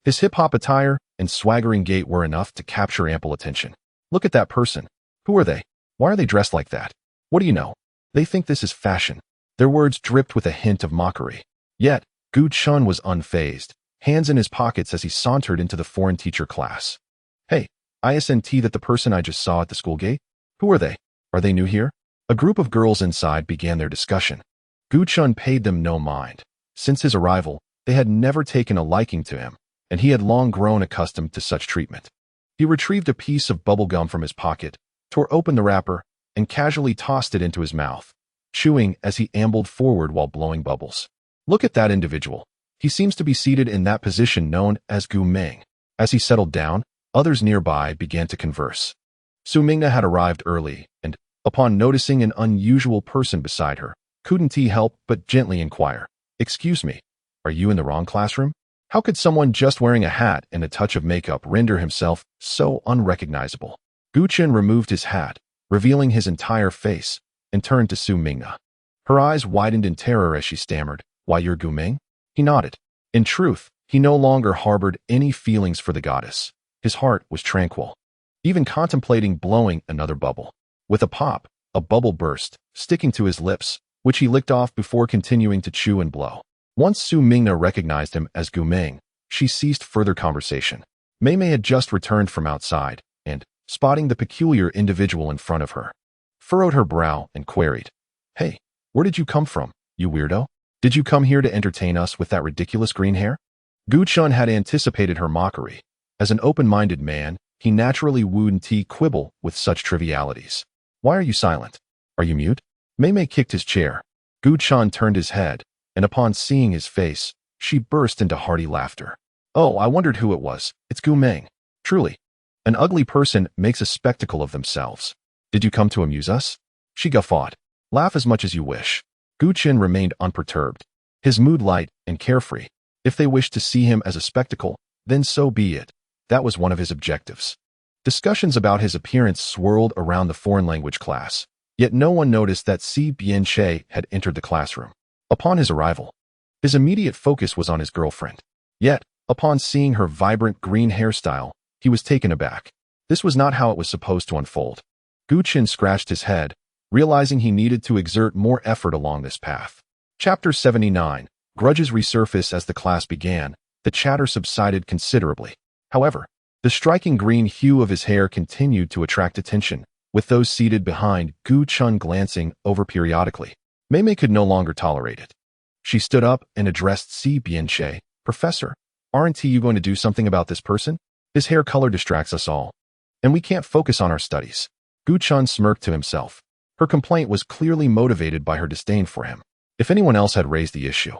his hip-hop attire and swaggering gait were enough to capture ample attention. Look at that person. Who are they? Why are they dressed like that? What do you know? They think this is fashion. Their words dripped with a hint of mockery. Yet, Gu Chun was unfazed, hands in his pockets as he sauntered into the foreign teacher class. Hey, isn't that the person I just saw at the school gate? Who are they? Are they new here? A group of girls inside began their discussion. Gu Chun paid them no mind. Since his arrival, they had never taken a liking to him, and he had long grown accustomed to such treatment. He retrieved a piece of bubble gum from his pocket, tore open the wrapper, and casually tossed it into his mouth, chewing as he ambled forward while blowing bubbles. Look at that individual. He seems to be seated in that position known as Gu Ming. As he settled down, others nearby began to converse. Su Mingna had arrived early, and, upon noticing an unusual person beside her, couldn't he help but gently inquire, Excuse me, are you in the wrong classroom? How could someone just wearing a hat and a touch of makeup render himself so unrecognizable? Gu Chun removed his hat, revealing his entire face, and turned to Su Mingna. Her eyes widened in terror as she stammered, Why, you're Gu Ming? He nodded. In truth, he no longer harbored any feelings for the goddess. His heart was tranquil, even contemplating blowing another bubble. With a pop, a bubble burst, sticking to his lips, which he licked off before continuing to chew and blow. Once Su Mingna recognized him as Gu Ming, she ceased further conversation. Mei Mei had just returned from outside, and, spotting the peculiar individual in front of her, furrowed her brow and queried, Hey, where did you come from, you weirdo? Did you come here to entertain us with that ridiculous green hair? Gu Chun had anticipated her mockery. As an open-minded man, he naturally wouldn't quibble with such trivialities. Why are you silent? Are you mute? Mei Mei kicked his chair. Gu Chun turned his head, and upon seeing his face, she burst into hearty laughter. Oh, I wondered who it was. It's Gu Ming. Truly, an ugly person makes a spectacle of themselves. Did you come to amuse us? She guffawed. Laugh as much as you wish. Gu Chun remained unperturbed, his mood light and carefree. If they wished to see him as a spectacle, then so be it. That was one of his objectives. Discussions about his appearance swirled around the foreign language class, yet no one noticed that Si Bianxia had entered the classroom. Upon his arrival, his immediate focus was on his girlfriend. Yet, upon seeing her vibrant green hairstyle, he was taken aback. This was not how it was supposed to unfold. Gu Qin scratched his head, realizing he needed to exert more effort along this path. Chapter 79. Grudges resurface. As the class began, the chatter subsided considerably. However, the striking green hue of his hair continued to attract attention, with those seated behind Gu Chun glancing over periodically. Mei Mei could no longer tolerate it. She stood up and addressed Si Bianche. Professor, aren't you going to do something about this person? His hair color distracts us all, and we can't focus on our studies. Gu Chun smirked to himself. Her complaint was clearly motivated by her disdain for him. If anyone else had raised the issue,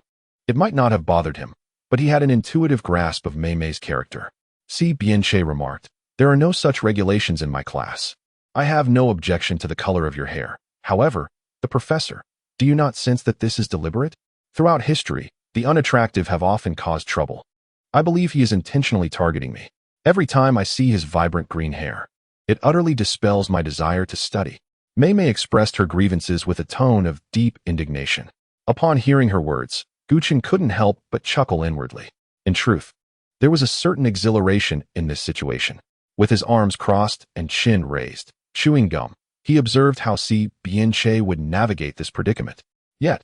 it might not have bothered him, but he had an intuitive grasp of Mei Mei's character. Si Bianche remarked, "There are no such regulations in my class. I have no objection to the color of your hair. However, the professor, do you not sense that this is deliberate? Throughout history, the unattractive have often caused trouble. I believe he is intentionally targeting me. Every time I see his vibrant green hair, it utterly dispels my desire to study." Mei Mei expressed her grievances with a tone of deep indignation. Upon hearing her words, Gu Qin couldn't help but chuckle inwardly. In truth, there was a certain exhilaration in this situation. With his arms crossed and chin raised, chewing gum, he observed how Si Bianche would navigate this predicament. Yet,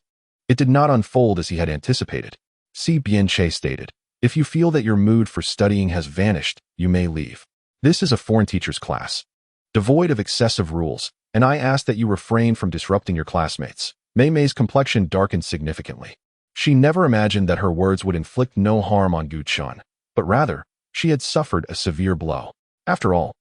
it did not unfold as he had anticipated. Si Bianche stated, "If you feel that your mood for studying has vanished, you may leave. This is a foreign teacher's class, devoid of excessive rules, and I ask that you refrain from disrupting your classmates." Mei Mei's complexion darkened significantly. She never imagined that her words would inflict no harm on Gu Chun, but rather, she had suffered a severe blow. After all,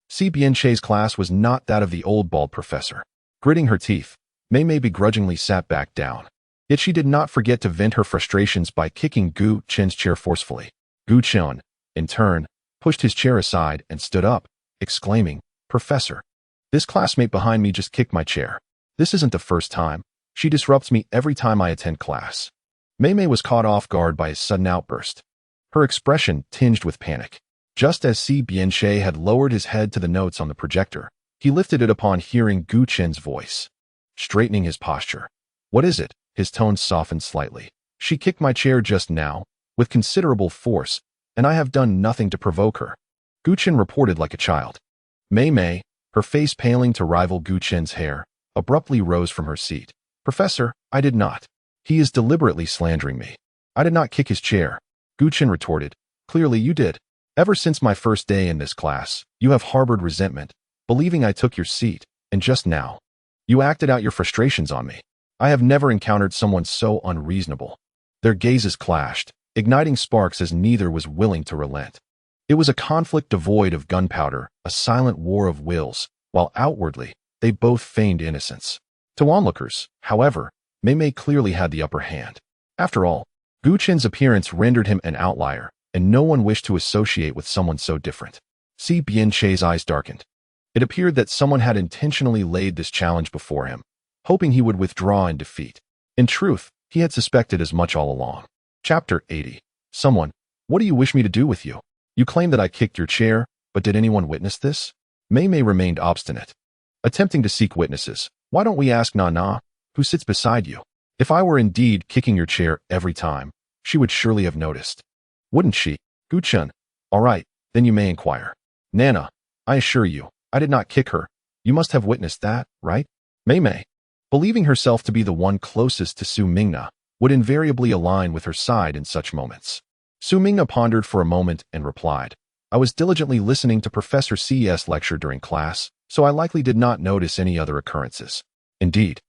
Si Bianche's class was not that of the old bald professor. Gritting her teeth, Mei Mei begrudgingly sat back down. Yet she did not forget to vent her frustrations by kicking Gu Chin's chair forcefully. Gu Chun, in turn, pushed his chair aside and stood up, exclaiming, "Professor, this classmate behind me just kicked my chair. This isn't the first time. She disrupts me every time I attend class." Mei Mei was caught off guard by his sudden outburst, her expression tinged with panic. Just as Si Bianche had lowered his head to the notes on the projector, he lifted it upon hearing Gu Chin's voice. Straightening his posture. "What is it?" His tone softened slightly. "She kicked my chair just now, with considerable force, and I have done nothing to provoke her." Gu Chin reported like a child. Mei Mei, her face paling to rival Gu Chin's hair, abruptly rose from her seat. "Professor, I did not. He is deliberately slandering me. I did not kick his chair." Gu Qin retorted, "Clearly you did. Ever since my first day in this class, you have harbored resentment, believing I took your seat, and just now, you acted out your frustrations on me. I have never encountered someone so unreasonable." Their gazes clashed, igniting sparks as neither was willing to relent. It was a conflict devoid of gunpowder, a silent war of wills, while outwardly, they both feigned innocence. To onlookers, however, Mei Mei clearly had the upper hand. After all, Gu Qin's appearance rendered him an outlier, and no one wished to associate with someone so different. Si Bianche's eyes darkened. It appeared that someone had intentionally laid this challenge before him, hoping he would withdraw in defeat. In truth, he had suspected as much all along. Chapter 80. Someone, what do you wish me to do with you? You claim that I kicked your chair, but did anyone witness this? Mei Mei remained obstinate. Attempting to seek witnesses, why don't we ask Nana, who sits beside you? If I were indeed kicking your chair every time, she would surely have noticed. Wouldn't she? Gu Chun. All right, then you may inquire. Nana, I assure you, I did not kick her. You must have witnessed that, right? Mei Mei, believing herself to be the one closest to Su Mingna, would invariably align with her side in such moments. Su Mingna pondered for a moment and replied, I was diligently listening to Professor C.'s lecture during class, so I likely did not notice any other occurrences. Indeed,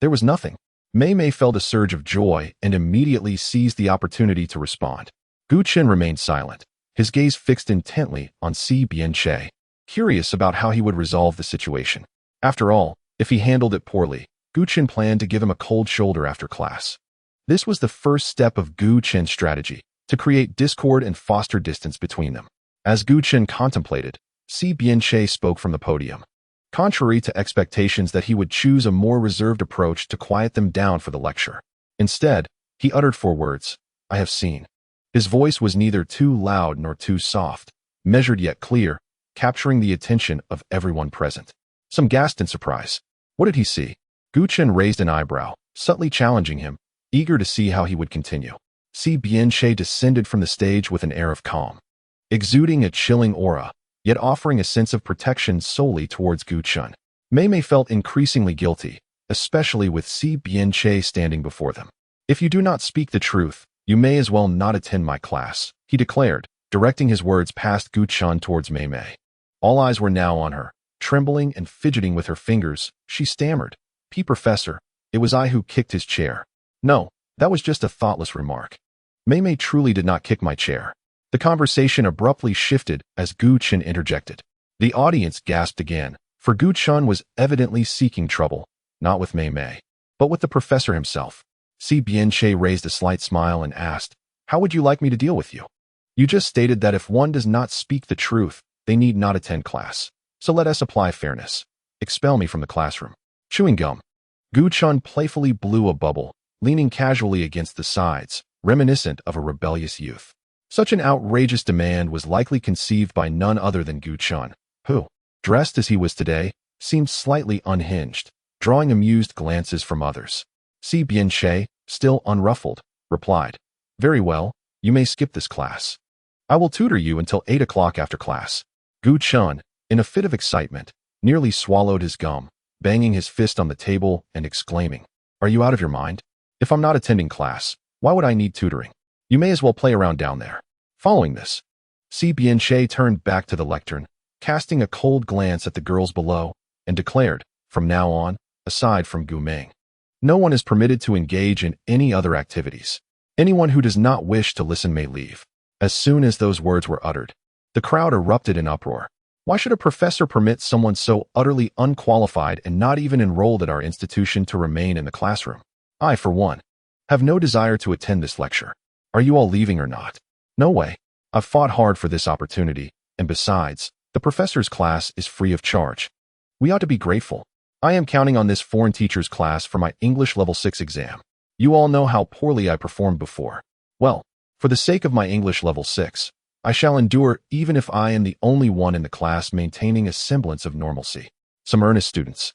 there was nothing. Mei Mei felt a surge of joy and immediately seized the opportunity to respond. Gu Qin remained silent, his gaze fixed intently on Si Bianche, curious about how he would resolve the situation. After all, if he handled it poorly, Gu Qin planned to give him a cold shoulder after class. This was the first step of Gu Qin's strategy, to create discord and foster distance between them. As Gu Qin contemplated, Si Bianche spoke from the podium. Contrary to expectations that he would choose a more reserved approach to quiet them down for the lecture. Instead, he uttered 4 words, I have seen. His voice was neither too loud nor too soft, measured yet clear, capturing the attention of everyone present. Some gasped in surprise. What did he see? Gu Qin raised an eyebrow, subtly challenging him, eager to see how he would continue. Si Bianche descended from the stage with an air of calm. Exuding a chilling aura, yet offering a sense of protection solely towards Gu Chun. Mei felt increasingly guilty, especially with Si Bianche standing before them. "If you do not speak the truth, you may as well not attend my class," he declared, directing his words past Gu Chun towards Mei. All eyes were now on her. Trembling and fidgeting with her fingers, she stammered, "Professor, it was I who kicked his chair." "No, that was just a thoughtless remark. Mei truly did not kick my chair." The conversation abruptly shifted as Gu Chun interjected. The audience gasped again, for Gu Chun was evidently seeking trouble, not with Mei, but with the professor himself. Si Bianche raised a slight smile and asked, "How would you like me to deal with you? You just stated that if one does not speak the truth, they need not attend class. So let us apply fairness. Expel me from the classroom." Chewing gum. Gu Chun playfully blew a bubble, leaning casually against the sides, reminiscent of a rebellious youth. Such an outrageous demand was likely conceived by none other than Gu Chun, who, dressed as he was today, seemed slightly unhinged, drawing amused glances from others. Si Bianche, still unruffled, replied, "Very well, you may skip this class. I will tutor you until 8 o'clock after class." Gu Chun, in a fit of excitement, nearly swallowed his gum, banging his fist on the table and exclaiming, "Are you out of your mind? If I'm not attending class, why would I need tutoring? You may as well play around down there." Following this, Si Bianche turned back to the lectern, casting a cold glance at the girls below, and declared, "From now on, aside from Gu Meng, no one is permitted to engage in any other activities. Anyone who does not wish to listen may leave." As soon as those words were uttered, the crowd erupted in uproar. Why should a professor permit someone so utterly unqualified and not even enrolled at our institution to remain in the classroom? I, for one, have no desire to attend this lecture. Are you all leaving or not? No way. I've fought hard for this opportunity, and besides, the professor's class is free of charge. We ought to be grateful. I am counting on this foreign teacher's class for my English Level 6 exam. You all know how poorly I performed before. Well, for the sake of my English Level 6, I shall endure even if I am the only one in the class maintaining a semblance of normalcy. Some earnest students,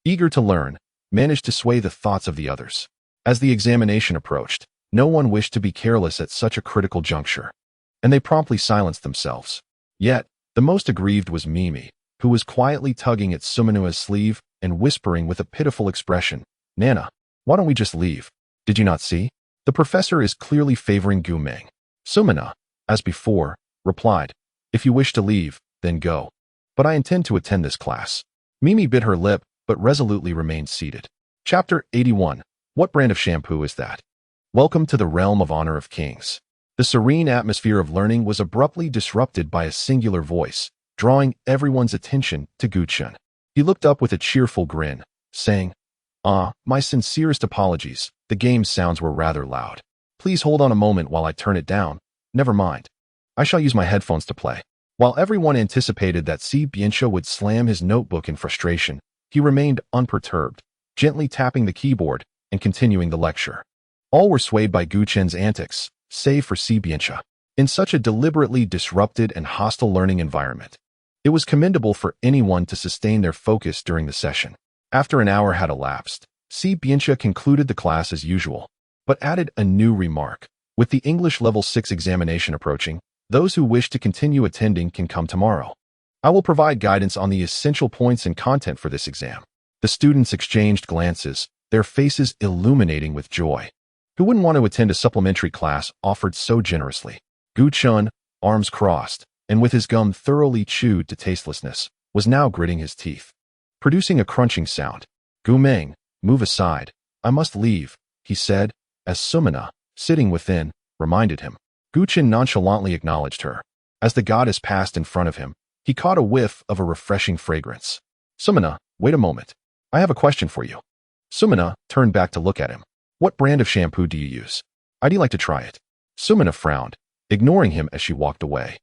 eager to learn, managed to sway the thoughts of the others. As the examination approached, no one wished to be careless at such a critical juncture, and they promptly silenced themselves. Yet, the most aggrieved was Mimi, who was quietly tugging at Sumanua's sleeve and whispering with a pitiful expression, "Nana, why don't we just leave? Did you not see? The professor is clearly favoring Gu Meng." Sumana, as before, replied, "If you wish to leave, then go. But I intend to attend this class." Mimi bit her lip, but resolutely remained seated. Chapter 81. What brand of shampoo is that? Welcome to the realm of honor of kings. The serene atmosphere of learning was abruptly disrupted by a singular voice, drawing everyone's attention to Gu Chun. He looked up with a cheerful grin, saying, My sincerest apologies, the game's sounds were rather loud. Please hold on a moment while I turn it down. Never mind. I shall use my headphones to play." While everyone anticipated that Si Bianche would slam his notebook in frustration, he remained unperturbed, gently tapping the keyboard and continuing the lecture. All were swayed by Gu Chun's antics, save for Si Bianche. In such a deliberately disrupted and hostile learning environment, it was commendable for anyone to sustain their focus during the session. After an hour had elapsed, Si Bianche concluded the class as usual, but added a new remark. With the English Level 6 examination approaching, those who wish to continue attending can come tomorrow. I will provide guidance on the essential points and content for this exam. The students exchanged glances, their faces illuminating with joy. Who wouldn't want to attend a supplementary class offered so generously? Gu Chun, arms crossed, and with his gum thoroughly chewed to tastelessness, was now gritting his teeth, producing a crunching sound. "Gu Meng, move aside. I must leave," he said, as Sumana, sitting within, reminded him. Gu Chun nonchalantly acknowledged her. As the goddess passed in front of him, he caught a whiff of a refreshing fragrance. "Sumana, wait a moment. I have a question for you." Sumana turned back to look at him. "What brand of shampoo do you use? I'd like to try it." Sumana frowned, ignoring him as she walked away,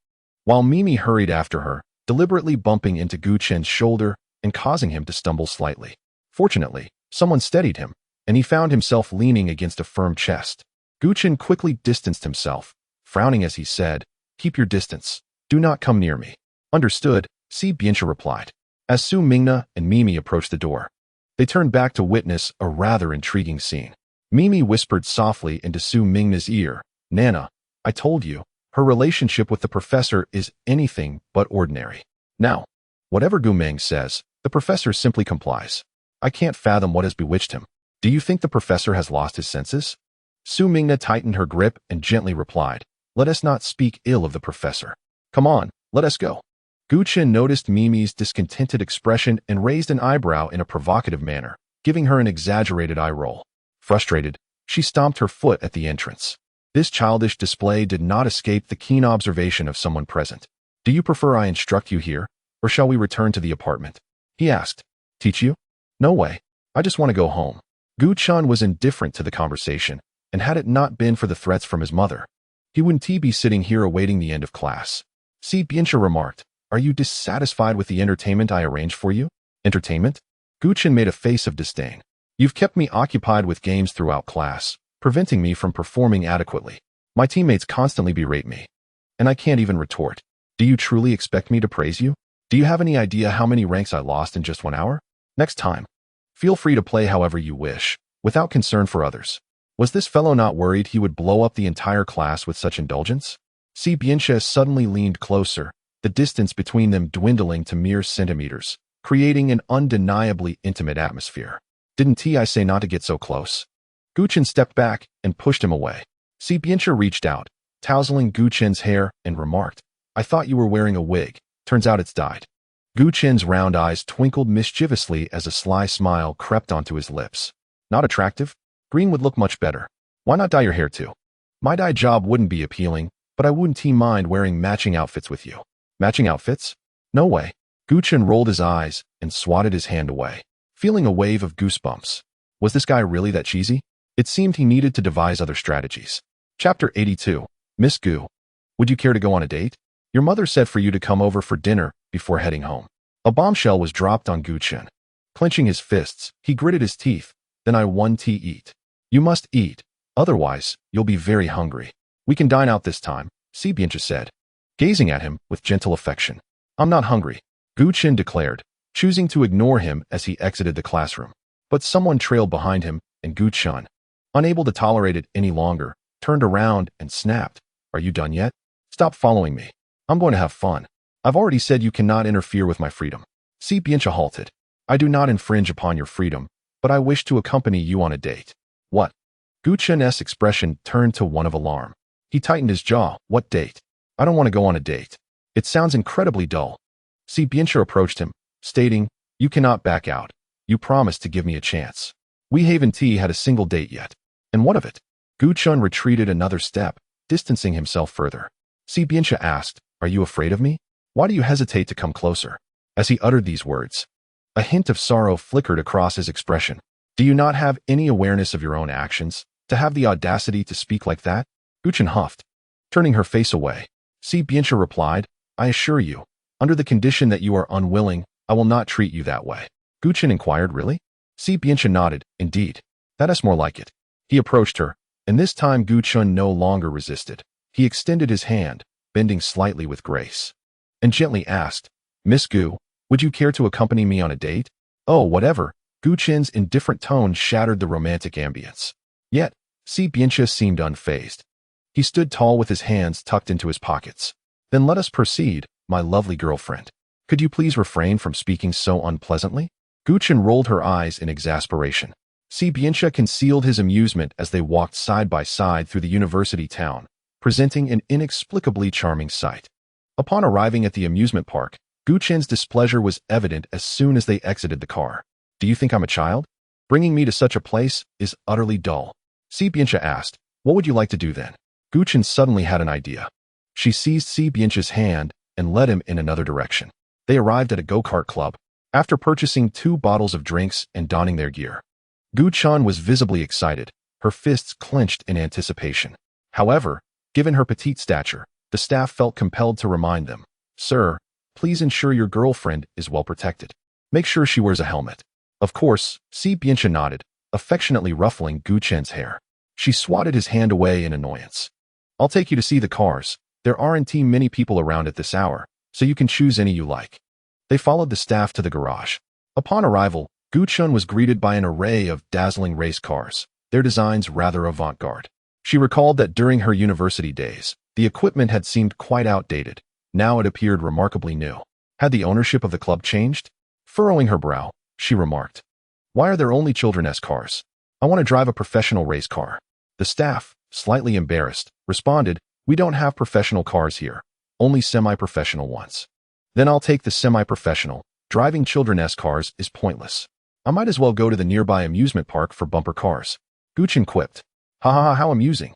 while Mimi hurried after her, deliberately bumping into Gu Chun's shoulder and causing him to stumble slightly. Fortunately, someone steadied him, and he found himself leaning against a firm chest. Gu Chun quickly distanced himself, frowning as he said, "Keep your distance. Do not come near me." "Understood," Si Bianche replied. As Su Mingna and Mimi approached the door, they turned back to witness a rather intriguing scene. Mimi whispered softly into Su Mingna's ear, "Nana, I told you, her relationship with the professor is anything but ordinary." Now, whatever Gu Meng says, the professor simply complies. I can't fathom what has bewitched him. Do you think the professor has lost his senses? Su Mingna tightened her grip and gently replied, let us not speak ill of the professor. Come on, let us go. Gu Chen noticed Mimi's discontented expression and raised an eyebrow in a provocative manner, giving her an exaggerated eye roll. Frustrated, she stomped her foot at the entrance. This childish display did not escape the keen observation of someone present. Do you prefer I instruct you here, or shall we return to the apartment? He asked. Teach you? No way. I just want to go home. Gu Chen was indifferent to the conversation, and had it not been for the threats from his mother, he wouldn't be sitting here awaiting the end of class. Si Biancha remarked, are you dissatisfied with the entertainment I arranged for you? Entertainment? Gu Chen made a face of disdain. You've kept me occupied with games throughout class, preventing me from performing adequately. My teammates constantly berate me, and I can't even retort. Do you truly expect me to praise you? Do you have any idea how many ranks I lost in just 1 hour? Next time, feel free to play however you wish, without concern for others. Was this fellow not worried he would blow up the entire class with such indulgence? Si Biancha suddenly leaned closer, the distance between them dwindling to mere centimeters, creating an undeniably intimate atmosphere. Didn't I say not to get so close? Gu Chen stepped back and pushed him away. Si Biancha reached out, tousling Gu Chen's hair, and remarked, I thought you were wearing a wig. Turns out it's dyed. Gu Chen's round eyes twinkled mischievously as a sly smile crept onto his lips. Not attractive? Green would look much better. Why not dye your hair too? My dye job wouldn't be appealing, but I wouldn't mind wearing matching outfits with you. Matching outfits? No way. Gu Chen rolled his eyes and swatted his hand away, feeling a wave of goosebumps. Was this guy really that cheesy? It seemed he needed to devise other strategies. Chapter 82. Miss Gu. Would you care to go on a date? Your mother said for you to come over for dinner before heading home. A bombshell was dropped on Gu Chen. Clenching his fists, he gritted his teeth. Then I want to eat. You must eat. Otherwise, you'll be very hungry. We can dine out this time, Si Biancha said, gazing at him with gentle affection. I'm not hungry, Gu Chen declared, choosing to ignore him as he exited the classroom. But someone trailed behind him, and Gu Chen, unable to tolerate it any longer, turned around and snapped. Are you done yet? Stop following me. I'm going to have fun. I've already said you cannot interfere with my freedom. Si Biancha halted. I do not infringe upon your freedom, but I wish to accompany you on a date. What? Gu Chen's expression turned to one of alarm. He tightened his jaw. What date? I don't want to go on a date. It sounds incredibly dull. Si Biancha approached him, stating, you cannot back out. You promised to give me a chance. We haven't had a single date yet. And what of it? Gu Chen retreated another step, distancing himself further. Si Biancha asked, are you afraid of me? Why do you hesitate to come closer? As he uttered these words, a hint of sorrow flickered across his expression. Do you not have any awareness of your own actions, to have the audacity to speak like that? Gu Chen huffed. Turning her face away, Si Biancha replied, I assure you, under the condition that you are unwilling, I will not treat you that way. Gu Chen inquired, really? Si Biancha nodded, indeed. That is more like it. He approached her, and this time Gu Chen no longer resisted. He extended his hand, bending slightly with grace, and gently asked, Miss Gu, would you care to accompany me on a date? Oh, whatever. Gu Chen's indifferent tone shattered the romantic ambience. Yet, Si Biancha seemed unfazed. He stood tall with his hands tucked into his pockets. Then let us proceed, my lovely girlfriend. Could you please refrain from speaking so unpleasantly? Gu Chen rolled her eyes in exasperation. Si Biancha concealed his amusement as they walked side by side through the university town, presenting an inexplicably charming sight. Upon arriving at the amusement park, Gu Chen's displeasure was evident as soon as they exited the car. Do you think I'm a child? Bringing me to such a place is utterly dull. Si Biancha asked, what would you like to do then? Gu Chen suddenly had an idea. She seized Si Biancha's hand and led him in another direction. They arrived at a go-kart club, after purchasing 2 bottles of drinks and donning their gear. Gu Chen was visibly excited, her fists clenched in anticipation. However, given her petite stature, the staff felt compelled to remind them, Sir, please ensure your girlfriend is well protected. Make sure she wears a helmet. Of course, Si Biancha nodded, affectionately ruffling Gu Chen's hair. She swatted his hand away in annoyance. I'll take you to see the cars. There aren't many people around at this hour, so you can choose any you like. They followed the staff to the garage. Upon arrival, Gu Chen was greeted by an array of dazzling race cars, their designs rather avant-garde. She recalled that during her university days, the equipment had seemed quite outdated. Now it appeared remarkably new. Had the ownership of the club changed? Furrowing her brow, she remarked, "Why are there only children's cars? I want to drive a professional race car." The staff, slightly embarrassed, responded, "We don't have professional cars here, only semi-professional ones." "Then I'll take the semi-professional. Driving children's cars is pointless. I might as well go to the nearby amusement park for bumper cars." Gu-chan quipped. "Ha ha ha, how amusing."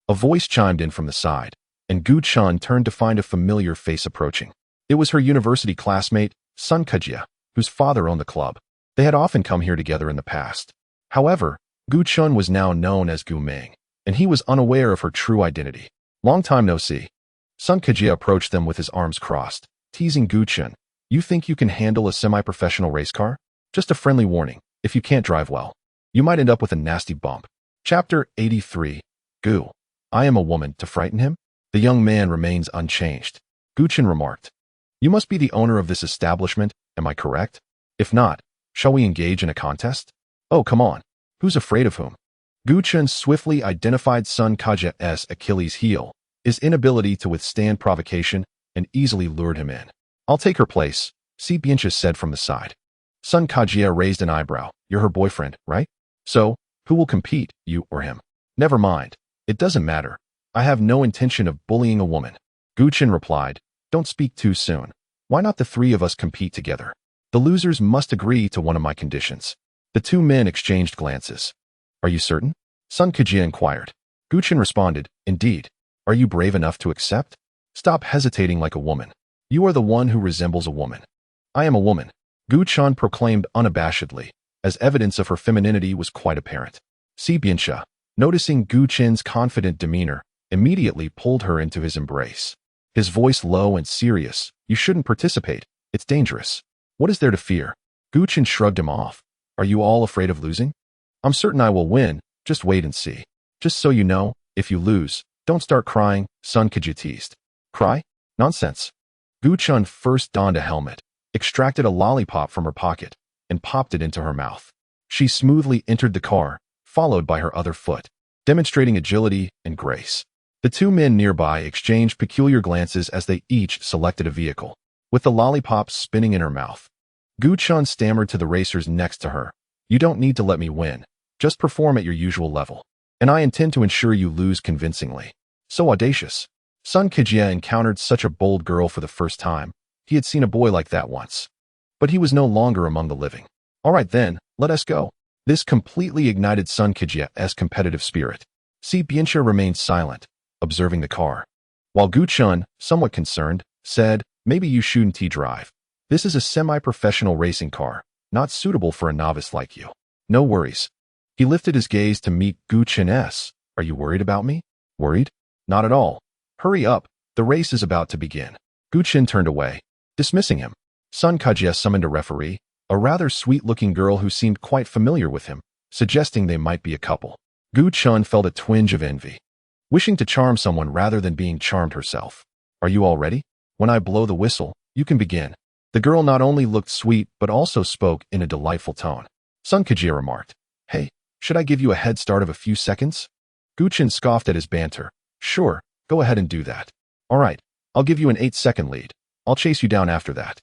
A voice chimed in from the side, and Gu-chan turned to find a familiar face approaching. It was her university classmate, Sun Kajia, whose father owned the club. They had often come here together in the past. However, Gu-chun was now known as Gu Ming, and he was unaware of her true identity. "Long time no see." Sun Kajia approached them with his arms crossed, teasing Gu-chun. "You think you can handle a semi-professional race car? Just a friendly warning, if you can't drive well, you might end up with a nasty bump." Chapter 83. Gu. I am a woman to frighten him? The young man remains unchanged. Gu-chan remarked. "You must be the owner of this establishment, am I correct? If not, shall we engage in a contest?" "Oh, come on. Who's afraid of whom?" Gu-chan swiftly identified Sun Kajia's Achilles' heel, his inability to withstand provocation, and easily lured him in. "I'll take her place," Si Biancha said from the side. Sun Kajia raised an eyebrow. "You're her boyfriend, right? So, who will compete, you or him?" "Never mind. It doesn't matter. I have no intention of bullying a woman." Gu-chan replied, "Don't speak too soon. Why not the three of us compete together? The losers must agree to one of my conditions." The two men exchanged glances. "Are you certain?" Sun Kajia inquired. Gu-chan responded, "Indeed. Are you brave enough to accept? Stop hesitating like a woman. You are the one who resembles a woman." "I am a woman," Gu-chan proclaimed unabashedly, as evidence of her femininity was quite apparent. Si Biancha, noticing Gu-chan's confident demeanor, immediately pulled her into his embrace. His voice low and serious, "You shouldn't participate. It's dangerous." "What is there to fear?" Gu-chan shrugged him off. "Are you all afraid of losing?" "I'm certain I will win. Just wait and see. Just so you know, if you lose, don't start crying," Sun Kajia teased. "Cry? Nonsense." Gu-chan first donned a helmet, extracted a lollipop from her pocket, and popped it into her mouth. She smoothly entered the car, followed by her other foot, demonstrating agility and grace. The two men nearby exchanged peculiar glances as they each selected a vehicle. With the lollipop spinning in her mouth, Gu-chan stammered to the racers next to her, "You don't need to let me win. Just perform at your usual level. And I intend to ensure you lose convincingly." So audacious. Sun Kajia encountered such a bold girl for the first time. He had seen a boy like that once. But he was no longer among the living. "All right then, let us go." This completely ignited Sun Kajia's competitive spirit. Si Biancha remained silent, observing the car. While Gu-chan, somewhat concerned, said, "Maybe you shouldn't drive. This is a semi-professional racing car, not suitable for a novice like you." "No worries." He lifted his gaze to meet Gu-chan's. "Are you worried about me?" "Worried? Not at all. Hurry up, the race is about to begin." Gu-chan turned away, dismissing him. Sun Kajia summoned a referee, a rather sweet-looking girl who seemed quite familiar with him, suggesting they might be a couple. Gu-chan felt a twinge of envy, wishing to charm someone rather than being charmed herself. "Are you all ready? When I blow the whistle, you can begin." The girl not only looked sweet but also spoke in a delightful tone. Sun Kajia remarked, "Hey, should I give you a head start of a few seconds?" Gu-chan scoffed at his banter. "Sure, go ahead and do that." "All right, I'll give you an 8-second lead. I'll chase you down after that."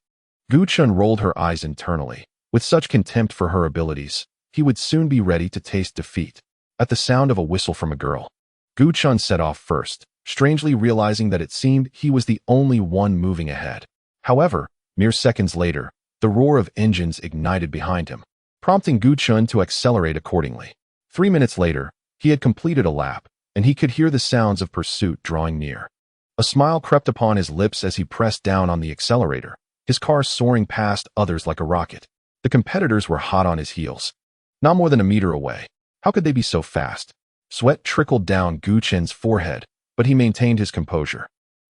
Gu-chan rolled her eyes internally. With such contempt for her abilities, he would soon be ready to taste defeat. At the sound of a whistle from a girl, Gu-chan set off first, strangely realizing that it seemed he was the only one moving ahead. However, mere seconds later, the roar of engines ignited behind him, prompting Gu-chan to accelerate accordingly. 3 minutes later, he had completed a lap, and he could hear the sounds of pursuit drawing near. A smile crept upon his lips as he pressed down on the accelerator, his car soaring past others like a rocket. The competitors were hot on his heels. Not more than a meter away. How could they be so fast? Sweat trickled down Gu-chan's forehead, but he maintained his composure,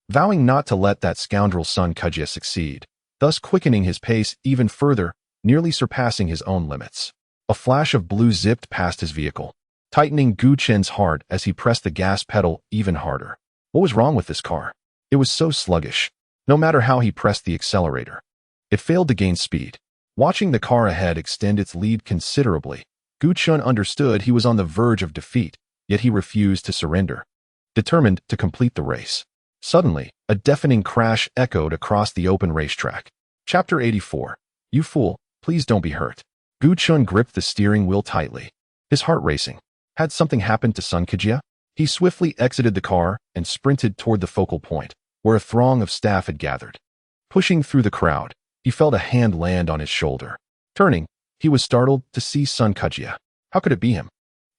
vowing not to let that scoundrel Sun Kajia succeed, thus quickening his pace even further, nearly surpassing his own limits. A flash of blue zipped past his vehicle, tightening Gu-chan's heart as he pressed the gas pedal even harder. What was wrong with this car? It was so sluggish. No matter how he pressed the accelerator, it failed to gain speed. Watching the car ahead extend its lead considerably, Gu-chan understood he was on the verge of defeat, yet he refused to surrender, determined to complete the race. Suddenly, a deafening crash echoed across the open racetrack. Chapter 84. You fool, please don't be hurt. Gu Chun gripped the steering wheel tightly, his heart racing. Had something happened to Sun Kajia? He swiftly exited the car and sprinted toward the focal point, where a throng of staff had gathered. Pushing through the crowd, he felt a hand land on his shoulder. Turning, he was startled to see Sun Kajia. How could it be him?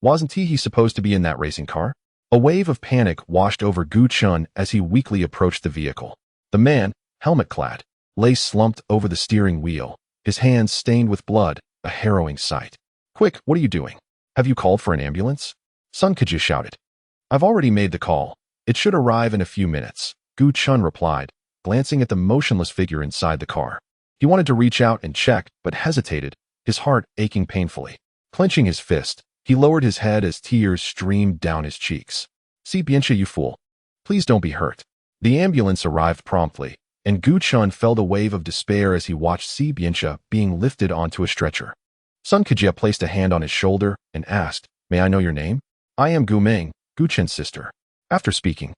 Wasn't he supposed to be in that racing car? A wave of panic washed over Gu Chun as he weakly approached the vehicle. The man, helmet-clad, lay slumped over the steering wheel, his hands stained with blood, a harrowing sight. Quick, what are you doing? Have you called for an ambulance? Sun Kajia shouted. I've already made the call. It should arrive in a few minutes, Gu Chun replied, glancing at the motionless figure inside the car. He wanted to reach out and check, but hesitated, his heart aching painfully. Clenching his fist, he lowered his head as tears streamed down his cheeks. Si Biancha, you fool. Please don't be hurt. The ambulance arrived promptly, and Gu Chun felt a wave of despair as he watched Si Biancha being lifted onto a stretcher. Sun Kajia placed a hand on his shoulder and asked, May I know your name? I am Gu Ming, Gu Chun's sister. After speaking,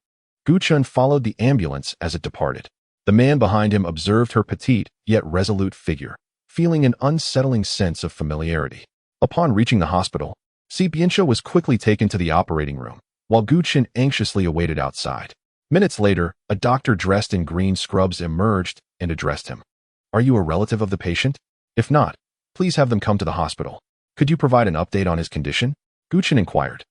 Gu Chun followed the ambulance as it departed. The man behind him observed her petite yet resolute figure, feeling an unsettling sense of familiarity. Upon reaching the hospital, Si Biancha was quickly taken to the operating room, while Gu Chun anxiously awaited outside. Minutes later, a doctor dressed in green scrubs emerged and addressed him. Are you a relative of the patient? If not, please have them come to the hospital. Could you provide an update on his condition? Gu Chun inquired.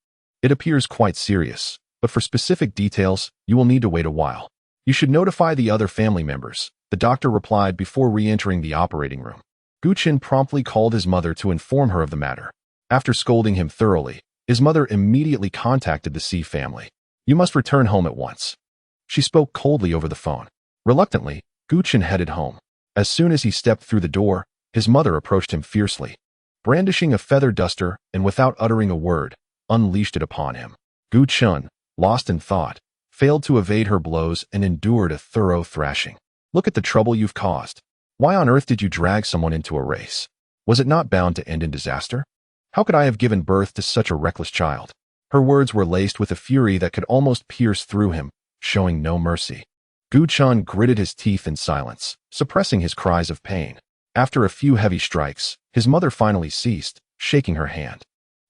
It appears quite serious, but for specific details, you will need to wait a while. You should notify the other family members, the doctor replied before re-entering the operating room. Gu Chun promptly called his mother to inform her of the matter. After scolding him thoroughly, his mother immediately contacted the Si family. You must return home at once. She spoke coldly over the phone. Reluctantly, Gu Chun headed home. As soon as he stepped through the door, his mother approached him fiercely. Brandishing a feather duster and without uttering a word, unleashed it upon him. Gu Chun, lost in thought, failed to evade her blows and endured a thorough thrashing. Look at the trouble you've caused. Why on earth did you drag someone into a race? Was it not bound to end in disaster? How could I have given birth to such a reckless child? Her words were laced with a fury that could almost pierce through him, showing no mercy. Gu Chun gritted his teeth in silence, suppressing his cries of pain. After a few heavy strikes, his mother finally ceased, shaking her hand.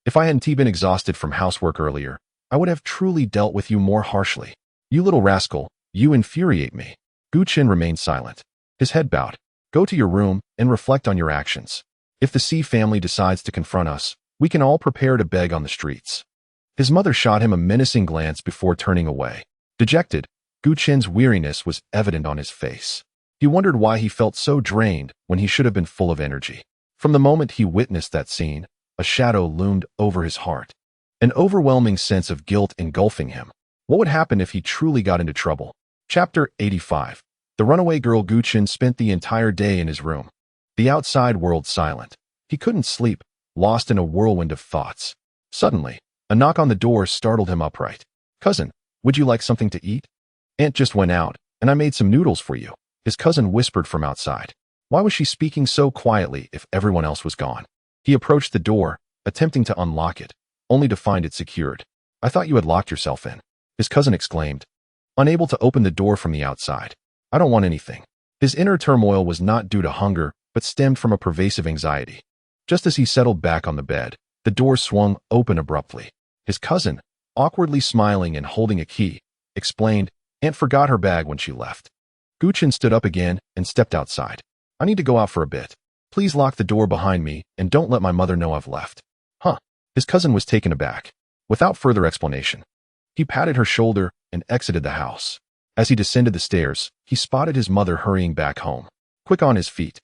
If I hadn't been exhausted from housework earlier, I would have truly dealt with you more harshly. You little rascal, you infuriate me. Gu Chun remained silent, his head bowed. Go to your room and reflect on your actions. If the Si family decides to confront us, we can all prepare to beg on the streets. His mother shot him a menacing glance before turning away. Dejected, Gu Chun's weariness was evident on his face. He wondered why he felt so drained when he should have been full of energy. From the moment he witnessed that scene, a shadow loomed over his heart, an overwhelming sense of guilt engulfing him. What would happen if he truly got into trouble? Chapter 85. The runaway girl. Gu Chun spent the entire day in his room. The outside world silent. He couldn't sleep, lost in a whirlwind of thoughts. Suddenly, a knock on the door startled him upright. Cousin, would you like something to eat? Aunt just went out, and I made some noodles for you, his cousin whispered from outside. Why was she speaking so quietly if everyone else was gone? He approached the door, attempting to unlock it, only to find it secured. I thought you had locked yourself in, his cousin exclaimed, unable to open the door from the outside. I don't want anything. His inner turmoil was not due to hunger, but stemmed from a pervasive anxiety. Just as he settled back on the bed, the door swung open abruptly. His cousin, awkwardly smiling and holding a key, explained, Aunt forgot her bag when she left. Gu Chun stood up again and stepped outside. I need to go out for a bit. Please lock the door behind me and don't let my mother know I've left. Huh. His cousin was taken aback. Without further explanation, he patted her shoulder and exited the house. As he descended the stairs, he spotted his mother hurrying back home. Quick on his feet,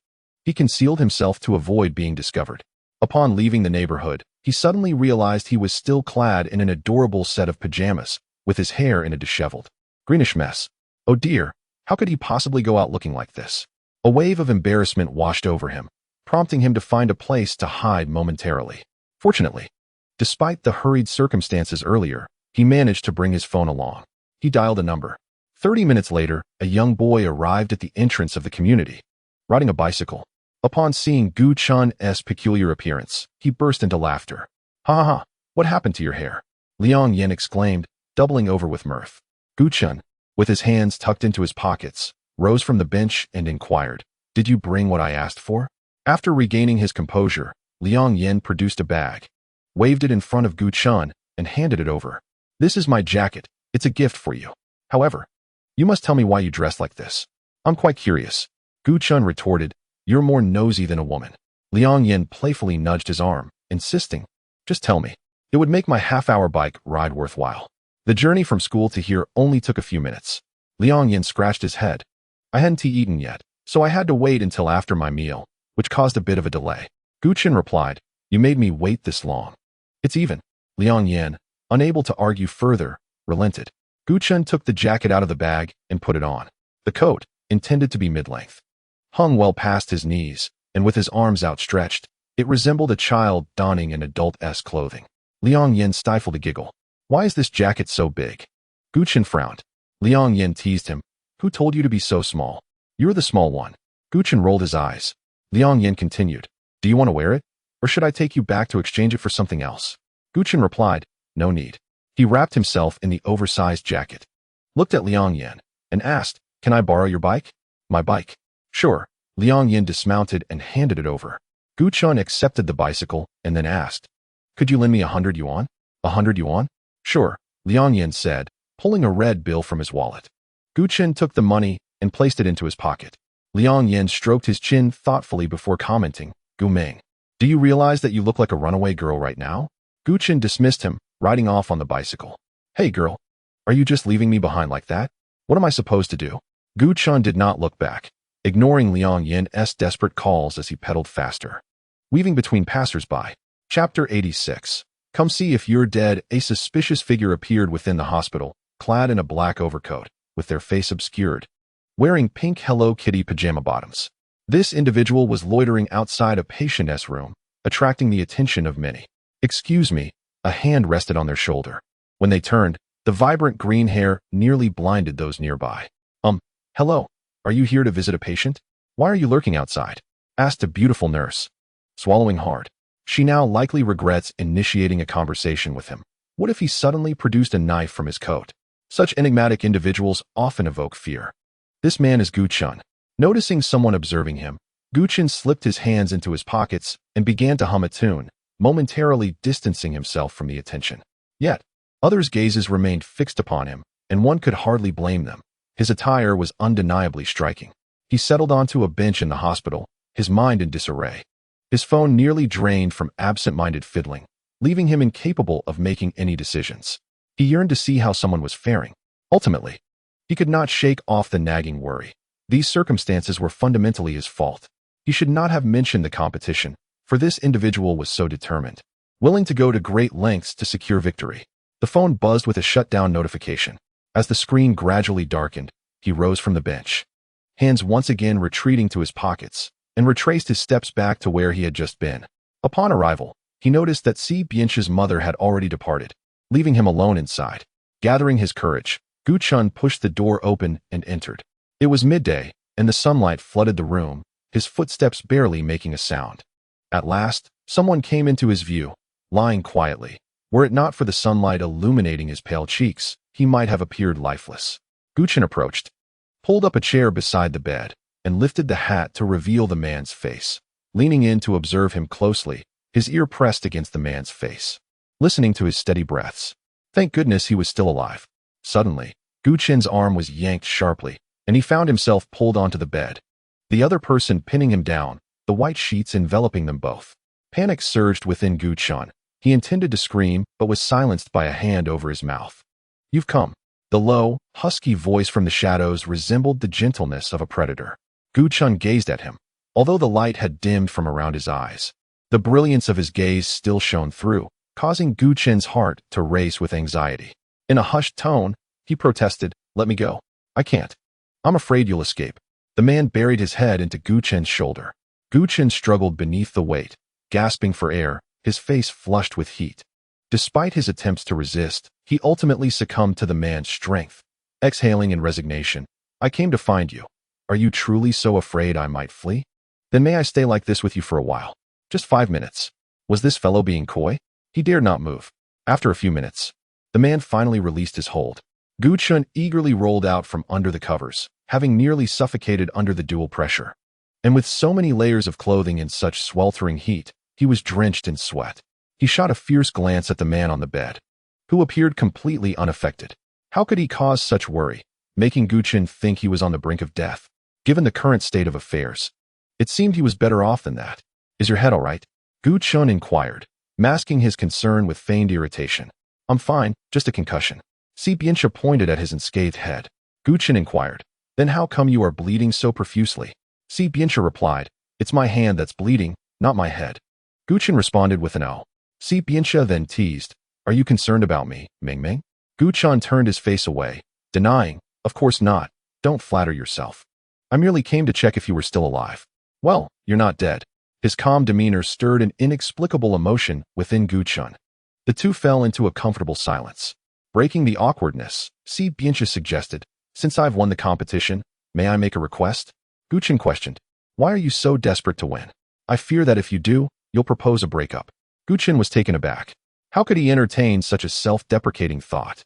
he concealed himself to avoid being discovered. Upon leaving the neighborhood, he suddenly realized he was still clad in an adorable set of pajamas, with his hair in a disheveled, greenish mess. Oh dear, how could he possibly go out looking like this? A wave of embarrassment washed over him, prompting him to find a place to hide momentarily. Fortunately, despite the hurried circumstances earlier, he managed to bring his phone along. He dialed a number. 30 minutes later, a young boy arrived at the entrance of the community, riding a bicycle. Upon seeing Gu Chun's peculiar appearance, he burst into laughter. Ha ha ha, what happened to your hair? Liang Yen exclaimed, doubling over with mirth. Gu Chun, with his hands tucked into his pockets, rose from the bench and inquired, Did you bring what I asked for? After regaining his composure, Liang Yin produced a bag, waved it in front of Gu Chun, and handed it over. This is my jacket. It's a gift for you. However, you must tell me why you dress like this. I'm quite curious. Gu Chun retorted, you're more nosy than a woman. Liang Yin playfully nudged his arm, insisting, just tell me. It would make my half-hour bike ride worthwhile. The journey from school to here only took a few minutes. Liang Yin scratched his head. I hadn't eaten yet, so I had to wait until after my meal, which caused a bit of a delay. Gu Chun replied, you made me wait this long. It's even. Liang Yin, unable to argue further, relented. Gu Chun took the jacket out of the bag and put it on. The coat, intended to be mid-length, hung well past his knees, and with his arms outstretched, it resembled a child donning an adult-esque clothing. Liang Yin stifled a giggle. Why is this jacket so big? Gu Chun frowned. Liang Yin teased him. Who told you to be so small? You're the small one. Gu Chun rolled his eyes. Liang Yin continued. Do you want to wear it? Or should I take you back to exchange it for something else? Gu Chun replied, no need. He wrapped himself in the oversized jacket, looked at Liang Yin, and asked, can I borrow your bike? My bike. Sure. Liang Yin dismounted and handed it over. Gu Chun accepted the bicycle and then asked, could you lend me 100 yuan? 100 yuan? Sure, Liang Yin said, pulling a red bill from his wallet. Gu Chun took the money and placed it into his pocket. Liang Yin stroked his chin thoughtfully before commenting, Gu Ming, do you realize that you look like a runaway girl right now? Gu Chun dismissed him, riding off on the bicycle. Hey girl, are you just leaving me behind like that? What am I supposed to do? Gu Chun did not look back, ignoring Liang Yin's desperate calls as he pedaled faster. Weaving between passers-by. Chapter 86. Come see if you're dead. A suspicious figure appeared within the hospital, clad in a black overcoat, with their face obscured, wearing pink Hello Kitty pajama bottoms. This individual was loitering outside a patient's room, attracting the attention of many. Excuse me, a hand rested on their shoulder. When they turned, the vibrant green hair nearly blinded those nearby. Hello, are you here to visit a patient? Why are you lurking outside? Asked a beautiful nurse. Swallowing hard. She now likely regrets initiating a conversation with him. What if he suddenly produced a knife from his coat? Such enigmatic individuals often evoke fear. This man is Gu Chun. Noticing someone observing him, Gu Chun slipped his hands into his pockets and began to hum a tune, momentarily distancing himself from the attention. Yet, others' gazes remained fixed upon him, and one could hardly blame them. His attire was undeniably striking. He settled onto a bench in the hospital, his mind in disarray. His phone nearly drained from absent-minded fiddling, leaving him incapable of making any decisions. He yearned to see how someone was faring. Ultimately, he could not shake off the nagging worry. These circumstances were fundamentally his fault. He should not have mentioned the competition, for this individual was so determined, willing to go to great lengths to secure victory. The phone buzzed with a shutdown notification. As the screen gradually darkened, he rose from the bench, hands once again retreating to his pockets, and retraced his steps back to where he had just been. Upon arrival, he noticed that Si Bianche's mother had already departed, leaving him alone inside. Gathering his courage, Gu Chun pushed the door open and entered. It was midday, and the sunlight flooded the room, his footsteps barely making a sound. At last, someone came into his view, lying quietly. Were it not for the sunlight illuminating his pale cheeks, he might have appeared lifeless. Gu Chun approached, pulled up a chair beside the bed, and lifted the hat to reveal the man's face. Leaning in to observe him closely, his ear pressed against the man's face, listening to his steady breaths. Thank goodness he was still alive. Suddenly, Gu Chun's arm was yanked sharply, and he found himself pulled onto the bed, the other person pinning him down, the white sheets enveloping them both. Panic surged within Gu Chun. He intended to scream, but was silenced by a hand over his mouth. You've come. The low, husky voice from the shadows resembled the gentleness of a predator. Gu Chun gazed at him. Although the light had dimmed from around his eyes, the brilliance of his gaze still shone through, causing Gu Chun's heart to race with anxiety. In a hushed tone, he protested, Let me go. I can't. I'm afraid you'll escape. The man buried his head into Gu Chun's shoulder. Gu Chun struggled beneath the weight, gasping for air, his face flushed with heat. Despite his attempts to resist, he ultimately succumbed to the man's strength. Exhaling in resignation, I came to find you. Are you truly so afraid I might flee? Then may I stay like this with you for a while? Just 5 minutes. Was this fellow being coy? He dared not move. After a few minutes, the man finally released his hold. Gu Chun eagerly rolled out from under the covers, having nearly suffocated under the dual pressure. And with so many layers of clothing in such sweltering heat, he was drenched in sweat. He shot a fierce glance at the man on the bed, who appeared completely unaffected. How could he cause such worry, making Guchen think he was on the brink of death? Given the current state of affairs, it seemed he was better off than that. Is your head all right? Guchen inquired, masking his concern with feigned irritation. I'm fine, just a concussion. Bianca pointed at his unscathed head. Guchen inquired, then how come you are bleeding so profusely? Bianca replied, it's my hand that's bleeding, not my head. Guchen responded with an O. Bianca then teased, are you concerned about me, Ming Ming? Guchen turned his face away, denying, of course not, don't flatter yourself. I merely came to check if you were still alive. Well, you're not dead. His calm demeanor stirred an inexplicable emotion within Guchen. The two fell into a comfortable silence. Breaking the awkwardness, Bianca suggested, since I've won the competition, may I make a request? Guchen questioned, why are you so desperate to win? I fear that if you do, you'll propose a breakup. Guchen was taken aback. How could he entertain such a self-deprecating thought?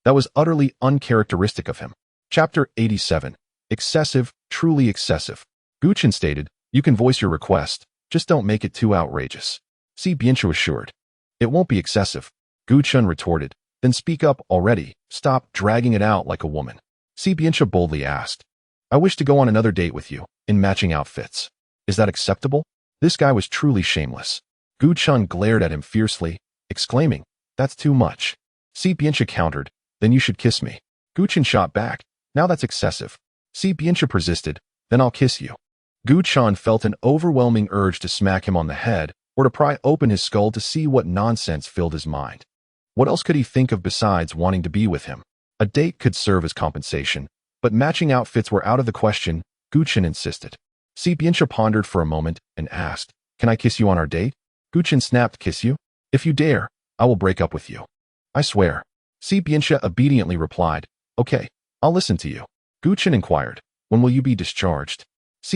That was utterly uncharacteristic of him. Chapter 87. Excessive, truly excessive. Guchen stated, you can voice your request, just don't make it too outrageous. Bianca assured. It won't be excessive. Guchen retorted, then speak up already, stop dragging it out like a woman. Bianca boldly asked, I wish to go on another date with you, in matching outfits. Is that acceptable? This guy was truly shameless. Guchen glared at him fiercely, exclaiming, that's too much. Bianca countered, then you should kiss me. Guchen shot back, now that's excessive. Bianca persisted, then I'll kiss you. Guchen felt an overwhelming urge to smack him on the head or to pry open his skull to see what nonsense filled his mind. What else could he think of besides wanting to be with him? A date could serve as compensation, but matching outfits were out of the question, Guchen insisted. Bianca pondered for a moment and asked, can I kiss you on our date? Guchen snapped, kiss you? If you dare, I will break up with you. I swear. Bianca obediently replied, okay, I'll listen to you. Guchen inquired, when will you be discharged?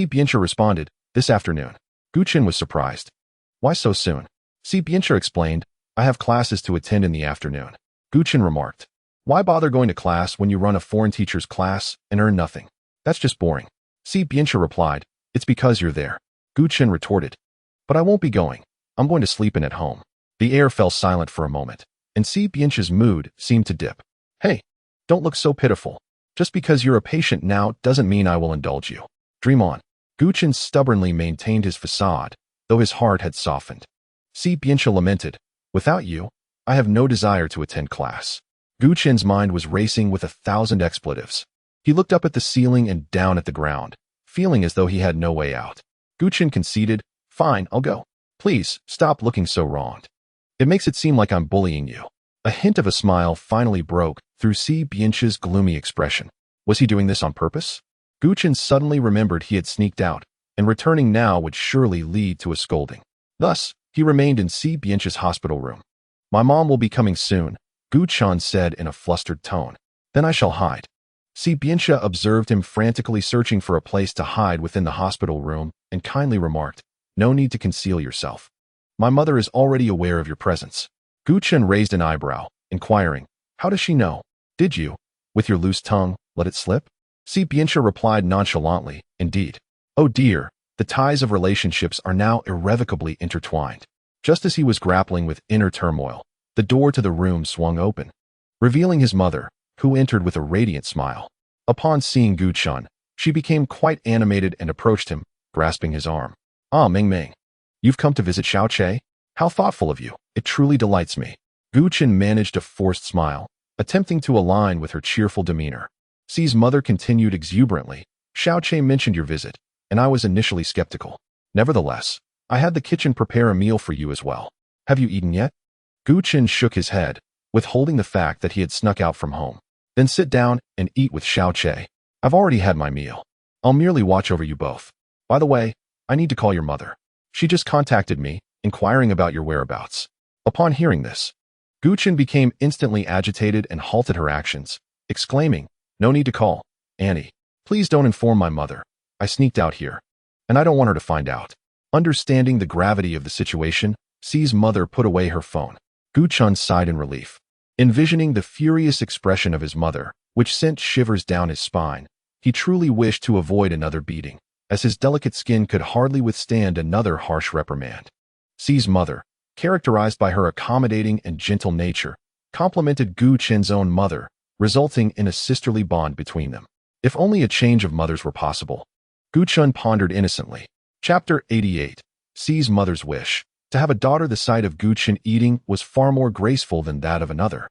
Bianca responded, this afternoon. Guchen was surprised. Why so soon? Bianca explained, I have classes to attend in the afternoon. Guchen remarked, why bother going to class when you run a foreign teacher's class and earn nothing? That's just boring. Bianca replied, it's because you're there. Guchen retorted, but I won't be going. I'm going to sleep in at home. The air fell silent for a moment, and Bianca's mood seemed to dip. Hey, don't look so pitiful. Just because you're a patient now doesn't mean I will indulge you. Dream on. Guchen stubbornly maintained his facade, though his heart had softened. Bianca lamented, without you, I have no desire to attend class. Guchen's mind was racing with 1,000 expletives. He looked up at the ceiling and down at the ground, feeling as though he had no way out. Guchen conceded, fine, I'll go. Please, stop looking so wronged. It makes it seem like I'm bullying you. A hint of a smile finally broke through Bianca's gloomy expression. Was he doing this on purpose? Guchen suddenly remembered he had sneaked out, and returning now would surely lead to a scolding. Thus, he remained in Bianca's hospital room. My mom will be coming soon, Guchen said in a flustered tone. Then I shall hide. Bianca observed him frantically searching for a place to hide within the hospital room and kindly remarked, no need to conceal yourself. My mother is already aware of your presence. Guchen raised an eyebrow, inquiring, how does she know? Did you, with your loose tongue, let it slip? Bianca replied nonchalantly, indeed. Oh dear, the ties of relationships are now irrevocably intertwined. Just as he was grappling with inner turmoil, the door to the room swung open, revealing his mother, who entered with a radiant smile. Upon seeing Guchen, she became quite animated and approached him, grasping his arm. Ah, Ming Ming. You've come to visit Xiaoche? How thoughtful of you. It truly delights me. Guchen managed a forced smile, attempting to align with her cheerful demeanor. Xi's mother continued exuberantly. Xiaoche mentioned your visit, and I was initially skeptical. Nevertheless, I had the kitchen prepare a meal for you as well. Have you eaten yet? Guchen shook his head, withholding the fact that he had snuck out from home. Then sit down and eat with Xiaoche. I've already had my meal. I'll merely watch over you both. By the way, I need to call your mother. She just contacted me, inquiring about your whereabouts. Upon hearing this, Guchen became instantly agitated and halted her actions, exclaiming, no need to call. Annie, please don't inform my mother. I sneaked out here, and I don't want her to find out. Understanding the gravity of the situation, Xi's mother put away her phone. Guchen sighed in relief. Envisioning the furious expression of his mother, which sent shivers down his spine, he truly wished to avoid another beating. as his delicate skin could hardly withstand another harsh reprimand. C's mother, characterized by her accommodating and gentle nature, complimented Gu Chen's own mother, resulting in a sisterly bond between them. If only a change of mothers were possible. Gu Chen pondered innocently. Chapter 88. C's mother's wish. To have a daughter the sight of Gu Chen eating was far more graceful than that of another.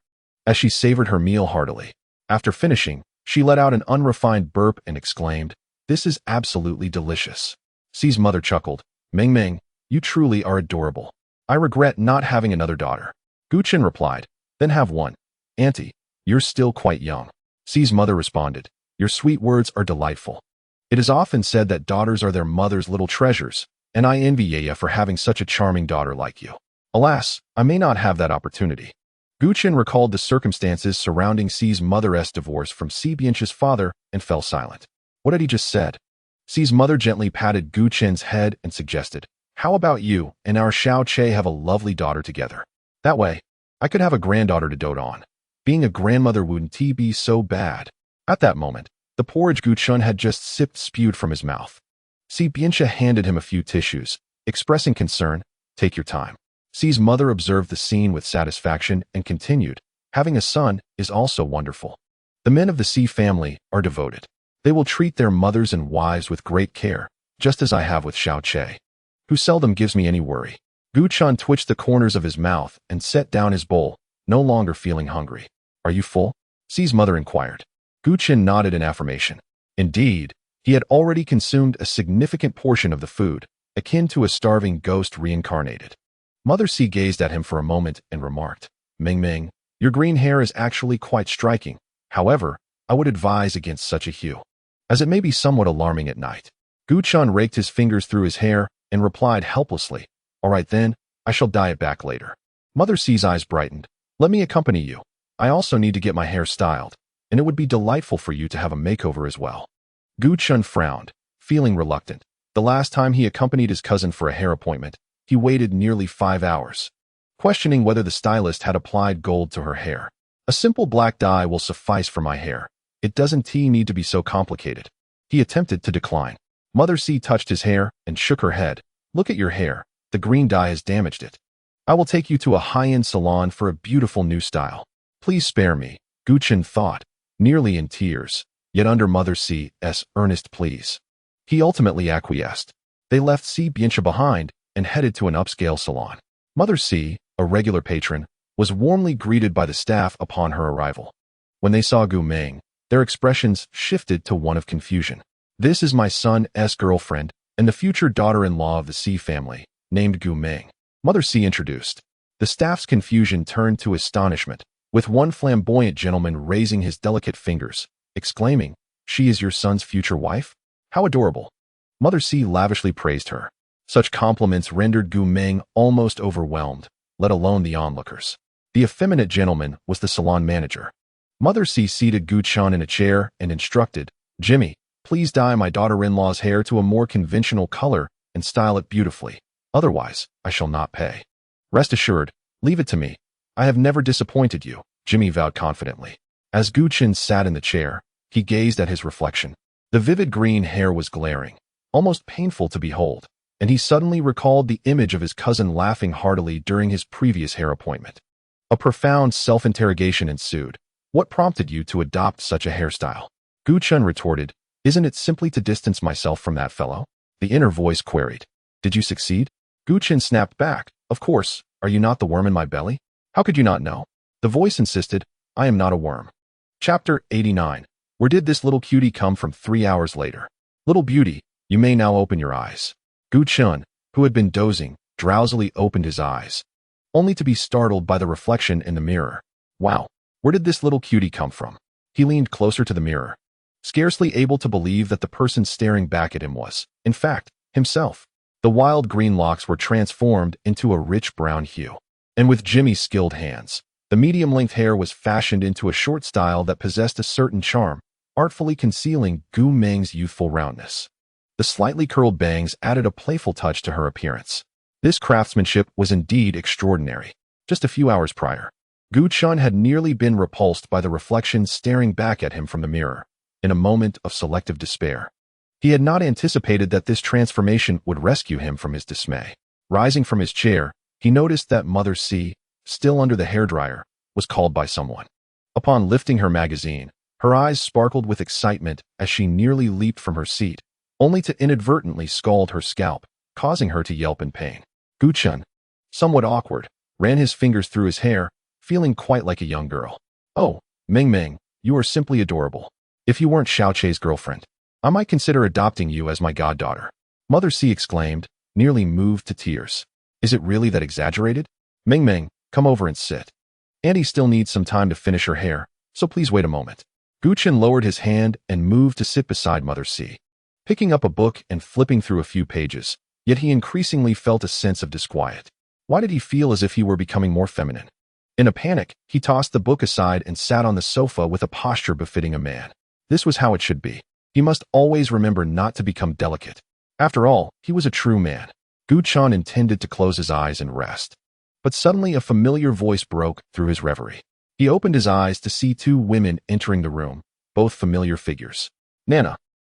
As she savored her meal heartily. After finishing, she let out an unrefined burp and exclaimed, "This is absolutely delicious." C's mother chuckled. "Ming Ming, you truly are adorable. I regret not having another daughter." Gu Chen replied, "Then have one. Auntie, you're still quite young." C's mother responded, "Your sweet words are delightful. It is often said that daughters are their mother's little treasures, and I envy Yaya for having such a charming daughter like you. Alas, I may not have that opportunity." Gu Chen recalled the circumstances surrounding C's mother's divorce from C Bianchi's father and fell silent. What had he just said? C's mother gently patted Gu Chen's head and suggested, "How about you and our Xiao Che have a lovely daughter together? That way, I could have a granddaughter to dote on. Being a grandmother wouldn't be so bad." At that moment, the porridge Gu Chen had just sipped spewed from his mouth. C Bianchi handed him a few tissues, expressing concern. "Take your time." C's mother observed the scene with satisfaction and continued, "Having a son is also wonderful. The men of the C family are devoted. They will treat their mothers and wives with great care, just as I have with Xiao Che, who seldom gives me any worry." Gu Chen twitched the corners of his mouth and set down his bowl, no longer feeling hungry. "Are you full?" C's mother inquired. Gu Chen nodded in affirmation. Indeed, he had already consumed a significant portion of the food, akin to a starving ghost reincarnated. Mother C gazed at him for a moment and remarked, "Ming Ming, your green hair is actually quite striking. However, I would advise against such a hue, as it may be somewhat alarming at night." Gu Chen raked his fingers through his hair and replied helplessly, "All right then, I shall dye it back later." Mother C's eyes brightened. "Let me accompany you. I also need to get my hair styled, and it would be delightful for you to have a makeover as well." Gu Chen frowned, feeling reluctant. The last time he accompanied his cousin for a hair appointment, he waited nearly 5 hours, questioning whether the stylist had applied gold to her hair. "A simple black dye will suffice for my hair. It doesn't need to be so complicated." He attempted to decline. Mother C touched his hair and shook her head. "Look at your hair. The green dye has damaged it. I will take you to a high-end salon for a beautiful new style. Please spare me," Gu Chen thought, nearly in tears, yet under Mother C's earnest pleas. He ultimately acquiesced. They left C Bianchi behind and headed to an upscale salon. Mother C, a regular patron, was warmly greeted by the staff upon her arrival. When they saw Gu Ming, their expressions shifted to one of confusion. "This is my son's girlfriend and the future daughter-in-law of the C family, named Gu Ming," Mother C introduced. The staff's confusion turned to astonishment, with one flamboyant gentleman raising his delicate fingers, exclaiming, "She is your son's future wife? How adorable." Mother C lavishly praised her. Such compliments rendered Gu Ming almost overwhelmed, let alone the onlookers. The effeminate gentleman was the salon manager. Mother C seated Gu Chen in a chair and instructed, "Jimmy, please dye my daughter-in-law's hair to a more conventional color and style it beautifully. Otherwise, I shall not pay." "Rest assured, leave it to me. I have never disappointed you," Jimmy vowed confidently. As Gu Chen sat in the chair, he gazed at his reflection. The vivid green hair was glaring, almost painful to behold, and he suddenly recalled the image of his cousin laughing heartily during his previous hair appointment. A profound self-interrogation ensued. "What prompted you to adopt such a hairstyle?" Gu Chen retorted, "Isn't it simply to distance myself from that fellow?" The inner voice queried, "Did you succeed?" Gu Chen snapped back, "Of course, are you not the worm in my belly? How could you not know?" The voice insisted, "I am not a worm." Chapter 89. Where did this little cutie come from 3 hours later? "Little beauty, you may now open your eyes." Gu Chen, who had been dozing, drowsily opened his eyes, only to be startled by the reflection in the mirror. Wow, where did this little cutie come from? He leaned closer to the mirror, scarcely able to believe that the person staring back at him was, in fact, himself. The wild green locks were transformed into a rich brown hue, and with Jimmy's skilled hands, the medium-length hair was fashioned into a short style that possessed a certain charm, artfully concealing Gu Ming's youthful roundness. The slightly curled bangs added a playful touch to her appearance. This craftsmanship was indeed extraordinary. Just a few hours prior, Gu Chen had nearly been repulsed by the reflection staring back at him from the mirror. In a moment of selective despair, He had not anticipated that this transformation would rescue him from his dismay. Rising from his chair, he noticed that Mother C, still under the hairdryer, was called by someone. Upon lifting her magazine, her eyes sparkled with excitement as she nearly leaped from her seat, only to inadvertently scald her scalp, causing her to yelp in pain. Guchun, somewhat awkward, ran his fingers through his hair, feeling quite like a young girl. "Oh, Ming Ming, you are simply adorable. If you weren't Xiaoche's girlfriend, I might consider adopting you as my goddaughter," Mother C exclaimed, nearly moved to tears. "Is it really that exaggerated? Ming Ming, come over and sit. Auntie still needs some time to finish her hair, so please wait a moment." Guchun lowered his hand and moved to sit beside Mother C, picking up a book and flipping through a few pages, yet he increasingly felt a sense of disquiet. Why did he feel as if he were becoming more feminine? In a panic, he tossed the book aside and sat on the sofa with a posture befitting a man. This was how it should be. He must always remember not to become delicate. After all, he was a true man. Guchun intended to close his eyes and rest. But suddenly a familiar voice broke through his reverie. He opened his eyes to see two women entering the room, both familiar figures. "Nana,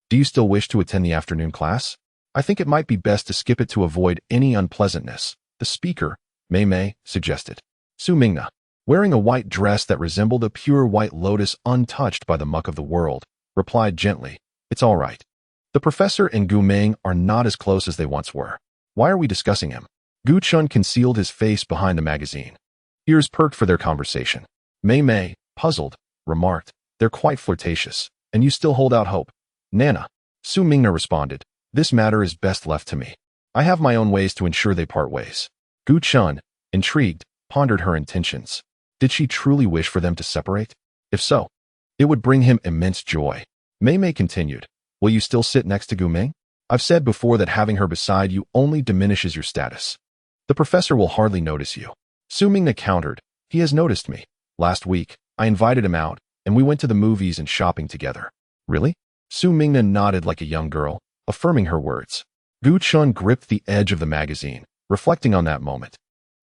do you still wish to attend the afternoon class? I think it might be best to skip it to avoid any unpleasantness," the speaker, Mei Mei, suggested. Su Mingna, wearing a white dress that resembled a pure white lotus untouched by the muck of the world, replied gently, "It's all right. The professor and Gu Ming are not as close as they once were. Why are we discussing him?" Guchun concealed his face behind the magazine. Ears perked for their conversation. Mei Mei, puzzled, remarked, "They're quite flirtatious, and you still hold out hope." "Nana," Su Mingna responded, "this matter is best left to me. I have my own ways to ensure they part ways." Guchun, intrigued, pondered her intentions. Did she truly wish for them to separate? If so, it would bring him immense joy. Mei Mei continued, "Will you still sit next to Gu Ming? I've said before that having her beside you only diminishes your status. The professor will hardly notice you." Su Mingna countered, "He has noticed me. Last week, I invited him out, and we went to the movies and shopping together." "Really?" Su Mingna nodded like a young girl, affirming her words. Guchun gripped the edge of the magazine, reflecting on that moment.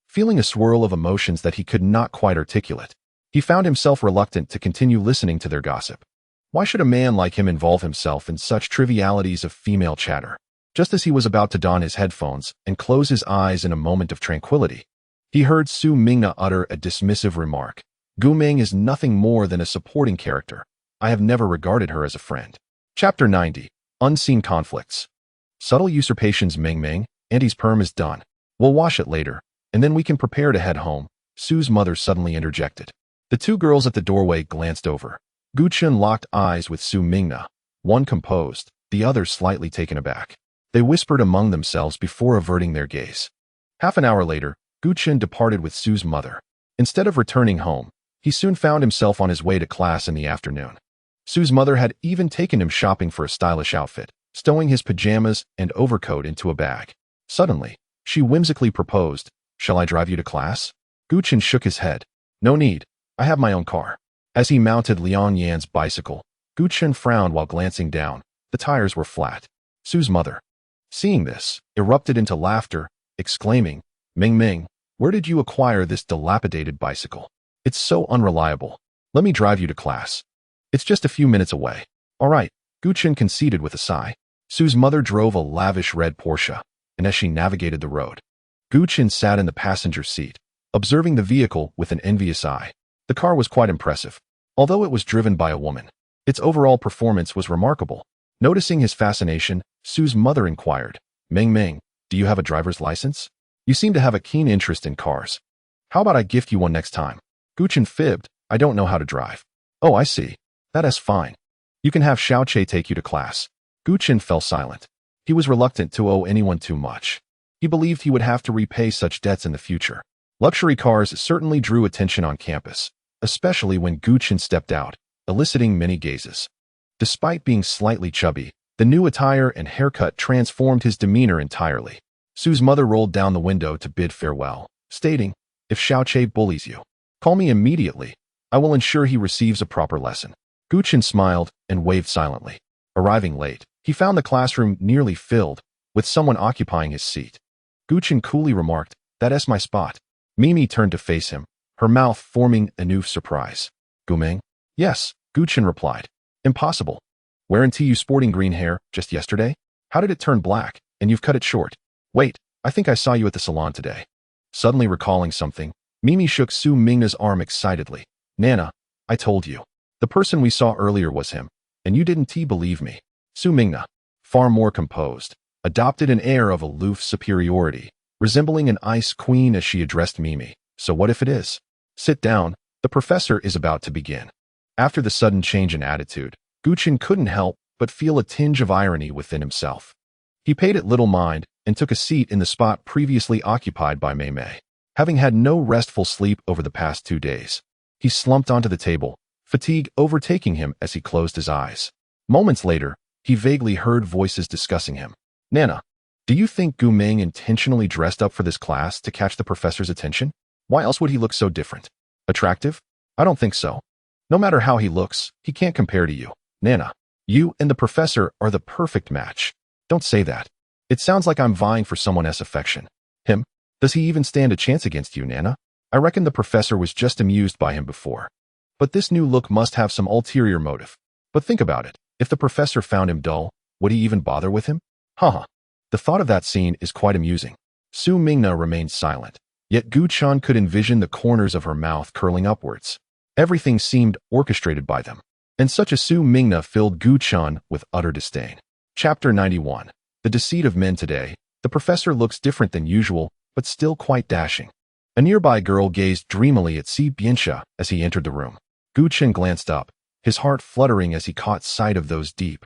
Feeling a swirl of emotions that he could not quite articulate, he found himself reluctant to continue listening to their gossip. Why should a man like him involve himself in such trivialities of female chatter? Just as he was about to don his headphones and close his eyes in a moment of tranquility, he heard Su Mingna utter a dismissive remark. "Gu Ming is nothing more than a supporting character. I have never regarded her as a friend." Chapter 90. Unseen Conflicts. Subtle usurpations. Ming Ming, Auntie's perm is done. We'll wash it later, and then we can prepare to head home, Su's mother suddenly interjected. The two girls at the doorway glanced over. Guchun locked eyes with Su Mingna, one composed, the other slightly taken aback. They whispered among themselves before averting their gaze. Half an hour later, Guchun departed with Su's mother. Instead of returning home, he soon found himself on his way to class in the afternoon. Su's mother had even taken him shopping for a stylish outfit, stowing his pajamas and overcoat into a bag. Suddenly, she whimsically proposed, "Shall I drive you to class?" Guchun shook his head. "No need. I have my own car." As he mounted Liang Yan's bicycle, Guchun frowned while glancing down. The tires were flat. Su's mother, seeing this, erupted into laughter, exclaiming, "Ming Ming, where did you acquire this dilapidated bicycle? It's so unreliable. Let me drive you to class. It's just a few minutes away." "All right," Guchun conceded with a sigh. Su's mother drove a lavish red Porsche, and as she navigated the road, Guchun sat in the passenger seat, observing the vehicle with an envious eye. The car was quite impressive, although it was driven by a woman. Its overall performance was remarkable. Noticing his fascination, Su's mother inquired, "Ming Ming, do you have a driver's license? You seem to have a keen interest in cars. How about I gift you one next time?" Guchun fibbed, "I don't know how to drive." "Oh, I see. That is fine. You can have Xiaoche take you to class." Guchun fell silent. He was reluctant to owe anyone too much. He believed he would have to repay such debts in the future. Luxury cars certainly drew attention on campus, especially when Guchun stepped out, eliciting many gazes. Despite being slightly chubby, the new attire and haircut transformed his demeanor entirely. Su's mother rolled down the window to bid farewell, stating, "If Xiaoche bullies you, call me immediately. I will ensure he receives a proper lesson." Guchun smiled and waved silently. Arriving late, he found the classroom nearly filled, with someone occupying his seat. Guchun coolly remarked, "That's my spot." Mimi turned to face him, her mouth forming a new surprise. "Gu Ming?" "Yes," Guchun replied. "Impossible. Weren't you sporting green hair just yesterday? How did it turn black, and you've cut it short? Wait, I think I saw you at the salon today. Suddenly recalling something, Mimi shook Su Mingna's arm excitedly. Nana, I told you. The person we saw earlier was him, and you didn't believe me. Su Mingna, far more composed, adopted an air of aloof superiority, resembling an ice queen as she addressed Mimi. So what if it is? Sit down, the professor is about to begin. After the sudden change in attitude, Guchen couldn't help but feel a tinge of irony within himself. He paid it little mind and took a seat in the spot previously occupied by Mei Mei. Having had no restful sleep over the past 2 days, he slumped onto the table, fatigue overtaking him as he closed his eyes. Moments later, he vaguely heard voices discussing him. Nana, do you think Gu Ming intentionally dressed up for this class to catch the professor's attention? Why else would he look so different? Attractive? I don't think so. No matter how he looks, he can't compare to you. Nana, you and the professor are the perfect match. Don't say that. It sounds like I'm vying for someone else's affection. Him? Does he even stand a chance against you, Nana? I reckon the professor was just amused by him before. But this new look must have some ulterior motive. But think about it. If the professor found him dull, would he even bother with him? Haha. The thought of that scene is quite amusing. Su Mingna remained silent, yet Gu Chan could envision the corners of her mouth curling upwards. Everything seemed orchestrated by them. And such a Su Mingna filled Gu Chan with utter disdain. Chapter 91. The Deceit of Men. Today, the professor looks different than usual, but still quite dashing. A nearby girl gazed dreamily at Si Bianxia as he entered the room. Gu Chen glanced up, his heart fluttering as he caught sight of those deep,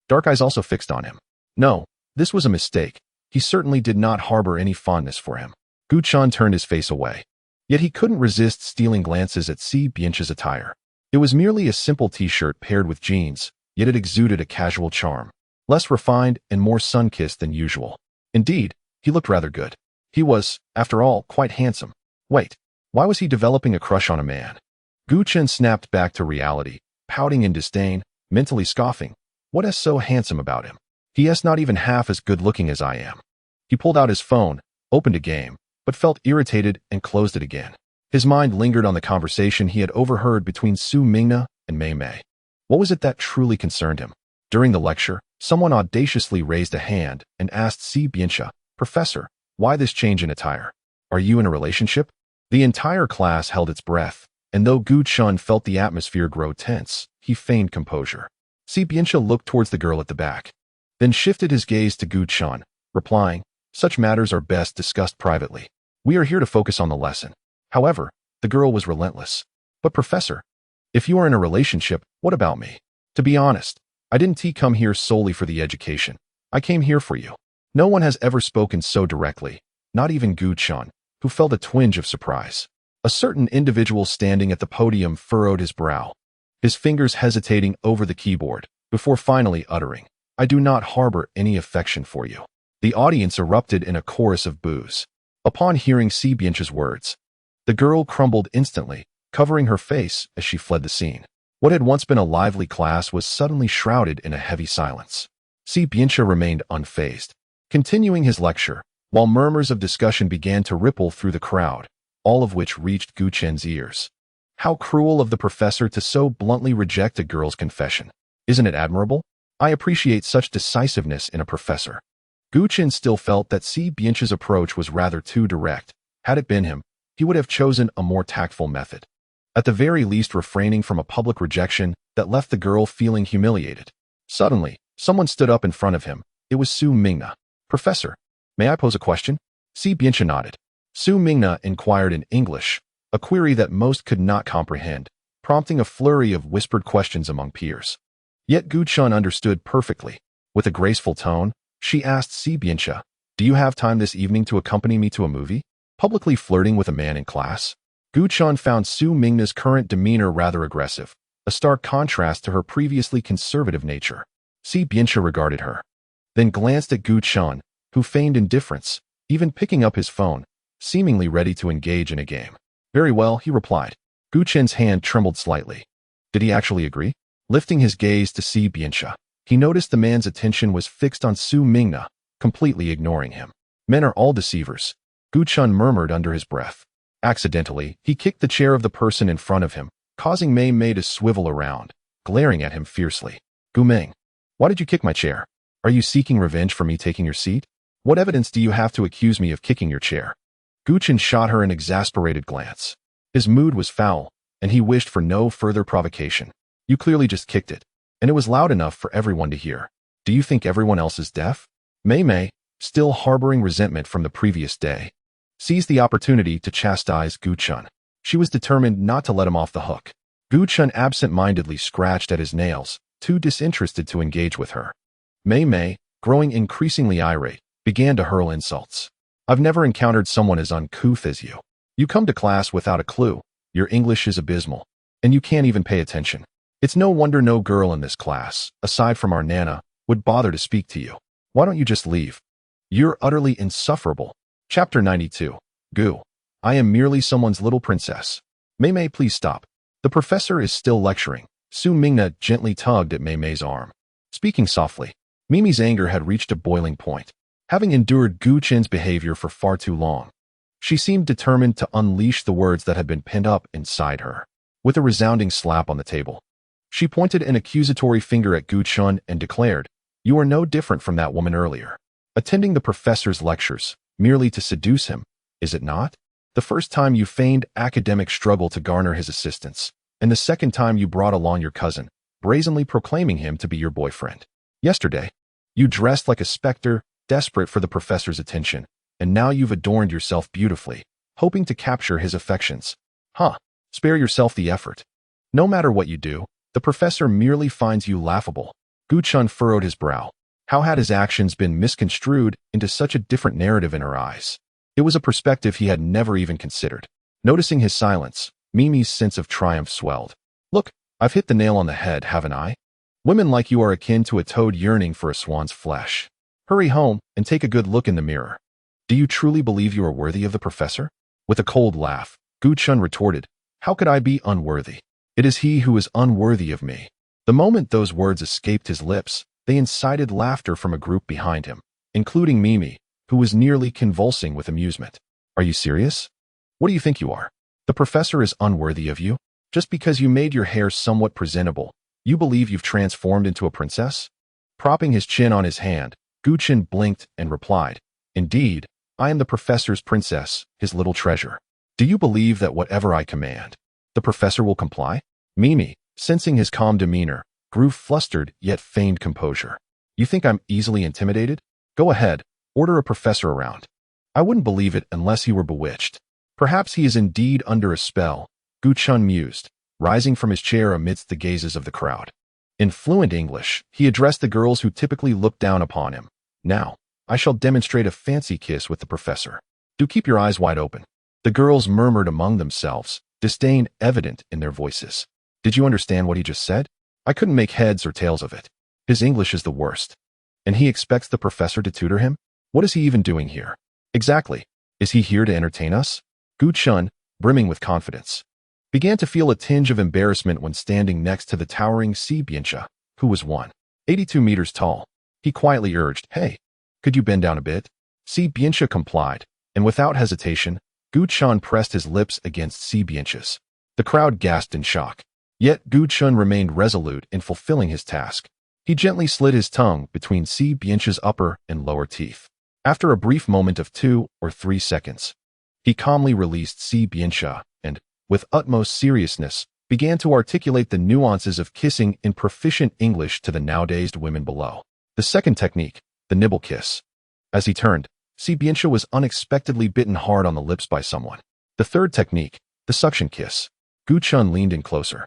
dark eyes also fixed on him. No, this was a mistake. He certainly did not harbor any fondness for him. Gu Chan turned his face away. Yet he couldn't resist stealing glances at Si Bianxia's attire. It was merely a simple t-shirt paired with jeans, yet it exuded a casual charm, less refined and more sun-kissed than usual. Indeed, he looked rather good. He was, after all, quite handsome. Wait, why was he developing a crush on a man? Gu Chen snapped back to reality, pouting in disdain, mentally scoffing. What is so handsome about him? He is not even half as good-looking as I am. He pulled out his phone, opened a game, but felt irritated and closed it again. His mind lingered on the conversation he had overheard between Su Mingna and Mei Mei. What was it that truly concerned him? During the lecture, someone audaciously raised a hand and asked Si Bianxia, Professor, why this change in attire? Are you in a relationship? The entire class held its breath, and though Gu Chun felt the atmosphere grow tense, he feigned composure. Si Bianxia looked towards the girl at the back, then shifted his gaze to Gu Chun, replying, Such matters are best discussed privately. We are here to focus on the lesson. However, the girl was relentless. But Professor, if you are in a relationship, what about me? To be honest, I didn't come here solely for the education. I came here for you. No one has ever spoken so directly, not even Gu Chun, who felt a twinge of surprise. A certain individual standing at the podium furrowed his brow, his fingers hesitating over the keyboard, before finally uttering, I do not harbor any affection for you. The audience erupted in a chorus of boos. Upon hearing Si Bianxia's words, the girl crumbled instantly, covering her face as she fled the scene. What had once been a lively class was suddenly shrouded in a heavy silence. Si Bianxia remained unfazed, continuing his lecture, while murmurs of discussion began to ripple through the crowd, all of which reached Gu Chen's ears. How cruel of the professor to so bluntly reject a girl's confession. Isn't it admirable? I appreciate such decisiveness in a professor. Gu Chen still felt that Si Bianxia's approach was rather too direct. Had it been him, he would have chosen a more tactful method. At the very least refraining from a public rejection that left the girl feeling humiliated. Suddenly, someone stood up in front of him. It was Su Mingna. Professor, may I pose a question? Si Bianxia nodded. Su Mingna inquired in English, a query that most could not comprehend, prompting a flurry of whispered questions among peers. Yet Gu Chun understood perfectly. With a graceful tone, she asked Si Bianxia, Do you have time this evening to accompany me to a movie? Publicly flirting with a man in class? Gu Chun found Su Mingna's current demeanor rather aggressive, a stark contrast to her previously conservative nature. Si Bianxia regarded her, then glanced at Gu Chun, who feigned indifference, even picking up his phone, seemingly ready to engage in a game. Very well, he replied. Gu Chen's hand trembled slightly. Did he actually agree? Lifting his gaze to Si Bianxia, he noticed the man's attention was fixed on Su Mingna, completely ignoring him. Men are all deceivers, Gu Chun murmured under his breath. Accidentally, he kicked the chair of the person in front of him, causing Mei Mei to swivel around, glaring at him fiercely. Gu Ming, Why did you kick my chair? Are you seeking revenge for me taking your seat? What evidence do you have to accuse me of kicking your chair? Guchen shot her an exasperated glance. His mood was foul, and he wished for no further provocation. You clearly just kicked it, and it was loud enough for everyone to hear. Do you think everyone else is deaf? Mei, still harboring resentment from the previous day, seized the opportunity to chastise Guchen. She was determined not to let him off the hook. Guchen absent-mindedly scratched at his nails, too disinterested to engage with her. Mei, growing increasingly irate, began to hurl insults. I've never encountered someone as uncouth as you. You come to class without a clue, your English is abysmal, and you can't even pay attention. It's no wonder no girl in this class, aside from our Nana, would bother to speak to you. Why don't you just leave? You're utterly insufferable. Chapter 92. Gu. I am merely someone's little princess. Mei, please stop. The professor is still lecturing. Su Mingna gently tugged at Mei's arm. Speaking softly, Mimi's anger had reached a boiling point. Having endured Guchen's behavior for far too long, she seemed determined to unleash the words that had been pinned up inside her. With a resounding slap on the table, she pointed an accusatory finger at Guchen and declared, You are no different from that woman earlier, attending the professor's lectures, merely to seduce him, is it not? The first time you feigned academic struggle to garner his assistance, and the second time you brought along your cousin, brazenly proclaiming him to be your boyfriend. Yesterday, you dressed like a specter, desperate for the professor's attention, and now you've adorned yourself beautifully, hoping to capture his affections. Spare yourself the effort. No matter what you do, the professor merely finds you laughable. Guchen furrowed his brow. How had his actions been misconstrued into such a different narrative in her eyes? It was a perspective he had never even considered. Noticing his silence, Mimi's sense of triumph swelled. Look, I've hit the nail on the head, haven't I? Women like you are akin to a toad yearning for a swan's flesh. Hurry home and take a good look in the mirror. Do you truly believe you are worthy of the professor? With a cold laugh, Guchen retorted, How could I be unworthy? It is he who is unworthy of me. The moment those words escaped his lips, they incited laughter from a group behind him, including Mimi, who was nearly convulsing with amusement. Are you serious? What do you think you are? The professor is unworthy of you? Just because you made your hair somewhat presentable, you believe you've transformed into a princess? Propping his chin on his hand, Guchen blinked and replied, Indeed, I am the professor's princess, his little treasure. Do you believe that whatever I command, the professor will comply? Mimi, sensing his calm demeanor, grew flustered yet feigned composure. You think I'm easily intimidated? Go ahead, order a professor around. I wouldn't believe it unless he were bewitched. Perhaps he is indeed under a spell, Guchen mused, rising from his chair amidst the gazes of the crowd. In fluent English, he addressed the girls who typically looked down upon him. Now, I shall demonstrate a fancy kiss with the professor. Do keep your eyes wide open. The girls murmured among themselves, disdain evident in their voices. Did you understand what he just said? I couldn't make heads or tails of it. His English is the worst. And he expects the professor to tutor him? What is he even doing here? Exactly. Is he here to entertain us? Guchen, brimming with confidence, began to feel a tinge of embarrassment when standing next to the towering Si Biancha, who was 182 meters tall. He quietly urged, Hey, could you bend down a bit? Si Biancha complied, and without hesitation, Guchen pressed his lips against Si Biancha's. The crowd gasped in shock. Yet Guchen remained resolute in fulfilling his task. He gently slid his tongue between Si Biancha's upper and lower teeth. After a brief moment of 2 or 3 seconds, he calmly released Si Biancha and, with utmost seriousness, began to articulate the nuances of kissing in proficient English to the now-dazed women below. The second technique, the nibble kiss. As he turned, Si Biancha was unexpectedly bitten hard on the lips by someone. The third technique, the suction kiss. Guchen leaned in closer,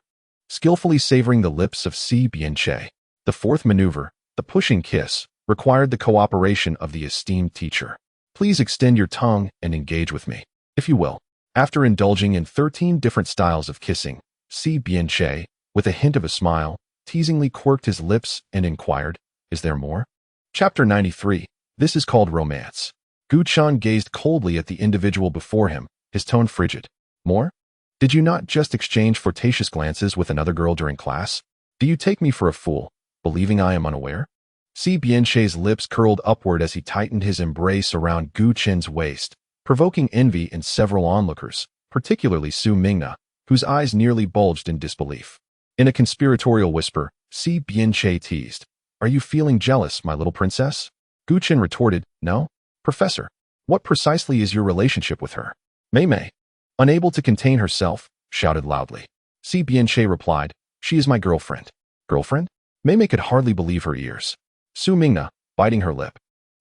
skillfully savoring the lips of Si Biancha. The fourth maneuver, the pushing kiss, required the cooperation of the esteemed teacher. Please extend your tongue and engage with me, if you will. After indulging in 13 different styles of kissing, Si Biancha, with a hint of a smile, teasingly quirked his lips and inquired, Is there more? Chapter 93. This is called romance. Guchen gazed coldly at the individual before him, his tone frigid. More? Did you not just exchange flirtatious glances with another girl during class? Do you take me for a fool, believing I am unaware? Si Biancha's lips curled upward as he tightened his embrace around Guchen's waist, provoking envy in several onlookers, particularly Su Mingna, whose eyes nearly bulged in disbelief. In a conspiratorial whisper, Si Biancha teased, Are you feeling jealous, my little princess? Gu Chen retorted, no. Professor, what precisely is your relationship with her? Mei Mei, unable to contain herself, shouted loudly. Si Bianche replied, she is my girlfriend. Girlfriend? Mei Mei could hardly believe her ears. Su Mingna, biting her lip,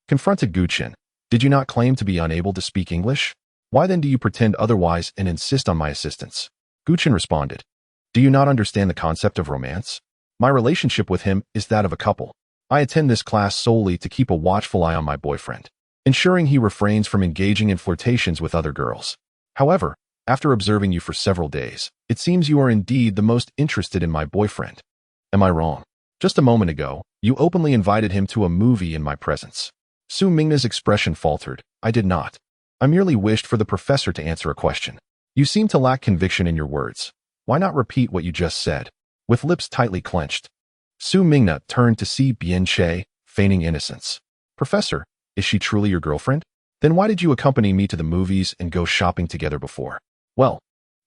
confronted Gu Chen. Did you not claim to be unable to speak English? Why then do you pretend otherwise and insist on my assistance? Gu Chen responded, do you not understand the concept of romance? My relationship with him is that of a couple. I attend this class solely to keep a watchful eye on my boyfriend, ensuring he refrains from engaging in flirtations with other girls. However, after observing you for several days, it seems you are indeed the most interested in my boyfriend. Am I wrong? Just a moment ago, you openly invited him to a movie in my presence. Su Mingna's expression faltered. I did not. I merely wished for the professor to answer a question. You seem to lack conviction in your words. Why not repeat what you just said? With lips tightly clenched, Su Mingna turned to Si Bianche, feigning innocence. Professor, is she truly your girlfriend? Then why did you accompany me to the movies and go shopping together before? Well,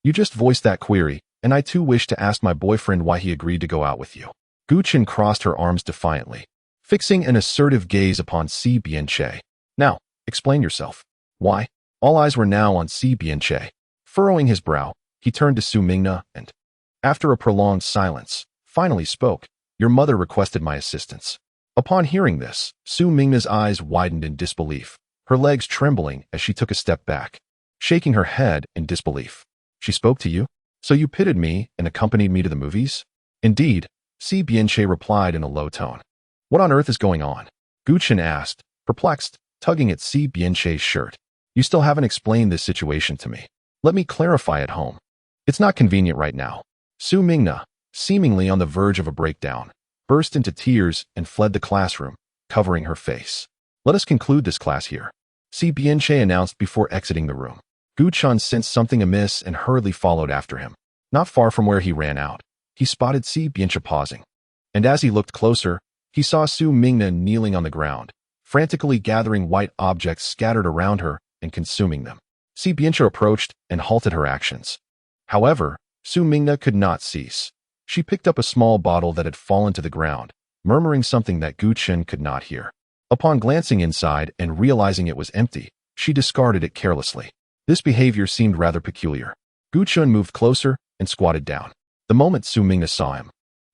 you just voiced that query, and I too wish to ask my boyfriend why he agreed to go out with you. Gu Chen crossed her arms defiantly, fixing an assertive gaze upon Si Bianche. Now, explain yourself. Why? All eyes were now on Si Bianche. Furrowing his brow, he turned to Su Mingna and, after a prolonged silence, finally spoke. Your mother requested my assistance. Upon hearing this, Su Mingna's eyes widened in disbelief, her legs trembling as she took a step back, shaking her head in disbelief. She spoke to you? So you pitied me and accompanied me to the movies? Indeed, Si Bianche replied in a low tone. What on earth is going on? Gu Chen asked, perplexed, tugging at Si Bianche's shirt. You still haven't explained this situation to me. Let me clarify at home. It's not convenient right now. Su Mingna, seemingly on the verge of a breakdown, burst into tears and fled the classroom, covering her face. Let us conclude this class here, Si Bianche announced before exiting the room. Gu Chen sensed something amiss and hurriedly followed after him. Not far from where he ran out, he spotted Si Bianche pausing. And as he looked closer, he saw Su Mingna kneeling on the ground, frantically gathering white objects scattered around her and consuming them. Si Bianche approached and halted her actions. However, Su Mingna could not cease. She picked up a small bottle that had fallen to the ground, murmuring something that Gu Chen could not hear. Upon glancing inside and realizing it was empty, she discarded it carelessly. This behavior seemed rather peculiar. Gu Chen moved closer and squatted down. The moment Su Mingna saw him,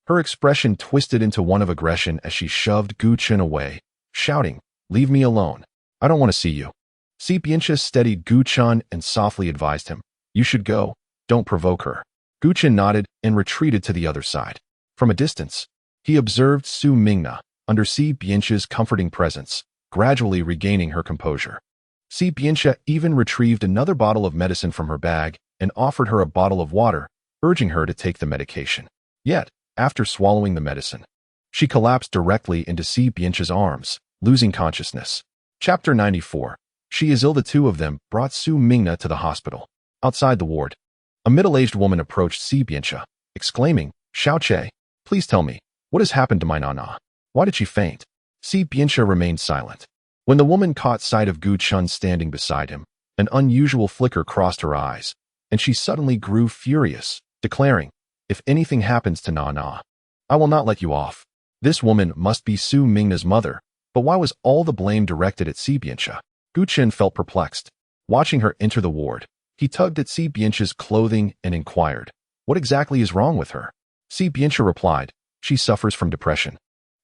her expression twisted into one of aggression as she shoved Gu Chen away, shouting, Leave me alone. I don't want to see you. Si Bianche steadied Gu Chen and softly advised him, You should go. Don't provoke her. Gu Chen nodded and retreated to the other side. From a distance, he observed Su Mingna, under Si Bianche's comforting presence, gradually regaining her composure. Si Bianche even retrieved another bottle of medicine from her bag and offered her a bottle of water, urging her to take the medication. Yet, after swallowing the medicine, she collapsed directly into Si Bianche's arms, losing consciousness. Chapter 94. She is ill. The two of them brought Su Mingna to the hospital. Outside the ward, a middle-aged woman approached Si Bianche, exclaiming, Xiao Che, please tell me, what has happened to my Nana? Why did she faint? Si Bianche remained silent. When the woman caught sight of Gu Chen standing beside him, an unusual flicker crossed her eyes, and she suddenly grew furious, declaring, If anything happens to Nana, I will not let you off. This woman must be Su Mingna's mother, but why was all the blame directed at Si Bianche? Gu Chen felt perplexed. Watching her enter the ward, he tugged at Si Bianche's clothing and inquired, What exactly is wrong with her? Si Bianche replied, She suffers from depression.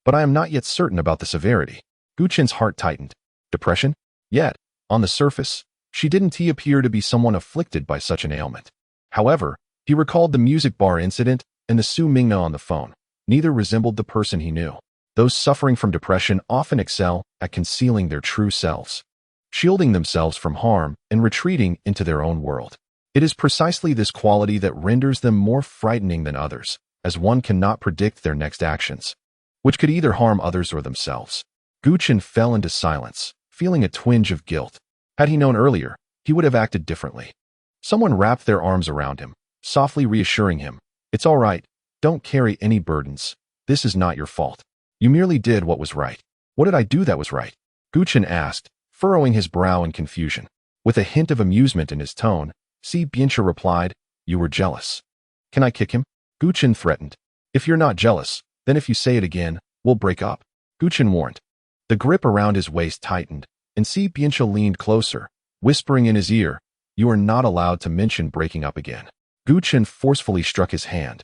But I am not yet certain about the severity. Gu Chen's heart tightened. Depression? Yet, on the surface, she didn't appear to be someone afflicted by such an ailment. However, he recalled the music bar incident and the Su Mingna on the phone. Neither resembled the person he knew. Those suffering from depression often excel at concealing their true selves, shielding themselves from harm and retreating into their own world. It is precisely this quality that renders them more frightening than others, as one cannot predict their next actions, which could either harm others or themselves. Gu Chen fell into silence, feeling a twinge of guilt. Had he known earlier, he would have acted differently. Someone wrapped their arms around him, softly reassuring him, It's all right, don't carry any burdens. This is not your fault. You merely did what was right. What did I do that was right? Gu Chen asked, furrowing his brow in confusion. With a hint of amusement in his tone, Si Bianche replied, You were jealous. Can I kick him? Gu Chen threatened. If you're not jealous, then if you say it again, we'll break up. Gu Chen warned. The grip around his waist tightened, and Si Bianche leaned closer, whispering in his ear, "You are not allowed to mention breaking up again." Gu Chen forcefully struck his hand,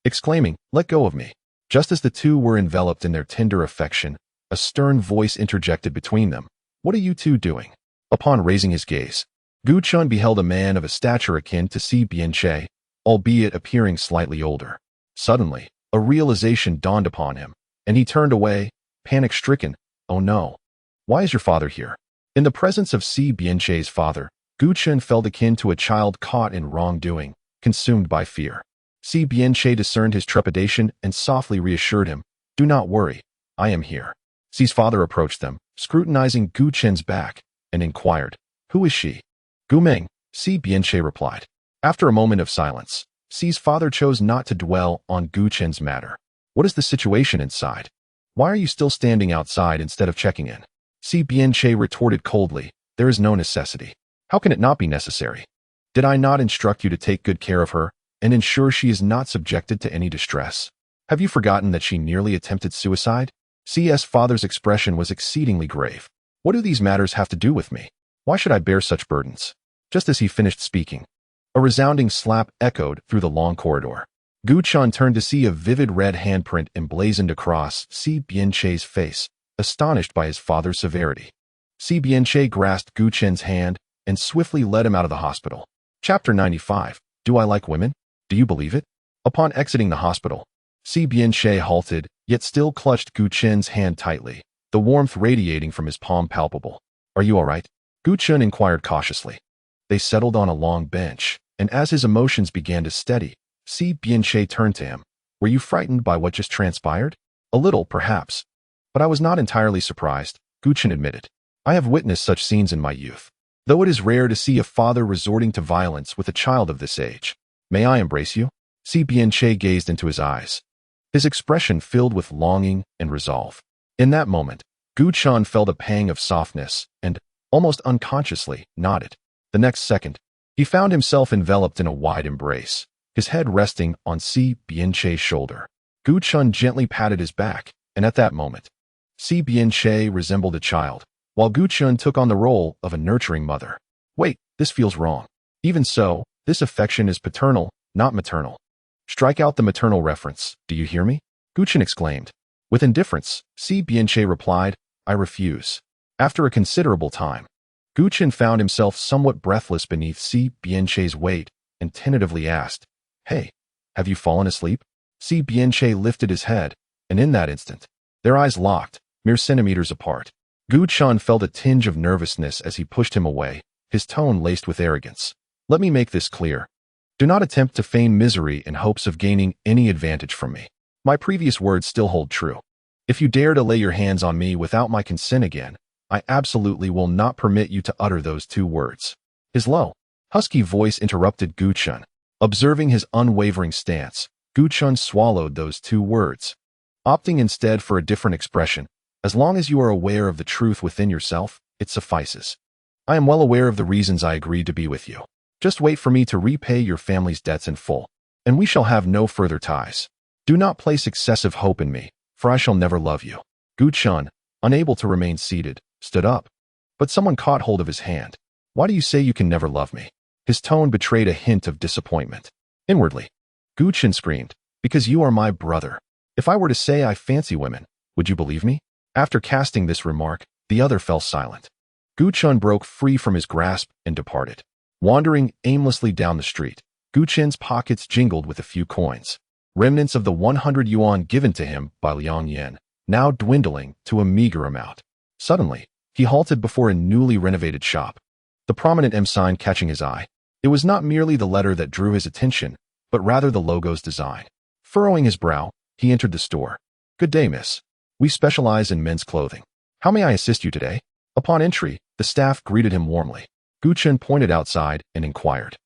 exclaiming, "Let go of me." Just as the two were enveloped in their tender affection, a stern voice interjected between them. "What are you two doing?" Upon raising his gaze, Gu Chen beheld a man of a stature akin to Si Bianche, albeit appearing slightly older. Suddenly, a realization dawned upon him, and he turned away, panic-stricken. "Oh no. Why is your father here?" In the presence of Si Bianche's father, Gu Chen felt akin to a child caught in wrongdoing, consumed by fear. Si Bianche discerned his trepidation and softly reassured him, "Do not worry, I am here." Si's father approached them, scrutinizing Gu Chen's back, and inquired, "Who is she?" "Gu Meng," Si Bianche replied. After a moment of silence, Si's father chose not to dwell on Gu Chen's matter. "What is the situation inside? Why are you still standing outside instead of checking in?" Si Bianche retorted coldly, "There is no necessity." "How can it not be necessary? Did I not instruct you to take good care of her and ensure she is not subjected to any distress? Have you forgotten that she nearly attempted suicide?" Si's father's expression was exceedingly grave. "What do these matters have to do with me? Why should I bear such burdens?" Just as he finished speaking, a resounding slap echoed through the long corridor. Gu Chen turned to see a vivid red handprint emblazoned across Si Bianche's face, astonished by his father's severity. Si Bianche grasped Gu Chen's hand and swiftly led him out of the hospital. Chapter 95. Do I like women? Do you believe it? Upon exiting the hospital, Si Bianche halted, yet still clutched Gu Chen's hand tightly, the warmth radiating from his palm palpable. "Are you all right?" Gu Chen inquired cautiously. They settled on a long bench, and as his emotions began to steady, Si Bianche turned to him. "Were you frightened by what just transpired?" "A little, perhaps. But I was not entirely surprised," Gu Chen admitted. "I have witnessed such scenes in my youth, though it is rare to see a father resorting to violence with a child of this age. May I embrace you?" Si Bianche gazed into his eyes, his expression filled with longing and resolve. In that moment, Gu Chen felt a pang of softness and, almost unconsciously, nodded. The next second, he found himself enveloped in a wide embrace, his head resting on Si Bianche's shoulder. Gu Chen gently patted his back, and at that moment, Si Bianche resembled a child, while Gu Chen took on the role of a nurturing mother. "Wait, this feels wrong. Even so, this affection is paternal, not maternal." "Strike out the maternal reference, do you hear me?" Gu Chen exclaimed. With indifference, Si Bianche replied, "I refuse." After a considerable time, Gu Chen found himself somewhat breathless beneath Si Bianche's weight and tentatively asked, "Hey, have you fallen asleep?" Si Bianche lifted his head, and in that instant, their eyes locked, mere centimeters apart. Gu Chen felt a tinge of nervousness as he pushed him away, his tone laced with arrogance. "Let me make this clear. Do not attempt to feign misery in hopes of gaining any advantage from me. My previous words still hold true. If you dare to lay your hands on me without my consent again, I absolutely will not permit you to utter those two words." His low, husky voice interrupted Gu Chen. Observing his unwavering stance, Gu Chen swallowed those two words, opting instead for a different expression. "As long as you are aware of the truth within yourself, it suffices. I am well aware of the reasons I agreed to be with you. Just wait for me to repay your family's debts in full, and we shall have no further ties. Do not place excessive hope in me, for I shall never love you." Gu Chen, unable to remain seated, stood up, but someone caught hold of his hand. "Why do you say you can never love me?" His tone betrayed a hint of disappointment. Inwardly, Gu Chen screamed, "Because you are my brother. If I were to say I fancy women, would you believe me?" After casting this remark, the other fell silent. Gu Chen broke free from his grasp and departed. Wandering aimlessly down the street, Gu Chen's pockets jingled with a few coins, remnants of the 100 yuan given to him by Liang Yan, now dwindling to a meager amount. Suddenly, he halted before a newly renovated shop, the prominent M sign catching his eye. It was not merely the letter that drew his attention, but rather the logo's design. Furrowing his brow, he entered the store. "Good day, miss. We specialize in men's clothing. How may I assist you today?" Upon entry, the staff greeted him warmly. Gu Chen pointed outside and inquired,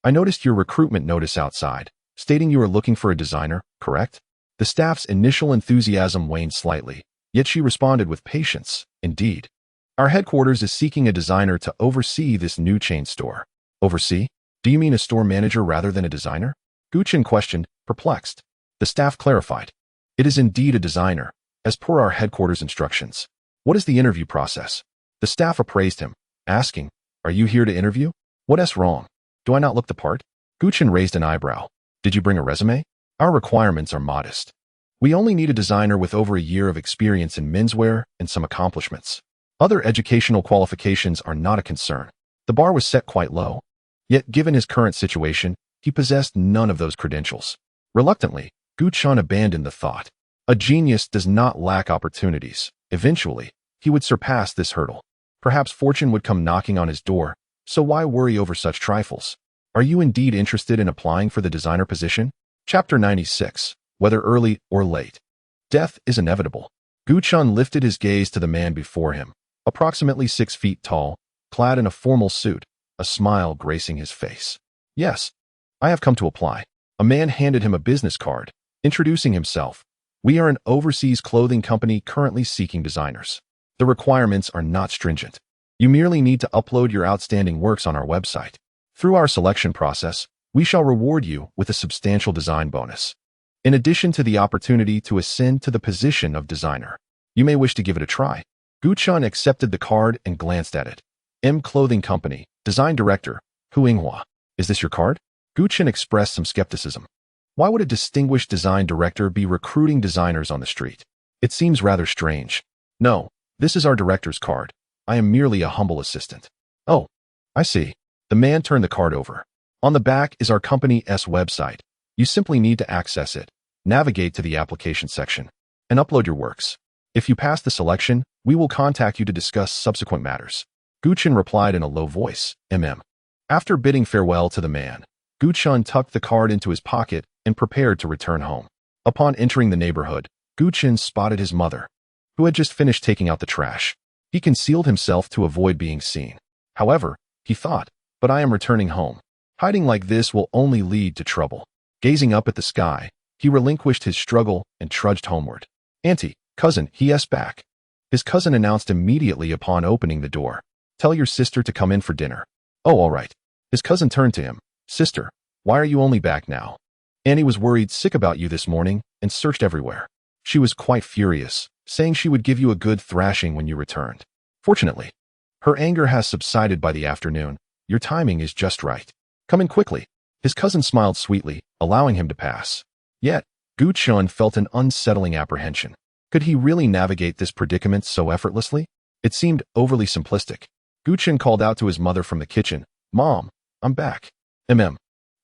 "I noticed your recruitment notice outside, stating you are looking for a designer, correct?" The staff's initial enthusiasm waned slightly, yet she responded with patience, "Indeed. Our headquarters is seeking a designer to oversee this new chain store." "Oversee? Do you mean a store manager rather than a designer?" Gu Chen questioned, perplexed. The staff clarified, "It is indeed a designer, as per our headquarters instructions. What is the interview process? The staff appraised him, asking, "Are you here to interview? What's wrong? Do I not look the part?" Guchin raised an eyebrow. "Did you bring a resume? Our requirements are modest. We only need a designer with over a year of experience in menswear and some accomplishments. Other educational qualifications are not a concern." The bar was set quite low. Yet, given his current situation, he possessed none of those credentials. Reluctantly, Guchan abandoned the thought. A genius does not lack opportunities. Eventually, he would surpass this hurdle. Perhaps fortune would come knocking on his door, so why worry over such trifles? Are you indeed interested in applying for the designer position? Chapter 96. Whether early or late. Death is inevitable. Guchan lifted his gaze to the man before him, approximately 6 feet tall, clad in a formal suit, a smile gracing his face. "Yes, I have come to apply." A man handed him a business card, introducing himself. "We are an overseas clothing company currently seeking designers. The requirements are not stringent. You merely need to upload your outstanding works on our website. Through our selection process, we shall reward you with a substantial design bonus. In addition to the opportunity to ascend to the position of designer, you may wish to give it a try." Guchan accepted the card and glanced at it. "M Clothing Company, Design Director, Hu Yinghua. Is this your card?" Guchan expressed some skepticism. Why would a distinguished design director be recruiting designers on the street? It seems rather strange. "No, this is our director's card. I am merely a humble assistant." "Oh, I see." The man turned the card over. "On the back is our company's website. You simply need to access it, navigate to the application section, and upload your works. If you pass the selection, we will contact you to discuss subsequent matters." Guchan replied in a low voice, "Mm." After bidding farewell to the man, Guchan tucked the card into his pocket and prepared to return home. Upon entering the neighborhood, Guchan spotted his mother, who had just finished taking out the trash. He concealed himself to avoid being seen. However, he thought, "But I am returning home. Hiding like this will only lead to trouble." Gazing up at the sky, he relinquished his struggle and trudged homeward. "Auntie, cousin, he's back." His cousin announced immediately upon opening the door. "Tell your sister to come in for dinner." "Oh, all right." His cousin turned to him. "Sister, why are you only back now? Annie was worried sick about you this morning and searched everywhere. She was quite furious, saying she would give you a good thrashing when you returned. Fortunately, her anger has subsided by the afternoon. Your timing is just right. Come in quickly." His cousin smiled sweetly, allowing him to pass. Yet, Guchan felt an unsettling apprehension. Could he really navigate this predicament so effortlessly? It seemed overly simplistic. Guchan called out to his mother from the kitchen, "Mom, I'm back."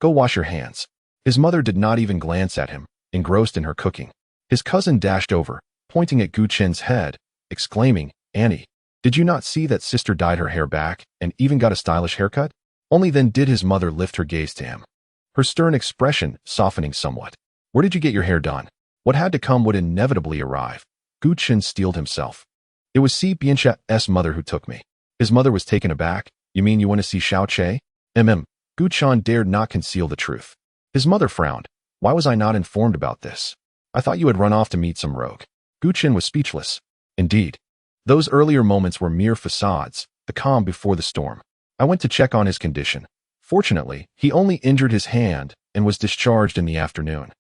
Go wash your hands." His mother did not even glance at him, engrossed in her cooking. His cousin dashed over, pointing at Guchan's head, exclaiming, "Annie, did you not see that sister dyed her hair back and even got a stylish haircut?" Only then did his mother lift her gaze to him, her stern expression softening somewhat. "Where did you get your hair done?" What had to come would inevitably arrive. Guchan steeled himself. "It was Si Biancha's mother who took me." His mother was taken aback. "You mean you want to see Xiao Che?" Guchan dared not conceal the truth. His mother frowned. "Why was I not informed about this? I thought you had run off to meet some rogue." Guchan was speechless. Indeed, those earlier moments were mere facades, the calm before the storm. "I went to check on his condition. Fortunately, he only injured his hand and was discharged in the afternoon.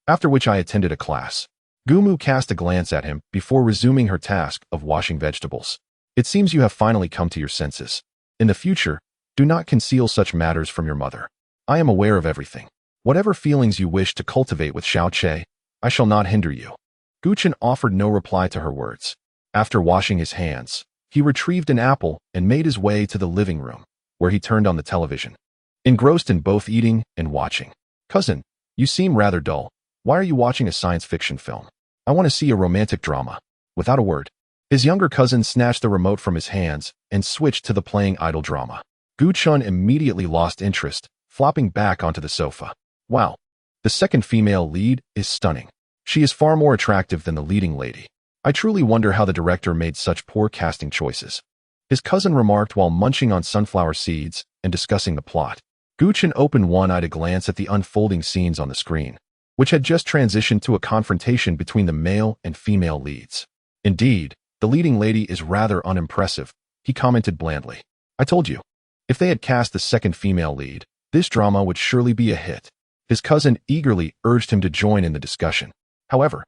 After which I attended a class." Gumu cast a glance at him before resuming her task of washing vegetables. "It seems you have finally come to your senses. In the future, do not conceal such matters from your mother. I am aware of everything. Whatever feelings you wish to cultivate with Xiao Che, I shall not hinder you." Guchan offered no reply to her words. After washing his hands, he retrieved an apple and made his way to the living room, where he turned on the television. Engrossed in both eating and watching. "Cousin, you seem rather dull. Why are you watching a science fiction film?" "I want to see a romantic drama." Without a word, his younger cousin snatched the remote from his hands and switched to the playing idol drama. Guchan immediately lost interest, flopping back onto the sofa. "Wow, the second female lead is stunning. She is far more attractive than the leading lady. I truly wonder how the director made such poor casting choices." His cousin remarked while munching on sunflower seeds and discussing the plot. Guchan opened one-eyed to glance at the unfolding scenes on the screen, which had just transitioned to a confrontation between the male and female leads. "Indeed, the leading lady is rather unimpressive," he commented blandly. "I told you, if they had cast the second female lead, this drama would surely be a hit." His cousin eagerly urged him to join in the discussion. However,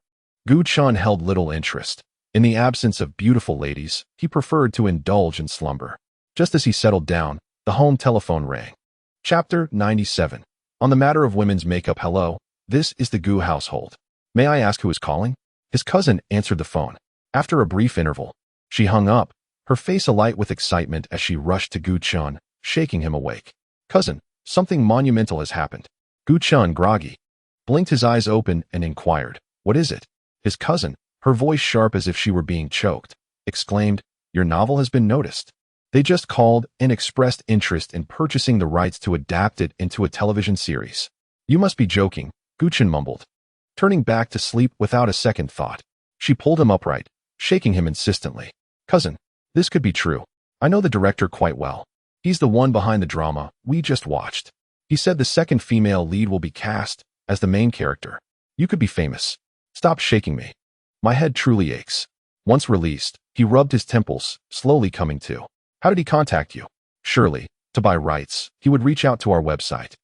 Gu Chan held little interest. In the absence of beautiful ladies, he preferred to indulge in slumber. Just as he settled down, the home telephone rang. Chapter 97. On the matter of women's makeup. Hello, this is the Gu household. May I ask who is calling? His cousin answered the phone. After a brief interval, she hung up, her face alight with excitement as she rushed to Gu Chan, shaking him awake. Cousin, something monumental has happened. Gu Chan, groggy, blinked his eyes open and inquired, what is it? His cousin, her voice sharp as if she were being choked, exclaimed, your novel has been noticed. They just called and expressed interest in purchasing the rights to adapt it into a television series. You must be joking, Gu Chan mumbled, turning back to sleep without a second thought. She pulled him upright, shaking him insistently. Cousin, this could be true. I know the director quite well. He's the one behind the drama we just watched. He said the second female lead will be cast as the main character. You could be famous. Stop shaking me. My head truly aches. Once released, he rubbed his temples, slowly coming to. How did he contact you? Surely, to buy rights, he would reach out to our website.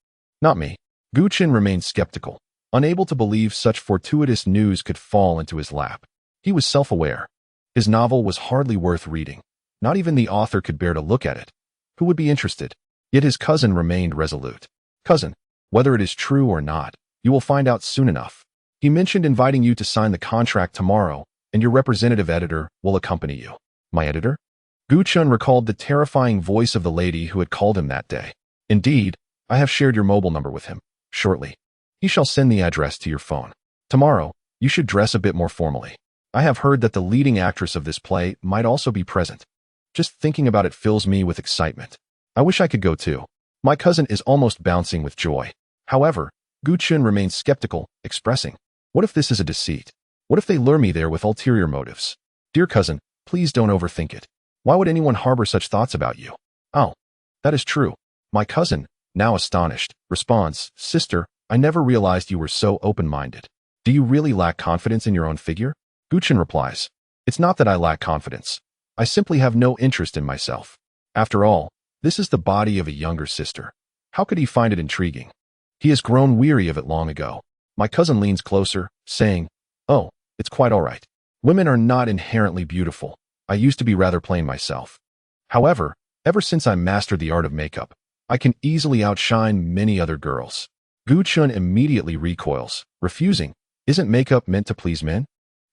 Not me. Gu Chan remained skeptical, unable to believe such fortuitous news could fall into his lap. He was self-aware. His novel was hardly worth reading. Not even the author could bear to look at it. Who would be interested? Yet his cousin remained resolute. Cousin, whether it is true or not, you will find out soon enough. He mentioned inviting you to sign the contract tomorrow, and your representative editor will accompany you. My editor? Gu Chan recalled the terrifying voice of the lady who had called him that day. Indeed, I have shared your mobile number with him. Shortly, he shall send the address to your phone. Tomorrow, you should dress a bit more formally. I have heard that the leading actress of this play might also be present. Just thinking about it fills me with excitement. I wish I could go too. My cousin is almost bouncing with joy. However, Gu Chan remains skeptical, expressing, what if this is a deceit? What if they lure me there with ulterior motives? Dear cousin, please don't overthink it. Why would anyone harbor such thoughts about you? Oh, that is true. My cousin, now astonished, responds, Sister, I never realized you were so open-minded. Do you really lack confidence in your own figure? Gu Chan replies, It's not that I lack confidence. I simply have no interest in myself. After all, this is the body of a younger sister. How could he find it intriguing? He has grown weary of it long ago. My cousin leans closer, saying, Oh, it's quite all right. Women are not inherently beautiful. I used to be rather plain myself. However, ever since I mastered the art of makeup, I can easily outshine many other girls. Gu Chan immediately recoils, refusing. Isn't makeup meant to please men?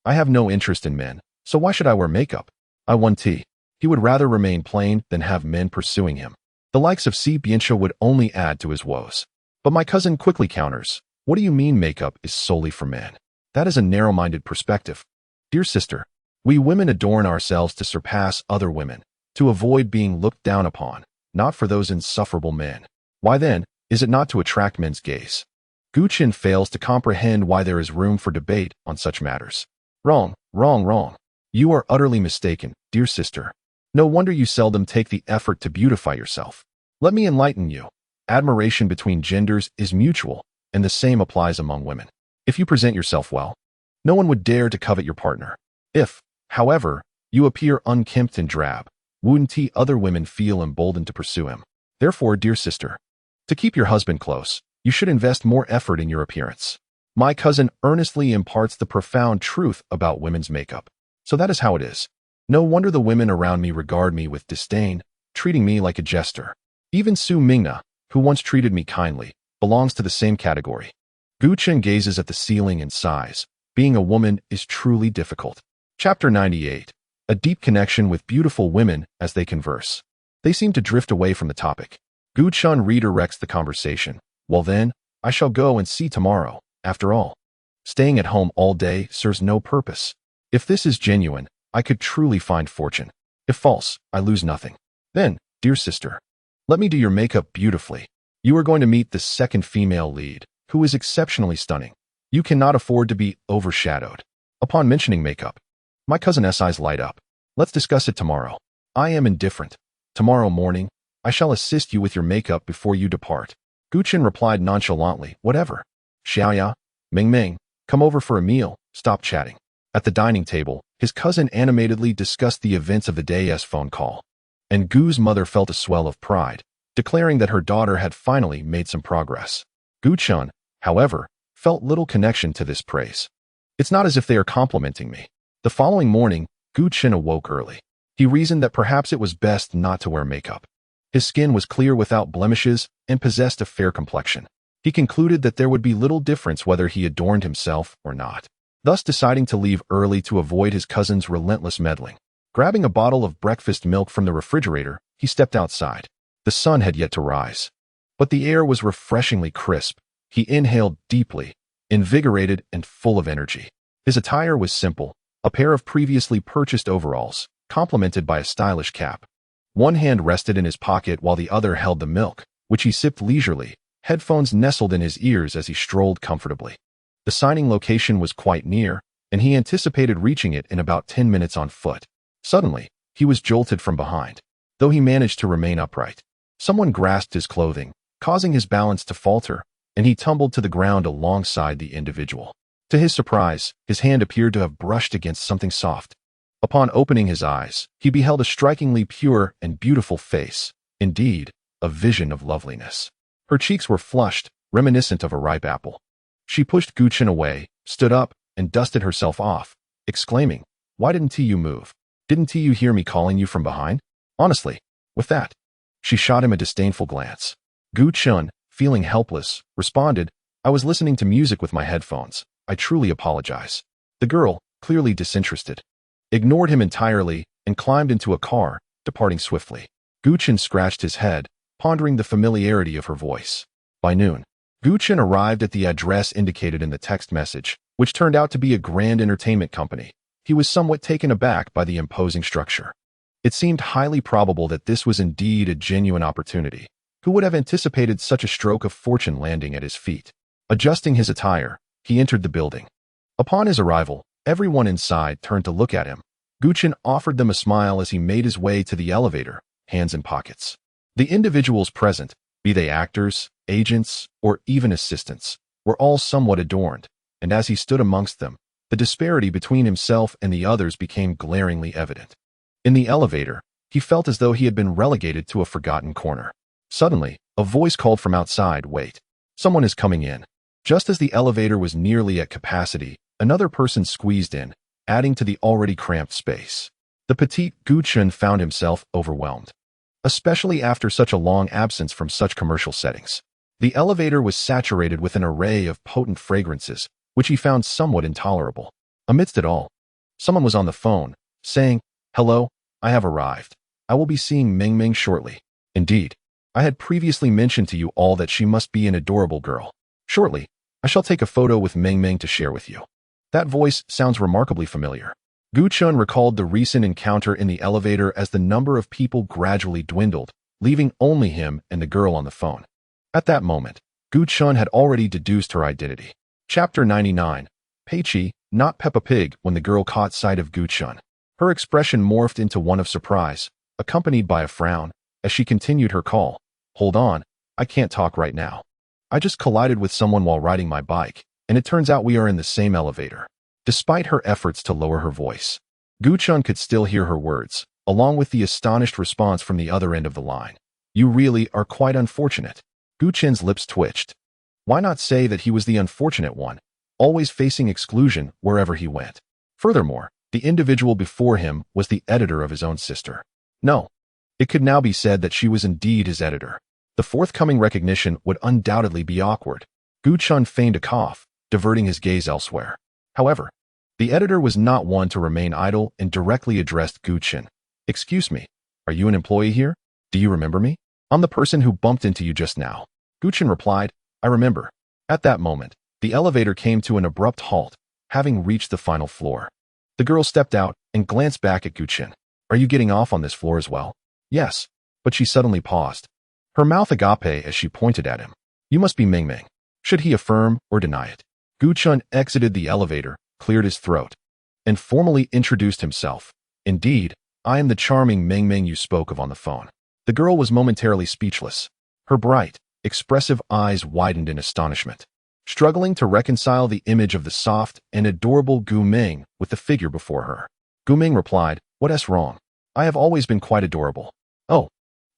I have no interest in men, so why should I wear makeup? I won tea. He would rather remain plain than have men pursuing him. The likes of Si Biancha would only add to his woes. But my cousin quickly counters, what do you mean makeup is solely for men? That is a narrow-minded perspective. Dear sister, we women adorn ourselves to surpass other women, to avoid being looked down upon, not for those insufferable men. Why then, is it not to attract men's gaze? Gu Chan fails to comprehend why there is room for debate on such matters. Wrong, wrong, wrong. You are utterly mistaken, dear sister. No wonder you seldom take the effort to beautify yourself. Let me enlighten you. Admiration between genders is mutual, and the same applies among women. If you present yourself well, no one would dare to covet your partner. If, however, you appear unkempt and drab, wouldn't other women feel emboldened to pursue him? Therefore, dear sister, to keep your husband close, you should invest more effort in your appearance. My cousin earnestly imparts the profound truth about women's makeup. So that is how it is. No wonder the women around me regard me with disdain, treating me like a jester. Even Su Mingna, who once treated me kindly, belongs to the same category. Gu Chan gazes at the ceiling and sighs. Being a woman is truly difficult. Chapter 98. A deep connection with beautiful women as they converse. They seem to drift away from the topic. Gu Chan redirects the conversation. Well then, I shall go and see tomorrow. After all, staying at home all day serves no purpose. If this is genuine, I could truly find fortune. If false, I lose nothing. Then, dear sister, let me do your makeup beautifully. You are going to meet the second female lead, who is exceptionally stunning. You cannot afford to be overshadowed. Upon mentioning makeup, my cousin's eyes light up. Let's discuss it tomorrow. I am indifferent. Tomorrow morning, I shall assist you with your makeup before you depart. Gu Chan replied nonchalantly, whatever. Xiaoya, Ming, come over for a meal, stop chatting. At the dining table, his cousin animatedly discussed the events of the day's phone call. And Gu's mother felt a swell of pride, declaring that her daughter had finally made some progress. Gu Chan, however, felt little connection to this praise. It's not as if they are complimenting me. The following morning, Gu Chen awoke early. He reasoned that perhaps it was best not to wear makeup. His skin was clear without blemishes and possessed a fair complexion. He concluded that there would be little difference whether he adorned himself or not, thus deciding to leave early to avoid his cousin's relentless meddling. Grabbing a bottle of breakfast milk from the refrigerator, he stepped outside. The sun had yet to rise, but the air was refreshingly crisp. He inhaled deeply, invigorated and full of energy. His attire was simple, a pair of previously purchased overalls, complemented by a stylish cap. One hand rested in his pocket while the other held the milk, which he sipped leisurely, headphones nestled in his ears as he strolled comfortably. The signing location was quite near, and he anticipated reaching it in about 10 minutes on foot. Suddenly, he was jolted from behind. Though he managed to remain upright, someone grasped his clothing, causing his balance to falter, and he tumbled to the ground alongside the individual. To his surprise, his hand appeared to have brushed against something soft. Upon opening his eyes, he beheld a strikingly pure and beautiful face, indeed, a vision of loveliness. Her cheeks were flushed, reminiscent of a ripe apple. She pushed Gu Chen away, stood up, and dusted herself off, exclaiming, "Why didn't you move? Didn't you hear me calling you from behind? Honestly, with that." She shot him a disdainful glance. Gu Chen, feeling helpless, responded, "I was listening to music with my headphones. I truly apologize." The girl, clearly disinterested, ignored him entirely and climbed into a car, departing swiftly. Gu Chen scratched his head, pondering the familiarity of her voice. By noon, Gu Chen arrived at the address indicated in the text message, which turned out to be a grand entertainment company. He was somewhat taken aback by the imposing structure. It seemed highly probable that this was indeed a genuine opportunity. Who would have anticipated such a stroke of fortune landing at his feet? Adjusting his attire, he entered the building. Upon his arrival, everyone inside turned to look at him. Gu Chen offered them a smile as he made his way to the elevator, hands in pockets. The individuals present, be they actors, agents, or even assistants, were all somewhat adorned, and as he stood amongst them, the disparity between himself and the others became glaringly evident. In the elevator, he felt as though he had been relegated to a forgotten corner. Suddenly, a voice called from outside, "Wait, someone is coming in." Just as the elevator was nearly at capacity, another person squeezed in, adding to the already cramped space. The petite Gu Chen found himself overwhelmed, especially after such a long absence from such commercial settings. The elevator was saturated with an array of potent fragrances, which he found somewhat intolerable. Amidst it all, someone was on the phone, saying, "Hello, I have arrived. I will be seeing Ming Ming shortly. Indeed, I had previously mentioned to you all that she must be an adorable girl. Shortly, I shall take a photo with Ming Ming to share with you." That voice sounds remarkably familiar. Gu Chen recalled the recent encounter in the elevator as the number of people gradually dwindled, leaving only him and the girl on the phone. At that moment, Gu Chen had already deduced her identity. Chapter 99. Peachy, not Peppa Pig. When the girl caught sight of Gu Chen, her expression morphed into one of surprise, accompanied by a frown, as she continued her call. "Hold on, I can't talk right now. I just collided with someone while riding my bike, and it turns out we are in the same elevator." Despite her efforts to lower her voice, Gu Chen could still hear her words, along with the astonished response from the other end of the line. "You really are quite unfortunate." Gu Chen's lips twitched. Why not say that he was the unfortunate one, always facing exclusion wherever he went? Furthermore, the individual before him was the editor of his own sister. No, it could now be said that she was indeed his editor. The forthcoming recognition would undoubtedly be awkward. Gu Chen feigned a cough, diverting his gaze elsewhere. However, the editor was not one to remain idle and directly addressed Gu Chen. "Excuse me, are you an employee here? Do you remember me? I'm the person who bumped into you just now." Gu Chen replied, "I remember." At that moment, the elevator came to an abrupt halt, having reached the final floor. The girl stepped out and glanced back at Gu Chen. "Are you getting off on this floor as well?" "Yes," but she suddenly paused, her mouth agape as she pointed at him. "You must be Ming Ming." Should he affirm or deny it? Gu Chen exited the elevator, cleared his throat, and formally introduced himself. "Indeed, I am the charming Ming Ming you spoke of on the phone." The girl was momentarily speechless. Her bright, expressive eyes widened in astonishment, struggling to reconcile the image of the soft and adorable Gu Ming with the figure before her. Gu Ming replied, "What's wrong? I have always been quite adorable." "Oh,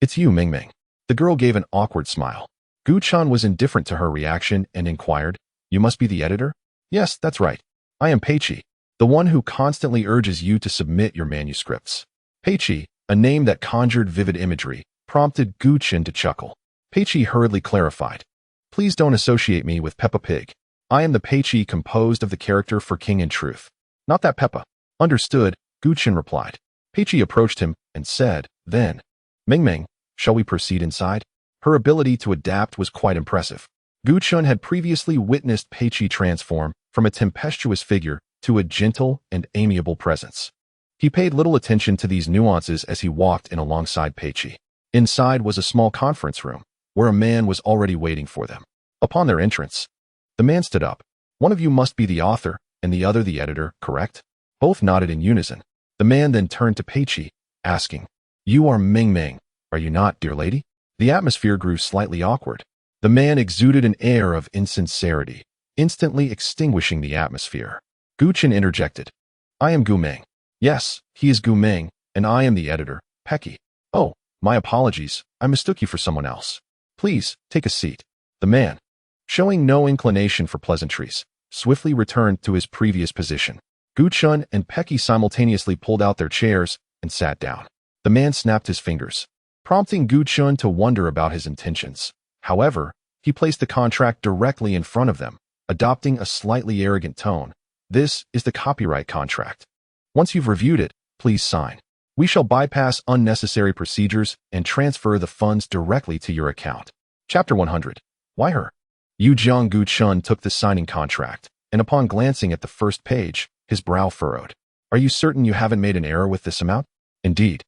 it's you, Ming Ming." The girl gave an awkward smile. Gu Chen was indifferent to her reaction and inquired, "You must be the editor?" "Yes, that's right. I am Peichi, the one who constantly urges you to submit your manuscripts. Peichi, a name that conjured vivid imagery, prompted Gu Chen to chuckle. Peichi hurriedly clarified. Please don't associate me with Peppa Pig. I am the Peichi composed of the character for King in Truth. Not that Peppa. Understood, Gu Chen replied. Peichi approached him and said, then, Ming Ming, shall we proceed inside? Her ability to adapt was quite impressive. Gu Chen had previously witnessed Peichi transform from a tempestuous figure to a gentle and amiable presence. He paid little attention to these nuances as he walked in alongside Peichi. Inside was a small conference room, where a man was already waiting for them. Upon their entrance, the man stood up. One of you must be the author, and the other the editor, correct? Both nodded in unison. The man then turned to Peichi, asking, You are Ming Ming, are you not, dear lady? The atmosphere grew slightly awkward. The man exuded an air of insincerity, instantly extinguishing the atmosphere. Gu Chen interjected. I am Gu Ming. Yes, he is Gu Ming, and I am the editor, Pecky. Oh, my apologies, I mistook you for someone else. Please, take a seat. The man, showing no inclination for pleasantries, swiftly returned to his previous position. Gu Chen and Pecky simultaneously pulled out their chairs and sat down. The man snapped his fingers, prompting Gu Chen to wonder about his intentions. However, he placed the contract directly in front of them, adopting a slightly arrogant tone. This is the copyright contract. Once you've reviewed it, please sign. We shall bypass unnecessary procedures and transfer the funds directly to your account. Chapter 100. Why her? Yu Jiang Gu Chen took the signing contract, and upon glancing at the first page, his brow furrowed. Are you certain you haven't made an error with this amount? Indeed.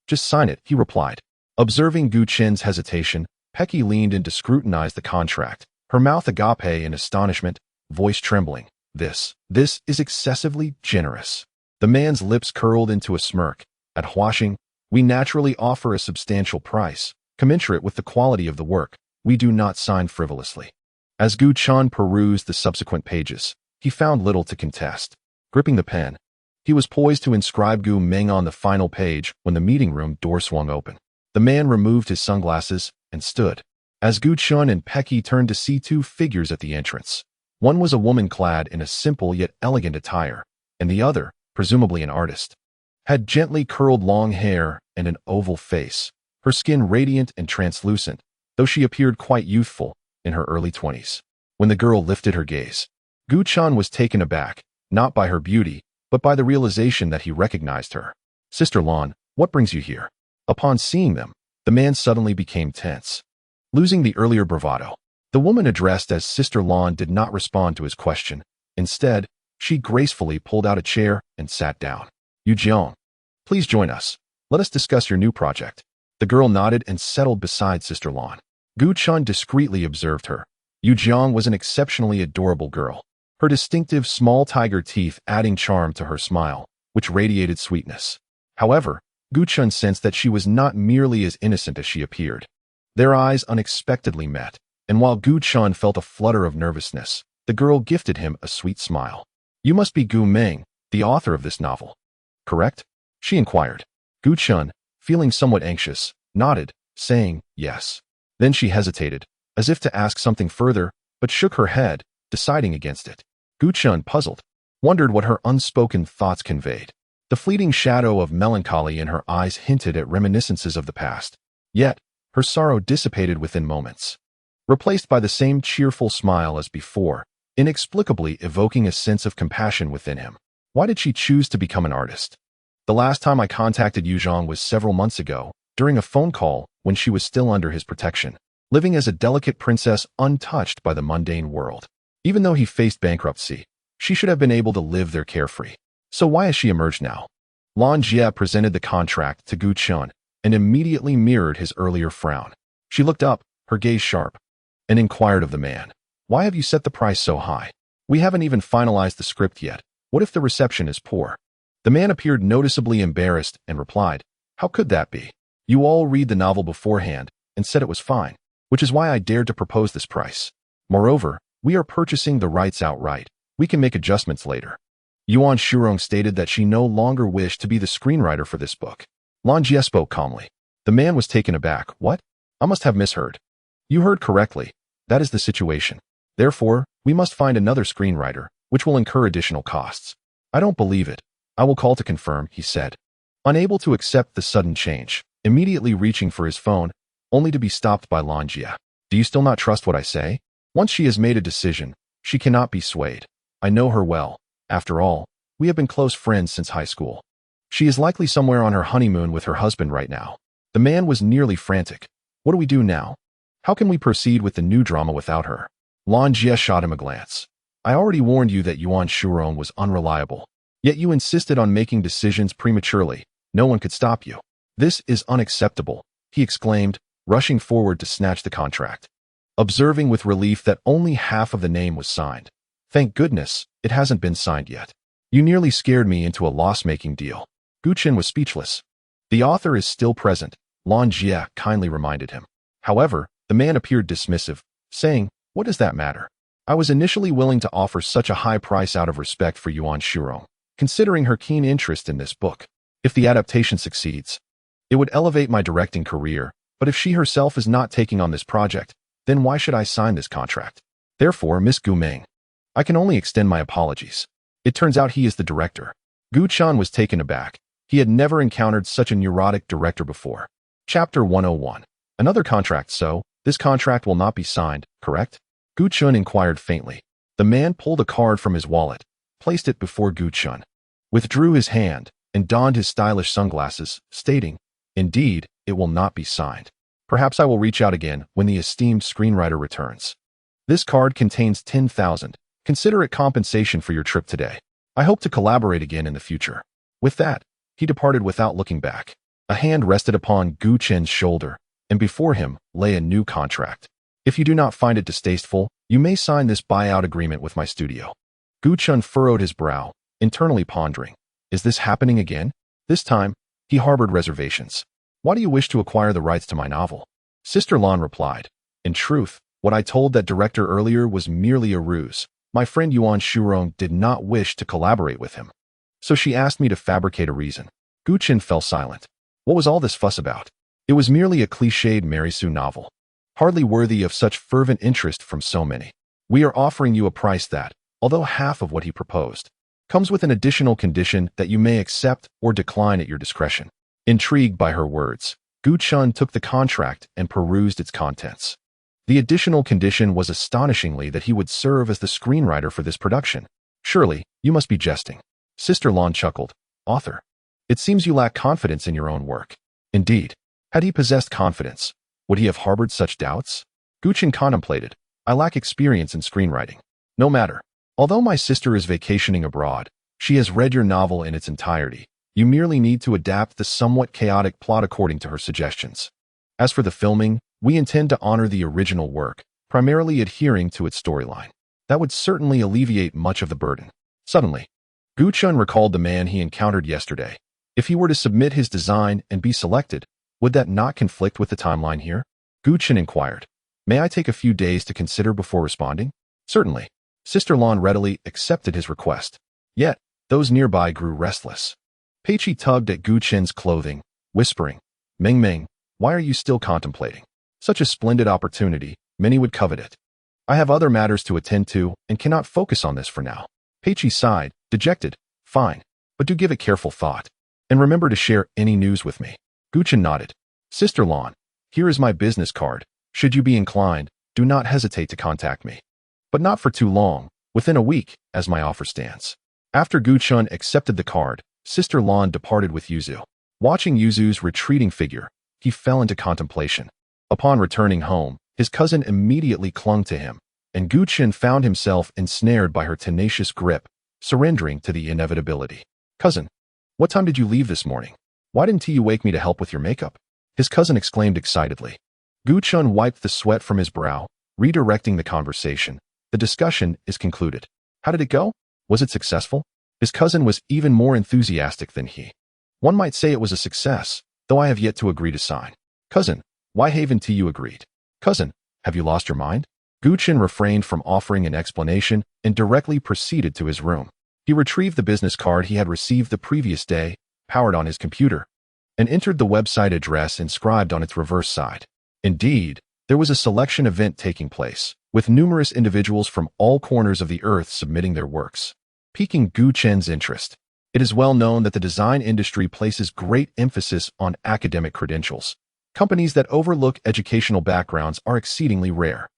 Just sign it, he replied. Observing Gu Chen's hesitation, Pecky leaned in to scrutinize the contract, her mouth agape in astonishment, voice trembling. This is excessively generous. The man's lips curled into a smirk. At Huaxing, we naturally offer a substantial price, commensurate with the quality of the work. We do not sign frivolously. As Gu Chen perused the subsequent pages, he found little to contest. Gripping the pen, he was poised to inscribe Gu Ming on the final page when the meeting room door swung open. The man removed his sunglasses and stood. As Gu Chen and Pecky turned to see two figures at the entrance. One was a woman clad in a simple yet elegant attire, and the other, presumably an artist, had gently curled long hair and an oval face, her skin radiant and translucent, though she appeared quite youthful, in her early 20s. When the girl lifted her gaze, Gu Chen was taken aback, not by her beauty, but by the realization that he recognized her. Sister Lan, what brings you here? Upon seeing them, the man suddenly became tense. Losing the earlier bravado, the woman addressed as Sister Lan did not respond to his question. Instead, she gracefully pulled out a chair and sat down. Yu Jiang, please join us. Let us discuss your new project. The girl nodded and settled beside Sister Lan. Gu Chen discreetly observed her. Yu Jiang was an exceptionally adorable girl, her distinctive small tiger teeth adding charm to her smile, which radiated sweetness. However, Gu Chen sensed that she was not merely as innocent as she appeared. Their eyes unexpectedly met, and while Gu Chen felt a flutter of nervousness, the girl gifted him a sweet smile. You must be Gu Ming, the author of this novel, correct? She inquired. Gu Chen, feeling somewhat anxious, nodded, saying yes. Then she hesitated, as if to ask something further, but shook her head, deciding against it. Gu Chen, puzzled, wondered what her unspoken thoughts conveyed. The fleeting shadow of melancholy in her eyes hinted at reminiscences of the past. Yet, her sorrow dissipated within moments, replaced by the same cheerful smile as before, inexplicably evoking a sense of compassion within him. Why did she choose to become an artist? The last time I contacted Yu Zhang was several months ago, during a phone call when she was still under his protection, living as a delicate princess untouched by the mundane world. Even though he faced bankruptcy, she should have been able to live there carefree. So why has she emerged now? Lan Jie presented the contract to Gu Chen and immediately mirrored his earlier frown. She looked up, her gaze sharp, and inquired of the man, why have you set the price so high? We haven't even finalized the script yet. What if the reception is poor? The man appeared noticeably embarrassed and replied, how could that be? You all read the novel beforehand and said it was fine, which is why I dared to propose this price. Moreover, we are purchasing the rights outright. We can make adjustments later. Yuan Shurong stated that she no longer wished to be the screenwriter for this book. Lan Jie spoke calmly. The man was taken aback. What? I must have misheard. You heard correctly. That is the situation. Therefore, we must find another screenwriter, which will incur additional costs. I don't believe it. I will call to confirm, he said. Unable to accept the sudden change, immediately reaching for his phone, only to be stopped by Lan Jia. Do you still not trust what I say? Once she has made a decision, she cannot be swayed. I know her well. After all, we have been close friends since high school. She is likely somewhere on her honeymoon with her husband right now. The man was nearly frantic. What do we do now? How can we proceed with the new drama without her? Lan Jia shot him a glance. I already warned you that Yuan Shurong was unreliable. Yet you insisted on making decisions prematurely. No one could stop you. This is unacceptable, he exclaimed, rushing forward to snatch the contract. Observing with relief that only half of the name was signed. Thank goodness, it hasn't been signed yet. You nearly scared me into a loss-making deal. Gu Chen was speechless. The author is still present, Lan Jia kindly reminded him. However, the man appeared dismissive, saying, what does that matter? I was initially willing to offer such a high price out of respect for Yuan Shurong, considering her keen interest in this book. If the adaptation succeeds, it would elevate my directing career, but if she herself is not taking on this project, then why should I sign this contract? Therefore, Miss Gu Meng, I can only extend my apologies. It turns out he is the director. Gu Chan was taken aback. He had never encountered such a neurotic director before. Chapter 101. Another contract, so this contract will not be signed, correct? Gu Chun inquired faintly. The man pulled a card from his wallet, placed it before Gu Chun, withdrew his hand, and donned his stylish sunglasses, stating, indeed, it will not be signed. Perhaps I will reach out again when the esteemed screenwriter returns. This card contains 10,000. Consider it compensation for your trip today. I hope to collaborate again in the future. With that, he departed without looking back. A hand rested upon Gu Chen's shoulder, and before him lay a new contract. If you do not find it distasteful, you may sign this buyout agreement with my studio. Gu Chen furrowed his brow, internally pondering. Is this happening again? This time, he harbored reservations. Why do you wish to acquire the rights to my novel? Sister Lan replied. In truth, what I told that director earlier was merely a ruse. My friend Yuan Shurong did not wish to collaborate with him. So she asked me to fabricate a reason. Gu Chen fell silent. What was all this fuss about? It was merely a cliched Mary Sue novel, hardly worthy of such fervent interest from so many. We are offering you a price that, although half of what he proposed, comes with an additional condition that you may accept or decline at your discretion. Intrigued by her words, Gu Chun took the contract and perused its contents. The additional condition was astonishingly that he would serve as the screenwriter for this production. Surely, you must be jesting. Sister Lan chuckled. Author, it seems you lack confidence in your own work. Indeed, had he possessed confidence, would he have harbored such doubts? Gu Chen contemplated. I lack experience in screenwriting. No matter. Although my sister is vacationing abroad, she has read your novel in its entirety. You merely need to adapt the somewhat chaotic plot according to her suggestions. As for the filming, we intend to honor the original work, primarily adhering to its storyline. That would certainly alleviate much of the burden. Suddenly, Gu Chun recalled the man he encountered yesterday. If he were to submit his design and be selected, would that not conflict with the timeline here? Gu Chen inquired. May I take a few days to consider before responding? Certainly. Sister Lan readily accepted his request. Yet, those nearby grew restless. Peichi tugged at Gu Chen's clothing, whispering, Meng Meng, why are you still contemplating? Such a splendid opportunity, many would covet it. I have other matters to attend to and cannot focus on this for now. Peichi sighed, dejected. Fine, but do give it careful thought. And remember to share any news with me. Gu Chen nodded. Sister Lan, here is my business card. Should you be inclined, do not hesitate to contact me. But not for too long, within a week, as my offer stands. After Gu Chun accepted the card, Sister Lan departed with Yuzu. Watching Yuzu's retreating figure, he fell into contemplation. Upon returning home, his cousin immediately clung to him, and Gu Chen found himself ensnared by her tenacious grip, surrendering to the inevitability. Cousin, what time did you leave this morning? Why didn't you wake me to help with your makeup? His cousin exclaimed excitedly. Gu Chun wiped the sweat from his brow, redirecting the conversation. The discussion is concluded. How did it go? Was it successful? His cousin was even more enthusiastic than he. One might say it was a success, though I have yet to agree to sign. Cousin, why haven't you agreed? Cousin, have you lost your mind? Gu Chen refrained from offering an explanation and directly proceeded to his room. He retrieved the business card he had received the previous day, powered on his computer, and entered the website address inscribed on its reverse side. Indeed, there was a selection event taking place. with numerous individuals from all corners of the earth submitting their works, piquing Gu Chen's interest. It is well known that the design industry places great emphasis on academic credentials. Companies that overlook educational backgrounds are exceedingly rare.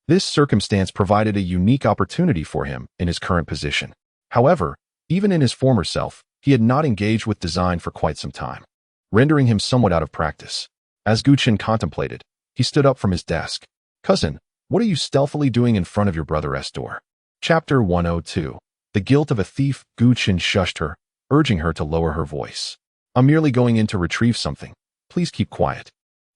This circumstance provided a unique opportunity for him in his current position. However, even in his former self, he had not engaged with design for quite some time, rendering him somewhat out of practice. As Gu Chen contemplated, he stood up from his desk. "Cousin, what are you stealthily doing in front of your brother's door?" Chapter 102. The Guilt of a Thief. Gu Chen shushed her, urging her to lower her voice. "I'm merely going in to retrieve something. Please keep quiet."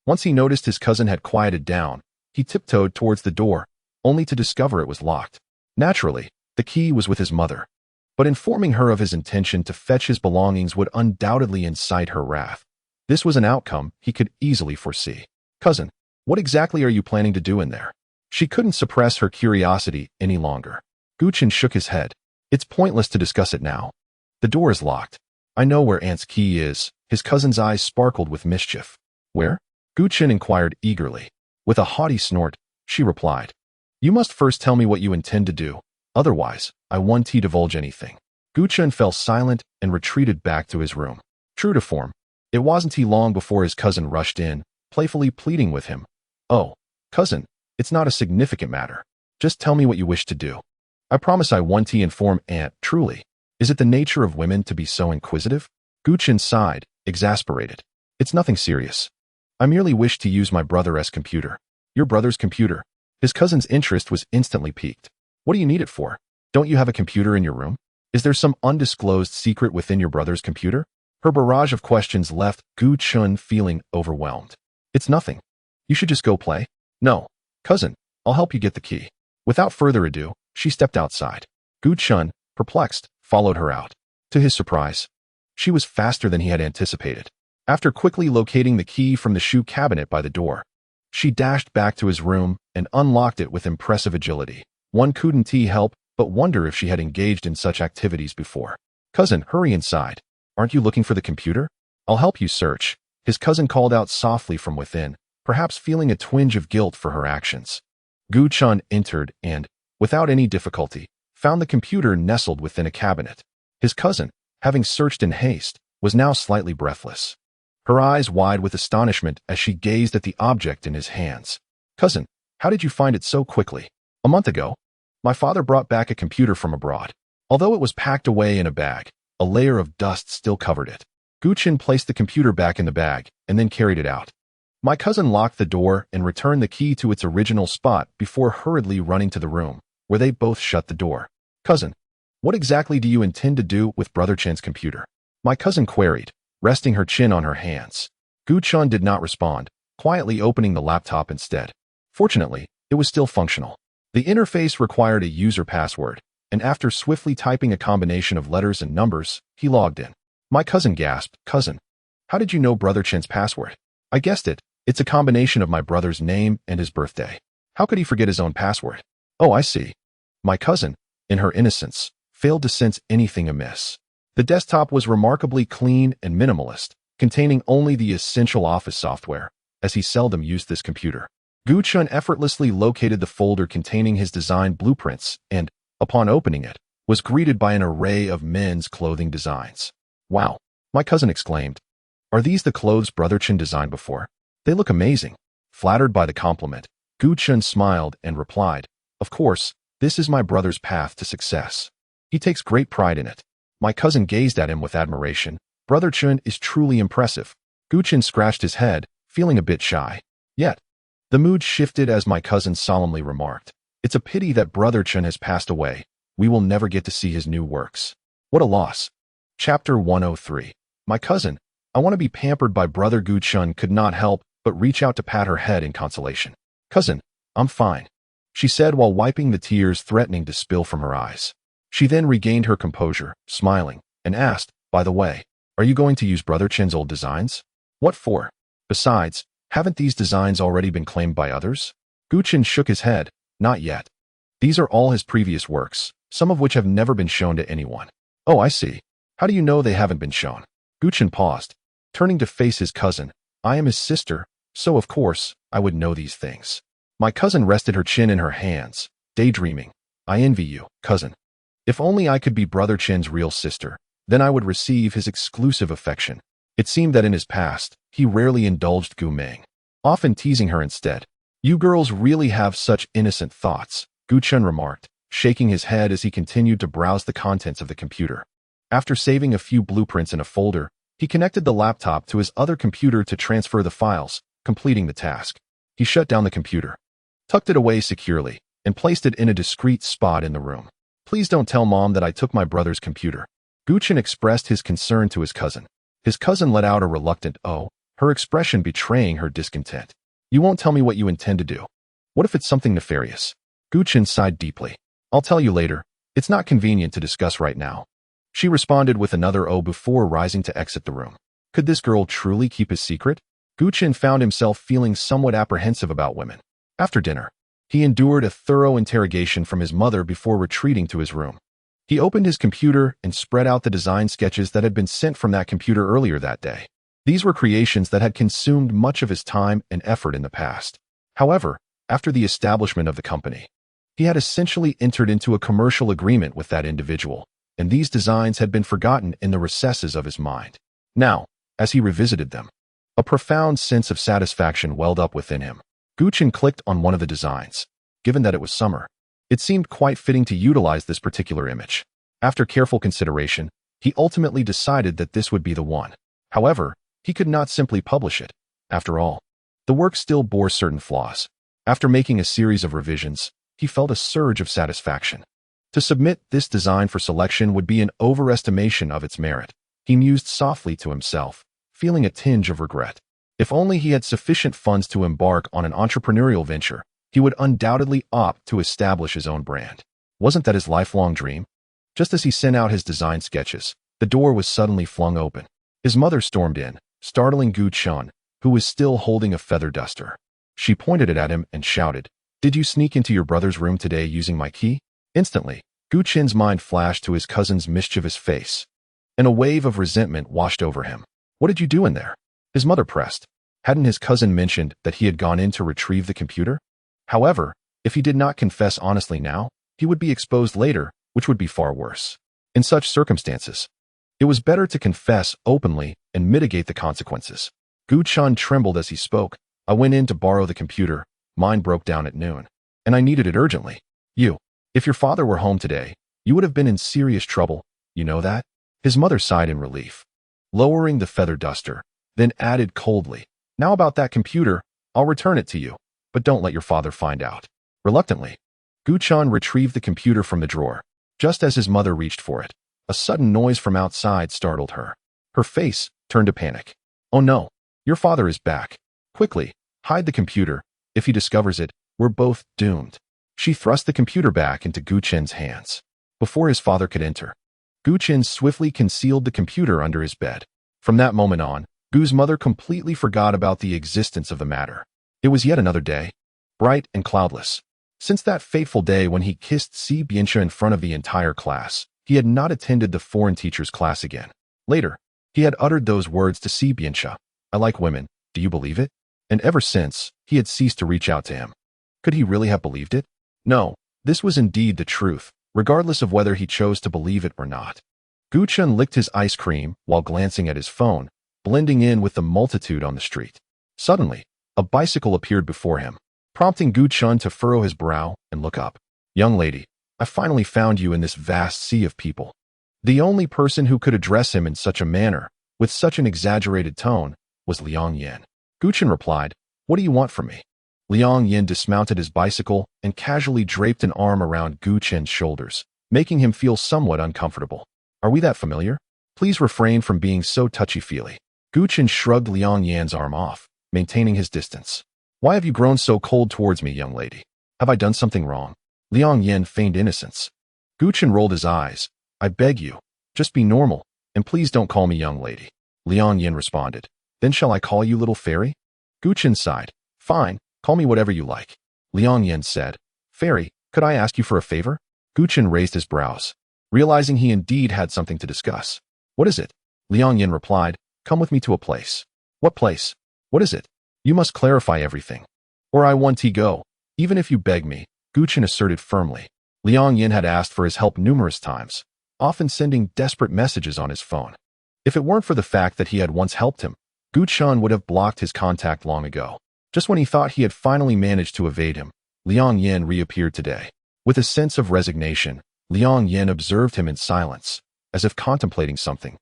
Once he noticed his cousin had quieted down, he tiptoed towards the door, only to discover it was locked. Naturally, the key was with his mother, but informing her of his intention to fetch his belongings would undoubtedly incite her wrath. This was an outcome he could easily foresee. "Cousin, what exactly are you planning to do in there?" She couldn't suppress her curiosity any longer. Gu Chen shook his head. "It's pointless to discuss it now. The door is locked. I know where Aunt's key is." His cousin's eyes sparkled with mischief. "Where?" Gu Chen inquired eagerly. With a haughty snort, she replied, "You must first tell me what you intend to do. Otherwise, I won't divulge anything." Gu Chen fell silent and retreated back to his room. True to form, it wasn't long before his cousin rushed in, playfully pleading with him. "Oh, cousin, it's not a significant matter. Just tell me what you wish to do. I promise I won't inform Aunt." "Truly, is it the nature of women to be so inquisitive?" Gu Chen sighed, exasperated. "It's nothing serious. I merely wish to use my brother's computer." "Your brother's computer?" His cousin's interest was instantly piqued. "What do you need it for? Don't you have a computer in your room? Is there some undisclosed secret within your brother's computer?" Her barrage of questions left Gu Chen feeling overwhelmed. "It's nothing. You should just go play." "No, cousin, I'll help you get the key." Without further ado, she stepped outside. Gu Chen, perplexed, followed her out. To his surprise, she was faster than he had anticipated. After quickly locating the key from the shoe cabinet by the door, she dashed back to his room and unlocked it with impressive agility. One couldn't help but wonder if she had engaged in such activities before. "Cousin, hurry inside. Aren't you looking for the computer? I'll help you search." His cousin called out softly from within, perhaps feeling a twinge of guilt for her actions. Gu Chen entered and, without any difficulty, found the computer nestled within a cabinet. His cousin, having searched in haste, was now slightly breathless, her eyes wide with astonishment as she gazed at the object in his hands. "Cousin, how did you find it so quickly?" "A month ago, my father brought back a computer from abroad. Although it was packed away in a bag, a layer of dust still covered it." Gu Chen placed the computer back in the bag and then carried it out. My cousin locked the door and returned the key to its original spot before hurriedly running to the room, where they both shut the door. "Cousin, what exactly do you intend to do with Brother Chen's computer?" my cousin queried, resting her chin on her hands. Gu Chen did not respond, quietly opening the laptop instead. Fortunately, it was still functional. The interface required a user password, and after swiftly typing a combination of letters and numbers, he logged in. My cousin gasped, "Cousin, how did you know Brother Chen's password?" "I guessed it. It's a combination of my brother's name and his birthday. How could he forget his own password?" "Oh, I see." My cousin, in her innocence, failed to sense anything amiss. The desktop was remarkably clean and minimalist, containing only the essential office software, as he seldom used this computer. Gu Chen effortlessly located the folder containing his design blueprints and, upon opening it, was greeted by an array of men's clothing designs. "Wow," my cousin exclaimed. "Are these the clothes Brother Chen designed before? They look amazing." Flattered by the compliment, Gu Chen smiled and replied, "Of course, this is my brother's path to success. He takes great pride in it." My cousin gazed at him with admiration. "Brother Chen is truly impressive." Gu Chen scratched his head, feeling a bit shy. Yet, the mood shifted as my cousin solemnly remarked, "It's a pity that Brother Chen has passed away. We will never get to see his new works. What a loss." Chapter 103. My cousin, I want to be pampered by Brother. Gu Chen could not help but reach out to pat her head in consolation. "Cousin, I'm fine," she said while wiping the tears threatening to spill from her eyes. She then regained her composure, smiling, and asked, "By the way, are you going to use Brother Chen's old designs?" "What for? Besides, haven't these designs already been claimed by others?" Gu Chen shook his head. "Not yet. These are all his previous works, some of which have never been shown to anyone." "Oh, I see. How do you know they haven't been shown?" Gu Chen paused, turning to face his cousin. "I am his sister, so of course, I would know these things." My cousin rested her chin in her hands, daydreaming. I envy you, cousin. If only I could be Brother Chin's real sister, then I would receive his exclusive affection. It seemed that in his past, he rarely indulged Gu Ming, often teasing her instead. You girls really have such innocent thoughts, Gu Chun remarked, shaking his head as he continued to browse the contents of the computer. After saving a few blueprints in a folder, he connected the laptop to his other computer to transfer the files, completing the task. He shut down the computer, tucked it away securely, and placed it in a discreet spot in the room. Please don't tell Mom that I took my brother's computer. Gu Chun expressed his concern to his cousin. His cousin let out a reluctant "oh," her expression betraying her discontent. You won't tell me what you intend to do. What if it's something nefarious? Gu Chun sighed deeply. I'll tell you later. It's not convenient to discuss right now. She responded with another "oh" before rising to exit the room. Could this girl truly keep his secret? Gu Chun found himself feeling somewhat apprehensive about women. After dinner, he endured a thorough interrogation from his mother before retreating to his room. He opened his computer and spread out the design sketches that had been sent from that computer earlier that day. These were creations that had consumed much of his time and effort in the past. However, after the establishment of the company, he had essentially entered into a commercial agreement with that individual, and these designs had been forgotten in the recesses of his mind. Now, as he revisited them, a profound sense of satisfaction welled up within him. Gu Chun clicked on one of the designs. Given that it was summer, it seemed quite fitting to utilize this particular image. After careful consideration, he ultimately decided that this would be the one. However, he could not simply publish it. After all, the work still bore certain flaws. After making a series of revisions, he felt a surge of satisfaction. To submit this design for selection would be an overestimation of its merit. He mused softly to himself, feeling a tinge of regret. If only he had sufficient funds to embark on an entrepreneurial venture, he would undoubtedly opt to establish his own brand. Wasn't that his lifelong dream? Just as he sent out his design sketches, the door was suddenly flung open. His mother stormed in, startling Gu Chun, who was still holding a feather duster. She pointed it at him and shouted, "Did you sneak into your brother's room today using my key?" Instantly, Gu Chun's mind flashed to his cousin's mischievous face, and a wave of resentment washed over him. What did you do in there? His mother pressed. Hadn't his cousin mentioned that he had gone in to retrieve the computer? However, if he did not confess honestly now, he would be exposed later, which would be far worse. In such circumstances, it was better to confess openly and mitigate the consequences. Gu Chun trembled as he spoke. I went in to borrow the computer. Mine broke down at noon, and I needed it urgently. If your father were home today, you would have been in serious trouble. You know that? His mother sighed in relief, lowering the feather duster, then added coldly, Now about that computer, I'll return it to you, but don't let your father find out. Reluctantly, Gu Chun retrieved the computer from the drawer. Just as his mother reached for it, a sudden noise from outside startled her. Her face turned to panic. Oh no, your father is back. Quickly, hide the computer. If he discovers it, we're both doomed. She thrust the computer back into Gu Chen's hands. Before his father could enter, Gu Chen swiftly concealed the computer under his bed. From that moment on, Gu's mother completely forgot about the existence of the matter. It was yet another day, bright and cloudless. Since that fateful day when he kissed Si Bianxia in front of the entire class, he had not attended the foreign teacher's class again. Later, he had uttered those words to Si Bianxia, I like women, do you believe it? And ever since, he had ceased to reach out to him. Could he really have believed it? No, this was indeed the truth, regardless of whether he chose to believe it or not. Gu Chun licked his ice cream while glancing at his phone, blending in with the multitude on the street. Suddenly, a bicycle appeared before him, prompting Gu Chun to furrow his brow and look up. Young lady, I finally found you in this vast sea of people. The only person who could address him in such a manner, with such an exaggerated tone, was Liang Yin. Gu Chun replied, What do you want from me? Liang Yin dismounted his bicycle and casually draped an arm around Gu Chen's shoulders, making him feel somewhat uncomfortable. Are we that familiar? Please refrain from being so touchy-feely. Gu Chen shrugged Liang Yan's arm off, maintaining his distance. Why have you grown so cold towards me, young lady? Have I done something wrong? Liang Yan feigned innocence. Gu Chen rolled his eyes. I beg you, just be normal, and please don't call me young lady. Liang Yan responded. Then shall I call you little fairy? Gu Chen sighed. Fine, call me whatever you like. Liang Yan said. Fairy, could I ask you for a favor? Gu Chen raised his brows, realizing he indeed had something to discuss. What is it? Liang Yan replied. Come with me to a place. What place? What is it? You must clarify everything, or I want to go. Even if you beg me, Gu Chen asserted firmly. Liang Yin had asked for his help numerous times, often sending desperate messages on his phone. If it weren't for the fact that he had once helped him, Gu Chen would have blocked his contact long ago. Just when he thought he had finally managed to evade him, Liang Yin reappeared today. With a sense of resignation, Liang Yin observed him in silence, as if contemplating something,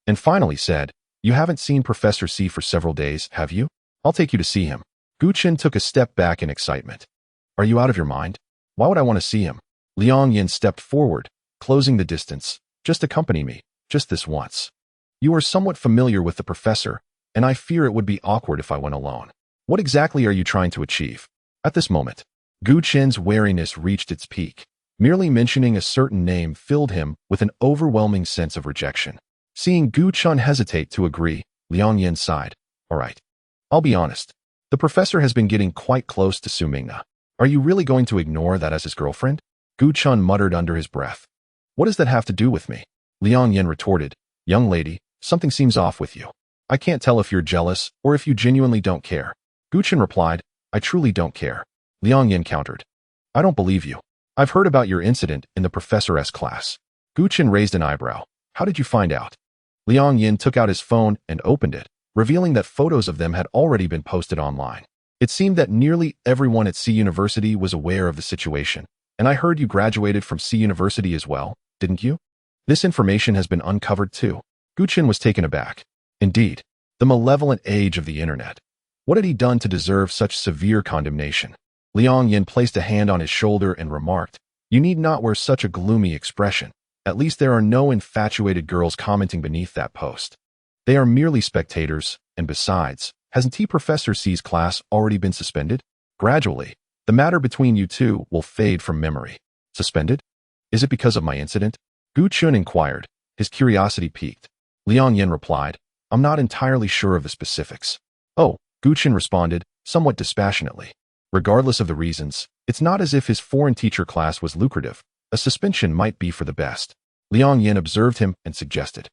and finally said, "You haven't seen Professor C for several days, have you? I'll take you to see him." Gu Chen took a step back in excitement. "Are you out of your mind? Why would I want to see him?" Liang Yin stepped forward, closing the distance. "Just accompany me, just this once. You are somewhat familiar with the professor, and I fear it would be awkward if I went alone. What exactly are you trying to achieve?" At this moment, Gu Chen's wariness reached its peak. Merely mentioning a certain name filled him with an overwhelming sense of rejection. Seeing Gu Chen hesitate to agree, Liang Yin sighed. "All right. I'll be honest. The professor has been getting quite close to Su Mingna. Are you really going to ignore that as his girlfriend?" Gu Chen muttered under his breath. "What does that have to do with me?" Liang Yin retorted. "Young lady, something seems off with you. I can't tell if you're jealous or if you genuinely don't care." Gu Chen replied, "I truly don't care." Liang Yin countered, "I don't believe you. I've heard about your incident in the professor's class." Gu Chen raised an eyebrow. "How did you find out?" Liang Yin took out his phone and opened it, revealing that photos of them had already been posted online. It seemed that nearly everyone at C University was aware of the situation. "And I heard you graduated from C University as well, didn't you? This information has been uncovered too." Gu Chen was taken aback. Indeed, the malevolent age of the internet. What had he done to deserve such severe condemnation? Liang Yin placed a hand on his shoulder and remarked, "You need not wear such a gloomy expression. At least there are no infatuated girls commenting beneath that post. They are merely spectators, and besides, hasn't T Professor C's class already been suspended? Gradually, the matter between you two will fade from memory." "Suspended? Is it because of my incident?" Gu Chen inquired, his curiosity piqued. Liang Yin replied, "I'm not entirely sure of the specifics." "Oh," Gu Chen responded, somewhat dispassionately. "Regardless of the reasons, it's not as if his foreign teacher class was lucrative. A suspension might be for the best." Liang Yin observed him and suggested,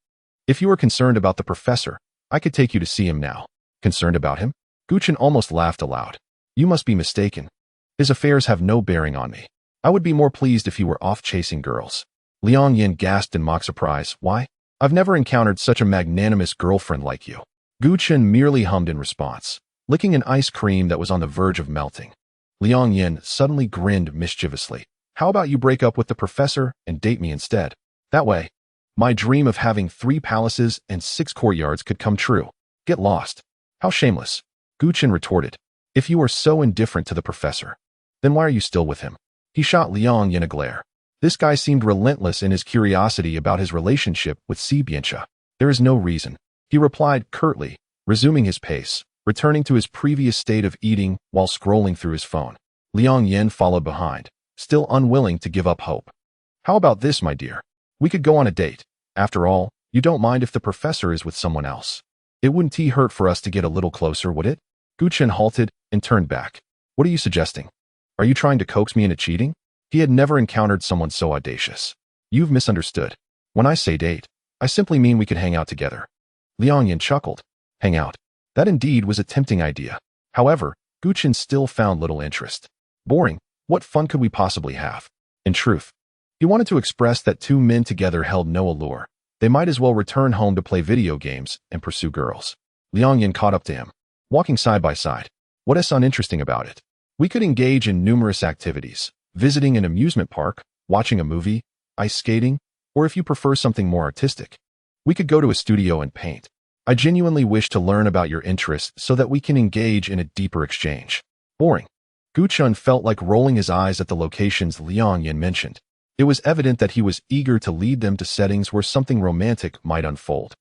"If you are concerned about the professor, I could take you to see him now." "Concerned about him?" Gu Chen almost laughed aloud. "You must be mistaken. His affairs have no bearing on me. I would be more pleased if you were off chasing girls." Liang Yin gasped in mock surprise. "Why? I've never encountered such a magnanimous girlfriend like you." Gu Chen merely hummed in response, licking an ice cream that was on the verge of melting. Liang Yin suddenly grinned mischievously. "How about you break up with the professor and date me instead? That way, my dream of having 3 palaces and 6 courtyards could come true. Get lost." "How shameless," Gu Chen retorted. "If you are so indifferent to the professor, then why are you still with him?" He shot Liang Yin a glare. This guy seemed relentless in his curiosity about his relationship with Si Biancha. "There is no reason," he replied curtly, resuming his pace, returning to his previous state of eating while scrolling through his phone. Liang Yin followed behind, still unwilling to give up hope. "How about this, my dear? We could go on a date. After all, you don't mind if the professor is with someone else. It wouldn't hurt for us to get a little closer, would it?" Gu Chen halted and turned back. "What are you suggesting? Are you trying to coax me into cheating?" He had never encountered someone so audacious. "You've misunderstood. When I say date, I simply mean we could hang out together." Liang Yin chuckled. Hang out. That indeed was a tempting idea. However, Gu Chen still found little interest. Boring. What fun could we possibly have? In truth, he wanted to express that 2 men together held no allure. They might as well return home to play video games and pursue girls. Liang Yin caught up to him, walking side by side. "What is uninteresting about it? We could engage in numerous activities, visiting an amusement park, watching a movie, ice skating, or if you prefer something more artistic, we could go to a studio and paint. I genuinely wish to learn about your interests so that we can engage in a deeper exchange." Boring. Gu Chen felt like rolling his eyes at the locations Liang Yin mentioned. It was evident that he was eager to lead them to settings where something romantic might unfold.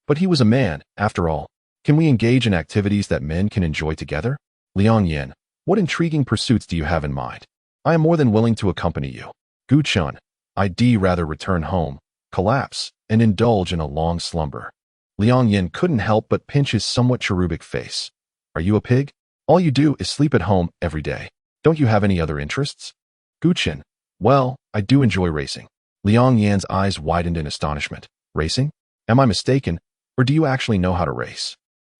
But he was a man, after all. Can we engage in activities that men can enjoy together? "Liang Yin, what intriguing pursuits do you have in mind? I am more than willing to accompany you." Gu Chen, "I'd rather return home, collapse, and indulge in a long slumber." Liang Yin couldn't help but pinch his somewhat cherubic face. "Are you a pig? All you do is sleep at home every day. Don't you have any other interests?" Gu Chen, "Well, I do enjoy racing." Liang Yin's eyes widened in astonishment. "Racing? Am I mistaken, or do you actually know how to race?"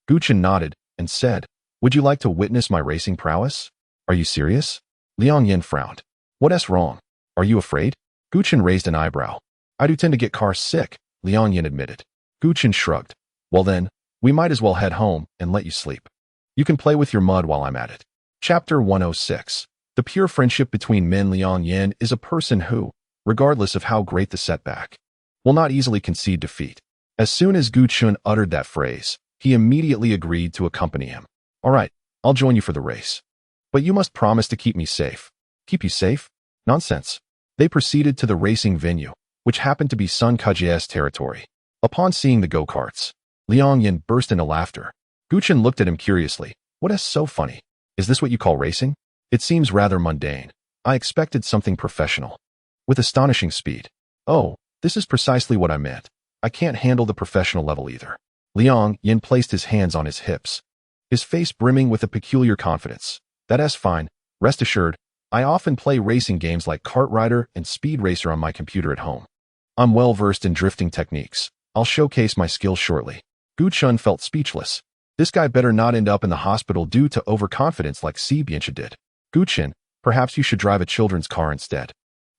Gu Chen nodded and said, "Would you like to witness my racing prowess?" "Are you serious?" Liang Yin frowned. What's wrong? Are you afraid? Gu Chen raised an eyebrow. I do tend to get car sick, Liang Yin admitted. Gu Chen shrugged. Well then, we might as well head home and let you sleep. You can play with your mud while I'm at it. Chapter 106. The pure friendship between men. Liang Yin is a person who, regardless of how great the setback, will not easily concede defeat. As soon as Gu Chen uttered that phrase, he immediately agreed to accompany him. All right, I'll join you for the race. But you must promise to keep me safe. Keep you safe? Nonsense. They proceeded to the racing venue, which happened to be Sun Kejie's territory. Upon seeing the go-karts, Liang Yin burst into laughter. Gu Chen looked at him curiously. What's so funny? Is this what you call racing? It seems rather mundane. I expected something professional. With astonishing speed. Oh, this is precisely what I meant. I can't handle the professional level either. Liang Yin placed his hands on his hips, his face brimming with a peculiar confidence. That's fine. Rest assured, I often play racing games like Kart Rider and Speed Racer on my computer at home. I'm well versed in drifting techniques. I'll showcase my skills shortly. Gu Chen felt speechless. This guy better not end up in the hospital due to overconfidence like Si Bianchi did. Gu Chen, perhaps you should drive a children's car instead.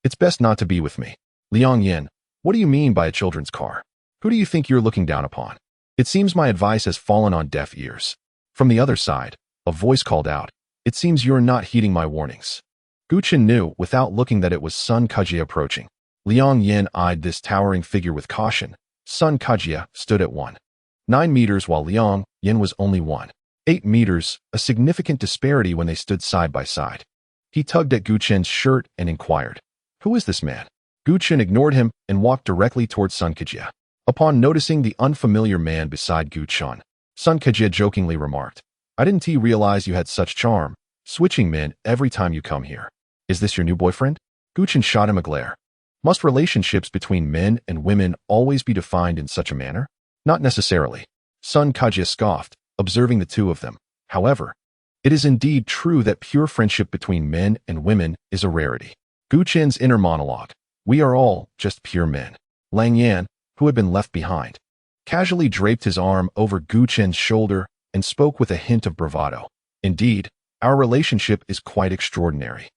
It's best not to be with me. Liang Yin, what do you mean by a children's car? Who do you think you're looking down upon? It seems my advice has fallen on deaf ears. From the other side, a voice called out. It seems you're not heeding my warnings. Gu Chen knew without looking that it was Sun Kejie approaching. Liang Yin eyed this towering figure with caution. Sun Kejie stood at 1.9 meters while Liang Yin was only 1.8 meters, a significant disparity when they stood side by side. He tugged at Gu Chen's shirt and inquired, "Who is this man?" Gu Chen ignored him and walked directly towards Sun Kejie. Upon noticing the unfamiliar man beside Gu Chen, Sun Kejie jokingly remarked, "I didn't realize you had such charm, switching men every time you come here. Is this your new boyfriend?" Gu Chen shot him a glare. Must relationships between men and women always be defined in such a manner? Not necessarily. Sun Kejie scoffed, observing the two of them. However, it is indeed true that pure friendship between men and women is a rarity. Gu Chen's inner monologue. We are all just pure men. Liang Yan, who had been left behind, casually draped his arm over Gu Chen's shoulder and spoke with a hint of bravado. Indeed, our relationship is quite extraordinary.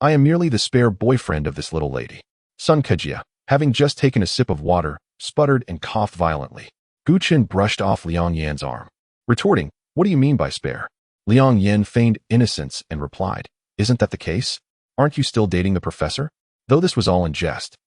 I am merely the spare boyfriend of this little lady. Sun Kejie, having just taken a sip of water, sputtered and coughed violently. Gu Chen brushed off Liang Yan's arm, retorting, "What do you mean by spare?" Liang Yan feigned innocence and replied, "Isn't that the case? Aren't you still dating the professor?" Though this was all in jest,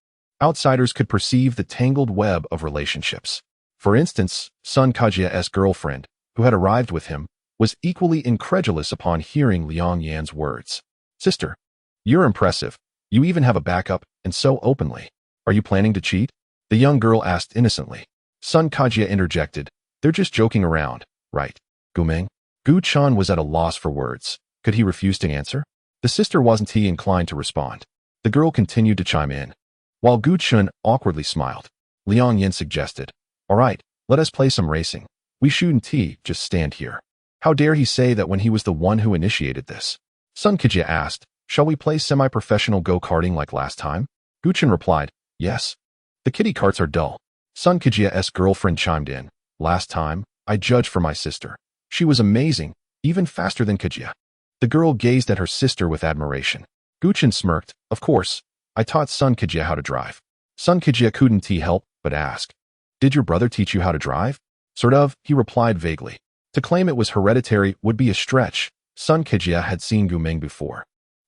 outsiders could perceive the tangled web of relationships. For instance, Sun Kejie's girlfriend, who had arrived with him, was equally incredulous upon hearing Liang Yan's words. "Sister, you're impressive. You even have a backup, and so openly. Are you planning to cheat?" the young girl asked innocently. Sun Kejie interjected, "They're just joking around, right, Gumeng?" Gu Chen was at a loss for words. Could he refuse to answer? The sister wasn't inclined to respond. The girl continued to chime in. While Gu Chen awkwardly smiled, Liang Yin suggested, "All right, let us play some racing. We shouldn't just stand here." How dare he say that when he was the one who initiated this? Sun Kejie asked, "Shall we play semi-professional go-karting like last time?" Gu Chen replied, "Yes. The kiddie carts are dull." Sun Kejie's girlfriend chimed in, "Last time, I judged for my sister. She was amazing, even faster than Kejie." The girl gazed at her sister with admiration. Gu Chen smirked, "Of course, I taught Sun Kejie how to drive." Sun Kejie couldn't help but ask, "Did your brother teach you how to drive?" "Sort of," he replied vaguely. To claim it was hereditary would be a stretch. Sun Kejie had seen Gu Ming before,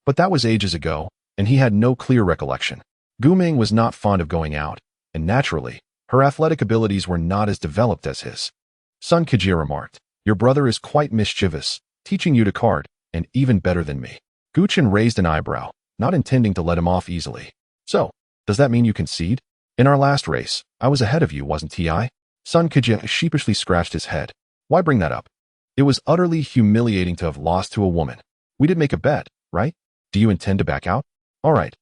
but that was ages ago, and he had no clear recollection. Gu Ming was not fond of going out, and naturally, her athletic abilities were not as developed as his. Sun Kejie remarked, "Your brother is quite mischievous, teaching you to kart, and even better than me." Gu Chen raised an eyebrow, not intending to let him off easily. "So, does that mean you concede? In our last race, I was ahead of you, wasn't I?" Sun Kejie sheepishly scratched his head. "Why bring that up? It was utterly humiliating to have lost to a woman. We did make a bet, right? Do you intend to back out?" All right,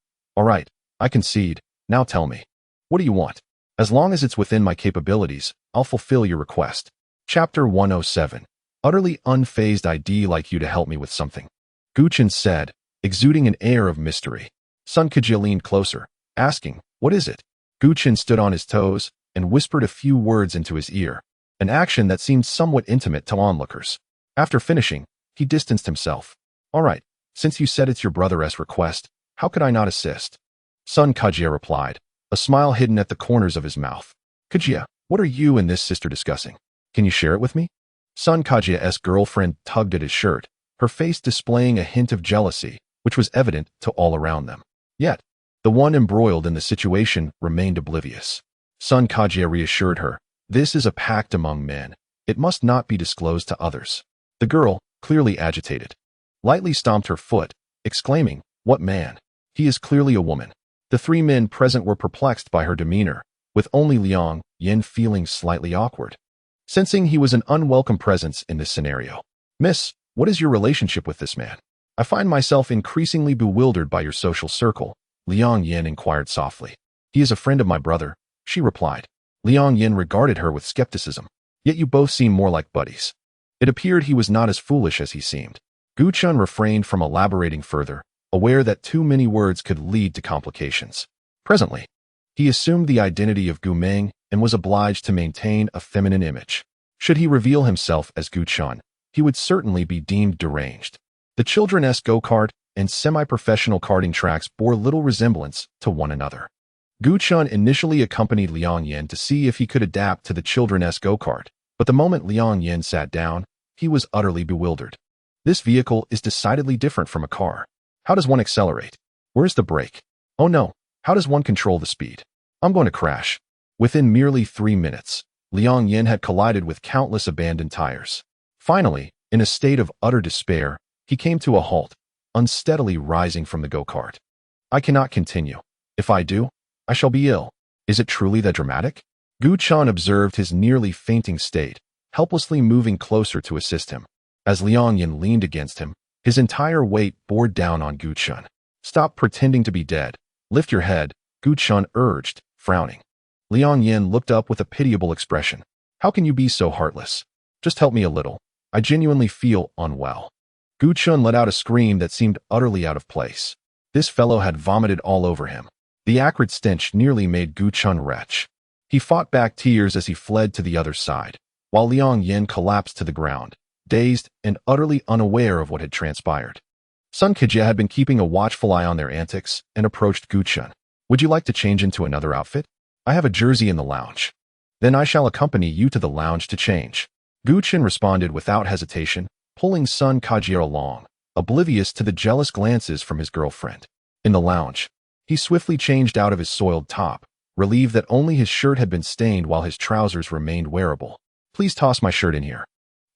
I concede. Now tell me, what do you want? As long as it's within my capabilities, I'll fulfill your request." Chapter 107. Utterly unfazed. I'd like you to help me with something, Gu Chen said, exuding an air of mystery. Sun Kejie leaned closer, asking, "What is it?" Gu Chen stood on his toes and whispered a few words into his ear, an action that seemed somewhat intimate to onlookers. After finishing, he distanced himself. "All right, Since you said it's your brother's request, how could I not assist? Sun Kajia replied, a smile hidden at the corners of his mouth. Kajia, what are you and this sister discussing? Can you share it with me? Sun Kajia's girlfriend tugged at his shirt, her face displaying a hint of jealousy, which was evident to all around them. Yet, the one embroiled in the situation remained oblivious. Sun Kajia reassured her, this is a pact among men. It must not be disclosed to others. The girl, clearly agitated, lightly stomped her foot, exclaiming, what man? He is clearly a woman. The three men present were perplexed by her demeanor, with only Liang Yin feeling slightly awkward, sensing he was an unwelcome presence in this scenario. Miss, what is your relationship with this man? I find myself increasingly bewildered by your social circle, Liang Yin inquired softly. He is a friend of my brother, she replied. Liang Yin regarded her with skepticism. Yet you both seem more like buddies. It appeared he was not as foolish as he seemed. Gu Chun refrained from elaborating further, aware that too many words could lead to complications. Presently, he assumed the identity of Gu Meng and was obliged to maintain a feminine image. Should he reveal himself as Gu Chun, he would certainly be deemed deranged. The children's go-kart and semi-professional karting tracks bore little resemblance to one another. Gu Chun initially accompanied Liang Yin to see if he could adapt to the children's go-kart, but the moment Liang Yin sat down, he was utterly bewildered. This vehicle is decidedly different from a car. How does one accelerate? Where's the brake? Oh no, how does one control the speed? I'm going to crash. Within merely 3 minutes, Liang Yin had collided with countless abandoned tires. Finally, in a state of utter despair, he came to a halt, unsteadily rising from the go-kart. I cannot continue. If I do, I shall be ill. Is it truly that dramatic? Gu Chun observed his nearly fainting state, helplessly moving closer to assist him. As Liang Yin leaned against him, his entire weight bore down on Gu Chun. Stop pretending to be dead. Lift your head, Gu Chun urged, frowning. Liang Yin looked up with a pitiable expression. How can you be so heartless? Just help me a little. I genuinely feel unwell. Gu Chun let out a scream that seemed utterly out of place. This fellow had vomited all over him. The acrid stench nearly made Gu Chun retch. He fought back tears as he fled to the other side, while Liang Yin collapsed to the ground, dazed and utterly unaware of what had transpired. Sun Kejia had been keeping a watchful eye on their antics and approached Gu Chun. Would you like to change into another outfit? I have a jersey in the lounge. Then I shall accompany you to the lounge to change. Gu Chun responded without hesitation, pulling Sun Kajia along, oblivious to the jealous glances from his girlfriend. In the lounge, he swiftly changed out of his soiled top, relieved that only his shirt had been stained while his trousers remained wearable. Please toss my shirt in here.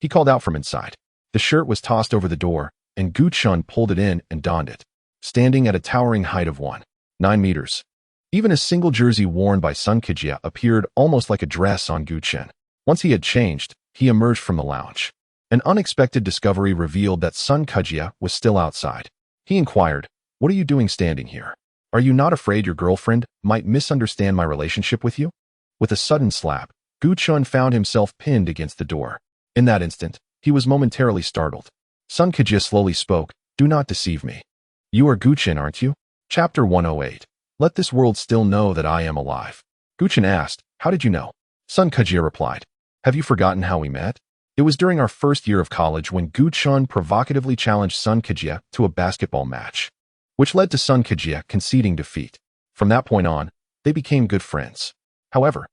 He called out from inside. The shirt was tossed over the door, and Gu Chun pulled it in and donned it, standing at a towering height of 1.9 meters. Even a single jersey worn by Sun Kejia appeared almost like a dress on Gu Chun. Once he had changed, he emerged from the lounge. An unexpected discovery revealed that Sun Kejia was still outside. He inquired, "What are you doing standing here? Are you not afraid your girlfriend might misunderstand my relationship with you?" With a sudden slap, Gu Chun found himself pinned against the door. In that instant, he was momentarily startled. Sun Kejia slowly spoke, "Do not deceive me. You are Gu Chun, aren't you?" Chapter 108. Let this world still know that I am alive. Gu Chun asked, "How did you know?" Sun Kejia replied, "Have you forgotten how we met? It was during our first year of college when Gu Chun provocatively challenged Sun Kejia to a basketball match, which led to Sun Kejia conceding defeat. From that point on, they became good friends. However,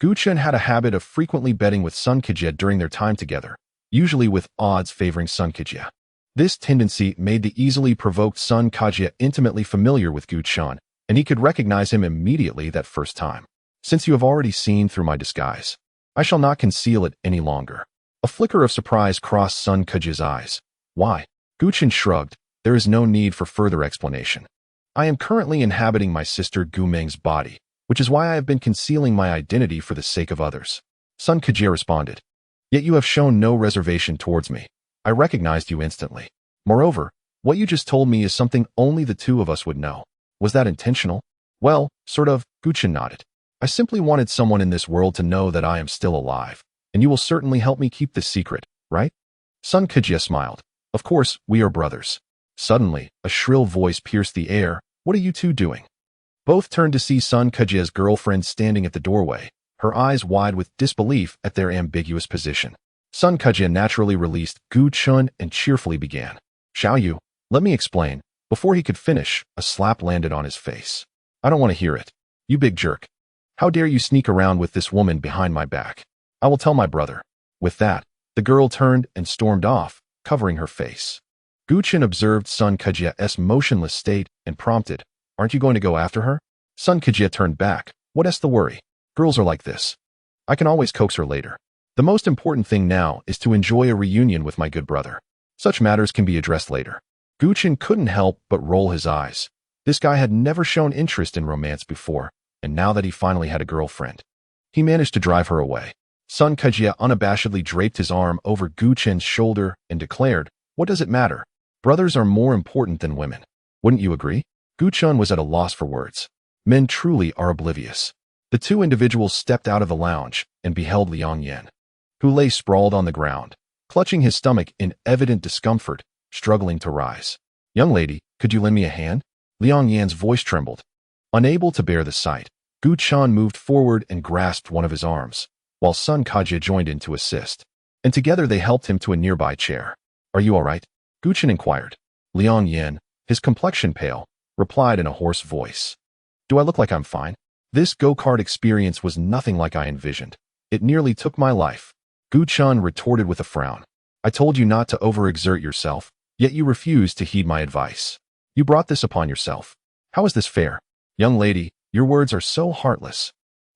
Gu Chun had a habit of frequently betting with Sun Kejia during their time together, usually with odds favoring Sun Kejia. This tendency made the easily provoked Sun Kejia intimately familiar with Gu Chun, and he could recognize him immediately that first time. Since you have already seen through my disguise, I shall not conceal it any longer." A flicker of surprise crossed Sun Kejia's eyes. "Why?" Gu Chun shrugged. "There is no need for further explanation. I am currently inhabiting my sister Gu Meng's body, which is why I have been concealing my identity for the sake of others." Sun Kejia responded, "Yet you have shown no reservation towards me. I recognized you instantly. Moreover, what you just told me is something only the two of us would know. Was that intentional?" "Well, sort of," Gu Chun nodded. "I simply wanted someone in this world to know that I am still alive, and you will certainly help me keep this secret, right?" Sun Kejia smiled. "Of course, we are brothers." Suddenly, a shrill voice pierced the air. "What are you two doing?" Both turned to see Sun Kejia's girlfriend standing at the doorway, her eyes wide with disbelief at their ambiguous position. Sun Kejia naturally released Gu Chun and cheerfully began. "Xiao Yu, Let me explain. Before he could finish, a slap landed on his face. I don't want to hear it. You big jerk. How dare you sneak around with this woman behind my back? I will tell my brother. With that, the girl turned and stormed off, covering her face. Guchen observed Sun Kejia's motionless state and prompted, aren't you going to go after her? Sun Kejia turned back. What's the worry? Girls are like this. I can always coax her later. The most important thing now is to enjoy a reunion with my good brother. Such matters can be addressed later. Guchen couldn't help but roll his eyes. This guy had never shown interest in romance before, and now that he finally had a girlfriend, he managed to drive her away. Sun Kejia unabashedly draped his arm over Guchen's shoulder and declared, what does it matter? Brothers are more important than women. Wouldn't you agree? Guchen was at a loss for words. Men truly are oblivious. The two individuals stepped out of the lounge and beheld Liang Yan, who lay sprawled on the ground, clutching his stomach in evident discomfort, struggling to rise. Young lady, could you lend me a hand? Liang Yan's voice trembled. Unable to bear the sight, Guchen moved forward and grasped one of his arms, while Sun Kejia joined in to assist, and together they helped him to a nearby chair. Are you all right? Guchen inquired. Liang Yan, his complexion pale, replied in a hoarse voice. Do I look like I'm fine? This go-kart experience was nothing like I envisioned. It nearly took my life. Guchen retorted with a frown. I told you not to overexert yourself, yet you refused to heed my advice. You brought this upon yourself. How is this fair? Young lady, your words are so heartless.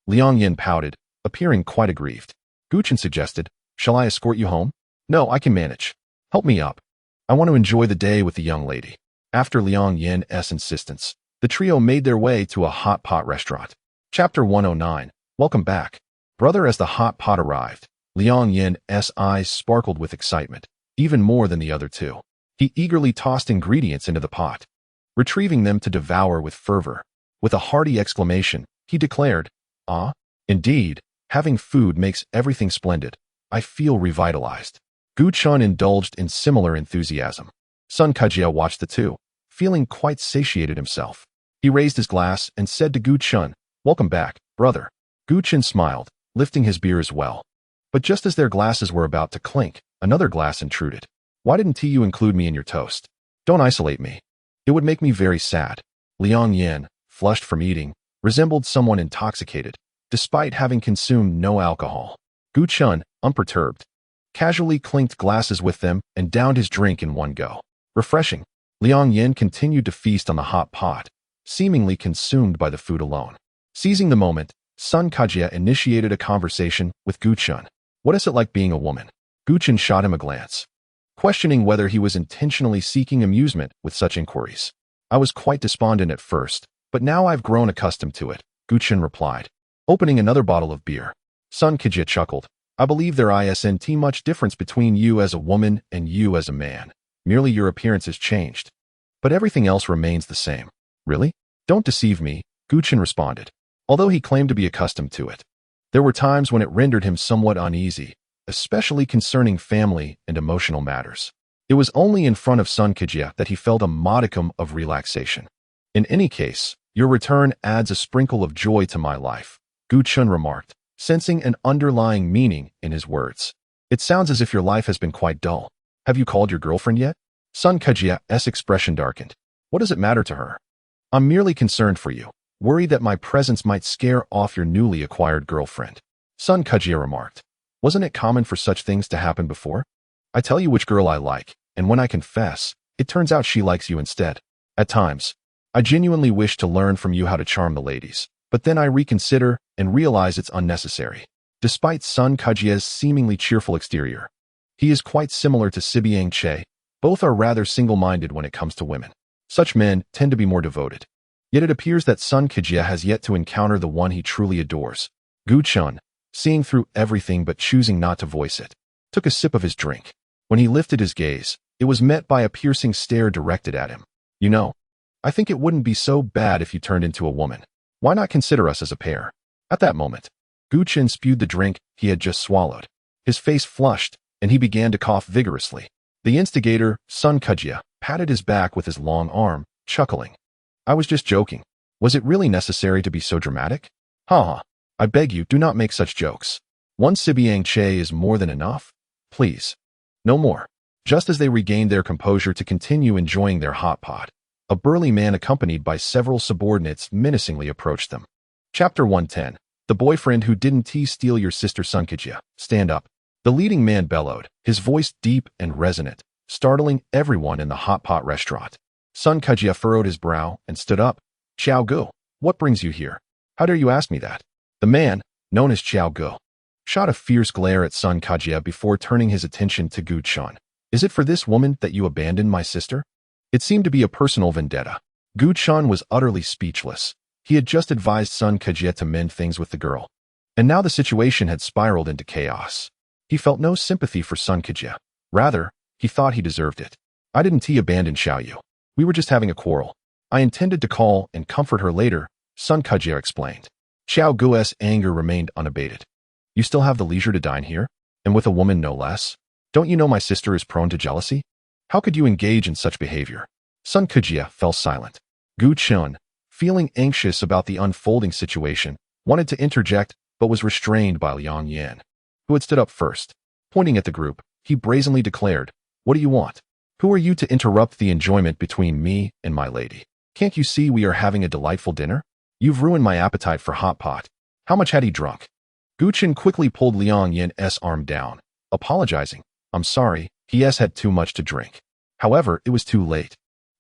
Liang Yan pouted, appearing quite aggrieved. Guchen suggested, shall I escort you home? No, I can manage. Help me up. I want to enjoy the day with the young lady. After Liang Yan's insistence, the trio made their way to a hot pot restaurant. Chapter 109. Welcome back. Brother. As the hot pot arrived, Liang Yan's eyes sparkled with excitement, even more than the other two. He eagerly tossed ingredients into the pot, retrieving them to devour with fervor. With a hearty exclamation, he declared, ah, indeed, having food makes everything splendid. I feel revitalized. Guchen indulged in similar enthusiasm. Sun Kejia watched the two, feeling quite satiated himself. He raised his glass and said to Guchen, welcome back, brother. Guchen smiled, lifting his beer as well. But just as their glasses were about to clink, another glass intruded. Why didn't you include me in your toast? Don't isolate me. It would make me very sad. Liang Yan, flushed from eating, resembled someone intoxicated, despite having consumed no alcohol. Guchen, unperturbed, casually clinked glasses with them and downed his drink in one go. Refreshing. Liang Yan continued to feast on the hot pot, seemingly consumed by the food alone. Seizing the moment, Sun Kejia initiated a conversation with Guchen. What is it like being a woman? Guchen shot him a glance, questioning whether he was intentionally seeking amusement with such inquiries. I was quite despondent at first, but now I've grown accustomed to it, Guchen replied, opening another bottle of beer. Sun Kejia chuckled. I believe there isn't much difference between you as a woman and you as a man. Merely your appearance has changed. But everything else remains the same. Really? Don't deceive me, Guchen responded, although he claimed to be accustomed to it. There were times when it rendered him somewhat uneasy, especially concerning family and emotional matters. It was only in front of Sun Kejia that he felt a modicum of relaxation. In any case, your return adds a sprinkle of joy to my life, Guchen remarked, sensing an underlying meaning in his words. It sounds as if your life has been quite dull. Have you called your girlfriend yet? Sun Kejia's expression darkened. What does it matter to her? I'm merely concerned for you, worried that my presence might scare off your newly acquired girlfriend. Sun Kejia remarked. Wasn't it common for such things to happen before? I tell you which girl I like, and when I confess, it turns out she likes you instead. At times, I genuinely wish to learn from you how to charm the ladies, but then I reconsider and realize it's unnecessary. Despite Sun Kejia's seemingly cheerful exterior, he is quite similar to Sibiang Che. Both are rather single-minded when it comes to women. Such men tend to be more devoted. Yet it appears that Sun Kejia has yet to encounter the one he truly adores. Guchen, seeing through everything but choosing not to voice it, took a sip of his drink. When he lifted his gaze, it was met by a piercing stare directed at him. You know, I think it wouldn't be so bad if you turned into a woman. Why not consider us as a pair? At that moment, Guchen spewed the drink he had just swallowed. His face flushed, and he began to cough vigorously. The instigator, Sun Kejia, patted his back with his long arm, chuckling. I was just joking. Was it really necessary to be so dramatic? Ha. I beg you, do not make such jokes. One Sibiang Che is more than enough. Please. No more. Just as they regained their composure to continue enjoying their hot pot, a burly man accompanied by several subordinates menacingly approached them. Chapter 110. The boyfriend who didn't steal your sister Sunkajia. Stand up. The leading man bellowed, his voice deep and resonant, startling everyone in the hot pot restaurant. Sunkajia furrowed his brow and stood up. Xiao Gu, what brings you here? How dare you ask me that? The man, known as Xiao Gu, shot a fierce glare at Sunkajia before turning his attention to Gu Chun. Is it for this woman that you abandoned my sister? It seemed to be a personal vendetta. Gu Chun was utterly speechless. He had just advised Sunkajia to mend things with the girl, and now the situation had spiraled into chaos. He felt no sympathy for Sunkajia. Rather, he thought he deserved it. I didn't abandon Xiaoyu. We were just having a quarrel. I intended to call and comfort her later, Sunkajia explained. Xiao Gu's anger remained unabated. You still have the leisure to dine here? And with a woman no less? Don't you know my sister is prone to jealousy? How could you engage in such behavior? Sunkajia fell silent. Gu Chun, feeling anxious about the unfolding situation, wanted to interject but was restrained by Liang Yan, who had stood up first. Pointing at the group, he brazenly declared, What do you want? Who are you to interrupt the enjoyment between me and my lady? Can't you see we are having a delightful dinner? You've ruined my appetite for hot pot. How much had he drunk? Gu Chun quickly pulled Liang Yan's arm down, apologizing. I'm sorry, he has had too much to drink. However, it was too late.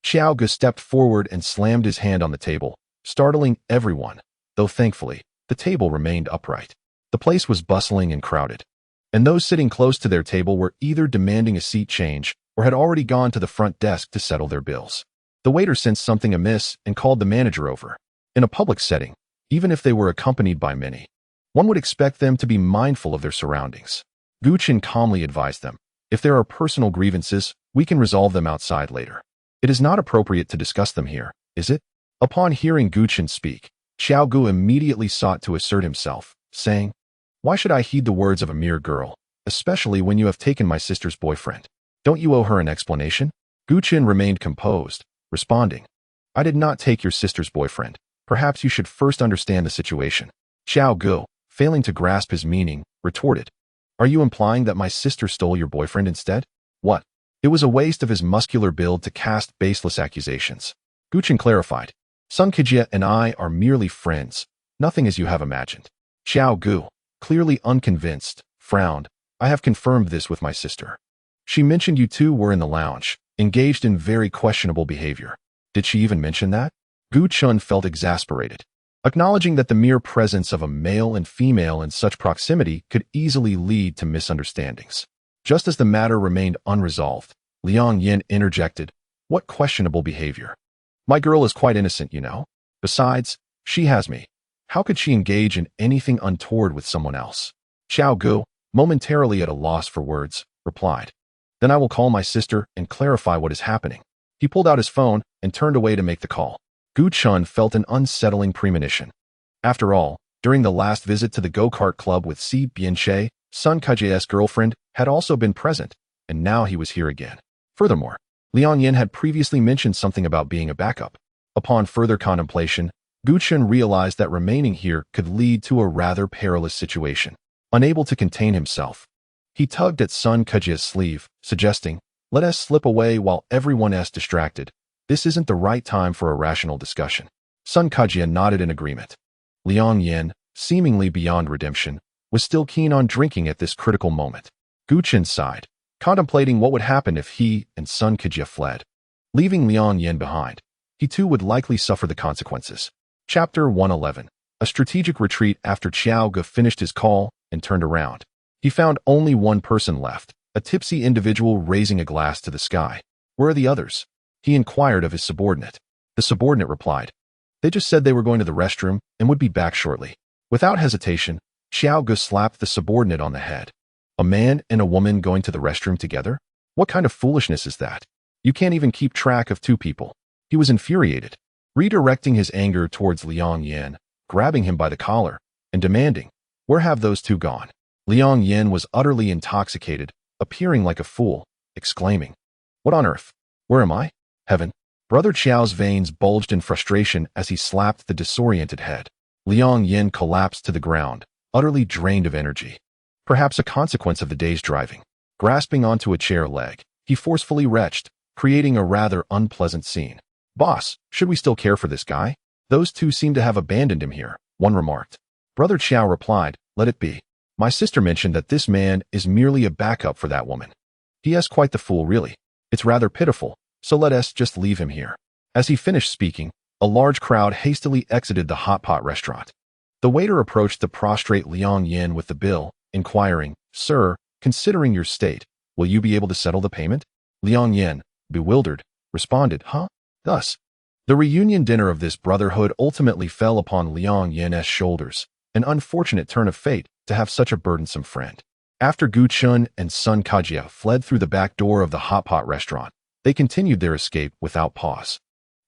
Xiao Gu stepped forward and slammed his hand on the table, startling everyone, though thankfully, the table remained upright. The place was bustling and crowded, and those sitting close to their table were either demanding a seat change or had already gone to the front desk to settle their bills. The waiter sensed something amiss and called the manager over. In a public setting, even if they were accompanied by many, one would expect them to be mindful of their surroundings. Gu Chun calmly advised them, if there are personal grievances, we can resolve them outside later. It is not appropriate to discuss them here, is it? Upon hearing Gu Chun speak, Xiao Gu immediately sought to assert himself, saying, Why should I heed the words of a mere girl, especially when you have taken my sister's boyfriend? Don't you owe her an explanation? Gu Chun remained composed, responding, I did not take your sister's boyfriend. Perhaps you should first understand the situation. Xiao Gu, failing to grasp his meaning, retorted, Are you implying that my sister stole your boyfriend instead? What? It was a waste of his muscular build to cast baseless accusations. Gu Chun clarified, Sunkajia and I are merely friends, nothing as you have imagined. Xiao Gu, clearly unconvinced, frowned, I have confirmed this with my sister. She mentioned you two were in the lounge, engaged in very questionable behavior. Did she even mention that? Gu Chun felt exasperated, acknowledging that the mere presence of a male and female in such proximity could easily lead to misunderstandings. Just as the matter remained unresolved, Liang Yan interjected, What questionable behavior? My girl is quite innocent, you know. Besides, she has me. How could she engage in anything untoward with someone else? Xiao Gu, momentarily at a loss for words, replied, Then I will call my sister and clarify what is happening. He pulled out his phone and turned away to make the call. Gu Chun felt an unsettling premonition. After all, during the last visit to the go-kart club with Si Bianche, Sunkajia's girlfriend had also been present, and now he was here again. Furthermore, Liang Yan had previously mentioned something about being a backup. Upon further contemplation, Gu Chun realized that remaining here could lead to a rather perilous situation. Unable to contain himself, he tugged at Sunkajia's sleeve, suggesting, Let us slip away while everyone else distracted. This isn't the right time for a rational discussion. Sunkajia nodded in agreement. Liang Yan, seemingly beyond redemption, was still keen on drinking at this critical moment. Gu Chun sighed, contemplating what would happen if he and Sunkajia fled. Leaving Liang Yan behind, he too would likely suffer the consequences. Chapter 111. A strategic retreat. After Xiao Gu finished his call and turned around, he found only one person left, a tipsy individual raising a glass to the sky. Where are the others? He inquired of his subordinate. The subordinate replied, They just said they were going to the restroom and would be back shortly. Without hesitation, Xiao Gu slapped the subordinate on the head. A man and a woman going to the restroom together? What kind of foolishness is that? You can't even keep track of two people. He was infuriated, redirecting his anger towards Liang Yan, grabbing him by the collar, and demanding, Where have those two gone? Liang Yan was utterly intoxicated, appearing like a fool, exclaiming, What on earth? Where am I? Heaven. Brother Qiao's veins bulged in frustration as he slapped the disoriented head. Liang Yan collapsed to the ground, utterly drained of energy. Perhaps a consequence of the day's driving. Grasping onto a chair leg, he forcefully retched, creating a rather unpleasant scene. "Boss, should we still care for this guy? Those two seem to have abandoned him here," one remarked. Brother Chow replied, "Let it be. My sister mentioned that this man is merely a backup for that woman. He is quite the fool, really. It's rather pitiful, so let us just leave him here." As he finished speaking, a large crowd hastily exited the hot pot restaurant. The waiter approached the prostrate Liang Yin with the bill, inquiring, "Sir, considering your state, will you be able to settle the payment?" Liang Yin, bewildered, responded, "Huh?" Thus, the reunion dinner of this brotherhood ultimately fell upon Liang Yin's shoulders, an unfortunate turn of fate to have such a burdensome friend. After Gu Chun and Sun Kajia fled through the back door of the hot pot restaurant, they continued their escape without pause.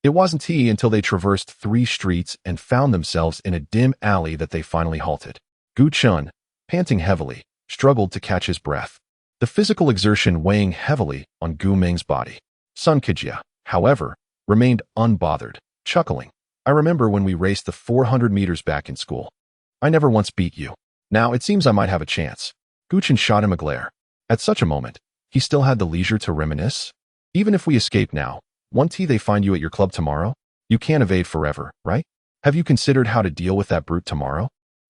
It wasn't until they traversed 3 streets and found themselves in a dim alley that they finally halted. Gu Chun, panting heavily, struggled to catch his breath, the physical exertion weighing heavily on Gu Ming's body. Sun Kajia, however, remained unbothered, chuckling. "I remember when we raced the 400 meters back in school. I never once beat you. Now it seems I might have a chance." Gu Chun shot him a glare. At such a moment, he still had the leisure to reminisce. "Even if we escape now, won't they find you at your club tomorrow? You can't evade forever, right? Have you considered how to deal with that brute tomorrow?"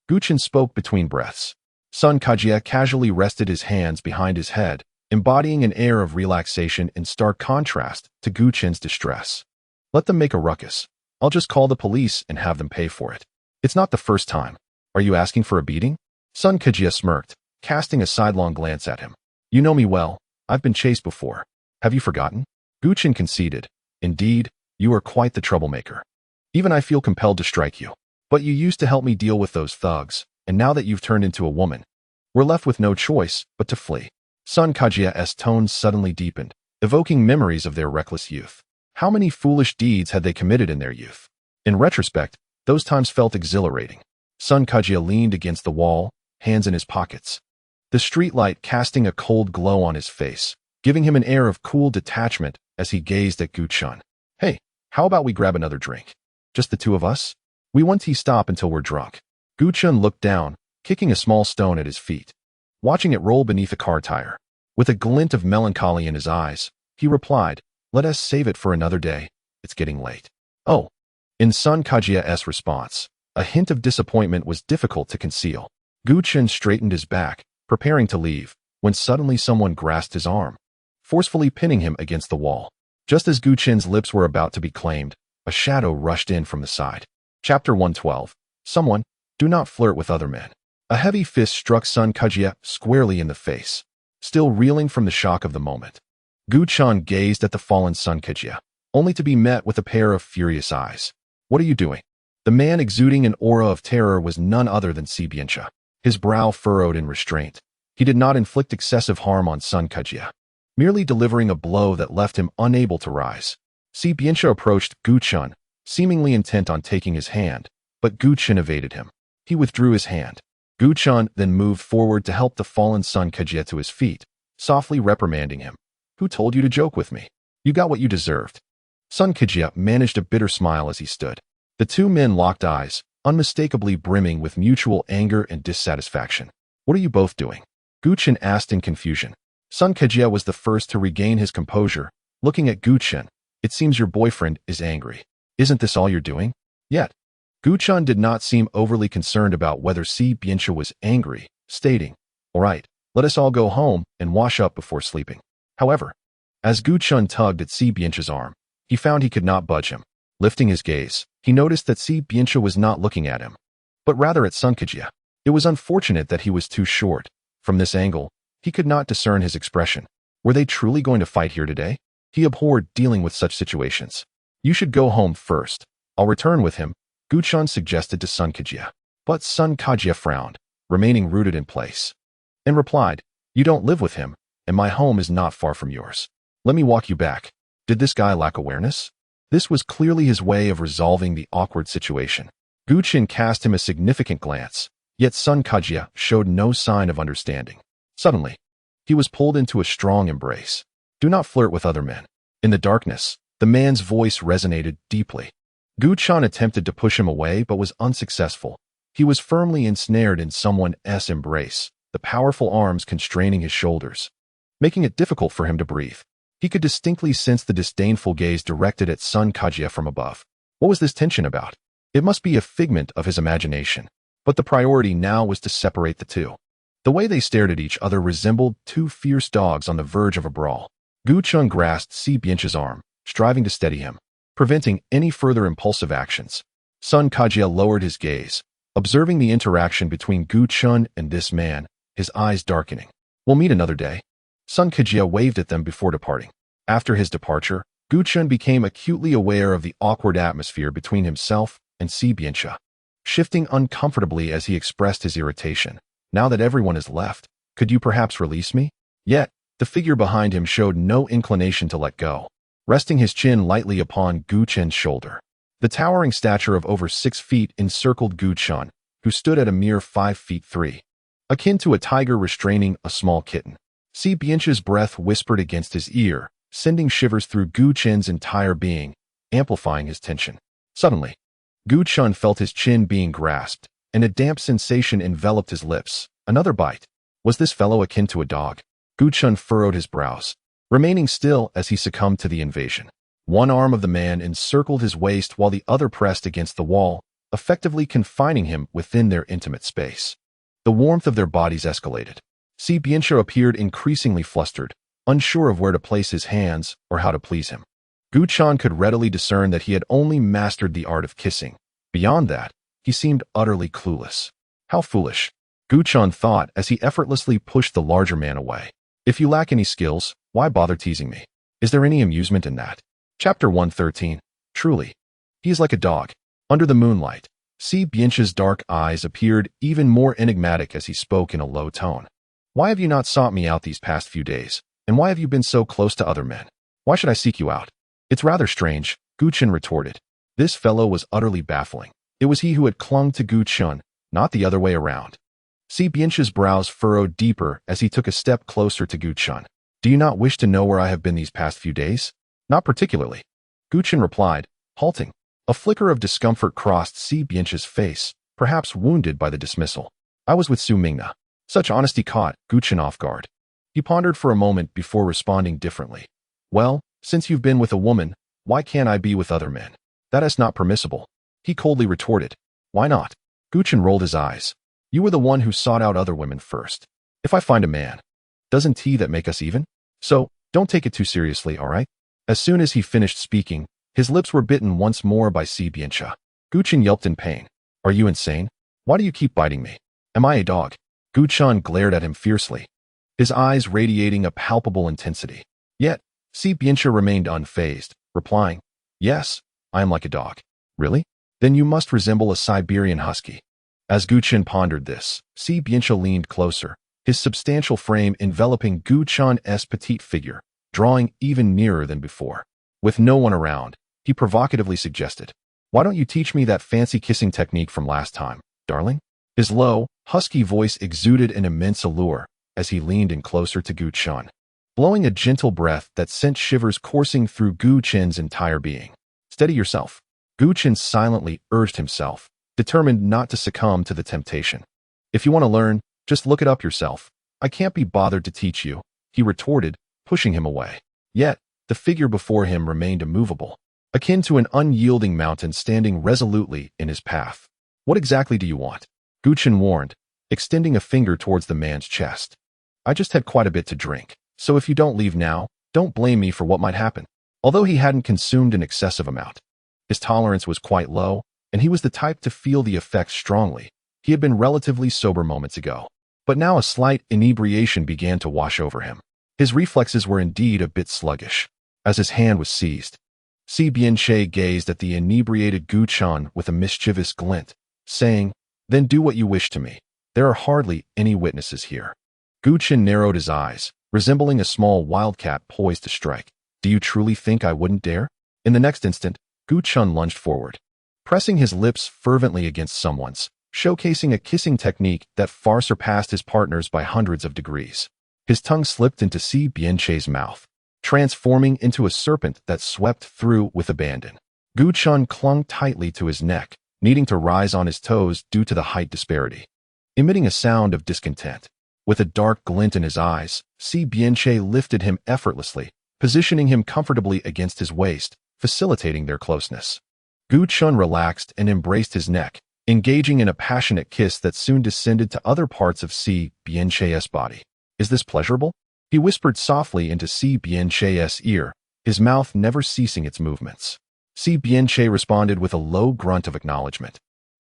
Gu Chun spoke between breaths. Sun Kajia casually rested his hands behind his head, embodying an air of relaxation in stark contrast to Gu Chun's distress. "Let them make a ruckus. I'll just call the police and have them pay for it. It's not the first time. Are you asking for a beating?" Sun Kajia smirked, casting a sidelong glance at him. "You know me well. I've been chased before. Have you forgotten?" Gu Chun conceded. "Indeed, you are quite the troublemaker. Even I feel compelled to strike you. But you used to help me deal with those thugs, and now that you've turned into a woman, we're left with no choice but to flee." Sun Kajia's tones suddenly deepened, evoking memories of their reckless youth. How many foolish deeds had they committed in their youth? In retrospect, those times felt exhilarating. Sun Kajia leaned against the wall, hands in his pockets, the streetlight casting a cold glow on his face, giving him an air of cool detachment as he gazed at Gu Chun. "Hey, how about we grab another drink? Just the two of us? We won't stop until we're drunk." Gu Chun looked down, kicking a small stone at his feet, watching it roll beneath a car tire. With a glint of melancholy in his eyes, he replied, "Let us save it for another day. It's getting late." "Oh." In Sun Kajia's response, a hint of disappointment was difficult to conceal. Gu Chun straightened his back, preparing to leave, when suddenly someone grasped his arm, forcefully pinning him against the wall. Just as Gu Chun's lips were about to be claimed, a shadow rushed in from the side. Chapter 112. Someone, do not flirt with other men. A heavy fist struck Sun Kajia squarely in the face. Still reeling from the shock of the moment, Gu Chun gazed at the fallen Sun Kajia, only to be met with a pair of furious eyes. "What are you doing?" The man exuding an aura of terror was none other than Si Biancha, his brow furrowed in restraint. He did not inflict excessive harm on Sun Kajia, merely delivering a blow that left him unable to rise. Si Biancha approached Gu Chun, seemingly intent on taking his hand, but Gu Chun evaded him. He withdrew his hand. Gu Chun then moved forward to help the fallen Sun Kajia to his feet, softly reprimanding him. "Who told you to joke with me? You got what you deserved." Sun Kajia managed a bitter smile as he stood. The two men locked eyes, unmistakably brimming with mutual anger and dissatisfaction. "What are you both doing?" Gu Chun asked in confusion. Sun Kajia was the first to regain his composure, looking at Gu Chun. "It seems your boyfriend is angry. Isn't this all you're doing?" Yet, Gu Chun did not seem overly concerned about whether Si Biancha was angry, stating, "All right, let us all go home and wash up before sleeping." However, as Gu Chun tugged at Si Biancha's arm, he found he could not budge him. Lifting his gaze, he noticed that Si Biancha was not looking at him, but rather at Sun Kajia. It was unfortunate that he was too short. From this angle, he could not discern his expression. Were they truly going to fight here today? He abhorred dealing with such situations. "You should go home first. I'll return with him," Gu Chun suggested to Sun Kajia. But Sun Kajia frowned, remaining rooted in place, and replied, "You don't live with him, and my home is not far from yours. Let me walk you back." Did this guy lack awareness? This was clearly his way of resolving the awkward situation. Gu Chun cast him a significant glance, yet Sun Kajia showed no sign of understanding. Suddenly, he was pulled into a strong embrace. "Do not flirt with other men." In the darkness, the man's voice resonated deeply. Gu Chun attempted to push him away but was unsuccessful. He was firmly ensnared in someone's embrace, the powerful arms constraining his shoulders, making it difficult for him to breathe. He could distinctly sense the disdainful gaze directed at Sun Kajia from above. What was this tension about? It must be a figment of his imagination. But the priority now was to separate the two. The way they stared at each other resembled two fierce dogs on the verge of a brawl. Gu Chun grasped Si Bianche's arm, striving to steady him, preventing any further impulsive actions. Sun Kajia lowered his gaze, observing the interaction between Gu Chun and this man, his eyes darkening. We'll meet another day. Sun Kajia waved at them before departing. After his departure, Gu Chun became acutely aware of the awkward atmosphere between himself and Si Bianche, shifting uncomfortably as he expressed his irritation. Now that everyone has left, could you perhaps release me? Yet, the figure behind him showed no inclination to let go, resting his chin lightly upon Gu Chun's shoulder. The towering stature of over 6 feet encircled Gu Chun, who stood at a mere 5 feet 3, akin to a tiger restraining a small kitten. Si Bianche's breath whispered against his ear, sending shivers through Gu Chun's entire being, amplifying his tension. Suddenly, Gu Chun felt his chin being grasped, and a damp sensation enveloped his lips. Another bite. Was this fellow akin to a dog? Gu Chun furrowed his brows, remaining still as he succumbed to the invasion. One arm of the man encircled his waist while the other pressed against the wall, effectively confining him within their intimate space. The warmth of their bodies escalated. Si Bianche appeared increasingly flustered, unsure of where to place his hands or how to please him. Gu Chun could readily discern that he had only mastered the art of kissing. Beyond that, he seemed utterly clueless. How foolish, Gu Chun thought as he effortlessly pushed the larger man away. If you lack any skills, why bother teasing me? Is there any amusement in that? Chapter 113. Truly, he is like a dog. Under the moonlight, Si Bianche's dark eyes appeared even more enigmatic as he spoke in a low tone. Why have you not sought me out these past few days? And why have you been so close to other men? Why should I seek you out? It's rather strange, Gu Chun retorted. This fellow was utterly baffling. It was he who had clung to Gu Chun, not the other way around. Si Bianche's brows furrowed deeper as he took a step closer to Gu Chun. Do you not wish to know where I have been these past few days? Not particularly, Gu Chun replied, halting. A flicker of discomfort crossed Si Bianche's face, perhaps wounded by the dismissal. I was with Su Mingna. Such honesty caught Gu Chun off guard. He pondered for a moment before responding differently. Well, since you've been with a woman, why can't I be with other men? That is not permissible. He coldly retorted. Why not? Gu Chun rolled his eyes. You were the one who sought out other women first. If I find a man, doesn't that make us even? So, don't take it too seriously, all right? As soon as he finished speaking, his lips were bitten once more by Si Bianche. Gu Chun yelped in pain. Are you insane? Why do you keep biting me? Am I a dog? Gu Chun glared at him fiercely, his eyes radiating a palpable intensity. Yet, Si Bianche remained unfazed, replying, Yes, I am like a dog. Really? Then you must resemble a Siberian husky. As Gu Chun pondered this, Si Bianche leaned closer, his substantial frame enveloping Gu Chun's petite figure, drawing even nearer than before. With no one around, he provocatively suggested, Why don't you teach me that fancy kissing technique from last time, darling? His low, husky voice exuded an immense allure as he leaned in closer to Gu Chun, blowing a gentle breath that sent shivers coursing through Gu Chun's entire being. Steady yourself. Gu Chun silently urged himself, determined not to succumb to the temptation. If you want to learn, just look it up yourself. I can't be bothered to teach you, he retorted, pushing him away. Yet, the figure before him remained immovable, akin to an unyielding mountain standing resolutely in his path. What exactly do you want? Gu Chun warned, extending a finger towards the man's chest. I just had quite a bit to drink, so if you don't leave now, don't blame me for what might happen. Although he hadn't consumed an excessive amount, his tolerance was quite low, and he was the type to feel the effects strongly. He had been relatively sober moments ago, but now a slight inebriation began to wash over him. His reflexes were indeed a bit sluggish. As his hand was seized, Si Bianche gazed at the inebriated Gu Chun with a mischievous glint, saying, Then do what you wish to me. There are hardly any witnesses here. Gu Chun narrowed his eyes, resembling a small wildcat poised to strike. Do you truly think I wouldn't dare? In the next instant, Gu Chun lunged forward, pressing his lips fervently against someone's, showcasing a kissing technique that far surpassed his partner's by hundreds of degrees. His tongue slipped into Si Bianche's mouth, transforming into a serpent that swept through with abandon. Gu Chun clung tightly to his neck, needing to rise on his toes due to the height disparity. Emitting a sound of discontent, with a dark glint in his eyes, Si Bianche lifted him effortlessly, positioning him comfortably against his waist, facilitating their closeness. Gu Chun relaxed and embraced his neck, engaging in a passionate kiss that soon descended to other parts of Si Bianche's body. "Is this pleasurable?" He whispered softly into Si Bianche's ear, his mouth never ceasing its movements. Si Bianche responded with a low grunt of acknowledgement,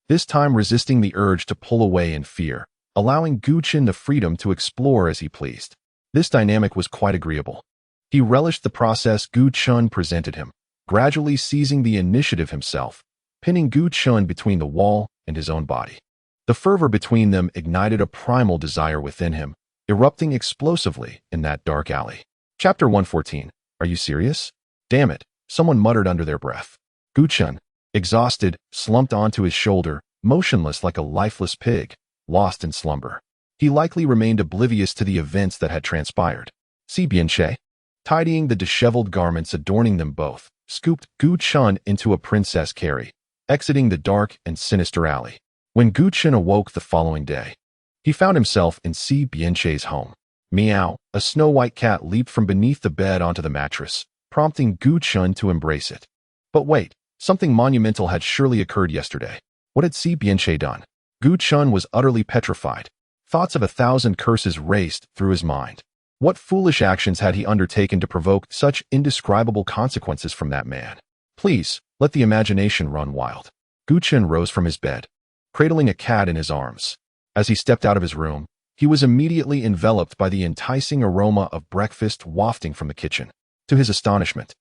this time resisting the urge to pull away in fear, allowing Gu Chun the freedom to explore as he pleased. This dynamic was quite agreeable. He relished the process Gu Chun presented him, gradually seizing the initiative himself, pinning Gu Chun between the wall and his own body. The fervor between them ignited a primal desire within him, erupting explosively in that dark alley. Chapter 114. Are you serious? Damn it, someone muttered under their breath. Gu Chun, exhausted, slumped onto his shoulder, motionless like a lifeless pig, lost in slumber. He likely remained oblivious to the events that had transpired. Si Bianche, tidying the disheveled garments adorning them both, scooped Gu Chun into a princess carry, exiting the dark and sinister alley. When Gu Chun awoke the following day, he found himself in Si Bianche's home. Meow, a snow-white cat leaped from beneath the bed onto the mattress, prompting Gu Chun to embrace it. But wait, something monumental had surely occurred yesterday. What had Si Bianche done? Gu Chun was utterly petrified. Thoughts of 1,000 curses raced through his mind. What foolish actions had he undertaken to provoke such indescribable consequences from that man? Please, let the imagination run wild. Gu Chun rose from his bed, cradling a cat in his arms. As he stepped out of his room, he was immediately enveloped by the enticing aroma of breakfast wafting from the kitchen. To his astonishment,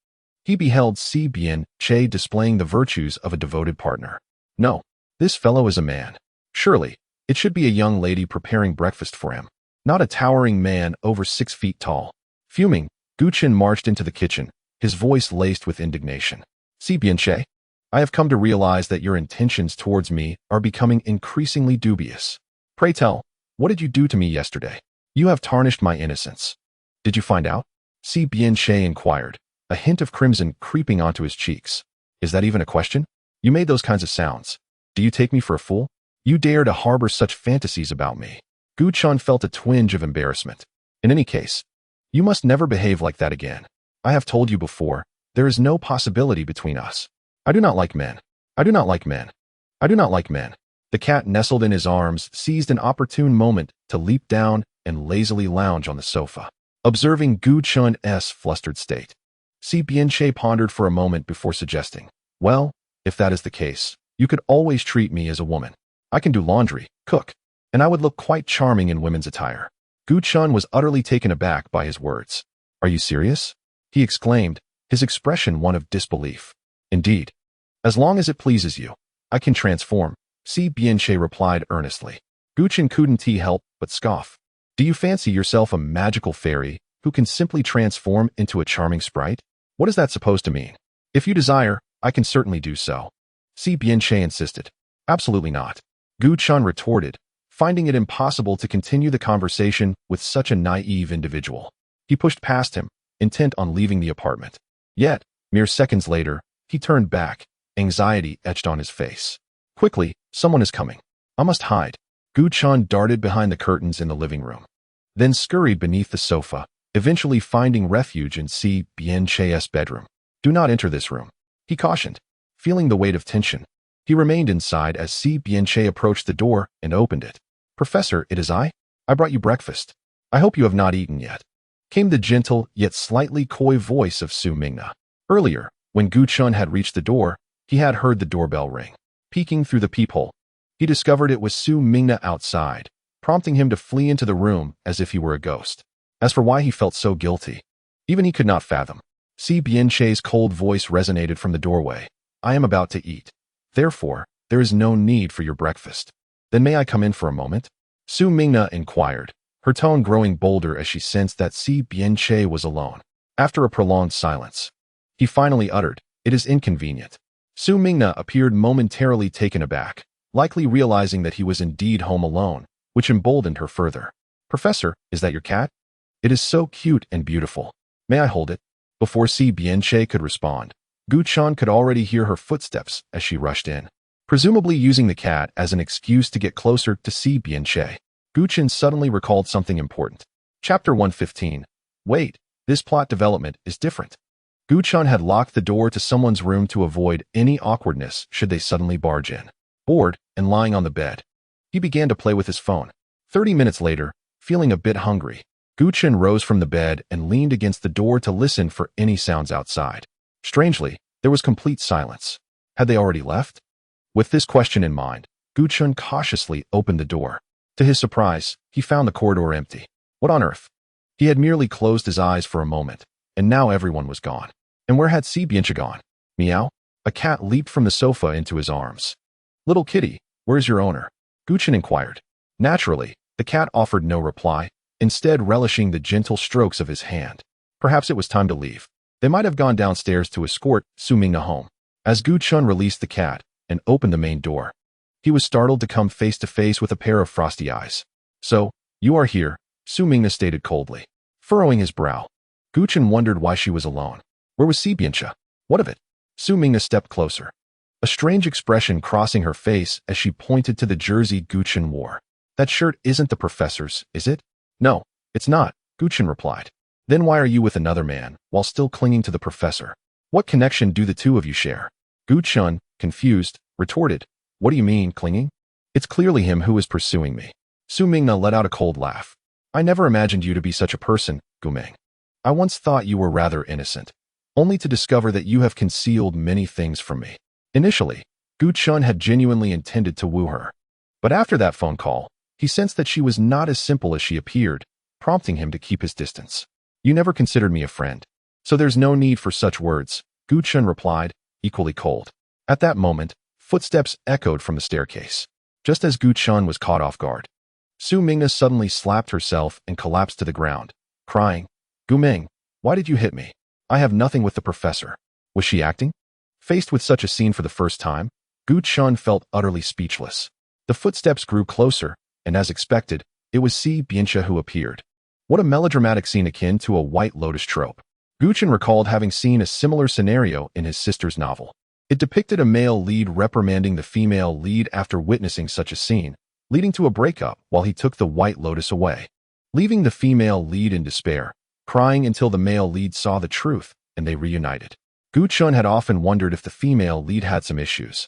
he beheld Si Bianche displaying the virtues of a devoted partner. No, this fellow is a man. Surely, it should be a young lady preparing breakfast for him, not a towering man over 6 feet tall. Fuming, Gu Chun marched into the kitchen, his voice laced with indignation. Si Bianche, I have come to realize that your intentions towards me are becoming increasingly dubious. Pray tell, what did you do to me yesterday? You have tarnished my innocence. Did you find out? Si Bianche inquired, a hint of crimson creeping onto his cheeks. Is that even a question? You made those kinds of sounds. Do you take me for a fool? You dare to harbor such fantasies about me. Gu Chun felt a twinge of embarrassment. In any case, you must never behave like that again. I have told you before, there is no possibility between us. I do not like men. I do not like men. I do not like men. The cat nestled in his arms seized an opportune moment to leap down and lazily lounge on the sofa. Observing Gu Chun's flustered state, Si Bianche pondered for a moment before suggesting, well, if that is the case, you could always treat me as a woman. I can do laundry, cook, and I would look quite charming in women's attire. Gu Chun was utterly taken aback by his words. Are you serious? He exclaimed, his expression one of disbelief. Indeed. As long as it pleases you, I can transform, Si Bianche replied earnestly. Gu Chun couldn't help but scoff. Do you fancy yourself a magical fairy who can simply transform into a charming sprite? What is that supposed to mean? If you desire, I can certainly do so. Si Bianche insisted. Absolutely not. Gu Chun retorted, finding it impossible to continue the conversation with such a naive individual. He pushed past him, intent on leaving the apartment. Yet, mere seconds later, he turned back, anxiety etched on his face. Quickly, someone is coming. I must hide. Gu Chun darted behind the curtains in the living room, then scurried beneath the sofa, eventually finding refuge in Si Bianche's bedroom. Do not enter this room, he cautioned, feeling the weight of tension. He remained inside as Si Bianche approached the door and opened it. Professor, it is I. I brought you breakfast. I hope you have not eaten yet, came the gentle yet slightly coy voice of Su Mingna. Earlier, when Gu Chun had reached the door, he had heard the doorbell ring. Peeking through the peephole, he discovered it was Su Mingna outside, prompting him to flee into the room as if he were a ghost. As for why he felt so guilty, even he could not fathom. Si Bianche's cold voice resonated from the doorway. I am about to eat. Therefore, there is no need for your breakfast. Then may I come in for a moment? Su Mingna inquired, her tone growing bolder as she sensed that Si Bianche was alone. After a prolonged silence, he finally uttered, it is inconvenient. Su Mingna appeared momentarily taken aback, likely realizing that he was indeed home alone, which emboldened her further. Professor, is that your cat? It is so cute and beautiful. May I hold it? Before Si Bianche could respond, Gu Chun could already hear her footsteps as she rushed in, presumably using the cat as an excuse to get closer to Si Bianche. Gu Chun suddenly recalled something important. Chapter 115. Wait, This plot development is different. Gu-chun had locked the door to someone's room to avoid any awkwardness should they suddenly barge in. Bored and lying on the bed, he began to play with his phone. 30 minutes later, feeling a bit hungry, Gu-chun rose from the bed and leaned against the door to listen for any sounds outside. Strangely, there was complete silence. Had they already left? With this question in mind, Gu-chun cautiously opened the door. To his surprise, he found the corridor empty. What on earth? He had merely closed his eyes for a moment, and now everyone was gone. And where had Si Biancha gone? Meow? A cat leaped from the sofa into his arms. Little kitty, where's your owner? Gu-chun inquired. Naturally, the cat offered no reply, instead relishing the gentle strokes of his hand. Perhaps it was time to leave. They might have gone downstairs to escort Su Mingna home. As Gu-chun released the cat and opened the main door, he was startled to come face to face with a pair of frosty eyes. So, you are here, Su Mingna stated coldly. Furrowing his brow, Gu-chun wondered why she was alone. Where was Si Biancha? What of it? Su Mingna stepped closer, a strange expression crossing her face as she pointed to the jersey Gu-chun wore. That shirt isn't the professor's, is it? No, it's not, Gu-chun replied. Then why are you with another man, while still clinging to the professor? What connection do the two of you share? Gu-chun, confused, retorted. What do you mean, clinging? It's clearly him who is pursuing me. Su Mingna let out a cold laugh. I never imagined you to be such a person, Gumeng. I once thought you were rather innocent, only to discover that you have concealed many things from me. Initially, Gu-chun had genuinely intended to woo her. But after that phone call, he sensed that she was not as simple as she appeared, prompting him to keep his distance. You never considered me a friend, so there's no need for such words, Gu-chun replied, equally cold. At that moment, footsteps echoed from the staircase. Just as Gu-chun was caught off guard, Su Mingna suddenly slapped herself and collapsed to the ground, crying, Gumeng, why did you hit me? I have nothing with the professor. Was she acting? Faced with such a scene for the first time, Gu-chun felt utterly speechless. The footsteps grew closer, and as expected, it was Si Biancha who appeared. What a melodramatic scene akin to a White Lotus trope. Gu-chun recalled having seen a similar scenario in his sister's novel. It depicted a male lead reprimanding the female lead after witnessing such a scene, leading to a breakup while he took the White Lotus away, leaving the female lead in despair, crying until the male lead saw the truth and they reunited. Gu-chun had often wondered if the female lead had some issues.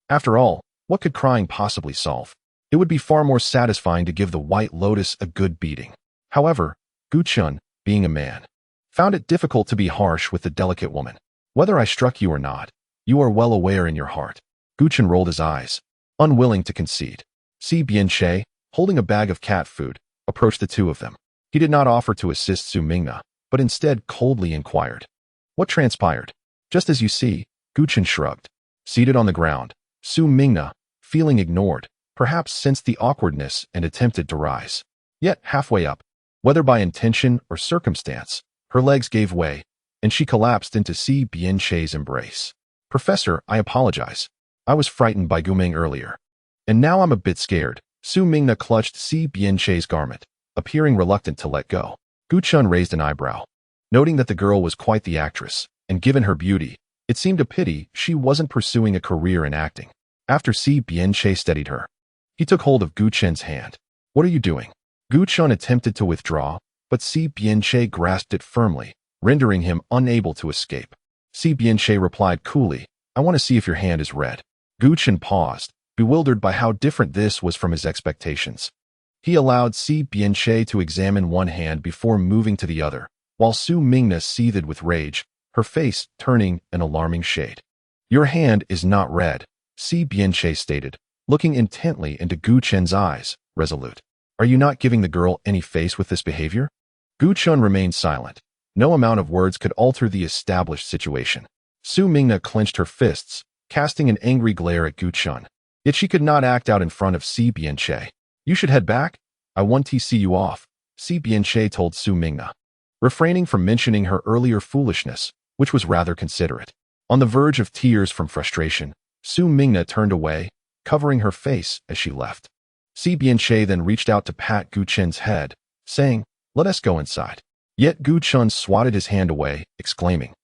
After all, what could crying possibly solve? It would be far more satisfying to give the White Lotus a good beating. However, Gu-chun, being a man, found it difficult to be harsh with the delicate woman. Whether I struck you or not, you are well aware in your heart. Gu-chun rolled his eyes, unwilling to concede. Si Biancha, holding a bag of cat food, approached the two of them. He did not offer to assist Su Mingna, but instead coldly inquired. What transpired? Just as you see, Gu-chun shrugged. Seated on the ground, Su Mingna, feeling ignored, perhaps sensed the awkwardness and attempted to rise. Yet halfway up, whether by intention or circumstance, her legs gave way, and she collapsed into Si Biancha's embrace. Professor, I apologize. I was frightened by Gumeng earlier. And now I'm a bit scared. Su Mingna clutched Si Biancha's garment, appearing reluctant to let go. Gu-chun raised an eyebrow, noting that the girl was quite the actress, and given her beauty, it seemed a pity she wasn't pursuing a career in acting. After Si Biancha steadied her, he took hold of Gu-chun's hand. What are you doing? Gu-chun attempted to withdraw, but Si Biancha grasped it firmly, rendering him unable to escape. Si Biancha replied coolly, I want to see if your hand is red. Gu-chun paused, bewildered by how different this was from his expectations. He allowed Si Biancha to examine one hand before moving to the other, while Su Mingna seethed with rage, her face turning an alarming shade. Your hand is not red, Si Biancha stated, looking intently into Gu-chun's eyes, resolute. Are you not giving the girl any face with this behavior? Gu-chun remained silent. No amount of words could alter the established situation. Su Mingna clenched her fists, casting an angry glare at Gu-chun. Yet she could not act out in front of Si Biancha. You should head back. I want to see you off, Si Biancha told Su Mingna, refraining from mentioning her earlier foolishness, which was rather considerate. On the verge of tears from frustration, Su Mingna turned away, covering her face as she left. Si Biancha then reached out to pat Gu-chun's head, saying, let us go inside. Yet Gu-chun swatted his hand away, exclaiming,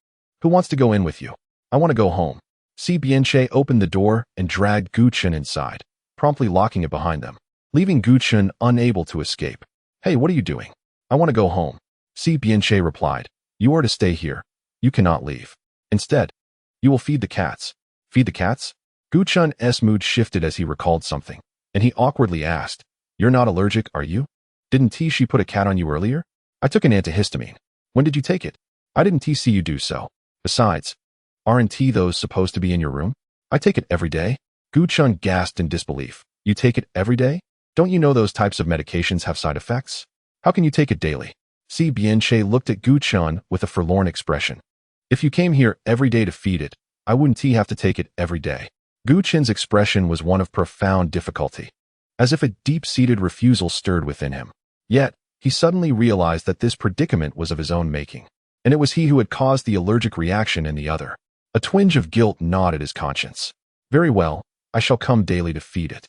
who wants to go in with you? I want to go home. Si Biancha opened the door and dragged Gu-chun inside, promptly locking it behind them, leaving Gu-chun unable to escape. Hey, what are you doing? I want to go home, Si Biancha replied, You are to stay here. You cannot leave. Instead, you will feed the cats. Feed the cats? Gu Chun's mood shifted as he recalled something, and he awkwardly asked, You're not allergic, are you? Didn't she put a cat on you earlier? I took an antihistamine. When did you take it? I didn't see you do so. Besides, aren't those supposed to be in your room? I take it every day. Gu Chun gasped in disbelief. You take it every day? Don't you know those types of medications have side effects? How can you take it daily? Si Bianche looked at Gu Chun with a forlorn expression. If you came here every day to feed it, I wouldn't have to take it every day. Gu Chun's expression was one of profound difficulty, as if a deep-seated refusal stirred within him. Yet, he suddenly realized that this predicament was of his own making, and it was he who had caused the allergic reaction in the other. A twinge of guilt gnawed at his conscience. Very well, I shall come daily to feed it,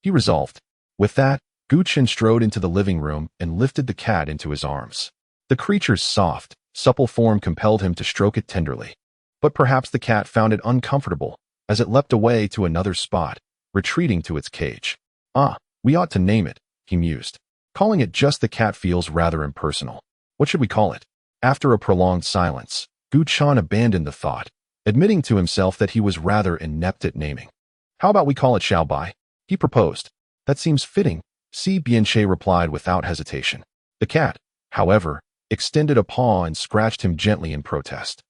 he resolved. With that, Gu Chun strode into the living room and lifted the cat into his arms. The creature's soft, supple form compelled him to stroke it tenderly. But perhaps the cat found it uncomfortable, as it leapt away to another spot, retreating to its cage. We ought to name it, he mused. Calling it just the cat feels rather impersonal. What should we call it? After a prolonged silence, Gu Chun abandoned the thought, admitting to himself that he was rather inept at naming. How about we call it Xiao Bai? He proposed. That seems fitting, Si Bianche replied without hesitation. The cat, however, extended a paw and scratched him gently in protest.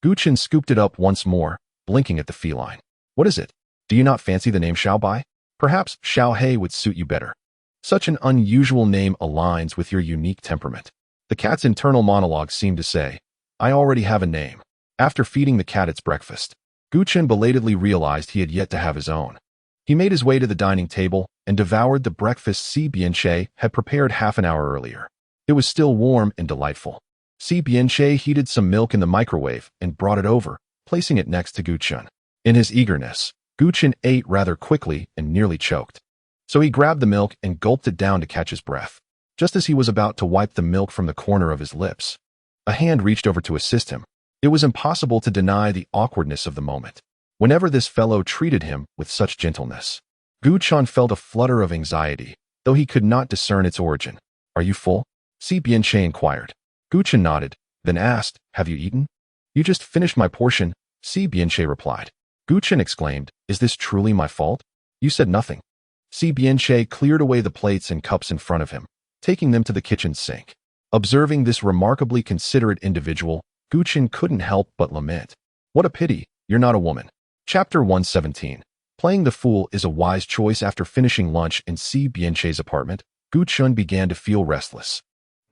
Gu Chun scooped it up once more, blinking at the feline. What is it? Do you not fancy the name Xiao Bai? Perhaps Xiao He would suit you better. Such an unusual name aligns with your unique temperament. The cat's internal monologue seemed to say, I already have a name. After feeding the cat its breakfast, Gu Chun belatedly realized he had yet to have his own. He made his way to the dining table and devoured the breakfast Si Bianche had prepared half an hour earlier. It was still warm and delightful. Si Bianche heated some milk in the microwave and brought it over, placing it next to Gu Chun. In his eagerness, Gu Chun ate rather quickly and nearly choked. So he grabbed the milk and gulped it down to catch his breath. Just as he was about to wipe the milk from the corner of his lips, a hand reached over to assist him. It was impossible to deny the awkwardness of the moment. Whenever this fellow treated him with such gentleness, Gu Chun felt a flutter of anxiety, though he could not discern its origin. Are you full? Si Bianche inquired. Gu Chun nodded, then asked, Have you eaten? You just finished my portion, Si Bianche replied. Gu Chun exclaimed, Is this truly my fault? You said nothing. Si Bianche cleared away the plates and cups in front of him, taking them to the kitchen sink. Observing this remarkably considerate individual, Gu Chun couldn't help but lament. What a pity, you're not a woman. Chapter 117. Playing the fool is a wise choice. After finishing lunch in Si Bianche's apartment, Gu Chun began to feel restless.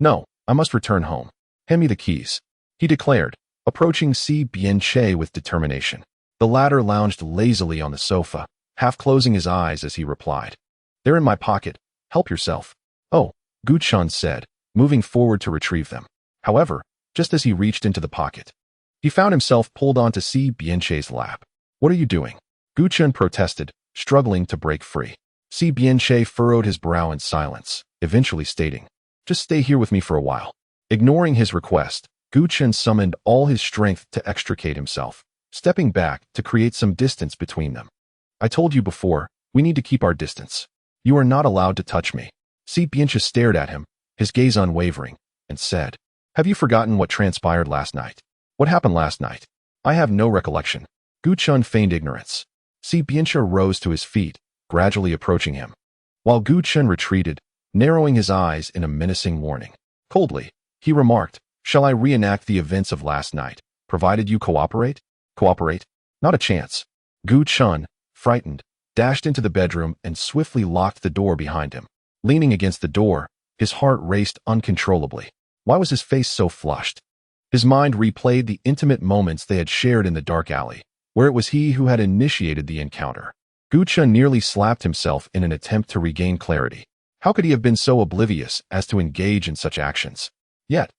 No, I must return home. Hand me the keys, he declared, approaching Si Bianche with determination. The latter lounged lazily on the sofa, half closing his eyes as he replied. They're in my pocket. Help yourself. Oh, Gu Chun said, moving forward to retrieve them. However, just as he reached into the pocket, he found himself pulled onto Si Bianche's lap. What are you doing? Gu Chun protested, struggling to break free. Si Bianche furrowed his brow in silence, eventually stating, Just stay here with me for a while. Ignoring his request, Gu Chun summoned all his strength to extricate himself, stepping back to create some distance between them. I told you before, we need to keep our distance. You are not allowed to touch me. Si Bianche stared at him, his gaze unwavering, and said, Have you forgotten what transpired last night? What happened last night? I have no recollection. Gu Chun feigned ignorance. Si Bianche rose to his feet, gradually approaching him, while Gu Chun retreated, narrowing his eyes in a menacing warning. Coldly, he remarked, Shall I reenact the events of last night, provided you cooperate? Cooperate? Not a chance. Gu Chun, frightened, dashed into the bedroom and swiftly locked the door behind him. Leaning against the door, his heart raced uncontrollably. Why was his face so flushed? His mind replayed the intimate moments they had shared in the dark alley, where it was he who had initiated the encounter. Gu Chun nearly slapped himself in an attempt to regain clarity. How could he have been so oblivious as to engage in such actions? Yet,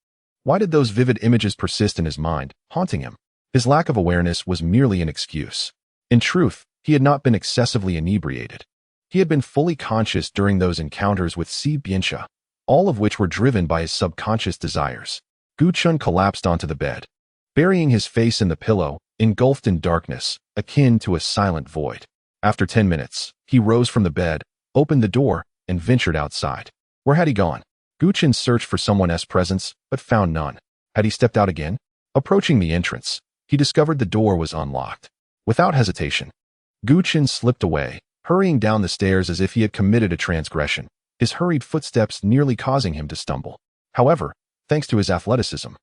why did those vivid images persist in his mind, haunting him? His lack of awareness was merely an excuse. In truth, he had not been excessively inebriated. He had been fully conscious during those encounters with Si Bianche, all of which were driven by his subconscious desires. Gu Chun collapsed onto the bed, burying his face in the pillow, engulfed in darkness, akin to a silent void. After 10 minutes, he rose from the bed, opened the door, and ventured outside. Where had he gone? Gu Chun searched for someone's presence, but found none. Had he stepped out again? Approaching the entrance, he discovered the door was unlocked. Without hesitation, Gu Chen slipped away, hurrying down the stairs as if he had committed a transgression, his hurried footsteps nearly causing him to stumble. However, thanks to his athleticism,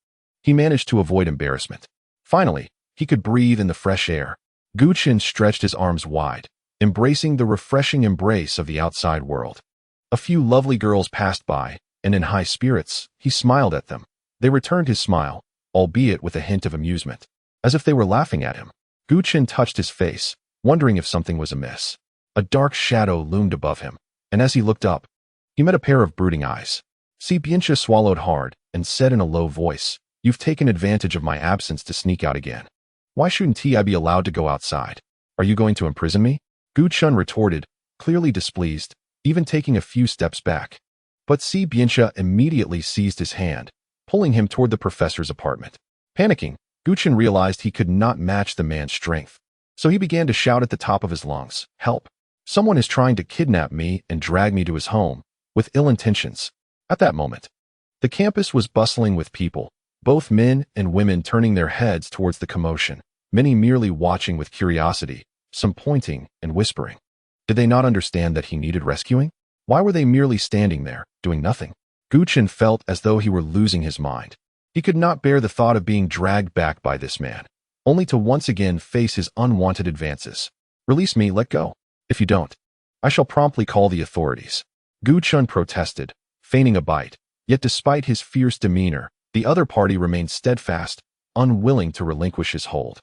he managed to avoid embarrassment. Finally, he could breathe in the fresh air. Gu Chen stretched his arms wide, embracing the refreshing embrace of the outside world. A few lovely girls passed by, and in high spirits, he smiled at them. They returned his smile, albeit with a hint of amusement. As if they were laughing at him, Gu Chen touched his face, wondering if something was amiss. A dark shadow loomed above him, and as he looked up, he met a pair of brooding eyes. Si Bianxia swallowed hard and said in a low voice, "You've taken advantage of my absence to sneak out again. Why shouldn't I be allowed to go outside? Are you going to imprison me?" Gu Chen retorted, clearly displeased, even taking a few steps back. But Si Bianxia immediately seized his hand, pulling him toward the professor's apartment. Panicking, Gu Chen realized he could not match the man's strength. So he began to shout at the top of his lungs, "Help! Someone is trying to kidnap me and drag me to his home, with ill intentions." At that moment, the campus was bustling with people, both men and women turning their heads towards the commotion, many merely watching with curiosity, some pointing and whispering. Did they not understand that he needed rescuing? Why were they merely standing there, doing nothing? Gu Chen felt as though he were losing his mind. He could not bear the thought of being dragged back by this man, only to once again face his unwanted advances. "Release me, let go. If you don't, I shall promptly call the authorities." Gu Chen protested, feigning a bite, yet despite his fierce demeanor, the other party remained steadfast, unwilling to relinquish his hold.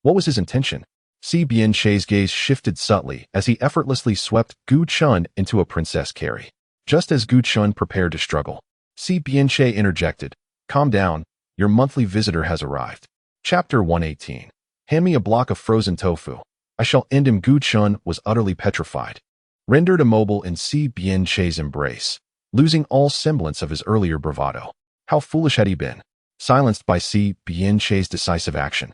What was his intention? Si Bianxia's gaze shifted subtly as he effortlessly swept Gu Chen into a princess carry. Just as Gu Chen prepared to struggle, Si Bianxia interjected, "Calm down, your monthly visitor has arrived." Chapter 118. Hand me a block of frozen tofu. I shall end him. Gu Chen was utterly petrified, rendered immobile in Si Bianxia's embrace, losing all semblance of his earlier bravado. How foolish had he been? Silenced by Si Bianxia's decisive action,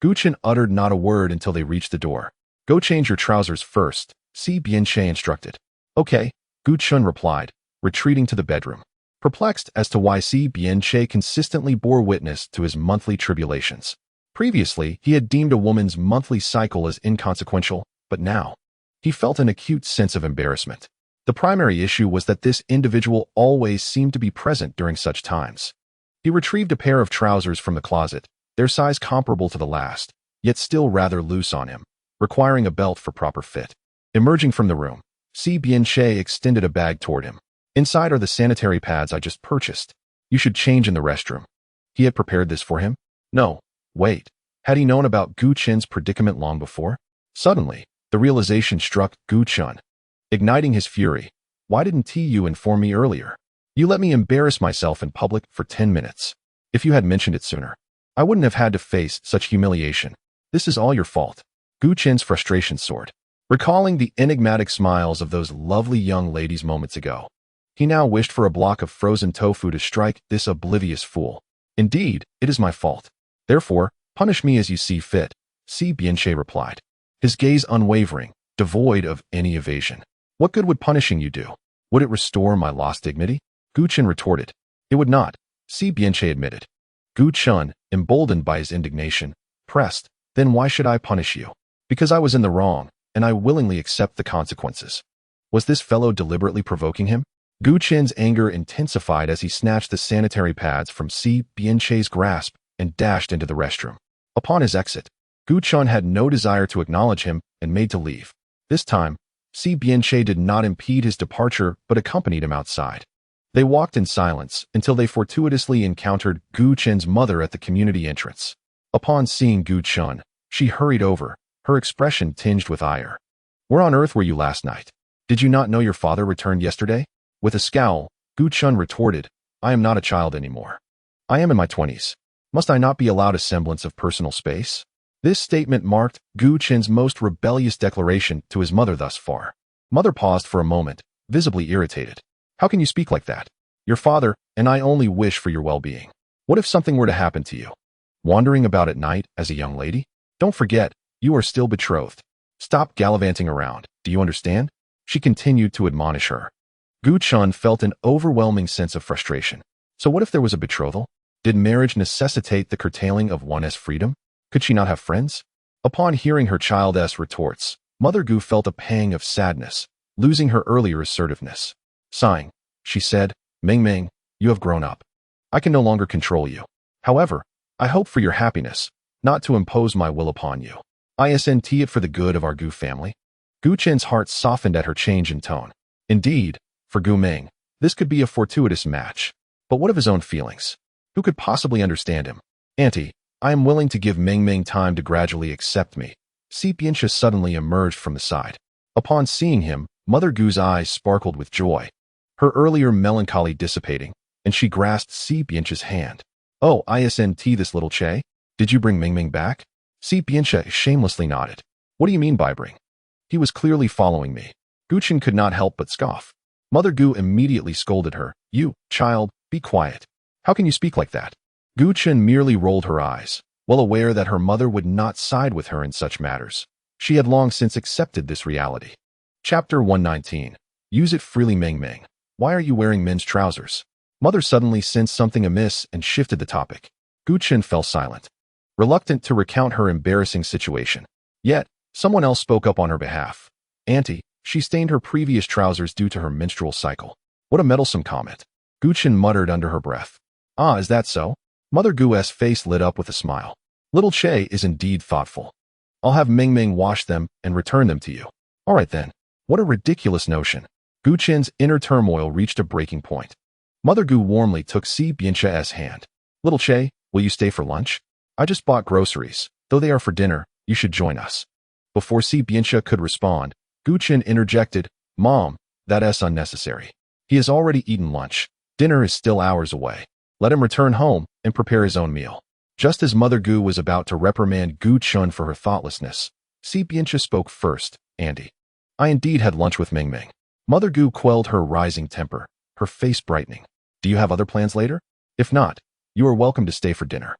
Gu Chen uttered not a word until they reached the door. "Go change your trousers first," Si Bianxia instructed. "Okay," Gu Chen replied, retreating to the bedroom. Perplexed as to why Si Bianxia consistently bore witness to his monthly tribulations. Previously, he had deemed a woman's monthly cycle as inconsequential, but now, he felt an acute sense of embarrassment. The primary issue was that this individual always seemed to be present during such times. He retrieved a pair of trousers from the closet, their size comparable to the last, yet still rather loose on him, requiring a belt for proper fit. Emerging from the room, Si Bianxia extended a bag toward him. "Inside are the sanitary pads I just purchased. You should change in the restroom." He had prepared this for him? No, wait. Had he known about Gu Chen's predicament long before? Suddenly, the realization struck Gu Chen, igniting his fury. "Why didn't you inform me earlier? You let me embarrass myself in public for 10 minutes. If you had mentioned it sooner, I wouldn't have had to face such humiliation. This is all your fault." Gu Chen's frustration soared, recalling the enigmatic smiles of those lovely young ladies moments ago. He now wished for a block of frozen tofu to strike this oblivious fool. "Indeed, it is my fault. Therefore, punish me as you see fit," Si Bianxia replied, his gaze unwavering, devoid of any evasion. "What good would punishing you do? Would it restore my lost dignity?" Gu Chen retorted. "It would not," Si Bianxia admitted. Gu Chen, emboldened by his indignation, pressed, "Then why should I punish you?" "Because I was in the wrong, and I willingly accept the consequences." Was this fellow deliberately provoking him? Gu Chen's anger intensified as he snatched the sanitary pads from Si Bianxia's grasp and dashed into the restroom. Upon his exit, Gu Chen had no desire to acknowledge him and made to leave. This time, Si Bianxia did not impede his departure but accompanied him outside. They walked in silence until they fortuitously encountered Gu Chen's mother at the community entrance. Upon seeing Gu Chen, she hurried over, her expression tinged with ire. "Where on earth were you last night? Did you not know your father returned yesterday?" With a scowl, Gu Chen retorted, "I am not a child anymore. I am in my 20s. Must I not be allowed a semblance of personal space?" This statement marked Gu Chen's most rebellious declaration to his mother thus far. Mother paused for a moment, visibly irritated. "How can you speak like that? Your father and I only wish for your well-being. What if something were to happen to you? Wandering about at night as a young lady? Don't forget, you are still betrothed. Stop gallivanting around, do you understand?" She continued to admonish her. Gu Chen felt an overwhelming sense of frustration. So what if there was a betrothal? Did marriage necessitate the curtailing of one's freedom? Could she not have friends? Upon hearing her child's retorts, Mother Gu felt a pang of sadness, losing her earlier assertiveness. Sighing, she said, Ming Ming, you have grown up. I can no longer control you. However, I hope for your happiness, not to impose my will upon you. Isn't it for the good of our Gu family? Gu Chen's heart softened at her change in tone. Indeed, for Gu Ming, this could be a fortuitous match. But what of his own feelings? Who could possibly understand him? Auntie, I am willing to give Ming Ming time to gradually accept me. Si Biancha suddenly emerged from the side. Upon seeing him, Mother Gu's eyes sparkled with joy, her earlier melancholy dissipating, and she grasped Si Biancha's hand. Oh, isn't this little Che? Did you bring Ming Ming back? Si Biancha shamelessly nodded. What do you mean by bring? He was clearly following me. Gu Chen could not help but scoff. Mother Gu immediately scolded her. You, child, be quiet. How can you speak like that? Gu Chen merely rolled her eyes, well aware that her mother would not side with her in such matters. She had long since accepted this reality. Chapter 119. Use it freely, Ming Ming. Why are you wearing men's trousers? Mother suddenly sensed something amiss and shifted the topic. Gu Chen fell silent, reluctant to recount her embarrassing situation. Yet, someone else spoke up on her behalf. Auntie, she stained her previous trousers due to her menstrual cycle. What a meddlesome comment. Gu Chen muttered under her breath. Ah, is that so? Mother Gu's face lit up with a smile. Little Che is indeed thoughtful. I'll have Ming Ming wash them and return them to you. All right then. What a ridiculous notion. Gu Chen's inner turmoil reached a breaking point. Mother Gu warmly took Si Biancha's hand. Little Che, will you stay for lunch? I just bought groceries. Though they are for dinner, you should join us. Before Si Biancha could respond, Gu Chen interjected, Mom, that's unnecessary. He has already eaten lunch. Dinner is still hours away. Let him return home and prepare his own meal. Just as Mother Gu was about to reprimand Gu Chen for her thoughtlessness, Si Biancha spoke first. Auntie, I indeed had lunch with Ming Ming. Mother Gu quelled her rising temper, her face brightening. Do you have other plans later? If not, you are welcome to stay for dinner.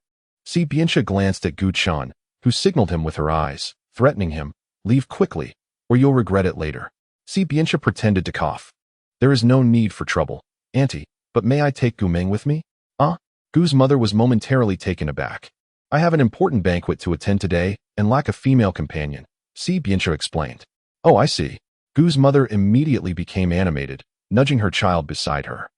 Si Biancha glanced at Gu Chen, who signaled him with her eyes, threatening him, leave quickly, or you'll regret it later. Si Biancha pretended to cough. There is no need for trouble, Auntie, but may I take Gu Ming with me? Gu's mother was momentarily taken aback. I have an important banquet to attend today and lack a female companion, Si Biancha explained. Oh, I see. Gu's mother immediately became animated, nudging her child beside her.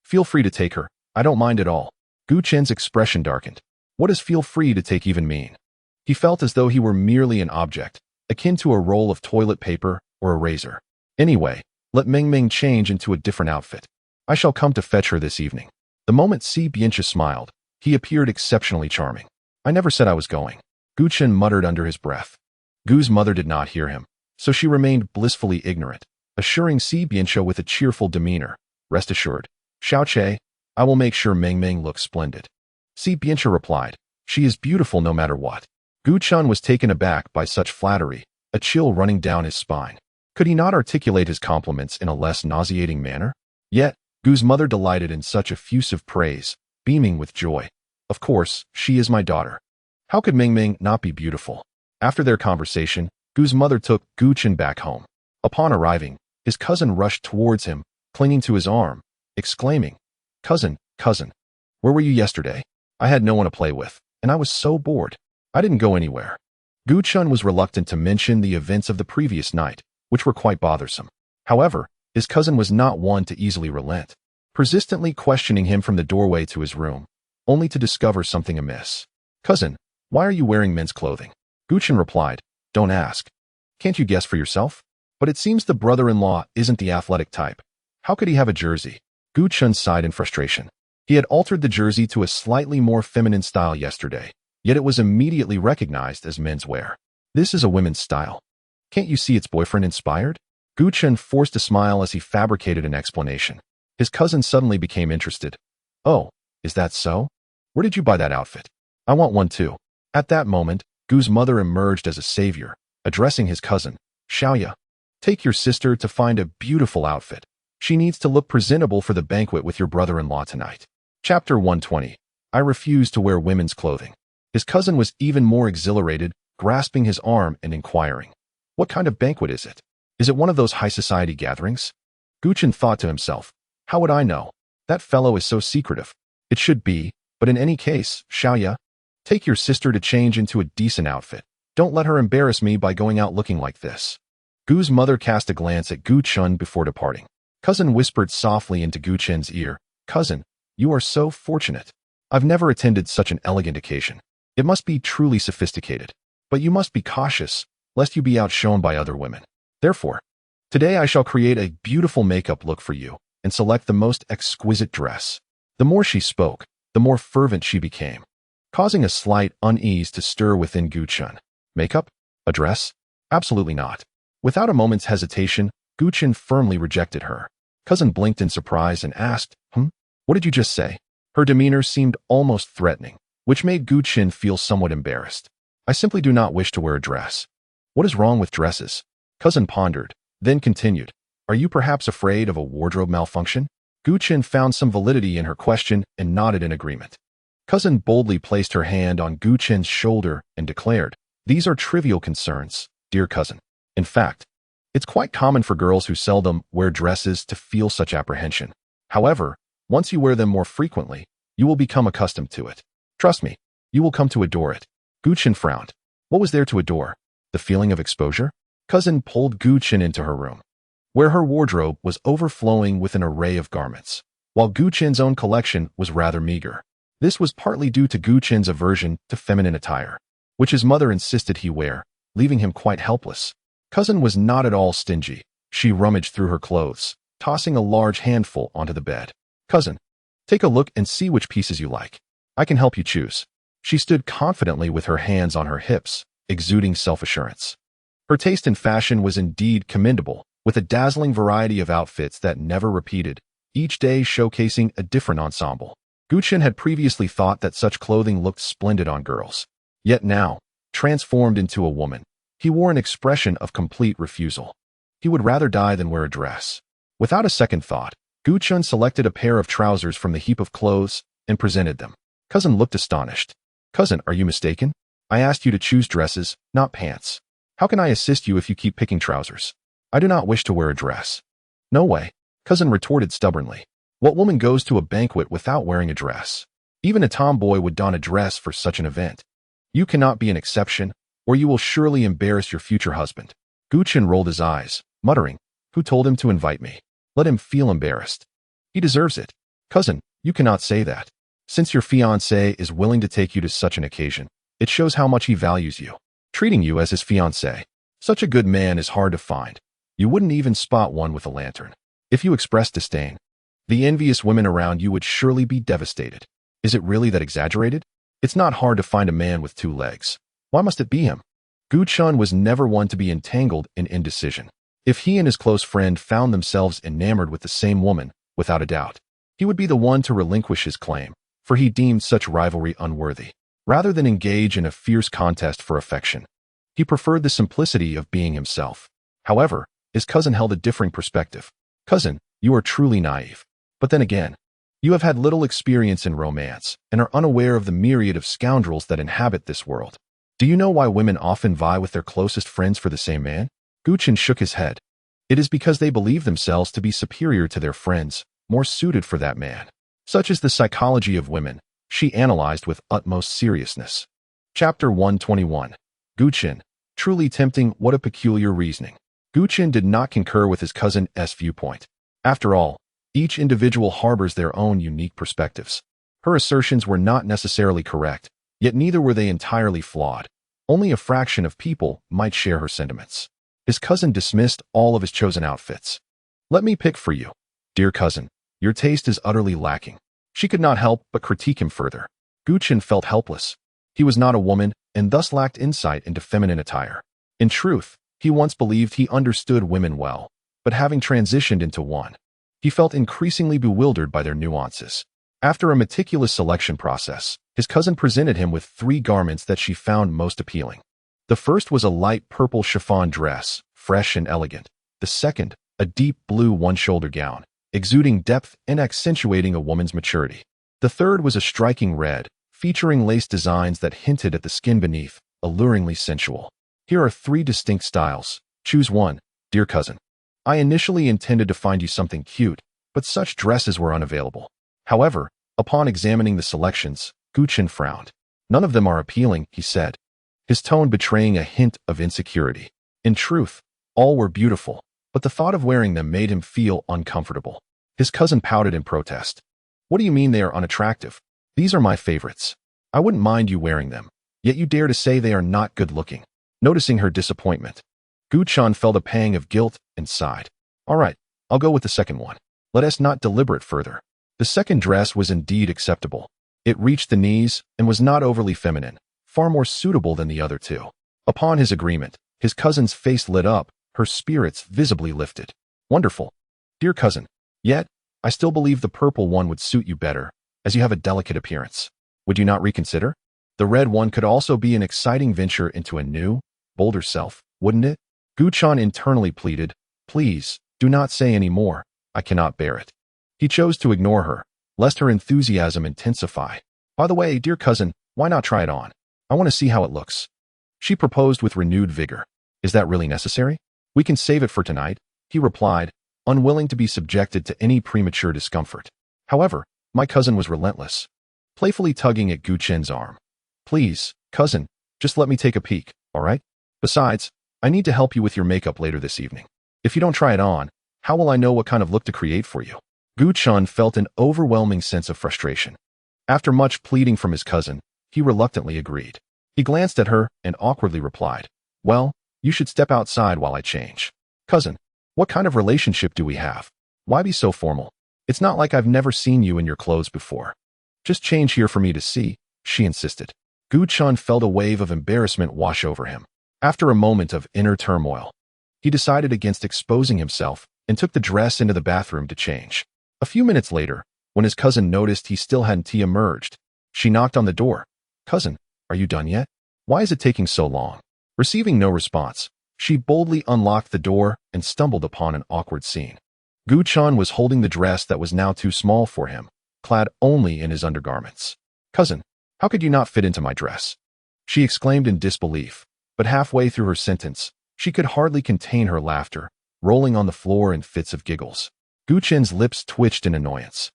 Feel free to take her. I don't mind at all. Gu Chen's expression darkened. What does feel free to take even mean? He felt as though he were merely an object, akin to a roll of toilet paper or a razor. Anyway, let Ming Ming change into a different outfit. I shall come to fetch her this evening. The moment Si Biancha smiled, he appeared exceptionally charming. I never said I was going. Gu Chen muttered under his breath. Gu's mother did not hear him, so she remained blissfully ignorant, assuring Si Biancha with a cheerful demeanor. Rest assured, Xiao Che, I will make sure Ming Ming looks splendid. Si Biancha replied. She is beautiful no matter what. Gu Chen was taken aback by such flattery, a chill running down his spine. Could he not articulate his compliments in a less nauseating manner? Yet, Gu's mother delighted in such effusive praise, beaming with joy. Of course, she is my daughter. How could Ming Ming not be beautiful? After their conversation, Gu's mother took Gu Chen back home. Upon arriving, his cousin rushed towards him, clinging to his arm, exclaiming, Cousin, where were you yesterday? I had no one to play with, and I was so bored. I didn't go anywhere. Gu Chen was reluctant to mention the events of the previous night, which were quite bothersome. However, his cousin was not one to easily relent, persistently questioning him from the doorway to his room, only to discover something amiss. Cousin, why are you wearing men's clothing? Gu Chen replied, Don't ask. Can't you guess for yourself? But it seems the brother-in-law isn't the athletic type. How could he have a jersey? Gu Chen sighed in frustration. He had altered the jersey to a slightly more feminine style yesterday, yet it was immediately recognized as men's wear. This is a women's style. Can't you see its boyfriend inspired? Gu Chen forced a smile as he fabricated an explanation. His cousin suddenly became interested. Oh, is that so? Where did you buy that outfit? I want one too. At that moment, Gu's mother emerged as a savior, addressing his cousin. Xiaoya, take your sister to find a beautiful outfit. She needs to look presentable for the banquet with your brother-in-law tonight. Chapter 120. I refuse to wear women's clothing. His cousin was even more exhilarated, grasping his arm and inquiring. What kind of banquet is it? Is it one of those high society gatherings? Gu Chen thought to himself. How would I know? That fellow is so secretive. It should be, But in any case, Xiaoya, take your sister to change into a decent outfit. Don't let her embarrass me by going out looking like this. Gu's mother cast a glance at Gu Chun before departing. Cousin whispered softly into Gu Chen's ear, "Cousin, you are so fortunate. I've never attended such an elegant occasion. It must be truly sophisticated. But you must be cautious, lest you be outshone by other women. Therefore, today I shall create a beautiful makeup look for you and select the most exquisite dress." The more she spoke, the more fervent she became, causing a slight unease to stir within Gu Chun. Makeup? A dress? Absolutely not. Without a moment's hesitation, Gu Chun firmly rejected her. Cousin blinked in surprise and asked, What did you just say?" Her demeanor seemed almost threatening, which made Gu Chun feel somewhat embarrassed. "I simply do not wish to wear a dress." "What is wrong with dresses?" Cousin pondered, then continued, "Are you perhaps afraid of a wardrobe malfunction?" Gu Chun found some validity in her question and nodded in agreement. Cousin boldly placed her hand on Gu Chun's shoulder and declared, "These are trivial concerns, dear cousin. In fact, it's quite common for girls who seldom wear dresses to feel such apprehension. However, once you wear them more frequently, you will become accustomed to it. Trust me, you will come to adore it." Gu Chun frowned. What was there to adore? The feeling of exposure? Cousin pulled Gu Chun into her room, where her wardrobe was overflowing with an array of garments, while Gu Chun's own collection was rather meager. This was partly due to Gu Chun's aversion to feminine attire, which his mother insisted he wear, leaving him quite helpless. Cousin was not at all stingy. She rummaged through her clothes, tossing a large handful onto the bed. "Cousin, take a look and see which pieces you like. I can help you choose." She stood confidently with her hands on her hips, exuding self-assurance. Her taste in fashion was indeed commendable, with a dazzling variety of outfits that never repeated, each day showcasing a different ensemble. Gu Chun had previously thought that such clothing looked splendid on girls. Yet now, transformed into a woman, he wore an expression of complete refusal. He would rather die than wear a dress. Without a second thought, Gu Chun selected a pair of trousers from the heap of clothes and presented them. Cousin looked astonished. "Cousin, are you mistaken? I asked you to choose dresses, not pants. How can I assist you if you keep picking trousers? I do not wish to wear a dress." "No way," Cousin retorted stubbornly. "What woman goes to a banquet without wearing a dress? Even a tomboy would don a dress for such an event. You cannot be an exception, or you will surely embarrass your future husband." Gu Chun rolled his eyes, muttering, "Who told him to invite me? Let him feel embarrassed. He deserves it." "Cousin, you cannot say that. Since your fiancé is willing to take you to such an occasion, it shows how much he values you, treating you as his fiancé. Such a good man is hard to find. You wouldn't even spot one with a lantern. If you expressed disdain, the envious women around you would surely be devastated. Is it really that exaggerated? It's not hard to find a man with 2 legs. Why must it be him?" Gu Chun was never one to be entangled in indecision. If he and his close friend found themselves enamored with the same woman, without a doubt, he would be the one to relinquish his claim, for he deemed such rivalry unworthy. Rather than engage in a fierce contest for affection, he preferred the simplicity of being himself. However, his cousin held a differing perspective. "Cousin, you are truly naive. But then again, you have had little experience in romance and are unaware of the myriad of scoundrels that inhabit this world. Do you know why women often vie with their closest friends for the same man?" Gu Chun shook his head. "It is because they believe themselves to be superior to their friends, more suited for that man. Such is the psychology of women," she analyzed with utmost seriousness. Chapter 121. Gu Chun. Truly tempting, what a peculiar reasoning. Gu Chun did not concur with his cousin's viewpoint. After all, each individual harbors their own unique perspectives. Her assertions were not necessarily correct, yet neither were they entirely flawed. Only a fraction of people might share her sentiments. His cousin dismissed all of his chosen outfits. "Let me pick for you. Dear cousin, your taste is utterly lacking." She could not help but critique him further. Gu Chun felt helpless. He was not a woman and thus lacked insight into feminine attire. In truth, he once believed he understood women well, but having transitioned into one, he felt increasingly bewildered by their nuances. After a meticulous selection process, his cousin presented him with 3 garments that she found most appealing. The first was a light purple chiffon dress, fresh and elegant. The second, a deep blue one-shoulder gown, exuding depth and accentuating a woman's maturity. The third was a striking red, featuring lace designs that hinted at the skin beneath, alluringly sensual. "Here are 3 distinct styles. Choose one, dear cousin." I initially intended to find you something cute, but such dresses were unavailable. However, Upon examining the selections, Guchen frowned. None of them are appealing, he said, his tone betraying a hint of insecurity. In truth, all were beautiful, but the thought of wearing them made him feel uncomfortable. His cousin pouted in protest. What do you mean they are unattractive? These are my favorites. I wouldn't mind you wearing them, yet you dare to say they are not good-looking. Noticing her disappointment, Guchen felt a pang of guilt and sighed. All right, I'll go with the second one. Let us not deliberate further. The second dress was indeed acceptable. It reached the knees and was not overly feminine, far more suitable than the other two. Upon his agreement, his cousin's face lit up, her spirits visibly lifted. Wonderful. Dear cousin, yet, I still believe the purple one would suit you better, as you have a delicate appearance. Would you not reconsider? The red one could also be an exciting venture into a new, bolder self, wouldn't it? Guchen internally pleaded, please, do not say any more. I cannot bear it. He chose to ignore her, lest her enthusiasm intensify. By the way, dear cousin, why not try it on? I want to see how it looks. She proposed with renewed vigor. Is that really necessary? We can save it for tonight, he replied, unwilling to be subjected to any premature discomfort. However, my cousin was relentless, playfully tugging at Guchen's arm. Please, cousin, just let me take a peek, all right? Besides, I need to help you with your makeup later this evening. If you don't try it on, how will I know what kind of look to create for you? Guchen felt an overwhelming sense of frustration. After much pleading from his cousin, he reluctantly agreed. He glanced at her and awkwardly replied, well, you should step outside while I change. Cousin, what kind of relationship do we have? Why be so formal? It's not like I've never seen you in your clothes before. Just change here for me to see, she insisted. Guchen felt a wave of embarrassment wash over him. After a moment of inner turmoil, he decided against exposing himself and took the dress into the bathroom to change. A few minutes later, when his cousin noticed he still hadn't emerged, she knocked on the door. Cousin, are you done yet? Why is it taking so long? Receiving no response, she boldly unlocked the door and stumbled upon an awkward scene. Guchen was holding the dress that was now too small for him, clad only in his undergarments. Cousin, how could you not fit into my dress? She exclaimed in disbelief, but halfway through her sentence, she could hardly contain her laughter, rolling on the floor in fits of giggles. Guchen's lips twitched in annoyance.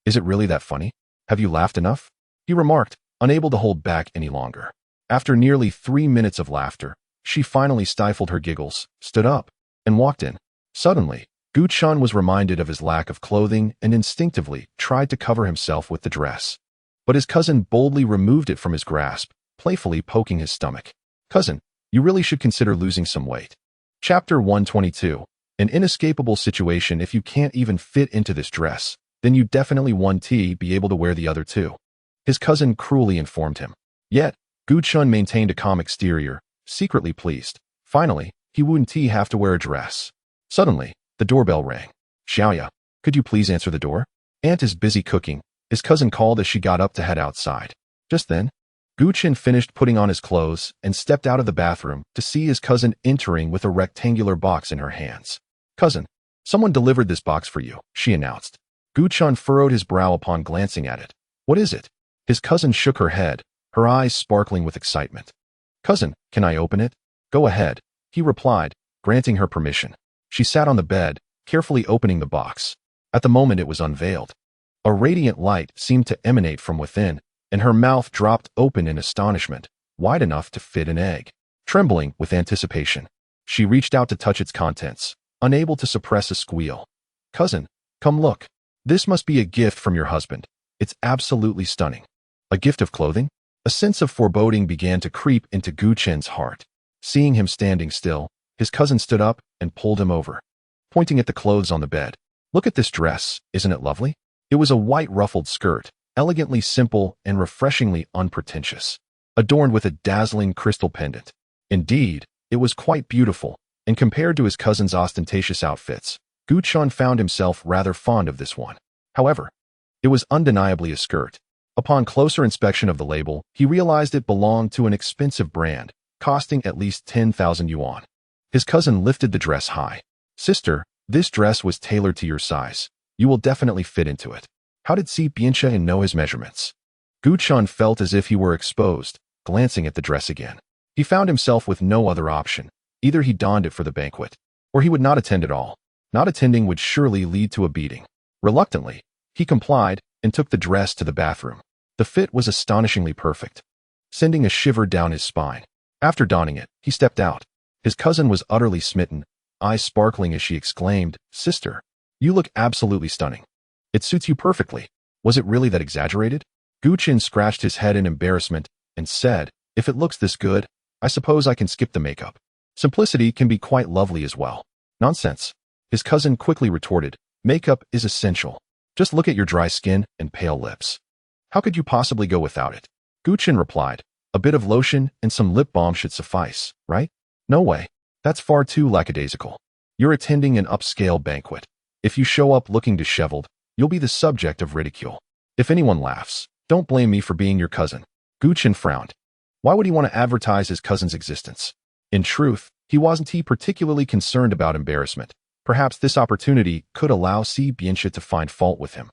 Is it really that funny? Have you laughed enough? He remarked, unable to hold back any longer. After nearly 3 minutes of laughter, she finally stifled her giggles, stood up, and walked in. Suddenly, Guchen was reminded of his lack of clothing and instinctively tried to cover himself with the dress. But his cousin boldly removed it from his grasp, playfully poking his stomach. Cousin, you really should consider losing some weight. Chapter 122. An inescapable situation. If you can't even fit into this dress, then you definitely won't be able to wear the other two. His cousin cruelly informed him. Yet, Guchen maintained a calm exterior, secretly pleased. Finally, he wouldn't have to wear a dress. Suddenly, the doorbell rang. Xiaoya, could you please answer the door? Aunt is busy cooking, his cousin called as she got up to head outside. Just then, Guchen finished putting on his clothes and stepped out of the bathroom to see his cousin entering with a rectangular box in her hands. Cousin, someone delivered this box for you, she announced. Guchen furrowed his brow upon glancing at it. What is it? His cousin shook her head, her eyes sparkling with excitement. Cousin, can I open it? Go ahead, he replied, granting her permission. She sat on the bed, carefully opening the box. At the moment it was unveiled. A radiant light seemed to emanate from within, and her mouth dropped open in astonishment, wide enough to fit an egg. Trembling with anticipation, she reached out to touch its contents, unable to suppress a squeal. Cousin, come look. This must be a gift from your husband. It's absolutely stunning. A gift of clothing? A sense of foreboding began to creep into Guchen's heart. Seeing him standing still, his cousin stood up and pulled him over, pointing at the clothes on the bed. Look at this dress, isn't it lovely? It was a white ruffled skirt, elegantly simple and refreshingly unpretentious, adorned with a dazzling crystal pendant. Indeed, it was quite beautiful, and compared to his cousin's ostentatious outfits, Guchen found himself rather fond of this one. However, it was undeniably a skirt. Upon closer inspection of the label, he realized it belonged to an expensive brand, costing at least 10,000 yuan. His cousin lifted the dress high. Sister, this dress was tailored to your size. You will definitely fit into it. How did Si Bianchen know his measurements? Guchen felt as if he were exposed, glancing at the dress again. He found himself with no other option. Either he donned it for the banquet, or he would not attend at all. Not attending would surely lead to a beating. Reluctantly, he complied, and took the dress to the bathroom. The fit was astonishingly perfect, sending a shiver down his spine. After donning it, he stepped out. His cousin was utterly smitten, eyes sparkling as she exclaimed, "Sister, you look absolutely stunning. It suits you perfectly. Was it really that exaggerated?" Guchin scratched his head in embarrassment and said, "If it looks this good, I suppose I can skip the makeup. Simplicity can be quite lovely as well." "Nonsense," his cousin quickly retorted. "Makeup is essential. Just look at your dry skin and pale lips. How could you possibly go without it?" Guchin replied, "A bit of lotion and some lip balm should suffice, right?" "No way. That's far too lackadaisical. You're attending an upscale banquet. If you show up looking disheveled, you'll be the subject of ridicule. If anyone laughs, don't blame me for being your cousin." Guchin frowned. Why would he want to advertise his cousin's existence? In truth, he wasn't particularly concerned about embarrassment. Perhaps this opportunity could allow Si Bianxia to find fault with him,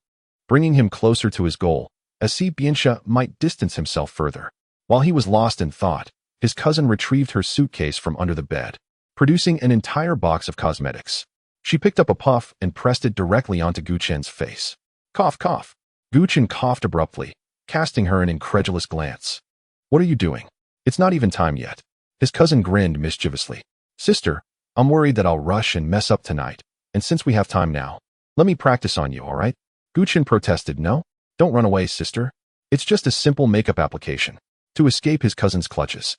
bringing him closer to his goal, as Si Bianxia might distance himself further. While he was lost in thought, his cousin retrieved her suitcase from under the bed, producing an entire box of cosmetics. She picked up a puff and pressed it directly onto Guchin's face. "Cough, cough." Guchin coughed abruptly, casting her an incredulous glance. "What are you doing? It's not even time yet." His cousin grinned mischievously. "Sister, I'm worried that I'll rush and mess up tonight, and since we have time now, let me practice on you, all right?" Guchin protested. "No, don't run away, sister. It's just a simple makeup application." To escape his cousin's clutches,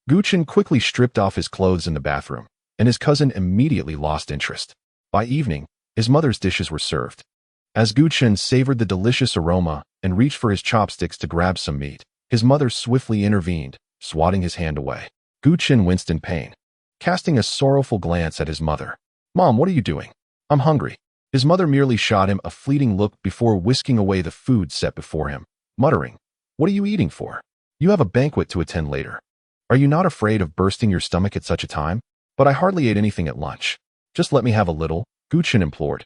Guchin quickly stripped off his clothes in the bathroom, and his cousin immediately lost interest. By evening, his mother's dishes were served. As Guchin savored the delicious aroma and reached for his chopsticks to grab some meat, his mother swiftly intervened, swatting his hand away. Guchin winced in pain, casting a sorrowful glance at his mother. "Mom, what are you doing?" "I'm hungry." His mother merely shot him a fleeting look before whisking away the food set before him, muttering, "What are you eating for? You have a banquet to attend later. Are you not afraid of bursting your stomach at such a time?" "But I hardly ate anything at lunch. Just let me have a little," Guchin implored,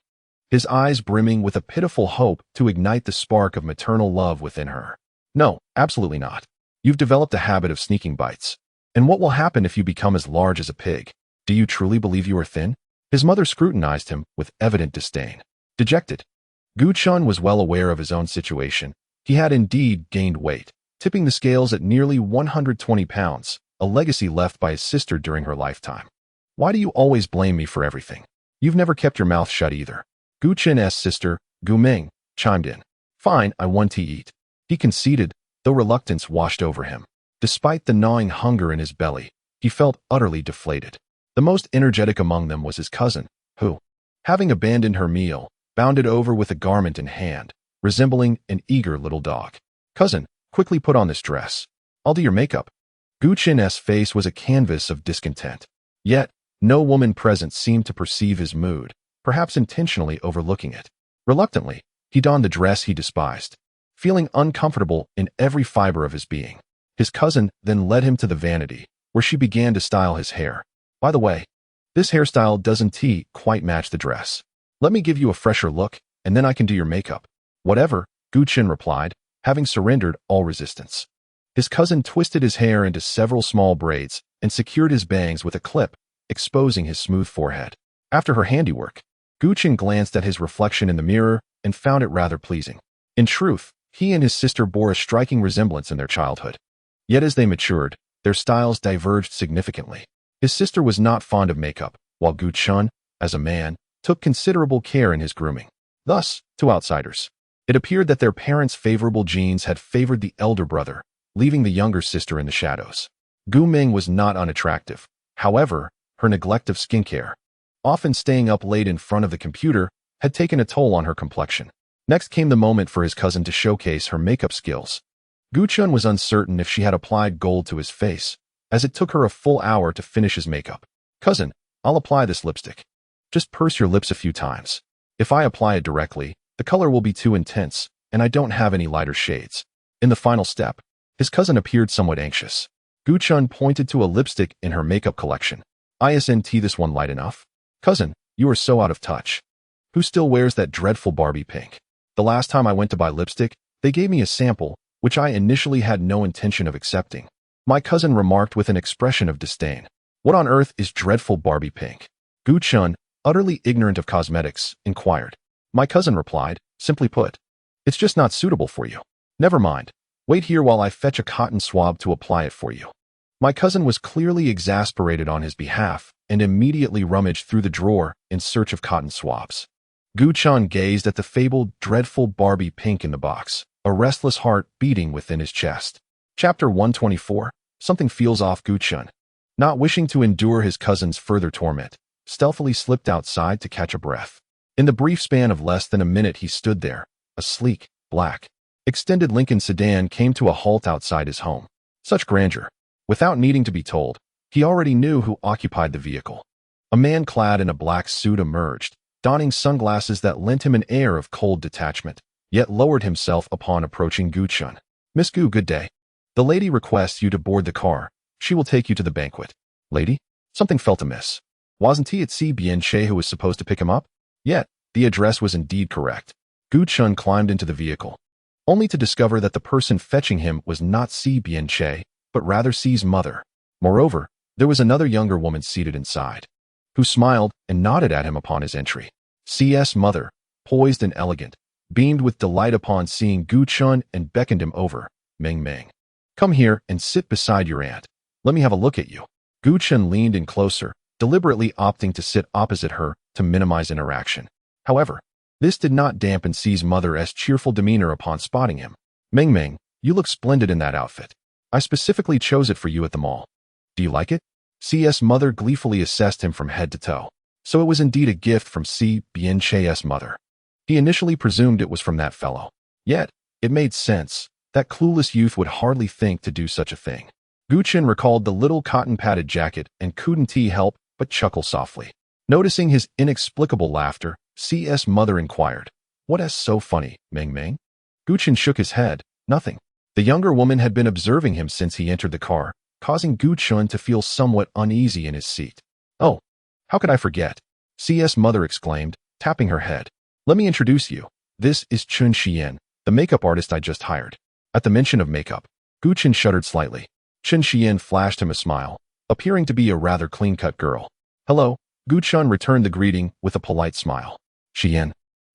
his eyes brimming with a pitiful hope to ignite the spark of maternal love within her. "No, absolutely not. You've developed a habit of sneaking bites. And what will happen if you become as large as a pig? Do you truly believe you are thin?" His mother scrutinized him with evident disdain. Dejected, Guchin was well aware of his own situation. He had indeed gained weight, tipping the scales at nearly 120 pounds, a legacy left by his sister during her lifetime. "Why do you always blame me for everything? You've never kept your mouth shut either." Guchin's sister, Gu Ming, chimed in. "Fine, I want to eat." He conceded, though reluctance washed over him. Despite the gnawing hunger in his belly, he felt utterly deflated. The most energetic among them was his cousin, who, having abandoned her meal, bounded over with a garment in hand, resembling an eager little dog. "Cousin, quickly put on this dress. I'll do your makeup." Guchin's face was a canvas of discontent. Yet, no woman present seemed to perceive his mood, perhaps intentionally overlooking it. Reluctantly, he donned the dress he despised, feeling uncomfortable in every fiber of his being. His cousin then led him to the vanity, where she began to style his hair. "By the way, this hairstyle doesn't quite match the dress. Let me give you a fresher look, and then I can do your makeup." "Whatever," Guchin replied, having surrendered all resistance. His cousin twisted his hair into several small braids and secured his bangs with a clip, exposing his smooth forehead. After her handiwork, Guchin glanced at his reflection in the mirror and found it rather pleasing. In truth, he and his sister bore a striking resemblance in their childhood. Yet as they matured, their styles diverged significantly. His sister was not fond of makeup, while Guchin, as a man, took considerable care in his grooming. Thus, to outsiders, it appeared that their parents' favorable genes had favored the elder brother, leaving the younger sister in the shadows. Gu Ming was not unattractive. However, her neglect of skincare, often staying up late in front of the computer, had taken a toll on her complexion. Next came the moment for his cousin to showcase her makeup skills. Guchin was uncertain if she had applied gold to his face, as it took her a full hour to finish his makeup. "Cousin, I'll apply this lipstick. Just purse your lips a few times. If I apply it directly, the color will be too intense, and I don't have any lighter shades." In the final step, his cousin appeared somewhat anxious. Guchin pointed to a lipstick in her makeup collection. "Isn't this one light enough?" "Cousin, you are so out of touch. Who still wears that dreadful Barbie pink? The last time I went to buy lipstick, they gave me a sample, which I initially had no intention of accepting." My cousin remarked with an expression of disdain. "What on earth is dreadful Barbie pink?" Guchin, utterly ignorant of cosmetics, inquired. My cousin replied, "Simply put, It's just not suitable for you. Never mind. Wait here while I fetch a cotton swab to apply it for you. My cousin was clearly exasperated on his behalf and immediately rummaged through the drawer in search of cotton swabs. Gu-chan gazed at the fabled, dreadful Barbie pink in the box, a restless heart beating within his chest. Chapter 124. Something feels off. Gu-chan, not wishing to endure his cousin's further torment, stealthily slipped outside to catch a breath. In the brief span of less than a minute he stood there, a sleek, black, extended Lincoln sedan came to a halt outside his home. Such grandeur. Without needing to be told, he already knew who occupied the vehicle. A man clad in a black suit emerged, donning sunglasses that lent him an air of cold detachment, yet lowered himself upon approaching Gu-chan. Miss Gu, good day. The lady requests you to board the car. She will take you to the banquet. Lady? Something felt amiss. Wasn't he at Si Bien-che who was supposed to pick him up? Yet, the address was indeed correct. Gu-chan climbed into the vehicle, only to discover that the person fetching him was not Si Bien-che, but rather Si's mother. Moreover, there was another younger woman seated inside, who smiled and nodded at him upon his entry. Si's mother, poised and elegant, beamed with delight upon seeing Gu-chan and beckoned him over. Meng. Come here and sit beside your aunt. Let me have a look at you. Gu-chan leaned in closer, deliberately opting to sit opposite her to minimize interaction. However, this did not dampen Si's mother's cheerful demeanor upon spotting him. Meng, you look splendid in that outfit. I specifically chose it for you at the mall. Do you like it? Si's mother gleefully assessed him from head to toe. So it was indeed a gift from Si Bien-che's mother. He initially presumed it was from that fellow. Yet, it made sense. That clueless youth would hardly think to do such a thing. Gu-chan recalled the little cotton-padded jacket and couldn't help but chuckle softly. Noticing his inexplicable laughter, Si's mother inquired, "What's so funny, Meng?" Gu-chan shook his head. Nothing. The younger woman had been observing him since he entered the car, causing Gu-chan to feel somewhat uneasy in his seat. Oh, how could I forget? Si's mother exclaimed, tapping her head. Let me introduce you. This is Chun Xian, the makeup artist I just hired. At the mention of makeup, Gu-chan shuddered slightly. Chun Xian flashed him a smile, appearing to be a rather clean-cut girl. Hello, Gu-chan returned the greeting with a polite smile. Xian,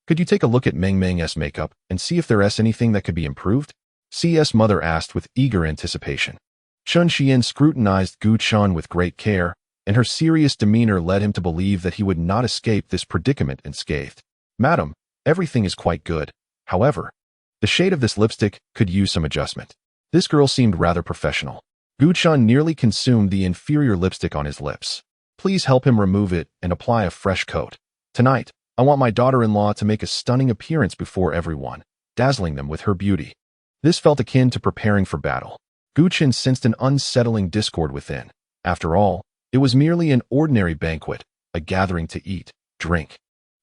could you take a look at Meng's makeup and see if there's anything that could be improved? Si's mother asked with eager anticipation. Chun Xian scrutinized Gu-chan with great care, and her serious demeanor led him to believe that he would not escape this predicament unscathed. Madam, everything is quite good. However, the shade of this lipstick could use some adjustment. This girl seemed rather professional. Gu-chan nearly consumed the inferior lipstick on his lips. Please help him remove it and apply a fresh coat. Tonight, I want my daughter-in-law to make a stunning appearance before everyone, dazzling them with her beauty. This felt akin to preparing for battle. Gu-chan sensed an unsettling discord within. After all, it was merely an ordinary banquet, a gathering to eat, drink,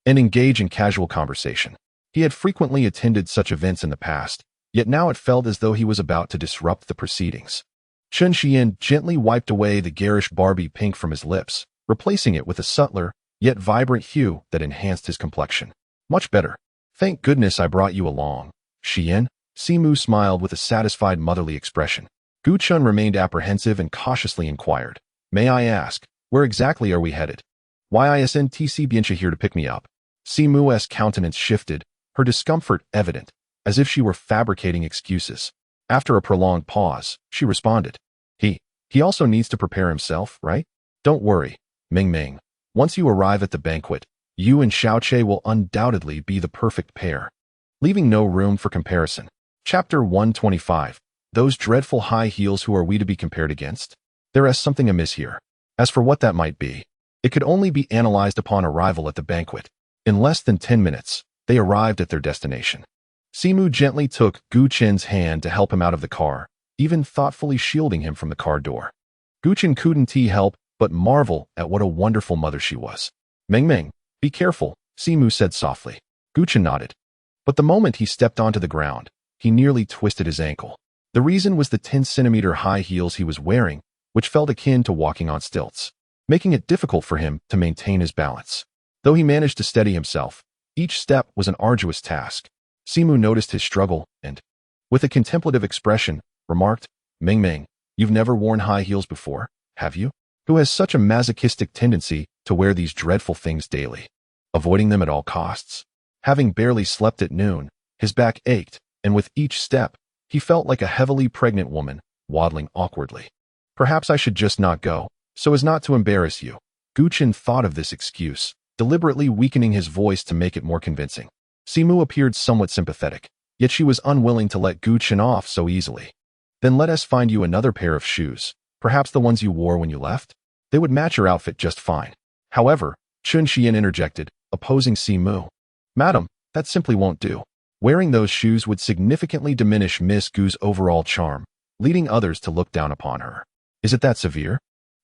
and engage in casual conversation. He had frequently attended such events in the past, yet now it felt as though he was about to disrupt the proceedings. Chun Xian gently wiped away the garish Barbie pink from his lips, replacing it with a subtler, yet vibrant hue that enhanced his complexion. Much better. Thank goodness I brought you along. Xian? Simu smiled with a satisfied motherly expression. Gu-chan remained apprehensive and cautiously inquired, May I ask, where exactly are we headed? Why isn't Si Bien-che here to pick me up? Simu's countenance shifted, her discomfort evident, as if she were fabricating excuses. After a prolonged pause, she responded, He also needs to prepare himself, right? Don't worry, Meng. Once you arrive at the banquet, you and Xiaoche will undoubtedly be the perfect pair. Leaving no room for comparison. Chapter 125. Those dreadful high heels, who are we to be compared against? There is something amiss here. As for what that might be, it could only be analyzed upon arrival at the banquet. In less than 10 minutes, they arrived at their destination. Simu gently took Gu-chan's hand to help him out of the car, even thoughtfully shielding him from the car door. Gu-chan couldn't help but marvel at what a wonderful mother she was. Meng, be careful, Simu said softly. Gu-chan nodded. But the moment he stepped onto the ground, he nearly twisted his ankle. The reason was the 10-centimeter high heels he was wearing, which felt akin to walking on stilts, making it difficult for him to maintain his balance. Though he managed to steady himself, each step was an arduous task. Simu noticed his struggle and, with a contemplative expression, remarked, Meng, you've never worn high heels before, have you? Who has such a masochistic tendency to wear these dreadful things daily, avoiding them at all costs? Having barely slept at noon, His back ached, and with each step, he felt like a heavily pregnant woman, waddling awkwardly. Perhaps I should just not go, so as not to embarrass you. Gu Chen thought of this excuse, deliberately weakening his voice to make it more convincing. Simu appeared somewhat sympathetic, yet she was unwilling to let Gu Chen off so easily. Then let us find you another pair of shoes, perhaps the ones you wore when you left? They would match your outfit just fine. However, Chun Xian interjected, opposing Simu. Madam, that simply won't do. Wearing those shoes would significantly diminish Miss Gu's overall charm, leading others to look down upon her. Is it that severe?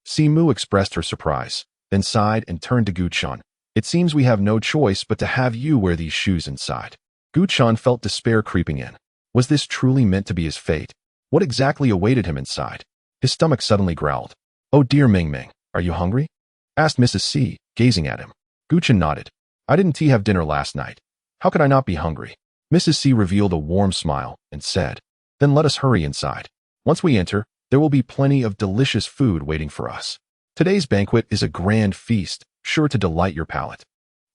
Simu expressed her surprise, then sighed and turned to Gu Chen. It seems we have no choice but to have you wear these shoes inside. Gu Chen felt despair creeping in. Was this truly meant to be his fate? What exactly awaited him inside? His stomach suddenly growled. Oh dear Ming Ming, are you hungry? Asked Mrs. C, gazing at him. Gu Chen nodded. I didn't have dinner last night. How could I not be hungry? Mrs. C revealed a warm smile and said, Then let us hurry inside. Once we enter, there will be plenty of delicious food waiting for us. Today's banquet is a grand feast, sure to delight your palate.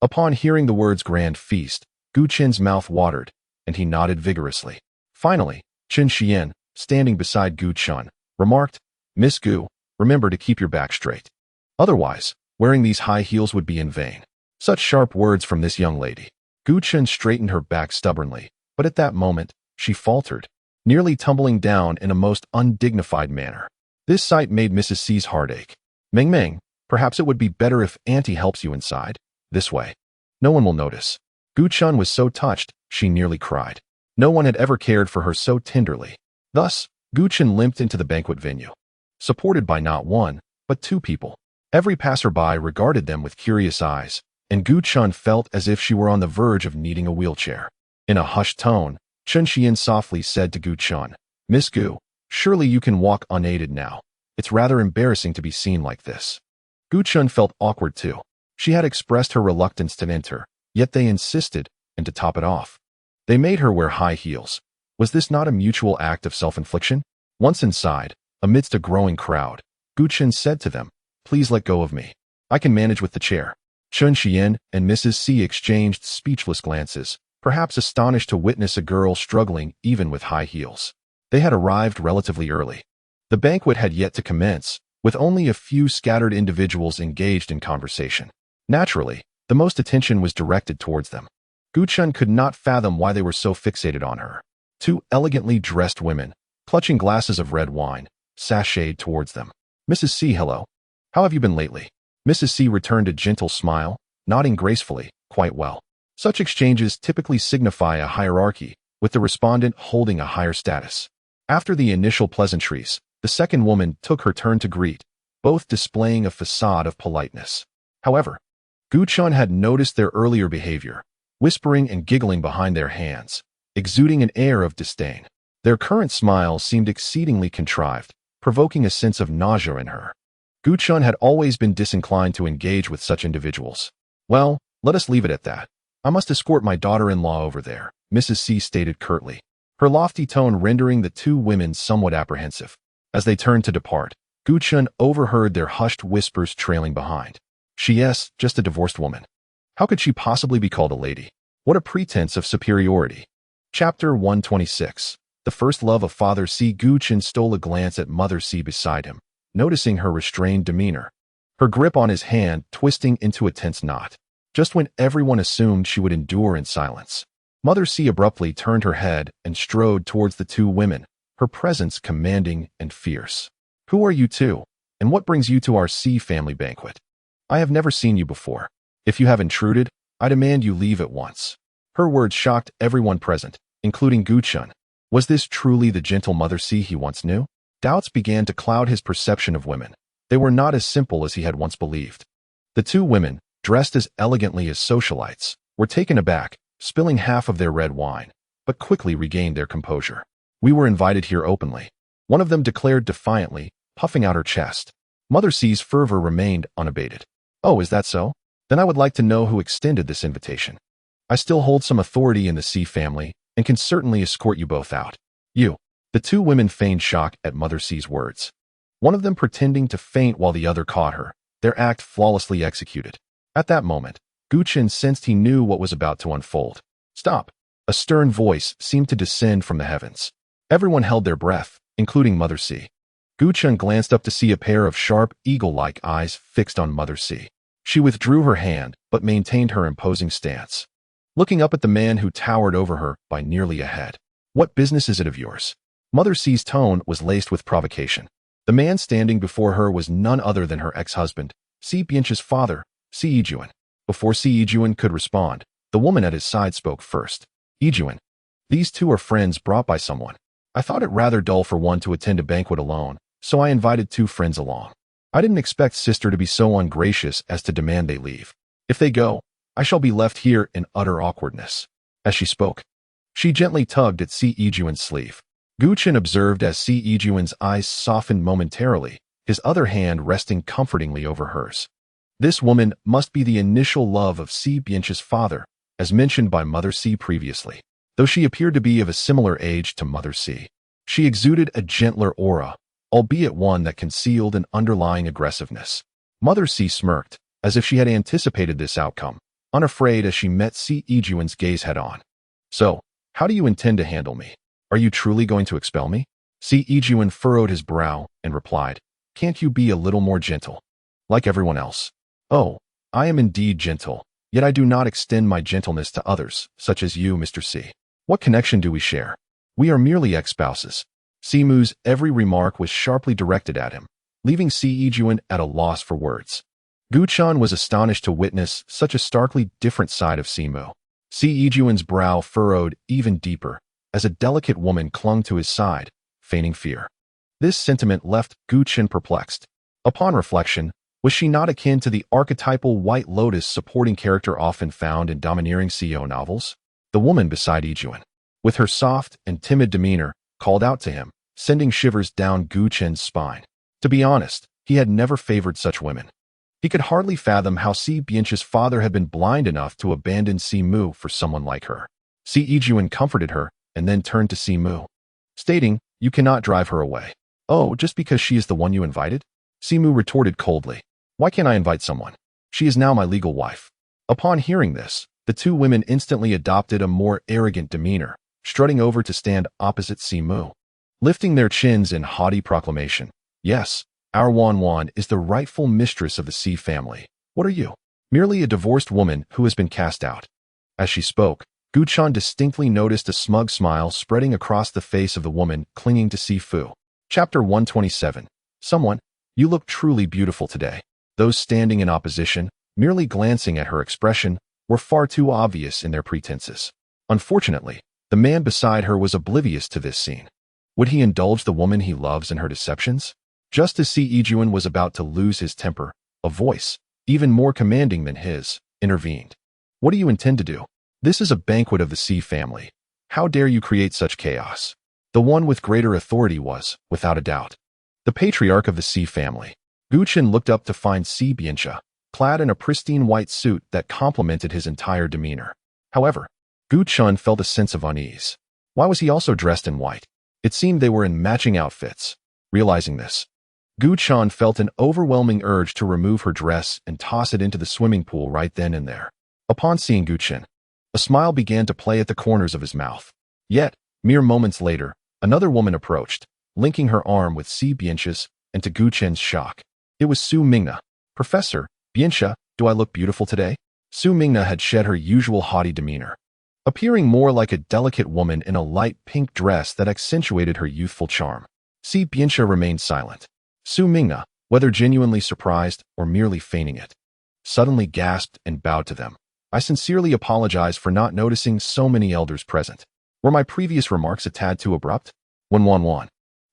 Upon hearing the words grand feast, Gu Chen's mouth watered, and he nodded vigorously. Finally, Chen Xian, standing beside Gu Chen, remarked, Miss Gu, remember to keep your back straight. Otherwise, wearing these high heels would be in vain. Such sharp words from this young lady. Gu Chen straightened her back stubbornly, but at that moment, she faltered, nearly tumbling down in a most undignified manner. This sight made Mrs. C's heart ache. Ming Ming, perhaps it would be better if Auntie helps you inside. This way. No one will notice. Gu Chen was so touched, she nearly cried. No one had ever cared for her so tenderly. Thus, Gu Chen limped into the banquet venue, supported by not one, but two people. Every passerby regarded them with curious eyes, and Gu Chen felt as if she were on the verge of needing a wheelchair. In a hushed tone, Chen Xian softly said to Gu Chen, Miss Gu, surely you can walk unaided now. It's rather embarrassing to be seen like this. Gu Chen felt awkward too. She had expressed her reluctance to enter, yet they insisted, and to top it off, they made her wear high heels. Was this not a mutual act of self-infliction? Once inside, amidst a growing crowd, Gu Chen said to them, Please let go of me. I can manage with the chair. Chen Xian and Mrs. C exchanged speechless glances, perhaps astonished to witness a girl struggling even with high heels. They had arrived relatively early. The banquet had yet to commence, with only a few scattered individuals engaged in conversation. Naturally, the most attention was directed towards them. Gu Chen could not fathom why they were so fixated on her. Two elegantly dressed women, clutching glasses of red wine, sashayed towards them. Mrs. C, hello. How have you been lately? Mrs. C returned a gentle smile, nodding gracefully, quite well. Such exchanges typically signify a hierarchy, with the respondent holding a higher status. After the initial pleasantries, the second woman took her turn to greet, both displaying a facade of politeness. However, Gu Chen had noticed their earlier behavior, whispering and giggling behind their hands, exuding an air of disdain. Their current smiles seemed exceedingly contrived, provoking a sense of nausea in her. Gu Chen had always been disinclined to engage with such individuals. Well, let us leave it at that. I must escort my daughter-in-law over there, Mrs. C stated curtly, her lofty tone rendering the two women somewhat apprehensive. As they turned to depart, Gu Chen overheard their hushed whispers trailing behind. She's just a divorced woman. How could she possibly be called a lady? What a pretense of superiority. Chapter 126. The first love of Father C. Gu Chen stole a glance at Mother C beside him, noticing her restrained demeanor, her grip on his hand twisting into a tense knot. Just when everyone assumed she would endure in silence, Mother C abruptly turned her head and strode towards the two women, her presence commanding and fierce. Who are you two, and what brings you to our C family banquet? I have never seen you before. If you have intruded, I demand you leave at once. Her words shocked everyone present, including Gu Chen. Was this truly the gentle Mother C he once knew? Doubts began to cloud his perception of women. They were not as simple as he had once believed. The two women, dressed as elegantly as socialites, were taken aback, spilling half of their red wine, but quickly regained their composure. We were invited here openly. One of them declared defiantly, puffing out her chest. Mother C's fervor remained unabated. Oh, is that so? Then I would like to know who extended this invitation. I still hold some authority in the C family and can certainly escort you both out. You. The two women feigned shock at Mother C's words, one of them pretending to faint while the other caught her, their act flawlessly executed. At that moment, Gu Chen sensed he knew what was about to unfold. Stop. A stern voice seemed to descend from the heavens. Everyone held their breath, including Mother C. Guchun glanced up to see a pair of sharp, eagle-like eyes fixed on Mother C. She withdrew her hand, but maintained her imposing stance, looking up at the man who towered over her by nearly a head. "What business is it of yours?" Mother C's tone was laced with provocation. The man standing before her was none other than her ex-husband, Si Biancha's father, Si Yijuan. Before Si Yijuan could respond, the woman at his side spoke first. "Yijuan, these two are friends brought by someone. I thought it rather dull for one to attend a banquet alone, so I invited two friends along. I didn't expect sister to be so ungracious as to demand they leave. If they go, I shall be left here in utter awkwardness." As she spoke, she gently tugged at Si Yijuan's sleeve. Guchun observed as Si Yijuan's eyes softened momentarily, his other hand resting comfortingly over hers. This woman must be the initial love of Si Biancha's father, as mentioned by Mother C previously. Though she appeared to be of a similar age to Mother C, she exuded a gentler aura, albeit one that concealed an underlying aggressiveness. Mother C smirked, as if she had anticipated this outcome, unafraid as she met Si Yijuan's gaze head-on. "So, how do you intend to handle me? Are you truly going to expel me?" Si Yijuan furrowed his brow and replied, "Can't you be a little more gentle? Like everyone else." "Oh, I am indeed gentle, yet I do not extend my gentleness to others, such as you, Mr. C. What connection do we share? We are merely ex-spouses." Simu's every remark was sharply directed at him, leaving Si Yijuan at a loss for words. Guchun was astonished to witness such a starkly different side of Simu. Si Yijuan's brow furrowed even deeper, as a delicate woman clung to his side, feigning fear. This sentiment left Guchun perplexed. Upon reflection, was she not akin to the archetypal White Lotus supporting character often found in domineering CEO novels? The woman beside Yijuan, with her soft and timid demeanor, called out to him, sending shivers down Guchun's spine. To be honest, he had never favored such women. He could hardly fathom how Si Biancha's father had been blind enough to abandon Simu for someone like her. Si Yijuan comforted her and then turned to Simu, stating, "You cannot drive her away." "Oh, just because she is the one you invited?" Simu retorted coldly. "Why can't I invite someone? She is now my legal wife." Upon hearing this, the two women instantly adopted a more arrogant demeanor, strutting over to stand opposite Simu, lifting their chins in haughty proclamation. "Yes, our Wan is the rightful mistress of the C family. What are you? Merely a divorced woman who has been cast out." As she spoke, Guchun distinctly noticed a smug smile spreading across the face of the woman clinging to Sifu. Chapter 127. "Someone, you look truly beautiful today." Those standing in opposition, merely glancing at her expression, were far too obvious in their pretenses. Unfortunately, the man beside her was oblivious to this scene. Would he indulge the woman he loves in her deceptions? Just as Si Yijuan was about to lose his temper, a voice, even more commanding than his, intervened. "What do you intend to do? This is a banquet of the C family. How dare you create such chaos?" The one with greater authority was, without a doubt, the patriarch of the C family. Guchun looked up to find Si Biancha, clad in a pristine white suit that complemented his entire demeanor. However, Guchun felt a sense of unease. Why was he also dressed in white? It seemed they were in matching outfits. Realizing this, Guchun felt an overwhelming urge to remove her dress and toss it into the swimming pool right then and there. Upon seeing Guchun, a smile began to play at the corners of his mouth. Yet, mere moments later, another woman approached, linking her arm with Si Biancha's, and to Guchun's shock, it was Su Mingna. "Professor Biancha, do I look beautiful today?" Su Mingna had shed her usual haughty demeanor, appearing more like a delicate woman in a light pink dress that accentuated her youthful charm. Si Biancha remained silent. Su Mingna, whether genuinely surprised or merely feigning it, suddenly gasped and bowed to them. "I sincerely apologize for not noticing so many elders present. Were my previous remarks a tad too abrupt?" Wan.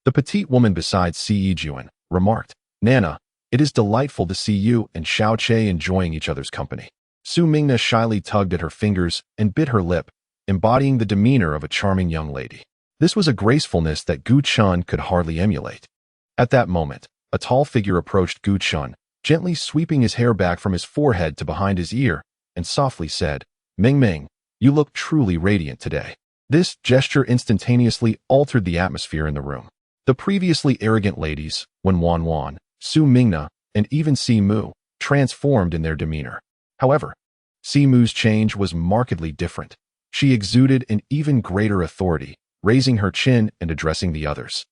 The petite woman beside Si Yijuan remarked, "Nana, it is delightful to see you and Xiao Che enjoying each other's company." Su Mingna shyly tugged at her fingers and bit her lip, embodying the demeanor of a charming young lady. This was a gracefulness that Guchun could hardly emulate. At that moment, a tall figure approached Guchun, gently sweeping his hair back from his forehead to behind his ear, and softly said, Ming, you look truly radiant today." This gesture instantaneously altered the atmosphere in the room. The previously arrogant ladies, Wan, Su Mingna, and even Simu, transformed in their demeanor. However, Simu's change was markedly different. She exuded an even greater authority, raising her chin and addressing the others.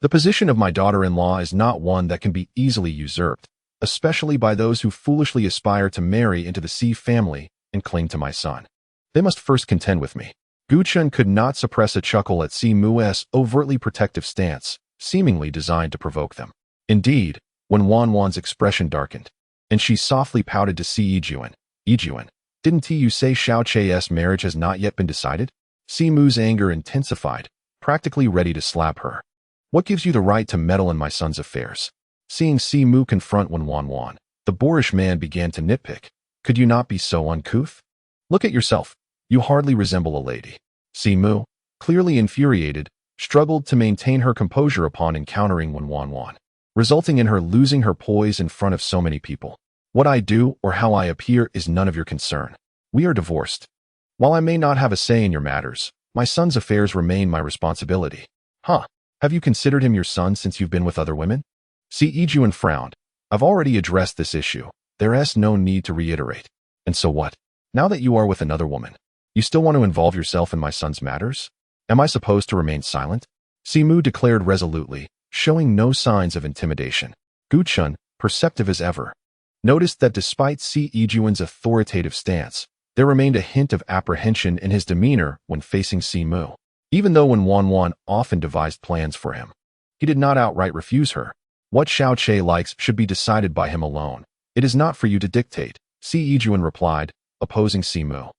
The position of my daughter-in-law is not one that can be easily usurped, especially by those who foolishly aspire to marry into the C family and cling to my son. They must first contend with me. Guchun could not suppress a chuckle at Si Mu's overtly protective stance, seemingly designed to provoke them. Indeed, when Wanwan's expression darkened, and she softly pouted to Si Yijuan, didn't you say Xiao Chei's marriage has not yet been decided? Si Mu's anger intensified, practically ready to slap her. What gives you the right to meddle in my son's affairs? Seeing Si Mu confront Wanwan, the boorish man began to nitpick. Could you not be so uncouth? Look at yourself. You hardly resemble a lady. Si Mu, clearly infuriated, struggled to maintain her composure upon encountering Wanwan, resulting in her losing her poise in front of so many people. What I do or how I appear is none of your concern. We are divorced. While I may not have a say in your matters, my son's affairs remain my responsibility. Huh? Have you considered him your son since you've been with other women? Si Yijuan frowned. I've already addressed this issue. There's no need to reiterate. And so what? Now that you are with another woman, you still want to involve yourself in my son's matters? Am I supposed to remain silent? Si Mu declared resolutely, showing no signs of intimidation. Guchun, perceptive as ever, noticed that despite Si Yijuan's authoritative stance, there remained a hint of apprehension in his demeanor when facing Si Mu. Even though Wanwan often devised plans for him, he did not outright refuse her. What Xiao Che likes should be decided by him alone. It is not for you to dictate, Si Yijuan replied, opposing Si Mu.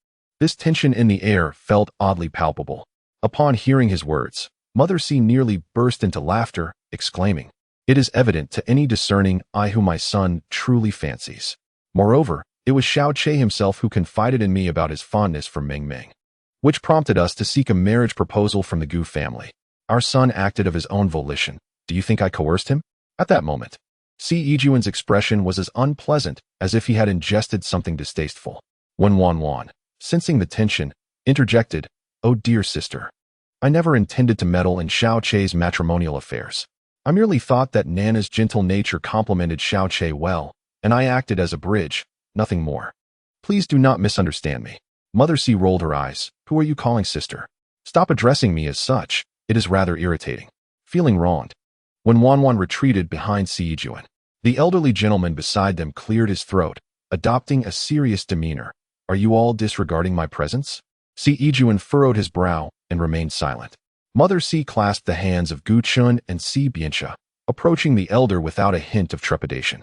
This tension in the air felt oddly palpable. Upon hearing his words, Mother Si nearly burst into laughter, exclaiming, "It is evident to any discerning eye who my son truly fancies. Moreover, it was Xiao Che himself who confided in me about his fondness for Ming Ming, which prompted us to seek a marriage proposal from the Gu family. Our son acted of his own volition. Do you think I coerced him?" At that moment, Si Yijuan's expression was as unpleasant as if he had ingested something distasteful. When Wanwan, sensing the tension, interjected, "Oh dear sister, I never intended to meddle in Xiao Che's matrimonial affairs. I merely thought that Nana's gentle nature complemented Xiao Che well, and I acted as a bridge, nothing more. Please do not misunderstand me." Mother Si rolled her eyes. "Who are you calling sister? Stop addressing me as such. It is rather irritating." Feeling wronged, when Wanwan retreated behind Si Yijuan, the elderly gentleman beside them cleared his throat, adopting a serious demeanor. "Are you all disregarding my presence?" Si Yijuan furrowed his brow and remained silent. Mother Si clasped the hands of Guchun and Si Biancha, approaching the elder without a hint of trepidation.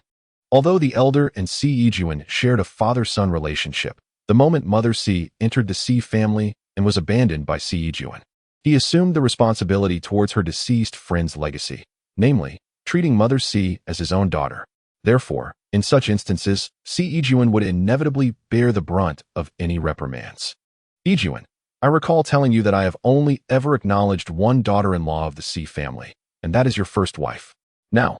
Although the elder and Si Yijuan shared a father-son relationship, the moment Mother Si entered the Si family and was abandoned by Si Yijuan, he assumed the responsibility towards her deceased friend's legacy, namely, treating Mother Si as his own daughter. Therefore, in such instances, Si Yijuan would inevitably bear the brunt of any reprimands. "Yijuan, I recall telling you that I have only ever acknowledged one daughter-in-law of the Si family, and that is your first wife. Now,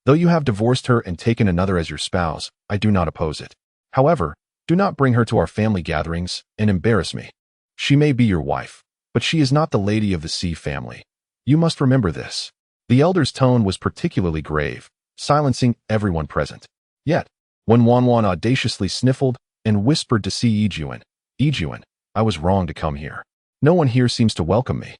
though you have divorced her and taken another as your spouse, I do not oppose it. However, do not bring her to our family gatherings and embarrass me. She may be your wife, but she is not the lady of the Si family. You must remember this." The elder's tone was particularly grave, silencing everyone present. Yet, when Wanwan audaciously sniffled and whispered to Si Yijuan, "Yijuan, I was wrong to come here. No one here seems to welcome me.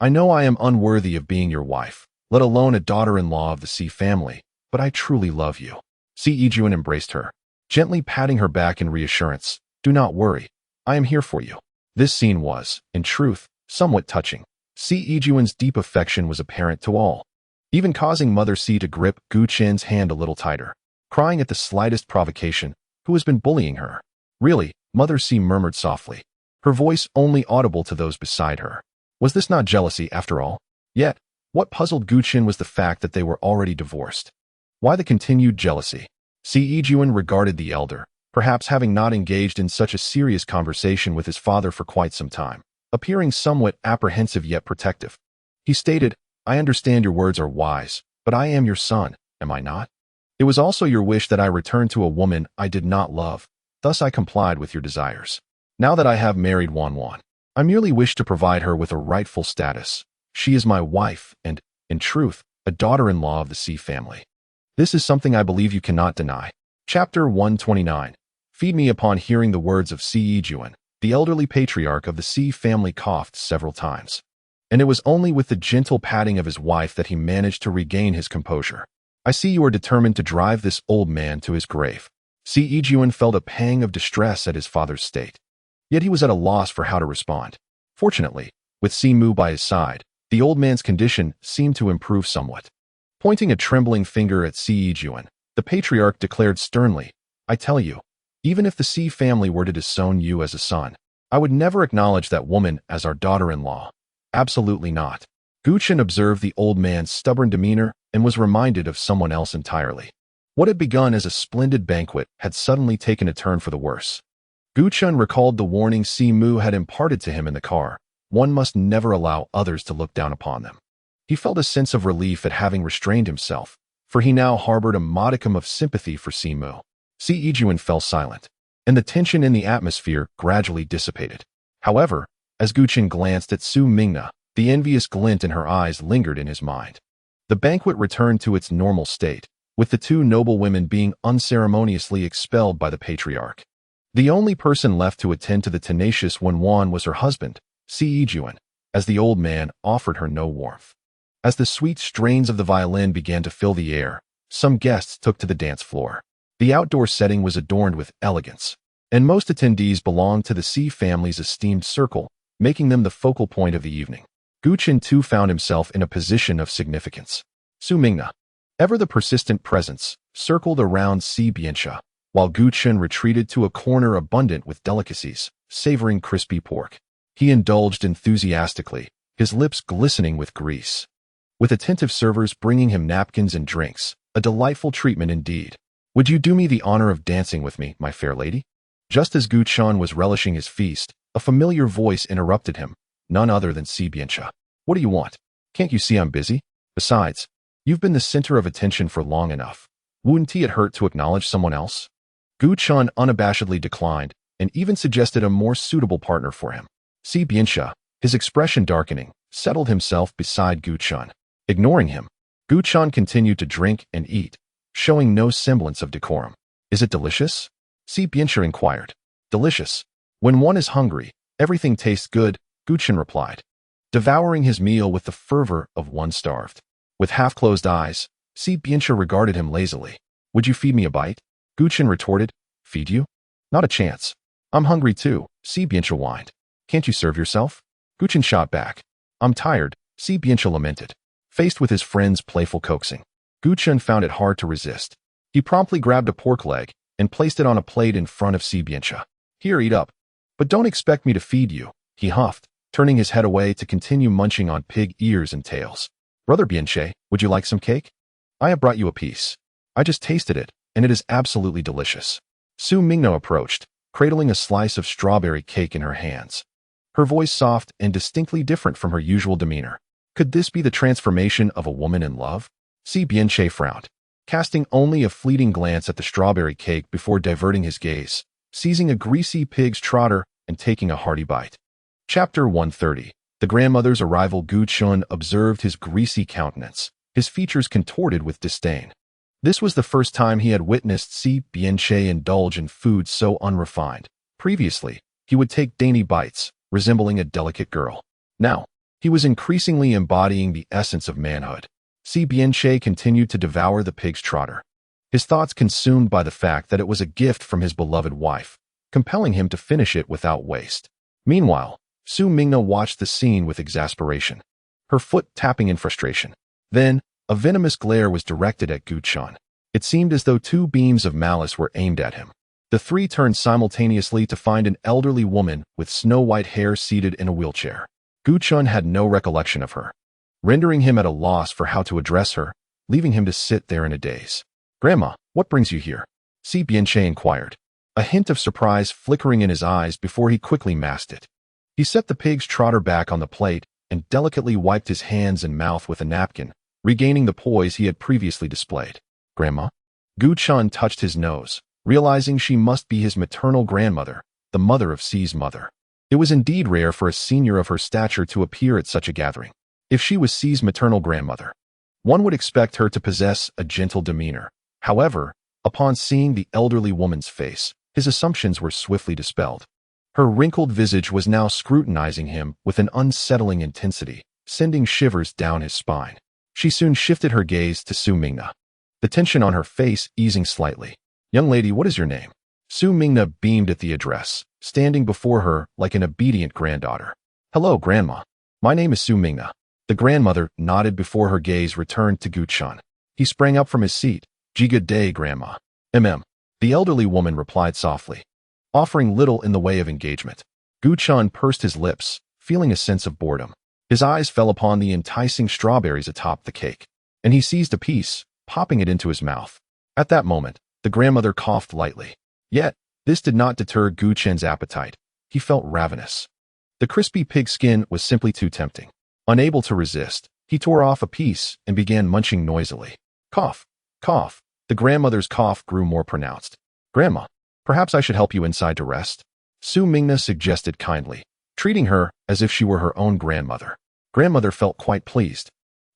I know I am unworthy of being your wife, let alone a daughter-in-law of the Si family, but I truly love you." Si Yijuan embraced her, gently patting her back in reassurance. "Do not worry, I am here for you." This scene was, in truth, somewhat touching. Si Yijuan's deep affection was apparent to all, even causing Mother Si to grip Guchun's hand a little tighter, crying at the slightest provocation, "Who has been bullying her?" "Really," Mother Si murmured softly, her voice only audible to those beside her. Was this not jealousy after all? Yet, what puzzled Guchun was the fact that they were already divorced. Why the continued jealousy? Si Yijuan regarded the elder, perhaps having not engaged in such a serious conversation with his father for quite some time, appearing somewhat apprehensive yet protective. He stated, "I understand your words are wise, but I am your son, am I not? It was also your wish that I return to a woman I did not love, thus I complied with your desires. Now that I have married Wanwan, I merely wish to provide her with a rightful status. She is my wife and, in truth, a daughter-in-law of the Si family. This is something I believe you cannot deny." Chapter 129. Feed me. Upon hearing the words of Si Yijuan, The elderly patriarch of the C family coughed several times, and it was only with the gentle patting of his wife that he managed to regain his composure. I see you are determined to drive this old man to his grave. C. Ejuan felt a pang of distress at his father's state. Yet he was at a loss for how to respond. Fortunately, with Si Mu by his side, the old man's condition seemed to improve somewhat. Pointing a trembling finger at Si Ejuan, the patriarch declared sternly, I tell you, even if the Si family were to disown you as a son, I would never acknowledge that woman as our daughter-in-law. Absolutely not. Gu Chen observed the old man's stubborn demeanor and was reminded of someone else entirely. What had begun as a splendid banquet had suddenly taken a turn for the worse. Gu Chen recalled the warning Si Mu had imparted to him in the car. One must never allow others to look down upon them. He felt a sense of relief at having restrained himself, for he now harbored a modicum of sympathy for Si Mu. Si Ejuan fell silent, and the tension in the atmosphere gradually dissipated. However, as Gu Chen glanced at Su Mingna, the envious glint in her eyes lingered in his mind. The banquet returned to its normal state, with the two noble women being unceremoniously expelled by the patriarch. The only person left to attend to the tenacious Wenwan was her husband, Si Ejuan, as the old man offered her no warmth. As the sweet strains of the violin began to fill the air, some guests took to the dance floor. The outdoor setting was adorned with elegance, and most attendees belonged to the Si family's esteemed circle, making them the focal point of the evening. Gu Chen too found himself in a position of significance. Su Mingna, ever the persistent presence, circled around Si Bianxia, while Gu Chen retreated to a corner abundant with delicacies, savoring crispy pork. He indulged enthusiastically, his lips glistening with grease. With attentive servers bringing him napkins and drinks, a delightful treatment indeed. Would you do me the honor of dancing with me, my fair lady? Just as Gu Chen was relishing his feast, a familiar voice interrupted him, none other than Si Bianxia. What do you want? Can't you see I'm busy? Besides, you've been the center of attention for long enough. Wouldn't it hurt to acknowledge someone else? Gu Chen unabashedly declined, and even suggested a more suitable partner for him. Si Bianxia, his expression darkening, settled himself beside Gu Chen. Ignoring him, Gu Chen continued to drink and eat, showing no semblance of decorum. Is it delicious? Si Bianxia inquired. Delicious. When one is hungry, everything tastes good, Gu Chen replied, devouring his meal with the fervor of one starved. With half-closed eyes, Si Bianxia regarded him lazily. Would you feed me a bite? Gu Chen retorted. Feed you? Not a chance. I'm hungry too, Si Bianxia whined. Can't you serve yourself? Gu Chen shot back. I'm tired, Si Bianxia lamented. Faced with his friend's playful coaxing, Gu Chen found it hard to resist. He promptly grabbed a pork leg and placed it on a plate in front of Si Bianxia. Here, eat up. But don't expect me to feed you, he huffed, turning his head away to continue munching on pig ears and tails. Brother Bianxia, would you like some cake? I have brought you a piece. I just tasted it, and it is absolutely delicious. Su Mingno approached, cradling a slice of strawberry cake in her hands. Her voice soft and distinctly different from her usual demeanor. Could this be the transformation of a woman in love? Si Bianxia frowned, casting only a fleeting glance at the strawberry cake before diverting his gaze, seizing a greasy pig's trotter and taking a hearty bite. Chapter 130. The grandmother's arrival. Gu Chen observed his greasy countenance, his features contorted with disdain. This was the first time he had witnessed Si Bianxia indulge in food so unrefined. Previously, he would take dainty bites, resembling a delicate girl. Now, he was increasingly embodying the essence of manhood. Si Bianxia continued to devour the pig's trotter, his thoughts consumed by the fact that it was a gift from his beloved wife, compelling him to finish it without waste. Meanwhile, Su Mingna watched the scene with exasperation, her foot tapping in frustration. Then, a venomous glare was directed at Gu Chen. It seemed as though two beams of malice were aimed at him. The three turned simultaneously to find an elderly woman with snow-white hair seated in a wheelchair. Gu Chen had no recollection of her, rendering him at a loss for how to address her, leaving him to sit there in a daze. Grandma, what brings you here? Si Bianxia inquired, a hint of surprise flickering in his eyes before he quickly masked it. He set the pig's trotter back on the plate and delicately wiped his hands and mouth with a napkin, regaining the poise he had previously displayed. Grandma? Gu Chen touched his nose, realizing she must be his maternal grandmother, the mother of Si's mother. It was indeed rare for a senior of her stature to appear at such a gathering. If she was Si's maternal grandmother, one would expect her to possess a gentle demeanor. However, upon seeing the elderly woman's face, his assumptions were swiftly dispelled. Her wrinkled visage was now scrutinizing him with an unsettling intensity, sending shivers down his spine. She soon shifted her gaze to Su Mingna, the tension on her face easing slightly. "Young lady, what is your name?" Su Mingna beamed at the address, standing before her like an obedient granddaughter. "Hello, Grandma. My name is Su Mingna." The grandmother nodded before her gaze returned to Guchan. He sprang up from his seat. "Good day, Grandma." The elderly woman replied softly, offering little in the way of engagement. Guchan pursed his lips, feeling a sense of boredom. His eyes fell upon the enticing strawberries atop the cake, and he seized a piece, popping it into his mouth. At that moment, the grandmother coughed lightly. Yet, this did not deter Guchan's appetite. He felt ravenous. The crispy pig skin was simply too tempting. Unable to resist, he tore off a piece and began munching noisily. Cough, cough. The grandmother's cough grew more pronounced. "Grandma, perhaps I should help you inside to rest," Su Mingna suggested kindly, treating her as if she were her own grandmother. Grandmother felt quite pleased,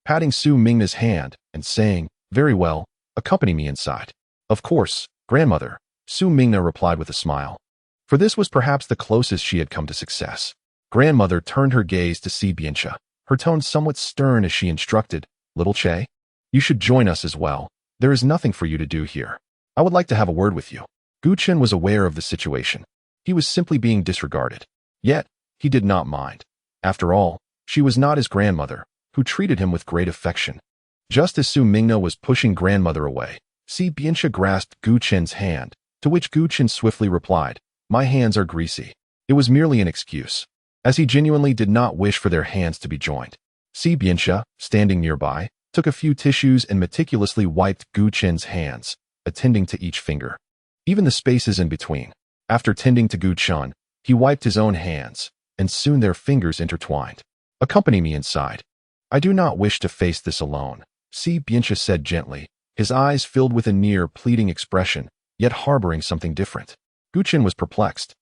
patting Su Mingna's hand and saying, "Very well, accompany me inside." "Of course, grandmother," Su Mingna replied with a smile, for this was perhaps the closest she had come to success. Grandmother turned her gaze to Si Biancha, her tone somewhat stern as she instructed, "Little Che, you should join us as well. There is nothing for you to do here. I would like to have a word with you." Guchen was aware of the situation. He was simply being disregarded. Yet, he did not mind. After all, she was not his grandmother, who treated him with great affection. Just as Su Mingna was pushing grandmother away, Si Biancha grasped Guchen's hand, to which Guchen swiftly replied, "My hands are greasy." It was merely an excuse, as he genuinely did not wish for their hands to be joined. Si Biancha, standing nearby, took a few tissues and meticulously wiped Guchen's hands, attending to each finger, even the spaces in between. After tending to Guchen, he wiped his own hands, and soon their fingers intertwined. "Accompany me inside. I do not wish to face this alone," Si Biancha said gently, his eyes filled with a near pleading expression, yet harboring something different. Guchen was perplexed.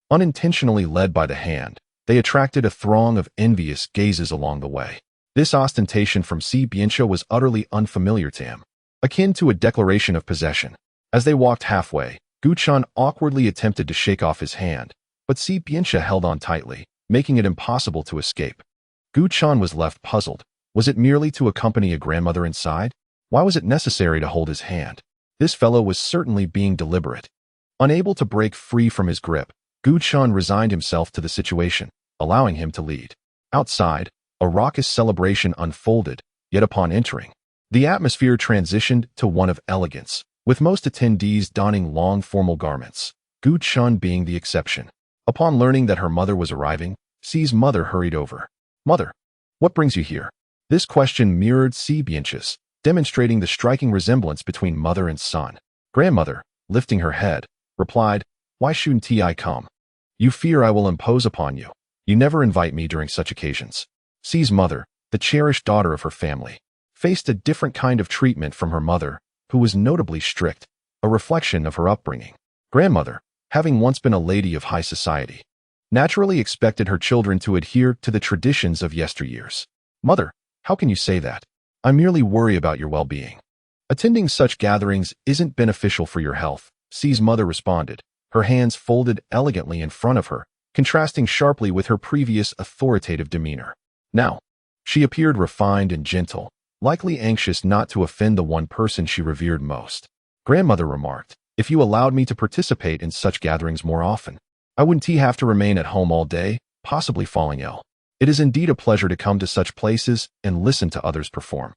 Unintentionally led by the hand, they attracted a throng of envious gazes along the way. This ostentation from Si Biancha was utterly unfamiliar to him, akin to a declaration of possession. As they walked halfway, Guchen awkwardly attempted to shake off his hand, but Si Biancha held on tightly, making it impossible to escape. Guchen was left puzzled. Was it merely to accompany a grandmother inside? Why was it necessary to hold his hand? This fellow was certainly being deliberate. Unable to break free from his grip, Guchen resigned himself to the situation, allowing him to lead. Outside, a raucous celebration unfolded, yet upon entering, the atmosphere transitioned to one of elegance, with most attendees donning long formal garments, Guchen being the exception. Upon learning that her mother was arriving, Si's mother hurried over. "Mother, what brings you here?" This question mirrored Si Biancha's, demonstrating the striking resemblance between mother and son. Grandmother, lifting her head, replied, "Why shouldn't I come? You fear I will impose upon you. You never invite me during such occasions." Si's mother, the cherished daughter of her family, faced a different kind of treatment from her mother, who was notably strict, a reflection of her upbringing. Grandmother, having once been a lady of high society, naturally expected her children to adhere to the traditions of yesteryears. "Mother, how can you say that? I merely worry about your well-being. Attending such gatherings isn't beneficial for your health," Si's mother responded, her hands folded elegantly in front of her, contrasting sharply with her previous authoritative demeanor. Now, she appeared refined and gentle, likely anxious not to offend the one person she revered most. Grandmother remarked, "If you allowed me to participate in such gatherings more often, I wouldn't have to remain at home all day, possibly falling ill. It is indeed a pleasure to come to such places and listen to others perform."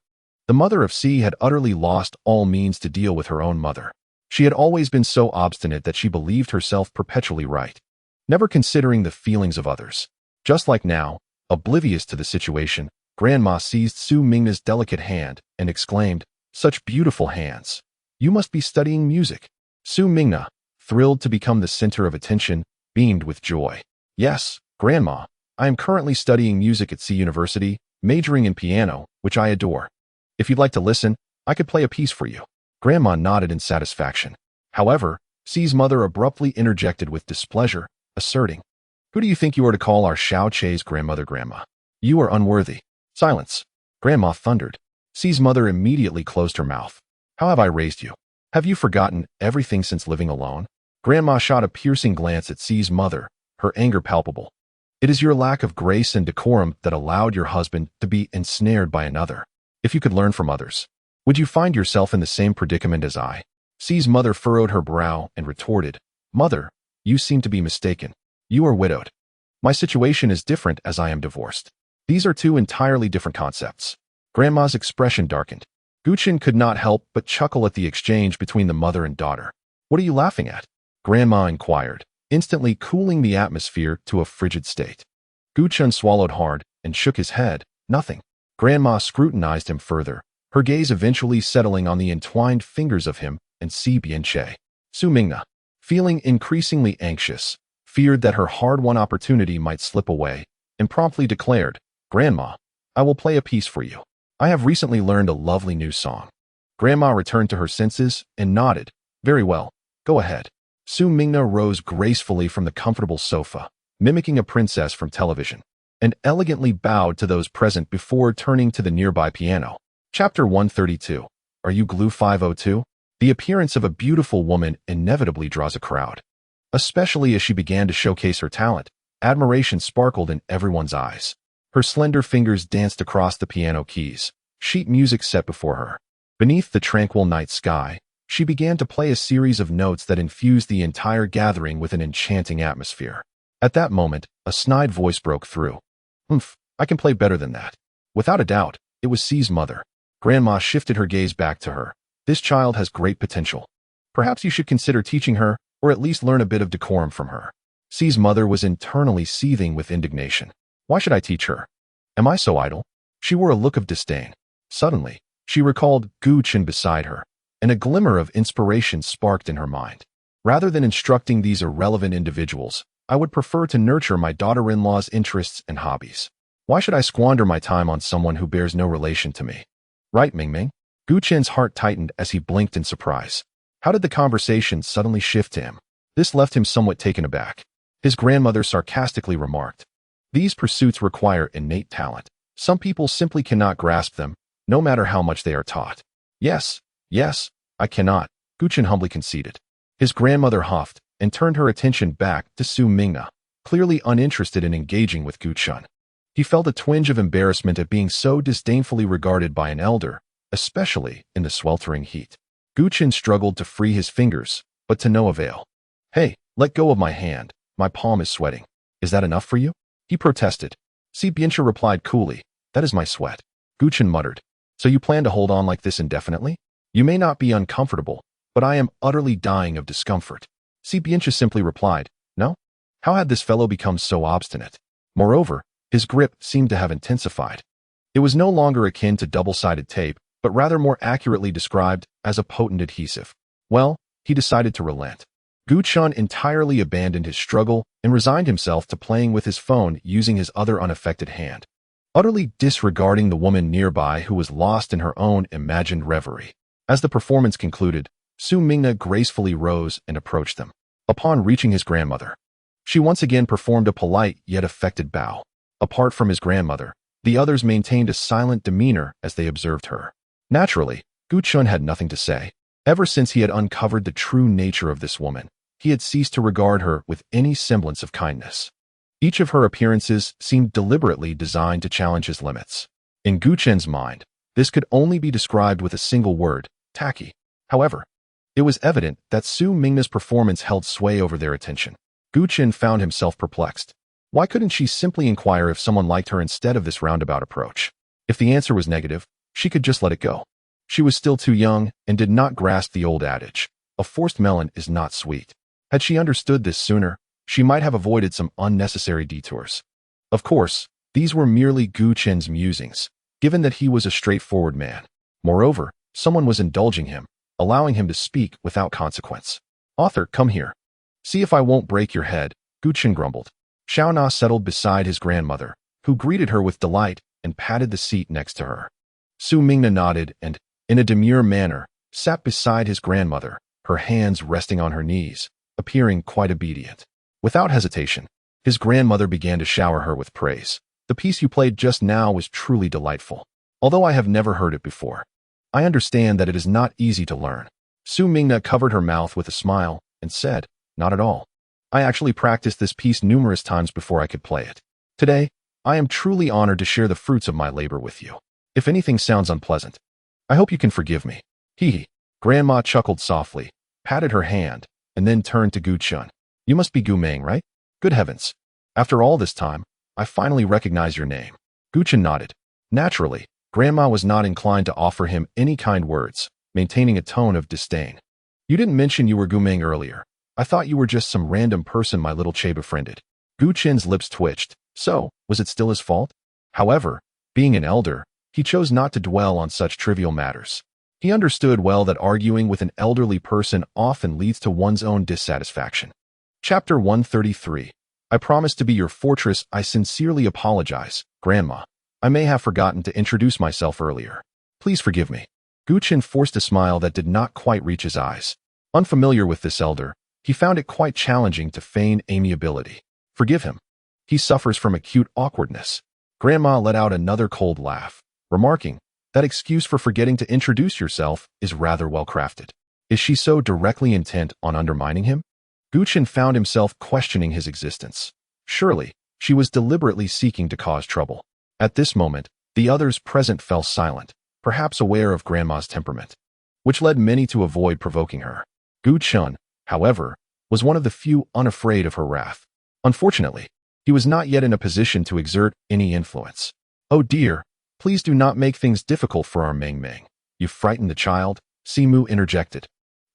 The mother of Si had utterly lost all means to deal with her own mother. She had always been so obstinate that she believed herself perpetually right, never considering the feelings of others. Just like now, oblivious to the situation, Grandma seized Su Mingna's delicate hand and exclaimed, "Such beautiful hands. You must be studying music." Su Mingna, thrilled to become the center of attention, beamed with joy. "Yes, Grandma, I am currently studying music at Si University, majoring in piano, which I adore. If you'd like to listen, I could play a piece for you." Grandma nodded in satisfaction. However, Si's mother abruptly interjected with displeasure, asserting, "Who do you think you are to call our Xiao Che's grandmother, Grandma? You are unworthy." "Silence!" Grandma thundered. Si's mother immediately closed her mouth. "How have I raised you? Have you forgotten everything since living alone?" Grandma shot a piercing glance at Si's mother, her anger palpable. It is your lack of grace and decorum that allowed your husband to be ensnared by another. If you could learn from others, would you find yourself in the same predicament as I? C's mother furrowed her brow and retorted, Mother, you seem to be mistaken. You are widowed. My situation is different as I am divorced. These are two entirely different concepts. Grandma's expression darkened. Guchen could not help but chuckle at the exchange between the mother and daughter. What are you laughing at? Grandma inquired, instantly cooling the atmosphere to a frigid state. Guchen swallowed hard and shook his head. Nothing. Grandma scrutinized him further, her gaze eventually settling on the entwined fingers of him and Si Bianche. Su Mingna, feeling increasingly anxious, feared that her hard-won opportunity might slip away, and promptly declared, Grandma, I will play a piece for you. I have recently learned a lovely new song. Grandma returned to her senses and nodded. Very well, go ahead. Su Mingna rose gracefully from the comfortable sofa, mimicking a princess from television, and elegantly bowed to those present before turning to the nearby piano. Chapter 132. Are you Glue 502? The appearance of a beautiful woman inevitably draws a crowd. Especially as she began to showcase her talent, admiration sparkled in everyone's eyes. Her slender fingers danced across the piano keys, sheet music set before her. Beneath the tranquil night sky, she began to play a series of notes that infused the entire gathering with an enchanting atmosphere. At that moment, a snide voice broke through. I can play better than that. Without a doubt, it was C's mother. Grandma shifted her gaze back to her. This child has great potential. Perhaps you should consider teaching her, or at least learn a bit of decorum from her. C's mother was internally seething with indignation. Why should I teach her? Am I so idle? She wore a look of disdain. Suddenly, she recalled Guchen beside her, and a glimmer of inspiration sparked in her mind. Rather than instructing these irrelevant individuals, I would prefer to nurture my daughter-in-law's interests and hobbies. Why should I squander my time on someone who bears no relation to me? Right, Mingming? Guchen's heart tightened as he blinked in surprise. How did the conversation suddenly shift to him? This left him somewhat taken aback. His grandmother sarcastically remarked, These pursuits require innate talent. Some people simply cannot grasp them, no matter how much they are taught. Yes, I cannot, Guchen humbly conceded. His grandmother huffed and turned her attention back to Su Mingna, clearly uninterested in engaging with Guchen. He felt a twinge of embarrassment at being so disdainfully regarded by an elder, especially in the sweltering heat. Guchen struggled to free his fingers, but to no avail. Hey, let go of my hand. My palm is sweating. Is that enough for you? He protested. Si Bianche replied coolly, That is my sweat. Guchen muttered. So you plan to hold on like this indefinitely? You may not be uncomfortable, but I am utterly dying of discomfort. Si Bianche simply replied, No? How had this fellow become so obstinate? Moreover, his grip seemed to have intensified. It was no longer akin to double-sided tape, but rather more accurately described as a potent adhesive. Well, he decided to relent. Guchen entirely abandoned his struggle and resigned himself to playing with his phone using his other unaffected hand, utterly disregarding the woman nearby who was lost in her own imagined reverie. As the performance concluded, Su Mingna gracefully rose and approached them. Upon reaching his grandmother, she once again performed a polite yet affected bow. Apart from his grandmother, the others maintained a silent demeanor as they observed her. Naturally, Guchen had nothing to say. Ever since he had uncovered the true nature of this woman, he had ceased to regard her with any semblance of kindness. Each of her appearances seemed deliberately designed to challenge his limits. In Guchen's mind, this could only be described with a single word, tacky. However, it was evident that Su Mingna's performance held sway over their attention. Guchen found himself perplexed. Why couldn't she simply inquire if someone liked her instead of this roundabout approach? If the answer was negative, she could just let it go. She was still too young and did not grasp the old adage, a forced melon is not sweet. Had she understood this sooner, she might have avoided some unnecessary detours. Of course, these were merely Guchen's musings, given that he was a straightforward man. Moreover, someone was indulging him, allowing him to speak without consequence. Author, come here. See if I won't break your head, Guchen grumbled. Xiaona settled beside his grandmother, who greeted her with delight and patted the seat next to her. Su Mingna nodded and, in a demure manner, sat beside his grandmother, her hands resting on her knees, appearing quite obedient. Without hesitation, his grandmother began to shower her with praise. The piece you played just now was truly delightful. Although I have never heard it before, I understand that it is not easy to learn. Su Mingna covered her mouth with a smile and said, Not at all. I actually practiced this piece numerous times before I could play it. Today, I am truly honored to share the fruits of my labor with you. If anything sounds unpleasant, I hope you can forgive me. Hee hee. Grandma chuckled softly, patted her hand, and then turned to Gu Chun. You must be Gu Meng, right? Good heavens. After all this time, I finally recognize your name. Gu Chun nodded. Naturally, Grandma was not inclined to offer him any kind words, maintaining a tone of disdain. You didn't mention you were Gu Meng earlier. I thought you were just some random person my little Che befriended. Gu Chin's lips twitched. So, was it still his fault? However, being an elder, he chose not to dwell on such trivial matters. He understood well that arguing with an elderly person often leads to one's own dissatisfaction. Chapter 133. I promise to be your fortress. I sincerely apologize, Grandma. I may have forgotten to introduce myself earlier. Please forgive me. Gu Chin forced a smile that did not quite reach his eyes. Unfamiliar with this elder, he found it quite challenging to feign amiability. Forgive him. He suffers from acute awkwardness. Grandma let out another cold laugh, remarking, that excuse for forgetting to introduce yourself is rather well crafted. Is she so directly intent on undermining him? Gu Chin found himself questioning his existence. Surely, she was deliberately seeking to cause trouble. At this moment, the others present fell silent, perhaps aware of Grandma's temperament, which led many to avoid provoking her. Gu Chun, however, was one of the few unafraid of her wrath. Unfortunately, he was not yet in a position to exert any influence. Oh dear, please do not make things difficult for our Meng Meng. You frightened the child, Simu interjected.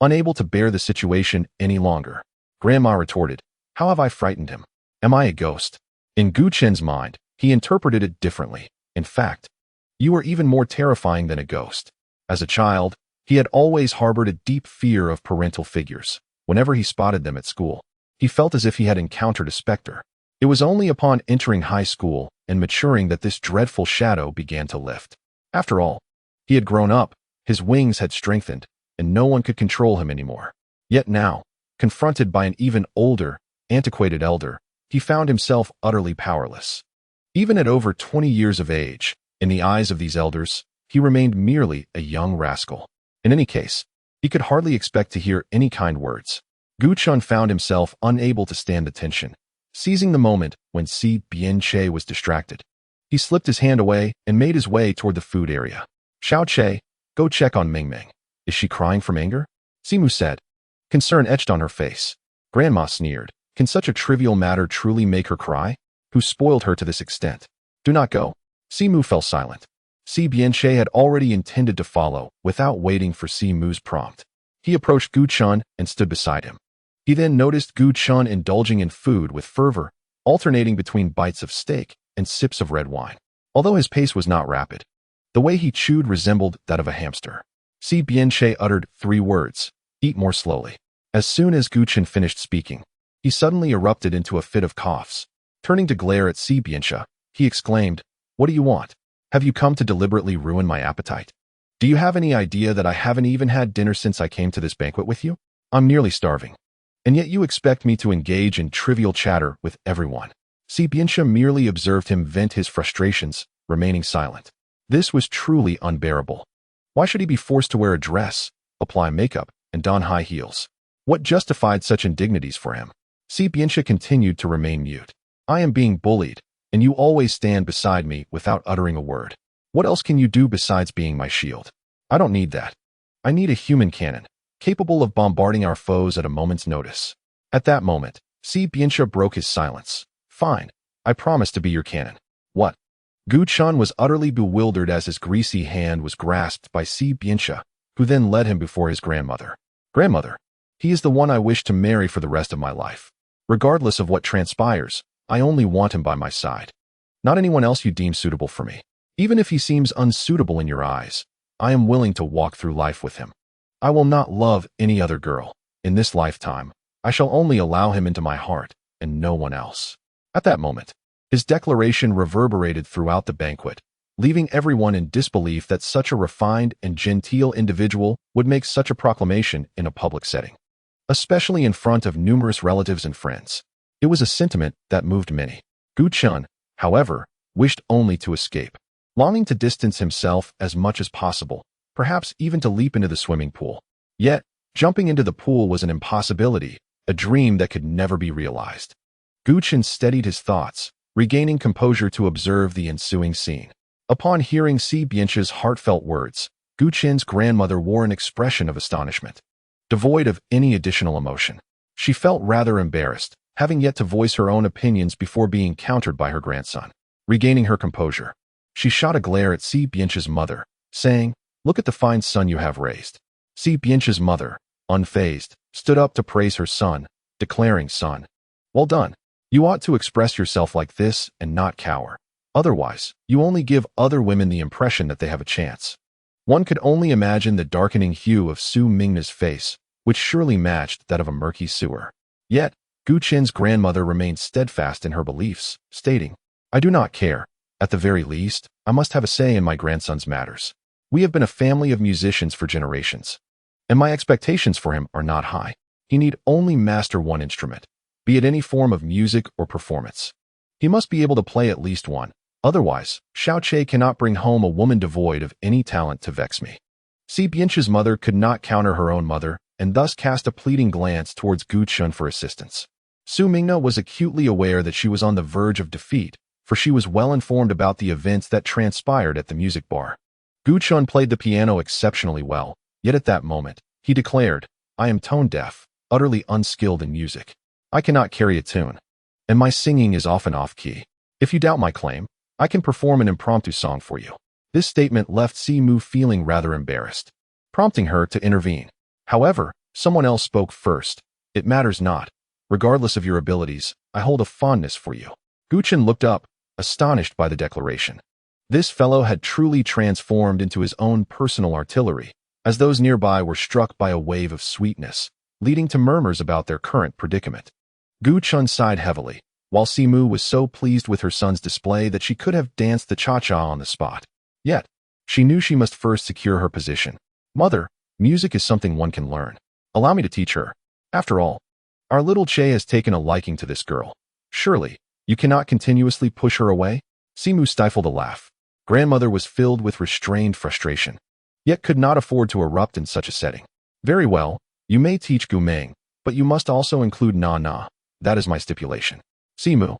Unable to bear the situation any longer, Grandma retorted, how have I frightened him? Am I a ghost? In Gu Chen's mind, he interpreted it differently. In fact, you are even more terrifying than a ghost. As a child, he had always harbored a deep fear of parental figures. Whenever he spotted them at school, he felt as if he had encountered a specter. It was only upon entering high school and maturing that this dreadful shadow began to lift. After all, he had grown up, his wings had strengthened, and no one could control him anymore. Yet now, confronted by an even older, antiquated elder, he found himself utterly powerless. Even at over 20 years of age, in the eyes of these elders, he remained merely a young rascal. In any case, he could hardly expect to hear any kind words. Gu Chun found himself unable to stand the tension. Seizing the moment when Si Bien Che was distracted, he slipped his hand away and made his way toward the food area. Xiao Che, go check on Meng Meng. Is she crying from anger? Simu said. Concern etched on her face. Grandma sneered. Can such a trivial matter truly make her cry? Who spoiled her to this extent? Do not go. Simu fell silent. Si Bien Che had already intended to follow without waiting for Simu's prompt. He approached Gu Chun and stood beside him. He then noticed Gu Chun indulging in food with fervor, alternating between bites of steak and sips of red wine. Although his pace was not rapid, the way he chewed resembled that of a hamster. Si Bien Che uttered 3 words, eat more slowly. As soon as Gu Chun finished speaking, he suddenly erupted into a fit of coughs. Turning to glare at Si Bien Che, he exclaimed, what do you want? Have you come to deliberately ruin my appetite? Do you have any idea that I haven't even had dinner since I came to this banquet with you? I'm nearly starving. And yet you expect me to engage in trivial chatter with everyone. Si Bien Che merely observed him vent his frustrations, remaining silent. This was truly unbearable. Why should he be forced to wear a dress, apply makeup, and don high heels? What justified such indignities for him? Si Bien Che continued to remain mute. I am being bullied, and you always stand beside me without uttering a word. What else can you do besides being my shield? I don't need that. I need a human cannon, capable of bombarding our foes at a moment's notice. At that moment, Si Bien Che broke his silence. Fine, I promise to be your cannon. What? Gu Chun was utterly bewildered as his greasy hand was grasped by Si Bien Che, who then led him before his grandmother. Grandmother, he is the one I wish to marry for the rest of my life. Regardless of what transpires, I only want him by my side. Not anyone else you deem suitable for me. Even if he seems unsuitable in your eyes, I am willing to walk through life with him. I will not love any other girl. In this lifetime, I shall only allow him into my heart, and no one else. At that moment, his declaration reverberated throughout the banquet, leaving everyone in disbelief that such a refined and genteel individual would make such a proclamation in a public setting, especially in front of numerous relatives and friends. It was a sentiment that moved many. Gu Chun, however, wished only to escape, longing to distance himself as much as possible, perhaps even to leap into the swimming pool. Yet, jumping into the pool was an impossibility, a dream that could never be realized. Gu Chen steadied his thoughts, regaining composure to observe the ensuing scene. Upon hearing Si Bianche's heartfelt words, Gu Chen's grandmother wore an expression of astonishment, devoid of any additional emotion. She felt rather embarrassed, having yet to voice her own opinions before being countered by her grandson. Regaining her composure, she shot a glare at Si Bianche's mother, saying, "Look at the fine son you have raised." Si Bianche's mother, unfazed, stood up to praise her son, declaring, "Son, well done. You ought to express yourself like this and not cower. Otherwise, you only give other women the impression that they have a chance." One could only imagine the darkening hue of Su Mingna's face, which surely matched that of a murky sewer. Yet, Gu Chen's grandmother remained steadfast in her beliefs, stating, "I do not care. At the very least, I must have a say in my grandson's matters. We have been a family of musicians for generations, and my expectations for him are not high. He need only master one instrument, be it any form of music or performance. He must be able to play at least one. Otherwise, Xiao Che cannot bring home a woman devoid of any talent to vex me." Si Bianche's mother could not counter her own mother, and thus cast a pleading glance towards Gu Chen for assistance. Su Mingna was acutely aware that she was on the verge of defeat, for she was well informed about the events that transpired at the music bar. Gu Chen played the piano exceptionally well, yet at that moment, he declared, "I am tone-deaf, utterly unskilled in music. I cannot carry a tune, and my singing is often off-key. If you doubt my claim, I can perform an impromptu song for you." This statement left Si Mu feeling rather embarrassed, prompting her to intervene. However, someone else spoke first. "It matters not. Regardless of your abilities, I hold a fondness for you." Gu Chen looked up, astonished by the declaration. This fellow had truly transformed into his own personal artillery, as those nearby were struck by a wave of sweetness, leading to murmurs about their current predicament. Gu Chen sighed heavily, while Si Mu was so pleased with her son's display that she could have danced the cha-cha on the spot. Yet, she knew she must first secure her position. "Mother, music is something one can learn. Allow me to teach her. After all, our little Che has taken a liking to this girl. Surely, you cannot continuously push her away?" Si Mu stifled a laugh. Grandmother was filled with restrained frustration, yet could not afford to erupt in such a setting. "Very well, you may teach Gu Meng, but you must also include Na Na. That is my stipulation." Si Mu,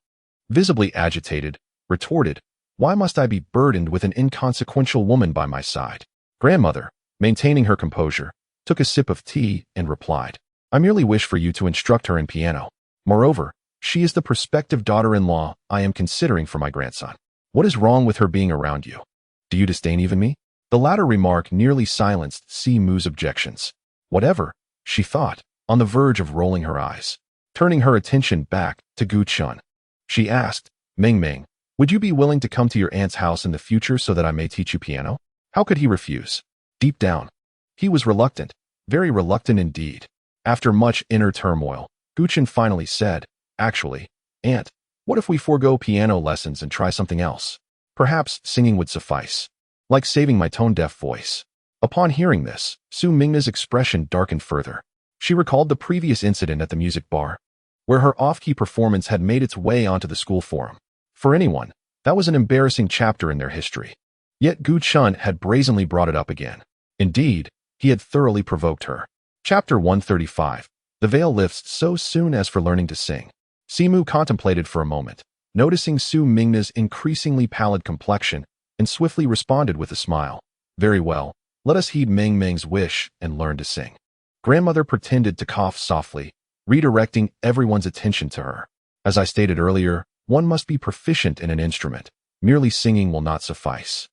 visibly agitated, retorted, "Why must I be burdened with an inconsequential woman by my side?" Grandmother, maintaining her composure, took a sip of tea and replied, "I merely wish for you to instruct her in piano. Moreover, she is the prospective daughter-in-law I am considering for my grandson. What is wrong with her being around you? Do you disdain even me?" The latter remark nearly silenced Si Mu's objections. "Whatever," she thought, on the verge of rolling her eyes. Turning her attention back to Gu Chen, she asked, "Meng Meng, would you be willing to come to your aunt's house in the future so that I may teach you piano?" How could he refuse? Deep down, he was reluctant, very reluctant indeed. After much inner turmoil, Gu Chen finally said, "Actually, Aunt, what if we forego piano lessons and try something else? Perhaps singing would suffice, like saving my tone-deaf voice." Upon hearing this, Su Mingna's expression darkened further. She recalled the previous incident at the music bar, where her off-key performance had made its way onto the school forum. For anyone, that was an embarrassing chapter in their history. Yet Gu Chen had brazenly brought it up again. Indeed, he had thoroughly provoked her. Chapter 135. The veil lifts so soon as for learning to sing. Si Mu contemplated for a moment, noticing Su Mingna's increasingly pallid complexion, and swiftly responded with a smile. "Very well, let us heed Meng Meng's wish and learn to sing." Grandmother pretended to cough softly, redirecting everyone's attention to her. "As I stated earlier, one must be proficient in an instrument. Merely singing will not suffice."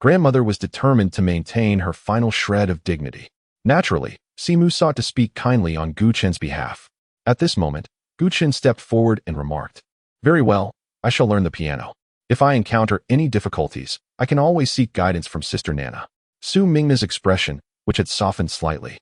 Grandmother was determined to maintain her final shred of dignity. Naturally, Si Mu sought to speak kindly on Gu Chen's behalf. At this moment, Gu Chen stepped forward and remarked, "Very well, I shall learn the piano. If I encounter any difficulties, I can always seek guidance from Sister Nana." Su Mingna's expression, which had softened slightly,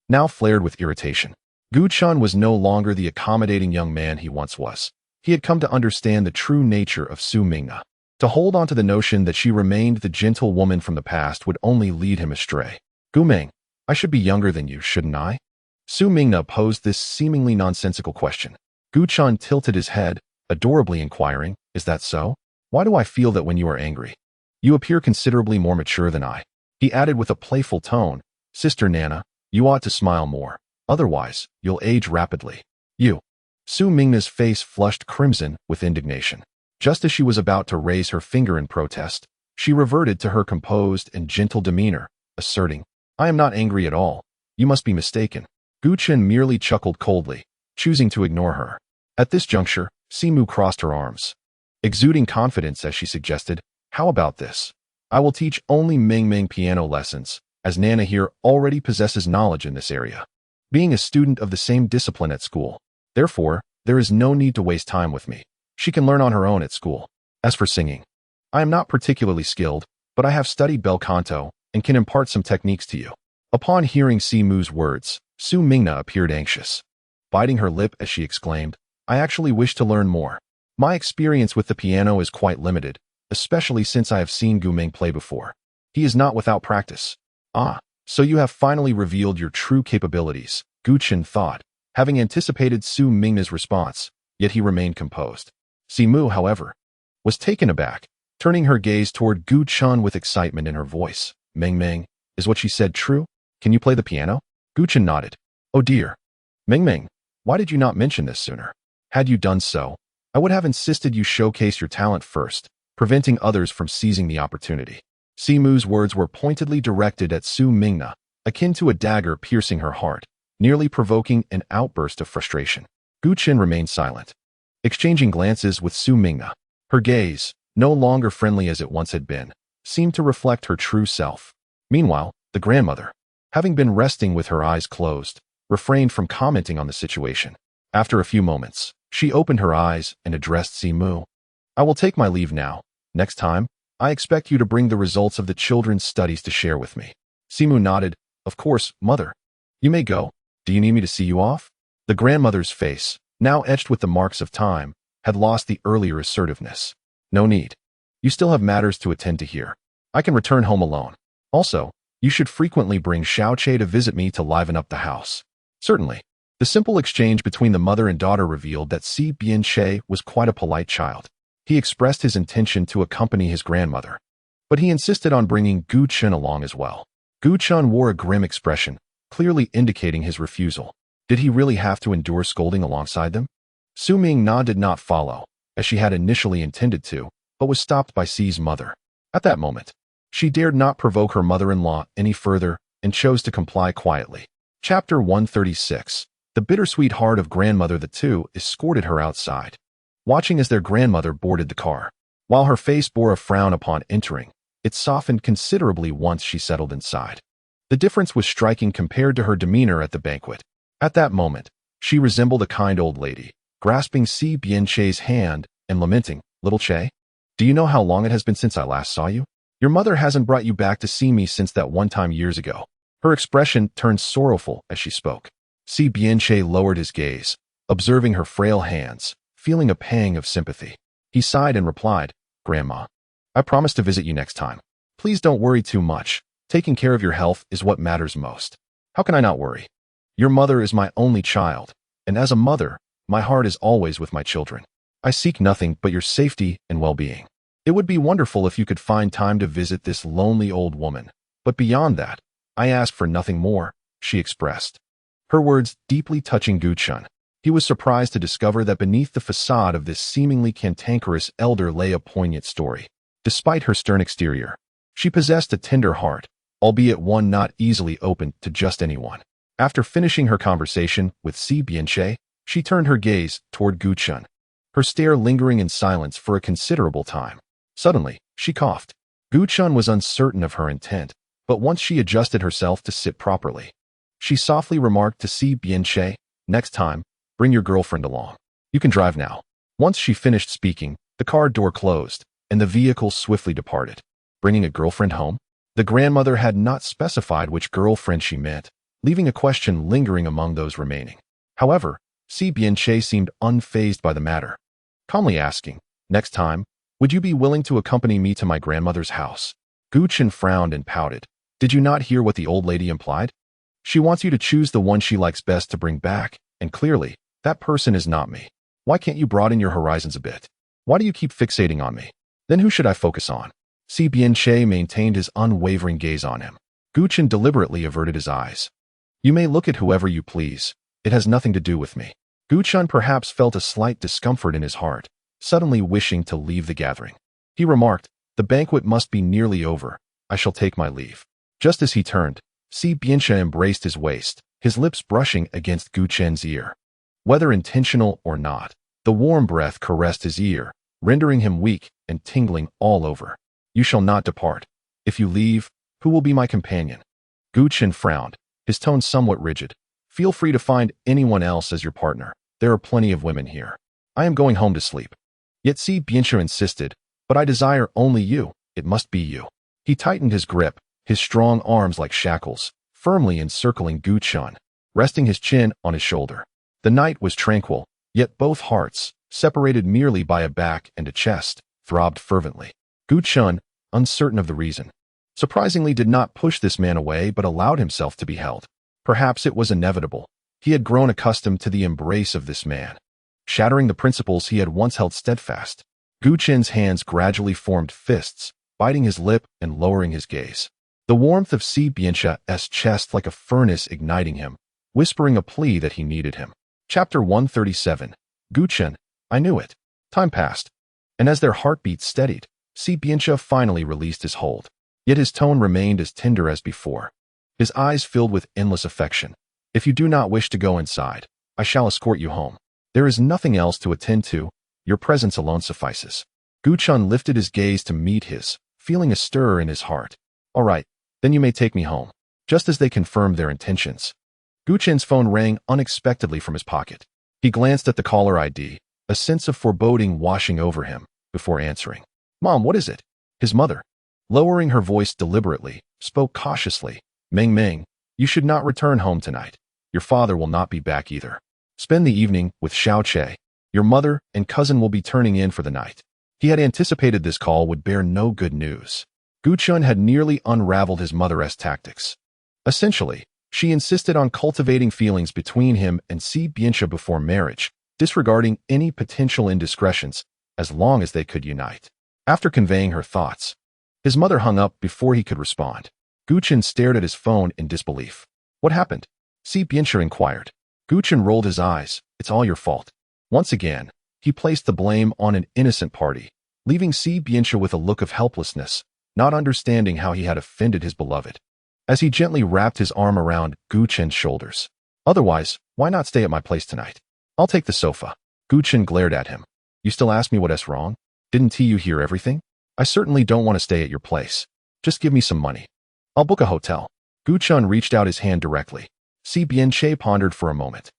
now flared with irritation. Gu Chen was no longer the accommodating young man he once was. He had come to understand the true nature of Su Mingna. To hold on to the notion that she remained the gentle woman from the past would only lead him astray. "Gu Meng, I should be younger than you, shouldn't I?" Su Mingna posed this seemingly nonsensical question. Gu Chen tilted his head, adorably inquiring, "Is that so? Why do I feel that when you are angry, you appear considerably more mature than I?" He added with a playful tone, "Sister Nana, you ought to smile more. Otherwise, you'll age rapidly." You. Su Mingna's face flushed crimson with indignation. Just as she was about to raise her finger in protest, she reverted to her composed and gentle demeanor, asserting, I am not angry at all. You must be mistaken. Gu Chen merely chuckled coldly, choosing to ignore her. At this juncture, Simu crossed her arms, exuding confidence as she suggested, how about this? I will teach only Ming Ming piano lessons, as Nana here already possesses knowledge in this area, being a student of the same discipline at school. Therefore, there is no need to waste time with me. She can learn on her own at school. As for singing, I am not particularly skilled, but I have studied bel canto and can impart some techniques to you. Upon hearing Simu's words, Su Mingna appeared anxious, biting her lip as she exclaimed, I actually wish to learn more. My experience with the piano is quite limited, especially since I have seen Gu Ming play before. He is not without practice. Ah, so you have finally revealed your true capabilities, Gu Chen thought, having anticipated Su Mingna's response, yet he remained composed. Simu, however, was taken aback, turning her gaze toward Gu Chen with excitement in her voice. Ming Ming, is what she said true? Can you play the piano? Gu Chen nodded. Oh dear. Ming Ming, why did you not mention this sooner? Had you done so, I would have insisted you showcase your talent first, preventing others from seizing the opportunity. Simu's words were pointedly directed at Su Mingna, akin to a dagger piercing her heart, nearly provoking an outburst of frustration. Gu Chen remained silent, exchanging glances with Su Mingna. Her gaze, no longer friendly as it once had been, seemed to reflect her true self. Meanwhile, the grandmother, having been resting with her eyes closed, refrained from commenting on the situation. After a few moments, she opened her eyes and addressed Simu. I will take my leave now. Next time, I expect you to bring the results of the children's studies to share with me. Simu nodded. Of course, mother. You may go. Do you need me to see you off? The grandmother's face, now etched with the marks of time, had lost the earlier assertiveness. No need. You still have matters to attend to here. I can return home alone. Also, you should frequently bring Xiao Che to visit me to liven up the house. Certainly. The simple exchange between the mother and daughter revealed that Si Bianche was quite a polite child. He expressed his intention to accompany his grandmother, but he insisted on bringing Gu Chen along as well. Gu Chen wore a grim expression, clearly indicating his refusal. Did he really have to endure scolding alongside them? Su Mingna did not follow, as she had initially intended to, but was stopped by Si's mother. At that moment, she dared not provoke her mother-in-law any further and chose to comply quietly. Chapter 136. The bittersweet heart of grandmother. The two escorted her outside, watching as their grandmother boarded the car. While her face bore a frown upon entering, it softened considerably once she settled inside. The difference was striking compared to her demeanor at the banquet. At that moment, she resembled a kind old lady, grasping Si Bianche's hand and lamenting, Little Che, do you know how long it has been since I last saw you? Your mother hasn't brought you back to see me since that one time years ago. Her expression turned sorrowful as she spoke. Si Bianche lowered his gaze, observing her frail hands, feeling a pang of sympathy. He sighed and replied, Grandma, I promise to visit you next time. Please don't worry too much. Taking care of your health is what matters most. How can I not worry? Your mother is my only child, and as a mother, my heart is always with my children. I seek nothing but your safety and well-being. It would be wonderful if you could find time to visit this lonely old woman, but beyond that, I ask for nothing more, she expressed. Her words deeply touching Gu Chen. He was surprised to discover that beneath the facade of this seemingly cantankerous elder lay a poignant story. Despite her stern exterior, she possessed a tender heart, albeit one not easily opened to just anyone. After finishing her conversation with Si Bianche, she turned her gaze toward Gu Chen, her stare lingering in silence for a considerable time. Suddenly, she coughed. Gu Chen was uncertain of her intent, but once she adjusted herself to sit properly, she softly remarked to Si Bianche, next time, bring your girlfriend along. You can drive now. Once she finished speaking, the car door closed, and the vehicle swiftly departed. Bringing a girlfriend home? The grandmother had not specified which girlfriend she meant, leaving a question lingering among those remaining. However, Si Bianche seemed unfazed by the matter, calmly asking, next time, would you be willing to accompany me to my grandmother's house? Gu Chen frowned and pouted. Did you not hear what the old lady implied? She wants you to choose the one she likes best to bring back, and clearly, that person is not me. Why can't you broaden your horizons a bit? Why do you keep fixating on me? Then who should I focus on? Si Bianche maintained his unwavering gaze on him. Gu Chen deliberately averted his eyes. You may look at whoever you please. It has nothing to do with me. Gu Chun perhaps felt a slight discomfort in his heart, suddenly wishing to leave the gathering. He remarked, "The banquet must be nearly over. I shall take my leave." Just as he turned, Si Bianxia embraced his waist, his lips brushing against Gu Chen's ear. Whether intentional or not, the warm breath caressed his ear, rendering him weak and tingling all over. "You shall not depart. If you leave, who will be my companion?" Gu Chen frowned, his tone somewhat rigid. "Feel free to find anyone else as your partner. There are plenty of women here. I am going home to sleep." Yet Si Bianxia insisted, "But I desire only you. It must be you." He tightened his grip, his strong arms like shackles, firmly encircling Gu Chun, resting his chin on his shoulder. The night was tranquil, yet both hearts, separated merely by a back and a chest, throbbed fervently. Gu Chun, uncertain of the reason, surprisingly did not push this man away but allowed himself to be held. Perhaps it was inevitable. He had grown accustomed to the embrace of this man, shattering the principles he had once held steadfast. Gu Chen's hands gradually formed fists, biting his lip and lowering his gaze. The warmth of Si Bianxia's chest like a furnace igniting him, whispering a plea that he needed him. Chapter 137. Gu Chen, I knew it. Time passed, and as their heartbeats steadied, Si Bianxia finally released his hold. Yet his tone remained as tender as before. His eyes filled with endless affection. "If you do not wish to go inside, I shall escort you home. There is nothing else to attend to. Your presence alone suffices." Gu Chun lifted his gaze to meet his, feeling a stir in his heart. "All right, then you may take me home." Just as they confirmed their intentions, Gu Chen's phone rang unexpectedly from his pocket. He glanced at the caller ID, a sense of foreboding washing over him, before answering. "Mom, what is it?" His mother, lowering her voice deliberately, spoke cautiously. "Meng Meng, you should not return home tonight. Your father will not be back either. Spend the evening with Xiao Che. Your mother and cousin will be turning in for the night." He had anticipated this call would bear no good news. Gu Chun had nearly unraveled his mother's tactics. Essentially, she insisted on cultivating feelings between him and Si Bianxia before marriage, disregarding any potential indiscretions as long as they could unite. After conveying her thoughts, his mother hung up before he could respond. Gu Chun stared at his phone in disbelief. "What happened?" Si Bianxia inquired. Gu Chun rolled his eyes. "It's all your fault." Once again, he placed the blame on an innocent party, leaving Si Bianxia with a look of helplessness, not understanding how he had offended his beloved. As he gently wrapped his arm around Gu Chen's shoulders. "Otherwise, why not stay at my place tonight? I'll take the sofa." Gu Chen glared at him. "You still ask me what's wrong? Didn't you hear everything? I certainly don't want to stay at your place. Just give me some money. I'll book a hotel." Gu Chun reached out his hand directly. Si Bianxia pondered for a moment,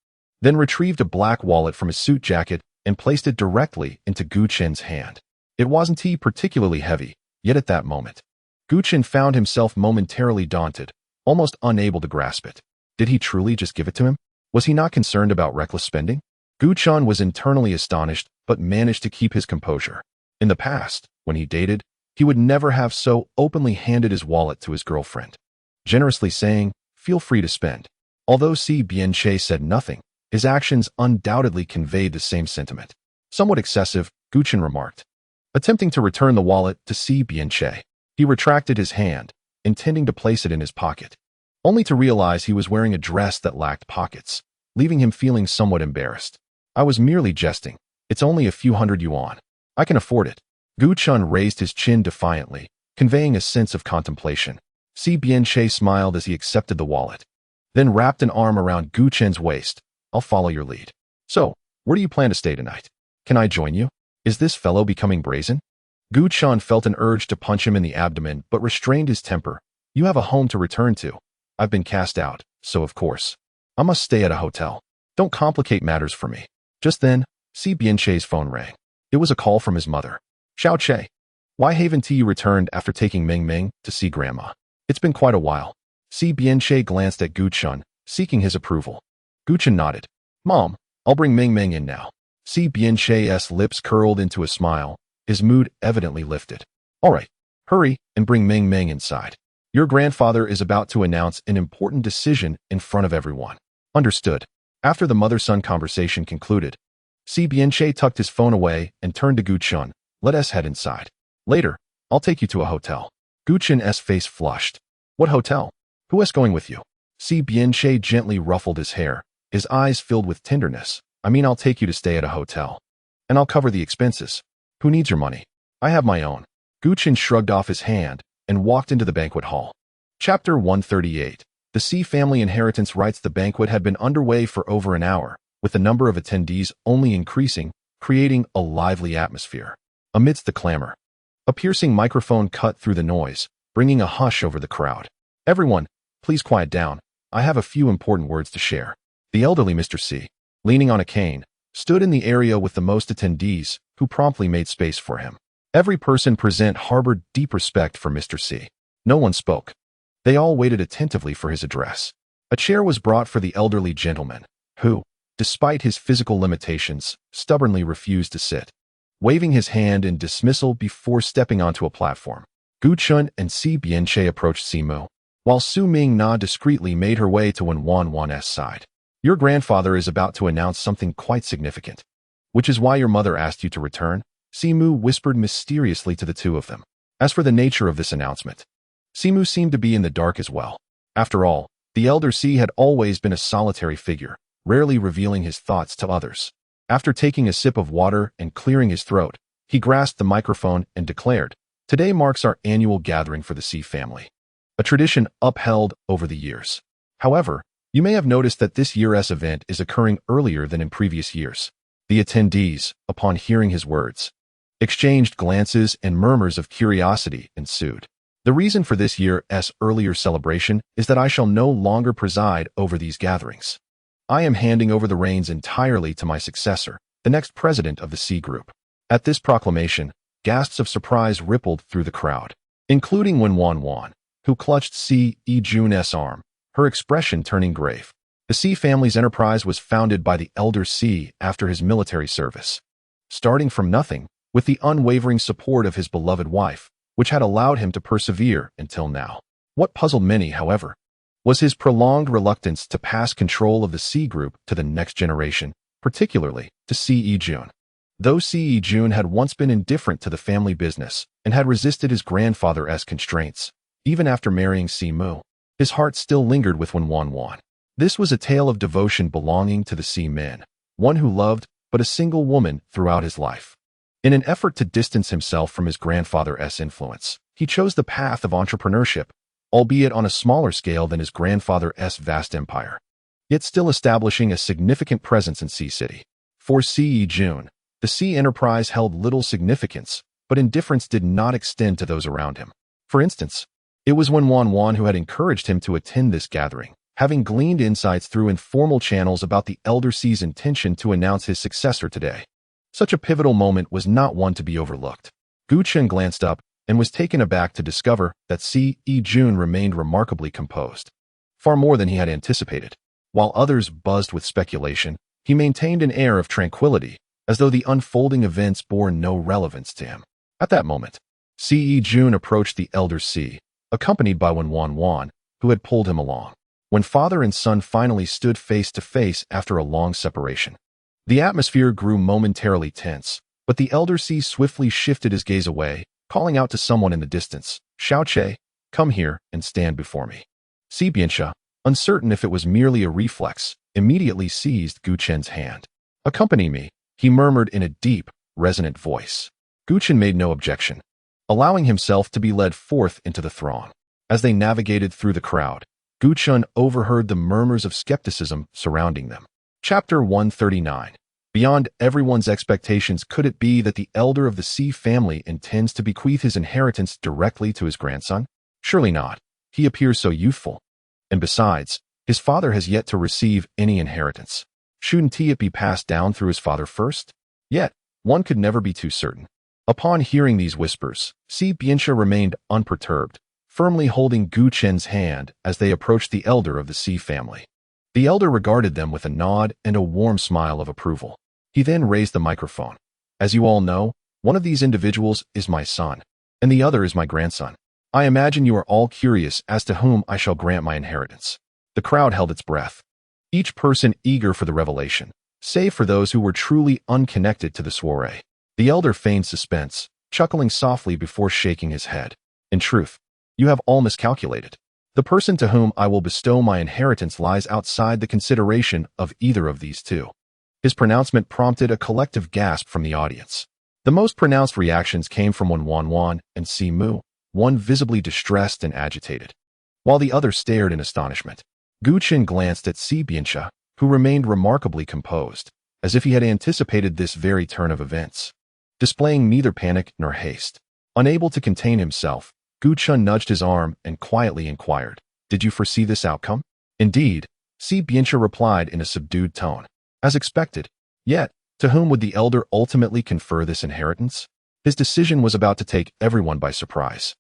then retrieved a black wallet from his suit jacket and placed it directly into Gu Chen's hand. It wasn't particularly heavy, yet at that moment, Gu Chen found himself momentarily daunted, almost unable to grasp it. Did he truly just give it to him? Was he not concerned about reckless spending? Gu Chun was internally astonished, but managed to keep his composure. In the past, when he dated, he would never have so openly handed his wallet to his girlfriend, generously saying, "Feel free to spend." Although Si Bianxia said nothing, his actions undoubtedly conveyed the same sentiment. "Somewhat excessive," Gu Chen remarked. Attempting to return the wallet to Si Bianxia, he retracted his hand, intending to place it in his pocket, only to realize he was wearing a dress that lacked pockets, leaving him feeling somewhat embarrassed. "I was merely jesting. It's only a few hundred yuan. I can afford it." Gu Chun raised his chin defiantly, conveying a sense of contemplation. Si Bianxia smiled as he accepted the wallet, then wrapped an arm around Gu Chen's waist. "I'll follow your lead. So, where do you plan to stay tonight? Can I join you? Is this fellow becoming brazen?" Gu Chun felt an urge to punch him in the abdomen but restrained his temper. "You have a home to return to. I've been cast out, so of course, I must stay at a hotel. Don't complicate matters for me." Just then, Si Bianxia's phone rang. It was a call from his mother. "Xiao Che, why haven't you returned after taking Meng Meng to see Grandma? It's been quite a while." Si Bianxia glanced at Gu Chun, seeking his approval. Gu Chun nodded. "Mom, I'll bring Meng Meng in now." Si Bianxia's lips curled into a smile, his mood evidently lifted. "All right, hurry and bring Meng Meng inside. Your grandfather is about to announce an important decision in front of everyone." Understood. After the mother-son conversation concluded, Si Bianxia tucked his phone away and turned to Gu Chun. "Let us head inside. Later, I'll take you to a hotel." Gu Chun's face flushed. "What hotel? Who is going with you?" Si Bianxia gently ruffled his hair, his eyes filled with tenderness. I mean, I'll take you to stay at a hotel. And I'll cover the expenses. Who needs your money? I have my own. Gu Chen shrugged off his hand and walked into the banquet hall. Chapter 138. The Xi family inheritance rights. The banquet had been underway for over an hour, with the number of attendees only increasing, creating a lively atmosphere. Amidst the clamor, a piercing microphone cut through the noise, bringing a hush over the crowd. Everyone, please quiet down. I have a few important words to share. The elderly Mr. Xi, leaning on a cane, stood in the area with the most attendees, who promptly made space for him. Every person present harbored deep respect for Mr. Xi. No one spoke. They all waited attentively for his address. A chair was brought for the elderly gentleman, who, despite his physical limitations, stubbornly refused to sit. Waving his hand in dismissal before stepping onto a platform, Gu Chun and Xi Bianche approached Simu, while Su Ming-na discreetly made her way to Wen Wan's side. Your grandfather is about to announce something quite significant, which is why your mother asked you to return, Simu whispered mysteriously to the two of them. As for the nature of this announcement, Simu seemed to be in the dark as well. After all, the elder Xi had always been a solitary figure, rarely revealing his thoughts to others. After taking a sip of water and clearing his throat, he grasped the microphone and declared, "Today marks our annual gathering for the Xi family, a tradition upheld over the years. However, you may have noticed that this year's event is occurring earlier than in previous years." The attendees, upon hearing his words, exchanged glances and murmurs of curiosity ensued. The reason for this year's earlier celebration is that I shall no longer preside over these gatherings. I am handing over the reins entirely to my successor, the next president of the Xi Group. At this proclamation, gasps of surprise rippled through the crowd, including Wen Wan, who clutched Xi Yijun's arm, her expression turning grave. The Xi family's enterprise was founded by the elder Xi after his military service. Starting from nothing, with the unwavering support of his beloved wife, which had allowed him to persevere until now. What puzzled many, however, was his prolonged reluctance to pass control of the Xi Group to the next generation, particularly to Xi Yijun. Though Xi Yijun had once been indifferent to the family business and had resisted his grandfather's constraints, even after marrying Simu, his heart still lingered with Wen Wan. This was a tale of devotion belonging to the Xi men, one who loved but a single woman throughout his life. In an effort to distance himself from his grandfather's influence, he chose the path of entrepreneurship, albeit on a smaller scale than his grandfather's vast empire, yet still establishing a significant presence in Xi City. For Xi Yijun, the Xi enterprise held little significance, but indifference did not extend to those around him. For instance, it was Wen Wan who had encouraged him to attend this gathering, having gleaned insights through informal channels about the elder Xi's intention to announce his successor today. Such a pivotal moment was not one to be overlooked. Gu Chen glanced up and was taken aback to discover that Xi Yijun remained remarkably composed, far more than he had anticipated. While others buzzed with speculation, he maintained an air of tranquility, as though the unfolding events bore no relevance to him. At that moment, Xi Yijun approached the elder Xi, accompanied by Wen Wan, who had pulled him along. When father and son finally stood face to face after a long separation, the atmosphere grew momentarily tense, but the elder Xi swiftly shifted his gaze away, calling out to someone in the distance, "Xiaoche, come here and stand before me." Xi Bianche, uncertain if it was merely a reflex, immediately seized Gu Chen's hand. "Accompany me," he murmured in a deep, resonant voice. Gu Chen made no objection, allowing himself to be led forth into the throng. As they navigated through the crowd, Gu Chen overheard the murmurs of skepticism surrounding them. Chapter 139. Beyond everyone's expectations, could it be that the elder of the Xi family intends to bequeath his inheritance directly to his grandson? Surely not. He appears so youthful. And besides, his father has yet to receive any inheritance. Shouldn't it be passed down through his father first? Yet, one could never be too certain. Upon hearing these whispers, Xi Bianche remained unperturbed, firmly holding Gu Chen's hand as they approached the elder of the Xi family. The elder regarded them with a nod and a warm smile of approval. He then raised the microphone. "As you all know, one of these individuals is my son, and the other is my grandson. I imagine you are all curious as to whom I shall grant my inheritance." The crowd held its breath, each person eager for the revelation, save for those who were truly unconnected to the soiree. The elder feigned suspense, chuckling softly before shaking his head. "In truth, you have all miscalculated. The person to whom I will bestow my inheritance lies outside the consideration of either of these two. His pronouncement prompted a collective gasp from the audience. The most pronounced reactions came from Wan and Si Mu, one visibly distressed and agitated, while the other stared in astonishment. Gu Qin glanced at Si Biancha, who remained remarkably composed, as if he had anticipated this very turn of events, displaying neither panic nor haste. Unable to contain himself, Gu Qin nudged his arm and quietly inquired, "Did you foresee this outcome?" "Indeed," Si Biancha replied in a subdued tone. "As expected. Yet, to whom would the elder ultimately confer this inheritance?" His decision was about to take everyone by surprise.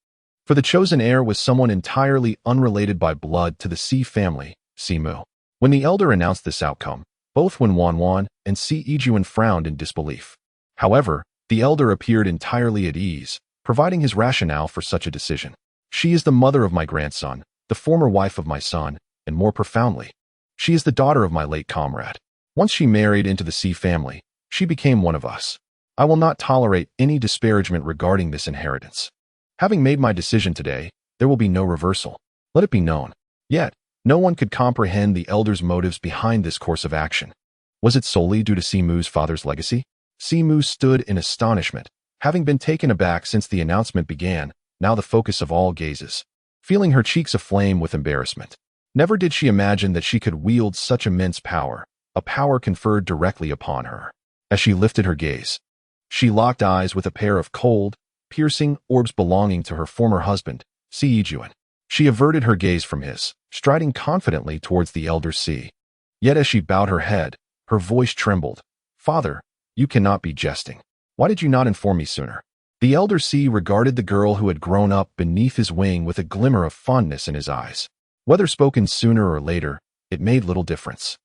For the chosen heir was someone entirely unrelated by blood to the Si family, Si Mu. When the elder announced this outcome, both Wan and Si Yijuan frowned in disbelief. However, the elder appeared entirely at ease, providing his rationale for such a decision. "She is the mother of my grandson, the former wife of my son, and more profoundly, she is the daughter of my late comrade. Once she married into the Si family, she became one of us. I will not tolerate any disparagement regarding this inheritance. Having made my decision today, there will be no reversal. Let it be known." Yet, no one could comprehend the elder's motives behind this course of action. Was it solely due to Si Mu's father's legacy? Si Mu stood in astonishment, having been taken aback since the announcement began, now the focus of all gazes, feeling her cheeks aflame with embarrassment. Never did she imagine that she could wield such immense power, a power conferred directly upon her. As she lifted her gaze, she locked eyes with a pair of cold, piercing orbs belonging to her former husband, Si Yijuan. She averted her gaze from his, striding confidently towards the elder Si. Yet as she bowed her head, her voice trembled. "Father, you cannot be jesting. Why did you not inform me sooner?" The elder Si regarded the girl who had grown up beneath his wing with a glimmer of fondness in his eyes. Whether spoken sooner or later, it made little difference.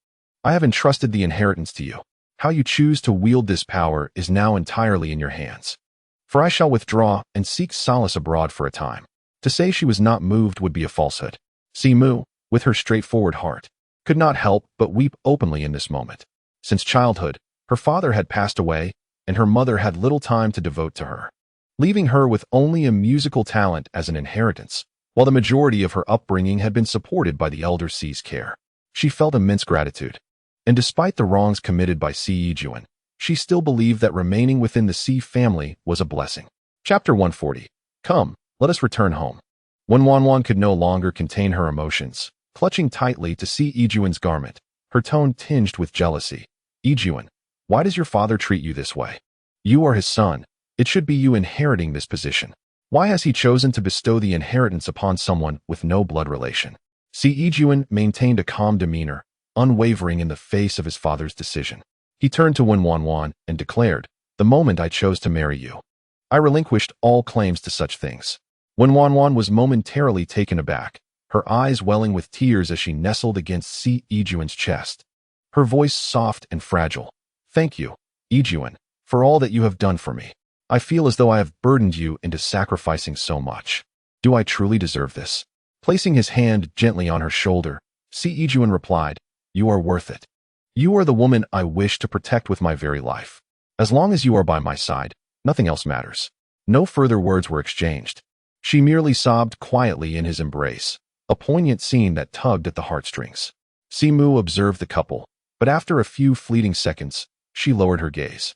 "I have entrusted the inheritance to you. How you choose to wield this power is now entirely in your hands. For I shall withdraw and seek solace abroad for a time." To say she was not moved would be a falsehood. Si Mu, with her straightforward heart, could not help but weep openly in this moment. Since childhood, her father had passed away, and her mother had little time to devote to her, leaving her with only a musical talent as an inheritance, while the majority of her upbringing had been supported by the elder Si's care. She felt immense gratitude. And despite the wrongs committed by Si Yijuan, she still believed that remaining within the Si family was a blessing. Chapter 140. Come, let us return home. When Wan could no longer contain her emotions, clutching tightly to Si Yijuan's garment, her tone tinged with jealousy. "Yijuan, why does your father treat you this way? You are his son. It should be you inheriting this position. Why has he chosen to bestow the inheritance upon someone with no blood relation?" Si Yijuan maintained a calm demeanor, unwavering in the face of his father's decision. He turned to Wan and declared, "The moment I chose to marry you, I relinquished all claims to such things." When Wan was momentarily taken aback, her eyes welling with tears as she nestled against Si Yijuan's chest, her voice soft and fragile. "Thank you, Yijuan, for all that you have done for me. I feel as though I have burdened you into sacrificing so much. Do I truly deserve this?" Placing his hand gently on her shoulder, Si Yijuan replied, "You are worth it. You are the woman I wish to protect with my very life. As long as you are by my side, nothing else matters." No further words were exchanged. She merely sobbed quietly in his embrace, a poignant scene that tugged at the heartstrings. Si Mu observed the couple, but after a few fleeting seconds, she lowered her gaze,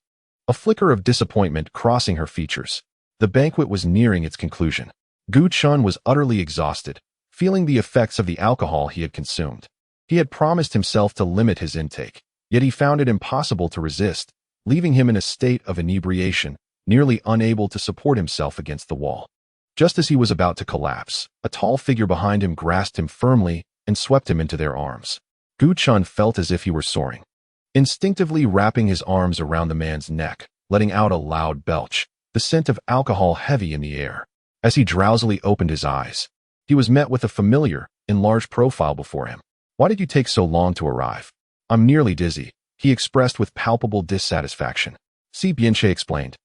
a flicker of disappointment crossing her features. The banquet was nearing its conclusion. Gu Chun was utterly exhausted, feeling the effects of the alcohol he had consumed. He had promised himself to limit his intake, yet he found it impossible to resist, leaving him in a state of inebriation, nearly unable to support himself against the wall. Just as he was about to collapse, a tall figure behind him grasped him firmly and swept him into their arms. Gu Chun felt as if he were soaring, instinctively wrapping his arms around the man's neck, letting out a loud belch, the scent of alcohol heavy in the air. As he drowsily opened his eyes, he was met with a familiar, enlarged profile before him. "Why did you take so long to arrive?" "I'm nearly dizzy," he expressed with palpable dissatisfaction. Si Bianche explained,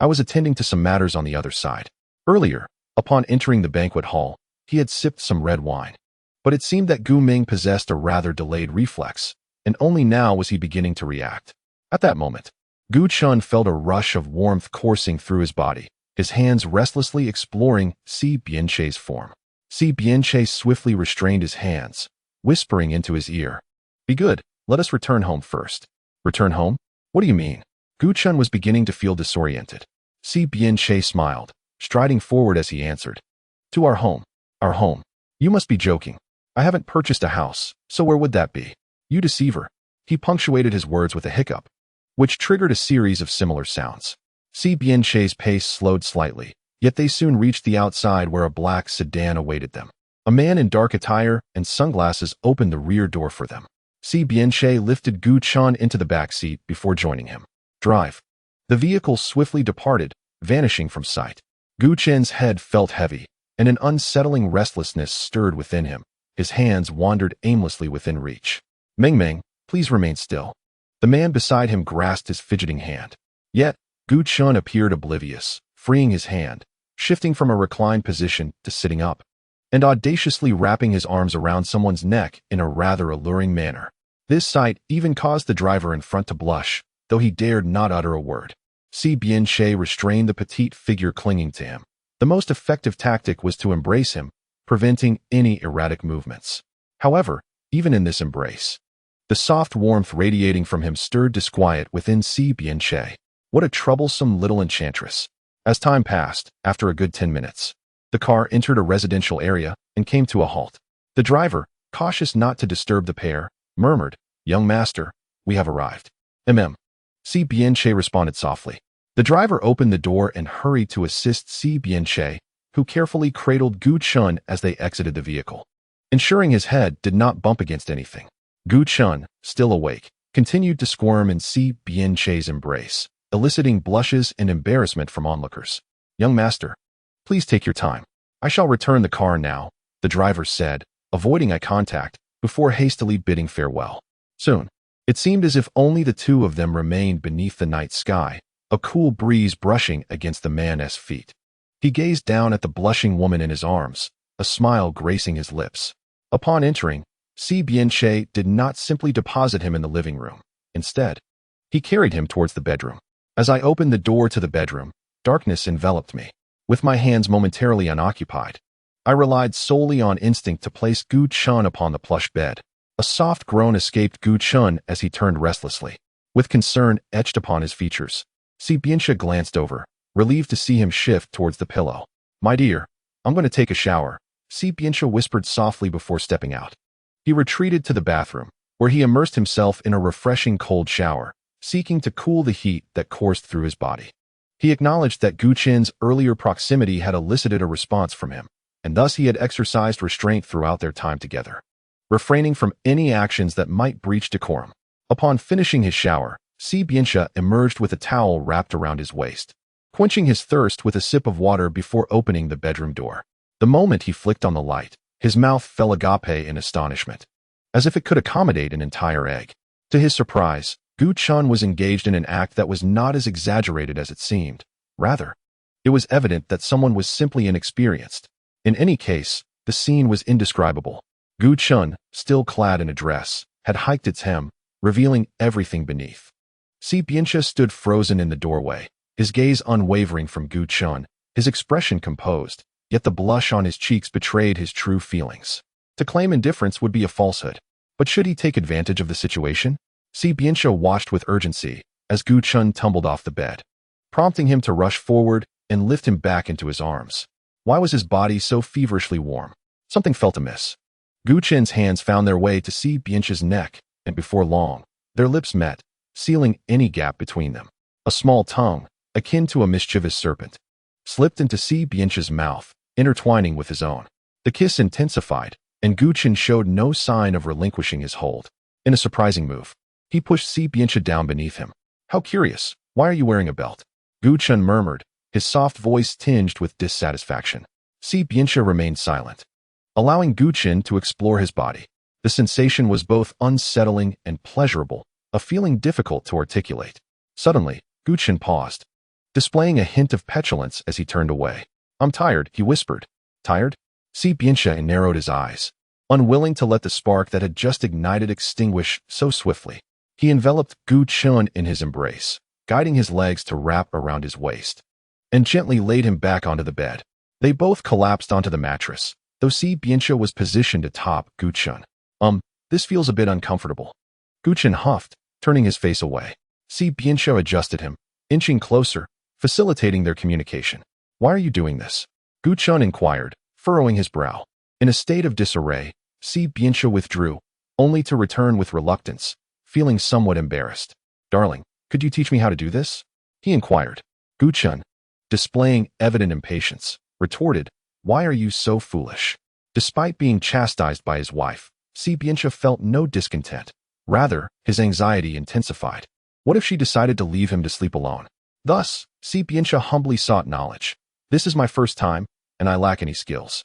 "I was attending to some matters on the other side." Earlier, upon entering the banquet hall, he had sipped some red wine. But it seemed that Gu Ming possessed a rather delayed reflex, and only now was he beginning to react. At that moment, Gu Chun felt a rush of warmth coursing through his body, his hands restlessly exploring Si Bianche's form. Si Bianche swiftly restrained his hands, whispering into his ear, "Be good, let us return home first." Return home? What do you mean? Gu Chun was beginning to feel disoriented. Si Bian-che smiled, striding forward as he answered. To our home. Our home. You must be joking. I haven't purchased a house, so where would that be? You deceiver. He punctuated his words with a hiccup, which triggered a series of similar sounds. Si Bian-che's pace slowed slightly, yet they soon reached the outside where a black sedan awaited them. A man in dark attire and sunglasses opened the rear door for them. Si Bian-che lifted Gu Chun into the back seat before joining him. Drive. The vehicle swiftly departed, vanishing from sight. Gu Chun's head felt heavy, and an unsettling restlessness stirred within him. His hands wandered aimlessly within reach. Meng, please remain still. The man beside him grasped his fidgeting hand. Yet, Gu Chun appeared oblivious, freeing his hand, shifting from a reclined position to sitting up, and audaciously wrapping his arms around someone's neck in a rather alluring manner. This sight even caused the driver in front to blush, though he dared not utter a word. Si Bian-che restrained the petite figure clinging to him. The most effective tactic was to embrace him, preventing any erratic movements. However, even in this embrace, the soft warmth radiating from him stirred disquiet within Si Bian-che. What a troublesome little enchantress. As time passed, after a good 10 minutes, the car entered a residential area and came to a halt. The driver, cautious not to disturb the pair, murmured, "Young master, we have arrived." Si Bian-che responded softly. The driver opened the door and hurried to assist Si Bian-che, who carefully cradled Gu Chun as they exited the vehicle, ensuring his head did not bump against anything. Gu Chun, still awake, continued to squirm in Si Bian-che's embrace, eliciting blushes and embarrassment from onlookers. "Young master, please take your time. I shall return the car now," the driver said, avoiding eye contact before hastily bidding farewell. Soon, it seemed as if only the two of them remained beneath the night sky, a cool breeze brushing against the man's feet. He gazed down at the blushing woman in his arms, a smile gracing his lips. Upon entering, Si Bian-che did not simply deposit him in the living room. Instead, he carried him towards the bedroom. As I opened the door to the bedroom, darkness enveloped me. With my hands momentarily unoccupied, I relied solely on instinct to place Gu Chun upon the plush bed. A soft groan escaped Gu Chun as he turned restlessly. With concern etched upon his features, Si Bian-che glanced over, relieved to see him shift towards the pillow. "My dear, I'm going to take a shower," Si Bian-che whispered softly before stepping out. He retreated to the bathroom, where he immersed himself in a refreshing cold shower, seeking to cool the heat that coursed through his body. He acknowledged that Gu Chun's earlier proximity had elicited a response from him, and thus he had exercised restraint throughout their time together, refraining from any actions that might breach decorum. Upon finishing his shower, Si Bian-che emerged with a towel wrapped around his waist, quenching his thirst with a sip of water before opening the bedroom door. The moment he flicked on the light, his mouth fell agape in astonishment, as if it could accommodate an entire egg. To his surprise, Gu Chun was engaged in an act that was not as exaggerated as it seemed. Rather, it was evident that someone was simply inexperienced. In any case, the scene was indescribable. Gu Chun, still clad in a dress, had hiked its hem, revealing everything beneath. Si Bian-che stood frozen in the doorway, his gaze unwavering from Gu Chun, his expression composed, yet the blush on his cheeks betrayed his true feelings. To claim indifference would be a falsehood, but should he take advantage of the situation? Si Bian-che watched with urgency as Gu Chun tumbled off the bed, prompting him to rush forward and lift him back into his arms. Why was his body so feverishly warm? Something felt amiss. Gu Chun's hands found their way to Si Bian-che's neck, and before long, their lips met, sealing any gap between them. A small tongue, akin to a mischievous serpent, slipped into Si Bian-che's mouth, intertwining with his own. The kiss intensified, and Gu Chun showed no sign of relinquishing his hold. In a surprising move, he pushed Si Bian-che down beneath him. "How curious, why are you wearing a belt?" Gu Chun murmured, his soft voice tinged with dissatisfaction. Si Bian-che remained silent, allowing Gu Chun to explore his body. The sensation was both unsettling and pleasurable, a feeling difficult to articulate. Suddenly, Gu Chun paused, displaying a hint of petulance as he turned away. "I'm tired," he whispered. "Tired?" Si Bian-che narrowed his eyes, unwilling to let the spark that had just ignited extinguish so swiftly. He enveloped Gu Chun in his embrace, guiding his legs to wrap around his waist, and gently laid him back onto the bed. They both collapsed onto the mattress, though Si Bian-che was positioned atop Gu Chun. This feels a bit uncomfortable." Gu Chun huffed, turning his face away. Si Bianchou adjusted him, inching closer, facilitating their communication. Why are you doing this? Gu Chun inquired, furrowing his brow. In a state of disarray, Si Bianchou withdrew, only to return with reluctance, feeling somewhat embarrassed. Darling, could you teach me how to do this? He inquired. Gu Chun, displaying evident impatience, retorted, Why are you so foolish? Despite being chastised by his wife, Si Bianchou felt no discontent. Rather, his anxiety intensified. What if she decided to leave him to sleep alone? Thus, Si Bianchou humbly sought knowledge. This is my first time, and I lack any skills.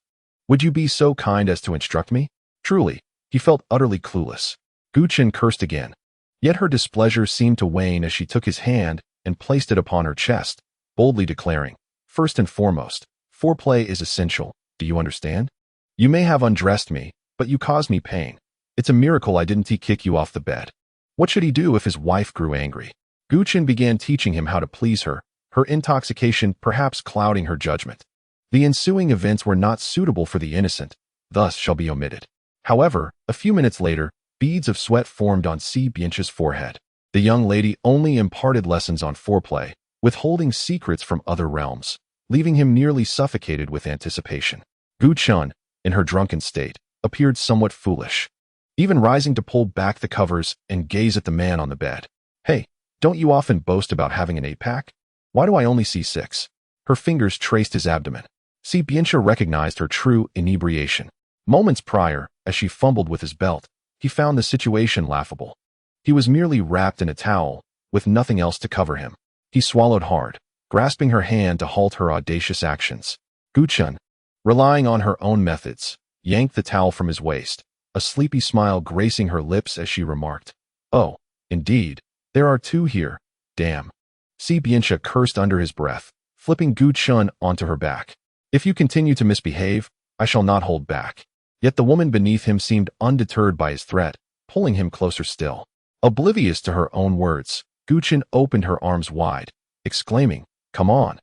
Would you be so kind as to instruct me? Truly, he felt utterly clueless. Gu Chun cursed again. Yet her displeasure seemed to wane as she took his hand and placed it upon her chest, boldly declaring, First and foremost, foreplay is essential, do you understand? You may have undressed me, but you caused me pain. It's a miracle I didn't kick you off the bed. What should he do if his wife grew angry? Gu Chun began teaching him how to please her, her intoxication perhaps clouding her judgment. The ensuing events were not suitable for the innocent, thus shall be omitted. However, a few minutes later, beads of sweat formed on Si Bianchou's forehead. The young lady only imparted lessons on foreplay, withholding secrets from other realms, leaving him nearly suffocated with anticipation. Gu Chun, in her drunken state, appeared somewhat foolish, even rising to pull back the covers and gaze at the man on the bed. Hey, don't you often boast about having an 8-pack? Why do I only see 6? Her fingers traced his abdomen. Si Bianchou recognized her true inebriation. Moments prior, as she fumbled with his belt, he found the situation laughable. He was merely wrapped in a towel, with nothing else to cover him. He swallowed hard, grasping her hand to halt her audacious actions. Gu Chun, relying on her own methods, yanked the towel from his waist, a sleepy smile gracing her lips as she remarked, Oh, indeed, there are 2 here, damn. Si Bianchou cursed under his breath, flipping Gu Chun onto her back. If you continue to misbehave, I shall not hold back. Yet the woman beneath him seemed undeterred by his threat, pulling him closer still. Oblivious to her own words, Gu Chun opened her arms wide, exclaiming, Come on.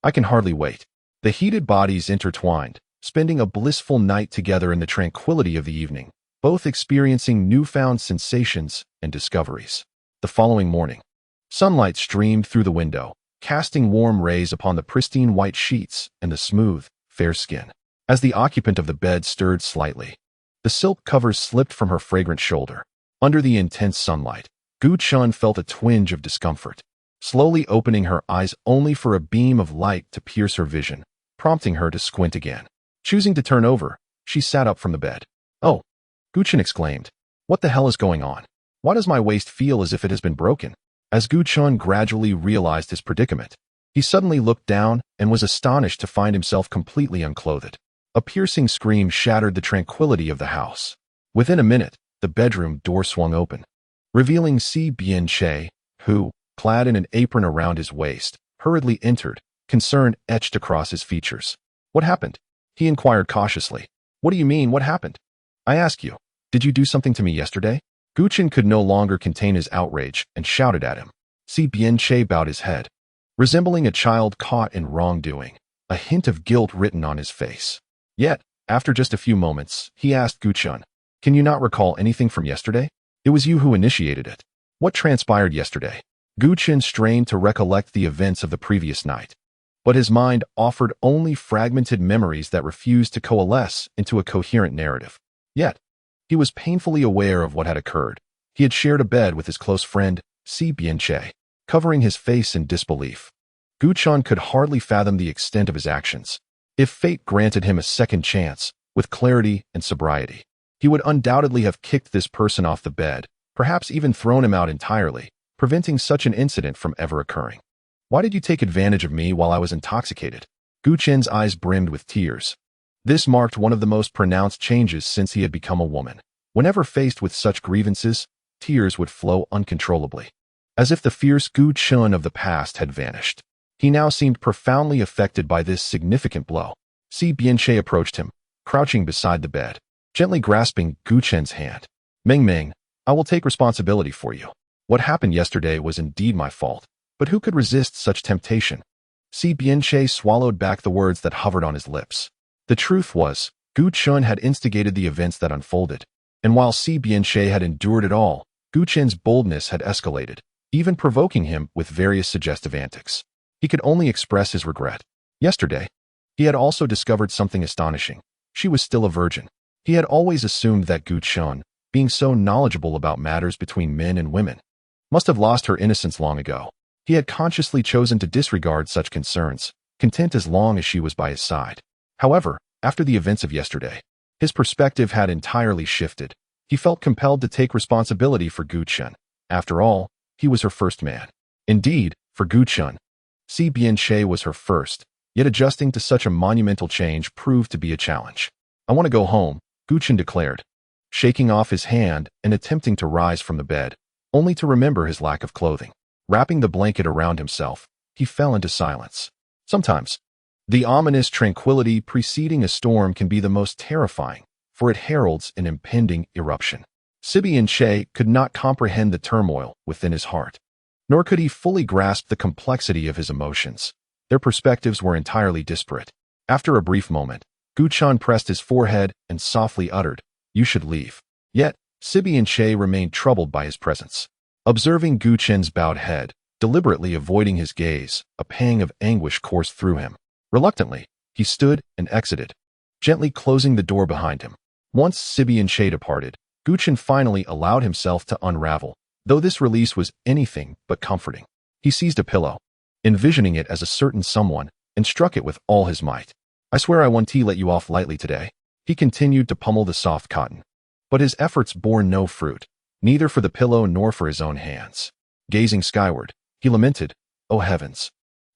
I can hardly wait. The heated bodies intertwined, spending a blissful night together in the tranquility of the evening, both experiencing newfound sensations and discoveries. The following morning, sunlight streamed through the window, casting warm rays upon the pristine white sheets and the smooth, fair skin. As the occupant of the bed stirred slightly, the silk covers slipped from her fragrant shoulder. Under the intense sunlight, Gu Chun felt a twinge of discomfort, slowly opening her eyes only for a beam of light to pierce her vision, prompting her to squint again. Choosing to turn over, she sat up from the bed. Oh, Gu Chun exclaimed. What the hell is going on? Why does my waist feel as if it has been broken? As Gu Chun gradually realized his predicament, he suddenly looked down and was astonished to find himself completely unclothed. A piercing scream shattered the tranquility of the house. Within a minute, the bedroom door swung open, revealing Si Bianchou, who, clad in an apron around his waist, hurriedly entered, concern etched across his features. What happened? He inquired cautiously. What do you mean, what happened? I ask you, did you do something to me yesterday? Gu Chun could no longer contain his outrage and shouted at him. Si Bianchou bowed his head, resembling a child caught in wrongdoing, a hint of guilt written on his face. Yet, after just a few moments, he asked Gu Chun, Can you not recall anything from yesterday? It was you who initiated it. What transpired yesterday? Gu Chun strained to recollect the events of the previous night, but his mind offered only fragmented memories that refused to coalesce into a coherent narrative. Yet, he was painfully aware of what had occurred. He had shared a bed with his close friend, Si Bianchou, covering his face in disbelief. Gu Chun could hardly fathom the extent of his actions. If fate granted him a second chance, with clarity and sobriety, he would undoubtedly have kicked this person off the bed, perhaps even thrown him out entirely, preventing such an incident from ever occurring. Why did you take advantage of me while I was intoxicated? Gu Chun's eyes brimmed with tears. This marked one of the most pronounced changes since he had become a woman. Whenever faced with such grievances, tears would flow uncontrollably, as if the fierce Gu Chun of the past had vanished. He now seemed profoundly affected by this significant blow. Si Bianchou approached him, crouching beside the bed, gently grasping Gu Chun's hand. Meng, I will take responsibility for you. What happened yesterday was indeed my fault, but who could resist such temptation? Si Bianchou swallowed back the words that hovered on his lips. The truth was, Gu Chun had instigated the events that unfolded, and while Si Bianchou had endured it all, Gu Chen's boldness had escalated, even provoking him with various suggestive antics. He could only express his regret. Yesterday, he had also discovered something astonishing. She was still a virgin. He had always assumed that Gu Chen, being so knowledgeable about matters between men and women, must have lost her innocence long ago. He had consciously chosen to disregard such concerns, content as long as she was by his side. However, after the events of yesterday, his perspective had entirely shifted. He felt compelled to take responsibility for Gu Chen. After all, he was her first man. Indeed, for Gu Chen, Si Bianche was her first, yet adjusting to such a monumental change proved to be a challenge. "I want to go home," Gu Chen declared, shaking off his hand and attempting to rise from the bed, only to remember his lack of clothing. Wrapping the blanket around himself, he fell into silence. Sometimes, the ominous tranquility preceding a storm can be the most terrifying, for it heralds an impending eruption. Si Bianche could not comprehend the turmoil within his heart, nor could he fully grasp the complexity of his emotions. Their perspectives were entirely disparate. After a brief moment, Gu Chen pressed his forehead and softly uttered, "You should leave." Yet, Si Bianche remained troubled by his presence. Observing Gu Chen's bowed head, deliberately avoiding his gaze, a pang of anguish coursed through him. Reluctantly, he stood and exited, gently closing the door behind him. Once Si Bianche departed, Gu Chen finally allowed himself to unravel, though this release was anything but comforting. He seized a pillow, envisioning it as a certain someone, and struck it with all his might. "I swear I won't let you off lightly today." He continued to pummel the soft cotton, but his efforts bore no fruit, neither for the pillow nor for his own hands. Gazing skyward, he lamented, "Oh heavens!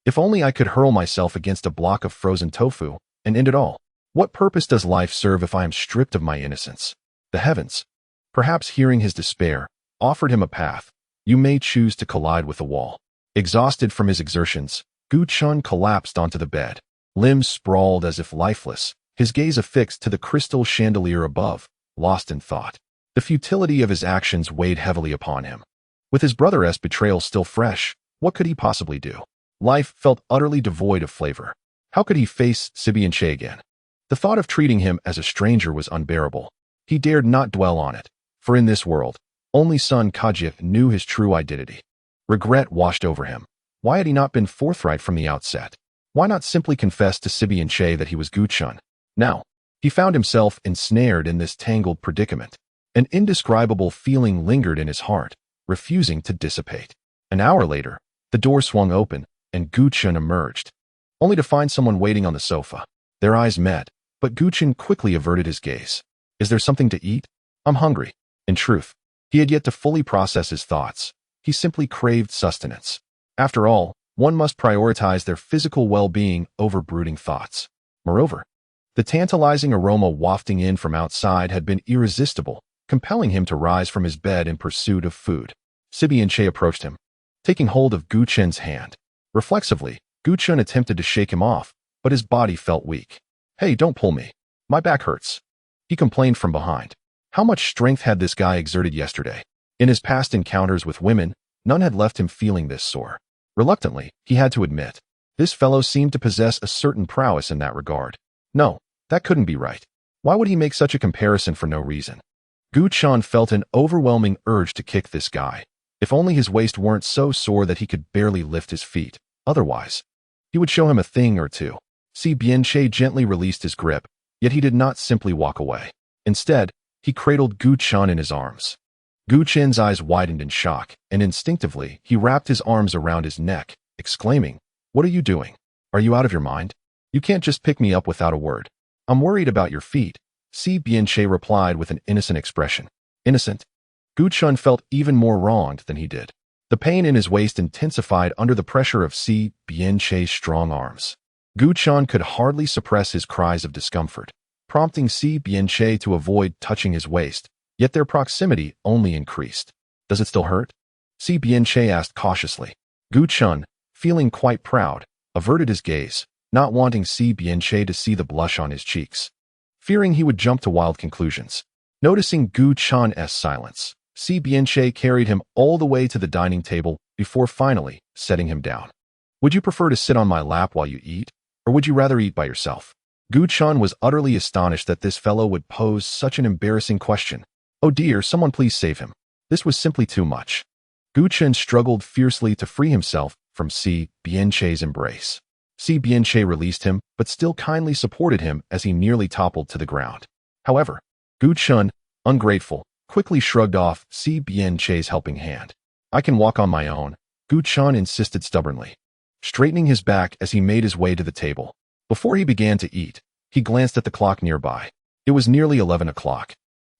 If only I could hurl myself against a block of frozen tofu and end it all. What purpose does life serve if I am stripped of my innocence?" The heavens, perhaps hearing his despair, offered him a path. You may choose to collide with the wall. Exhausted from his exertions, Gu Chen collapsed onto the bed, limbs sprawled as if lifeless, his gaze affixed to the crystal chandelier above, lost in thought. The futility of his actions weighed heavily upon him. With his brother's betrayal still fresh, what could he possibly do? Life felt utterly devoid of flavor. How could he face Si Bianche again? The thought of treating him as a stranger was unbearable. He dared not dwell on it, for in this world, only Sun Kajif knew his true identity. Regret washed over him. Why had he not been forthright from the outset? Why not simply confess to Si Bianche that he was Gu Chen? Now, he found himself ensnared in this tangled predicament. An indescribable feeling lingered in his heart, refusing to dissipate. An hour later, the door swung open, and Gu Chen emerged, only to find someone waiting on the sofa. Their eyes met, but Gu Chen quickly averted his gaze. "Is there something to eat? I'm hungry." In truth, he had yet to fully process his thoughts. He simply craved sustenance. After all, one must prioritize their physical well-being over brooding thoughts. Moreover, the tantalizing aroma wafting in from outside had been irresistible, compelling him to rise from his bed in pursuit of food. Si Bianche approached him, taking hold of Gu Chen's hand. Reflexively, Gu Chen attempted to shake him off, but his body felt weak. "Hey, don't pull me. My back hurts," he complained from behind. How much strength had this guy exerted yesterday? In his past encounters with women, none had left him feeling this sore. Reluctantly, he had to admit, this fellow seemed to possess a certain prowess in that regard. No, that couldn't be right. Why would he make such a comparison for no reason? Gu Chen felt an overwhelming urge to kick this guy. If only his waist weren't so sore that he could barely lift his feet. Otherwise, he would show him a thing or two. Si Bianche gently released his grip, yet he did not simply walk away. Instead, he cradled Gu Chen in his arms. Gu Chen's eyes widened in shock, and instinctively, he wrapped his arms around his neck, exclaiming, "What are you doing? Are you out of your mind? You can't just pick me up without a word." "I'm worried about your feet," Si Bianche replied with an innocent expression. Innocent? Gu Chen felt even more wronged than he did. The pain in his waist intensified under the pressure of Si Bianche's strong arms. Gu Chen could hardly suppress his cries of discomfort, prompting Si Bianche to avoid touching his waist, yet their proximity only increased. "Does it still hurt?" Si Bianche asked cautiously. Gu Chen, feeling quite proud, averted his gaze, not wanting Si Bianche to see the blush on his cheeks, fearing he would jump to wild conclusions. Noticing Gu Chen's silence, Si Bianche carried him all the way to the dining table before finally setting him down. "Would you prefer to sit on my lap while you eat, or would you rather eat by yourself?" Gu Chen was utterly astonished that this fellow would pose such an embarrassing question. "Oh dear, someone please save him." This was simply too much. Gu Chen struggled fiercely to free himself from Si Bianche's embrace. Si Bianche released him, but still kindly supported him as he nearly toppled to the ground. However, Gu Chen, ungrateful, quickly shrugged off Si Bianche's helping hand. "I can walk on my own," Gu Chen insisted stubbornly, straightening his back as he made his way to the table. Before he began to eat, he glanced at the clock nearby. It was nearly 11 o'clock,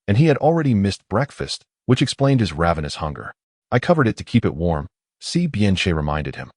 and he had already missed breakfast, which explained his ravenous hunger. "I covered it to keep it warm," Si Bianche reminded him.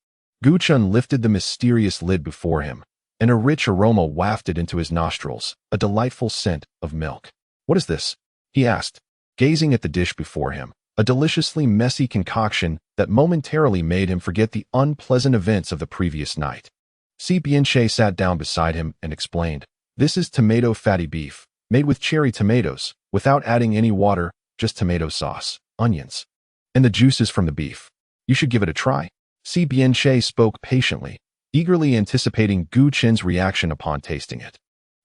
Gu Chen lifted the mysterious lid before him, and a rich aroma wafted into his nostrils, a delightful scent of milk. "What is this?" he asked, gazing at the dish before him, a deliciously messy concoction that momentarily made him forget the unpleasant events of the previous night. Si Bianche sat down beside him and explained, "This is tomato fatty beef, made with cherry tomatoes, without adding any water, just tomato sauce, onions, and the juices from the beef. You should give it a try." Si Bianche spoke patiently, eagerly anticipating Gu Chen's reaction upon tasting it.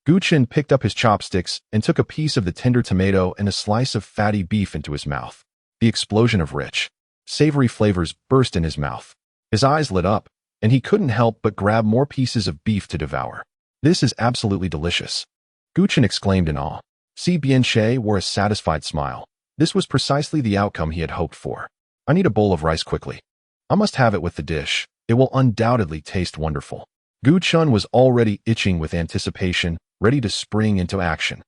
Gu Chen picked up his chopsticks and took a piece of the tender tomato and a slice of fatty beef into his mouth. The explosion of rich, savory flavors burst in his mouth. His eyes lit up, and he couldn't help but grab more pieces of beef to devour. "This is absolutely delicious," Gu Chen exclaimed in awe. Si Bianche wore a satisfied smile. This was precisely the outcome he had hoped for. "I need a bowl of rice quickly. I must have it with the dish. It will undoubtedly taste wonderful." Gu Chen was already itching with anticipation, ready to spring into action.